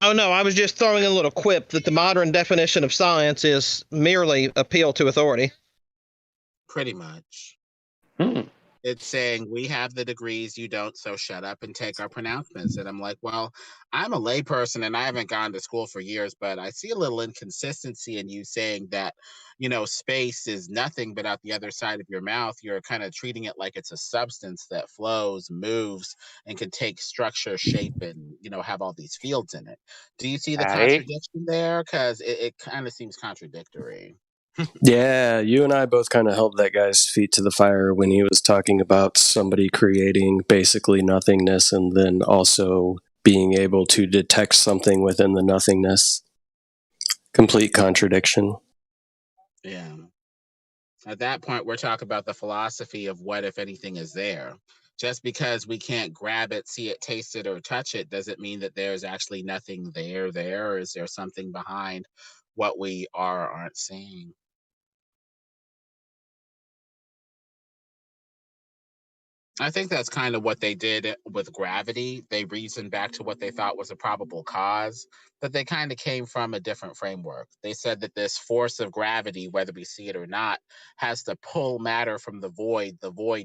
Oh, no, I was just throwing in a little quip that the modern definition of science is merely appeal to authority. Pretty much. It's saying, we have the degrees, you don't, so shut up and take our pronouncements. And I'm like, well, I'm a layperson and I haven't gone to school for years, but I see a little inconsistency in you saying that, space is nothing but out the other side of your mouth. You're kind of treating it like it's a substance that flows, moves, and can take structure, shape, and, have all these fields in it. Do you see the contradiction there? Because it kind of seems contradictory. Yeah, you and I both kind of held that guy's feet to the fire when he was talking about somebody creating basically nothingness and then also being able to detect something within the nothingness. Complete contradiction. Yeah. At that point, we're talking about the philosophy of what, if anything, is there. Just because we can't grab it, see it, taste it, or touch it doesn't mean that there's actually nothing there, or is there something behind what we are or aren't seeing? I think that's kind of what they did with gravity. They reasoned back to what they thought was a probable cause, but they kind of came from a different framework. They said that this force of gravity, whether we see it or not, has to pull matter from the void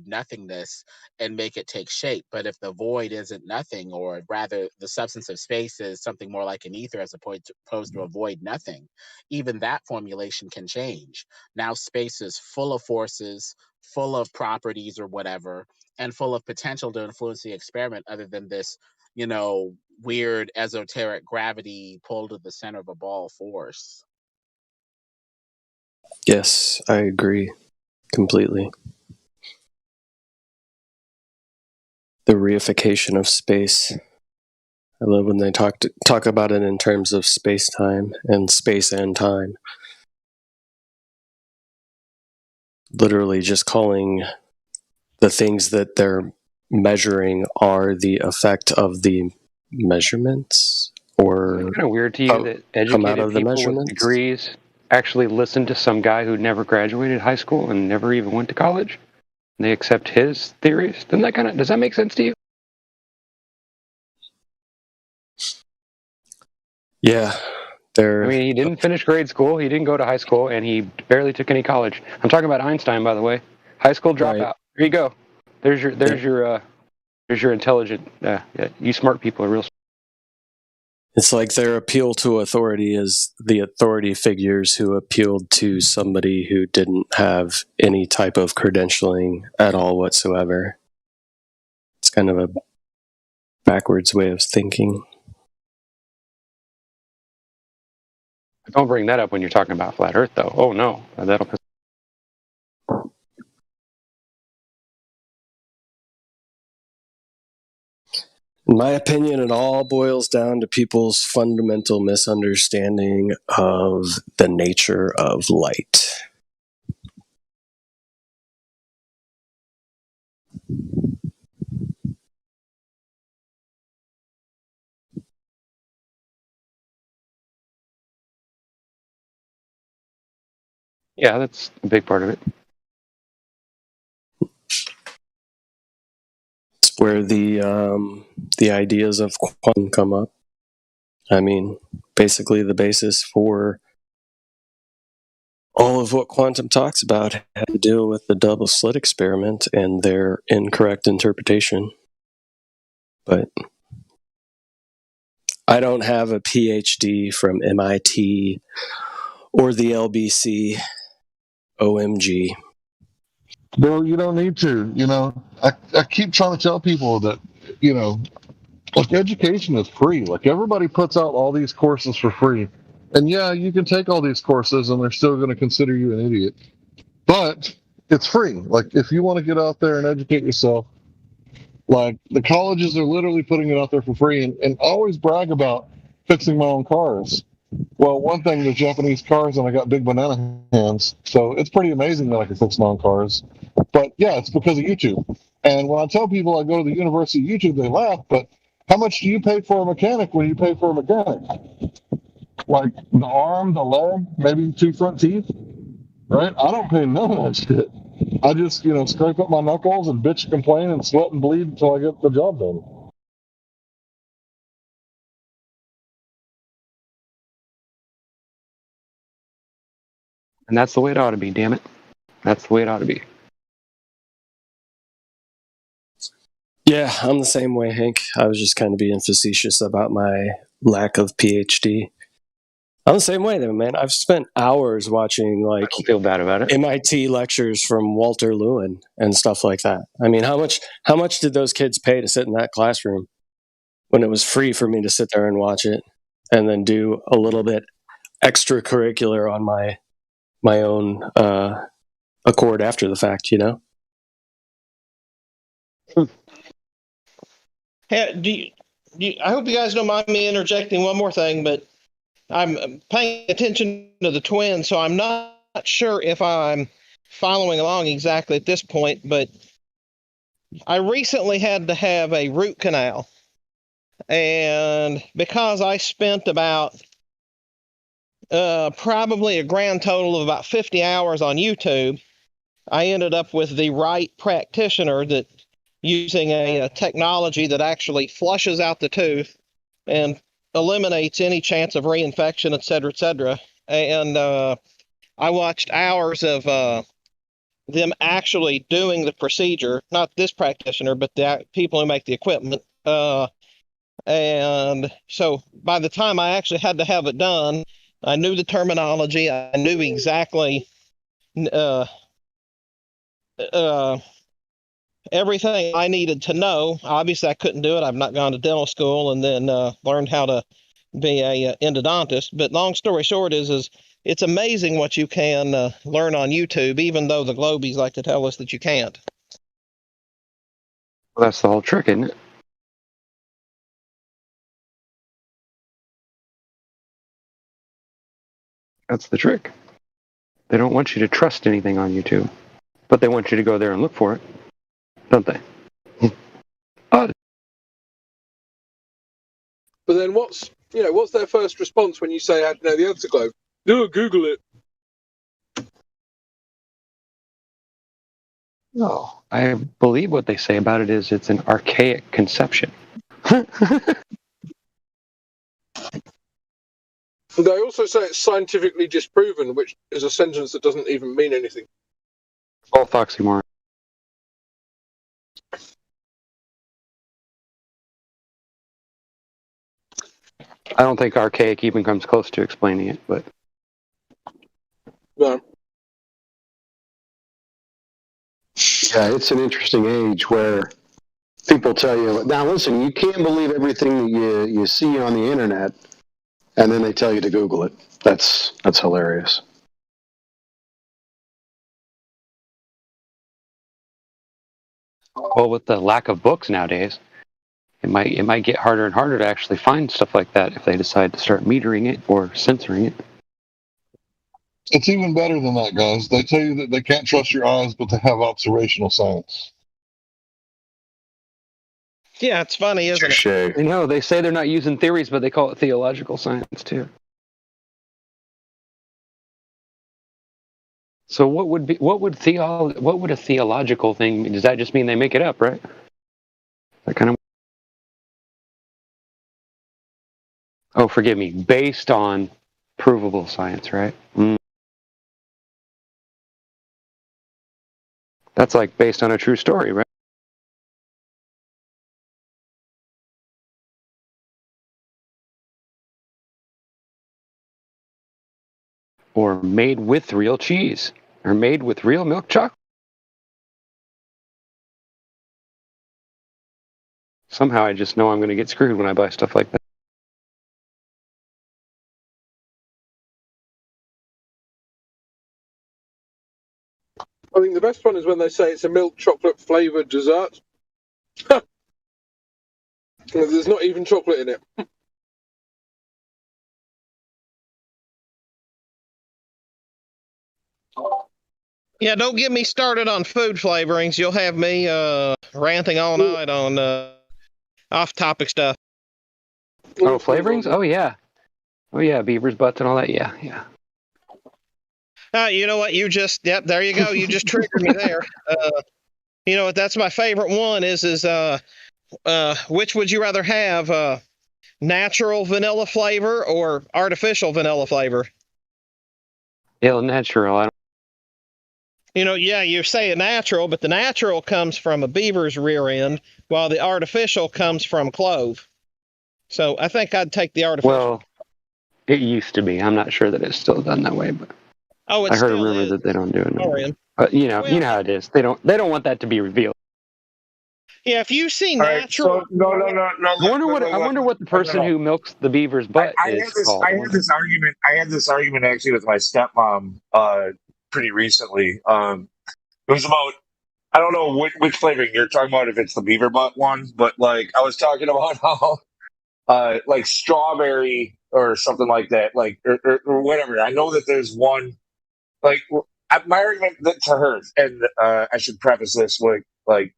nothingness, and make it take shape. But if the void isn't nothing, or rather the substance of space is something more like an ether as opposed to a void nothing, even that formulation can change. Now space is full of forces, full of properties or whatever, and full of potential to influence the experiment, other than this, weird esoteric gravity pulled to the center of a ball force. Yes, I agree completely. The reification of space. I love when they talk about it in terms of space-time and space and time. Literally just calling the things that they're measuring are the effect of the measurements, or Kind of weird to you that come out educated of the people with measurements. degrees actually listen to some guy who never graduated high school and never even went to college. And they accept his theories. Does that make sense to you? Yeah, I mean, he didn't finish grade school, he didn't go to high school, and he barely took any college. I'm talking about Einstein, by the way. High school dropout. Right. There you go. There's your intelligent. Yeah, you smart people are real. It's like their appeal to authority is the authority figures who appealed to somebody who didn't have any type of credentialing at all whatsoever. It's kind of a backwards way of thinking. Don't bring that up when you're talking about flat Earth, though. Oh no, that'll piss. In my opinion, it all boils down to people's fundamental misunderstanding of the nature of light. Yeah, that's a big part of it. It's where the ideas of quantum come up. I mean, basically the basis for all of what quantum talks about had to do with the double slit experiment and their incorrect interpretation. But I don't have a PhD from MIT or the LBC. OMG. Bro, you don't need to. I keep trying to tell people that, like, education is free. Like, everybody puts out all these courses for free. And yeah, you can take all these courses and they're still going to consider you an idiot. But it's free. Like, if you want to get out there and educate yourself, like, the colleges are literally putting it out there for free, and always brag about fixing my own cars. Well, one thing, they're Japanese cars, and I got big banana hands, so it's pretty amazing that I can fix my own cars. But yeah, it's because of YouTube. And when I tell people I go to the University of YouTube, they laugh, but how much do you pay for a mechanic when you pay for a mechanic? Like the arm, the leg, maybe 2 front teeth, right? I don't pay none of that shit. I just, scrape up my knuckles and bitch and complain and sweat and bleed until I get the job done. And that's the way it ought to be, damn it. That's the way it ought to be. Yeah, I'm the same way, Hank. I was just kind of being facetious about my lack of PhD. I'm the same way, though, man. I've spent hours watching, like, I don't feel bad about it. MIT lectures from Walter Lewin and stuff like that. I mean, how much did those kids pay to sit in that classroom when it was free for me to sit there and watch it and then do a little bit extracurricular on my own accord after the fact, Hey, I hope you guys don't mind me interjecting one more thing, but I'm paying attention to the twins, so I'm not sure if I'm following along exactly at this point, but I recently had to have a root canal. And because I spent about probably a grand total of about 50 hours on YouTube, I ended up with the right practitioner that using a technology that actually flushes out the tooth and eliminates any chance of reinfection, et cetera, and I watched hours of them actually doing the procedure, not this practitioner, but the people who make the equipment, and so by the time I actually had to have it done, I knew the terminology, I knew exactly everything I needed to know. Obviously, I couldn't do it. I've not gone to dental school and then learned how to be a endodontist. But long story short is it's amazing what you can learn on YouTube, even though the Globies like to tell us that you can't. Well, that's the whole trick, isn't it? That's the trick. They don't want you to trust anything on YouTube, but they want you to go there and look for it, don't they? But then what's their first response when you say, "How do you know the Afterglow?" No, Google it. No, I believe what they say about it is it's an archaic conception. They also say it's scientifically disproven, which is a sentence that doesn't even mean anything. Both oxymoron. I don't think archaic even comes close to explaining it, but no. Yeah, it's an interesting age where people tell you, now listen, you can't believe everything that you see on the internet, and then they tell you to Google it. That's hilarious. well, with the lack of books nowadays, it might get harder and harder to actually find stuff like that if they decide to start metering it or censoring it. It's even better than that, guys. They tell you that they can't trust your eyes, but they have observational science. Yeah, it's funny, isn't it? I know, they say they're not using theories, but they call it theological science, too. So what would a theological thing mean? Does that just mean they make it up, right? That kind of. Oh, forgive me. Based on provable science, right? That's like based on a true story, right? Or made with real cheese, or made with real milk chocolate. Somehow I just know I'm going to get screwed when I buy stuff like that. I think the best one is when they say it's a milk chocolate flavoured dessert. There's not even chocolate in it. Yeah, don't get me started on food flavorings. You'll have me ranting all night on off-topic stuff. Oh, flavorings? Oh, yeah. Oh, yeah, beaver's butts and all that. Yeah, yeah. You know what? Yep, there you go. You just triggered me there. You know what? That's my favorite one is which would you rather have, natural vanilla flavor or artificial vanilla flavor? Yeah, natural. You know, yeah, you say it natural, but the natural comes from a beaver's rear end, while the artificial comes from clove. So I think I'd take the artificial. Well, it used to be. I'm not sure that it's still done that way, but I heard a rumor that they don't do it anymore. But you know how it is. They don't want that to be revealed. Yeah, if you see natural, no. I wonder what the person who milks the beaver's butt is called. I had this argument actually with my stepmom pretty recently. It was about, I don't know which flavoring you're talking about, if it's the beaver butt one, but like I was talking about how like strawberry or something like that, like or whatever. I know that there's one, like my argument to her, and I should preface this with like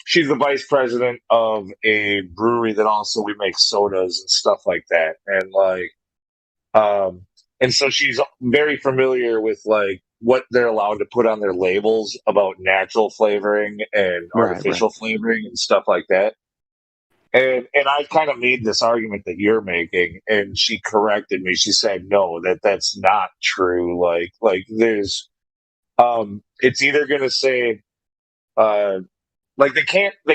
she's the vice president of a brewery that also we make sodas and stuff like that, and like and so she's very familiar with like what they're allowed to put on their labels about natural flavoring and artificial flavoring and stuff like that. And I kind of made this argument that you're making, and she corrected me. She said, "No, that's not true. Like there's, it's either going to say, like they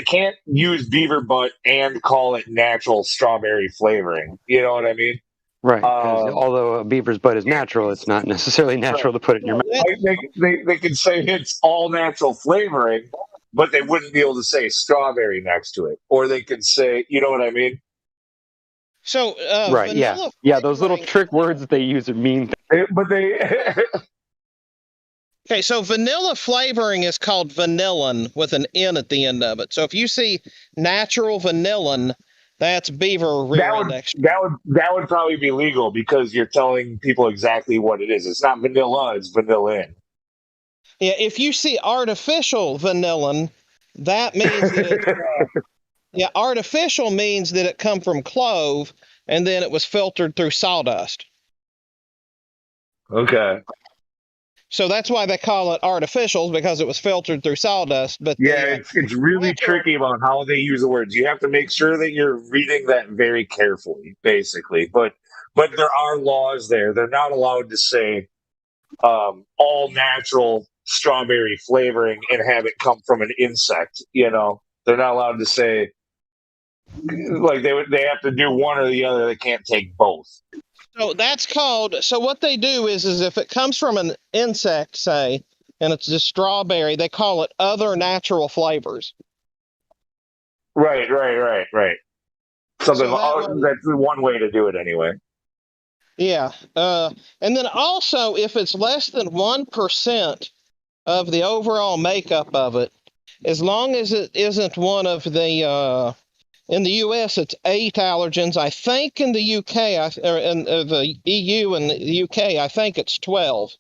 can't use beaver butt and call it natural strawberry flavoring. You know what I mean?" Right. Although a beaver's butt is natural, it's not necessarily natural to put it in your mouth. They can say it's all natural flavoring, but they wouldn't be able to say strawberry next to it. Or they could say, you know what I mean? So, right, yeah, those little trick words that they use are mean. But they... Okay, so vanilla flavoring is called vanillin with an N at the end of it. So if you see natural vanillin, that's beaver rear end extract. That would probably be legal because you're telling people exactly what it is. It's not vanilla, it's vanillin. Yeah, if you see artificial vanillin, that means that artificial means that it come from clove and then it was filtered through sawdust. Okay. So that's why they call it artificial, because it was filtered through sawdust. But yeah, it's really tricky about how they use the words. You have to make sure that you're reading that very carefully, basically. But but there are laws there. They're not allowed to say all natural strawberry flavoring and have it come from an insect. You know, they're not allowed to say like they have to do one or the other. They can't take both. So that's called. So what they do is if it comes from an insect, say, and it's just strawberry, they call it other natural flavors. Right. Something that's one way to do it anyway. Yeah, and then also if it's less than 1% of the overall makeup of it, as long as it isn't one of the in the U.S. it's 8 allergens. I think in the U.K. or in the EU and the U.K. I think it's 12.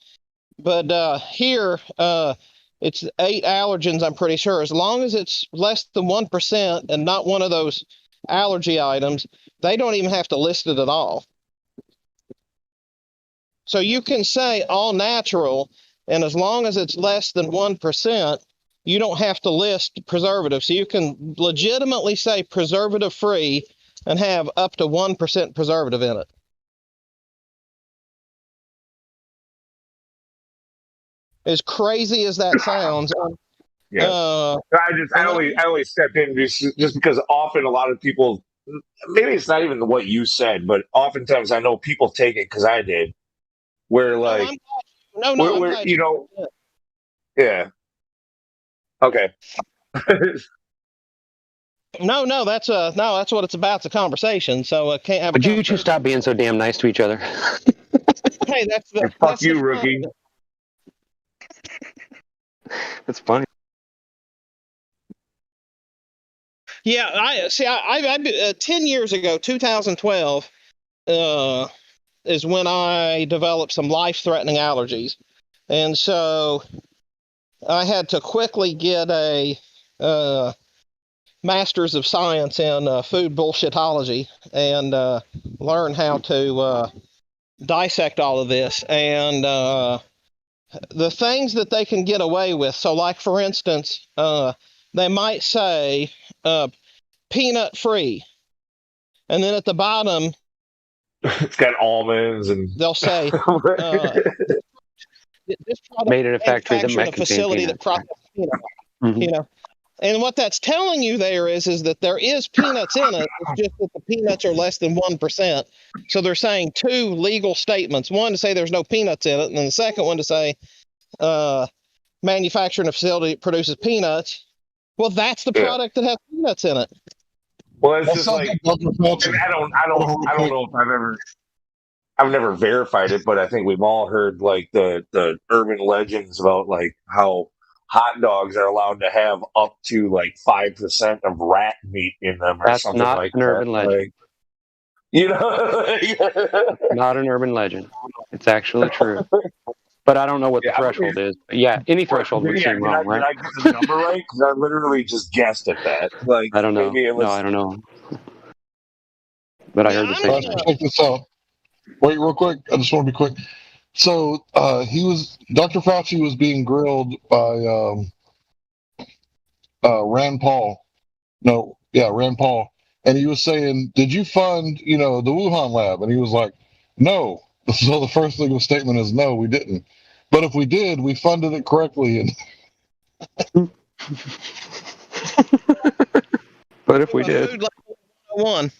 But here it's 8 allergens. I'm pretty sure. As long as it's less than 1% and not one of those allergy items, they don't even have to list it at all. So you can say all natural, and as long as it's less than 1%, you don't have to list preservative. So you can legitimately say preservative free and have up to 1% preservative in it. As crazy as that sounds. Yeah. I only stepped in just because often a lot of people, maybe it's not even what you said, but oftentimes I know people take it because I did. Where like, you know, yeah. Okay. No, that's what it's about. It's a conversation. So can't have. Would you two stop being so damn nice to each other? Hey, fuck you, rookie. That's funny. Yeah, I 10 years ago, 2012, is when I developed some life-threatening allergies, and so I had to quickly get a Master's of Science in food bullshitology and learn how to dissect all of this and the things that they can get away with. So, like for instance, they might say peanut free, and then at the bottom it's got almonds, and they'll say this product made in a factory that manufactured might in a facility that processes peanut. Mm-hmm. You know, and what that's telling you there is that there is peanuts in it. It's just that the peanuts are less than 1%. So they're saying 2 legal statements: one to say there's no peanuts in it, and then the second one to say manufactured in a facility that produces peanuts. Well, that's the product that has peanuts in it. Well, it's just like I don't know if I've never verified it, but I think we've all heard like the urban legends about like how hot dogs are allowed to have up to like 5% of rat meat in them, or That's something not like an that. urban legend. Like, you know, not an urban legend. It's actually true. But I don't know what the threshold is. Yeah, any threshold would seem wrong, right? Did I get the number right? Because I literally just guessed at that. Like, I don't know. Maybe it was... No, I don't know. But I heard the same thing. Check this out. Wait, real quick. I just want to be quick. So Dr. Fauci was being grilled by Rand Paul. Rand Paul. And he was saying, did you fund, the Wuhan lab? And he was like, no. So the first legal statement is no, we didn't. But if we did, we funded it correctly. And but if we did. Food Lab 101.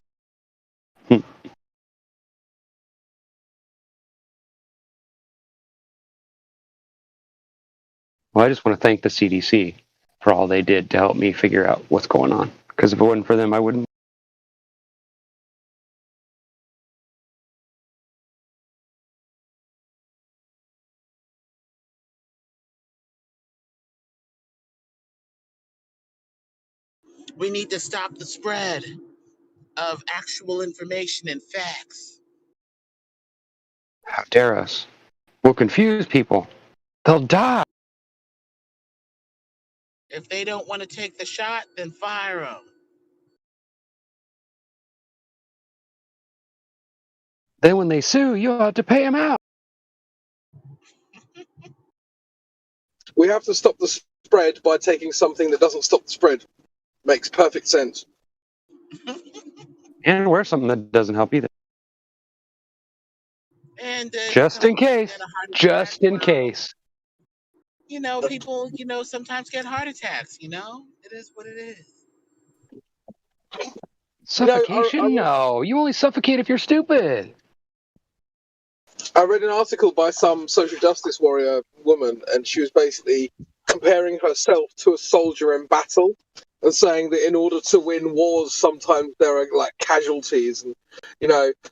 Well, I just want to thank the CDC for all they did to help me figure out what's going on. Because if it wasn't for them, I wouldn't. We need to stop the spread of actual information and facts. How dare us? We'll confuse people. They'll die. If they don't want to take the shot, then fire them. Then when they sue, you'll have to pay them out. We have to stop the spread by taking something that doesn't stop the spread. Makes perfect sense. And wear something that doesn't help either. And Just in case. Just in case. People, sometimes get heart attacks. It is what it is. Suffocation? No. You only suffocate if you're stupid. I read an article by some social justice warrior woman, and she was basically comparing herself to a soldier in battle and saying that in order to win wars, sometimes there are like casualties, and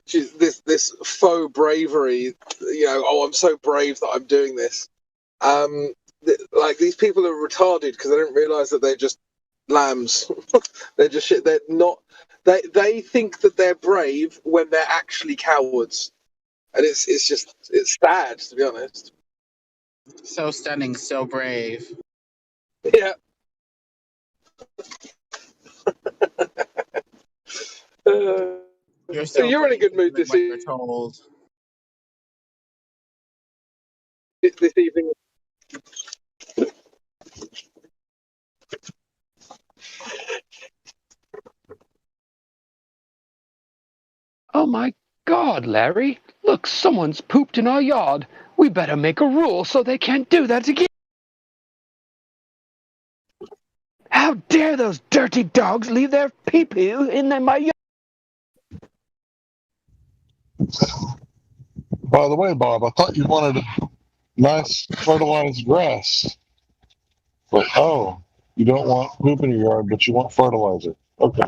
she's this faux bravery. Oh, I'm so brave that I'm doing this. Like these people are retarded because they don't realize that they're just lambs. They're just shit. They're not. They think that they're brave when they're actually cowards. And it's sad, to be honest. So stunning, so brave. Yeah. You're in a good mood this evening. This evening. Oh my God, Larry. Look, someone's pooped in our yard. We better make a rule so they can't do that again. How dare those dirty dogs leave their pee-poo in my yard? By the way, Bob, I thought you wanted nice fertilized grass. But you don't want poop in your yard, but you want fertilizer. Okay.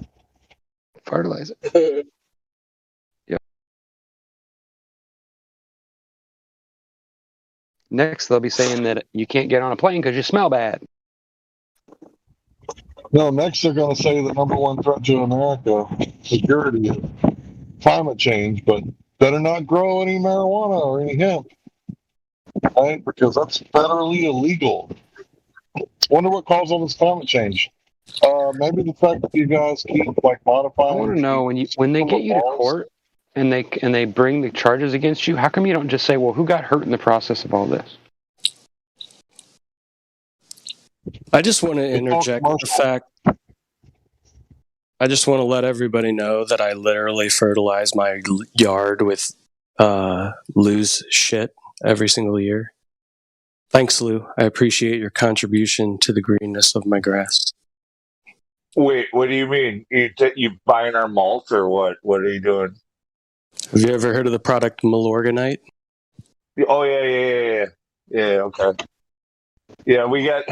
Fertilizer. Yep. Next, they'll be saying that you can't get on a plane because you smell bad. No, next they're going to say the number one threat to America, security, is climate change, but better not grow any marijuana or any hemp, right? Because that's federally illegal. Wonder what caused all this climate change. Maybe the fact that you guys keep modifying. I want to know when they get you to court and they bring the charges against you, how come you don't just say, well, who got hurt in the process of all this? I just want to interject the fact. I just want to let everybody know that I literally fertilize my yard with Lou's shit every single year. Thanks, Lou. I appreciate your contribution to the greenness of my grass. Wait, what do you mean? You buying our malt or what? What are you doing? Have you ever heard of the product Milorganite? Oh yeah. Okay. Yeah, we got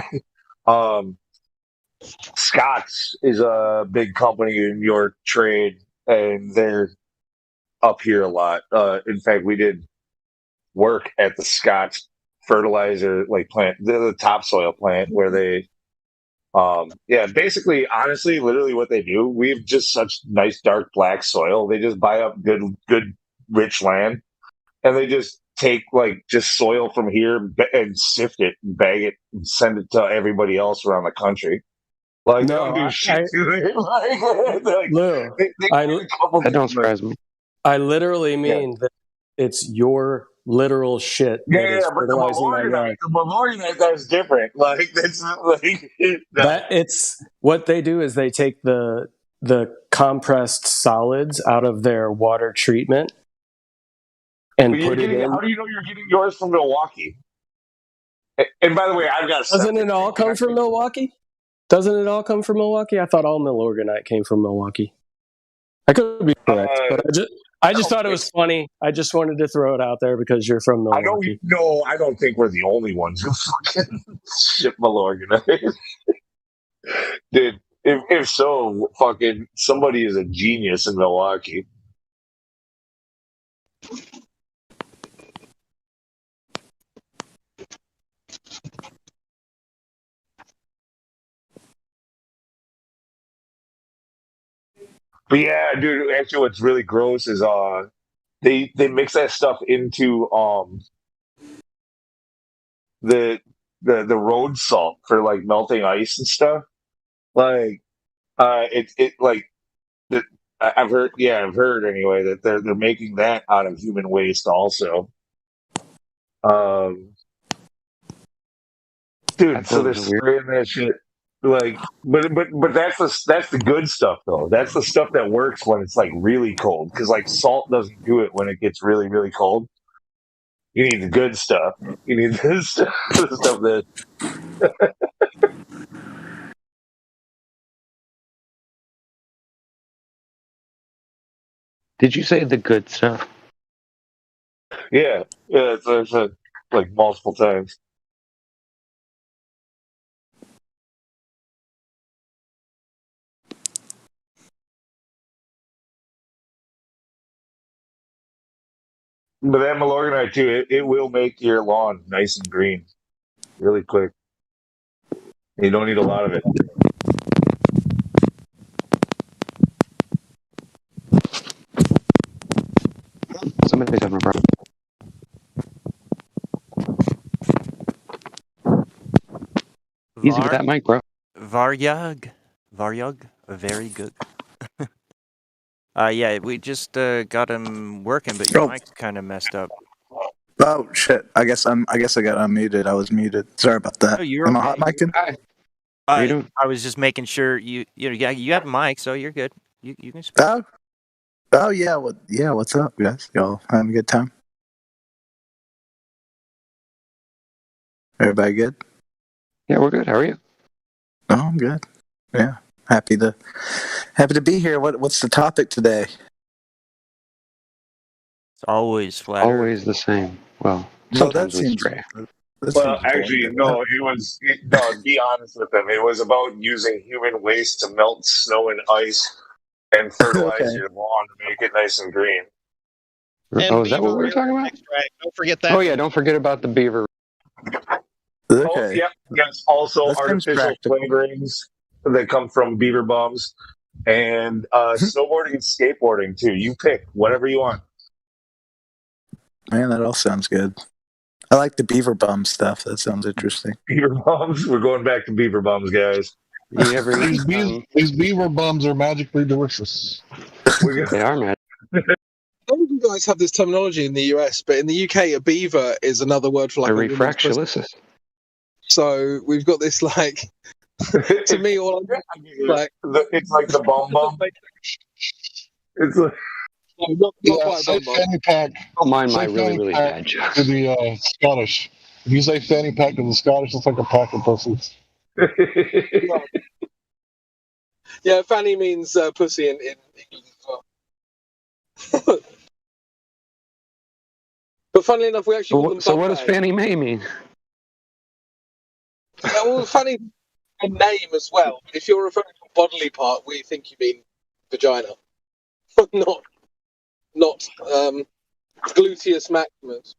Scott's is a big company in your trade, and they're up here a lot. In fact, we did work at the Scott's fertilizer plant, the topsoil plant, where they basically, honestly, literally what they do, we have just such nice dark black soil. They just buy up good rich land, and they just take just soil from here and sift it and bag it and send it to everybody else around the country. They don't do shit to it. Lou, that don't surprise me. I literally mean that it's your literal shit. But the Milorganite, that's different. It's what they do is they take the compressed solids out of their water treatment and put it in. How do you know you're getting yours from Milwaukee? And by the way, I've got. Doesn't it all come from Milwaukee? Doesn't it all come from Milwaukee? I thought all Milorganite came from Milwaukee. I could be correct, but I just thought it was funny. I just wanted to throw it out there because you're from Milwaukee. I don't think we're the only ones who fucking ship Milorganite. Dude, if so, fucking somebody is a genius in Milwaukee. But yeah, dude, actually what's really gross is they mix that stuff into the road salt for melting ice and stuff. I've heard anyway that they're making that out of human waste also. Dude, so they're spraying that shit. But that's the good stuff though. That's the stuff that works when it's really cold, because salt doesn't do it when it gets really, really cold. You need the good stuff. You need this stuff, the stuff that. Did you say the good stuff? Yeah, it's like multiple times. But that Milorganite too, it will make your lawn nice and green really quick. You don't need a lot of it. Somebody's having a problem. Easy with that mic, bro. Varyug, very good. Yeah, we just got him working, but your mic's kind of messed up. Oh shit! I guess I got unmuted. I was muted. Sorry about that. Oh, you're Am I okay. hot micing? I was just making sure you have a mic, so you're good. You can speak. Oh yeah. What's up, guys? Y'all having a good time? Everybody good? Yeah, we're good. How are you? Oh, I'm good. Yeah, happy to be here. What's the topic today? It's always flat. Always the same. Well, sometimes we stray. Well, actually, no. It was no. Be honest with them. It was about using human waste to melt snow and ice and fertilize your lawn to make it nice and green. Oh, is that what we're talking about? Don't forget that. Oh yeah, don't forget about the beaver. Oh, yeah. Yes. Also, artificial flavorings that come from beaver bombs and snowboarding and skateboarding too. You pick whatever you want. Man, that all sounds good. I like the beaver bum stuff. That sounds interesting. Beaver bombs. We're going back to beaver bombs, guys. You ever These beaver bums are magically delicious. They are magic. All of you guys have this terminology in the US, but in the UK, a beaver is another word for like a refractulosis. So we've got this like. To me, all I'm like it's like the bomb bomb. It's like. No, not quite a say bomb bomb. fanny pack. Don't mind my Say really, fanny really pack bad jokes. to the Scottish. If you say fanny pack to the Scottish, it's like a pack of pussies. Yeah, fanny means pussy in England as well. But funnily enough, we actually call them So bum what does bags. Fannie Mae mean? Well, fanny a name as well. If you're referring to a bodily part, we think you mean vagina, not gluteus maximus.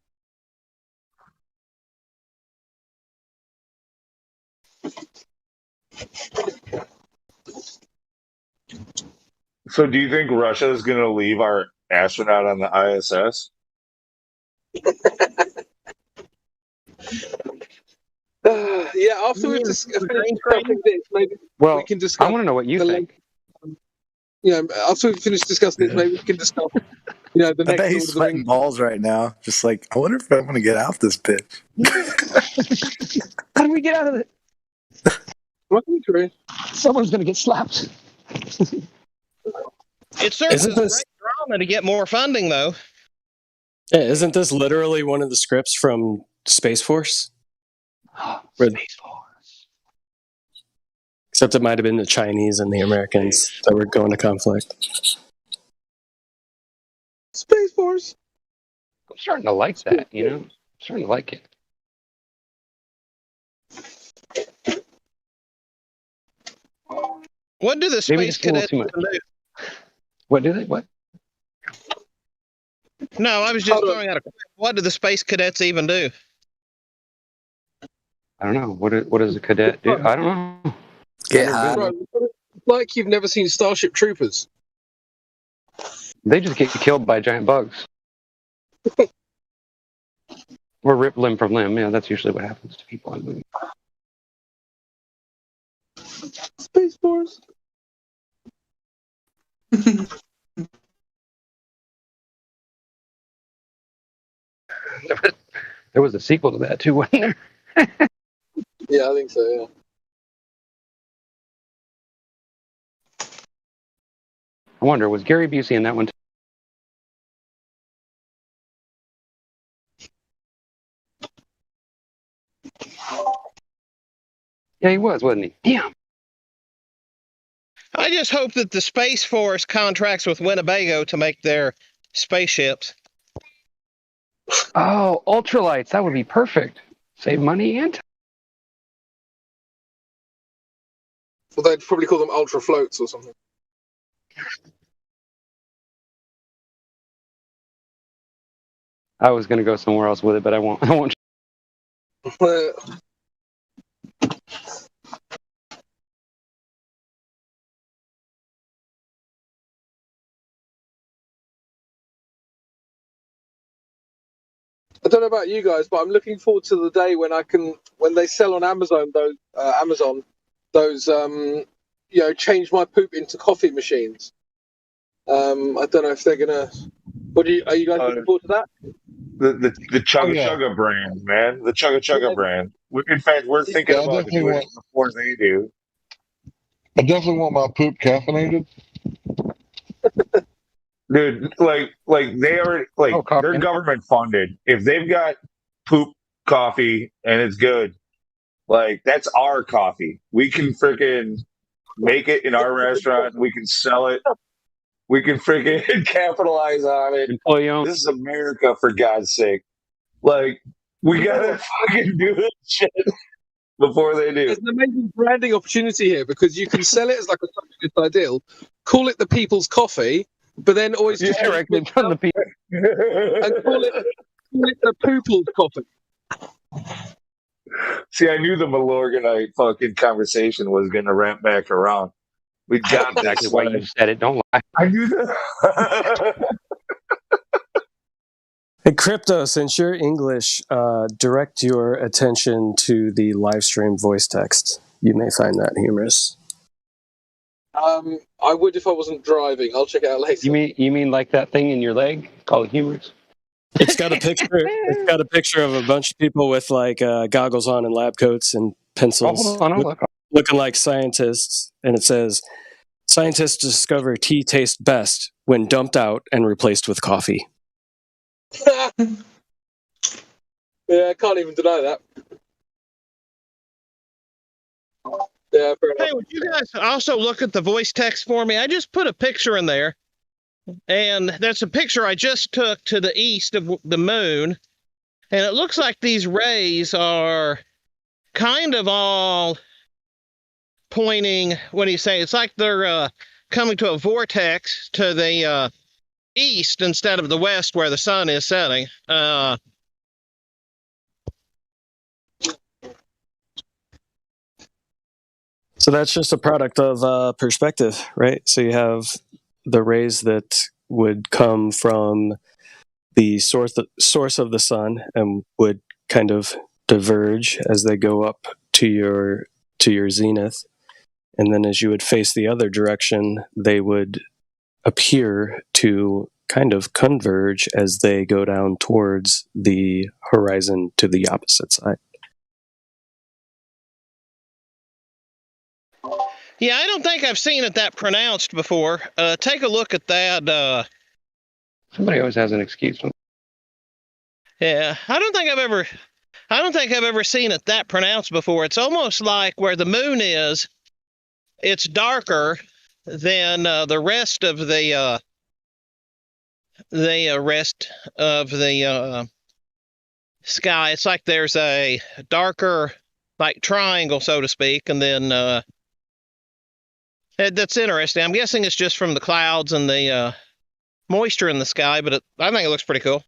So, do you think Russia is going to leave our astronaut on the ISS? Yeah, after we've finished discussing this, maybe we can discuss. I want to know what you think. After we've finished discussing this, maybe we can discuss. The I next bet Lord he's of the sweating Rings. balls right now. Just like, I wonder if I'm going to get out this bitch. How do we get out of it? Someone's going to get slapped. It serves Isn't as this- great drama to get more funding, though. Yeah, isn't this literally one of the scripts from Space Force? Space Force. Except it might have been the Chinese and the Americans that were going to conflict. Space Force. I'm starting to like that, I'm starting to like it. What do the Maybe space just a little cadets too much. even do? What do they? What? No, I was just throwing out a question. What do the space cadets even do? I don't know. What does a cadet do? I don't know. Bro, it's like you've never seen Starship Troopers. They just get killed by giant bugs. Or rip limb from limb. Yeah, that's usually what happens to people in movies. Space Force. There was a sequel to that too, wasn't there? Yeah, I think so. Yeah. I wonder, was Gary Busey in that one too? Yeah, he was, wasn't he? Damn. I just hope that the Space Force contracts with Winnebago to make their spaceships. Oh, ultralights. That would be perfect. Save money and time. Well, they'd probably call them ultra floats or something. I was going to go somewhere else with it, but I won't. I won't. I don't know about you guys, but I'm looking forward to the day when they sell on Amazon those change my poop into coffee machines. I don't know if they're gonna. Are you guys looking forward to that? The Chugga Chugga brand, man. The Chugga Chugga brand. In fact, we're thinking about doing it before they do. I definitely want my poop caffeinated. Dude, like they are they're government funded. If they've got poop coffee and it's good, like that's our coffee. We can freaking make it in our restaurant. We can sell it. We can freaking capitalize on it. This is America, for God's sake. Like, we gotta fucking do this shit before they do. There's an amazing branding opportunity here because you can sell it as like a socialist ideal, call it the people's coffee, but then always just directly from the people and call it the people's coffee. See, I knew the Malorganite fucking conversation was gonna ramp back around. We got that. Exactly why you said it. Don't lie. I knew that. Hey, Crypto, since you're English, direct your attention to the live stream voice text. You may find that humorous. I would if I wasn't driving. I'll check it out later. You mean like that thing in your leg called humorous? It's got a picture. It's got a picture of a bunch of people with like goggles on and lab coats and pencils, looking like scientists, and it says, "Scientists discover tea tastes best when dumped out and replaced with coffee." Yeah, I can't even deny that. Yeah, fair enough. Hey, would you guys also look at the voice text for me? I just put a picture in there, and that's a picture I just took to the east of the moon, and it looks like these rays are kind of all pointing, what do you say? It's like they're coming to a vortex to the east instead of the west where the sun is setting. So that's just a product of perspective, right? So you have the rays that would come from the source of the sun and would kind of diverge as they go up to your zenith, and then as you would face the other direction, they would appear to kind of converge as they go down towards the horizon to the opposite side. Yeah, I don't think I've seen it that pronounced before. Take a look at that. Somebody always has an excuse. Yeah, I don't think I've ever seen it that pronounced before. It's almost like where the moon is, it's darker than the rest of the sky. It's like there's a darker, like, triangle, so to speak, and then that's interesting. I'm guessing it's just from the clouds and the moisture in the sky, but I think it looks pretty cool.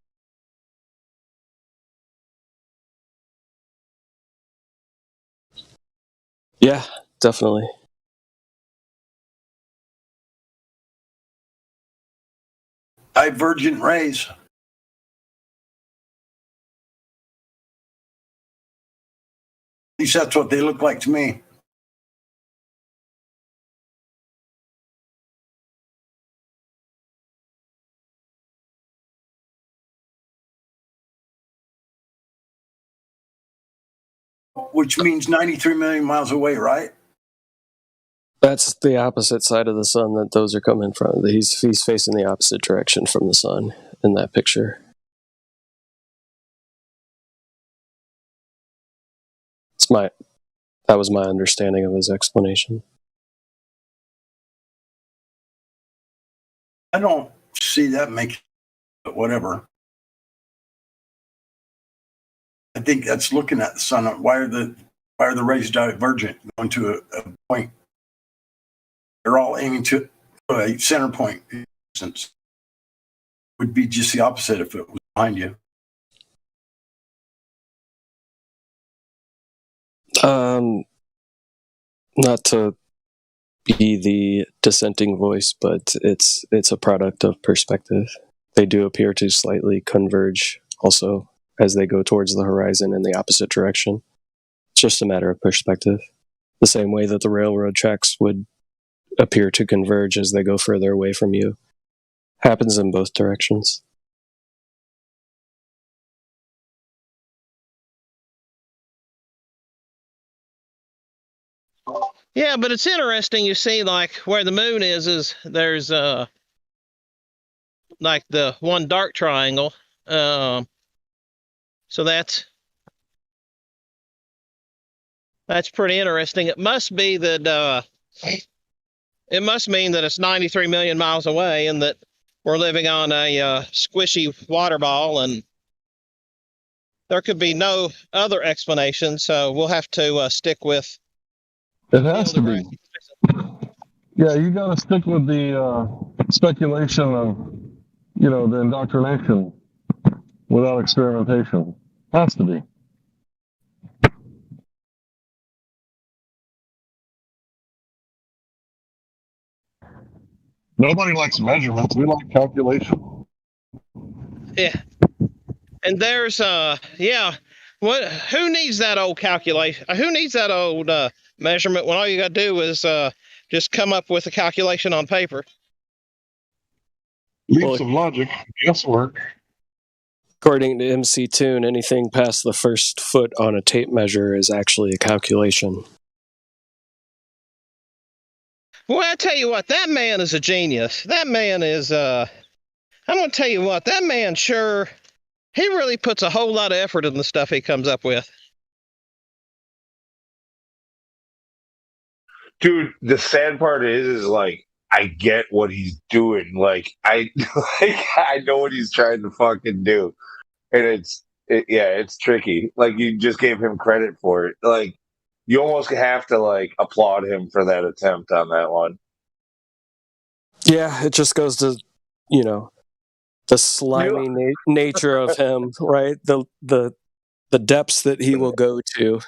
Yeah, definitely. Divergent rays. At least that's what they look like to me. Which means 93 million miles away, right? That's the opposite side of the sun that those are coming from. He's facing the opposite direction from the sun in that picture. That was my understanding of his explanation. I don't see that make, but whatever. I think that's looking at the sun. Why are the rays divergent going to a point? They're all aiming to a center point. Since would be just the opposite if it was behind you. Not to be the dissenting voice, but it's a product of perspective. They do appear to slightly converge also as they go towards the horizon in the opposite direction. It's just a matter of perspective. The same way that the railroad tracks would appear to converge as they go further away from you. Happens in both directions. Yeah, but it's interesting. You see, like where the moon is there's like the one dark triangle. So that's pretty interesting. It must be that it must mean that it's 93 million miles away, and that we're living on a squishy water ball, and there could be no other explanation. So we'll have to stick with. It has to be. Yeah, you got to stick with the speculation of, the indoctrination without experimentation. Has to be. Nobody likes measurements. We like calculation. Yeah. And there's who needs that old calculation? Who needs that old measurement when all you got to do is just come up with a calculation on paper? Leaps of logic, guesswork. According to MC Toon, anything past the first foot on a tape measure is actually a calculation. Well, I tell you what, that man is a genius. That man is I'm gonna tell you what, that man he really puts a whole lot of effort in the stuff he comes up with. Dude, the sad part is like, I get what he's doing. Like, I know what he's trying to fucking do. And it's tricky. Like, you just gave him credit for it. Like, you almost have to, like, applaud him for that attempt on that one. Yeah, it just goes to, the slimy nature of him, right? The depths that he will go to.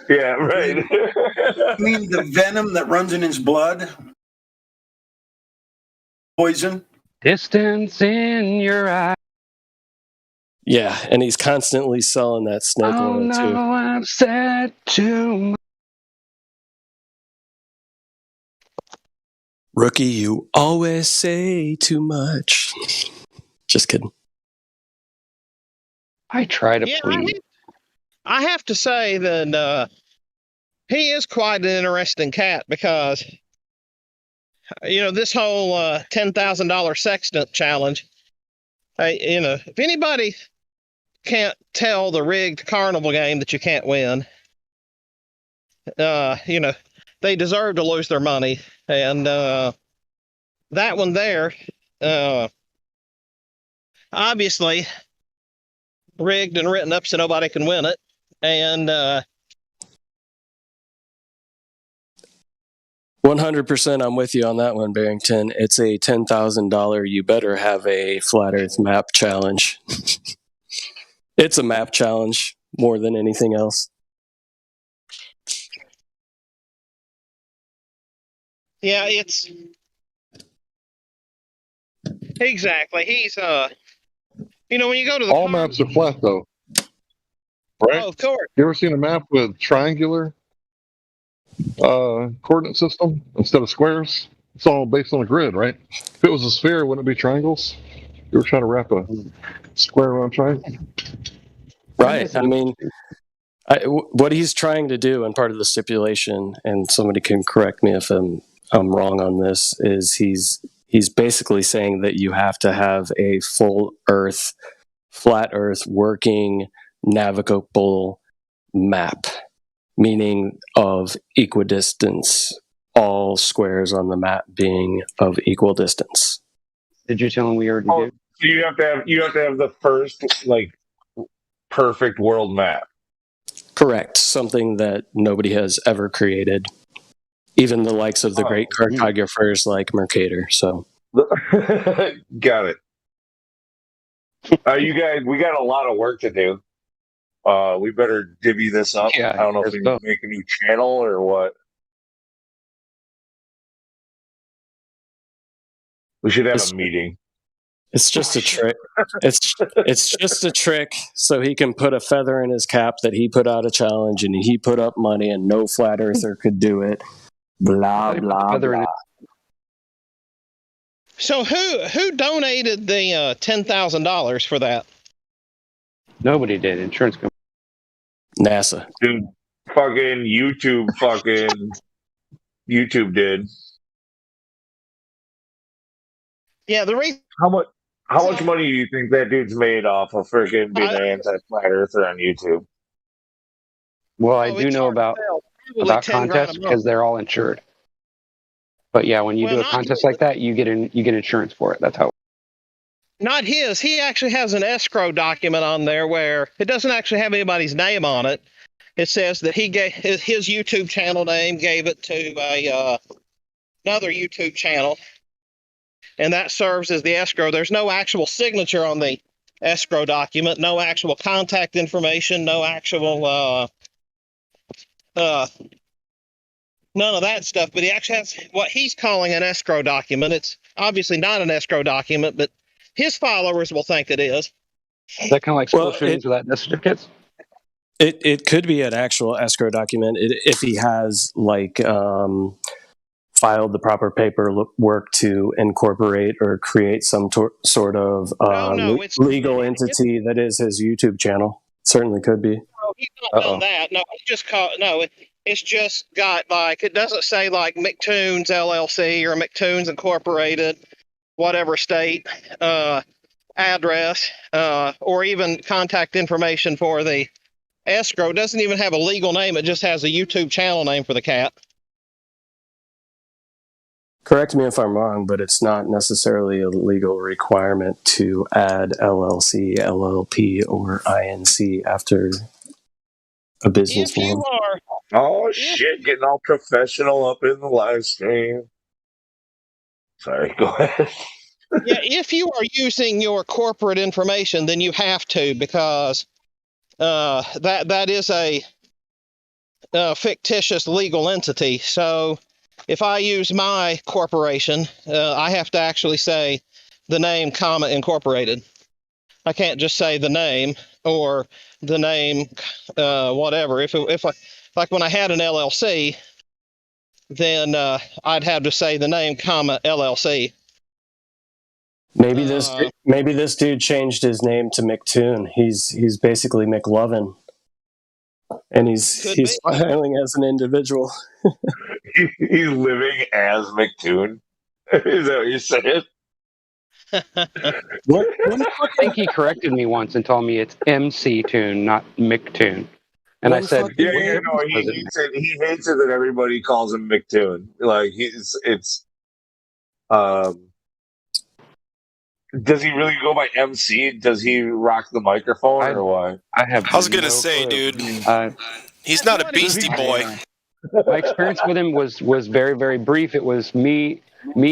Yeah, right. I mean, the venom that runs in his blood? Poison? Distance in your eye. Yeah, and he's constantly selling that snake oil too. I've said too much. Rookie, you always say too much. Just kidding. I try to please. I have to say that he is quite an interesting cat, because this whole $10,000 sextant challenge. If anybody can't tell the rigged carnival game that you can't win, they deserve to lose their money. And that one there, obviously rigged and written up so nobody can win it. And 100% I'm with you on that one, Barrington. It's a $10,000 you better have a flat earth map challenge. It's a map challenge more than anything else. Yeah, it's exactly. He's when you go to the all maps are flat though, right? Oh, of course. You ever seen a map with triangular coordinate system instead of squares? It's all based on a grid, right? If it was a sphere, wouldn't it be triangles? You were trying to wrap a square around triangle. Right. I mean, what he's trying to do, and part of the stipulation, and somebody can correct me if I'm wrong on this, is he's basically saying that you have to have a full Earth, flat Earth working navigable map. meaning of equidistance, all squares on the map being of equal distance. Did you tell him we already did? So you have to have the first perfect world map. Correct. Something that nobody has ever created. Even the likes of the great cartographers like Mercator. So got it. You guys, we got a lot of work to do. We better divvy this up. Yeah, I don't know if we need to make a new channel or what. We should have a meeting. It's just a trick. It's just a trick so he can put a feather in his cap that he put out a challenge and he put up money and no flat earther could do it. Blah blah blah. So who donated the $10,000 for that? Nobody did. Insurance company. NASA. Dude, fucking YouTube did. Yeah, the reason. How much money do you think that dude's made off of freaking being an anti-flat earther on YouTube? Well, I do know about contests because they're all insured. But yeah, when you do a contest like that, you get insurance for it. That's how. Not his. He actually has an escrow document on there where it doesn't actually have anybody's name on it. It says that he gave his YouTube channel name, gave it to another YouTube channel, and that serves as the escrow. There's no actual signature on the escrow document, no actual contact information, no actual none of that stuff. But he actually has what he's calling an escrow document. It's obviously not an escrow document, but his followers will think it is. Is that kind of like school shootings without death certificates? It could be an actual escrow document if he has filed the proper paperwork to incorporate or create some sort of legal entity that is his YouTube channel. Certainly could be. No, he's not done that. No, it's just it's just got it doesn't say like McToons LLC or McToons Incorporated, whatever state address, or even contact information for the escrow. It doesn't even have a legal name. It just has a YouTube channel name for the cat. Correct me if I'm wrong, but it's not necessarily a legal requirement to add LLC, LLP, or INC after a business name. Shit, getting all professional up in the live stream. Sorry, go ahead. Yeah, if you are using your corporate information, then you have to, because that is a fictitious legal entity. So if I use my corporation, I have to actually say the name, incorporated. I can't just say the name or the name, whatever. If like when I had an LLC, then I'd have to say the name, LLC. Maybe this dude changed his name to McToon. He's basically McLovin, and he's filing as an individual. He's living as McToon. Is that what you're saying? I think he corrected me once and told me it's MC Tune, not McToon. And I said, he said he hates it that everybody calls him McToon. Like does he really go by MC? Does he rock the microphone or what? I was gonna say, dude, he's not a beastie boy. My experience with him was very, very brief. It was me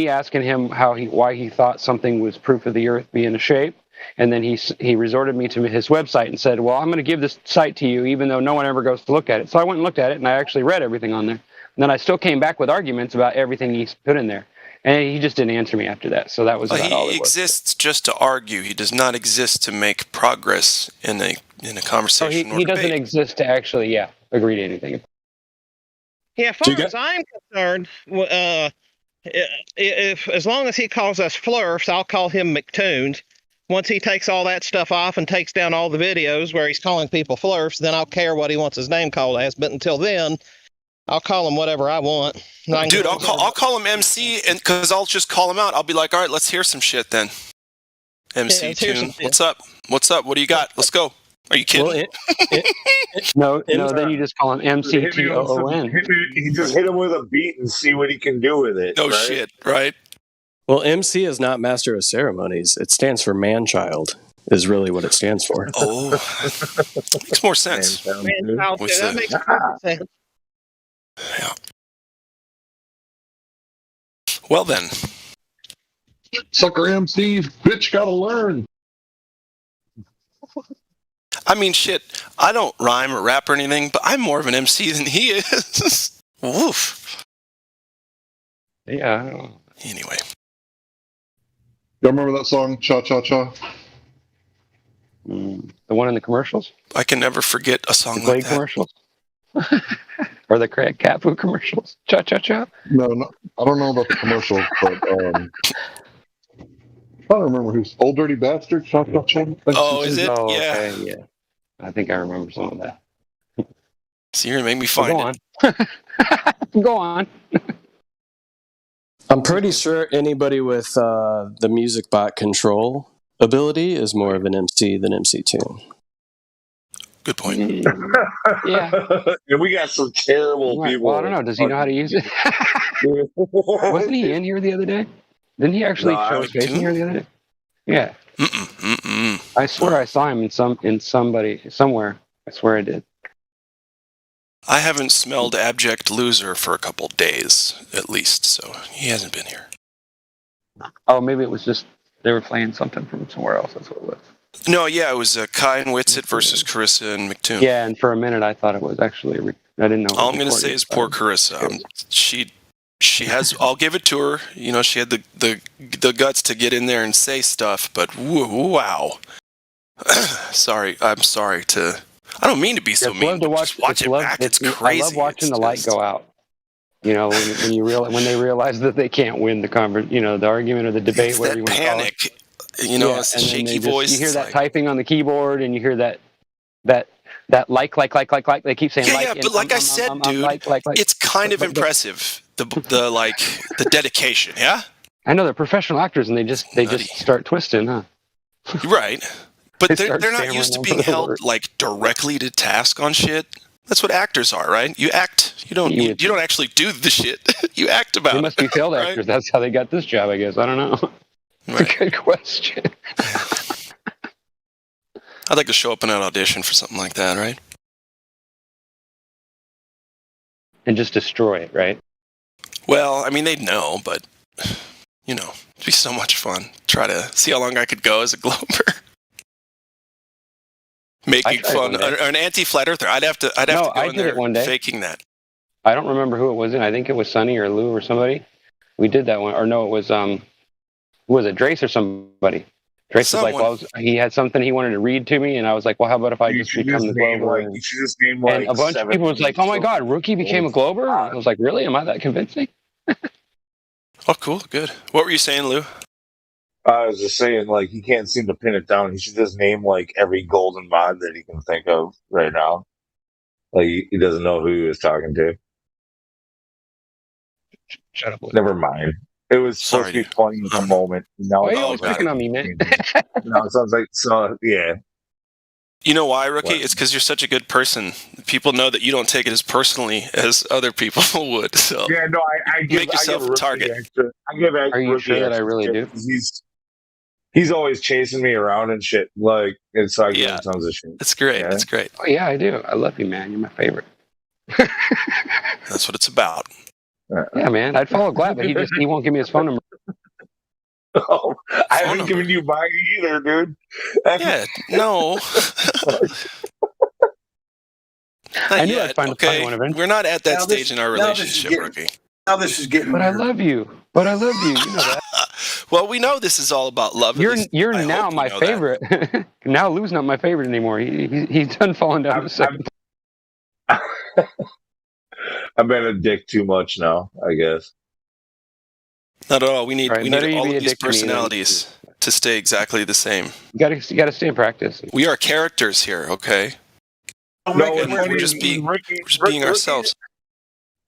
asking him why he thought something was proof of the Earth being a shape, and then he resorted me to his website and said, "Well, I'm going to give this site to you, even though no one ever goes to look at it." So I went and looked at it, and I actually read everything on there. And then I still came back with arguments about everything he put in there, and he just didn't answer me after that. So that was about all it was. He exists just to argue. He does not exist to make progress in a conversation. He doesn't exist to actually, agree to anything. Yeah, as far as I'm concerned, if as long as he calls us Flurfs, I'll call him McToons. Once he takes all that stuff off and takes down all the videos where he's calling people Flurfs, then I'll care what he wants his name called as. But until then, I'll call him whatever I want. Dude, I'll call him MC, and because I'll just call him out. I'll be like, all right, let's hear some shit then. MC Tune, what's up? What's up? What do you got? Let's go. Are you kidding? Well, no. Then you just call him MCTOON. He just hit him with a beat and see what he can do with it. No right? shit, right? Well, MC is not Master of Ceremonies. It stands for man-child, is really what it stands for. Oh, makes more sense. That makes perfect sense. Yeah. Well then. Sucker MCs, bitch, gotta learn. I mean, shit, I don't rhyme or rap or anything, but I'm more of an MC than he is. Woof. Yeah. Anyway. Y'all remember that song, Cha Cha Cha? The one in the commercials? I can never forget a song the like that. Commercials? Or the cat food commercials? Cha Cha Cha? No, I don't know about the commercial, but I'm trying to remember who's Old Dirty Bastard, Cha Cha Cha. Oh, is it? Oh, Yeah. okay, yeah. I think I remember some of that. So you're going to make me find it. Go on. I'm pretty sure anybody with the music bot control ability is more of an MC than MC Tune. Good point. Yeah. And we got some terrible people. Well, I don't know. Does he know how to use it? Wasn't he in here the other day? Didn't he actually show his face in here the other day? Yeah. I swear I saw him in somewhere. I swear I did. I haven't smelled Abject Loser for a couple days, at least, so he hasn't been here. Oh, maybe it was just they were playing something from somewhere else. That's what it was. No, yeah, it was Kai and Witsit versus Carissa and McToon. Yeah, and for a minute I thought it was actually. I didn't know. All I'm going to say is poor Carissa. She has. I'll give it to her. You know, she had the guts to get in there and say stuff, but wow. I'm sorry to. I don't mean to be so mean. Just watch it back. It's crazy. I love watching the light go out. You know, when they realize that they can't win the argument or the debate, it's whatever that you want panic. to call it. You know, it's a shaky voice. You hear that typing on the keyboard, and you hear that like. They keep saying like. Yeah, but like I said, dude, it's kind of impressive. The dedication. Yeah. I know they're professional actors, and they just start twisting, huh? Right. But they're not stammering used to over being the held word. like directly to task on shit. That's what actors are, right? You act. You don't actually do the shit. You act about it. They must be failed actors. That's how they got this job, I guess. I don't know. It's a good question. I'd like to show up in an audition for something like that, right? And just destroy it, right? Well, I mean, they'd know, but, you know, it'd be so much fun. Try to see how long I could go as a Glober. Making fun. An anti-flat earther. I'd have to go in there one day. faking that. I don't remember who it was in. I think it was Sonny or Lou or somebody. We did that one. Or no, it was, who was it? Drace or somebody. Drace was like, well, he had something he wanted to read to me, and I was like, well, how about if I just become the Glober? You should just name like and a bunch of people was like, oh my God, Rookie became a Glober? I was like, really? Am I that convincing? Oh, cool. Good. What were you saying, Lou? I was just saying, like, he can't seem to pin it down. He should just name, like, every golden mod that he can think of right now. Like, he doesn't know who he was talking to. Shut up. Never mind. It was supposed to be funny in the moment. Now Why are you always picking on me, man? No, it sounds like, yeah. You know why, Rookie? It's because you're such a good person. People know that you don't take it as personally as other people would. So yeah, no, I give, make yourself a target. Are you sure that I really do? He's always chasing me around and shit. Like, and so I give him tons of shit. It's great. Yeah. It's great. Oh yeah, I do. I love you, man. You're my favorite. That's what it's about. Yeah, man. I'd follow Glad, but he won't give me his phone number. Oh, I haven't given you mine either, dude. Yeah, no. I knew I'd find a funny one eventually. We're not at that stage in our relationship, Rookie. Now this is getting. But I love you. You know that. Well, we know this is all about love. You're now my favorite. Now Lou's not my favorite anymore. He's done falling down the second. I've been a dick too much now, I guess. Not at all. We need Right, we better need you all be of a these dick to me than- personalities to stay exactly the same. You gotta stay in practice. We are characters here, okay? No, And we're just being ourselves.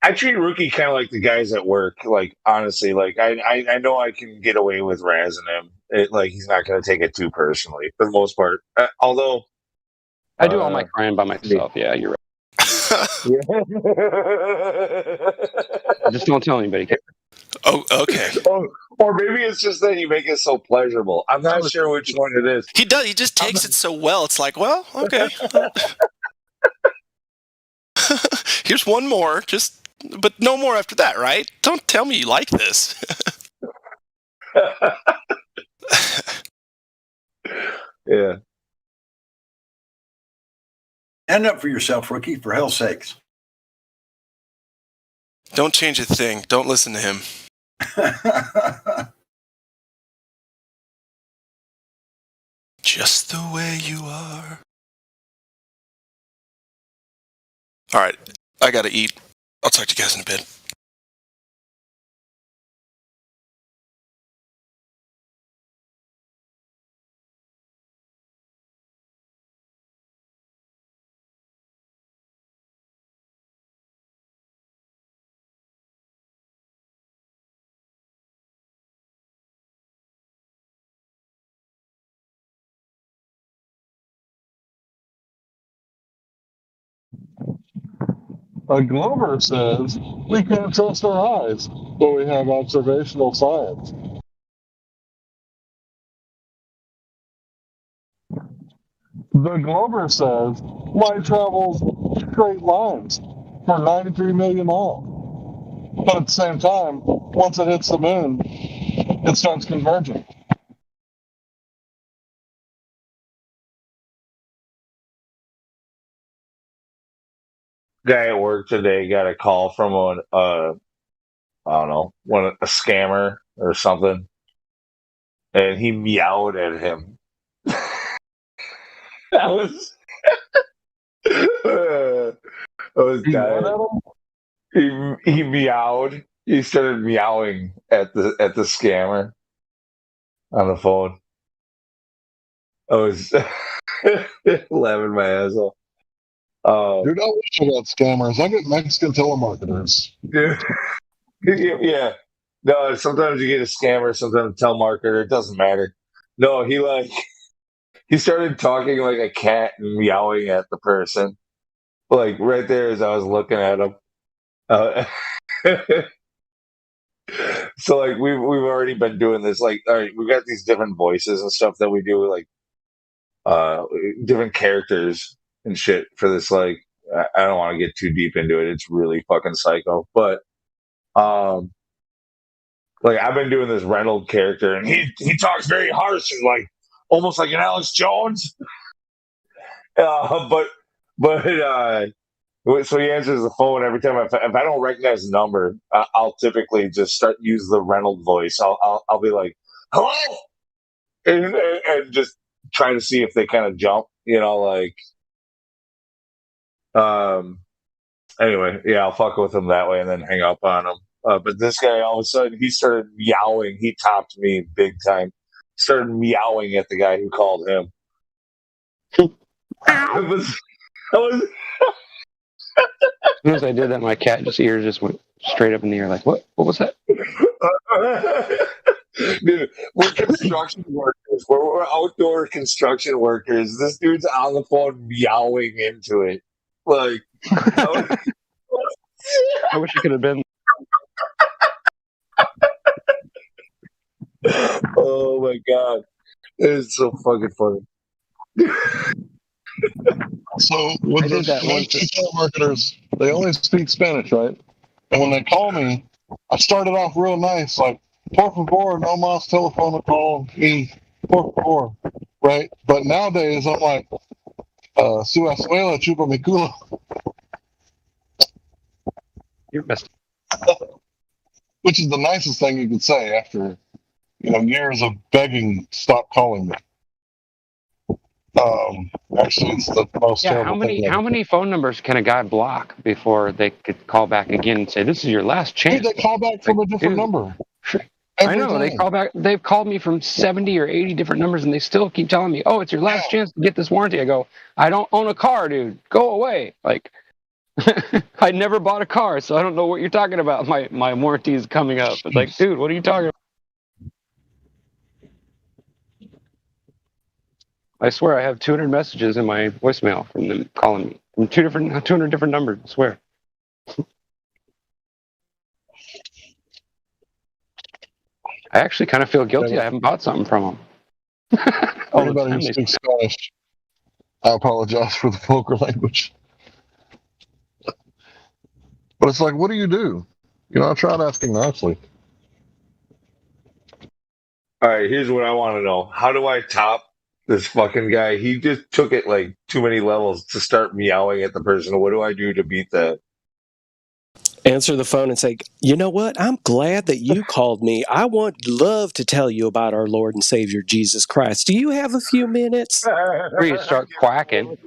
I treat Rookie kind of like the guys at work. Like, honestly, like I know I can get away with razzing him. Like, he's not going to take it too personally for the most part. Although I do all my crying by myself. Yeah, you're right. Just don't tell anybody. Oh, okay. Or maybe it's just that you make it so pleasurable. I'm not sure which one it is. He does. He just takes it so well. It's like, well, okay. Here's one more. But no more after that, right? Don't tell me you like this. Yeah. Stand up for yourself, rookie, for hell's sakes. Don't change a thing. Don't listen to him. Just the way you are. All right. I got to eat. I'll talk to you guys in a bit. A Glover says we can't trust our eyes, but we have observational science. The Glover says light travels straight lines for 93 million miles. But at the same time, once it hits the moon, it starts converging. Guy at work today got a call from I don't know, a scammer or something, and he meowed at him. That was I was dying. He meowed. He started meowing at the scammer on the phone. I was laughing my ass off. Dude, I wish about scammers. I get Mexican telemarketers. Yeah. No, sometimes you get a scammer, sometimes a telemarketer. It doesn't matter. No, he started talking like a cat and meowing at the person, like right there as I was looking at him. So like we've already been doing this. Like, all right, we've got these different voices and stuff that we do, like different characters and shit for this. Like, I don't want to get too deep into it. It's really fucking psycho, but like I've been doing this Reynolds character, and he talks very harsh and like almost like an Alex Jones. But so he answers the phone every time. If I don't recognize the number, I'll typically just use the Reynolds voice. I'll be like, "Hello," and just trying to see if they kind of jump. Like. Anyway, yeah, I'll fuck with him that way and then hang up on him. But this guy, all of a sudden, he started meowing. He topped me big time. Started meowing at the guy who called him. As soon as I did that, my cat ears just went straight up in the air. Like, what? What was that? Dude, we're construction workers. We're outdoor construction workers. This dude's on the phone meowing into it. Like, I wish I could have been. Oh my god, it's so fucking funny. So with the telemarketers, they only speak Spanish, right? And when they call me, I started off real nice, like, por favor, no más teléfono y por favor, right? But nowadays, I'm like, su abuela chupa mi culo. You're best. Which is the nicest thing you could say after, years of begging, stop calling me. Actually, it's the most terrible thing. How many phone numbers can a guy block before they could call back again and say, "This is your last chance"? Dude, they call back from a different number. I know. They call back. They've called me from 70 or 80 different numbers, and they still keep telling me, "Oh, it's your last chance to get this warranty." I go, "I don't own a car, dude. Go away." Like, I never bought a car, so I don't know what you're talking about. My warranty is coming up. It's like, dude, what are you talking about? I swear I have 200 messages in my voicemail from them calling me from 200 different numbers. I swear. I actually kind of feel guilty. I haven't bought something from them. Anybody who speaks Spanish, I apologize for the vulgar language. But it's like, what do? You know, I tried asking nicely. All right, here's what I want to know. How do I top this fucking guy? He just took it like too many levels to start meowing at the person. What do I do to beat that? Answer the phone and say, you know what? I'm glad that you called me. I would love to tell you about our Lord and Savior, Jesus Christ. Do you have a few minutes? Or you start quacking.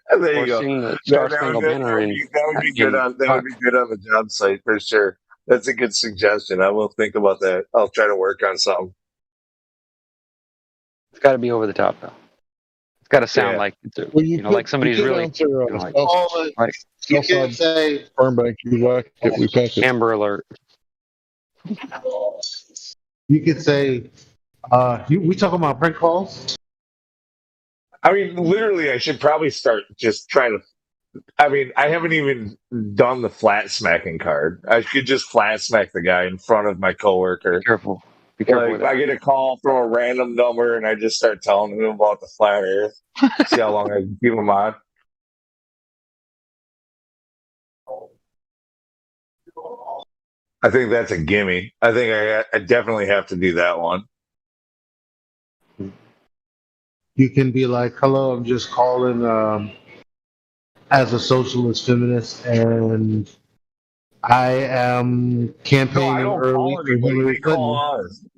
There you go. That would be good on the job site for sure. That's a good suggestion. I will think about that. I'll try to work on something. It's got to be over the top, though. It's got to sound like like somebody's really. You can't say Firm Bank. You like it. We pack it. Amber Alert. You could say, we talking about prank calls? I mean, literally, I should probably start just trying to. I mean, I haven't even done the flat smacking card. I should just flat smack the guy in front of my coworker. Be careful. Be careful. Like, I get a call from a random number, and I just start telling him about the flat Earth. See how long I can keep him on. I think that's a gimme. I think I definitely have to do that one. You can be like, hello, I'm just calling as a socialist feminist, and I am campaigning early for Hillary Clinton.